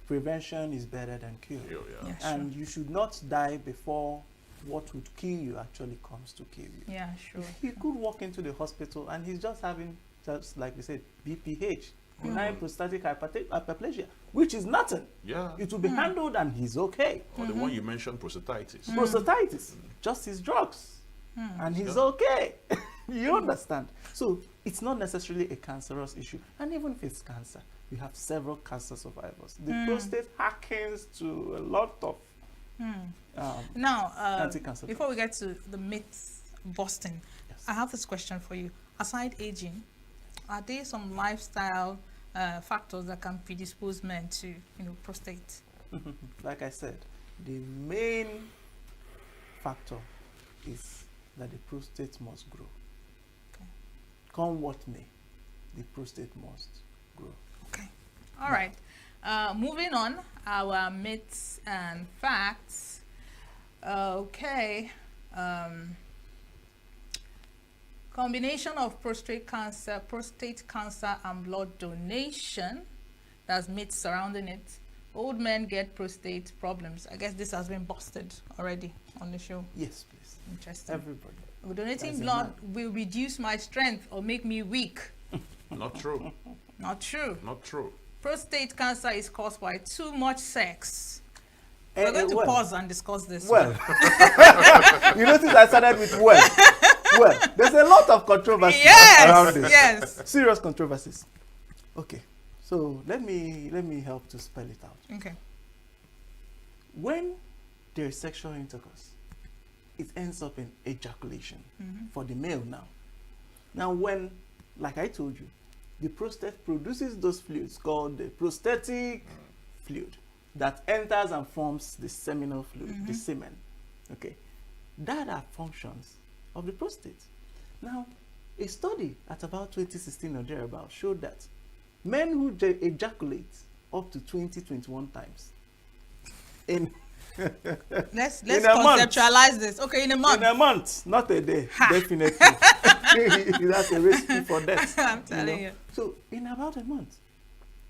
Prevention is better than cure. Yeah, And you should not die before what would kill you actually comes to kill you. Yeah, sure. He could walk into the hospital and he's just having, just like we said, BPH, benign prostatic hyperplasia, which is nothing. Yeah. It will be handled and he's okay. Or the one you mentioned, prostatitis. Prostatitis, just his drugs, and he's okay. You understand? So it's not necessarily a cancerous issue. And even if it's cancer, we have several cancer survivors. The prostate harkens to a lot of Now, anti-cancer before we get to the myths busting, I have this question for you. Aside aging, are there some lifestyle factors that can predispose men to, prostate? Like I said, the main factor is that the prostate must grow. Okay. Come what may, the prostate must grow. Okay. All right. Moving on, our myths and facts. Okay. Combination of prostate cancer and blood donation. There's myths surrounding it. Old men get prostate problems. I guess this has been busted already on the show. Yes, please. Interesting. Everybody. Donating As a blood man. will reduce my strength or make me weak. Not true. Not true. Not true. Prostate cancer is caused by too much sex. We're going to well, pause and discuss this. Well, you notice I started with well. Well, there's a lot of controversy around this. Yes. Serious controversies. Okay, so let me help to spell it out. Okay. When there is sexual intercourse, it ends up in ejaculation for the male now. Now when, like I told you, the prostate produces those fluids called the prostatic fluid that enters and forms the seminal fluid, the semen. Okay, that are functions of the prostate. Now, a study at about 2016 or thereabout showed that men who ejaculate up to 21 times in let's in a conceptualize this. Okay, in a month. In a month, not a day, definitely. That's a recipe for death. I'm telling you. So, in about a month,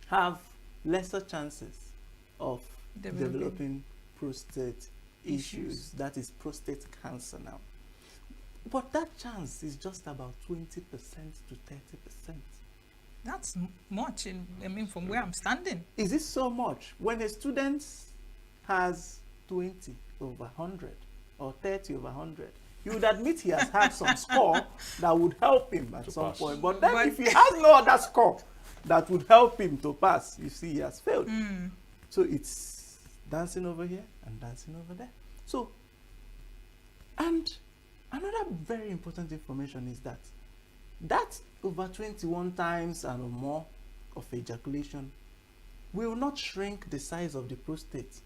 have lesser chances of developing prostate issues. That is prostate cancer now. But that chance is just about 20% to 30%. That's much, I mean, from where I'm standing. Is it so much? When a student has 20 over 100 or 30 over 100, you would admit he has had some score that would help him at some point. But then if he has no other score that would help him to pass, you see he has failed. So it's dancing over here and dancing over there. So, and another very important information is that over 21 times and or more of ejaculation will not shrink the size of the prostate.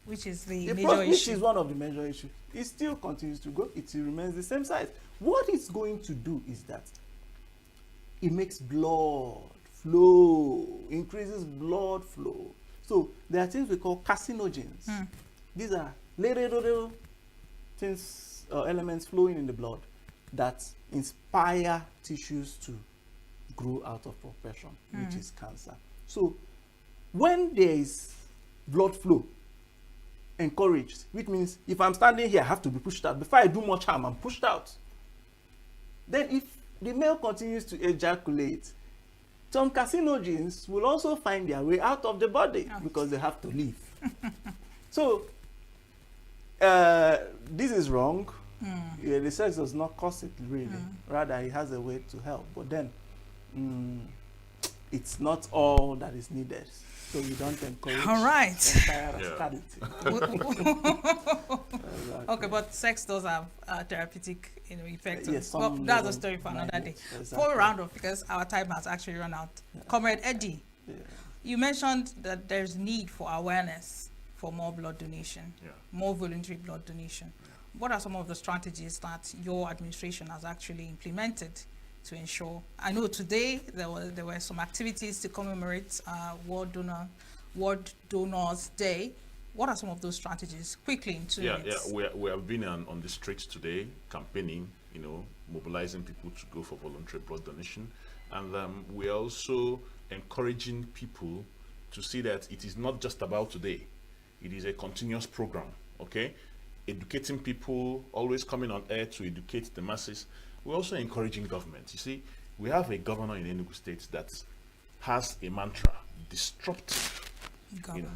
Which is the Which is one of the major issues. It still continues to grow. It still remains the same size. What it's going to do is that it makes blood flow, increases blood flow. So there are things we call carcinogens. These are little things, elements flowing in the blood that inspire tissues to grow out of proportion, which is cancer. So when there is blood flow encouraged, which means if I'm standing here, I have to be pushed out. Before I do much harm, I'm pushed out. Then if the male continues to ejaculate, some carcinogens will also find their way out of the body because they have to leave. So this is wrong. Yeah, the sex does not cause it really. Rather, it has a way to help. But then it's not all that is needed. So we don't encourage entire Okay, but sex does have therapeutic effects. Yes, well, that's a story for another day. Before we round off, because our time has actually run out. Comrade Eddie, you mentioned that there's need for awareness for more blood donation, more voluntary blood donation. What are some of the strategies that your administration has actually implemented to ensure? I know today there were some activities to commemorate World Donors Day. What are some of those strategies? Quickly, in 2 minutes. We have been on the streets today campaigning, mobilizing people to go for voluntary blood donation, and we're also encouraging people to see that it is not just about today. It is a continuous program. Okay, educating people, always coming on air to educate the masses. We're also encouraging government. You see, we have a governor in ENUGU State that has a mantra: disruptive governance.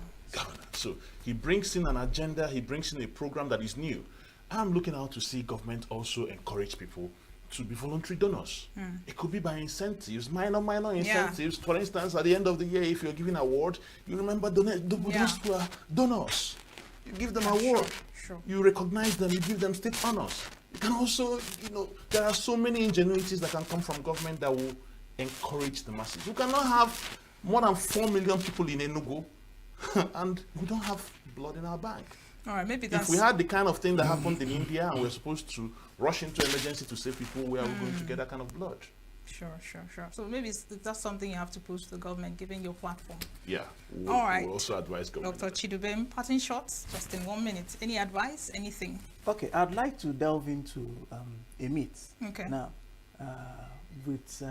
So he brings in an agenda, he brings in a program that is new. I'm looking out to see government also encourage people to be voluntary donors. It could be by incentives, minor incentives. For instance, at the end of the year, if you're giving an award, you remember those who are donors. You give them an award. Sure. You recognize them, you give them state honors. You can also, there are so many ingenuities that can come from government that will encourage the masses. You cannot have more than 4 million people in ENUGU and we don't have blood in our bank. All right, maybe that's... If we had the kind of thing that happened in India and we're supposed to rush into emergency to save people, where are we going to get that kind of blood? Sure. So maybe that's something you have to push to the government, given your platform. Yeah. All right. We'll also advise government. Dr. Chidubem, parting shots, just in 1 minute. Any advice, anything? Okay, I'd like to delve into a myth. Okay. Now, with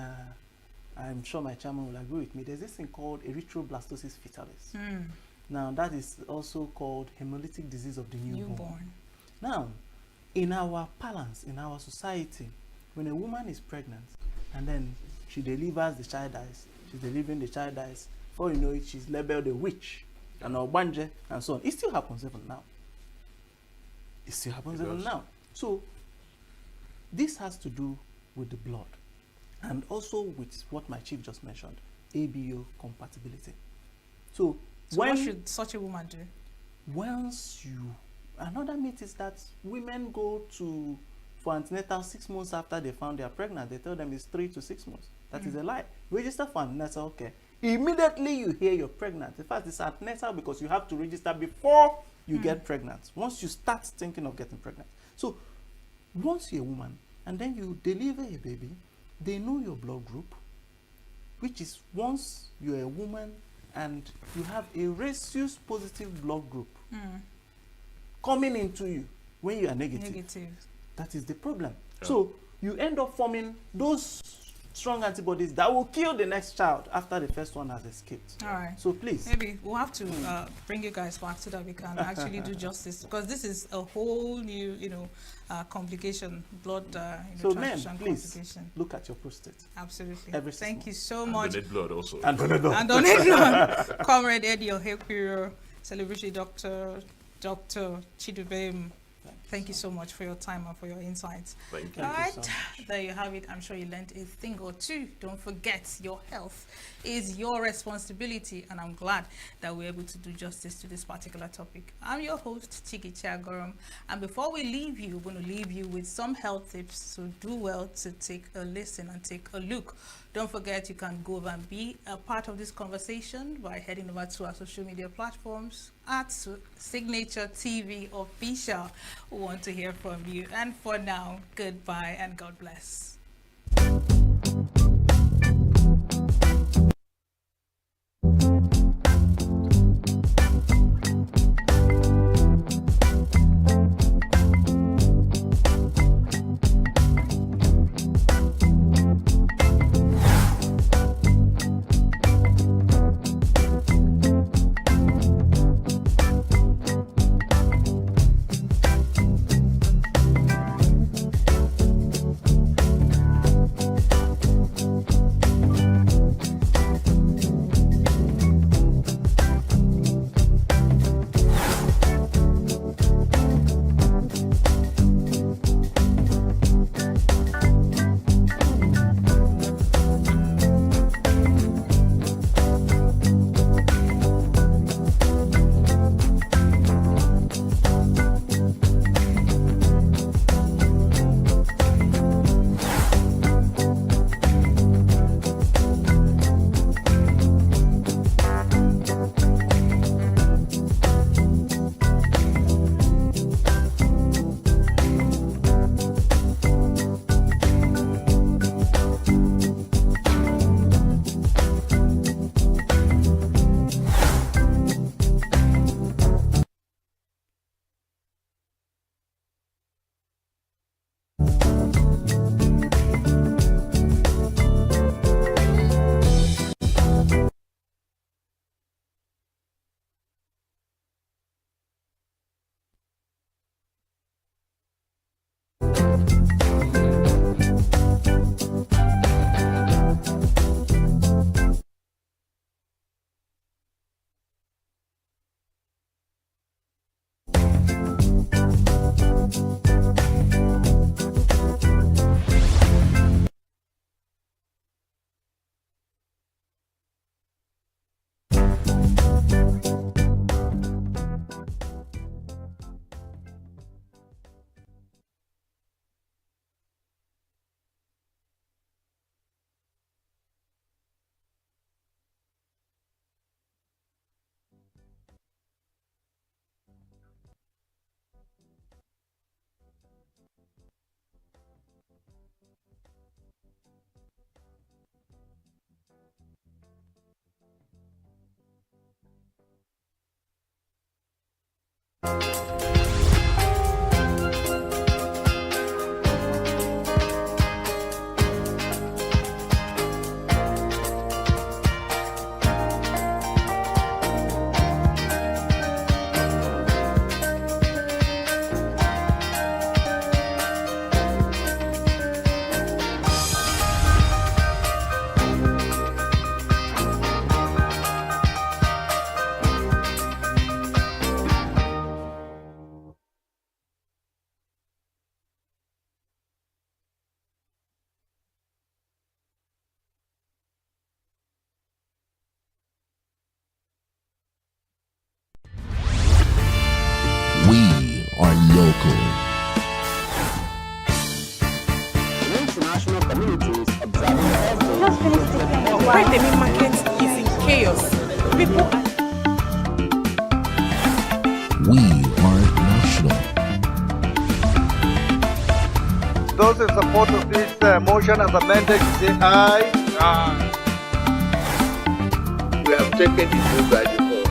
I'm sure my chairman will agree with me, there's this thing called erythroblastosis fetalis. Mm. Now, that is also called hemolytic disease of the newborn. Newborn. Now, in our parlance, in our society, when a woman is pregnant and then she delivers, the child dies, she's delivering, the child dies, before you know it, she's labeled a witch, and Obanje, and so on. It still happens even now. It still happens even now. So, this has to do with the blood, and also with what my chief just mentioned, ABO compatibility. So what should such a woman do? Once another myth is that women go for antenatal 6 months after they found they are pregnant. They tell them it's 3 to 6 months. That is a lie. Register for antenatal, okay. Immediately you hear you're pregnant. In fact, it's antenatal because you have to register before you get pregnant. Once you start thinking of getting pregnant. So once you're a woman and then you deliver a baby, they know your blood group, which is once you're a woman and you have a rhesus positive blood group coming into you when you are negative. That is the problem. Yeah. So you end up forming those strong antibodies that will kill the next child after the first one has escaped. All right. So please. Maybe we'll have to bring you guys back so that we can actually do justice, because this is a whole new, complication, blood so men, please look at your prostate. Absolutely. Thank you so much. Donate blood also. And donate blood. And donate blood. Comrade Eddie Ohekpiro, celebrity Dr. Chidubem. Thank you so much for your time and for your insights. Thank you. All right, there you have it. I'm sure you learned a thing or two. Don't forget, your health is your responsibility, and I'm glad that we're able to do justice to this particular topic. I'm your host, Chigi Chiagorum, and before we leave you, we're going to leave you with some health tips, so do well to take a listen and take a look. Don't forget, you can go over and be a part of this conversation by heading over to our social media platforms at Signaturetv Official. We want to hear from you. And for now, goodbye and God bless. Why the main market is in chaos? People are... We are national. Those in support of this motion as amended, say aye. Aye. We have taken the vote by default.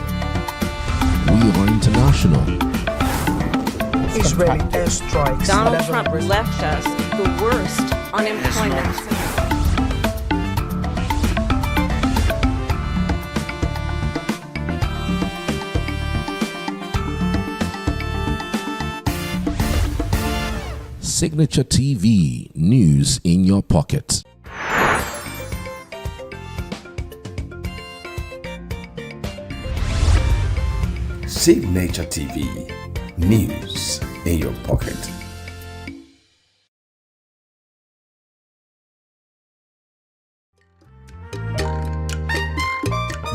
We are international. Israeli airstrikes. Donald Trump left us the worst unemployment. Signature TV, news in your pocket. Signature TV, news in your pocket.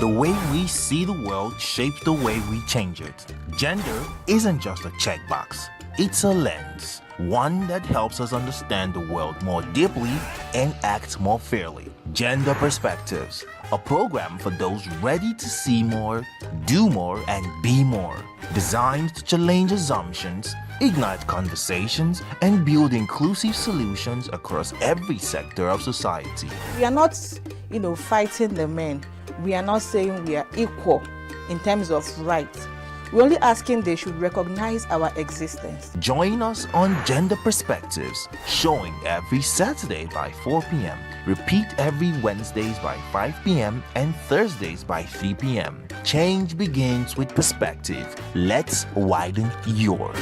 The way we see the world shapes the way we change it. Gender isn't just a checkbox, it's a lens, one that helps us understand the world more deeply and act more fairly. Gender Perspectives, a program for those ready to see more, do more, and be more. Designed to challenge assumptions, ignite conversations, and build inclusive solutions across every sector of society. We are not, fighting the men. We are not saying we are equal in terms of rights. We're only asking they should recognize our existence. Join us on Gender Perspectives, showing every Saturday by 4 p.m. Repeat every Wednesdays by 5 p.m. and Thursdays by 3 p.m. Change begins with perspective. Let's widen yours.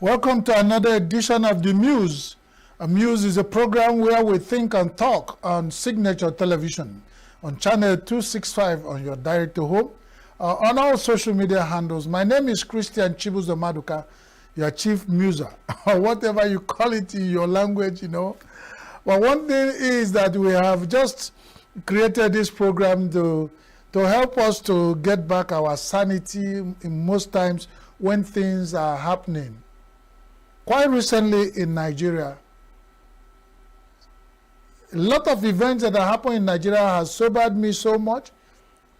Welcome to another edition of The Muse. A Muse is a program where we think and talk on Signature Television, on channel 265 on your direct-to-home, on all social media handles. My name is Christian Chibuzo Maduka, your chief muser, or whatever you call it in your language, But one thing is that we have just created this program to help us to get back our sanity in most times when things are happening. Quite recently in Nigeria, a lot of events that are happening in Nigeria has sobered me so much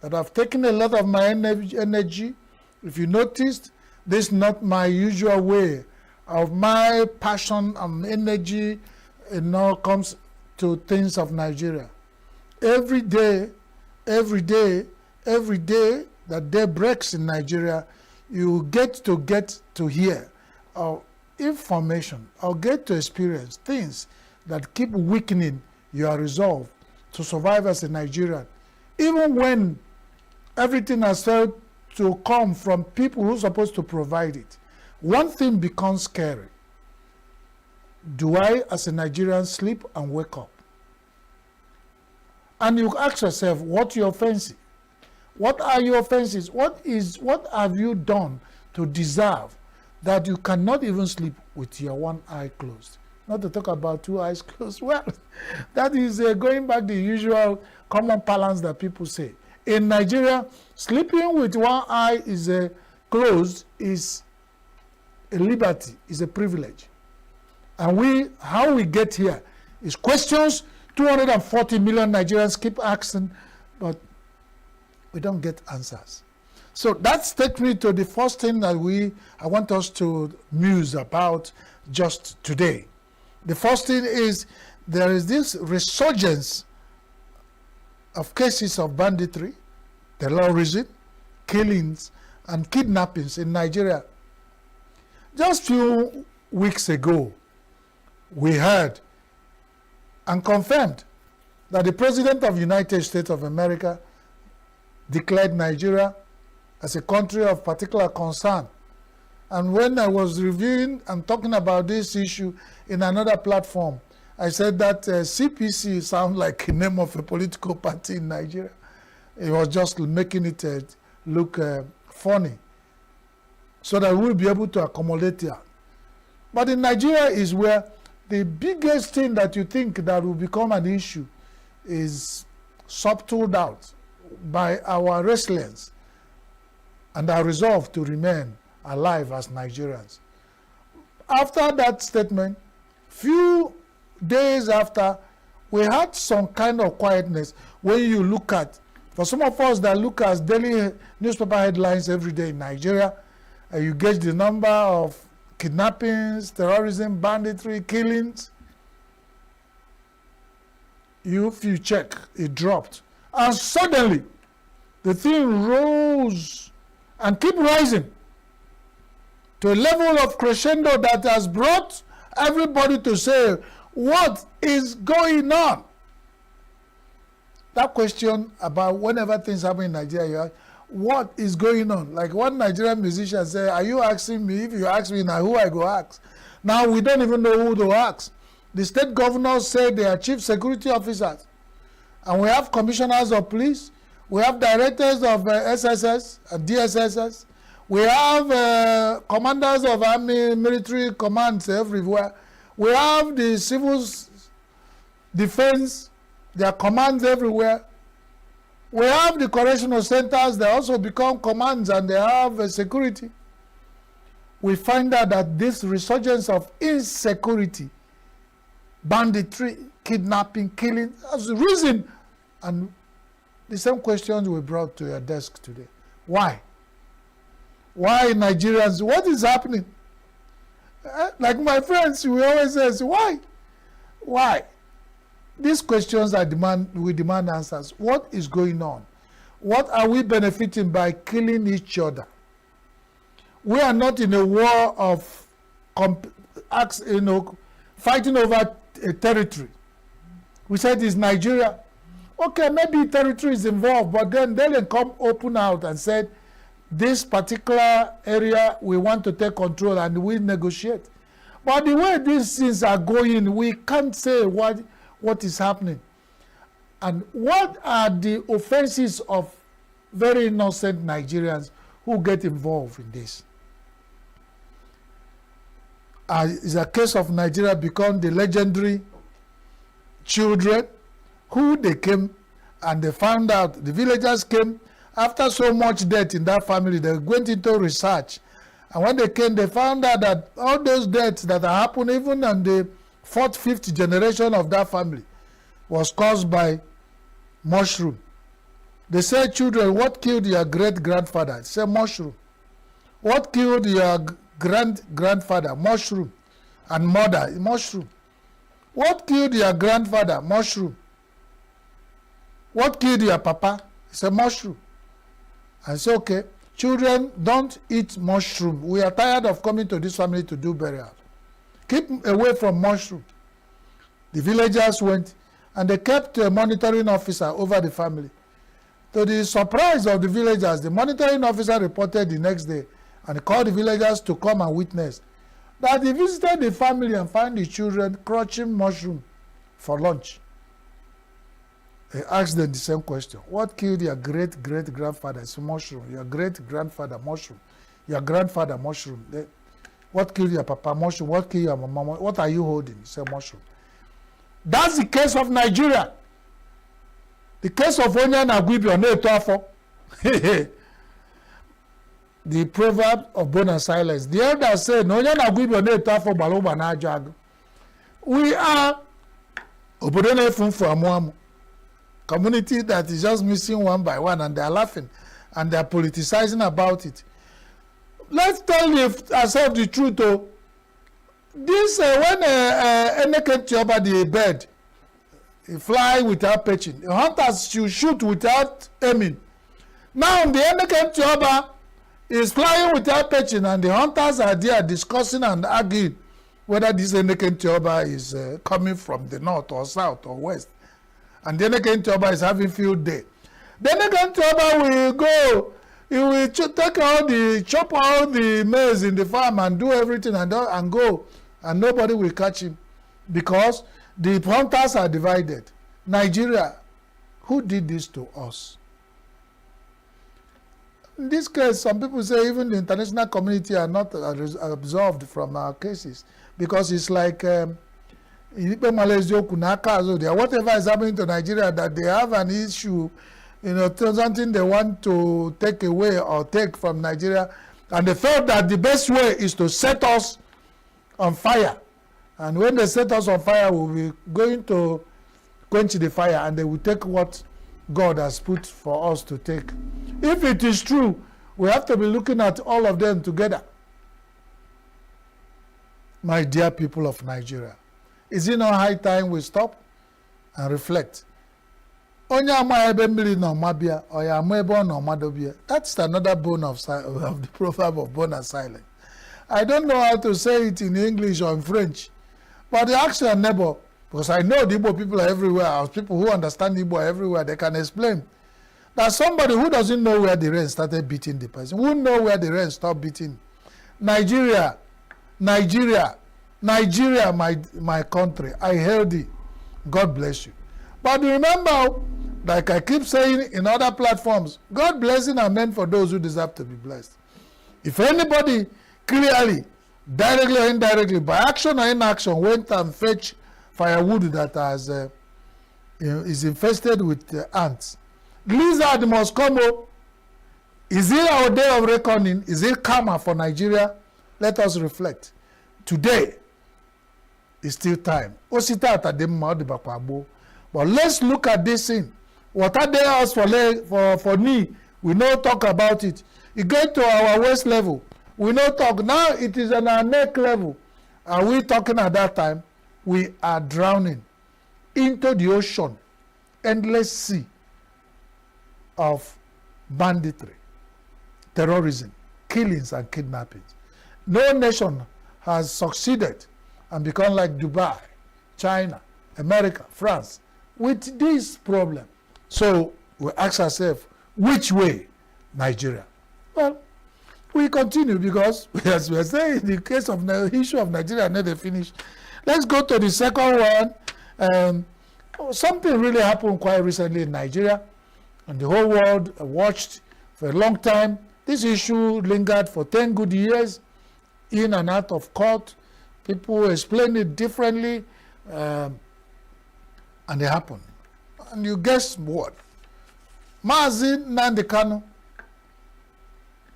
that I've taken a lot of my energy. If you noticed, this is not my usual way of my passion and energy, comes to things of Nigeria. Every day that day breaks in Nigeria, you get to hear information or get to experience things that keep weakening your resolve to survive as a Nigerian. Even when everything has failed to come from people who are supposed to provide it, one thing becomes scary. Do I, as a Nigerian, sleep and wake up? And you ask yourself, what's your offense? What are your offenses? What have you done to deserve that you cannot even sleep with your one eye closed? Not to talk about two eyes closed. Well, that is going back the usual common parlance that people say. In Nigeria, sleeping with one eye closed is a liberty, is a privilege. And how we get here is questions 240 million Nigerians keep asking, but we don't get answers. So that takes me to the first thing that I want us to muse about just today. The first thing is there is this resurgence of cases of banditry, terrorism, killings, and kidnappings in Nigeria. Just a few weeks ago, we heard and confirmed that the President of the United States of America declared Nigeria as a country of particular concern. And when I was reviewing and talking about this issue in another platform, I said that CPC sounds like the name of a political party in Nigeria. It was just making it look funny, so that we'll be able to accommodate that. But in Nigeria is where the biggest thing that you think that will become an issue is subtled out by our resilience and our resolve to remain alive as Nigerians. After that statement, few days after, we had some kind of quietness when you look at, for some of us that look at daily newspaper headlines every day in Nigeria, you gauge the number of kidnappings, terrorism, banditry, killings. If you check, it dropped. And suddenly, the thing rose and keep rising to a level of crescendo that has brought everybody to say, what is going on? That question about whenever things happen in Nigeria, what is going on? Like one Nigerian musician said, are you asking me? If you ask me now, who I go ask? Now we don't even know who to ask. The state governors say they are chief security officers. And we have commissioners of police. We have directors of SSS and DSSS. We have commanders of army, military commands everywhere. We have the civil defense, their commands everywhere. We have the correctional centers, they also become commands and they have security. We find out that this resurgence of insecurity, banditry, kidnapping, killing has risen. And the same questions we brought to your desk today. Why? Why Nigerians? What is happening? Like my friends, we always say, why? Why? These questions we demand answers. What is going on? What are we benefiting by killing each other? We are not in a war of fighting over a territory. We said it's Nigeria. Okay, maybe territory is involved, but then they can come open out and said, this particular area we want to take control and we negotiate. But the way these things are going, we can't say what is happening. And what are the offenses of very innocent Nigerians who get involved in this? Is a case of Nigeria become the legendary children who they came and they found out, the villagers came after so much death in that family, they went into research. And when they came, they found out that all those deaths that happened even in the 4th, 5th generation of that family was caused by mushroom. They said, children, what killed your great-grandfather? They said, mushroom. What killed your grandfather? Mushroom. And mother, mushroom. What killed your grandfather? Mushroom. What killed your papa? It's a mushroom. I say, okay, children, don't eat mushroom. We are tired of coming to this family to do burial. Keep away from mushroom. The villagers went and they kept a monitoring officer over the family. To the surprise of the villagers, the monitoring officer reported the next day and called the villagers to come and witness that he visited the family and found the children crunching mushroom for lunch. He asked them the same question. What killed your great-great-grandfather? It's mushroom. Your great-grandfather, mushroom. Your grandfather, mushroom. What killed your papa? Mushroom. What killed your mama? What are you holding? He said mushroom. That's the case of Nigeria. The case of Onyan Agwibio Netuafo. The proverb of bone and silence. The elder said, Onyan Agwibio Netuafo Baloba Najag. We are Obodone Funfu Amuamu. Community that is just missing one by one and they are laughing and they are politicizing about it. Let's tell ourselves the truth though. This when Eneke Tioba the bird, he fly without pitching. The hunters should shoot without aiming. Now the Eneke Tioba is flying without pitching and the hunters are there discussing and arguing whether this Eneke Tioba is coming from the north or south or west. And then again, Tioba is having field day. Then again, Tioba will go. He will take chop all the maize in the farm and do everything and go. And nobody will catch him because the hunters are divided. Nigeria, who did this to us? In this case, some people say even the international community are not absolved from our cases. because it's like whatever is happening to Nigeria, that they have an issue, something they want to take away or take from Nigeria, and they felt that the best way is to set us on fire. And when they set us on fire, we'll be going to quench the fire, and they will take what God has put for us to take. If it is true, we have to be looking at all of them together. My dear people of Nigeria, is it not high time we stop and reflect? That's another bone of the proverb of bone and silence. I don't know how to say it in English or in French, but ask your neighbor, because I know the Igbo people are everywhere, people who understand Igbo are everywhere, they can explain that somebody who doesn't know where the rain started beating the person, who know where the rain stopped beating. Nigeria, my country, I hail thee. God bless you. But remember, like I keep saying in other platforms, God blessing are meant for those who deserve to be blessed. If anybody clearly, directly or indirectly, by action or inaction, went and fetch firewood that has is infested with ants, lizard must come up. Is it our day of reckoning? Is it karma for Nigeria? Let us reflect. Today is still time. But let's look at this thing. What are they asked for knee? We no talk about it. It get to our waist level. We no talk. Now it is on our neck level. Are we talking at that time? We are drowning into the ocean, endless sea of banditry, terrorism, killings and kidnappings. No nation has succeeded and become like Dubai, China, America, France with this problem. So we ask ourselves, which way? Nigeria. Well, we continue because, as we are saying, the case of the issue of Nigeria never finished. Let's go to the second one. Something really happened quite recently in Nigeria, and the whole world watched for a long time. This issue lingered for 10 good years, in and out of court. People explained it differently, and it happened. And you guess what? Mazi Nnamdi Kanu,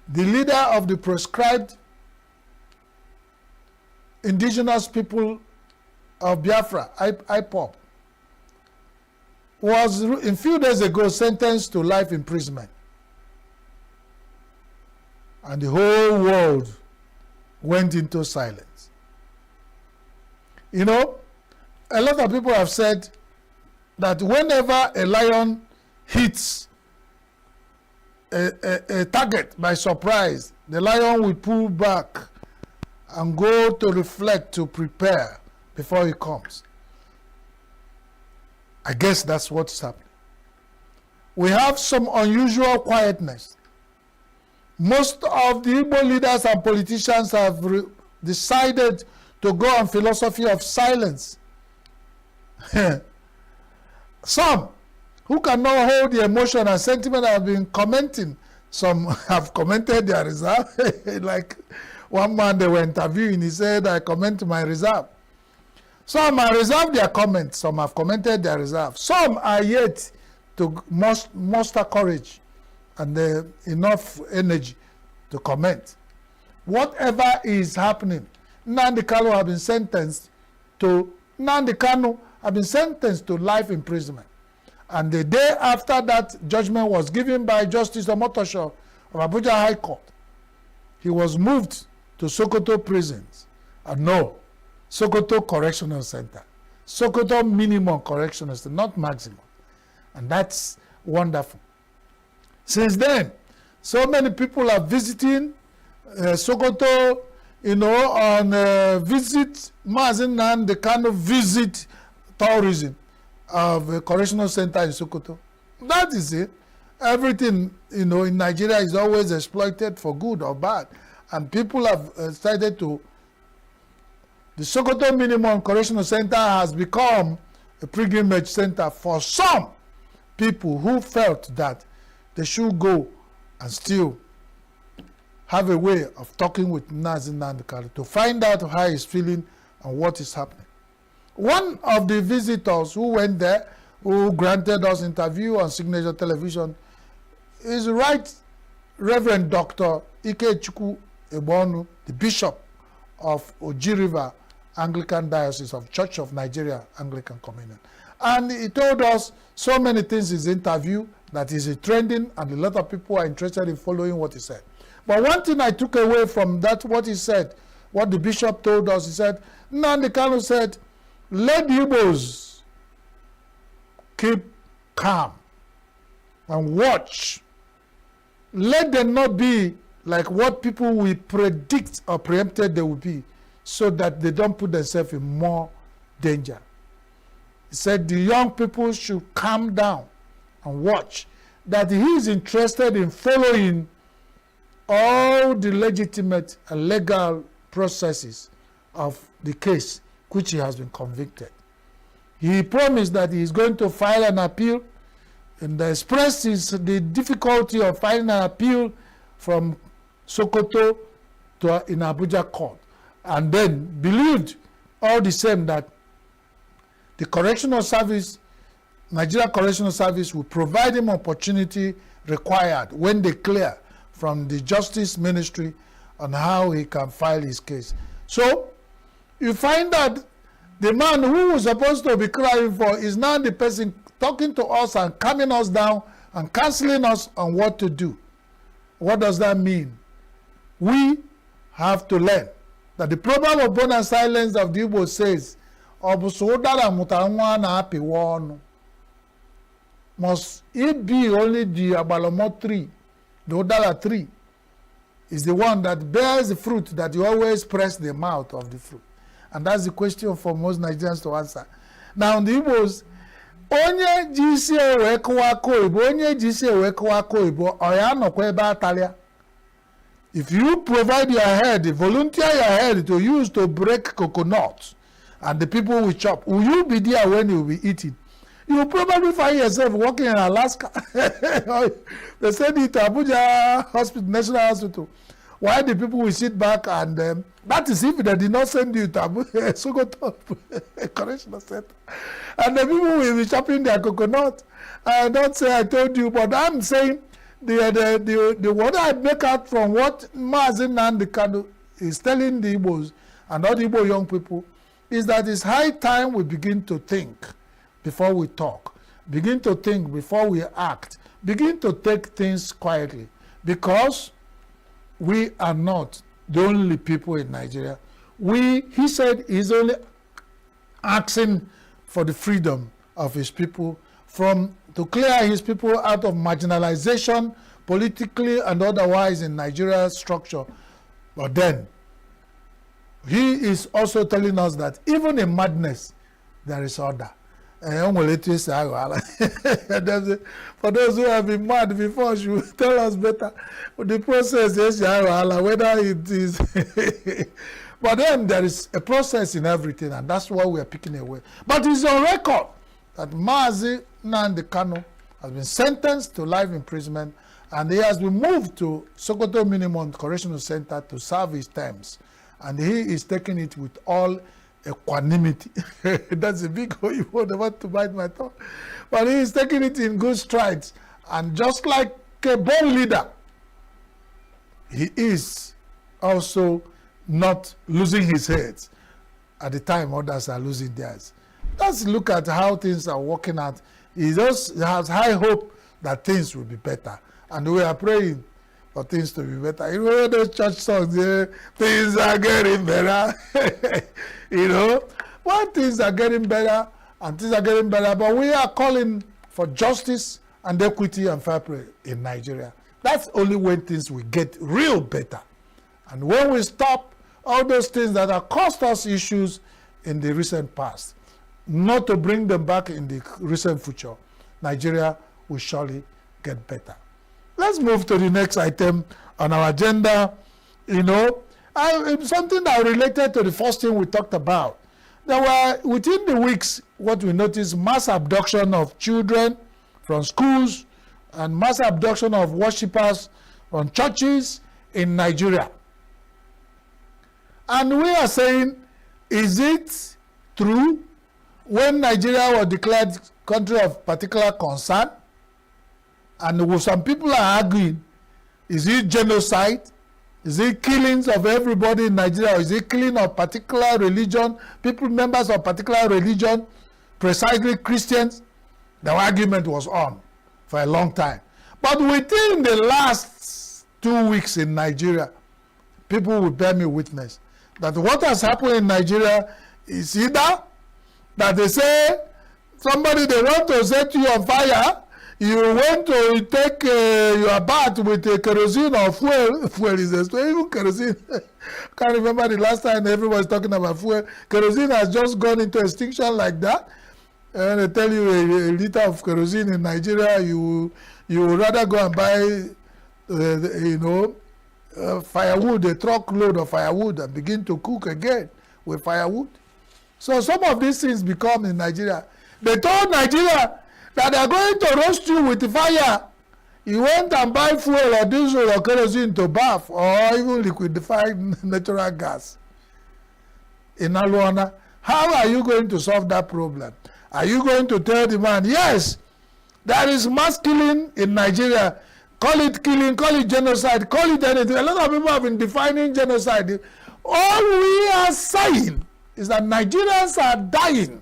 the leader of the proscribed indigenous people of Biafra, IPOB, was a few days ago sentenced to life imprisonment. And the whole world went into silence. You know, a lot of people have said that whenever a lion hits a target by surprise, the lion will pull back and go to reflect, to prepare before he comes. I guess that's what's happening. We have some unusual quietness. Most of the Igbo leaders and politicians have decided to go on philosophy of silence. Some who cannot hold the emotion and sentiment have been commenting. Some have commented their reserve. Like one man they were interviewing, he said, I comment my reserve. Some have reserved their comments. Some have commented their reserve. Some are yet to muster courage and enough energy to comment. Whatever is happening, Nnamdi Kanu have been sentenced to life imprisonment. And the day after that judgment was given by Justice Omotosho of Abuja High Court, he was moved to Sokoto prisons. And no, Sokoto Correctional Center. Sokoto Minimum Correctional Center, not maximum. And that's wonderful. Since then, so many people are visiting Sokoto, on visit, Mazi Nnamdi Kanu visit tourism of a correctional center in Sokoto. That is it. Everything, in Nigeria is always exploited for good or bad. And people have started to... The Sokoto Minimum Correctional Center has become a pilgrimage center for some people who felt that they should go and still have a way of talking with Mazi Nnamdi Kanu to find out how he's feeling and what is happening. One of the visitors who went there, who granted us interview on Signature Television, is Right Reverend Dr. Ikechukwu Ebonu, the Bishop of Oji River Anglican Diocese of Church of Nigeria Anglican Communion. And he told us so many things in his interview that is trending, and a lot of people are interested in following what he said. But one thing I took away from that, what he said, what the bishop told us, he said, Nnamdi Kanu said, let the Igbos keep calm and watch. Let them not be like what people will predict or preempted they will be, so that they don't put themselves in more danger. He said the young people should calm down and watch, that he is interested in following all the legitimate and legal processes of the case which he has been convicted. He promised that he is going to file an appeal, and expressed the difficulty of filing an appeal from Sokoto to in Abuja court, and then believed all the same that the correctional service, Nigeria Correctional Service, will provide him opportunity required when they clear from the Justice Ministry on how he can file his case. So you find that the man who was supposed to be crying for is now the person talking to us and calming us down and counseling us on what to do. What does that mean? We have to learn that the problem of bone and silence of the Igbo says, must it be only the Abalomo tree, the Odala tree, is the one that bears the fruit that you always press the mouth of the fruit? And that's the question for most Nigerians to answer. Now, the Igbos, onye jisi ewe kwako Igbo, onye jisi ewe kwako Igbo, oya no kwebe atalia. If you provide your head, volunteer your head to use to break coconuts, and the people will chop, will you be there when you will be eating? You will probably find yourself working in Alaska. They send you to Abuja Hospital, National Hospital. Why the people will sit back and that is if they did not send you to Abuja, Sokoto Correctional Center. And the people will be chopping their coconut. I don't say I told you, but I'm saying the what I make out from what Mazi Nnamdi Kanu is telling the Igbos and all the Igbo young people is that it's high time we begin to think before we talk, begin to think before we act, begin to take things quietly, because we are not the only people in Nigeria. He said he's only asking for the freedom of his people, to clear his people out of marginalization, politically and otherwise in Nigeria's structure. But then, he is also telling us that even in madness, there is order. For those who have been mad before, she will tell us better. The process is whether it is. But then there is a process in everything, and that's what we are picking away. But it's on record that Mazi Nnamdi Kanu has been sentenced to life imprisonment, and he has been moved to Sokoto Minimum Correctional Center to serve his terms. And he is taking it with all equanimity. That's a big word. You won't want to bite my tongue. But he is taking it in good strides. And just like a born leader, he is also not losing his head at the time others are losing theirs. Let's look at how things are working out. He just has high hope that things will be better. And we are praying for things to be better. You know those church songs, things are getting better. You know, well, things are getting better and things are getting better, but we are calling for justice and equity and fair play in Nigeria. That's only when things will get real better. And when we stop all those things that have caused us issues in the recent past, not to bring them back in the recent future, Nigeria will surely get better. Let's move to the next item on our agenda. You know, something that related to the first thing we talked about. There were, within the weeks, what we noticed, mass abduction of children from schools and mass abduction of worshippers from churches in Nigeria. And we are saying Is it true when Nigeria was declared country of particular concern, and some people are arguing, is it genocide? Is it killings of everybody in Nigeria? Or is it killing of particular religion, people, members of particular religion, precisely Christians? The argument was on for a long time. But within the last 2 weeks in Nigeria, people will bear me witness that what has happened in Nigeria is either that they say somebody they want to set you on fire, you went to take your bath with kerosene or fuel. Fuel is expensive, even kerosene. Can't remember the last time everyone was talking about fuel. Kerosene has just gone into extinction like that. And they tell you a liter of kerosene in Nigeria, you would rather go and buy, firewood, a truckload of firewood, and begin to cook again with firewood. So some of these things become in Nigeria. They told Nigeria that they are going to roast you with fire. You went and buy fuel or diesel or kerosene to bath, or even liquefied natural gas. In Aluana, how are you going to solve that problem? Are you going to tell the man, yes, there is mass killing in Nigeria, call it killing, call it genocide, call it anything. A lot of people have been defining genocide. All we are saying is that Nigerians are dying.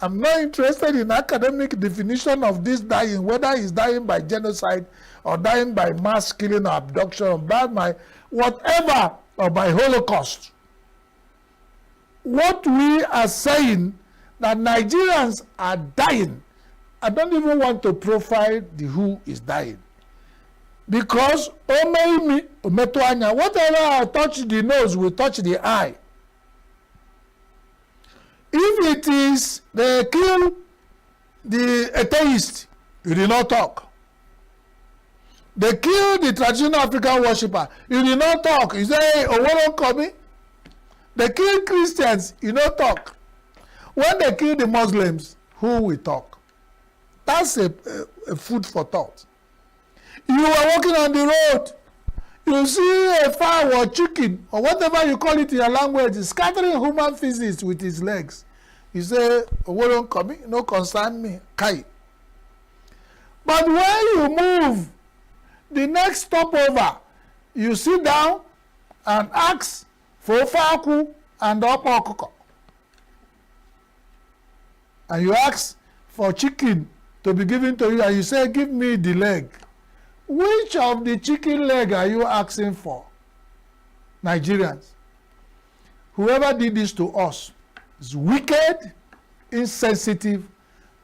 I'm not interested in academic definition of this dying, whether he's dying by genocide or dying by mass killing or abduction or by whatever, or by Holocaust. What we are saying that Nigerians are dying. I don't even want to profile the who is dying. Because whatever I touch the nose will touch the eye. If it is they kill the atheist, you did not talk. They kill the traditional African worshipper, you did not talk. You say, oh, what don't come in? They kill Christians, you don't talk. When they kill the Muslims, who will talk? That's a food for thought. You are walking on the road, you see a fowl or chicken, or whatever you call it in your language, scattering human feces with his legs. You say, oh, what don't come in? No concern me. Kai. But when you move, the next stopover, you sit down and ask for faku and opokoko. And you ask for chicken to be given to you, and you say, give me the leg. Which of the chicken leg are you asking for? Nigerians. Whoever did this to us is wicked, insensitive,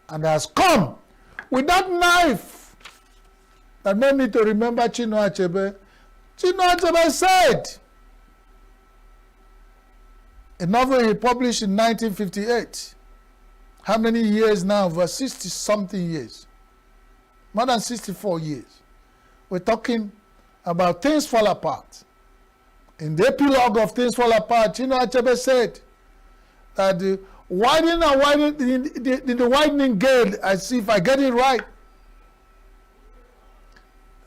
and has come with that knife that made me to remember Signaturetv. Signaturetv said, a novel he published in 1958. How many years now? Over 60-something years. More than 64 years. We're talking about Things Fall Apart. In the epilogue of Things Fall Apart, Signaturetv said that the widening and widening, the widening gale, as if I get it right,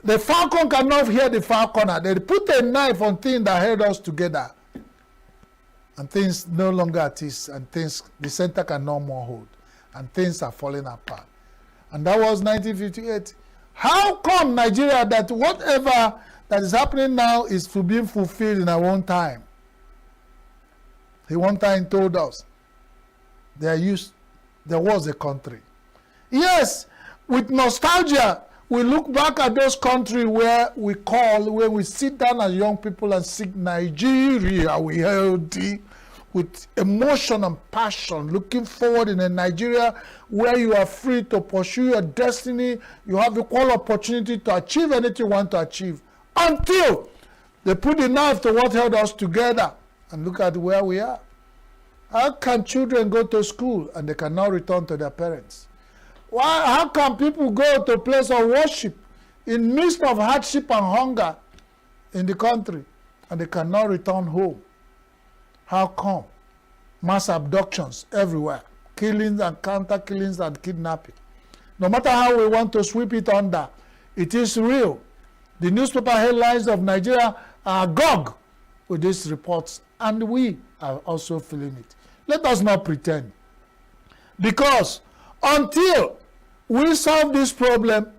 the falcon cannot hear the falconer. They put a knife on things that held us together. And things no longer at ease, and things the center can no more hold, and things are falling apart. And that was 1958. How come Nigeria that whatever that is happening now is being fulfilled in our own time? He one time told us there was a country. Yes, with nostalgia, we look back at those countries where we sit down as young people and sing Nigeria, we healthy, with emotion and passion, looking forward in a Nigeria where you are free to pursue your destiny, you have equal opportunity to achieve anything you want to achieve, until they put the knife to what held us together, and look at where we are. How can children go to school and they cannot return to their parents? How can people go to a place of worship in midst of hardship and hunger in the country and they cannot return home? How come? Mass abductions everywhere, killings and counter killings and kidnapping. No matter how we want to sweep it under, it is real. The newspaper headlines of Nigeria are agog with these reports, and we are also feeling it. Let us not pretend. Because until we solve this problem,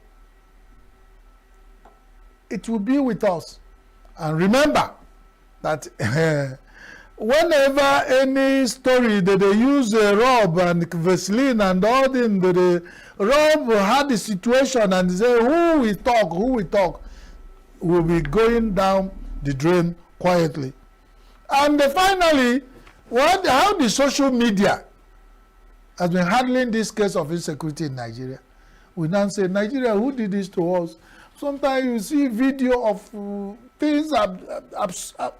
it will be with us. And remember that whenever any story that they use Rob and Vaseline and all them, Rob had the situation and say, who we talk, will be going down the drain quietly. And finally, how the social media has been handling this case of insecurity in Nigeria. We now say, Nigeria, who did this to us? Sometimes you see video of things,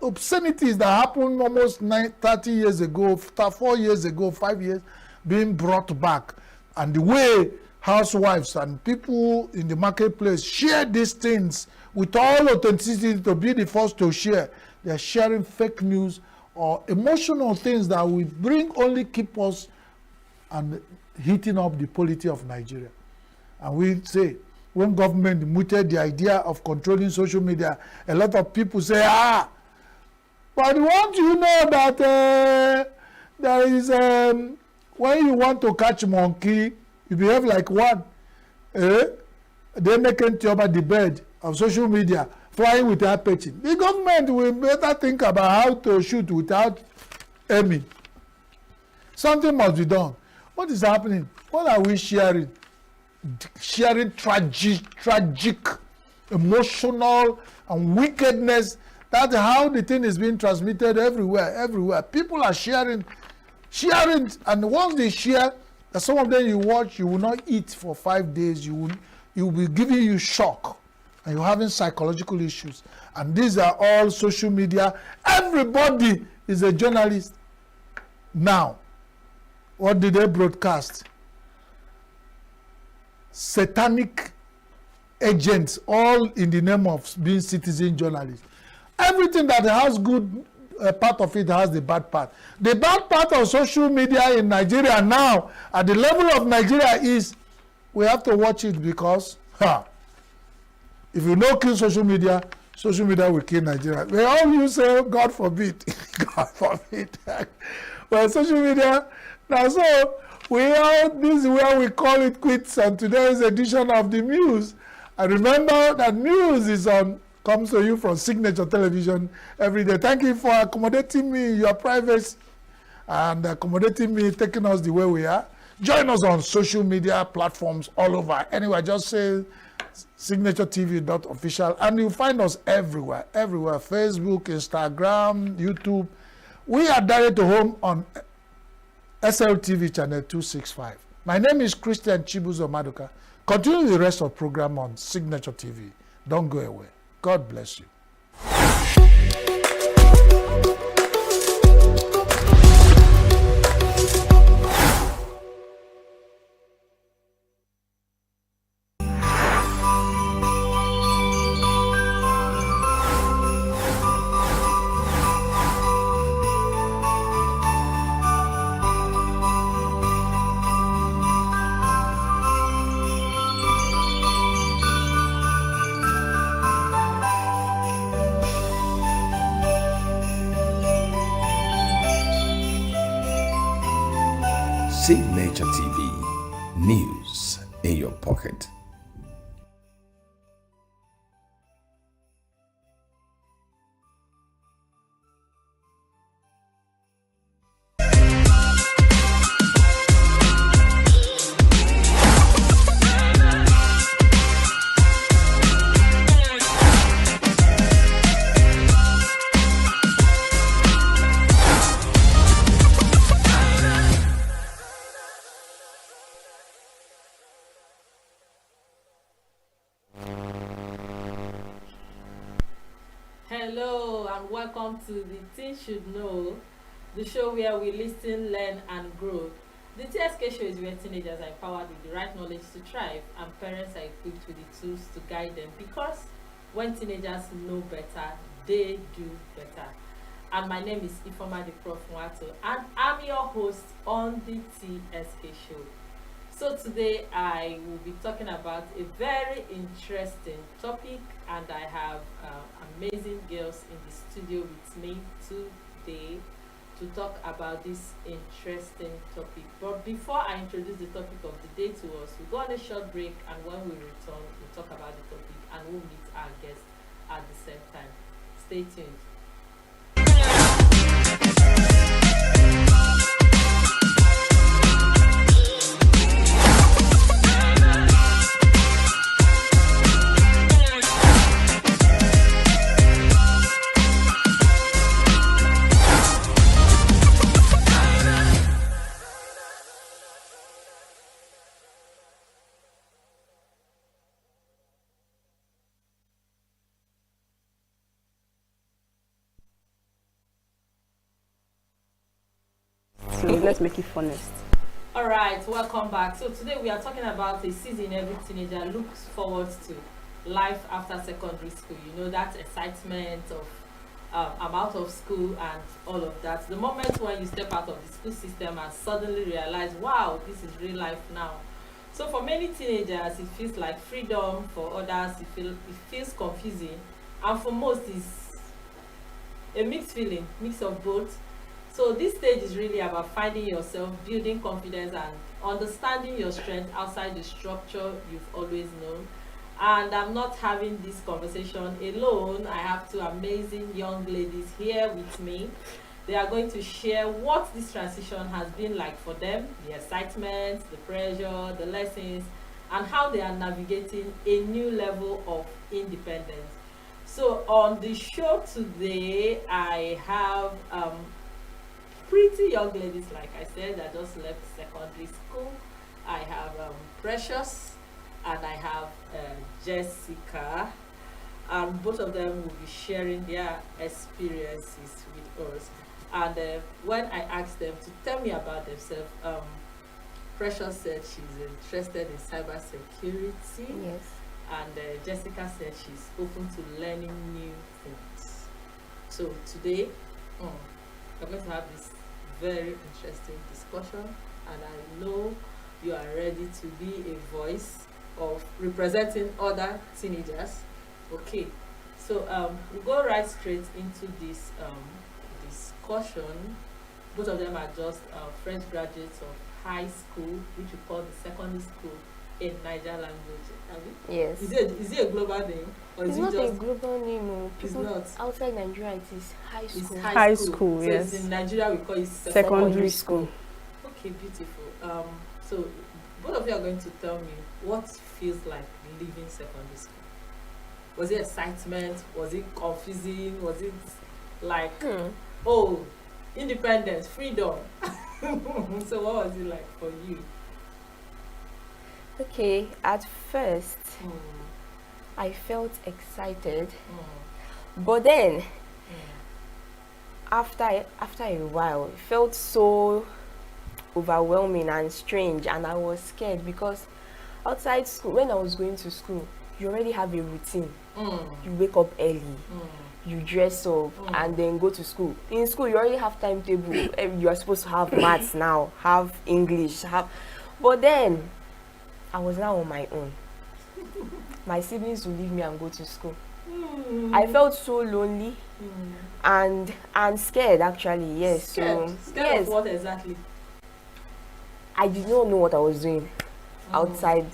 obscenities that happened almost 30 years ago, 4 years ago, 5 years, being brought back. And the way housewives and people in the marketplace share these things with all authenticity to be the first to share. They're sharing fake news or emotional things that will keep us and heating up the polity of Nigeria. And we say, when government mooted the idea of controlling social media, a lot of people say, but won't you know that there is, when you want to catch monkey, you behave like one. They make it over the bed of social media, flying without pitching. The government will better think about how to shoot without aiming. Something must be done. What is happening? What are we sharing? Sharing tragic, emotional, and wickedness. That's how the thing is being transmitted everywhere. People are sharing, and once they share, some of them you watch, you will not eat for 5 days. You will be giving you shock, and you're having psychological issues. And these are all social media. Everybody is a journalist now. What did they broadcast? Satanic agents, all in the name of being citizen journalists. Everything that has good part of it has the bad part. The bad part of social media in Nigeria now, at the level of Nigeria, is we have to watch it because, if you don't kill social media will kill Nigeria. We all use God forbid, God forbid. Well, social media, now so, this is where we call it quits on today's edition of the News. And remember that news comes to you from Signature Television every day. Thank you for accommodating me in your privacy and accommodating me, taking us the way we are. Join us on social media platforms all over. Anyway, just say Signaturetv.official and you'll find us everywhere. Facebook, Instagram, YouTube. We are direct to home on SLTV channel 265. My name is Christian Chibuzo Maduka. Continue the rest of the program on Signature TV. Don't go away. God bless you. Signature TV, news in your pocket. Hello and welcome to the Teen Should Know, the show where we listen, learn and grow. The TSK show is where teenagers are empowered with the right knowledge to thrive and parents are equipped with the tools to guide them, because when teenagers know better, they do better. And my name is Ifoma the Prof Mwato and I'm your host on the TSK show. So today I will be talking about a very interesting topic, and I have amazing girls in the studio with me today to talk about this interesting topic. But before I introduce the topic of the day to us, we'll go on a short break, and when we return, we'll talk about the topic and we'll meet our guests at the same time. Stay tuned. So let's make it honest. All right, welcome back. So today we are talking about a season every teenager looks forward to, life after secondary school. You know, that excitement of I'm out of school and all of that. The moment when you step out of the school system and suddenly realize, wow, this is real life now. So for many teenagers, it feels like freedom. For others, it feels confusing. And for most, it's a mixed feeling, mix of both. So this stage is really about finding yourself, building confidence, and understanding your strength outside the structure you've always known. And I'm not having this conversation alone. I have two amazing young ladies here with me. They are going to share what this transition has been like for them, the excitement, the pressure, the lessons, and how they are navigating a new level of independence. So on the show today, I have pretty young ladies, like I said, that just left secondary school. I have Precious and I have Jessica, and both of them will be sharing their experiences with us. And when I asked them to tell me about themselves, Precious said she's interested in cybersecurity. Yes. And Jessica said she's open to learning new things. So today, we're going to have this very interesting discussion, and I know you are ready to be a voice of representing other teenagers. Okay, so we'll go right straight into this discussion. Both of them are just fresh graduates of high school, which we call the secondary school in Niger language. Yes. Is it a global name? Or It's is not it just a global name. It's People not. outside Nigeria, it is high It's school. high school. So yes. it's in Nigeria we call it Secondary school. Okay, beautiful. So both of you are going to tell me what feels like leaving secondary school. Was it excitement? Was it confusing? Was it like oh, independence, freedom? So what was it like for you? Okay, at first, I felt excited, but then after a while, it felt so overwhelming and strange, and I was scared because outside school, when I was going to school, you already have a routine. You wake up early, you dress up, and then go to school. In school, you already have timetable. You are supposed to have maths now, have English, but then I was now on my own. My siblings would leave me and go to school. I felt so lonely and scared, actually. Yes. Scared? So Scared yes. of what exactly? I did not know what I was doing outside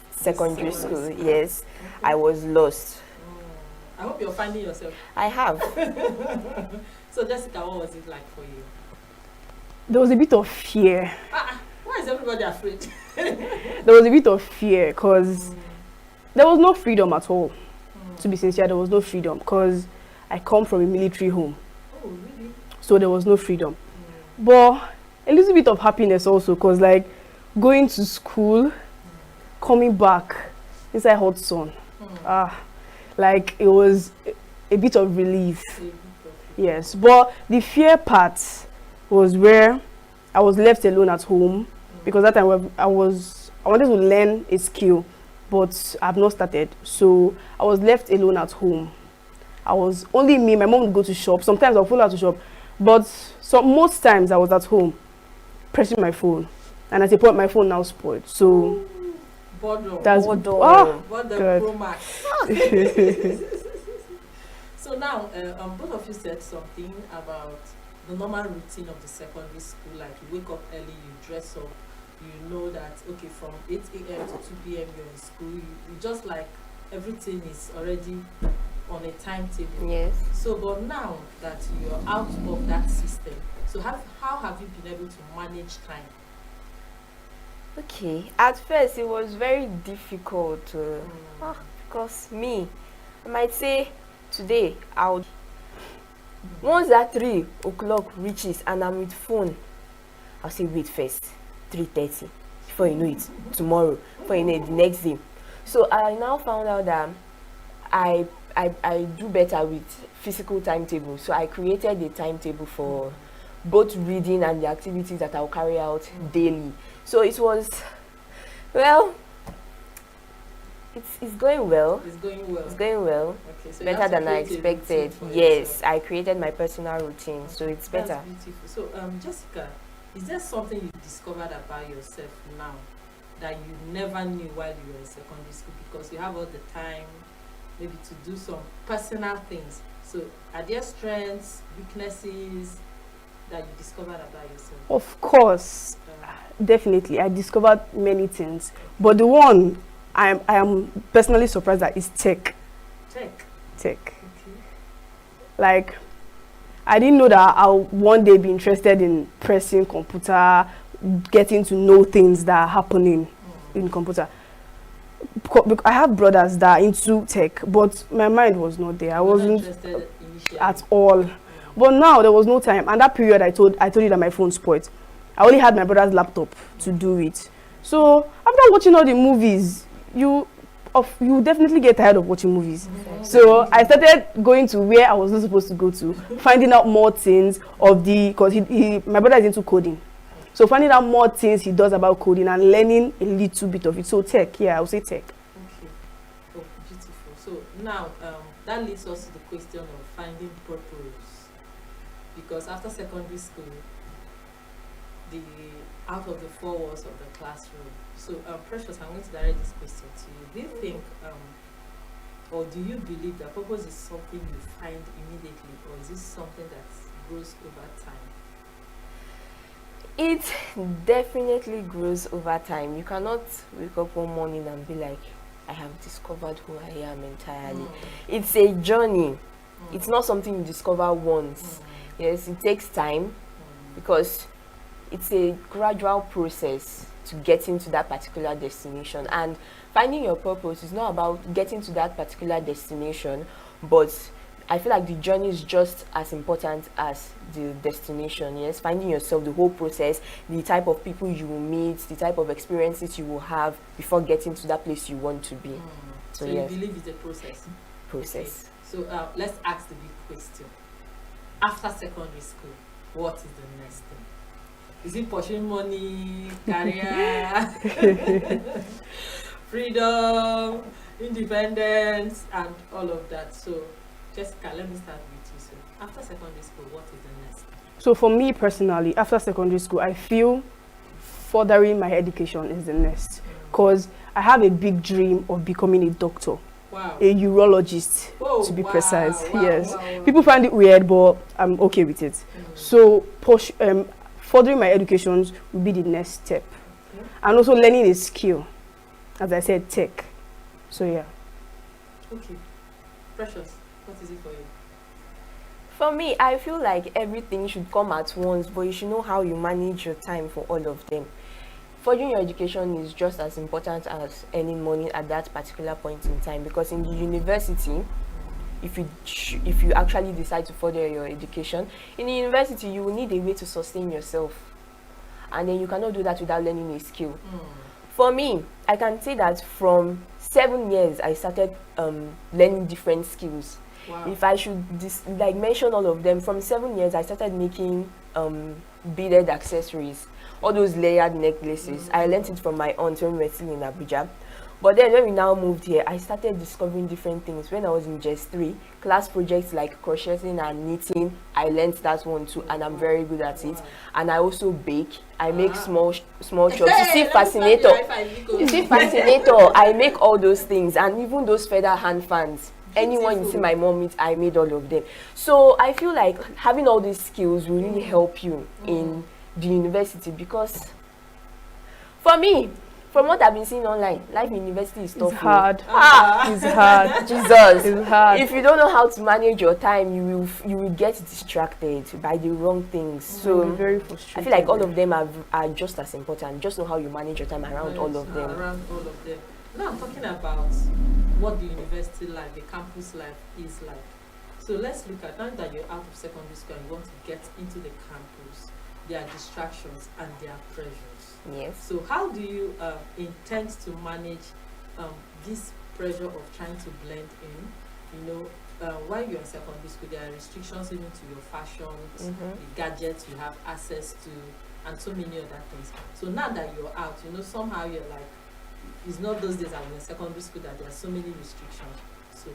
secondary school. Yes, I was lost. I hope you're finding yourself. I have. So Jessica, what was it like for you? There was a bit of fear. Why is everybody afraid? There was a bit of fear because there was no freedom at all. To be sincere, there was no freedom because I come from a military home. Oh, really? So there was no freedom. But a little bit of happiness also, because like going to school, coming back inside hot sun, like it was a bit of relief. Yes, but the fear part was where I was left alone at home, because that time I wanted to learn a skill, but I've not started. So I was left alone at home. I was only me. My mom would go to shop. Sometimes I'll follow her to shop, but most times I was at home, pressing my phone, And at a point, my phone now spoiled. So that's What the God. Pro Max. So now, both of you said something about the normal routine of the secondary school. Like you wake up early, you dress up, you know that okay, from 8 a.m. to 2 p.m. you're in school. You just like everything is already on a timetable. Yes. So, but now that you're out of that system, so how have you been able to manage time? Okay, at first it was very difficult because I might say today once that 3 o'clock reaches and I'm with phone, I'll say wait first, 3:30, before you know it, tomorrow, before you know it, the next day. So I now found out that I do better with physical timetable. So I created a timetable for both reading and the activities that I'll carry out daily. So it was, well, it's going well. It's going well. It's going well. Okay, so better than I expected. Yes, I created my personal routine, so it's better. That's beautiful. So, Jessica, is there something you discovered about yourself now that you never knew while you were in secondary school? Because you have all the time, maybe to do some personal things. So, are there strengths, weaknesses that you discovered about yourself? Of course, definitely. I discovered many things, but the one I am personally surprised at is tech. Tech. Okay. Like, I didn't know that I'll one day be interested in pressing computer, getting to know things that are happening in computer. I have brothers that are into tech, but my mind was not there. I wasn't at all. But now there was no time, and that period I told you that my phone spoiled. I only had my brother's laptop to do it. So after watching all the movies, you definitely get tired of watching movies. So I started going to where I was not supposed to go to, finding out more things of because my brother is into coding. So finding out more things he does about coding and learning a little bit of it. So tech, yeah, I would say tech. Okay. Oh, beautiful. So now that leads us to the question of finding purpose. Because after secondary school, out of the 4 walls of the classroom. So, Precious, I'm going to direct this question to you. Do you think, or do you believe that purpose is something you find immediately, or is this something that grows over time? It definitely grows over time. You cannot wake up one morning and be like, I have discovered who I am entirely. It's a journey. It's not something you discover once. Yes, it takes time because it's a gradual process to get into that particular destination. And finding your purpose is not about getting to that particular destination, but I feel like the journey is just as important as the destination. Yes, finding yourself, the whole process, the type of people you will meet, the type of experiences you will have before getting to that place you want to be. So yes. You believe it's a process? Process. Okay. So let's ask the big question. After secondary school, what is the next thing? Is it pursuing money, career, freedom, independence, and all of that? So, Jessica, let me start with you. So, after secondary school, what is the next? So, for me personally, after secondary school, I feel furthering my education is the next. Because I have a big dream of becoming a doctor. Wow. A urologist, to be precise. Yes. People find it weird, but I'm okay with it. So, furthering my education will be the next step. And also learning a skill. As I said, tech. So, yeah. Okay. Precious, what is it for you? For me, I feel like everything should come at once, but you should know how you manage your time for all of them. Furthering your education is just as important as earning money at that particular point in time, because in the university, if you actually decide to further your education, in the university you will need a way to sustain yourself, and then you cannot do that without learning a skill. For me, I can say that from 7 years I started learning different skills. Wow. If I should mention all of them, from 7 years I started making beaded accessories, all those layered necklaces. I learned it from my aunt when we were still in Abuja. But then when we now moved here, I started discovering different things. When I was in just 3, class projects like crocheting and knitting, I learned that one too, and I'm very good at it. And I also bake. I make small chops. You see, fascinator. I make all those things, and even those feather hand fans. Anyone you see my mom meet, I made all of them. So I feel like having all these skills will really help you in the university, because for me, from what I've been seeing online, life in university is tough. It's hard. It's hard. Jesus. It's hard. If you don't know how to manage your time, you will get distracted by the wrong things. So very frustrating. I feel like all of them are just as important. Just know how you manage your time around all of them. Around all of them. Now I'm talking about what the university life, the campus life is like. So let's look at, now that you're out of secondary school and you want to get into the campus, there are distractions and there are pressures. Yes. So how do you intend to manage this pressure of trying to blend in? You know, while you're in secondary school, there are restrictions even to your fashion, the gadgets you have access to, and so many other things. So now that you're out, you know, somehow you're like, it's not those days I was in secondary school that there are so many restrictions. So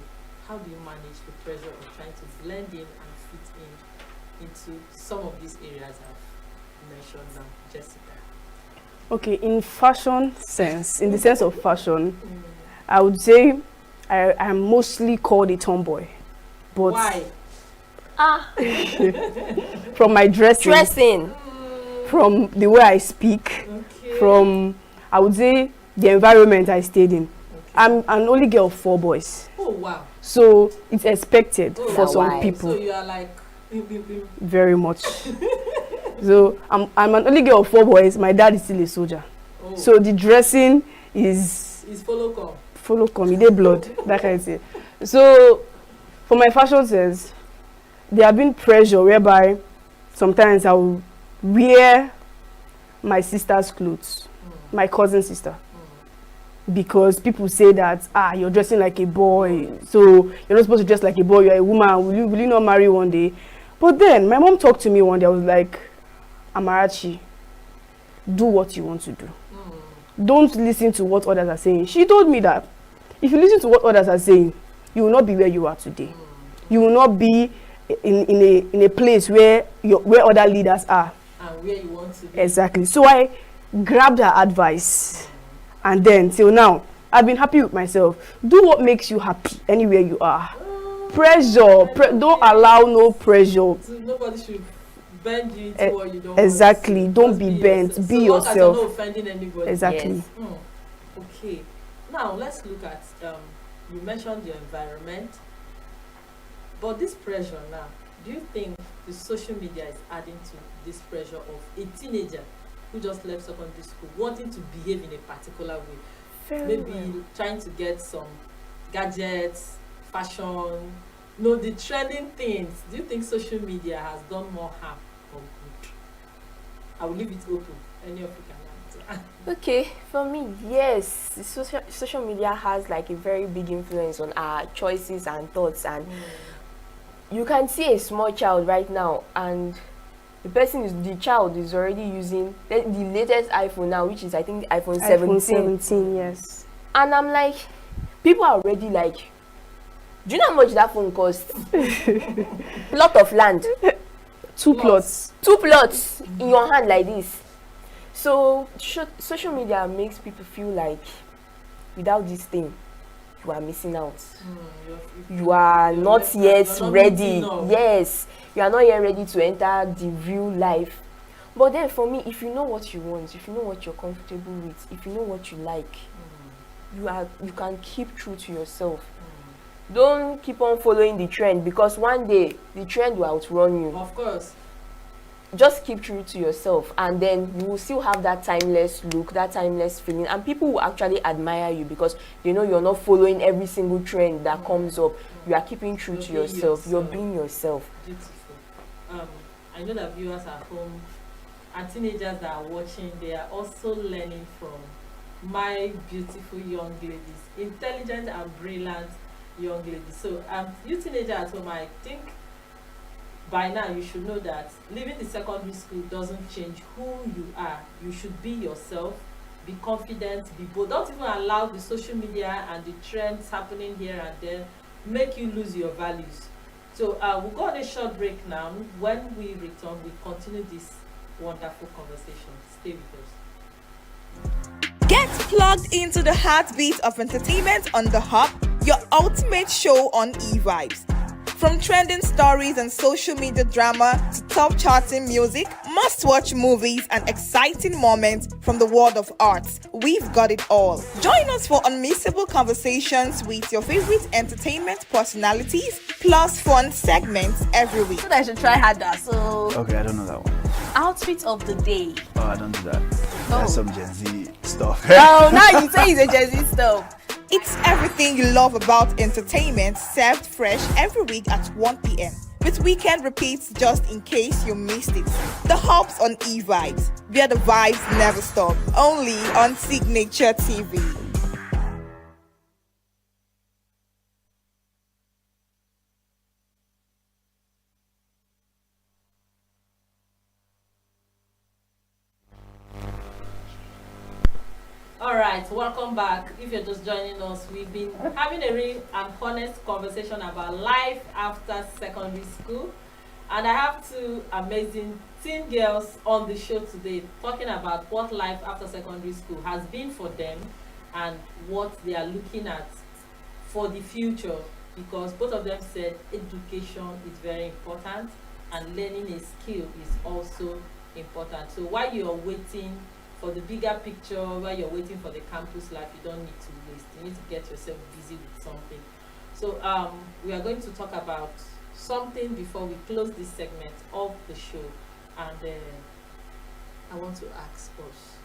how do you manage the pressure of trying to blend in and fit in into some of these areas I've mentioned now, Jessica? Okay, in fashion sense, in the sense of fashion, I would say I am mostly called a tomboy. But why? From my dressing, from the way I speak, from, I would say, the environment I stayed in. I'm an only girl of 4 boys. Oh wow. So it's expected for some people. So you are like very much. So I'm an only girl of 4 boys. My dad is still a soldier. Oh. So the dressing is follow come, it dey blood, that kind of thing. So for my fashion sense, there have been pressure whereby sometimes I will wear my sister's clothes, my cousin's sister. Because people say that you're dressing like a boy, so you're not supposed to dress like a boy, you're a woman, will you not marry one day? But then my mom talked to me one day. I was like, Amarachi, do what you want to do. Don't listen to what others are saying. She told me that if you listen to what others are saying, you will not be where you are today. You will not be in a place where other leaders are. And where you want to be. Exactly. So I grabbed her advice, and then till now I've been happy with myself. Do what makes you happy anywhere you are. Pressure, don't allow no pressure. So nobody should bend you into what you don't exactly want. Don't be bent. Be yourself. As you're not offending anybody. Exactly. Yes. Okay. Now let's look at you mentioned your environment, but this pressure now, do you think the social media is adding to this pressure of a teenager who just left secondary school wanting to behave in a particular way? Maybe trying to get some gadgets, fashion, the trending things. Do you think social media has done more harm or good? I will leave it open. Any of you can answer. Okay, for me, yes, social media has like a very big influence on our choices and thoughts, and you can see a small child right now, and the child is already using the latest iPhone now, which is I think iPhone 17. iPhone 17, yes. And I'm like, people are already like, do you know how much that phone costs? Plot of land. 2 plots. 2 plots in your hand like this. So social media makes people feel like without this thing, you are missing out. You are not yet ready. Yes, you are not yet ready to enter the real life. But then for me, if you know what you want, if you know what you're comfortable with, if you know what you like, you can keep true to yourself. Don't keep on following the trend, because one day the trend will outrun you. Of course. Just keep true to yourself, and then you will still have that timeless look, that timeless feeling, and people will actually admire you because they know you're not following every single trend that comes up. You are keeping true to yourself. You're being yourself. Beautiful. I know that viewers at home and teenagers that are watching, they are also learning from my beautiful young ladies, intelligent and brilliant young ladies. So you teenagers at home, I think by now you should know that leaving the secondary school doesn't change who you are. You should be yourself, be confident, be bold. Don't even allow the social media and the trends happening here and there make you lose your values. So we'll go on a short break now. When we return, we continue this wonderful conversation. Stay with us. Get plugged into the heartbeat of entertainment on The Hub, your ultimate show on eVibes. From trending stories and social media drama to top charting music, must-watch movies and exciting moments from the world of arts, we've got it all. Join us for unmissable conversations with your favorite entertainment personalities, plus fun segments every week. So I should try harder. So Okay, I don't know that one. outfit of the day. Oh, I don't do that. That's some Gen Z stuff. Oh, now you say it's a Gen Z stuff. It's everything you love about entertainment, served fresh every week at 1 p.m. with weekend repeats just in case you missed it. The Hub's on eVibes, where the vibes never stop. Only on Signaturetv. Alright, welcome back. If you're just joining us, we've been having a real and honest conversation about life after secondary school. And I have two amazing teen girls on the show today talking about what life after secondary school has been for them and what they are looking at for the future, because both of them said education is very important and learning a skill is also important. So while you're waiting for the bigger picture, while you're waiting for the campus life, you don't need to waste. You need to get yourself busy with something. So we are going to talk about something before we close this segment of the show. And I want to ask us,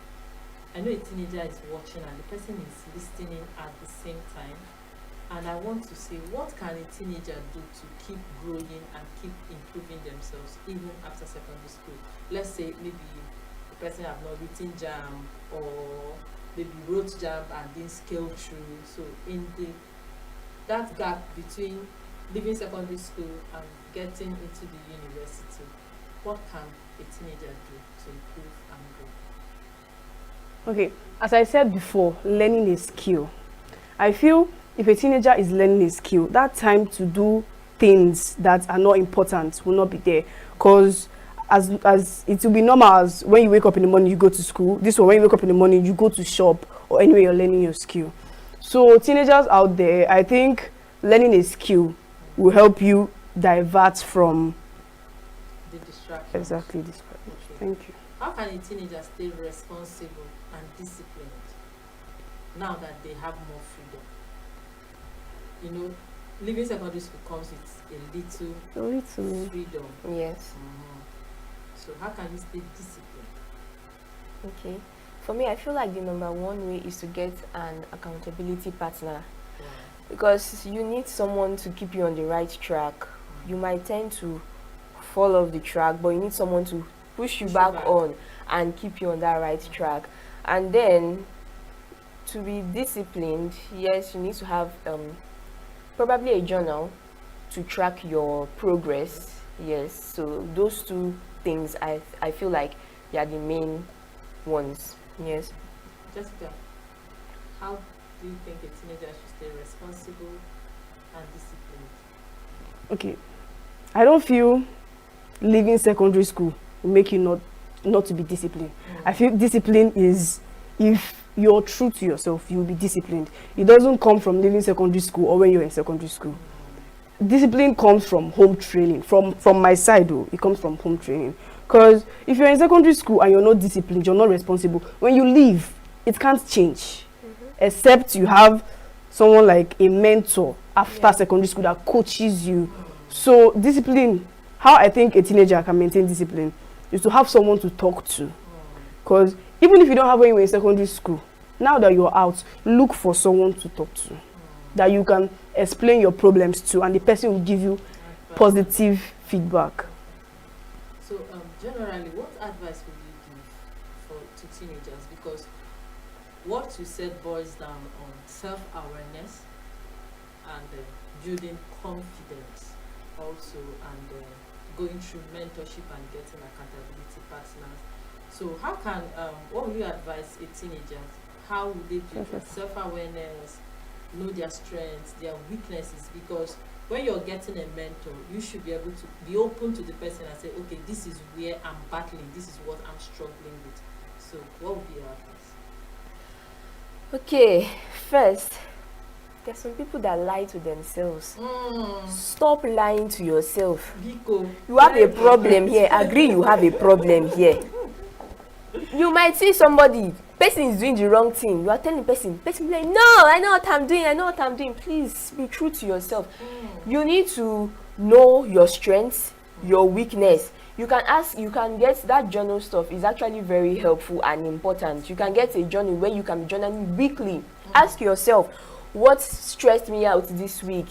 I know a teenager is watching and the person is listening at the same time. And I want to say, what can a teenager do to keep growing and keep improving themselves even after secondary school? Let's say maybe person have not written JAM or maybe wrote JAM and didn't scale through. So in that gap between leaving secondary school and getting into the university, what can a teenager do to improve and grow? Okay, as I said before, learning a skill. I feel if a teenager is learning a skill, that time to do things that are not important will not be there, because as it will be normal as when you wake up in the morning you go to school. This one, when you wake up in the morning you go to shop, or anywhere you're learning your skill. So teenagers out there, I think learning a skill will help you divert from the distraction. Exactly, distraction. Okay. Thank you. How can a teenager stay responsible and disciplined now that they have more freedom? You know, leaving secondary school comes with a little freedom. Yes. So how can you stay disciplined? Okay. For me, I feel like the number one way is to get an accountability partner. Yeah. Because you need someone to keep you on the right track. You might tend to fall off the track, but you need someone to push you back on and keep you on that right track. And then, to be disciplined, yes, you need to have probably a journal to track your progress. Yes, so those two things I feel like they are the main ones. Yes. Jessica, how do you think a teenager should stay responsible and disciplined? Okay, I don't feel leaving secondary school will make you not to be disciplined. I feel discipline is, if you're true to yourself, you'll be disciplined. It doesn't come from leaving secondary school or when you're in secondary school. Discipline comes from home training. From my side though, it comes from home training. Because if you're in secondary school and you're not disciplined, you're not responsible, when you leave, it can't change. Except you have someone like a mentor after secondary school that coaches you. So discipline, how I think a teenager can maintain discipline is to have someone to talk to. Because even if you don't have when you're in secondary school, now that you're out, look for someone to talk to, that you can explain your problems to, and the person will give you positive feedback. So generally, what advice would you give to teenagers? Because what you said boils down on self-awareness and building confidence also, and going through mentorship and getting accountability partners. So how can, what would you advise a teenager? How would they build self-awareness, know their strengths, their weaknesses? Because when you're getting a mentor, you should be able to be open to the person and say, okay, this is where I'm battling, this is what I'm struggling with. So what would be your advice? Okay, first, there's some people that lie to themselves. Stop lying to yourself. You have a problem here. Agree you have a problem here. You might see somebody, person is doing the wrong thing. You are telling person be like, no, I know what I'm doing. Please be true to yourself. You need to know your strengths, your weakness. You can get that journal stuff is actually very helpful and important. You can get a journal where you can be journaling weekly. Ask yourself, what stressed me out this week?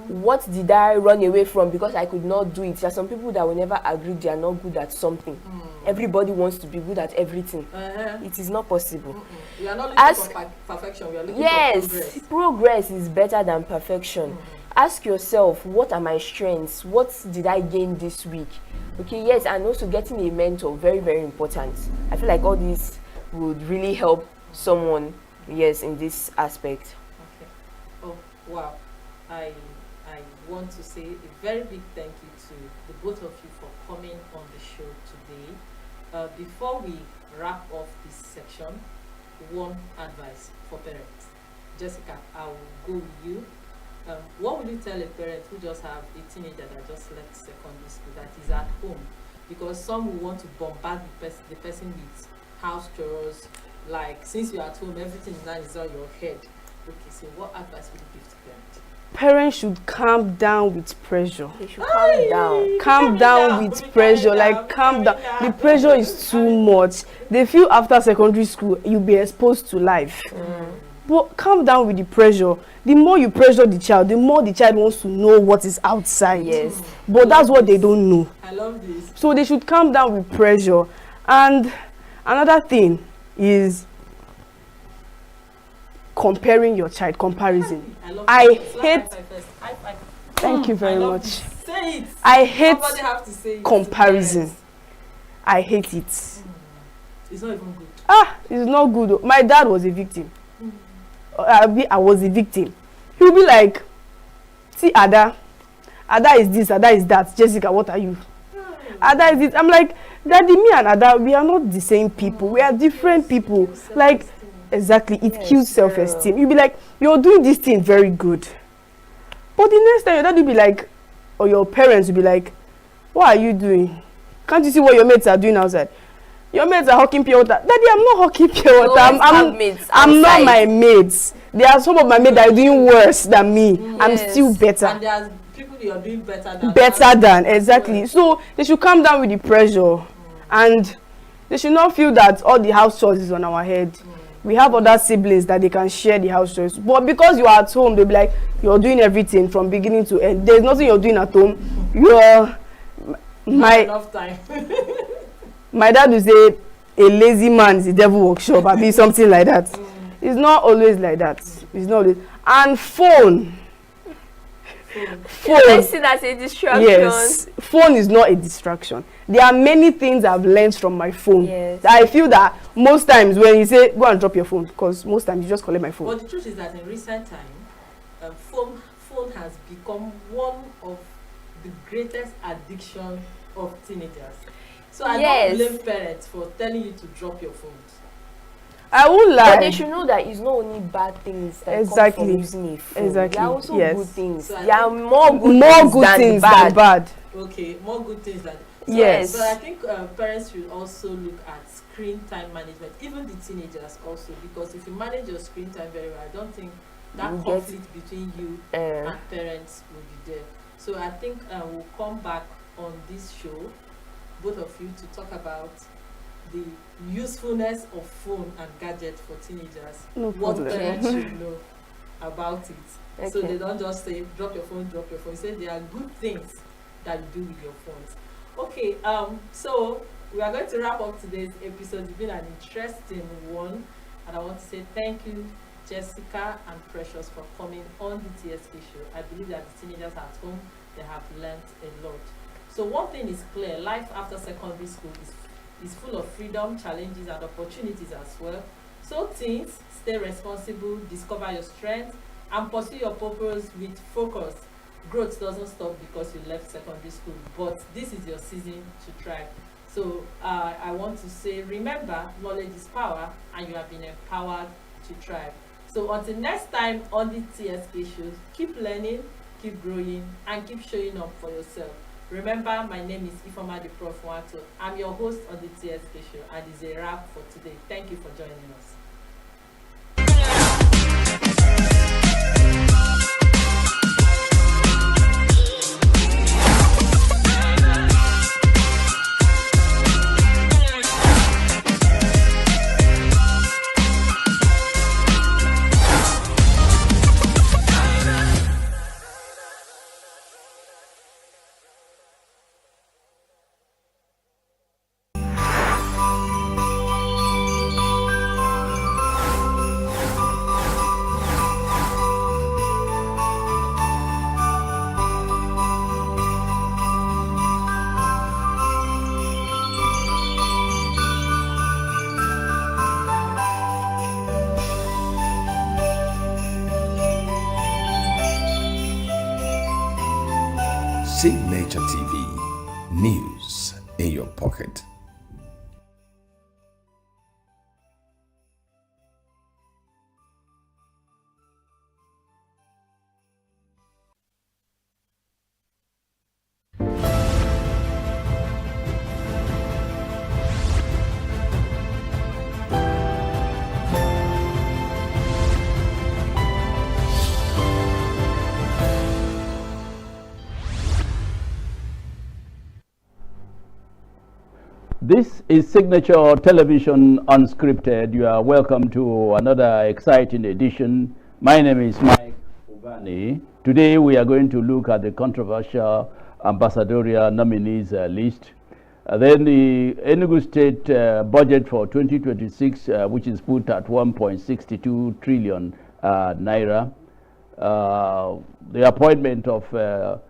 What did I run away from because I could not do it? There are some people that will never agree they are not good at something. Everybody wants to be good at everything. It is not possible. We are not looking for perfection, we are looking for progress. Progress is better than perfection. Ask yourself, what are my strengths? What did I gain this week? Okay, yes, and also getting a mentor, very, very important. I feel like all these would really help someone, yes, in this aspect. Okay. Oh, wow. I want to say a very big thank you to the both of you for coming on the show today. Before we wrap off this section, one advice for parents. Jessica, I will go with you. What would you tell a parent who just have a teenager that just left secondary school that is at home? Because some will want to bombard the person with house chores, like since you're at home, everything now is on your head. Okay, so what advice would you give to parents? Parents should calm down with pressure. They should calm down. Calm down with pressure. Like calm down. The pressure is too much. They feel after secondary school you'll be exposed to life. But calm down with the pressure. The more you pressure the child, the more the child wants to know what is outside. Yes. But that's what they don't know. I love this. So they should calm down with pressure. And another thing is comparing your child. Comparison. I hate. Thank you very much. Say it. I hate Somebody have to say it. comparison. I hate it. It's not even good. It's not good. My dad was a victim. I was a victim. He'll be like, see, Ada is this, Ada is that. Jessica, what are you? Ada is this. I'm like, Daddy, me and Ada, we are not the same people. We are different people. Like, exactly, it kills self-esteem. You'll be like, you're doing this thing very good. But the next time your dad will be like, or your parents will be like, what are you doing? Can't you see what your mates are doing outside? Your mates are hawking pure water. Daddy, I'm not hawking pure water. I'm not my mates. There are some of my mates that are doing worse than me. Yes. I'm still better. And there are people you're doing better than. Exactly. Yes. So they should calm down with the pressure. And they should not feel that all the house chores is on our head. We have other siblings that they can share the house chores. But because you are at home, they'll be like, you're doing everything from beginning to end. There's nothing you're doing at home. You're not enough time. My dad would say a lazy man is a devil workshop. I mean something like that. It's not always like that. It's not always. And phone. Phone. As a distraction. Yes. Phone is not a distraction. There are many things I've learned from my phone. Yes. I feel that most times when you say go and drop your phone, because most times you just collect my phone. But the truth is that in recent time, phone has become one of the greatest addiction of teenagers. So I don't blame parents for telling you to drop your phones. I won't lie. But they should know that it's not only bad things that come from using a phone. There are also good things. So there are more good things than bad. Okay, more good things than. So, yes. So I think parents should also look at screen time management, even the teenagers also, because if you manage your screen time very well, I don't think that conflict between you and parents will be there. So I think we'll come back on this show, both of you, to talk about the usefulness of phone and gadgets for teenagers. What parents should know about it. Okay. So they don't just say drop your phone. You say there are good things that you do with your phones. Okay, so we are going to wrap up today's episode. It's been an interesting one, and I want to say thank you, Jessica and Precious, for coming on the TSK show. I believe that the teenagers at home, they have learned a lot. So one thing is clear: life after secondary school is full of freedom, challenges, and opportunities as well. So teens, stay responsible, discover your strengths, and pursue your purpose with focus. Growth doesn't stop because you left secondary school, but this is your season to thrive. So I want to say, remember, knowledge is power, and you have been empowered to thrive. So until next time on the TSK shows, keep learning, keep growing, and keep showing up for yourself. Remember, my name is Ifeoma the Prof. Wato. I'm your host on the TSK show, and it's a wrap for today. Thank you for joining us. Signature TV, news in your pocket. This is Signature Television Unscripted. You are welcome to another exciting edition. My name is Mike Obani. Today we are going to look at the controversial ambassadorial nominees list. Then the ENUGU State budget for 2026, which is put at 1.62 trillion naira. The appointment of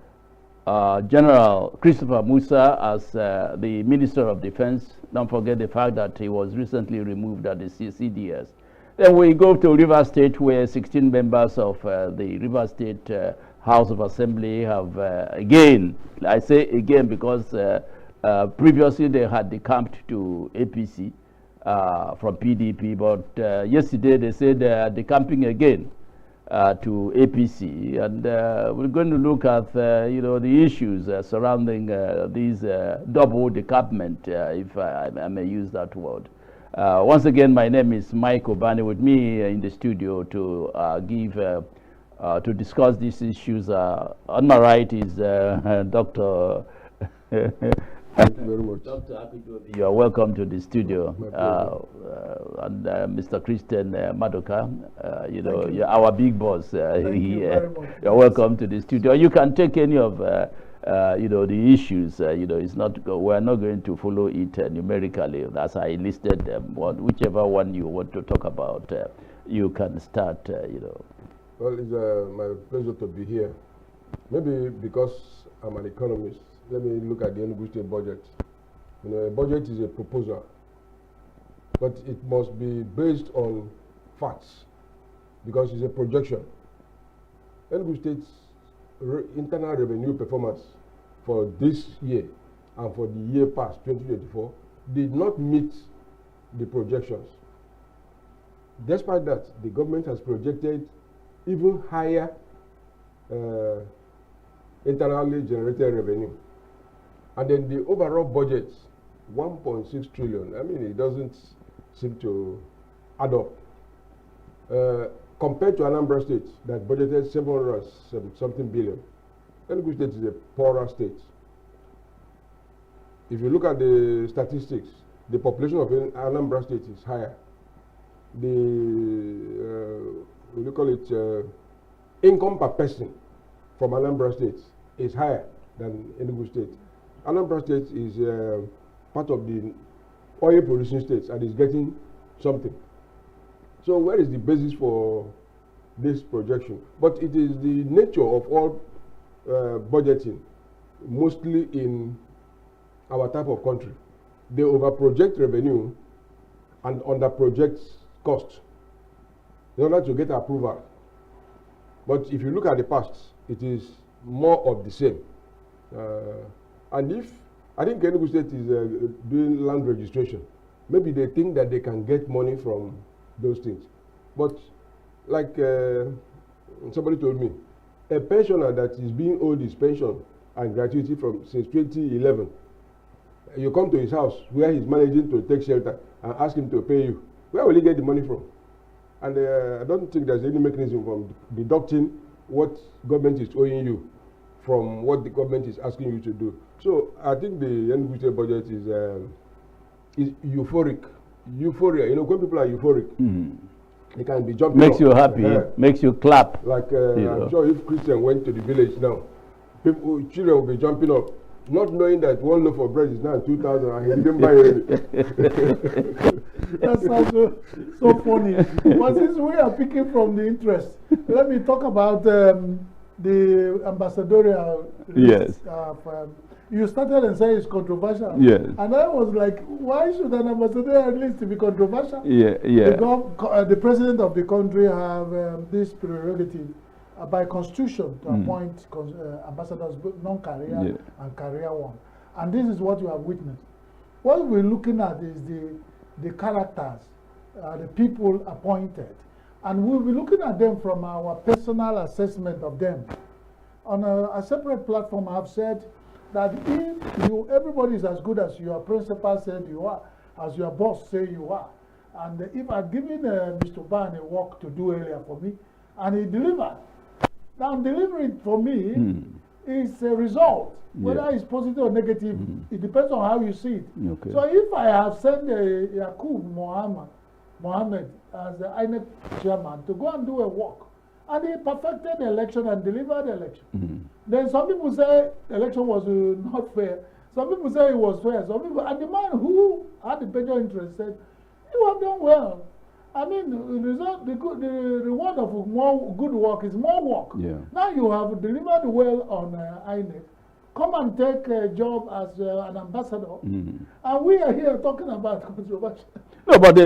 General Christopher Musa as the Minister of Defense. Don't forget the fact that he was recently removed at the CDS. Then we go to Rivers State, where 16 members of the Rivers State House of Assembly have again, I say again because previously they had decamped to APC from PDP, but yesterday they said they are decamping again to APC, and we're going to look at the issues surrounding these double decampment, if I may use that word. Once again, my name is Mike Obani. With me in the studio to to discuss these issues. On my right is Dr. Thank you very much. Dr. Akidobi, you are welcome to the studio. And Mr. Christian Madoka, you're our big boss here. You're welcome to the studio. You can take any of the issues. It's not. We're not going to follow it numerically as I listed them. Whichever one you want to talk about, you can start. Well, it's my pleasure to be here. Maybe because I'm an economist. Let me look at the ENUGU State budget. A budget is a proposal, but it must be based on facts because it's a projection. ENUGU State's internal revenue performance for this year and for the year past, 2024, did not meet the projections. Despite that, the government has projected even higher internally generated revenue. And then the overall budget, 1.6 trillion. I mean, it doesn't seem to add up. Compared to Anambra State that budgeted 700-something billion, ENUGU State is a poorer state. If you look at the statistics, the population of Anambra State is higher. The what do you call it? Income per person from Anambra State is higher than ENUGU State. Anambra State is part of the oil producing states and is getting something. So where is the basis for this projection? But it is the nature of all budgeting, mostly in our type of country, they over-project revenue and under-project cost in order to get approval. But if you look at the past, it is more of the same. And if, I think ENUGU State is doing land registration, maybe they think that they can get money from those things. But like somebody told me, a pensioner that is being owed his pension and gratuity since 2011, you come to his house where he's managing to take shelter and ask him to pay you. Where will he get the money from? And I don't think there's any mechanism from deducting what government is owing you from what the government is asking you to do. So I think the ENUGU State budget is euphoric. Euphoria. You know, when people are euphoric, they can be jumping Makes up. you happy, makes you clap. Like I'm sure if Christian went to the village now, children will be jumping up, not knowing that 1 loaf of bread is now 2,000 and he didn't buy it. That sounds so funny. But since we are picking from the interest, let me talk about the ambassadorial list. Yes. You started and said it's controversial. Yes. And I was like, why should an ambassadorial list be controversial? Yeah. The president of the country have this prerogative by constitution to appoint ambassadors, non-career and career one. And this is what you have witnessed. What we're looking at is the characters, the people appointed. And we'll be looking at them from our personal assessment of them. On a separate platform, I've said that if everybody is as good as your principal said you are, as your boss say you are, and if I've given Mr. Ban a work to do earlier for me, and he delivered, now delivering for me is a result. Whether it's positive or negative, it depends on how you see it. Okay. So if I have sent Yakub Mohammed as the INEC chairman to go and do a work, and he perfected the election and delivered the election, then some people say the election was not fair. Some people say it was fair. Some people, and the man who had the better interest said, "You have done well." I mean, the reward of more good work is more work. Yeah. Now you have delivered well on INEC. Come and take a job as an ambassador. And we are here talking about controversy. No, but the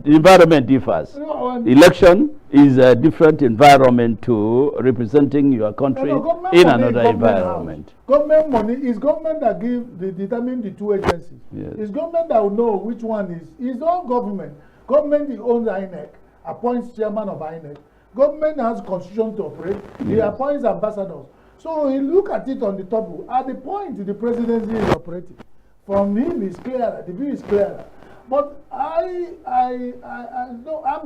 environment differs. Election is a different environment to representing your country in another environment. Government money is government that determine the two agencies. Yes. It's government that will know which one is. It's all government. Government owns INEC, appoints chairman of INEC. Government has constitution to operate. He appoints ambassadors. So you look at it on the top. At the point the presidency is operating, from him is clearer. The view is clearer. But I'm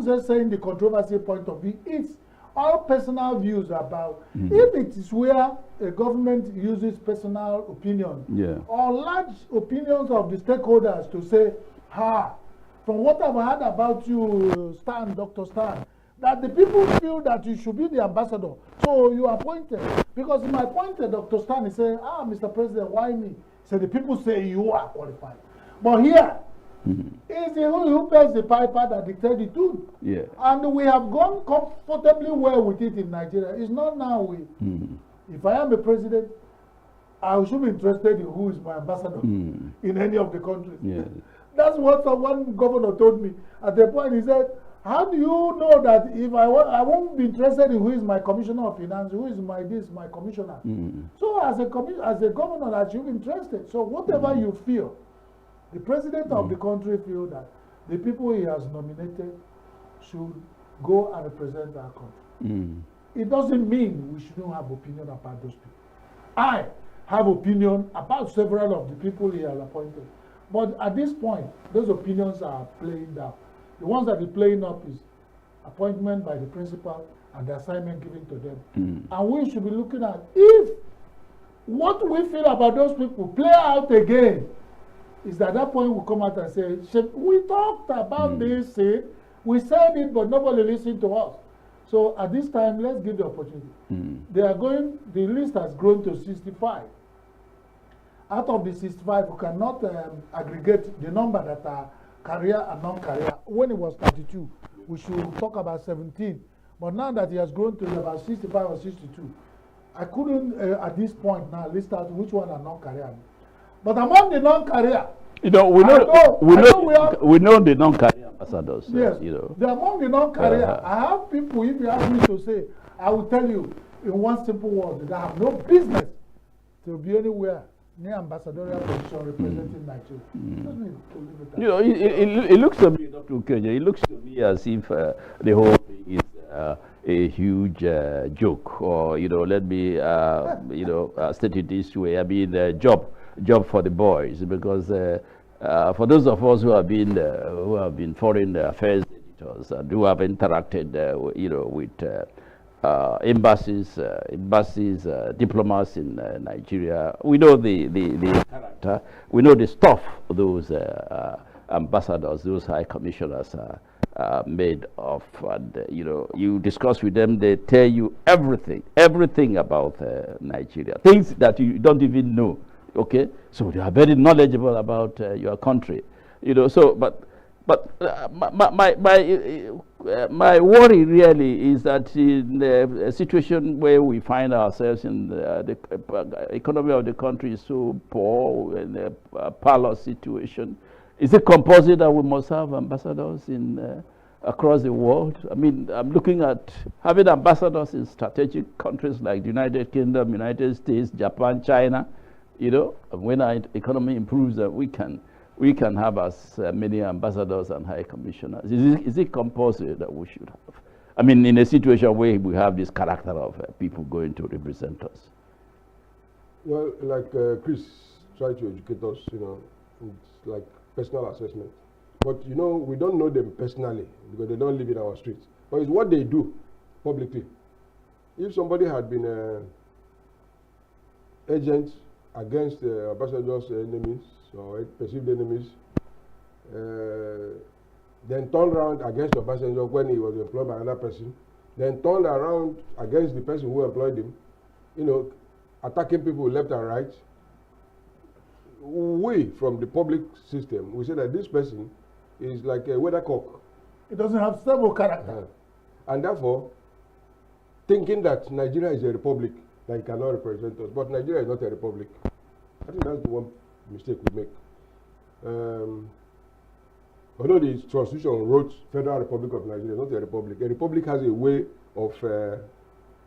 just saying the controversy point of view. It's all personal views about if it is where a government uses personal opinion or large opinions of the stakeholders to say, from what I've heard about you, Dr. Stan, that the people feel that you should be the ambassador. So you are appointed. Because my appointed Dr. Stan is saying, Mr. President, why me? So the people say you are qualified. But here, it's the who pays the piper that dictates the tune. Yeah. And we have gone comfortably well with it in Nigeria. It's not now if I am a president, I should be interested in who is my ambassador in any of the countries. Yeah. That's what one governor told me. At the point, he said, how do you know that if I won't be interested in who is my commissioner of finance, who is my commissioner? So as a governor, that you're interested. So whatever you feel, the president of the country feel that the people he has nominated should go and represent our country. It doesn't mean we shouldn't have opinion about those people. I have opinion about several of the people he has appointed. But at this point, those opinions are playing down. The ones that are playing up is appointment by the principal and the assignment given to them. And we should be looking at if what we feel about those people play out again, is that at that point we come out and say, we talked about this, we said it, but nobody listened to us. So at this time, let's give the opportunity. The list has grown to 65. Out of the 65, we cannot aggregate the number that are career and non-career. When it was 32, we should talk about 17. But now that he has grown to about 65 or 62, I couldn't, at this point now, list out which one are non-career. But among the non-career, we know the non-career ambassadors. Yes, among the non-career. I have people, if you ask me to say, I will tell you in one simple word, that have no business to be anywhere near ambassadorial position representing Nigeria. It looks to me, Dr. Ukenya, it looks to me as if the whole thing is a huge joke, or let me state it this way. I mean, job for the boys, because for those of us who have been foreign affairs editors and who have interacted, with embassies, diplomats in Nigeria, we know the character, we know the stuff those ambassadors, those high commissioners are made of, and you discuss with them, they tell you everything about Nigeria, things that you don't even know. Okay, so they are very knowledgeable about your country, So, but my worry really is that in a situation where we find ourselves in the economy of the country is so poor, in a parlor situation, is it compulsory that we must have ambassadors in across the world? I mean, I'm looking at having ambassadors in strategic countries like the United Kingdom, United States, Japan, China. When our economy improves, we can have as many ambassadors and high commissioners. Is it compulsory that we should have? I mean, in a situation where we have this character of people going to represent us. Well, like Chris tried to educate us, it's like personal assessment. But we don't know them personally because they don't live in our streets. But it's what they do publicly. If somebody had been an agent against the ambassador's enemies or perceived enemies, then turned around against the ambassador when he was employed by another person, then turned around against the person who employed him, attacking people left and right. We, from the public system, we say that this person is like a weathercock. It doesn't have stable character. And therefore, thinking that Nigeria is a republic, that it cannot represent us. But Nigeria is not a republic. I think that's the one mistake we make. Although the Constitution wrote Federal Republic of Nigeria, not a republic. A republic has a way of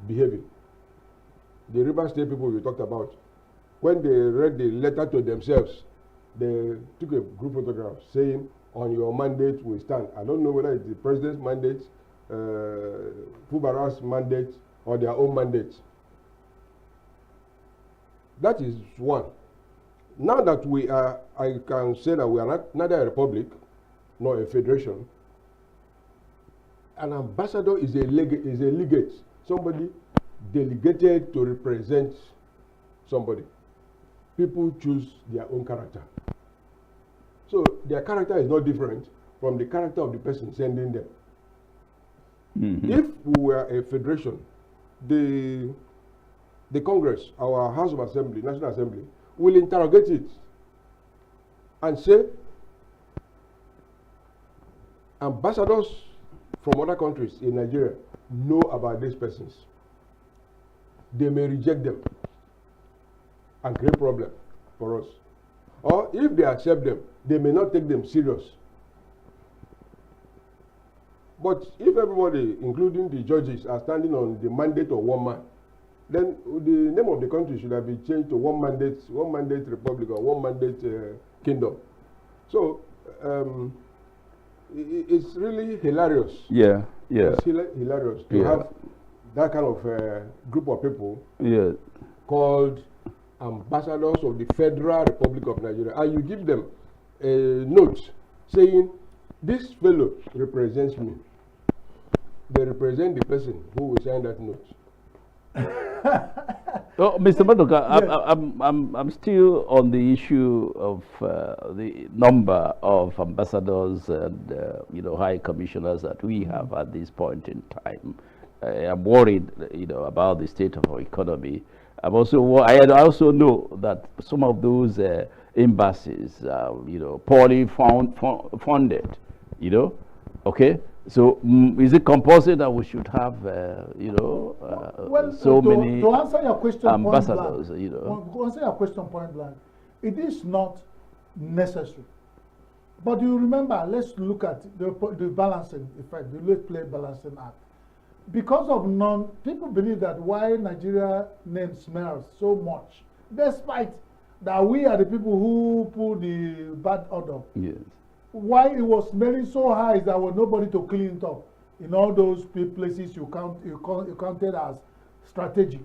behaving. The River State people we talked about, when they read the letter to themselves, they took a group photograph saying, "On your mandate we stand." I don't know whether it's the president's mandate, Fubara's mandate, or their own mandate. That is one. Now that we are, I can say that we are neither a republic nor a federation. An ambassador is a legate, somebody delegated to represent somebody. People choose their own character. So their character is not different from the character of the person sending them. If we were a federation, the Congress, our House of Assembly, National Assembly, will interrogate it and say, ambassadors from other countries in Nigeria know about these persons. They may reject them and create problem for us. Or if they accept them, they may not take them serious. But if everybody, including the judges, are standing on the mandate of one man, then the name of the country should have been changed to one mandate republic or one mandate kingdom. So it's really hilarious. Yeah. It's hilarious to have that kind of group of people called ambassadors of the Federal Republic of Nigeria, and you give them a note saying, "This fellow represents me." They represent the person who will sign that note. Oh, Mr. Madoka, I'm still on the issue of the number of ambassadors and high commissioners that we have at this point in time. I'm worried, about the state of our economy. I also know that some of those embassies, poorly funded. Okay. So, is it compulsory that we should have, so many to answer your question ambassadors? To answer your question point blank, It is not necessary. But you remember, let's look at the balancing effect, the late play balancing act. Because of people believe that why Nigeria name smells so much, despite that we are the people who put the bad odor. Yes. Why it was smelling so high is there was nobody to clean it up in all those places you counted as strategic.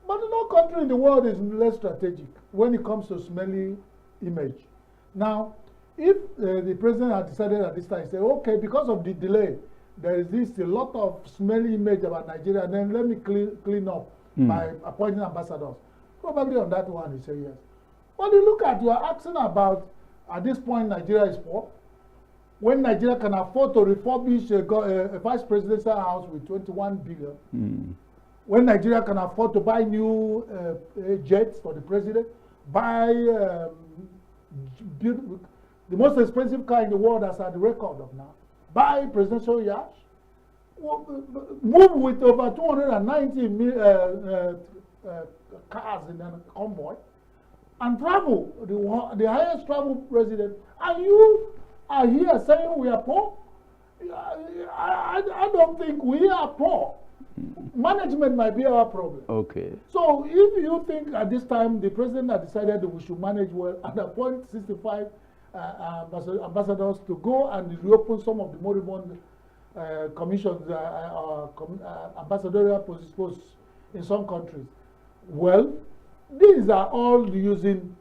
But no country in the world is less strategic when it comes to smelly image. Now, if the president had decided at this time, say, okay, because of the delay, there is a lot of smelly image about Nigeria, then let me clean up by appointing ambassadors. Probably on that one, he say yes. But you look at, you are asking about, at this point, Nigeria is poor. When Nigeria can afford to refurbish a vice presidential house with 21 billion, when Nigeria can afford to buy new jets for the president, buy the most expensive car in the world that's at the record of now, buy presidential yachts, move with over 290 cars in a convoy, and travel, the highest travel president, and you are here saying we are poor? I don't think we are poor. Management might be our problem. Okay. So if you think at this time the president has decided that we should manage well and appoint 65 ambassadors to go and reopen some of the moribund commissions, ambassadorial posts in some countries, well, these are all using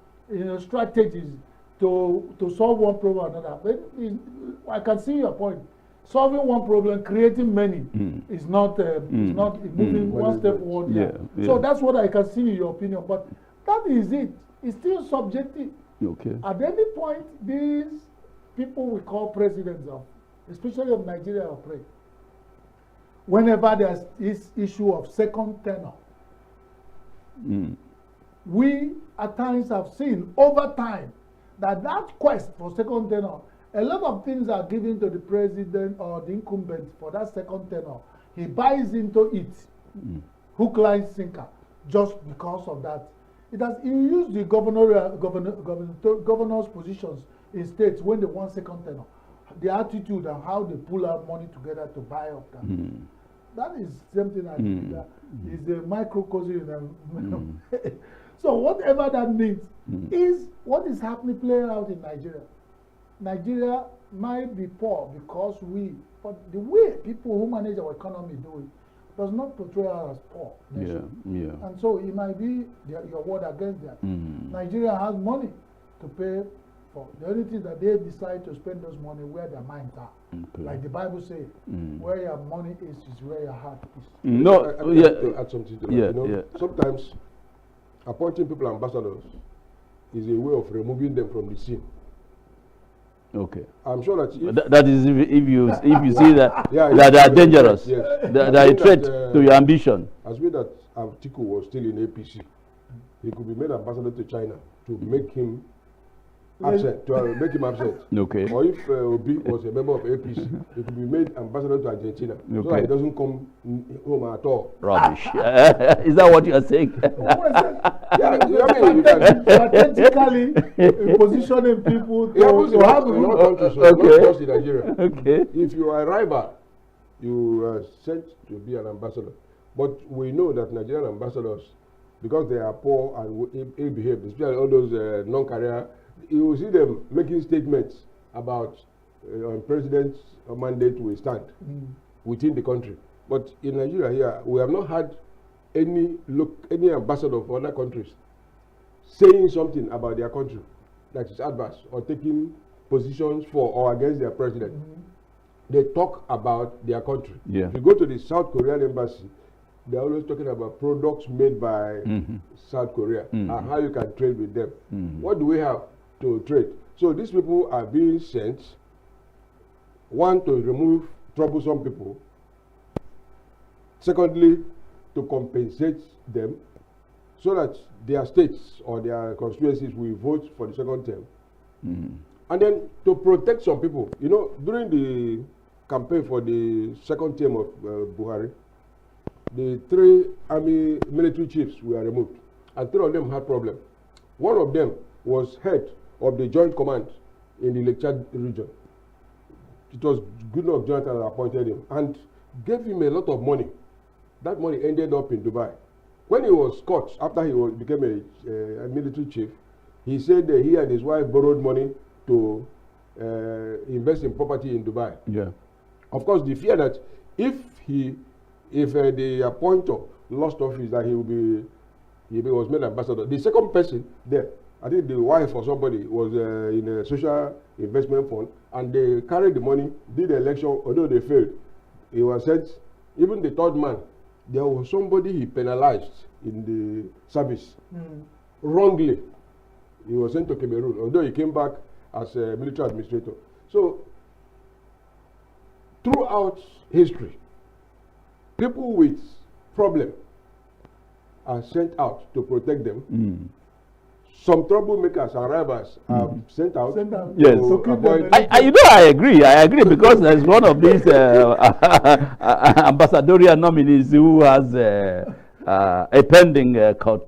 strategies to solve one problem or another. But I can see your point. Solving one problem, creating many is not moving one step forward. Yeah. So that's what I can see in your opinion. But that is it. It's still subjective. Okay. At any point, these people we call presidents of, especially of Nigeria, operate. Whenever there's this issue of second tenure, we at times have seen over time that quest for second tenure, a lot of things are given to the president or the incumbent for that second tenure. He buys into it, hook, line, sinker, just because of that. He used the governor's positions in states when they want second tenure, the attitude and how they pull out money together to buy up that. That is something I think that is a microcosm. So whatever that means is what is happening playing out in Nigeria. Nigeria might be poor because but the way people who manage our economy do it does not portray us as poor nation. Yeah. And so it might be your word against that. Nigeria has money to pay for. The only thing that they decide to spend those money where their minds are. Okay. Like the Bible says, where your money is where your heart is. No, I like to add something to that. Sometimes appointing people ambassadors is a way of removing them from the scene. Okay. I'm sure that that is if you see that that they are dangerous, they are a threat to your ambition. As we that Atiku was still in APC, he could be made ambassador to China to make him absent, Okay. Or if Obi was a member of APC, he could be made ambassador to Argentina, so that he doesn't come home at all. Rubbish. Is that what you are saying? Strategically positioning people to have not just in Nigeria. Okay. If you are a rival, you are sent to be an ambassador. But we know that Nigerian ambassadors, because they are poor and ill-behaved, especially all those non-career, you will see them making statements about president's mandate will stand within the country. But in Nigeria here, we have not had any ambassador of other countries saying something about their country that is adverse or taking positions for or against their president. They talk about their country. Yeah. If you go to the South Korean embassy, they're always talking about products made by South Korea and how you can trade with them. What do we have to trade? So these people are being sent, one, to remove troublesome people, secondly, to compensate them so that their states or their constituencies will vote for the second term. And then to protect some people. You know, during the campaign for the second term of Buhari, the 3 army military chiefs were removed, and 3 of them had problems. One of them was head of the Joint Command in the Lake Chad region. It was Goodluck Jonathan that appointed him and gave him a lot of money. That money ended up in Dubai. When he was caught, after he became a military chief, he said that he and his wife borrowed money to invest in property in Dubai. Yeah. Of course, the fear that if the appointer lost office, that he was made ambassador. The second person there, I think the wife or somebody, was in a social investment fund, and they carried the money, did the election, although they failed. It was said, even the third man, there was somebody he penalized in the service wrongly. He was sent to Cameroon, although he came back as a military administrator. So, throughout history, people with problem are sent out to protect them. Some troublemakers and rivals are sent out. Yes. To avoid I agree because there's one of these ambassadorial nominees who has a pending court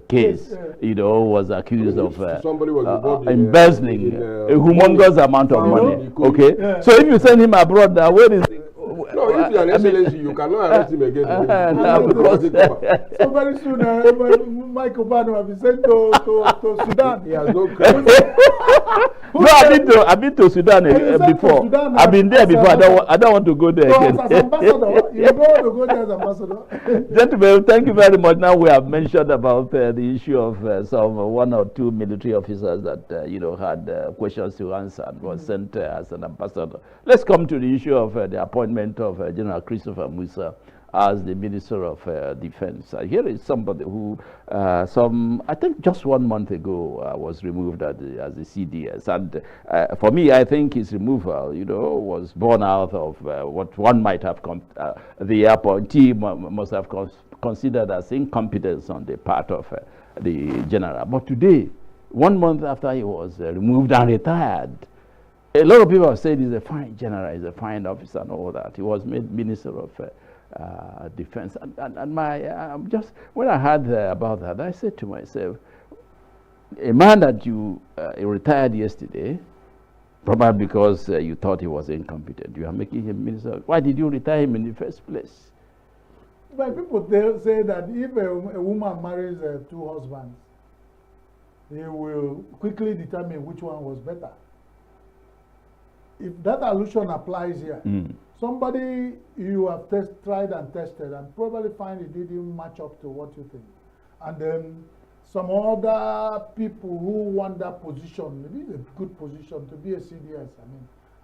case, was accused of somebody was involved embezzling a humongous amount of money. Okay, so if you send him abroad, now where is it? No, if you're an excellency, you cannot arrest him again. So very soon, Mike Obama will be sent to Sudan. He has no No, I've been to Sudan before. I've been there before. I don't want to go there again. As ambassador, you don't want to go there as ambassador. Gentlemen, thank you very much. Now we have mentioned about the issue of some one or two military officers that had questions to answer and was sent as an ambassador. Let's come to the issue of the appointment of General Christopher Musa as the Minister of Defense. Here is somebody who, I think just 1 month ago, was removed as the CDS. And for me, I think his removal, was born out of what one might have, the appointee must have considered as incompetence on the part of the general. But today, 1 month after he was removed and retired, a lot of people have said he's a fine general, he's a fine officer and all that. He was made Minister of Defense. And just when I heard about that, I said to myself, a man that you retired yesterday, probably because you thought he was incompetent, you are making him minister. Why did you retire him in the first place? But people say that if a woman marries two husbands, he will quickly determine which one was better. If that allusion applies here, somebody you have tried and tested and probably find it didn't match up to what you think. And then some other people who want that position, maybe it's a good position to be a CDS,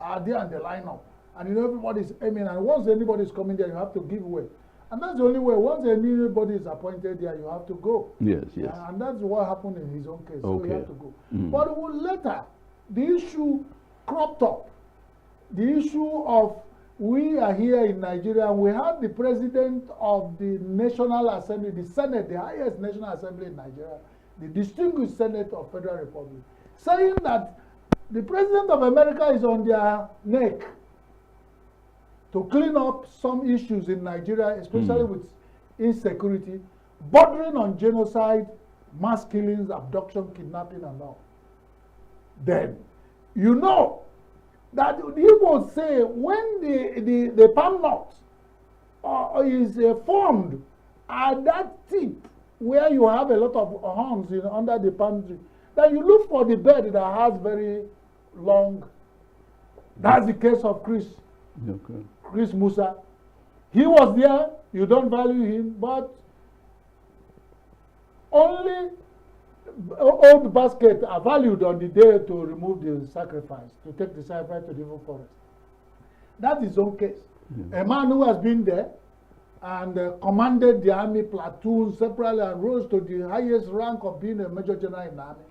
are there in the lineup. And everybody's aiming, and once anybody's coming there, you have to give way. And that's the only way. Once anybody is appointed there, you have to go. Yes. And that's what happened in his own case. So he had to go. Mm. But later, the issue cropped up. The issue of we are here in Nigeria, and we have the president of the National Assembly, the Senate, the highest National Assembly in Nigeria, the distinguished Senate of Federal Republic, saying that the president of America is on their neck to clean up some issues in Nigeria, especially with insecurity, bordering on genocide, mass killings, abduction, kidnapping, and all. Then, that the Igbos say when the palm nut is formed at that tip where you have a lot of horns under the palm tree, that you look for the bird that has very long. That's the case of Chris Musa. He was there, you don't value him, but only old basket are valued on the day to remove the sacrifice, to take the sacrifice to the evil forest. That's his own case. A man who has been there and commanded the army platoon separately and rose to the highest rank of being a major general in the army,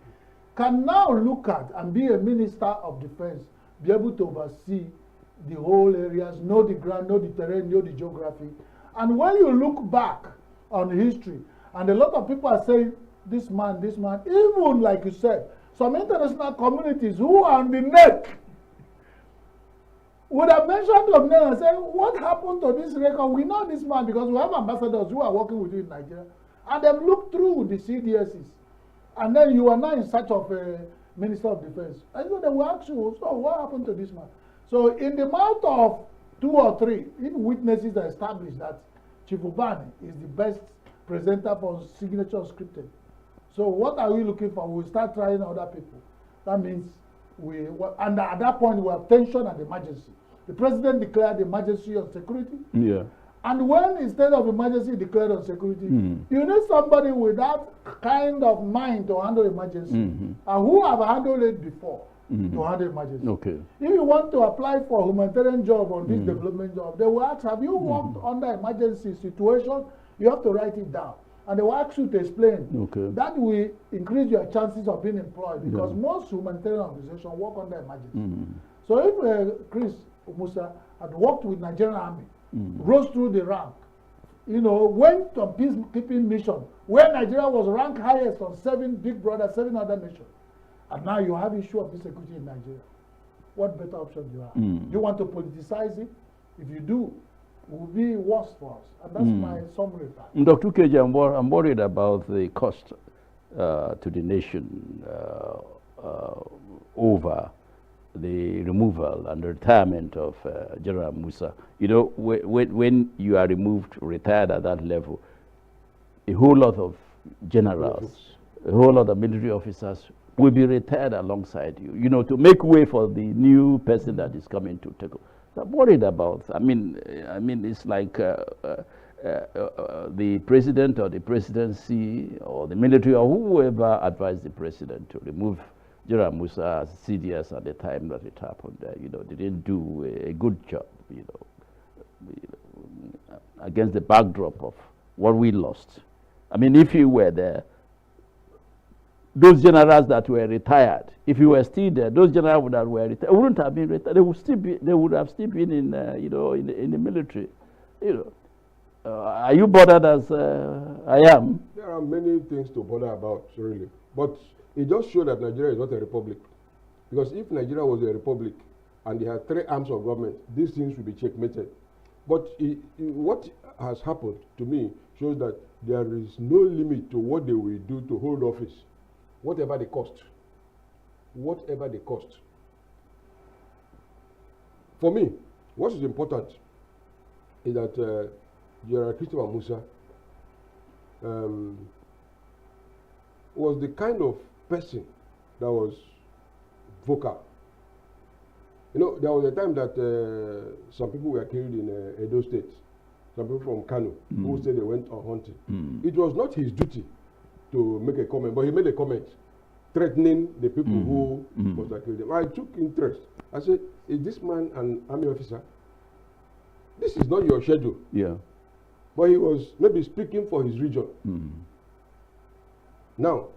can now look at and be a minister of defense, be able to oversee the whole areas, know the ground, know the terrain, know the geography. And when you look back on history, and a lot of people are saying, this man, even like you said, some international communities who are on the neck would have mentioned of them and said, what happened to this record? We know this man because we have ambassadors who are working with you in Nigeria. And they've looked through the CDSs and then you are now in search of a Minister of Defense. And so they will ask you, so what happened to this man? So in the mouth of 2 or 3, if witnesses are established that Chief Ubani is the best presenter for Signature Scripted. So what are we looking for? We'll start trying other people. That means and at that point we have tension and emergency. The president declared emergency on security. Yeah. And when instead of emergency declared on security, you need somebody with that kind of mind to handle emergency. And who have handled it before to handle emergency. Okay. If you want to apply for a humanitarian job or this development job, they will ask, have you worked under emergency situation? You have to write it down. And they will ask you to explain. Okay. That will increase your chances of being employed because most humanitarian organizations work under emergency. So if Chris Musa had worked with Nigerian Army, rose through the rank, you know, went on peacekeeping mission, where Nigeria was ranked highest on 7 big brothers, 7 other nations. And now you have issue of insecurity in Nigeria. What better option do you have? You want to politicize it? If you do, it will be worse for us. And that's my summary of that. Dr. Keji, I'm worried about the cost to the nation over the removal and the retirement of General Musa. You know, when you are removed, retired at that level, a whole lot of generals, a whole lot of military officers will be retired alongside you, you know, to make way for the new person that is coming to take over. I'm worried about, I mean, it's like the president or the presidency or the military or whoever advised the president to remove General Musa as CDS at the time that it happened. You know, they didn't do a good job, you know, against the backdrop of what we lost. I mean, if you were there, those generals that were retired, if you were still there, those generals that were retired wouldn't have been retired. They would still be. They would have still been in, you know, in the military. You know, are you bothered as I am? There are many things to bother about, really, but it just shows that Nigeria is not a republic. Because if Nigeria was a republic and they had 3 arms of government, these things would be checkmated. But what has happened to me shows that there is no limit to what they will do to hold office, whatever the cost. Whatever the cost. For me, what is important is that General Christopher Musa was the kind of person that was vocal. You know, there was a time that some people were killed in Edo State. Some people from Kano who said they went on hunting. It was not his duty to make a comment, but he made a comment threatening the people who must have killed him. I took interest. I said, is this man an army officer? This is not your schedule. Yeah. But he was maybe speaking for his region. Now,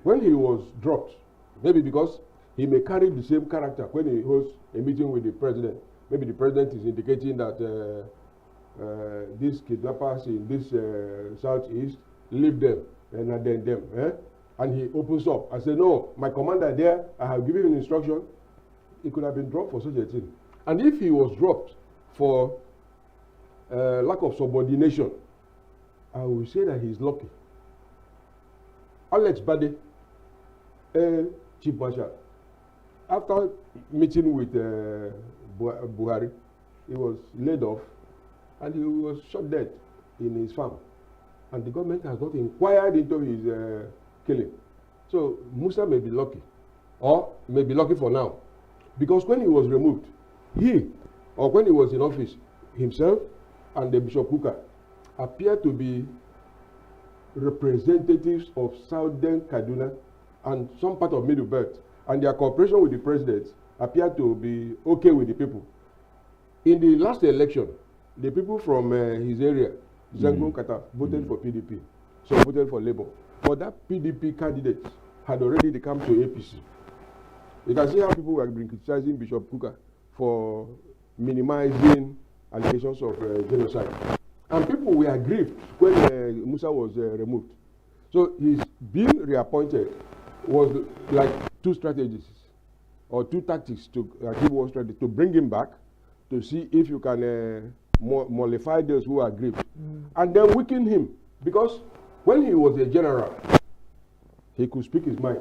when he was dropped, maybe because he may carry the same character when he hosts a meeting with the president. Maybe the president is indicating that these kidnappers in this southeast, leave them and then them. And he opens up. I said, no, my commander there, I have given him instruction. He could have been dropped for such a thing. And if he was dropped for lack of subordination, I will say that he's lucky. Alex Bade, Chief Marshal, after meeting with Buhari, he was laid off and he was shot dead in his farm. And the government has not inquired into his killing. So Musa may be lucky, or may be lucky for now. Because when he was removed, when he was in office, himself and the Bishop Kuka appeared to be representatives of Southern Kaduna and some part of Middle Belt, and their cooperation with the president appeared to be okay with the people. In the last election, the people from his area, Zangun Kata, voted for PDP, so voted for Labour. But that PDP candidate had already come to APC. You can see how people have been criticizing Bishop Kuka for minimizing allegations of genocide. And people were aggrieved when Musa was removed. So his being reappointed was like 2 strategies or 2 tactics to achieve one strategy, to bring him back, to see if you can mollify those who are aggrieved, and then weaken him. Because when he was a general, he could speak his mind.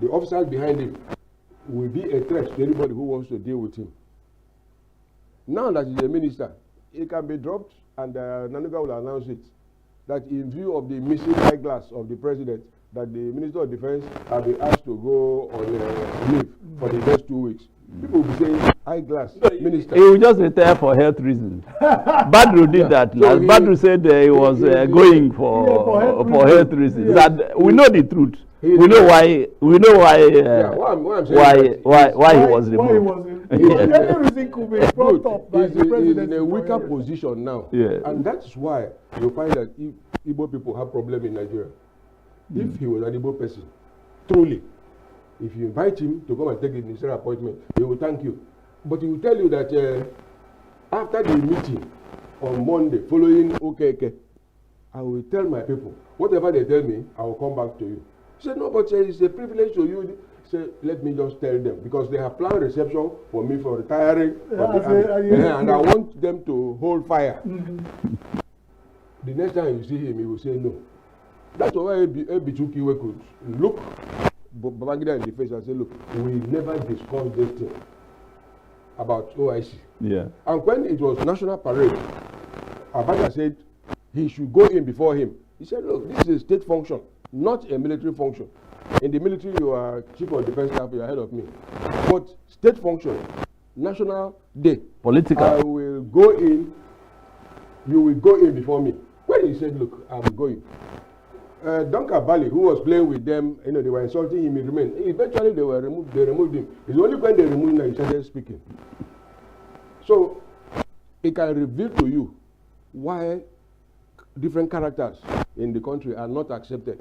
The officers behind him will be a threat to anybody who wants to deal with him. Now that he's a minister, he can be dropped, and Nanuga will announce it, that in view of the missing eyeglass of the president, that the Minister of Defense have been asked to go on leave for the next 2 weeks. People will be saying, eyeglass, minister. He will just retire for health reasons. Badru did that. So Badru said he was going for health reasons. Yeah. And we know the truth. We know why. We know why. Why he was removed. Any reason could be brought up by the president. He's in a weaker position now. Yeah. And that's why you find that Igbo people have problem in Nigeria. If he was an Igbo person, truly, if you invite him to come and take a ministerial appointment, he will thank you. But he will tell you that after the meeting on Monday following OKK, I will tell my people, whatever they tell me, I will come back to you. He said, no, but it's a privilege to you. He said, let me just tell them, because they have planned reception for me for retiring from the army. And I want them to hold fire. The next time you see him, he will say no. That's why Ebichukiwe could look Babangida in the face and say, look, we never discussed this thing about OIC. Yeah. And when it was national parade, Abacha said he should go in before him. He said, look, this is a state function, not a military function. In the military, you are chief of defense staff, you are ahead of me. But state function, national day, political. I will go in, you will go in before me. When he said, look, I'm going. Duncan Bali, who was playing with them, they were insulting him, he remained. Eventually, they removed him. It's only when they removed him that he started speaking. So, it can reveal to you why different characters in the country are not accepted.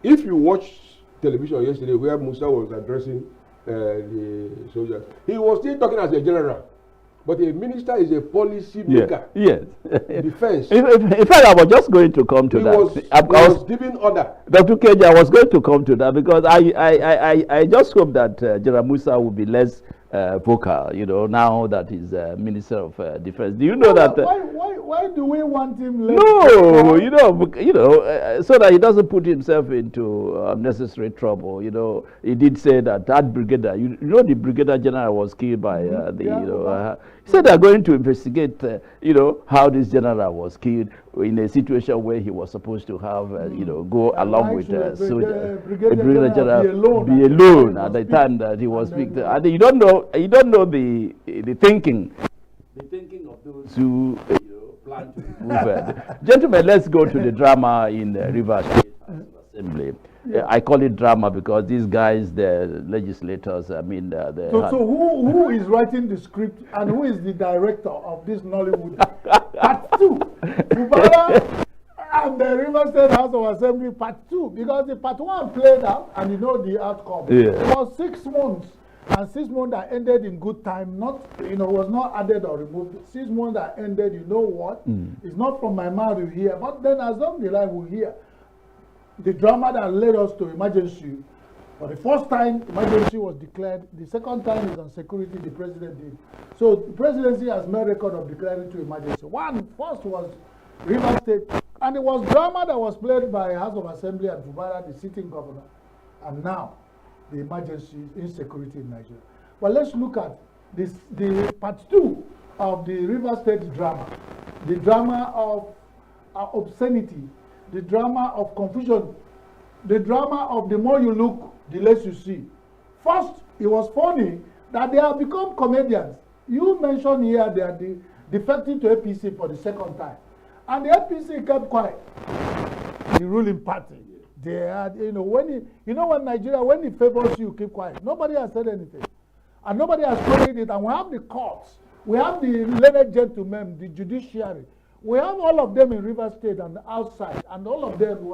If you watch television yesterday where Musa was addressing the soldiers, he was still talking as a general. But a minister is a policy maker. Yes. Defense. In fact, I was just going to come to that. I was giving order. Dr. Keji, I was going to come to that because I just hope that General Musa will be less vocal, now that he's Minister of Defense. Do you know that? Why do we want him less? No, so that he doesn't put himself into unnecessary trouble. He did say that brigadier, the brigadier general was killed by he said they're going to investigate, how this general was killed in a situation where he was supposed to have, go along with soldiers. Brigadier general be alone at the time that he was speaking. And you don't know the thinking. The thinking of those who plan to move. Gentlemen, let's go to the drama in Rivers State Assembly. I call it drama because these guys, the legislators, So who is writing the script and who is the director of this Nollywood? Part 2. Fubara and the Rivers State House of Assembly Part 2. Because the Part 1 played out and the outcome. Yeah. It was 6 months. And 6 months that ended in good time, was not added or removed. 6 months that ended, it's not from my mouth you hear. But then as long as we hear the drama that led us to emergency. For the first time, emergency was declared. The second time is on security, the president did. So the presidency has made record of declaring to emergency. First was Rivers State, and it was drama that was played by House of Assembly and Fubara, the sitting governor. And now, the emergency insecurity in Nigeria. But let's look at the part 2 of the Rivers State drama. The drama of obscenity, the drama of confusion, the drama of the more you look, the less you see. First, it was funny that they have become comedians. You mentioned here they are defecting to APC for the second time. And the APC kept quiet. The ruling party. They had, when Nigeria, when it favors you, keep quiet. Nobody has said anything. And nobody has queried it. And we have the courts. We have the learned gentlemen, the judiciary. We have all of them in Rivers State and outside. And all of them,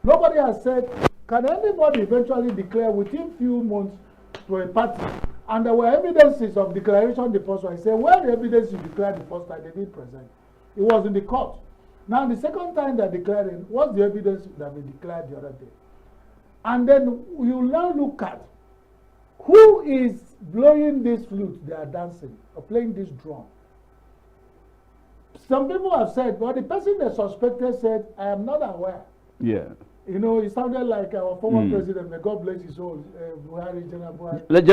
nobody has said, can anybody eventually declare within few months to a party? And there were evidences of declaration the first one. I said, where the evidence you declared the first time, they didn't present. It was in the court. Now, the second time they're declaring, what's the evidence that we declared the other day? And then you now look at who is blowing this flute they are dancing or playing this drum. Some people have said, well, the person they suspected said, I am not aware. Yeah. You know, it sounded like our former president, may God bless his soul, Buhari, General Buhari.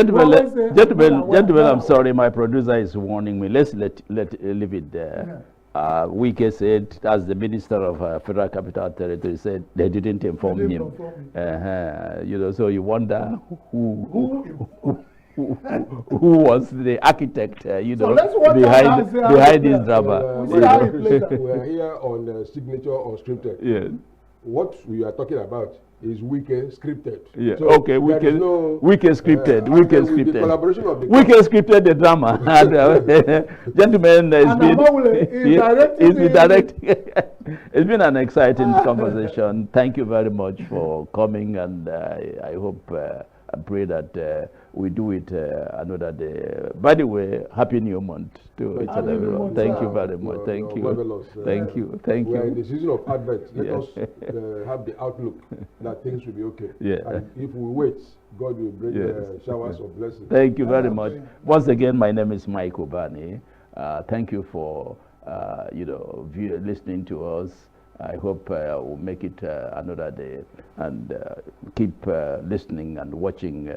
Gentlemen, I'm sorry, my producer is warning me. Let's leave it there. Wike said, as the Minister of Federal Capital Territory said, they didn't inform him. You know, so you wonder who was the architect, you know, behind this drama. We are here on Signature Unscripted. Yes. What we are talking about is Wike scripted. Yeah. So okay. Wike scripted. Wike scripted. The collaboration of the Wike scripted the drama. Gentlemen, it's been an exciting conversation. Thank you very much for coming, and I hope and pray that we do it another day. By the way, Happy New Month to each and everyone. Thank you very much. Thank you. Thank you. Thank you. We are in the season of Advent. Let us have the outlook that things will be okay. Yeah. And if we wait, God will bring showers of blessings. Thank you very much. Once again, my name is Mike Obani. Thank you for listening to us. I hope we'll make it another day, and keep listening and watching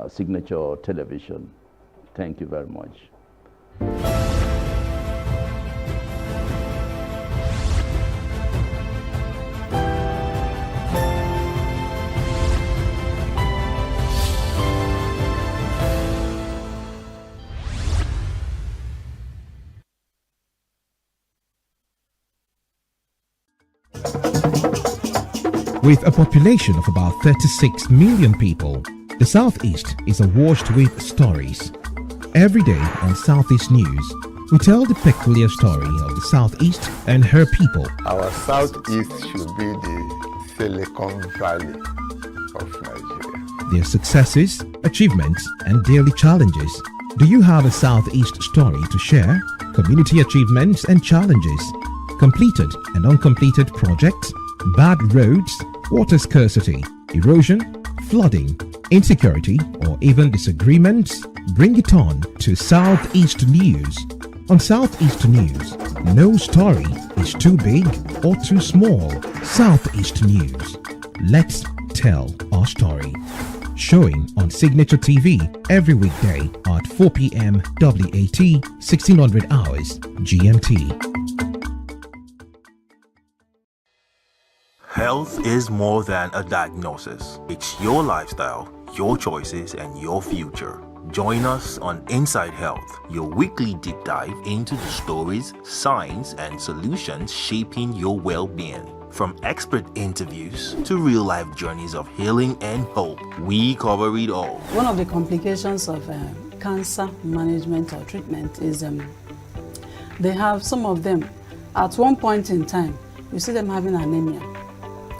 Signature Television. Thank you very much. With a population of about 36 million people, the Southeast is awash with stories. Every day on Southeast News, we tell the peculiar story of the Southeast and her people. Our Southeast should be the Silicon Valley of Nigeria. Their successes, achievements, and daily challenges. Do you have a Southeast story to share? Community achievements and challenges, completed and uncompleted projects, bad roads, water scarcity, erosion, flooding, insecurity, or even disagreements? Bring it on to Southeast News. On Southeast News, no story is too big or too small. Southeast News. Let's tell our story. Showing on Signature TV every weekday at 4 p.m. WAT, 1600 hours GMT. Health is more than a diagnosis. It's your lifestyle, your choices, and your future. Join us on Inside Health, your weekly deep dive into the stories, science, and solutions shaping your well-being. From expert interviews to real-life journeys of healing and hope, we cover it all. One of the complications of cancer management or treatment is they have some of them, at one point in time, you see them having anemia.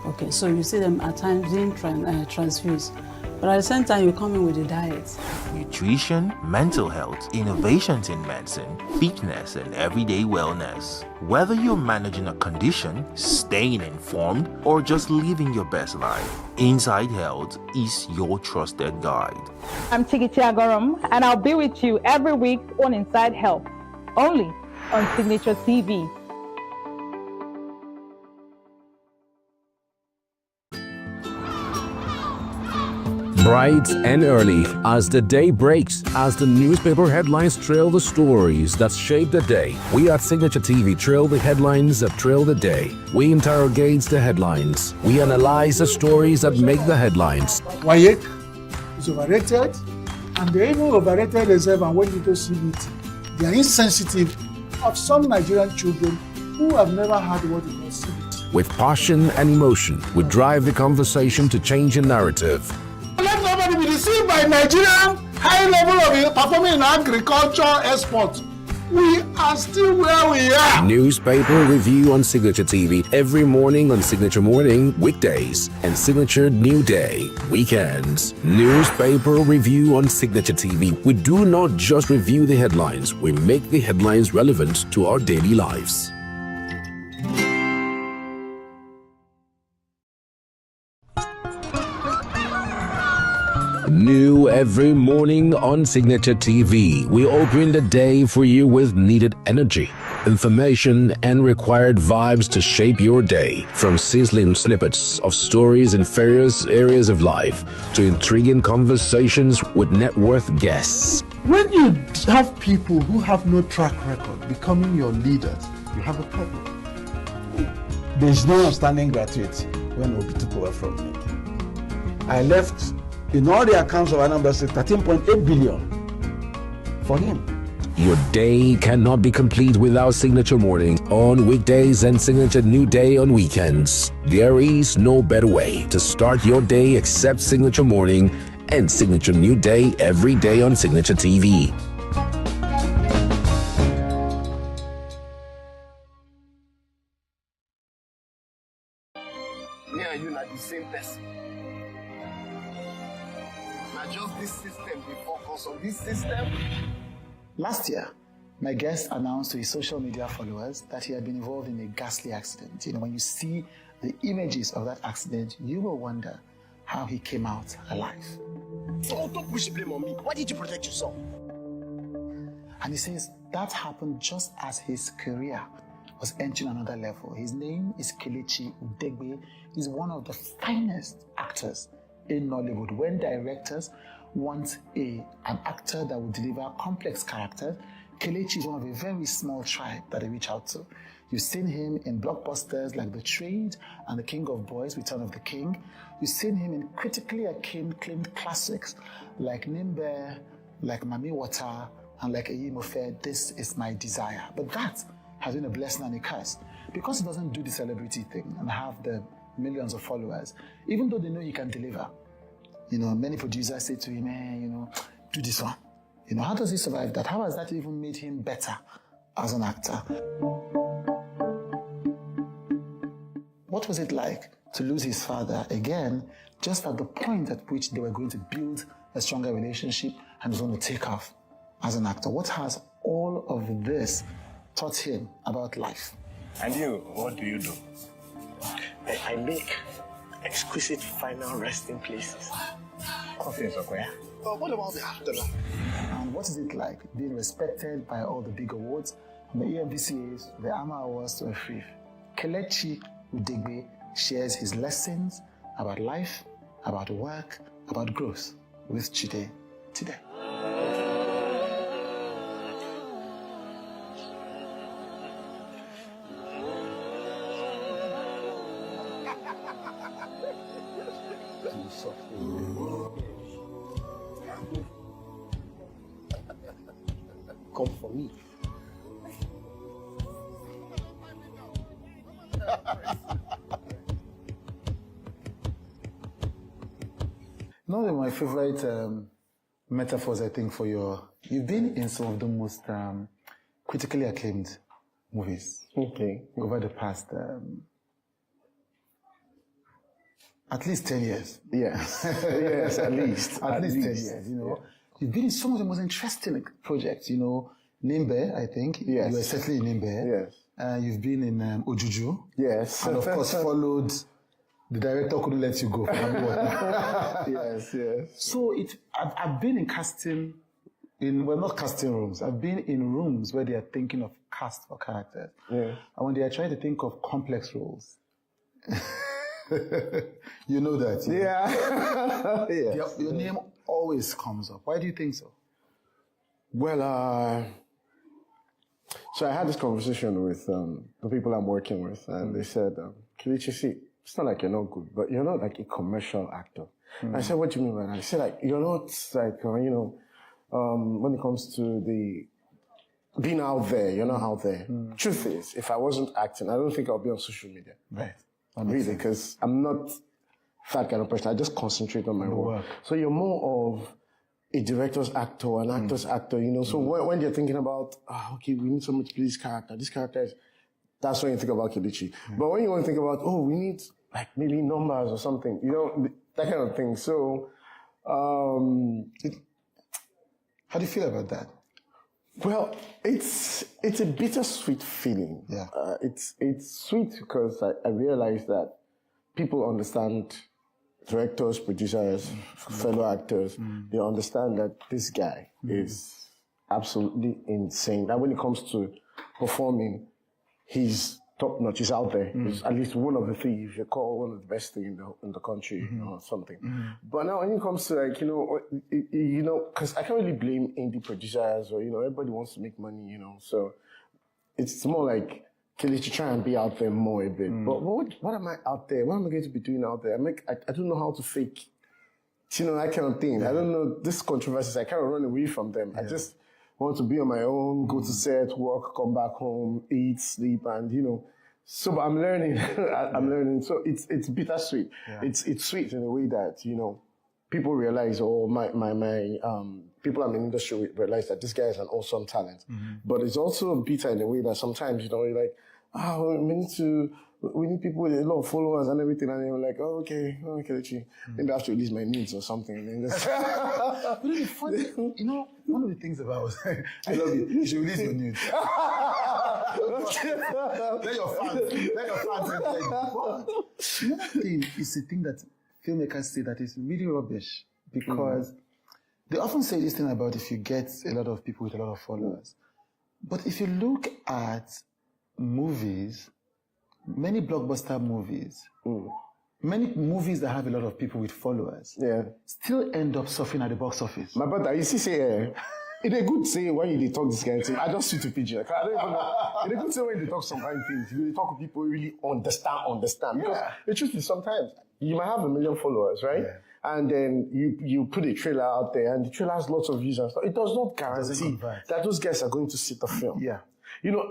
Okay, so you see them at times being transfused. But at the same time, you come in with a diet. Nutrition, mental health, innovations in medicine, fitness, and everyday wellness. Whether you're managing a condition, staying informed, or just living your best life, Inside Health is your trusted guide. I'm Tigiti Agorum, and I'll be with you every week on Inside Health, only on Signature TV. Bright and early as the day breaks, as the newspaper headlines trail the stories that shape the day. We at Signature TV trail the headlines that trail the day. We interrogate the headlines. We analyze the stories that make the headlines. Wayek is overrated, and they even overrated themselves and went into CBT. They are insensitive of some Nigerian children who have never heard what it was CBT. With passion and emotion, we drive the conversation to change a narrative. Let nobody be deceived by Nigerian high level of performing in agriculture export. We are still where we are. Newspaper review on Signature TV every morning on Signature Morning, weekdays, and Signature New Day, weekends. Newspaper review on Signature TV. We do not just review the headlines, we make the headlines relevant to our daily lives. New every morning on Signature TV, we open the day for you with needed energy, information, and required vibes to shape your day. From sizzling snippets of stories in various areas of life to intriguing conversations with net worth guests. When you have people who have no track record becoming your leaders, you have a problem. There's no outstanding gratuity when Obi took over from me. I left in all the accounts of Anambra State 13.8 billion for him. Your day cannot be complete without Signature Morning on weekdays and Signature New Day on weekends. There is no better way to start your day except Signature Morning and Signature New Day every day on Signature TV. Me and you are the same person. Now just this system, we focus on this system. Last year, my guest announced to his social media followers that he had been involved in a ghastly accident. You know, when you see the images of that accident, you will wonder how he came out alive. So don't push the blame on me. Why did you protect yourself? And he says that happened just as his career was entering another level. His name is Kelechi Udegbe. He's one of the finest actors in Nollywood. When directors want an actor that will deliver complex characters, Kelechi is one of a very small tribe that they reach out to. You've seen him in blockbusters like The Trade and The King of Boys, Return of the King. You've seen him in critically acclaimed classics like Nimbe, like Mami Water, and like Eyimofe, This Is My Desire. But that has been a blessing and a curse. Because he doesn't do the celebrity thing and have the millions of followers, even though they know he can deliver. You know, many producers say to him, hey, you know, do this one. You know, how does he survive that? How has that even made him better as an actor? What was it like to lose his father again, just at the point at which they were going to build a stronger relationship and was going to take off as an actor? What has all of this taught him about life? And you, what do you do? I make exquisite final resting places. Coffee Square. But what about the afterlife? And what is it like being respected by all the big awards, from the EMVCAs, the AMA Awards to a free? Kelechi Udegbe shares his lessons about life, about work, about growth with Chide today. Come for me. One of my favorite metaphors, I think, for you've been in some of the most critically acclaimed movies. Okay. Over the past at least 10 years. Yes. Yes, at least. At least 10 years, you know. Yeah. You've been in some of the most interesting projects, you know. Nimbe, I think. Yes. You were certainly in Nimbe. Yes. You've been in Ojuju. Yes. And of course followed The Director Couldn't Let You Go. Yes, yes. So I've been in casting, not casting rooms. I've been in rooms where they are thinking of cast for characters. Yeah. And when they are trying to think of complex roles, you know that. Yeah. Yes. Your name always comes up. Why do you think so? Well, so I had this conversation with the people I'm working with, and they said, Kelechi, see, it's not like you're not good, but you're not like a commercial actor. I said, what do you mean by that? I said, like, you're not like, when it comes to the being out there, you're not out there. Truth is, if I wasn't acting, I don't think I'll be on social media. Right. Really, because I'm not that kind of person. I just concentrate on my work. So you're more of a director's actor, an actor's actor, you know. So when you're thinking about, okay, we need someone to play this character is, that's when you think about Kelechi. But when you want to think about, we need like maybe numbers or something, you know, that kind of thing. So, how do you feel about that? Well, it's a bittersweet feeling. Yeah. It's sweet because I realize that people understand directors, producers, fellow actors, they understand that this guy is absolutely insane. That when it comes to performing, he's top notch. He's out there. He's at least one of the three. If you call one of the best thing in the country or something. But now when it comes to like because I can't really blame indie producers or everybody wants to make money. So it's more like Kelechi try and be out there more a bit. But what am I out there? What am I going to be doing out there? I don't know how to fake. That kind of thing. I don't know this controversies. I can't run away from them. I just want to be on my own, go to set, work, come back home, eat, sleep, and So, but I'm learning. I'm learning. So it's bittersweet. Yeah. It's sweet in a way that people realize, or my people in the industry realize that this guy is an awesome talent. But it's also bitter in a way that sometimes you're like, we need people with a lot of followers and everything, and they're like, okay, maybe I have to release my nudes or something. And then just But it's funny, one of the things about I love it. You should release your nudes. Let your fans what? The other thing is a thing that filmmakers say that is really rubbish, because they often say this thing about if you get a lot of people with a lot of followers. But if you look at movies, many blockbuster movies, many movies that have a lot of people with followers, still end up suffering at the box office. My brother, you see, say, it's a good say when you talk this kind of thing. I just see to picture. I don't even know. It's a good say when you talk some kind of things. You talk with people who really understand. Because the truth is sometimes you might have 1 million followers, right? Yeah. And then you put a trailer out there and the trailer has lots of views and stuff. It does not guarantee that those guys are going to see the film. Yeah.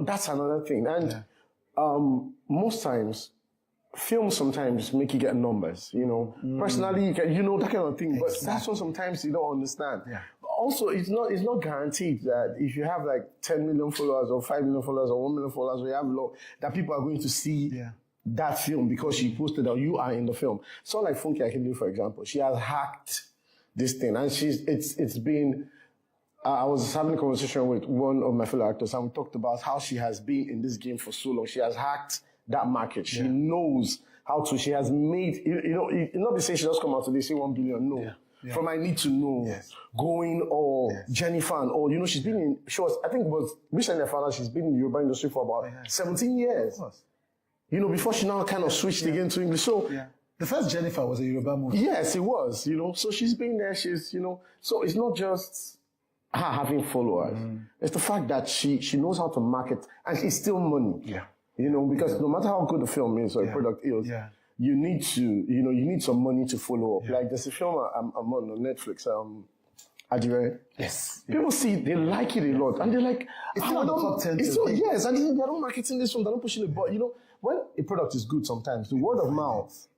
That's another thing. And most times, films sometimes make you get numbers, Personally, you get, that kind of thing. But that's what sometimes you don't understand. Yeah. But also, it's not guaranteed that if you have like 10 million followers or 5 million followers or 1 million followers, or you have a lot, that people are going to see that film because she posted or you are in the film. So like Funke Akindele, for example, she has hacked this thing, and it's been. I was having a conversation with one of my fellow actors, and we talked about how she has been in this game for so long. She has hacked that market. She knows how to. She has made, not be saying she just come out today, say 1 billion. No. Yeah. From I Need to Know, Going All, Jennifer and all. She's been in, I think it was recently I found out she's been in the Yoruba industry for about 17 years. Before she now kind of switched again to English. So, the first Jennifer was a Yoruba movie. Yes, it was, So she's been there, so it's not just her having followers. It's the fact that she knows how to market, and it's still money. Yeah. Because no matter how good the film is or the product is, you need to, you need some money to follow up. Yeah. Like there's a film I'm on Netflix, Adire. Yes. People see, they like it a lot, and they're like, it's still on the top 10. Yes, and they're not marketing this film, they're not pushing it. But when a product is good, sometimes the word of mouth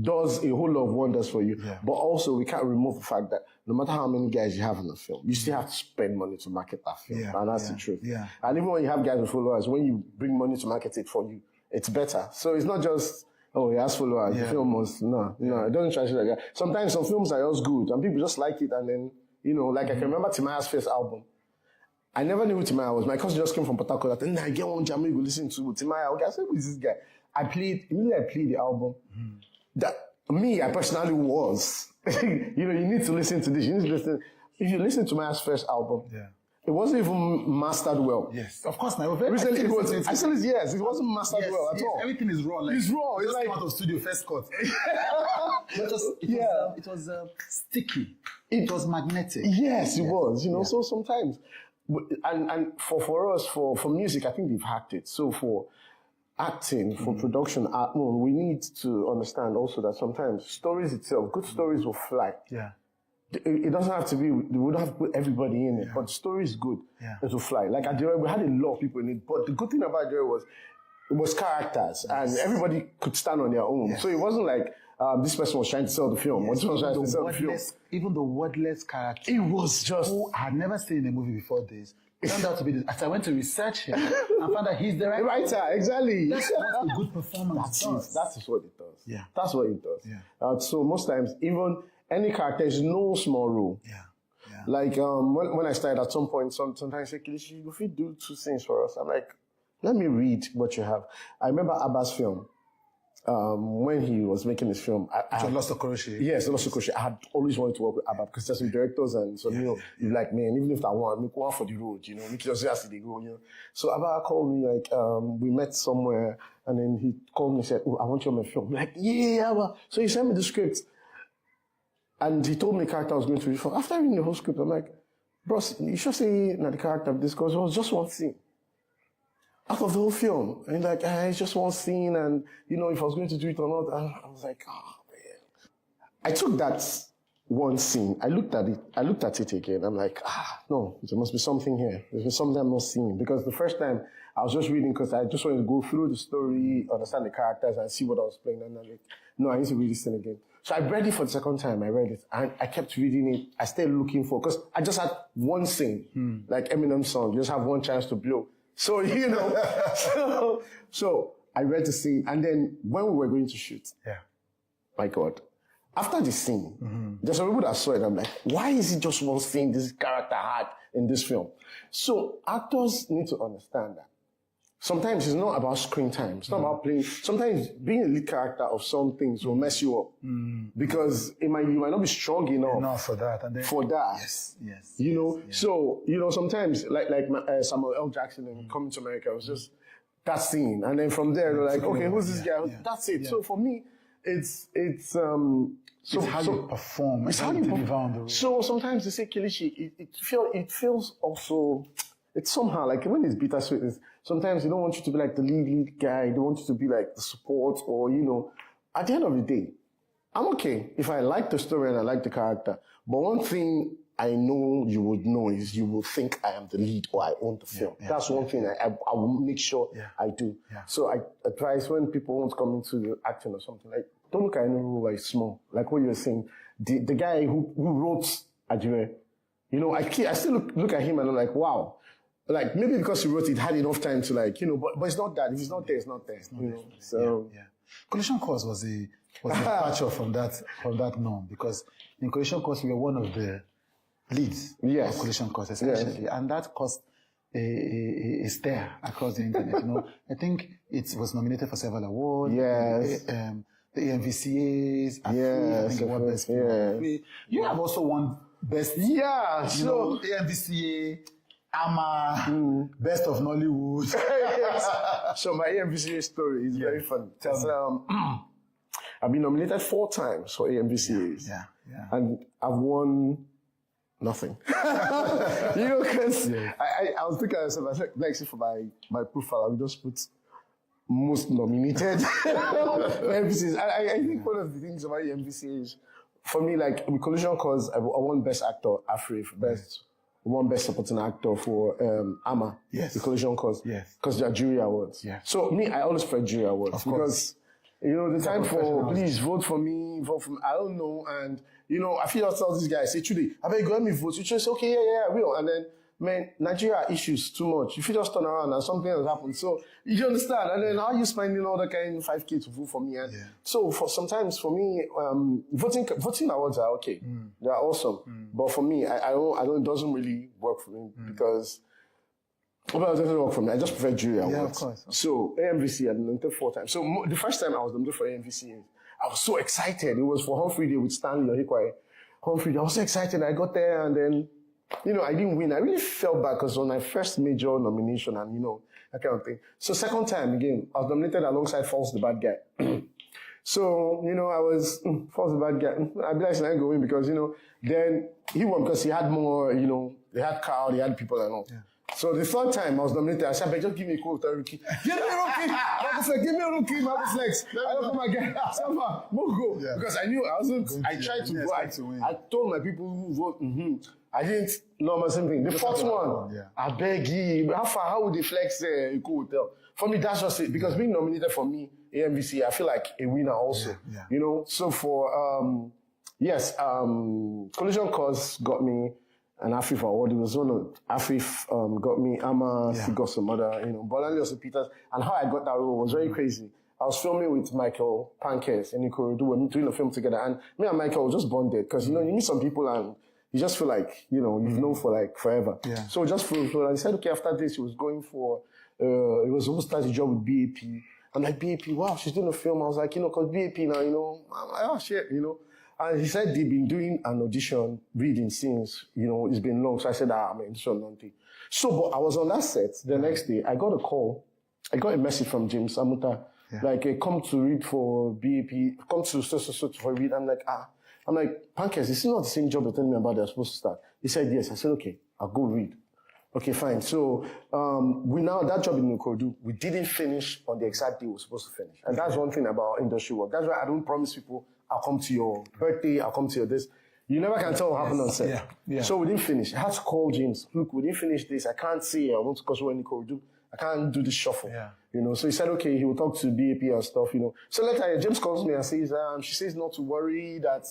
does a whole lot of wonders for you. Yeah. But also, we can't remove the fact that no matter how many guys you have in the film, you still have to spend money to market that film. Yeah. And that's the truth. Yeah. And even when you have guys with followers, when you bring money to market it for you, it's better. So it's not just, he has followers, the film must, no, it doesn't translate like that. Sometimes some films are just good, and people just like it, and then, like I can remember Timaya's first album. I never knew who Timaya was. My cousin just came from Port Harcourt, and I get one jam, you go listen to Timaya. Okay, I said, who is this guy? I played the album. That me, I personally was. You need to listen to this. You need to listen. If you listen to Maya's first album, it wasn't even mastered well. Yes, of course. Now, recently it wasn't mastered well at all. Everything is raw. Like, it's raw. It's like out of studio first cut. It was sticky. It was magnetic. Yes, it was. So sometimes, and for us, for music, I think they've hacked it. So for acting, for production, we need to understand also that sometimes stories itself, good stories will fly. Yeah. It doesn't have to be, we would have to put everybody in it, but the story is good. Yeah. It will fly. Like Adire, we had a lot of people in it, but the good thing about Adire was, it was characters, and everybody could stand on their own. Yes. So it wasn't like, this person was trying to sell the film. Yes. Was trying to sell the film. Even the wordless character. It was just... Who I had never seen in a movie before this. It turned out to be this. As I went to research him, I found that he's the writer. Exactly. That's what a good performance does. That is what it does. Yeah. That's what it does. Yeah. So most times, even any character is no small role. Yeah. Yeah. Like when I started at some point, sometimes I say, Kelechi, if you do 2 scenes for us, I'm like, let me read what you have. I remember Abba's film. when he was making his film, I Lost Okoroche. Yes, Lost Okoroche. I had always wanted to work with Abba because there's some directors and so, you like, man, even if I want, make one for the road, make just as they go, So Abba called me, like, we met somewhere and then he called me and said, oh, I want you on my film. I'm like, yeah, Abba. So he sent me the script and he told me the character I was going to read for. After reading the whole script, I'm like, bro, you should say not the character of this because it was just one scene. Out of the whole film. And like, it's just one scene and, if I was going to do it or not, I was like, oh, man. I took that one scene, I looked at it again. I'm like, no, there must be something here. There's something I'm not seeing. Because the first time I was just reading because I just wanted to go through the story, understand the characters and see what I was playing. And I'm like, no, I need to read this thing again. So I read it for the second time. I read it and I kept reading it. I stayed looking for, because I just had one scene, like Eminem's song. You just have one chance to blow. So, so I read the scene. And then when we were going to shoot, my God, after the scene, there's some people that saw it. I'm like, why is it just one scene this character had in this film? So actors need to understand that. Sometimes it's not about screen time. It's not about playing. Sometimes being a lead character of some things will mess you up. Because you might not be strong enough for that. And then, yes. So, sometimes like Samuel L. Jackson and Coming to America, it was just that scene. And then from there, they're like, okay, who's this guy? That's it. So for me, it's how you perform. It's how you deliver on the road. So sometimes they say Kilichi, it feels also, it's somehow like when it's bittersweet, sometimes they don't want you to be like the lead guy. They want you to be like the support or, at the end of the day, I'm okay if I like the story and I like the character. But one thing I know you would know is you will think I am the lead or I own the film. That's one thing I will make sure I do. So I advise when people want to come into the acting or something, like, don't look at any role like small. Like what you're saying, the guy who wrote Ajire, I still look at him and I'm like, wow. Like, maybe because he wrote it, had enough time to but it's not that. If it's not there, it's not there. So. Collision Course was a departure from that norm, because in Collision Course we were one of the leads of Collision Course, essentially. And that caused a stir across the internet. I think it was nominated for several awards. The ENVCAs, I think it won Best Film. You have also won Best, ENVCA, AMA, Best of Nollywood. So my ENVCA story is very funny. I've been nominated 4 times for ENVCAs. And I've won nothing. Because I was thinking of myself, like for my profile, I would just put most nominated MVCs. I think one of the things about the MVC is, for me, like with Collision Course, I won Best Actor, Afri, won Best Supporting Actor for AMA, the Collision Course, because they are jury awards. So me, I always prefer jury awards because the time for please vote for me, vote for me. I don't know, and I feel I tell this guy, say today, I bet you go let me vote. You just say, okay, yeah, I will, and then. Man, Nigeria issues too much. If you just turn around and something has happened, so you understand. And then how you spending all the kind of 5K to vote for me? And so sometimes for me, voting awards are okay. They are awesome. But for me, I don't, it doesn't really work for me because it doesn't work for me. I just prefer jury awards. Yeah, of course. So AMVC, I nominated 4 times. So the first time I was nominated for AMVC, I was so excited. It was for Humphrey Day with Stanley Ohikwaye. Humphrey Day, I was so excited. I got there and then, I didn't win. I really felt bad because it was my first major nomination and, that kind of thing. So second time again, I was nominated alongside False the Bad Guy. So, I was, False the Bad Guy. I realized I didn't go in because, then he won because he had more, they had crowd, he had people and all. So the third time I was nominated, I said, just give me a quote, rookie. Give me a rookie! Give me a rookie, Marvel Flex. I don't come again. Safa, go. Because I knew I wasn't, I tried to go. I told my people who vote, I didn't know my same thing. The fourth one, I beg you, how would they flex a cool hotel? For me, that's just it. Because being nominated for me, AMVC, I feel like a winner also. So for, Collision Course got me an AFIF award. It was one of AFIF got me, AMA, he got some other, Bolandi also Peters. And how I got that role was very crazy. I was filming with Michael Pankes and Ikorodu. We were doing a film together. And me and Michael were just bonded. Because, you meet some people and you just feel like, you've known for like forever. So just flew. And he said, okay, after this, he was going for, he was supposed to start a job with BAP. I'm like, BAP, wow, she's doing a film. I was like, because BAP now, I'm like, oh shit, And he said they've been doing an audition reading since, it's been long. So I said, man, this one nothing. So, but I was on that set the next day. I got a call. I got a message from James Amuta. Like, come to read for BAP, come to so for read. I'm like, Pankers, this is not the same job you're telling me about they're supposed to start. He said, yes. I said, okay, I'll go read. Okay, fine. So, that job in ENUGU, we didn't finish on the exact day we were supposed to finish. And that's one thing about industry work. That's why I don't promise people, I'll come to your birthday, I'll come to your this. You never can tell what happened on set. Yeah. So we didn't finish. I had to call James. Look, we didn't finish this. I can't say I want to cause when ENUGU. I can't do this shuffle. So he said, okay, he will talk to BAP and stuff, So later, James calls me and says, she says not to worry that,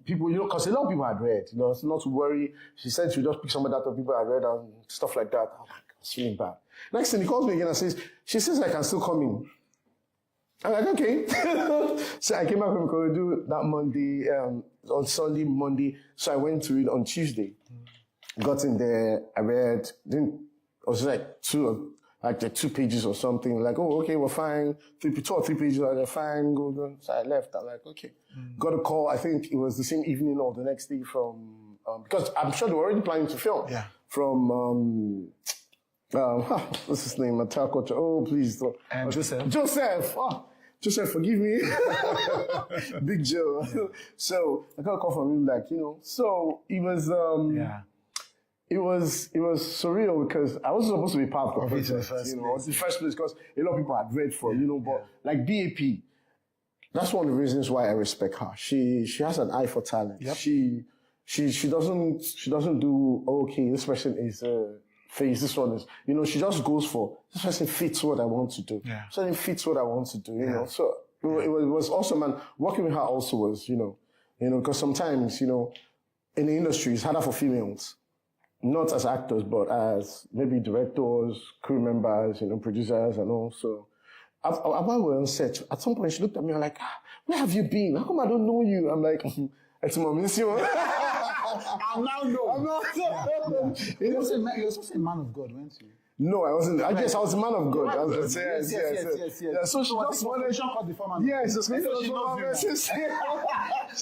people, cause a lot of people had read, not to worry. She said she would just pick some of that of people had read and stuff like that. I'm like, I was feeling bad. Next thing he calls me again and says, she says I can still come in. I'm like, okay. So I came back from Ikorodu that Monday, on Sunday, Monday. So I went to read on Tuesday. Got in there, I read, it was like two pages or something. Like, oh, okay, we're fine. 2 or 3 pages, they're fine. Go. So I left. I'm like, okay. Got a call. I think it was the same evening or the next day from, because I'm sure they were already planning to film. From, what's his name? Matako. Oh, please. Joseph. Joseph, forgive me. Big Joe. So I got a call from him, like, so it was, It was surreal because I wasn't supposed to be part of the process, the first place, because a lot of people had read for, but like BAP, that's one of the reasons why I respect her. She has an eye for talent. Yep. She doesn't do, okay, this person is face, this one is, she just goes for, this person fits what I want to do. Yeah. So it fits what I want to do, So it was awesome. And working with her also was, because sometimes, in the industry, it's harder for females. Not as actors, but as maybe directors, crew members, producers and all. So, while we were on set, at some point she looked at me and like, where have you been? How come I don't know you? I'm like, it's my mission. I'll now know. I'm not. You're supposed to say man of God, weren't you? No, I wasn't. I guess I was a man of God. Yes. Yeah, so she just wanted. Yeah, so she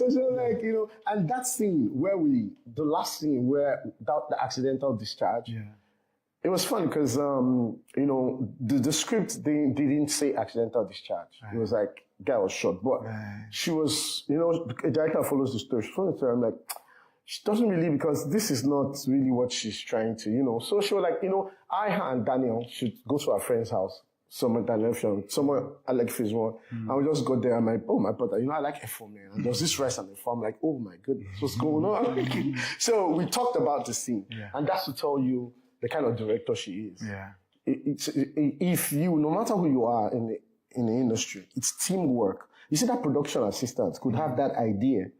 was like, and that scene where the last scene where without the accidental discharge, it was fun because, the script, they didn't say accidental discharge. Right. It was like, guy was shot, but she was, a director follows the story. She followed her, I'm like, she doesn't really, because this is not really what she's trying to, So she was like, I, her and Daniel should go to our friend's house, somewhere I like phase one. And we just got there. I'm like, oh, my brother, I like F4, man. And there's this rice on the farm. Like, oh my goodness, what's going on? So we talked about the scene. Yeah. And that's to tell you the kind of director she is. Yeah. If you, no matter who you are in the industry, it's teamwork. You see, that production assistant could have that idea.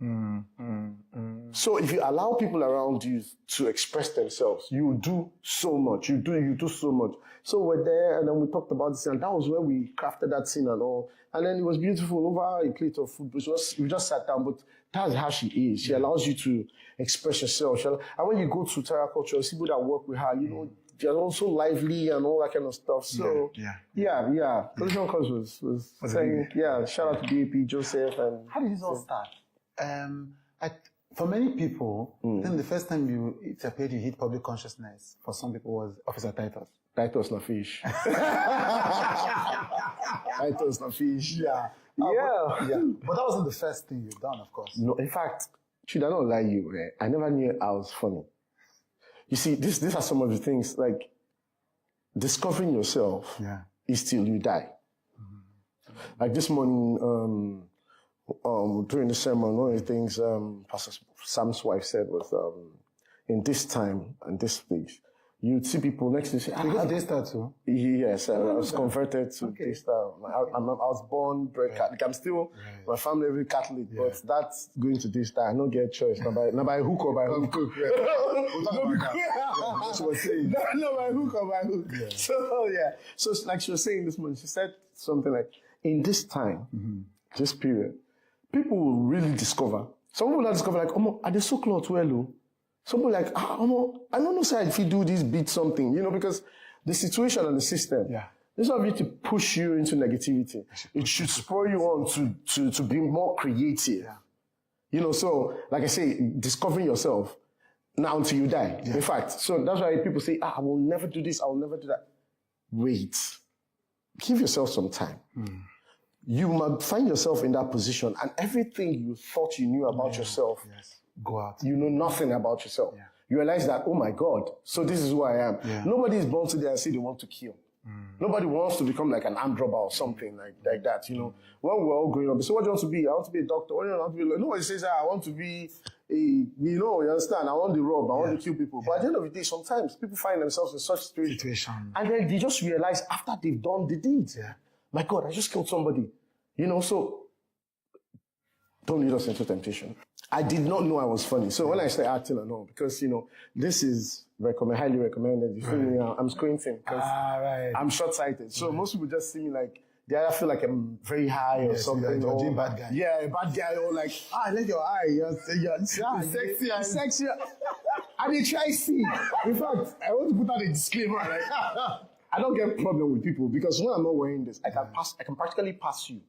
So if you allow people around you to express themselves, you do so much. You do so much. So we're there, and then we talked about this, and that was where we crafted that scene and all. And then it was beautiful over a plate of food. We just sat down, but that's how she is. She allows you to express yourself. And when you go to Terra Culture, you see people that work with her, they're also lively and all that kind of stuff. So, yeah. Collision Course was saying, shout out to BAP, Joseph. And how did this all start? For many people, I think the first time it appeared you hit public consciousness, for some people, was Officer Titus. Titus na fish. Titus na fish. Yeah. But that wasn't the first thing you've done, of course. No, in fact, should I not lie you, I never knew I was funny. You see, these are some of the things, like, discovering yourself is till you die. Like this morning, during the sermon, one of the things Pastor Sam's wife said was, in this time and this place, you'd see people next to you say, you go to Daystar too? Yes, I was converted to Daystar. I was born, bred Catholic. I'm still, my family very Catholic, but that's going to Daystar. I don't get a choice. Not by hook or by hook. She was saying, no, by hook or by hook. Yeah. So like she was saying this morning, she said something like, in this time, this period, people will really discover. Some people will discover like, are they so close well? Some people like, I don't know, sir, if you do this, beat something, because the situation and the system Instead of it to push you into negativity, it should spur you on to be more creative. You know, so like I say, discovering yourself now until you die. In fact, so that's why people say, I will never do this, I will never do that. Wait. Give yourself some time. You might find yourself in that position, and everything you thought you knew about yourself, go out. You know nothing about yourself. You realize that, oh my God, so this is who I am. Nobody is born today and say they want to kill. Nobody wants to become like an armed robber or something like that, you know. When we're all growing up, so what do you want to be? I want to be a doctor. What do you want to be? Like, nobody says, I want to be you understand, I want to rob, I want to kill people. But at the end of the day, sometimes people find themselves in such situation. And then they just realize after they've done the deed, my God, I just killed somebody. You know, so don't lead us into temptation. I did not know I was funny. So when I started acting and all, because, you know, this is highly recommended. You feel me? I'm squinting because I'm short-sighted. So most people just see me like, they either feel like I'm very high or something. You're doing bad guy. Yeah, a bad guy, or like, I like your eye. You're sexy. Sexy. And they try to see. In fact, I want to put out a disclaimer. Like, I don't get problem with people because when I'm not wearing this, I can practically pass you.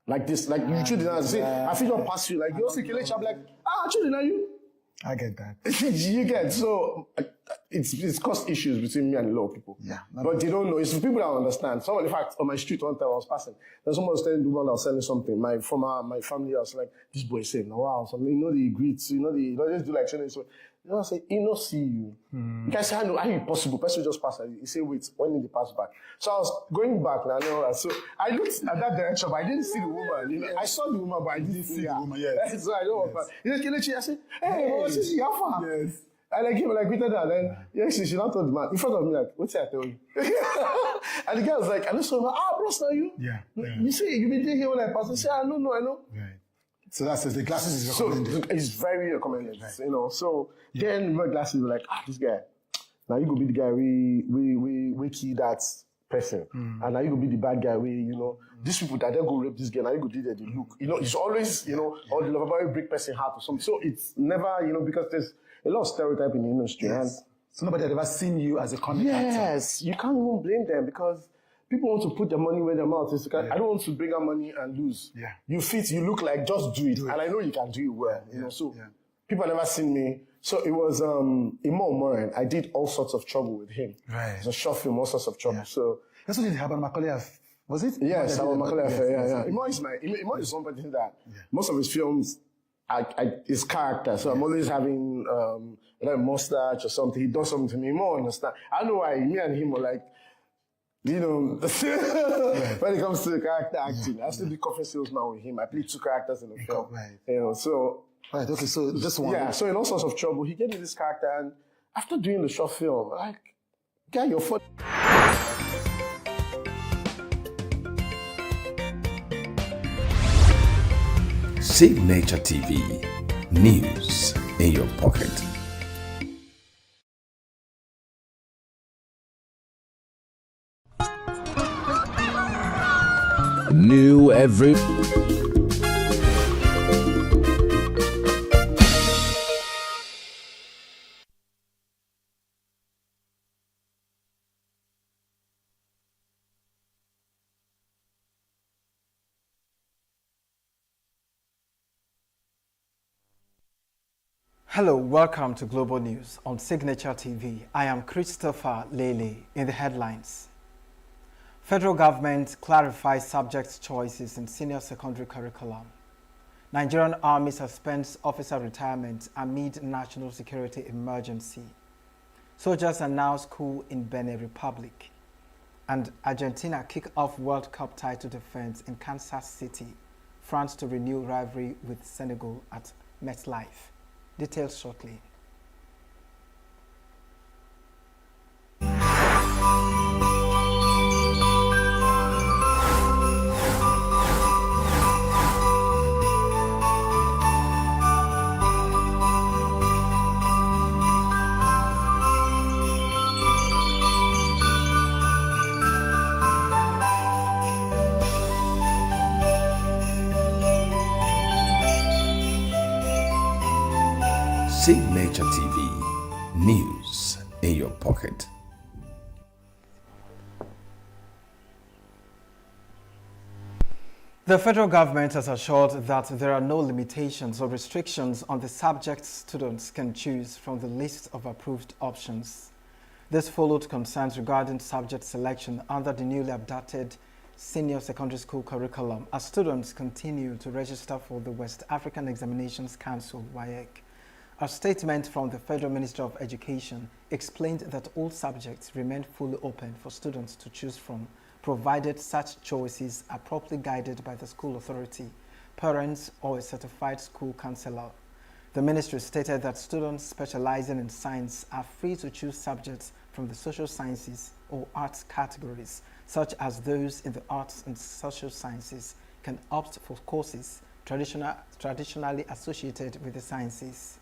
Like this, like you truly didn't say, I feel not pass you. Like you also Kelechi, I'm like, truly not you. I get that. You get, so it's caused issues between me and a lot of people. But they don't know. It's people that understand. Someone, in fact, on my street one time I was passing, then someone was telling the woman I was selling something. My family, I was like, this boy is saying, wow, something, you know, the greets, you know, they just do like selling. So you know, I say, he no see you. You guys say, how is it possible? Person just pass. He say, wait, when did they pass back? So I was going back now, you know, so I looked at that direction, but I didn't see the woman. You know, I saw the woman, but I didn't see the woman. Yes. So I don't know. He said, Kelechi, I said, hey, what's this? How far? Yes. I like him, like greeted her. Then she not told the man in front of me, like, what's I tell you? And the guy was like, I just saw him, bros, now you? You see, you been there here when I pass. I say, I know. Right. So that's the glasses is recommended. So it's very recommended, you know. So then my glasses were like, this guy. Now you go be the guy we key that person, and now you go be the bad guy. You know, these people that they go rape this guy. Now you go do that. They look, you know, it's always, you know, or the lovable break person heart or something. So it's never, you know, because there's a lot of stereotype in the industry. And so nobody had ever seen you as a comic actor. Yes, you can't even blame them because people want to put their money where their mouth is. I don't want to bring out money and lose. You look like, just do it. And I know you can do it well. You know, so people have never seen me. So it was Imo Moran. I did all sorts of trouble with him. Right. It's a short film, all sorts of trouble. So that's what did happen, Macaulay. Was it? Yes, Macaulay Affair. Yeah. Imo is somebody that most of his films his character. So I'm always having a mustache or something. He does something to me. More understand. I don't know why me and him are like, you know, when it comes to the character acting, I still do coffee salesman with him. I played 2 characters in the film. Right. You know, so. Right, okay, so this one. Yeah, so in all sorts of trouble, he gave me this character, and after doing the short film, like, guy, you're funny. Signature TV, news in your pocket. New every... Hello, welcome to Global News on Signature TV. I am Christopher Lele. In the headlines, federal government clarifies subject choices in senior secondary curriculum. Nigerian Army suspends officer retirement amid national security emergency. Soldiers announce coup in Benin Republic. And Argentina kick off World Cup title defense in Kansas City. France to renew rivalry with Senegal at MetLife. Details shortly. Signature TV, news in your pocket. The federal government has assured that there are no limitations or restrictions on the subjects students can choose from the list of approved options. This followed concerns regarding subject selection under the newly updated senior secondary school curriculum as students continue to register for the West African Examinations Council (WAEC). A statement from the Federal Ministry of Education explained that all subjects remain fully open for students to choose from, provided such choices are properly guided by the school authority, parents, or a certified school counselor. The ministry stated that students specializing in science are free to choose subjects from the social sciences or arts categories, such as those in the arts and social sciences can opt for courses traditionally associated with the sciences.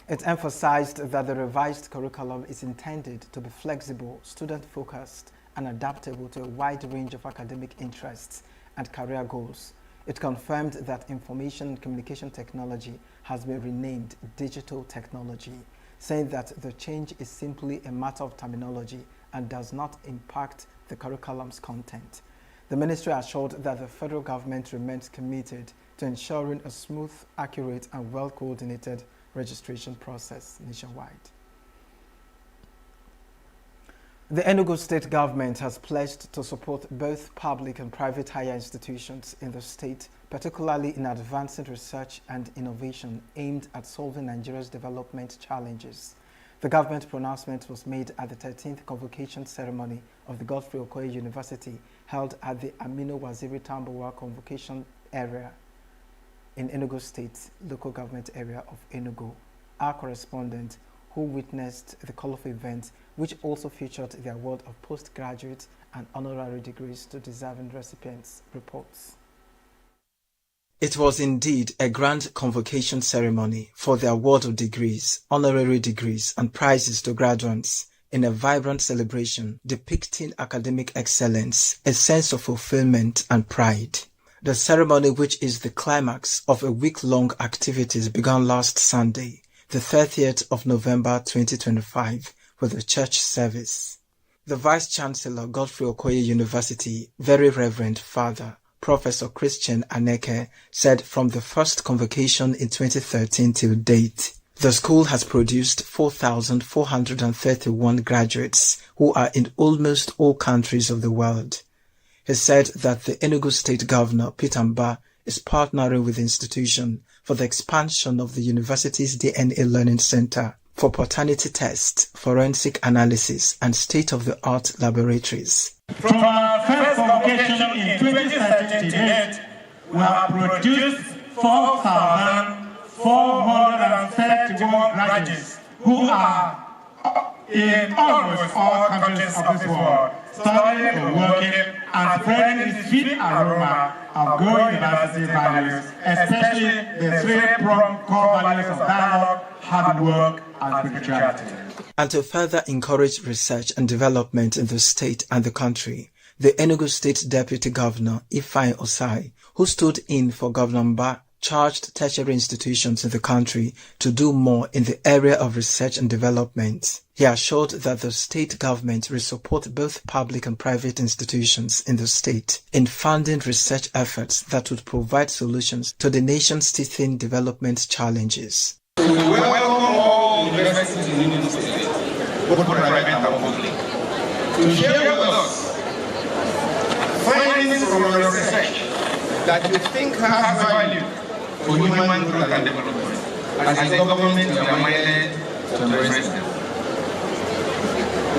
It emphasized that the revised curriculum is intended to be flexible, student-focused, and adaptable to a wide range of academic interests and career goals. It confirmed that information and communication technology has been renamed digital technology, saying that the change is simply a matter of terminology and does not impact the curriculum's content. The ministry assured that the federal government remains committed to ensuring a smooth, accurate, and well-coordinated registration process nationwide. The ENUGU state government has pledged to support both public and private higher institutions in the state, particularly in advancing research and innovation aimed at solving Nigeria's development challenges. The government pronouncement was made at the 13th convocation ceremony of the Godfrey Okoye University held at the Aminu Waziri Tambuwa Convocation Area in Enugu State, local government area of Enugu. Our correspondent, who witnessed the colorful event, which also featured the award of postgraduate and honorary degrees to deserving recipients, reports. It was indeed a grand convocation ceremony for the award of degrees, honorary degrees, and prizes to graduates in a vibrant celebration depicting academic excellence, a sense of fulfillment and pride. The ceremony, which is the climax of a week-long activities, began last Sunday, the 30th of November 2025, with a church service. The Vice-Chancellor, Godfrey Okoye University, Very Reverend Father, Professor Christian Aneke, said from the first convocation in 2013 till date, the school has produced 4,431 graduates who are in almost all countries of the world. He said that the Enugu State Governor, Peter Mba, is partnering with the institution for the expansion of the university's DNA Learning Center for paternity tests, forensic analysis, and state-of-the-art laboratories. From our first convocation in 2013 to date, we have produced 4,431 graduates who are in almost all countries of this world, studying and working and spreading the sweet aroma of Go University values, especially the three-pronged core values of dialogue, hard work, and spirituality. And to further encourage research and development in the state and the country, the Enugu State Deputy Governor, Ifeanyi Osai, who stood in for Governor Mba, charged tertiary institutions in the country to do more in the area of research and development. He assured that the state government will support both public and private institutions in the state in funding research efforts that would provide solutions to the nation's teething development challenges. We welcome all universities in the state, both private and public, to share with us findings from your research that you think has value for human growth and development. As the government, we are minded to address them.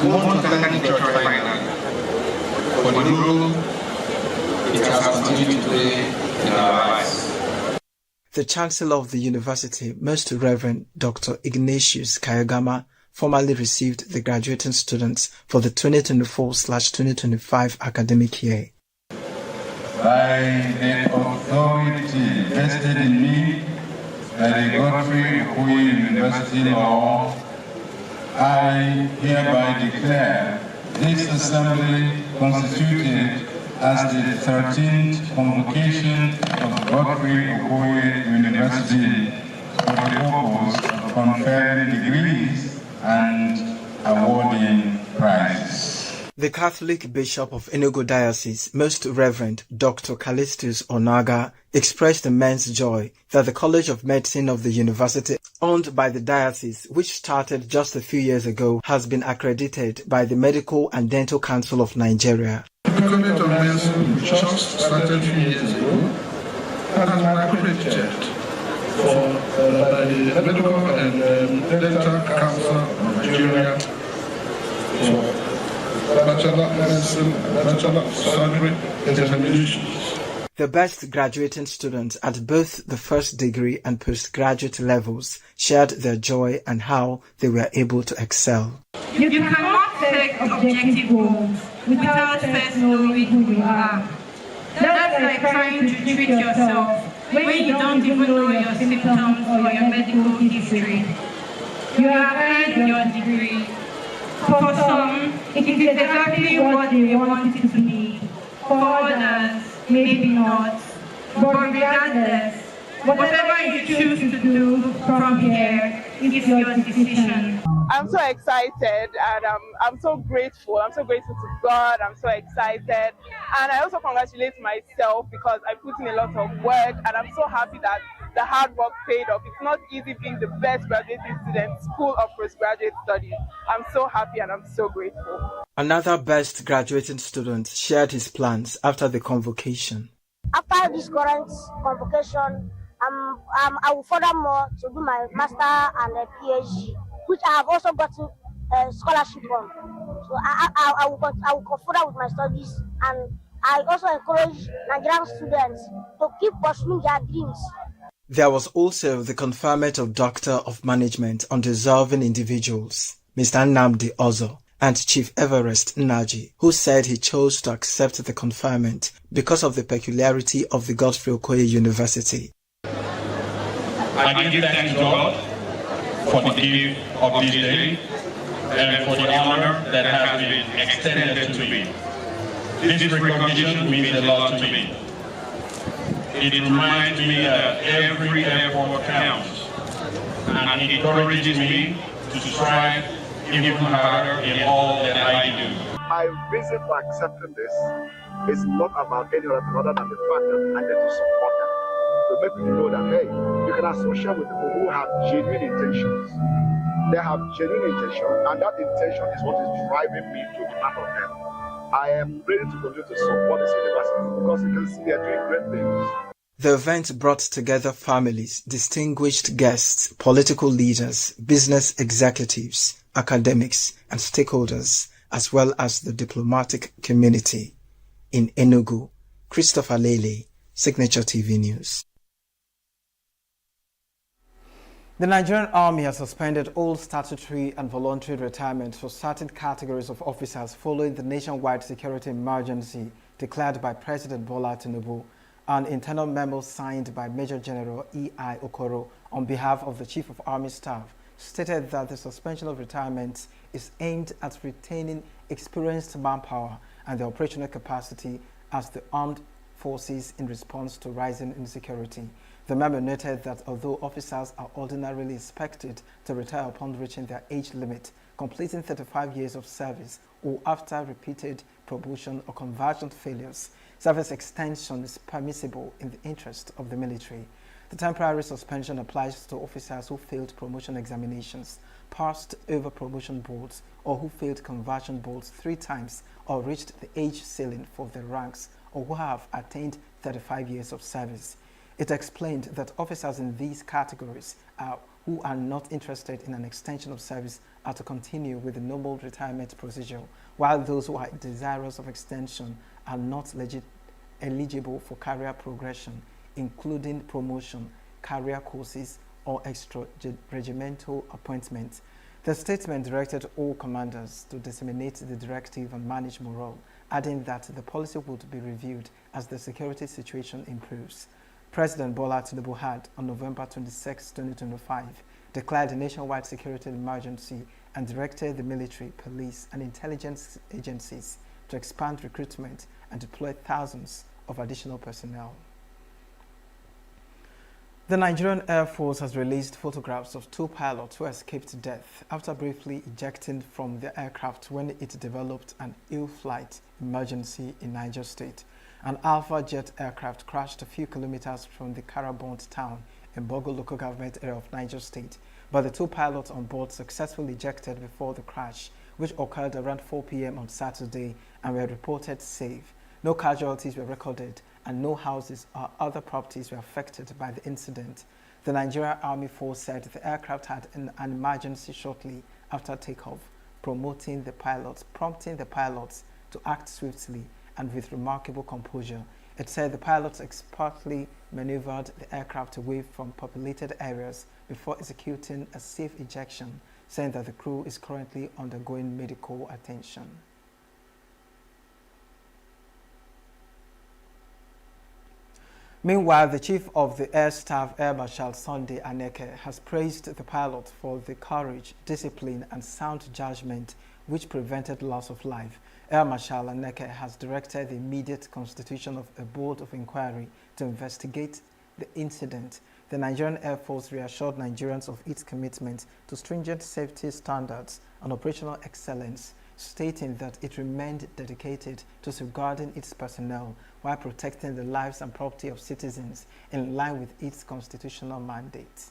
We want to thank the church finally for the role it has continued to play in our lives. The Chancellor of the University, Most Reverend Dr. Ignatius Kayagama, formally received the graduating students for the 2024/2025 academic year. By the authority vested in me by the Godfrey Okoye University law, I hereby declare this assembly constituted as the 13th convocation of Godfrey Okoye University for the purpose of conferring degrees and awarding prizes. The Catholic Bishop of ENUGU Diocese, Most Reverend Dr. Callistus Onaga, expressed immense joy that the College of Medicine of the University, owned by the diocese, which started just a few years ago, has been accredited by the Medical and Dental Council of Nigeria. The College of Medicine, which just started a few years ago, has been accredited by the Medical and Dental Council of Nigeria for Bachelor of Medicine, Bachelor of Surgery examinations. The best graduating students at both the first degree and postgraduate levels shared their joy and how they were able to excel. You cannot take objective goals without first knowing who you are. That's like trying to treat yourself when you don't even know your symptoms or your medical history. You have earned your degree. For some, it is exactly what they want it to be. For others, maybe not. But regardless, whatever you choose to do from here is your decision. I'm so excited and I'm so grateful. I'm so grateful to God. I'm so excited. And I also congratulate myself because I put in a lot of work and I'm so happy that the hard work paid off. It's not easy being the best graduating student, School of Postgraduate Studies. I'm so happy and I'm so grateful. Another best graduating student shared his plans after the convocation. After this current convocation, I will furthermore to do my master and a PhD, which I have also gotten a scholarship on. So I will go further with my studies, and I also encourage Nigerian students to keep pursuing their dreams. There was also the conferment of Doctor of Management on Deserving Individuals, Mr. Nnamdi Ozo, and Chief Everest Nnaji, who said he chose to accept the conferment because of the peculiarity of the Godfrey Okoye University. I give thanks to God for the gift of this day and for the honor that has been extended to me. This recognition means a lot to me. It reminds me that every effort counts, and it encourages me to strive even harder in all that I do. My reason for accepting this is not about any other thing other than the fact that I need to support them. To make people know that, hey, you can associate with people who have genuine intentions. They have genuine intention, and that intention is what is driving me to be part of them. I am ready to continue to support this university because you can see they are doing great things. The event brought together families, distinguished guests, political leaders, business executives, academics, and stakeholders, as well as the diplomatic community. In ENUGU, Christopher Lele, Signature TV News. The Nigerian Army has suspended all statutory and voluntary retirement for certain categories of officers following the nationwide security emergency declared by President Bola Tinubu. An internal memo signed by Major General E.I. Okoro on behalf of the Chief of Army Staff stated that the suspension of retirement is aimed at retaining experienced manpower and the operational capacity as the armed forces in response to rising insecurity. The memo noted that although officers are ordinarily expected to retire upon reaching their age limit, completing 35 years of service, or after repeated promotion or conversion failures, service extension is permissible in the interest of the military. The temporary suspension applies to officers who failed promotion examinations, passed over promotion boards, or who failed conversion boards 3 times or reached the age ceiling for their ranks, or who have attained 35 years of service. It explained that officers in these categories who are not interested in an extension of service are to continue with the normal retirement procedure, while those who are desirous of extension are not eligible for career progression, including promotion, career courses, or extra-regimental appointments. The statement directed all commanders to disseminate the directive and manage morale, adding that the policy would be reviewed as the security situation improves. President Bola Tinubu had, on November 26, 2025, declared a nationwide security emergency and directed the military, police, and intelligence agencies to expand recruitment and deploy thousands of additional personnel. The Nigerian Air Force has released photographs of 2 pilots who escaped death after briefly ejecting from the aircraft when it developed an ill flight emergency in Niger State. An Alpha jet aircraft crashed a few kilometers from the Karabont town in Bogo local government area of Niger State, but the 2 pilots on board successfully ejected before the crash, which occurred around 4 p.m. on Saturday and were reported safe. No casualties were recorded and no houses or other properties were affected by the incident. The Nigerian Army Force said the aircraft had an emergency shortly after takeoff, prompting the pilots to act swiftly and with remarkable composure. It said the pilots expertly maneuvered the aircraft away from populated areas before executing a safe ejection, saying that the crew is currently undergoing medical attention. Meanwhile, the Chief of the Air Staff, Air Marshal Sunday Aneke, has praised the pilot for the courage, discipline, and sound judgment which prevented loss of life. Air Marshal Aneke has directed the immediate constitution of a board of inquiry to investigate the incident. The Nigerian Air Force reassured Nigerians of its commitment to stringent safety standards and operational excellence, stating that it remained dedicated to safeguarding its personnel while protecting the lives and property of citizens in line with its constitutional mandate.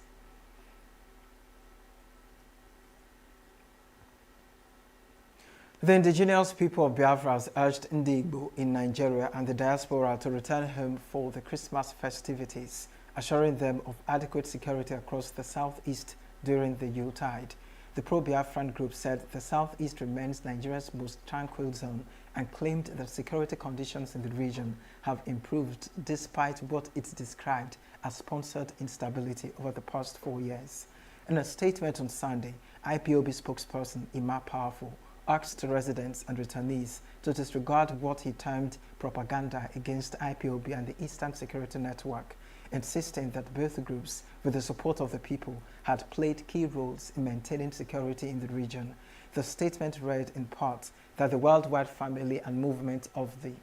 The indigenous people of Biafra has urged ENUGU in Nigeria and the diaspora to return home for the Christmas festivities, assuring them of adequate security across the southeast during the Yuletide. The pro-Biafran group said the southeast remains Nigeria's most tranquil zone and claimed that security conditions in the region have improved despite what it described as sponsored instability over the past 4 years. In a statement on Sunday, IPOB spokesperson Ima Powerful asked residents and returnees to disregard what he termed propaganda against IPOB and the Eastern Security Network, insisting that both groups, with the support of the people, had played key roles in maintaining security in the region. The statement read in part that the worldwide family and movement of the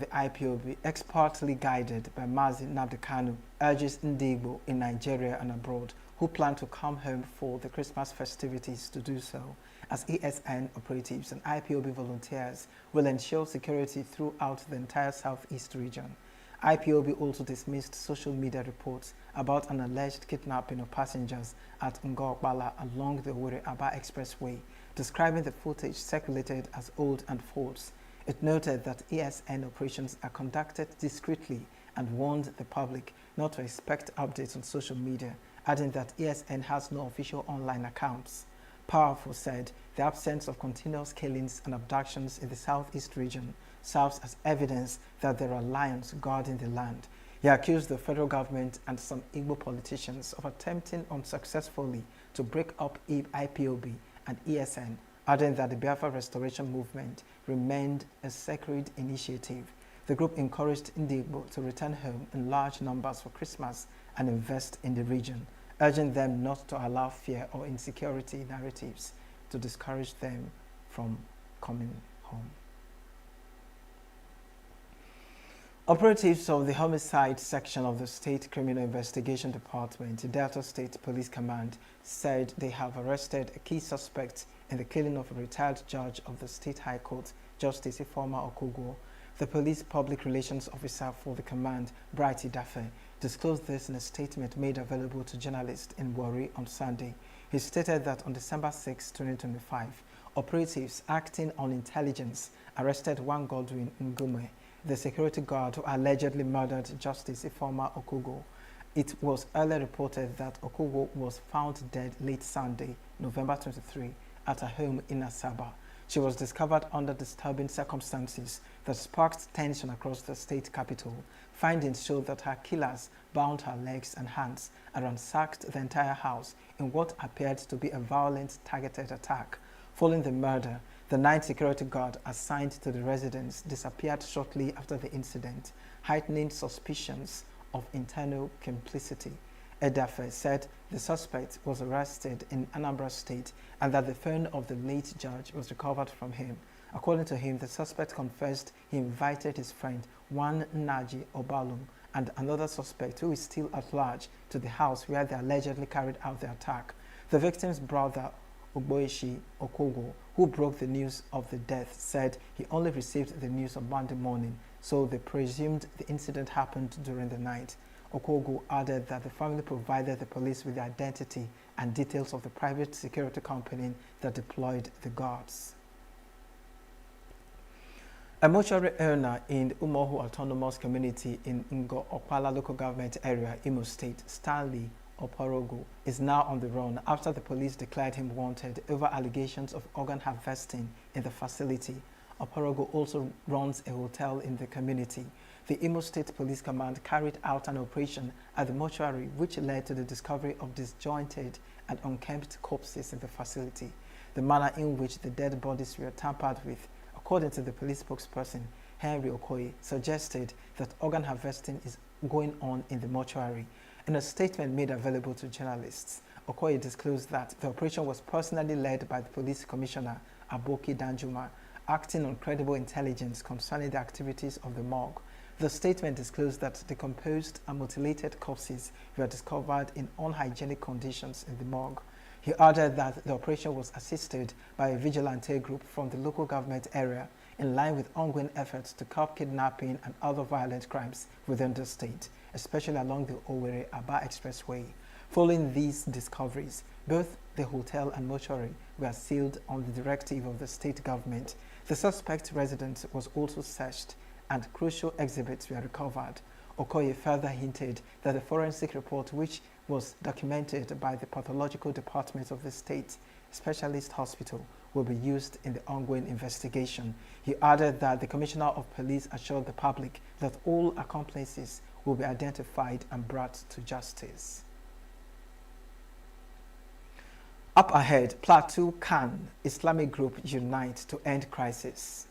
IPOB, expertly guided by Mazi Nnamdi Kanu, urges ENUGU in Nigeria and abroad who plan to come home for the Christmas festivities to do so, as ESN operatives and IPOB volunteers will ensure security throughout the entire southeast region. IPOB also dismissed social media reports about an alleged kidnapping of passengers at Ngokbala along the Owerri-Aba Expressway, describing the footage circulated as old and false. It noted that ESN operations are conducted discreetly and warned the public not to expect updates on social media, adding that ESN has no official online accounts. Powerful said the absence of continuous killings and abductions in the southeast region serves as evidence that there are lions guarding the land. He accused the federal government and some Igbo politicians of attempting unsuccessfully to break up IPOB and ESN, adding that the Biafra restoration movement remained a sacred initiative. The group encouraged ENUGU to return home in large numbers for Christmas and invest in the region, urging them not to allow fear or insecurity narratives to discourage them from coming home. Operatives of the Homicide Section of the State Criminal Investigation Department, Delta State Police Command, said they have arrested a key suspect in the killing of a retired judge of the State High Court, Justice Ifeoma Okugo. The police public relations officer for the command, Brighty Dafe, disclosed this in a statement made available to journalists in Warri on Sunday. He stated that on December 6, 2025, operatives acting on intelligence arrested one Godwin Ngume, the security guard who allegedly murdered Justice Ifeoma Okugo. It was earlier reported that Okugo was found dead late Sunday, November 23, at her home in Asaba. She was discovered under disturbing circumstances that sparked tension across the state capital. Findings showed that her killers bound her legs and hands and ransacked the entire house in what appeared to be a violent, targeted attack. Following the murder, the night security guard assigned to the residence disappeared shortly after the incident, heightening suspicions of internal complicity. Edafe said the suspect was arrested in Anambra State and that the phone of the late judge was recovered from him. According to him, the suspect confessed he invited his friend, Wan Naji Obalum, and another suspect who is still at large to the house where they allegedly carried out the attack. The victim's brother, Ogboishi Okogo, who broke the news of the death, said he only received the news on Monday morning, so they presumed the incident happened during the night. Okogo added that the family provided the police with the identity and details of the private security company that deployed the guards. A mortuary owner in the Umohu Autonomous Community in Ngo Okpala local government area, Imo State, Stanley Oporogo, is now on the run after the police declared him wanted over allegations of organ harvesting in the facility. Oporogo also runs a hotel in the community. The Imo State Police Command carried out an operation at the mortuary which led to the discovery of disjointed and unkempt corpses in the facility. The manner in which the dead bodies were tampered with, according to the police spokesperson, Henry Okoye, suggested that organ harvesting is going on in the mortuary. In a statement made available to journalists, Okoye disclosed that the operation was personally led by the police commissioner, Aboki Danjuma, acting on credible intelligence concerning the activities of the morgue. The statement disclosed that decomposed and mutilated corpses were discovered in unhygienic conditions in the morgue. He added that the operation was assisted by a vigilante group from the local government area in line with ongoing efforts to curb kidnapping and other violent crimes within the state, especially along the Owerri-Aba Expressway. Following these discoveries, both the hotel and mortuary were sealed on the directive of the state government. The suspect residence was also searched and crucial exhibits were recovered. Okoye further hinted that the forensic report, which was documented by the pathological department of the state specialist hospital, will be used in the ongoing investigation. He added that the Commissioner of Police assured the public that all accomplices will be identified and brought to justice. Up ahead, Plateau Khan Islamic group unite to end crisis.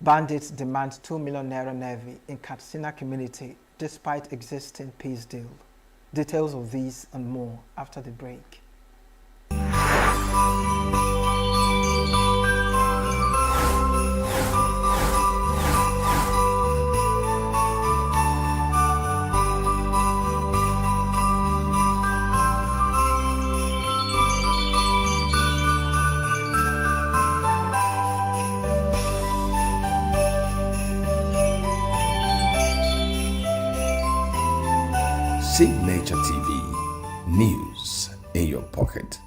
Bandits demand 2 million naira levy in Katsina community despite existing peace deal. Details of these and more after the break. Signature TV, news in your pocket.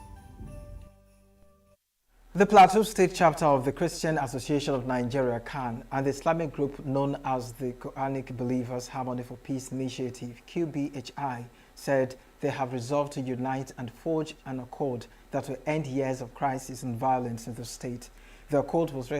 The Plateau State chapter of the Christian Association of Nigeria, CAN, and the Islamic group known as the Quranic Believers Harmony for Peace Initiative, QBHI, said they have resolved to unite and forge an accord that will end years of crisis and violence in the state. The accord was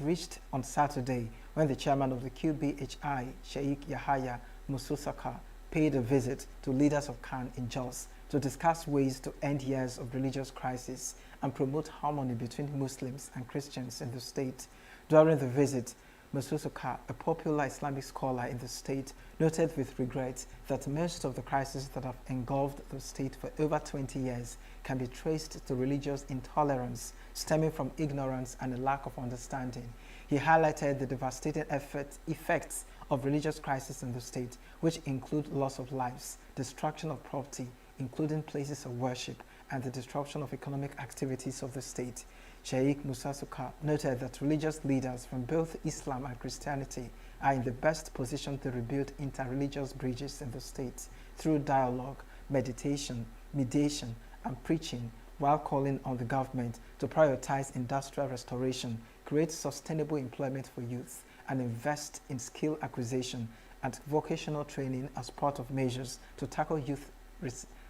reached on Saturday when the chairman of the QBHI, Sheikh Yahaya Mususaka, paid a visit to leaders of CAN in Jos to discuss ways to end years of religious crisis and promote harmony between Muslims and Christians in the state. During the visit, Mususaka, a popular Islamic scholar in the state, noted with regret that most of the crises that have engulfed the state for over 20 years can be traced to religious intolerance stemming from ignorance and a lack of understanding. He highlighted the devastating effects of religious crisis in the state, which include loss of lives, destruction of property, including places of worship, and the disruption of economic activities of the state. Sheikh Musasuka noted that religious leaders from both Islam and Christianity are in the best position to rebuild interreligious bridges in the state through dialogue, meditation, mediation, and preaching, while calling on the government to prioritize industrial restoration, create sustainable employment for youth, and invest in skill acquisition and vocational training as part of measures to tackle youth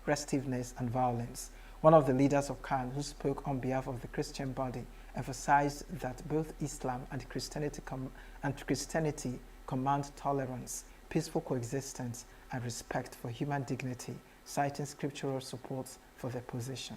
restiveness and violence. One of the leaders of CAN, who spoke on behalf of the Christian body, emphasized that both Islam and Christianity command tolerance, peaceful coexistence, and respect for human dignity, citing scriptural support for their position.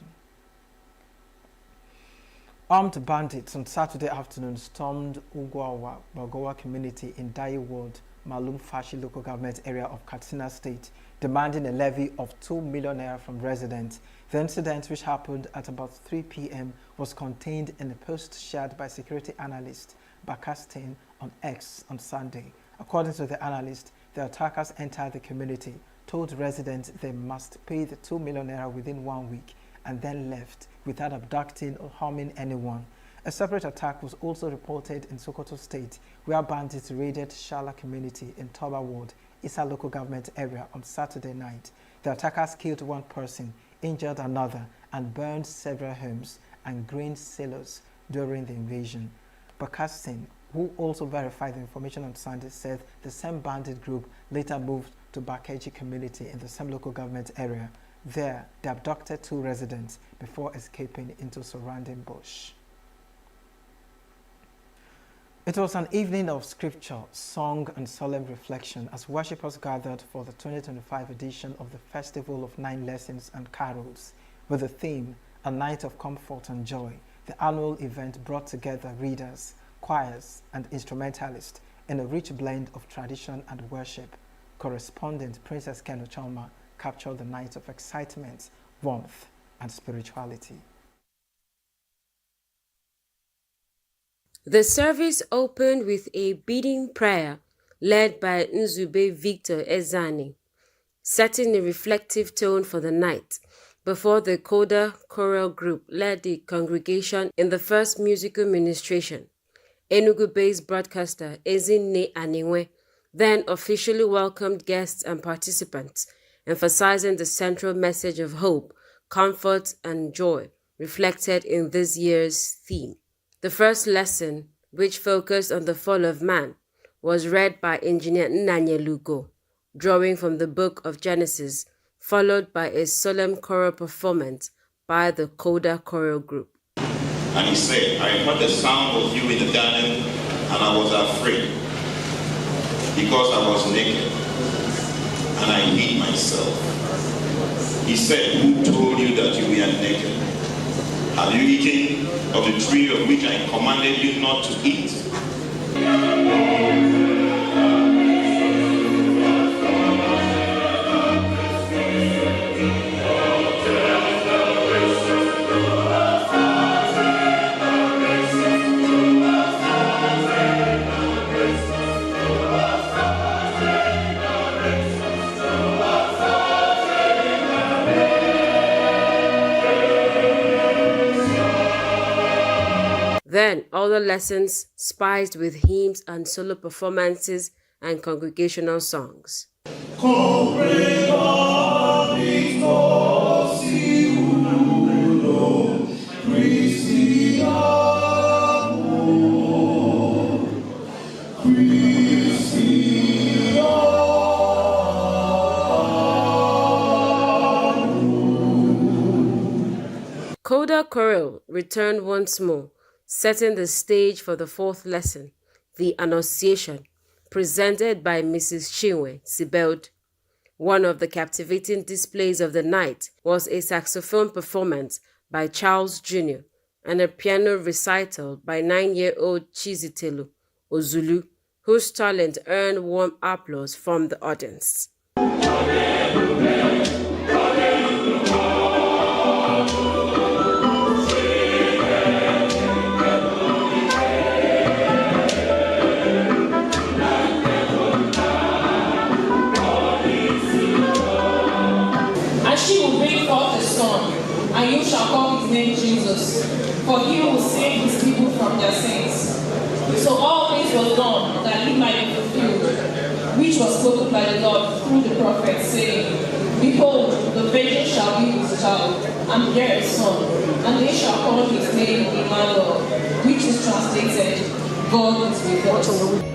Armed bandits on Saturday afternoon stormed Ugwawa Bagowa community in Dai Ward Malum Fashi local government area of Katsina State, demanding a levy of 2 million naira from residents. The incident, which happened at about 3 p.m., was contained in a post shared by security analyst Bakastin on X on Sunday. According to the analyst, the attackers entered the community, told residents they must pay the 2 million naira within 1 week, and then left without abducting or harming anyone. A separate attack was also reported in Sokoto State, where bandits raided Shala community in Toba Ward, Issa local government area on Saturday night. The attackers killed one person, injured another, and burned several homes and grain silos during the invasion. Bakastin, who also verified the information on Sunday, said the same bandit group later moved to Bakeji community in the same local government area. There, they abducted 2 residents before escaping into surrounding bush. It was an evening of scripture, song, and solemn reflection as worshippers gathered for the 2025 edition of the Festival of 9 Lessons and Carols. With the theme, A Night of Comfort and Joy, the annual event brought together readers, choirs, and instrumentalists in a rich blend of tradition and worship. Correspondent Princess Ken Ochoma captured the night of excitement, warmth, and spirituality. The service opened with a bidding prayer led by Nzube Victor Ezani, setting a reflective tone for the night before the Coda Choral Group led the congregation in the first musical ministration. ENUGU-based broadcaster Ezinne Aniwe then officially welcomed guests and participants, emphasizing the central message of hope, comfort, and joy reflected in this year's theme. The first lesson, which focused on the fall of man, was read by Engineer Nnanyelugo, drawing from the book of Genesis, followed by a solemn choral performance by the Coda Choral Group. And he said, I heard the sound of you in the garden, and I was afraid, because I was naked, and I hid myself. He said, who told you that you were naked? Have you eaten of the tree of which I commanded you not to eat? Then other lessons spiced with hymns and solo performances and congregational songs. Coda Choral returned once more, setting the stage for the fourth lesson, the Annunciation, presented by Mrs. Chinwe Sibeld. One of the captivating displays of the night was a saxophone performance by Charles Jr. and a piano recital by 9-year-old Chizitelu Ozulu, whose talent earned warm applause from the audience. And you shall call his name Jesus, for he will save his people from their sins. So all this was done that he might be fulfilled, which was spoken by the Lord through the prophet, saying, Behold, the virgin shall be with child, and bear a son, and they shall call his name Emmanuel, which is translated, God is with us.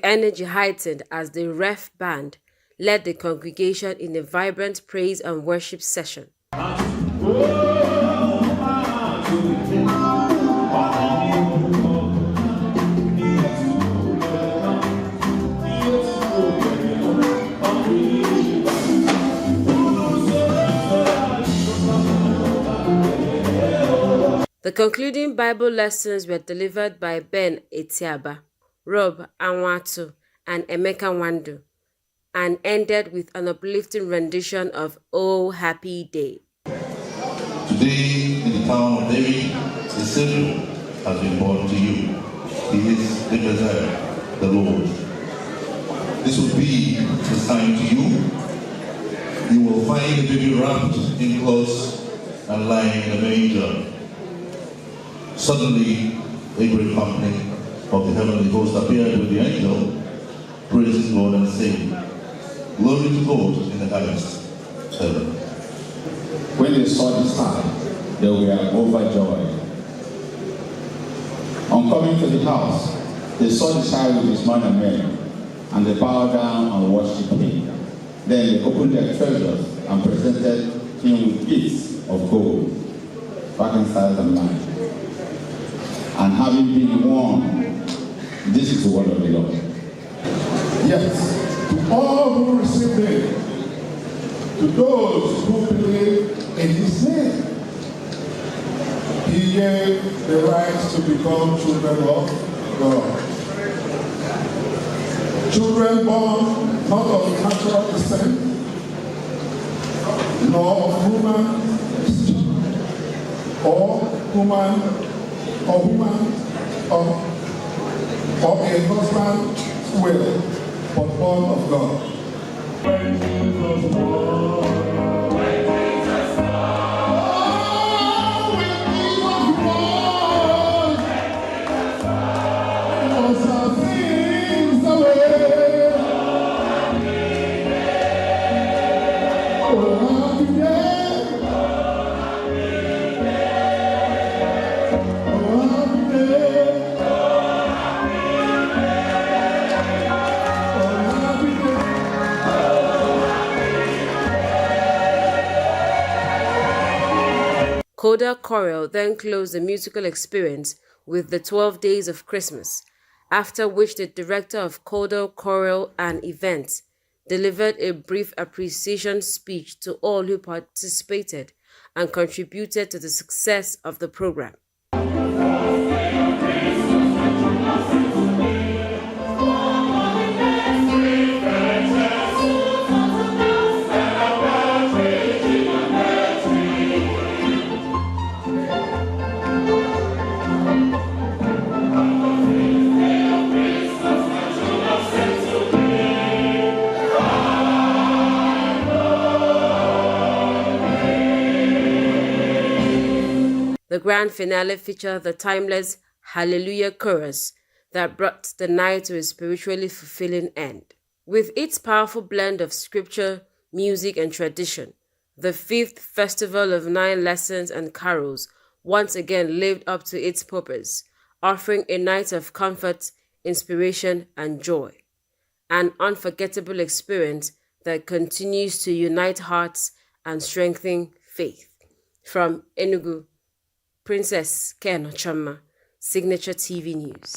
energy heightened as the ref band led the congregation in a vibrant praise and worship session. The concluding Bible lessons were delivered by Ben Etiaba, Rob Anwatu, and Emeka Wandu, and ended with an uplifting rendition of Oh Happy Day. Today, in the town of David, a Savior has been born to you. He is the Messiah, the Lord. This will be the sign to you. You will find the baby wrapped in clothes and lying in a manger. Suddenly, a great company of the heavenly host appeared with the angel, praising God and saying, Glory to God in the highest heaven. When they saw the star, they were overjoyed. On coming to the house, they saw the child with his mother Mary, and they bowed down and worshipped him. Then they opened their treasures and presented him with gifts of gold, frankincense and myrrh. And having been warned, this is the word of the Lord. Yes, to all who receive him, to those who believe in his name, he gave the right to become children of God. Children born not of natural descent, nor of human or a husband's will, but born of God. When Jesus born, when Jesus born, when Jesus born, was our sins away. Oh, happy day. Oh, happy day. Coda Chorale then closed the musical experience with the 12 Days of Christmas, after which the director of Coda Chorale and Events delivered a brief appreciation speech to all who participated and contributed to the success of the program. The grand finale featured the timeless Hallelujah chorus that brought the night to a spiritually fulfilling end. With its powerful blend of scripture, music, and tradition, the fifth Festival of 9 Lessons and Carols once again lived up to its purpose, offering a night of comfort, inspiration, and joy. An unforgettable experience that continues to unite hearts and strengthen faith. From ENUGU, Princess Ken Ochama, Signature TV News.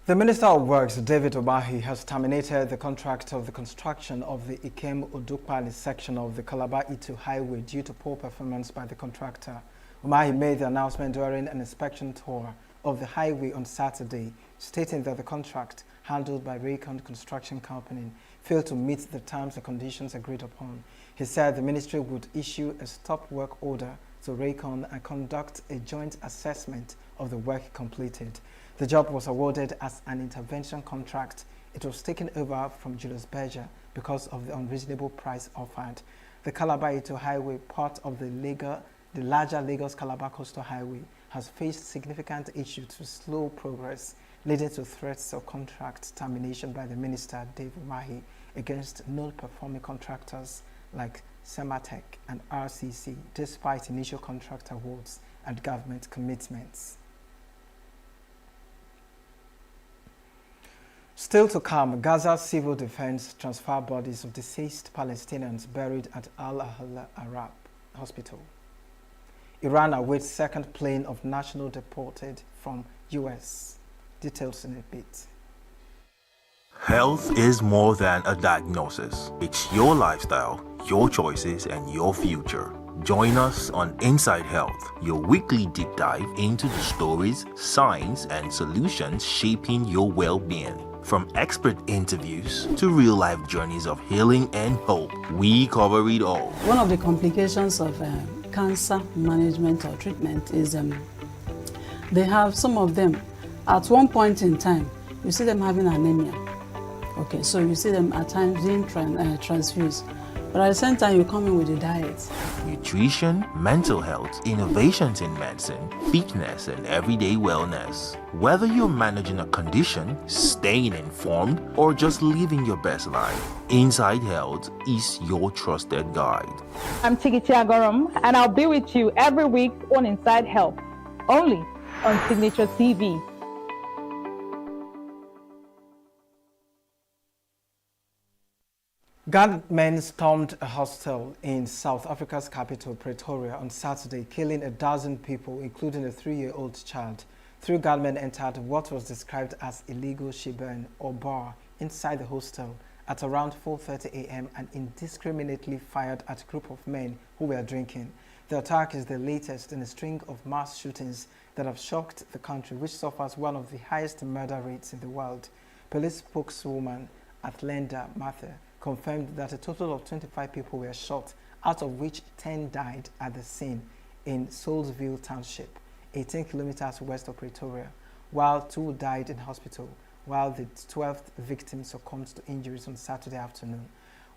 The Minister of Works, David Umahi, has terminated the contract of the construction of the Ikem-Odukpali section of the Calabar-Itu Highway due to poor performance by the contractor. Umahi made the announcement during an inspection tour of the highway on Saturday, stating that the contract handled by Raycon Construction Company failed to meet the terms and conditions agreed upon. He said the ministry would issue a stop work order to Raycon and conduct a joint assessment of the work completed. The job was awarded as an intervention contract. It was taken over from Julius Berger because of the unreasonable price offered. The Calabar-Itu Highway, part of the larger Lagos-Calabar Coastal Highway, has faced significant issues to slow progress, leading to threats of contract termination by the minister, Dave Umahi, against non-performing contractors like Sematech and RCC, despite initial contract awards and government commitments. Still to come, Gaza's civil defense transfer bodies of deceased Palestinians buried at Al-Ahli Arab Hospital. Iran awaits second plane of national deported from U.S. Details in a bit. Health is more than a diagnosis. It's your lifestyle, your choices, and your future. Join us on Inside Health, your weekly deep dive into the stories, science, and solutions shaping your well-being. From expert interviews to real-life journeys of healing and hope, we cover it all. One of the complications of cancer management or treatment is they have some of them at one point in time, you see them having anemia. Okay, so you see them at times being transfused. But at the same time, you come in with a diet. Nutrition, mental health, innovations in medicine, fitness, and everyday wellness. Whether you're managing a condition, staying informed, or just living your best life, Inside Health is your trusted guide. I'm Signaturetv, and I'll be with you every week on Inside Health, only on Signaturetv. Gunmen stormed a hostel in South Africa's capital, Pretoria, on Saturday, killing a dozen people, including a 3-year-old child. 3 gunmen entered what was described as illegal shebang or bar inside the hostel at around 4:30 a.m. and indiscriminately fired at a group of men who were drinking. The attack is the latest in a string of mass shootings that have shocked the country, which suffers one of the highest murder rates in the world. Police spokeswoman Athlenda Mather confirmed that a total of 25 people were shot, out of which 10 died at the scene in Soulsville Township, 18 kilometers west of Pretoria, while 2 died in hospital, while the 12th victim succumbed to injuries on Saturday afternoon.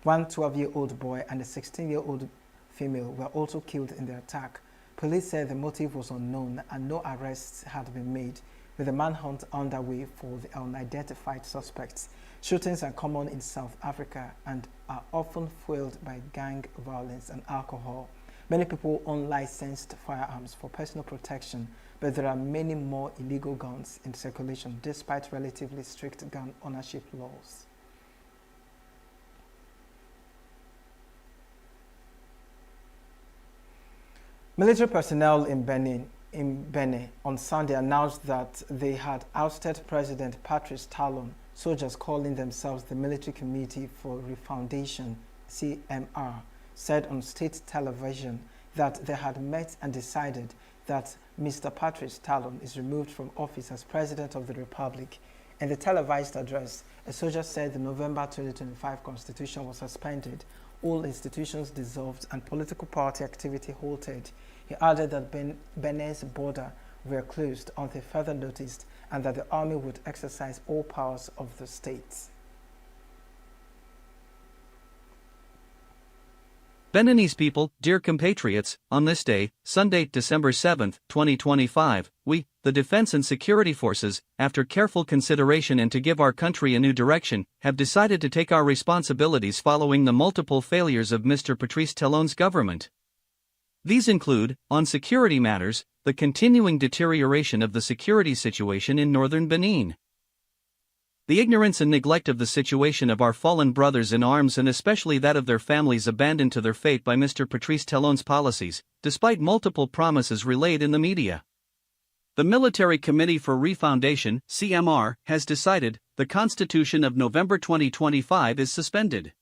One 12-year-old boy and a 16-year-old female were also killed in the attack. Police said the motive was unknown and no arrests had been made, with a manhunt underway for the unidentified suspects. Shootings are common in South Africa and are often fueled by gang violence and alcohol. Many people own licensed firearms for personal protection, but there are many more illegal guns in circulation despite relatively strict gun ownership laws. Military personnel in Benin on Sunday announced that they had ousted President Patrice Talon. Soldiers calling themselves the Military Committee for Refoundation, CMR, said on state television that they had met and decided that Mr. Patrice Talon is removed from office as President of the Republic. In the televised address, a soldier said the November 2025 Constitution was suspended, all institutions dissolved, and political party activity halted. He added that Benin's border were closed until further notice, and that the army would exercise all powers of the states. Beninese people, dear compatriots, on this day, Sunday, December 7, 2025, we, the Defense and Security Forces, after careful consideration and to give our country a new direction, have decided to take our responsibilities following the multiple failures of Mr. Patrice Talon's government. These include, on security matters, the continuing deterioration of the security situation in northern Benin, the ignorance and neglect of the situation of our fallen brothers in arms and especially that of their families abandoned to their fate by Mr. Patrice Talon's policies, despite multiple promises relayed in the media. The Military Committee for Refoundation, CMR, has decided the Constitution of November 2025 is suspended.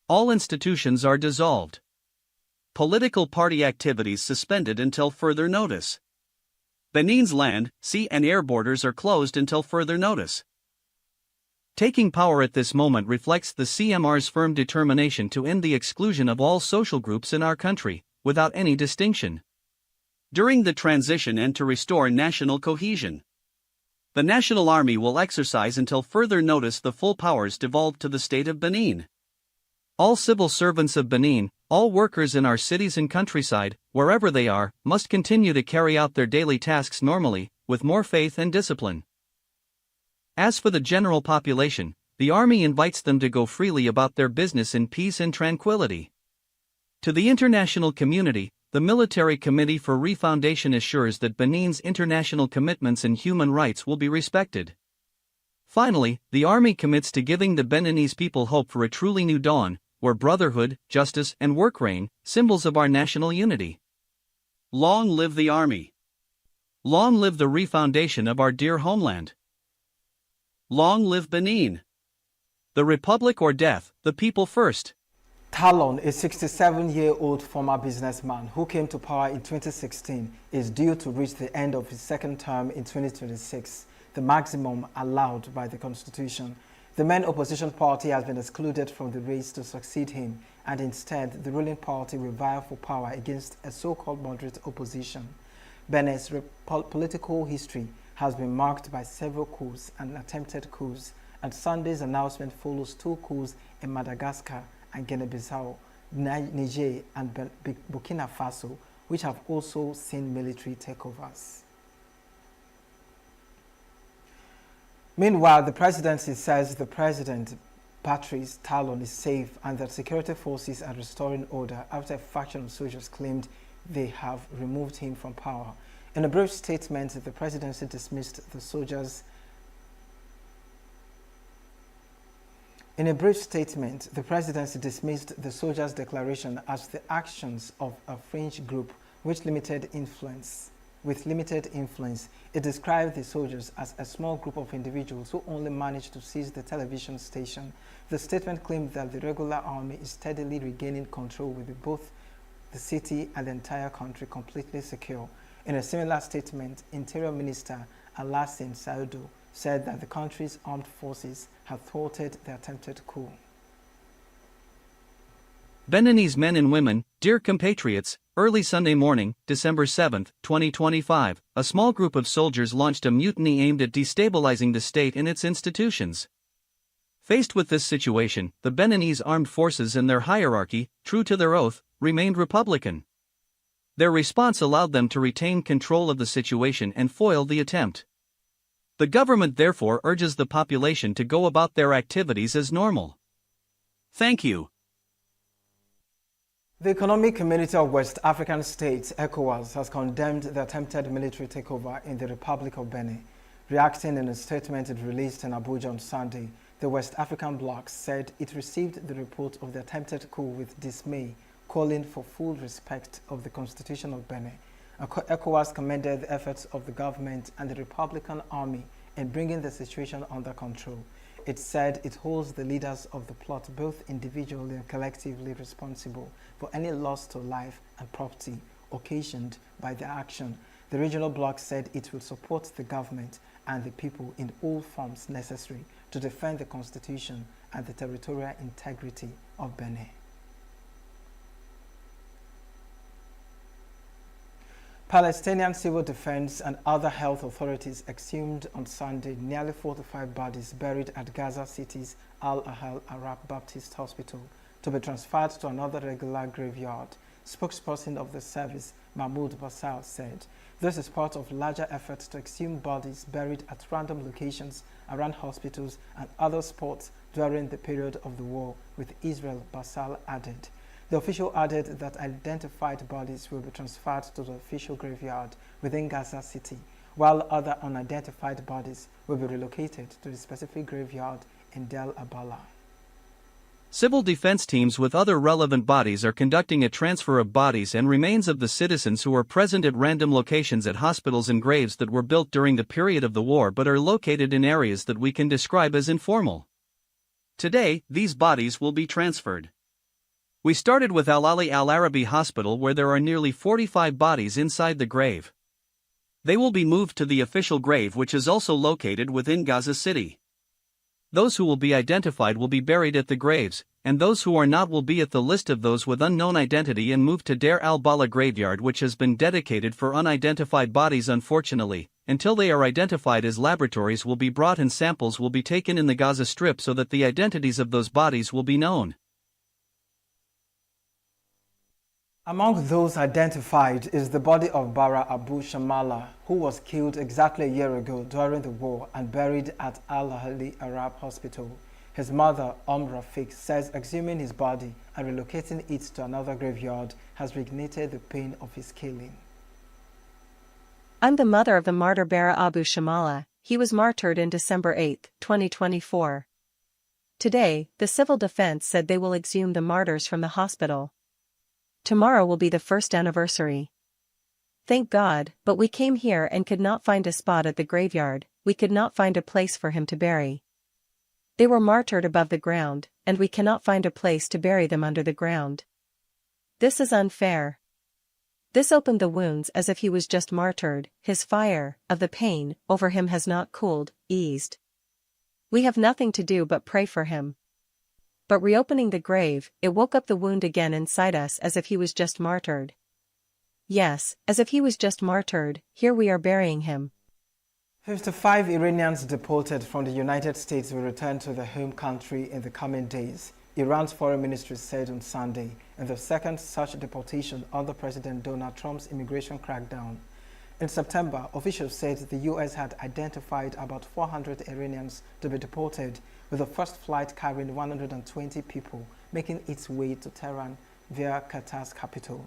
All institutions are dissolved. Political party activities suspended until further notice. Benin's land, sea and air borders are closed until further notice. Taking power at this moment reflects the CMR's firm determination to end the exclusion of all social groups in our country, without any distinction, during the transition and to restore national cohesion. The National Army will exercise until further notice the full powers devolved to the state of Benin. All civil servants of Benin, all workers in our cities and countryside, wherever they are, must continue to carry out their daily tasks normally, with more faith and discipline. As for the general population, the army invites them to go freely about their business in peace and tranquility. To the international community, the Military Committee for Refoundation assures that Benin's international commitments and human rights will be respected. Finally, the army commits to giving the Beninese people hope for a truly new dawn, where brotherhood, justice, and work reign, symbols of our national unity. Long live the army! Long live the refoundation of our dear homeland! Long live Benin! The Republic or death, the people first. Talon, a 67-year-old former businessman who came to power in 2016, is due to reach the end of his second term in 2026, the maximum allowed by the Constitution. The main opposition party has been excluded from the race to succeed him, and instead the ruling party will vie for power against a so-called moderate opposition. Benin's political history has been marked by several coups and attempted coups, and Sunday's announcement follows 2 coups in Madagascar and Guinea-Bissau, Niger and Burkina Faso, which have also seen military takeovers. Meanwhile, the presidency says the president, Patrice Talon, is safe and that security forces are restoring order after a faction of soldiers claimed they have removed him from power. In a brief statement, the presidency dismissed the soldiers. In a brief statement, the presidency dismissed the soldiers' declaration as the actions of a fringe group with limited influence. It described the soldiers as a small group of individuals who only managed to seize the television station. The statement claimed that the regular army is steadily regaining control with both the city and the entire country completely secure. In a similar statement, Interior Minister Alassane Saido said that the country's armed forces have thwarted the attempted coup. Beninese men and women, dear compatriots, early Sunday morning, December 7, 2025, a small group of soldiers launched a mutiny aimed at destabilizing the state and its institutions. Faced with this situation, the Beninese armed forces and their hierarchy, true to their oath, remained republican. Their response allowed them to retain control of the situation and foil the attempt. The government therefore urges the population to go about their activities as normal. Thank you. The Economic Community of West African States, ECOWAS, has condemned the attempted military takeover in the Republic of Benin. Reacting in a statement it released in Abuja on Sunday, the West African bloc said it received the report of the attempted coup with dismay, calling for full respect of the Constitution of Benin. ECOWAS commended the efforts of the government and the Republican Army in bringing the situation under control. It said it holds the leaders of the plot both individually and collectively responsible for any loss to life and property occasioned by the action. The regional bloc said it will support the government and the people in all forms necessary to defend the constitution and the territorial integrity of Benin. Palestinian civil defense and other health authorities exhumed on Sunday nearly 45 bodies buried at Gaza City's Al-Ahal Arab Baptist Hospital to be transferred to another regular graveyard. Spokesperson of the service, Mahmoud Bassal, said this is part of larger efforts to exhume bodies buried at random locations around hospitals and other spots during the period of the war with Israel, Bassal added. The official added that identified bodies will be transferred to the official graveyard within Gaza City, while other unidentified bodies will be relocated to the specific graveyard in Del Abala. Civil defense teams with other relevant bodies are conducting a transfer of bodies and remains of the citizens who are present at random locations at hospitals and graves that were built during the period of the war but are located in areas that we can describe as informal. Today, these bodies will be transferred. We started with Al-Ali Al-Arabi Hospital where there are nearly 45 bodies inside the grave. They will be moved to the official grave which is also located within Gaza City. Those who will be identified will be buried at the graves, and those who are not will be at the list of those with unknown identity and moved to Deir al-Bala graveyard which has been dedicated for unidentified bodies. Unfortunately, until they are identified as laboratories will be brought and samples will be taken in the Gaza Strip so that the identities of those bodies will be known. Among those identified is the body of Bara Abu Shamala, who was killed exactly a year ago during the war and buried at Al-Ahli Arab Hospital. His mother, Rafiq, says exhuming his body and relocating it to another graveyard has reignited the pain of his killing. I'm the mother of the martyr Bara Abu Shamala. He was martyred in December 8, 2024. Today, the civil defense said they will exhume the martyrs from the hospital. Tomorrow will be the first anniversary. Thank God, but we came here and could not find a spot at the graveyard, we could not find a place for him to bury. They were martyred above the ground, and we cannot find a place to bury them under the ground. This is unfair. This opened the wounds as if he was just martyred, his fire, of the pain, over him has not cooled, eased. We have nothing to do but pray for him. But reopening the grave, it woke up the wound again inside us as if he was just martyred. Yes, as if he was just martyred, here we are burying him. 55 Iranians deported from the United States will return to their home country in the coming days, Iran's foreign ministry said on Sunday, in the second such deportation under President Donald Trump's immigration crackdown. In September, officials said the U.S. had identified about 400 Iranians to be deported, with the first flight carrying 120 people making its way to Tehran via Qatar's capital.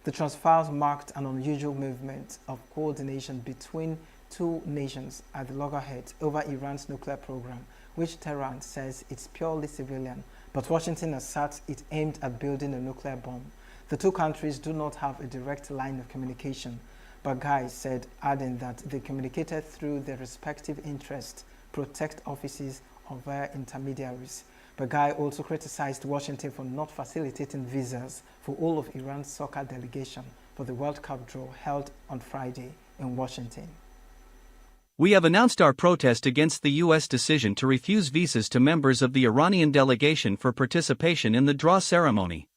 The transfers marked an unusual movement of coordination between two nations at the loggerheads over Iran's nuclear program, which Tehran says it's purely civilian, but Washington asserts it aimed at building a nuclear bomb. The two countries do not have a direct line of communication, Baghai said, adding that they communicated through their respective interests, protect offices of their intermediaries. Baghai also criticized Washington for not facilitating visas for all of Iran's soccer delegation for the World Cup draw held on Friday in Washington. We have announced our protest against the U.S. decision to refuse visas to members of the Iranian delegation for participation in the draw ceremony.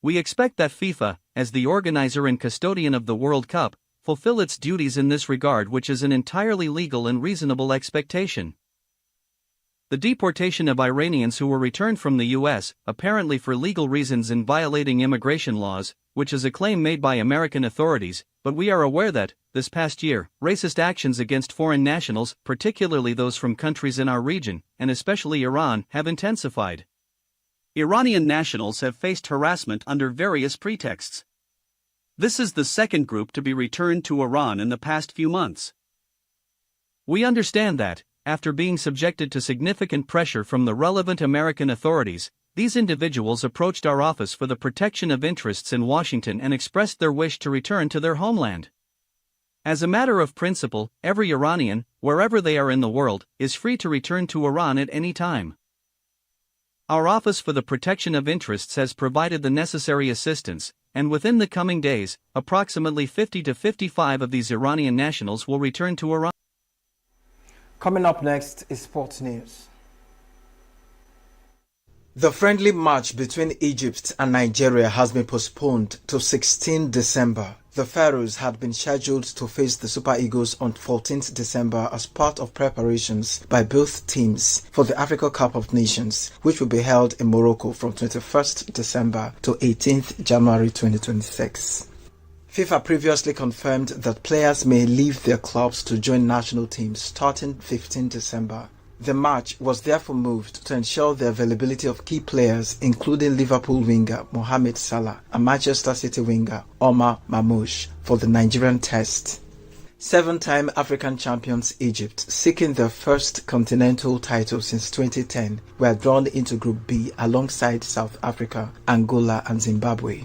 We expect that FIFA, as the organizer and custodian of the World Cup, fulfill its duties in this regard, which is an entirely legal and reasonable expectation. The deportation of Iranians who were returned from the U.S., apparently for legal reasons in violating immigration laws, which is a claim made by American authorities, but we are aware that, this past year, racist actions against foreign nationals, particularly those from countries in our region, and especially Iran, have intensified. Iranian nationals have faced harassment under various pretexts. This is the second group to be returned to Iran in the past few months. We understand that, after being subjected to significant pressure from the relevant American authorities, these individuals approached our office for the protection of interests in Washington and expressed their wish to return to their homeland. As a matter of principle, every Iranian, wherever they are in the world, is free to return to Iran at any time. Our Office for the Protection of Interests has provided the necessary assistance, and within the coming days, approximately 50 to 55 of these Iranian nationals will return to Iran. Coming up next is sports news. The friendly match between Egypt and Nigeria has been postponed to 16 December. The Pharaohs had been scheduled to face the Super Eagles on 14th December as part of preparations by both teams for the Africa Cup of Nations, which will be held in Morocco from 21st December to 18th January 2026. FIFA previously confirmed that players may leave their clubs to join national teams starting 15 December. The match was therefore moved to ensure the availability of key players, including Liverpool winger Mohamed Salah and Manchester City winger Omar Mamouche for the Nigerian test. Seven-time African champions Egypt, seeking their first continental title since 2010, were drawn into Group B alongside South Africa, Angola and Zimbabwe.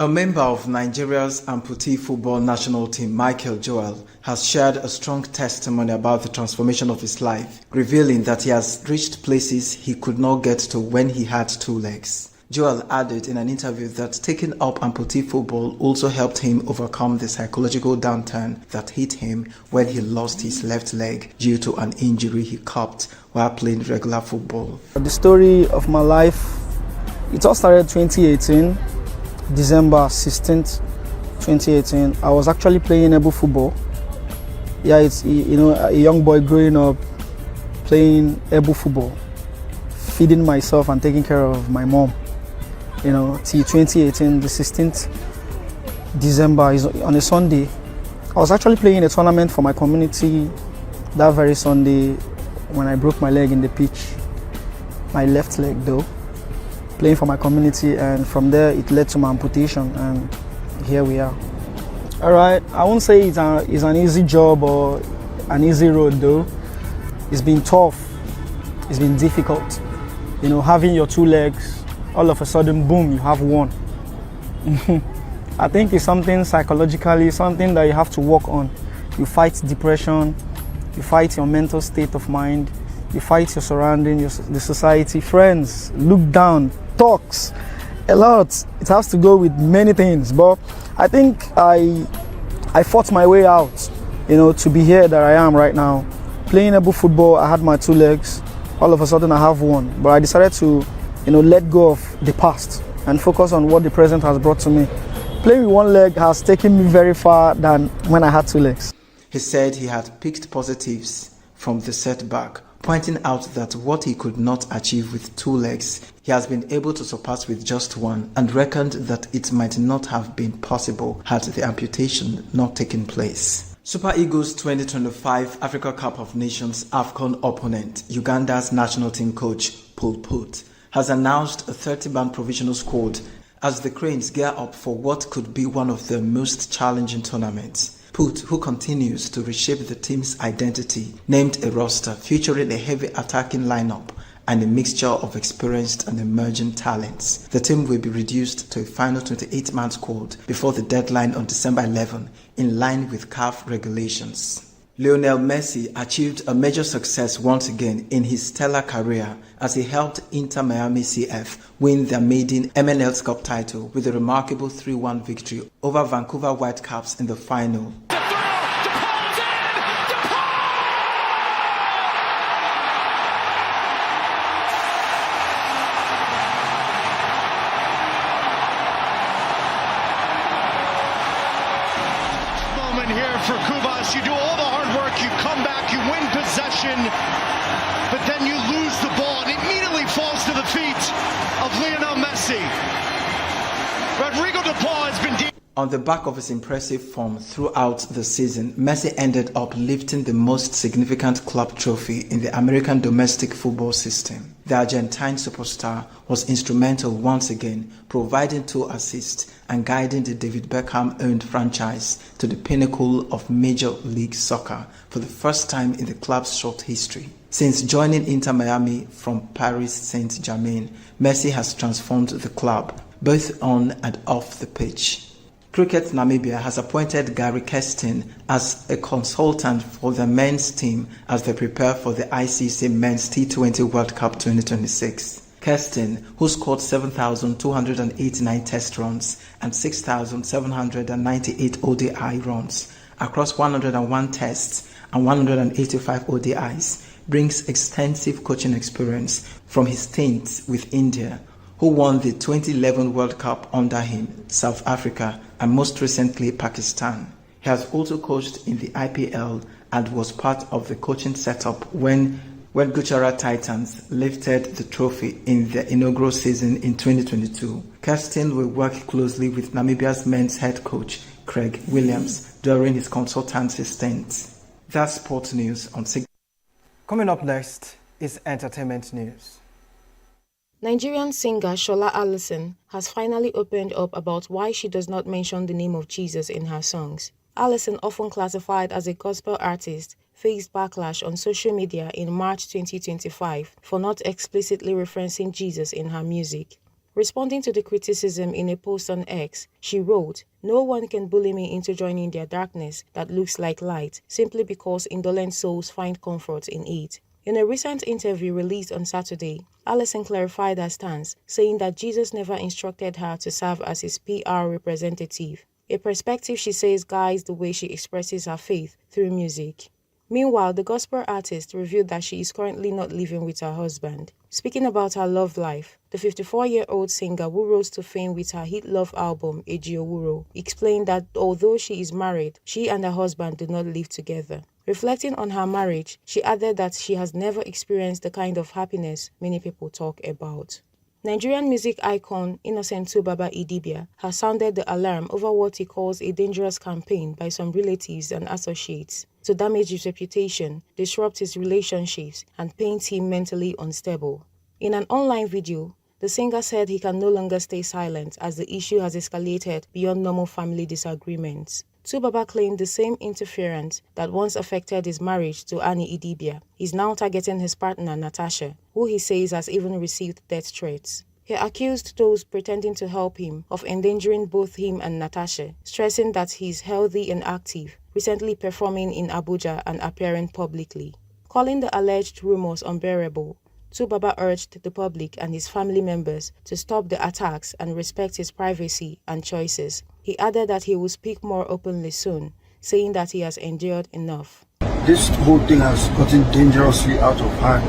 A member of Nigeria's amputee football national team, Michael Joel, has shared a strong testimony about the transformation of his life, revealing that he has reached places he could not get to when he had two legs. Joel added in an interview that taking up amputee football also helped him overcome the psychological downturn that hit him when he lost his left leg due to an injury he copped while playing regular football. The story of my life, it all started 2018. December 16th, 2018. I was actually playing ENUGU football. Yeah, it's, you know, a young boy growing up playing ENUGU football, feeding myself and taking care of my mom. You know, till 2018, the 16th December is on a Sunday. I was actually playing a tournament for my community that very Sunday when I broke my leg in the pitch, my left leg though. Playing for my community, and from there it led to my amputation, and here we are. All right, I won't say it's an easy job or an easy road though. It's been tough. It's been difficult. You know, having your two legs, all of a sudden, boom, you have one. I think it's something psychologically, something that you have to work on. You fight depression, you fight your mental state of mind, you fight your surroundings, the society, friends, look down, talks, a lot. It has to go with many things, but I think I fought my way out, you know, to be here that I am right now. Playing ENUGU football, I had my two legs. All of a sudden, I have one. But I decided to, you know, let go of the past and focus on what the present has brought to me. Playing with one leg has taken me very far than when I had two legs. He said he had picked positives from the setback, pointing out that what he could not achieve with two legs, he has been able to surpass with just one, and reckoned that it might not have been possible had the amputation not taken place. Super Eagles 2025 Africa Cup of Nations AFCON opponent, Uganda's national team coach, Pol Pot, has announced a 30-man provisional squad as the Cranes gear up for what could be one of their most challenging tournaments. Put, who continues to reshape the team's identity, named a roster featuring a heavy attacking lineup and a mixture of experienced and emerging talents. The team will be reduced to a final 28-man squad before the deadline on December 11, in line with CAF regulations. Lionel Messi achieved a major success once again in his stellar career as he helped Inter Miami CF win their maiden MLS Cup title with a remarkable 3-1 victory over Vancouver Whitecaps in the final. Here for Kubas, you do all the hard work, you come back, you win possession, but then you lose the ball and immediately falls to the feet of Lionel Messi. Rodrigo de Paul has been On the back of his impressive form throughout the season, Messi ended up lifting the most significant club trophy in the American domestic football system. The Argentine superstar was instrumental once again, providing 2 assists and guiding the David Beckham-owned franchise to the pinnacle of Major League Soccer for the first time in the club's short history. Since joining Inter Miami from Paris Saint-Germain, Messi has transformed the club, both on and off the pitch. Cricket Namibia has appointed Gary Keston as a consultant for the men's team as they prepare for the ICC Men's T20 World Cup 2026. Keston, who scored 7,289 test runs and 6,798 ODI runs across 101 tests and 185 ODIs, brings extensive coaching experience from his stints with India, who won the 2011 World Cup under him, South Africa, and most recently Pakistan. He has also coached in the IPL and was part of the coaching setup when Gujarat Titans lifted the trophy in the inaugural season in 2022. Keston will work closely with Namibia's men's head coach, Craig Williams, during his consultancy stint. That's sports news on Signaturetv. Coming up next is entertainment news. Nigerian singer Shola Allyson has finally opened up about why she does not mention the name of Jesus in her songs. Allyson, often classified as a gospel artist, faced backlash on social media in March 2025 for not explicitly referencing Jesus in her music. Responding to the criticism in a post on X, she wrote, "No one can bully me into joining their darkness that looks like light simply because indolent souls find comfort in it." In a recent interview released on Saturday, Allyson clarified her stance, saying that Jesus never instructed her to serve as his PR representative, a perspective she says guides the way she expresses her faith through music. Meanwhile, the gospel artist revealed that she is currently not living with her husband. Speaking about her love life, the 54-year-old singer, who rose to fame with her hit love album, Eji Owuro, explained that although she is married, she and her husband do not live together. Reflecting on her marriage, she added that she has never experienced the kind of happiness many people talk about. Nigerian music icon Innocent Baba Idibia has sounded the alarm over what he calls a dangerous campaign by some relatives and associates to damage his reputation, disrupt his relationships, and paint him mentally unstable. In an online video, the singer said he can no longer stay silent as the issue has escalated beyond normal family disagreements. Tubaba claimed the same interference that once affected his marriage to Annie Idibia is now targeting his partner Natasha, who he says has even received death threats. He accused those pretending to help him of endangering both him and Natasha, stressing that he is healthy and active, recently performing in Abuja and appearing publicly. Calling the alleged rumors unbearable, Tubaba urged the public and his family members to stop the attacks and respect his privacy and choices. He added that he will speak more openly soon, saying that he has endured enough. This whole thing has gotten dangerously out of hand.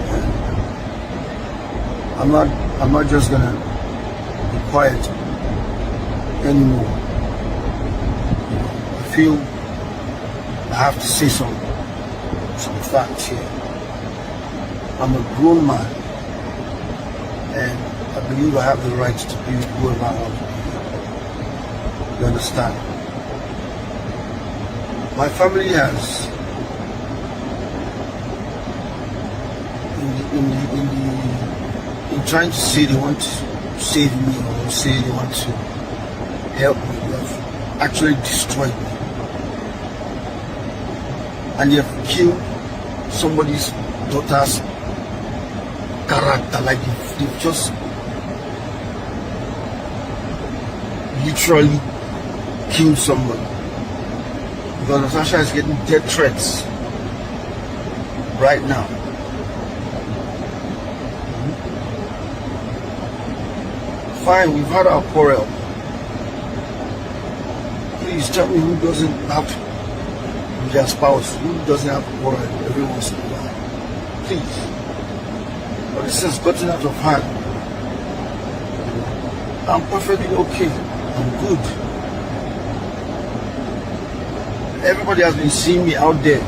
I'm not just gonna be quiet anymore. I feel I have to say some facts here. I'm a grown man, and I believe I have the right to be with whoever I want to be. You understand? My family has, in trying to say they want to save me or say they want to help me, they have actually destroyed me. And they have killed somebody's daughter's character, like they've just literally killed somebody. Because Natasha is getting death threats right now. Fine, we've had our quarrel. Please tell me who doesn't have with their spouse, who doesn't have a quarrel every once in a while. Please. But this has gotten out of hand. I'm perfectly okay. I'm good. Everybody has been seeing me out there.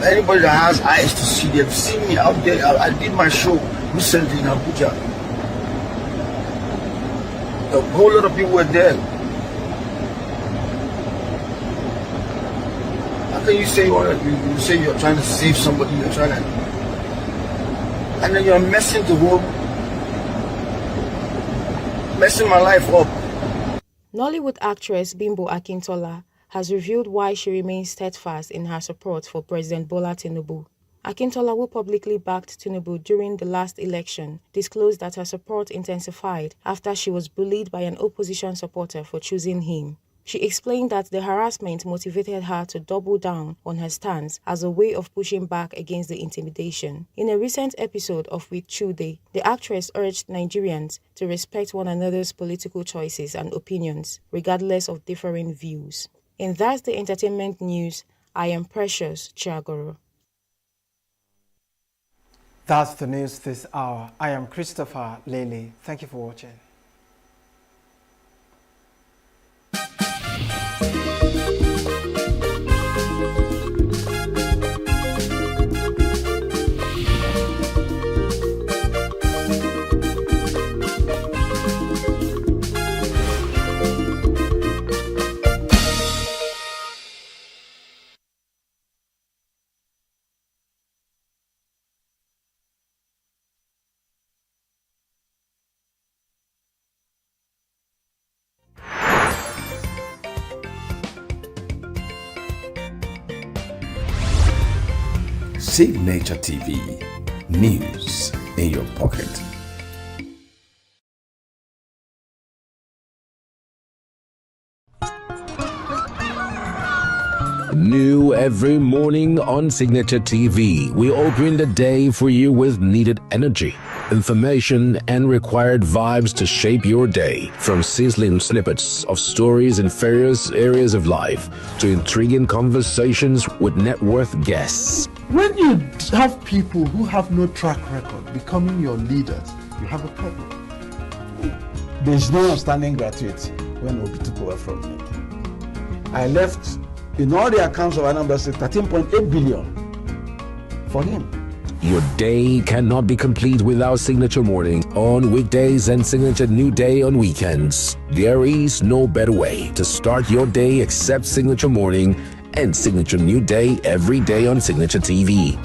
Anybody that has eyes to see, they've seen me out there. I did my show recently in Abuja. A whole lot of people were there. How can you say you say you're trying to save somebody, you're trying to, and then you're messing my life up. Nollywood actress Bimbo Akintola has revealed why she remains steadfast in her support for President Bola Tinubu. Akintola, who publicly backed Tinubu during the last election, disclosed that her support intensified after she was bullied by an opposition supporter for choosing him. She explained that the harassment motivated her to double down on her stance as a way of pushing back against the intimidation. In a recent episode of With Chude, the actress urged Nigerians to respect one another's political choices and opinions, regardless of differing views. And that's the entertainment news. I am Precious Chiagoro. That's the news this hour. I am Christopher Lele. Thank you for watching. Signature TV, news in your pocket. New every morning on Signature TV, we open the day for you with needed energy, information, and required vibes to shape your day. From sizzling snippets of stories in various areas of life to intriguing conversations with net worth guests. When you have people who have no track record becoming your leaders, you have a problem. There's no outstanding graduate when Obi took over from me. I left in all the accounts of Anambra State 13.8 billion for him. Your day cannot be complete without Signature Morning on weekdays and Signature New Day on weekends. There is no better way to start your day except Signature Morning and Signature New Day every day on Signature TV.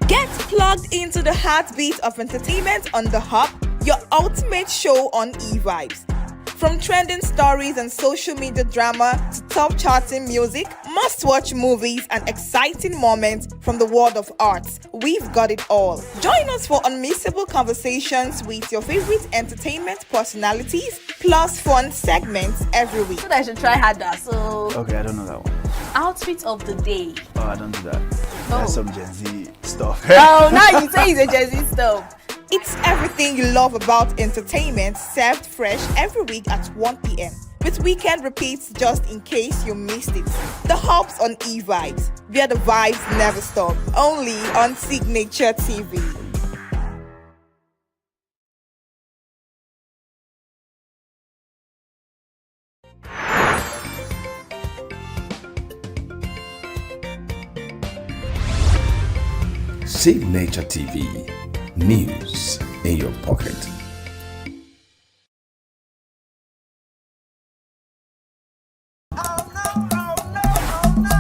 Get Plus plugged into the heartbeat of entertainment on The Hub, your ultimate show on E-Vibes. From trending stories and social media drama to top charting music, must-watch movies and exciting moments from the world of arts, we've got it all. Join us for unmissable conversations with your favorite entertainment personalities, plus fun segments every week. So I should try harder, so... Okay, I don't know that one. Outfit of the day. Oh, I don't do that. That's some Gen Z stuff. Oh, now you say it's a Gen Z stuff. It's everything you love about entertainment, served fresh every week at 1 p.m. with weekend repeats just in case you missed it. The Hub's on E-Vibes, where the vibes never stop. Only on Signature TV. Signature TV. News in your pocket.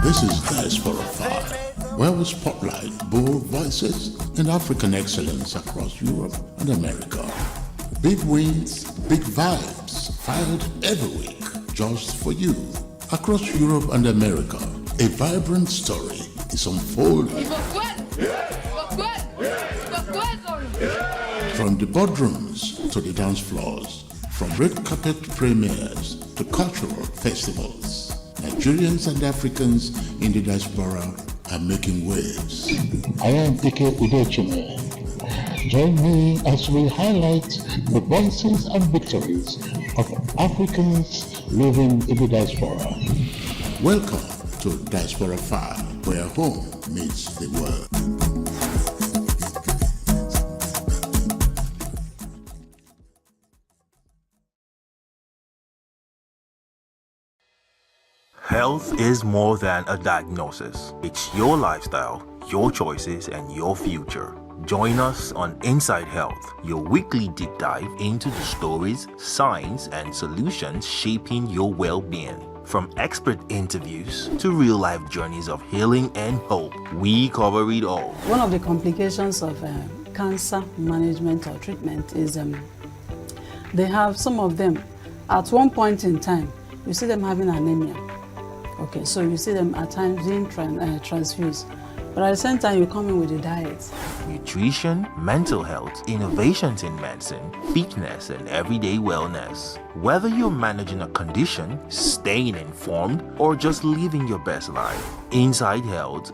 This is Diaspora 5, where we spotlight bold voices and African excellence across Europe and America. Big wins, big vibes, fired every week, just for you. Across Europe and America, a vibrant story is unfolding. From the boardrooms to the dance floors, from red carpet premieres to cultural festivals, Nigerians and Africans in the diaspora are making waves. I am Ike Udechime. Join me as we highlight the voices and victories of Africans living in the diaspora. Welcome to Diaspora 5, where home meets the world. Health is more than a diagnosis. It's your lifestyle, your choices, and your future. Join us on Inside Health, your weekly deep dive into the stories, science, and solutions shaping your well-being. From expert interviews to real-life journeys of healing and hope, we cover it all. One of the complications of cancer management or treatment is they have some of them, at one point in time, you see them having anemia. Okay, so you see them at times being transfused. But at the same time, you come in with a diet. Nutrition, mental health, innovations in medicine, fitness, and everyday wellness. Whether you're managing a condition, staying informed, or just living your best life, Inside Health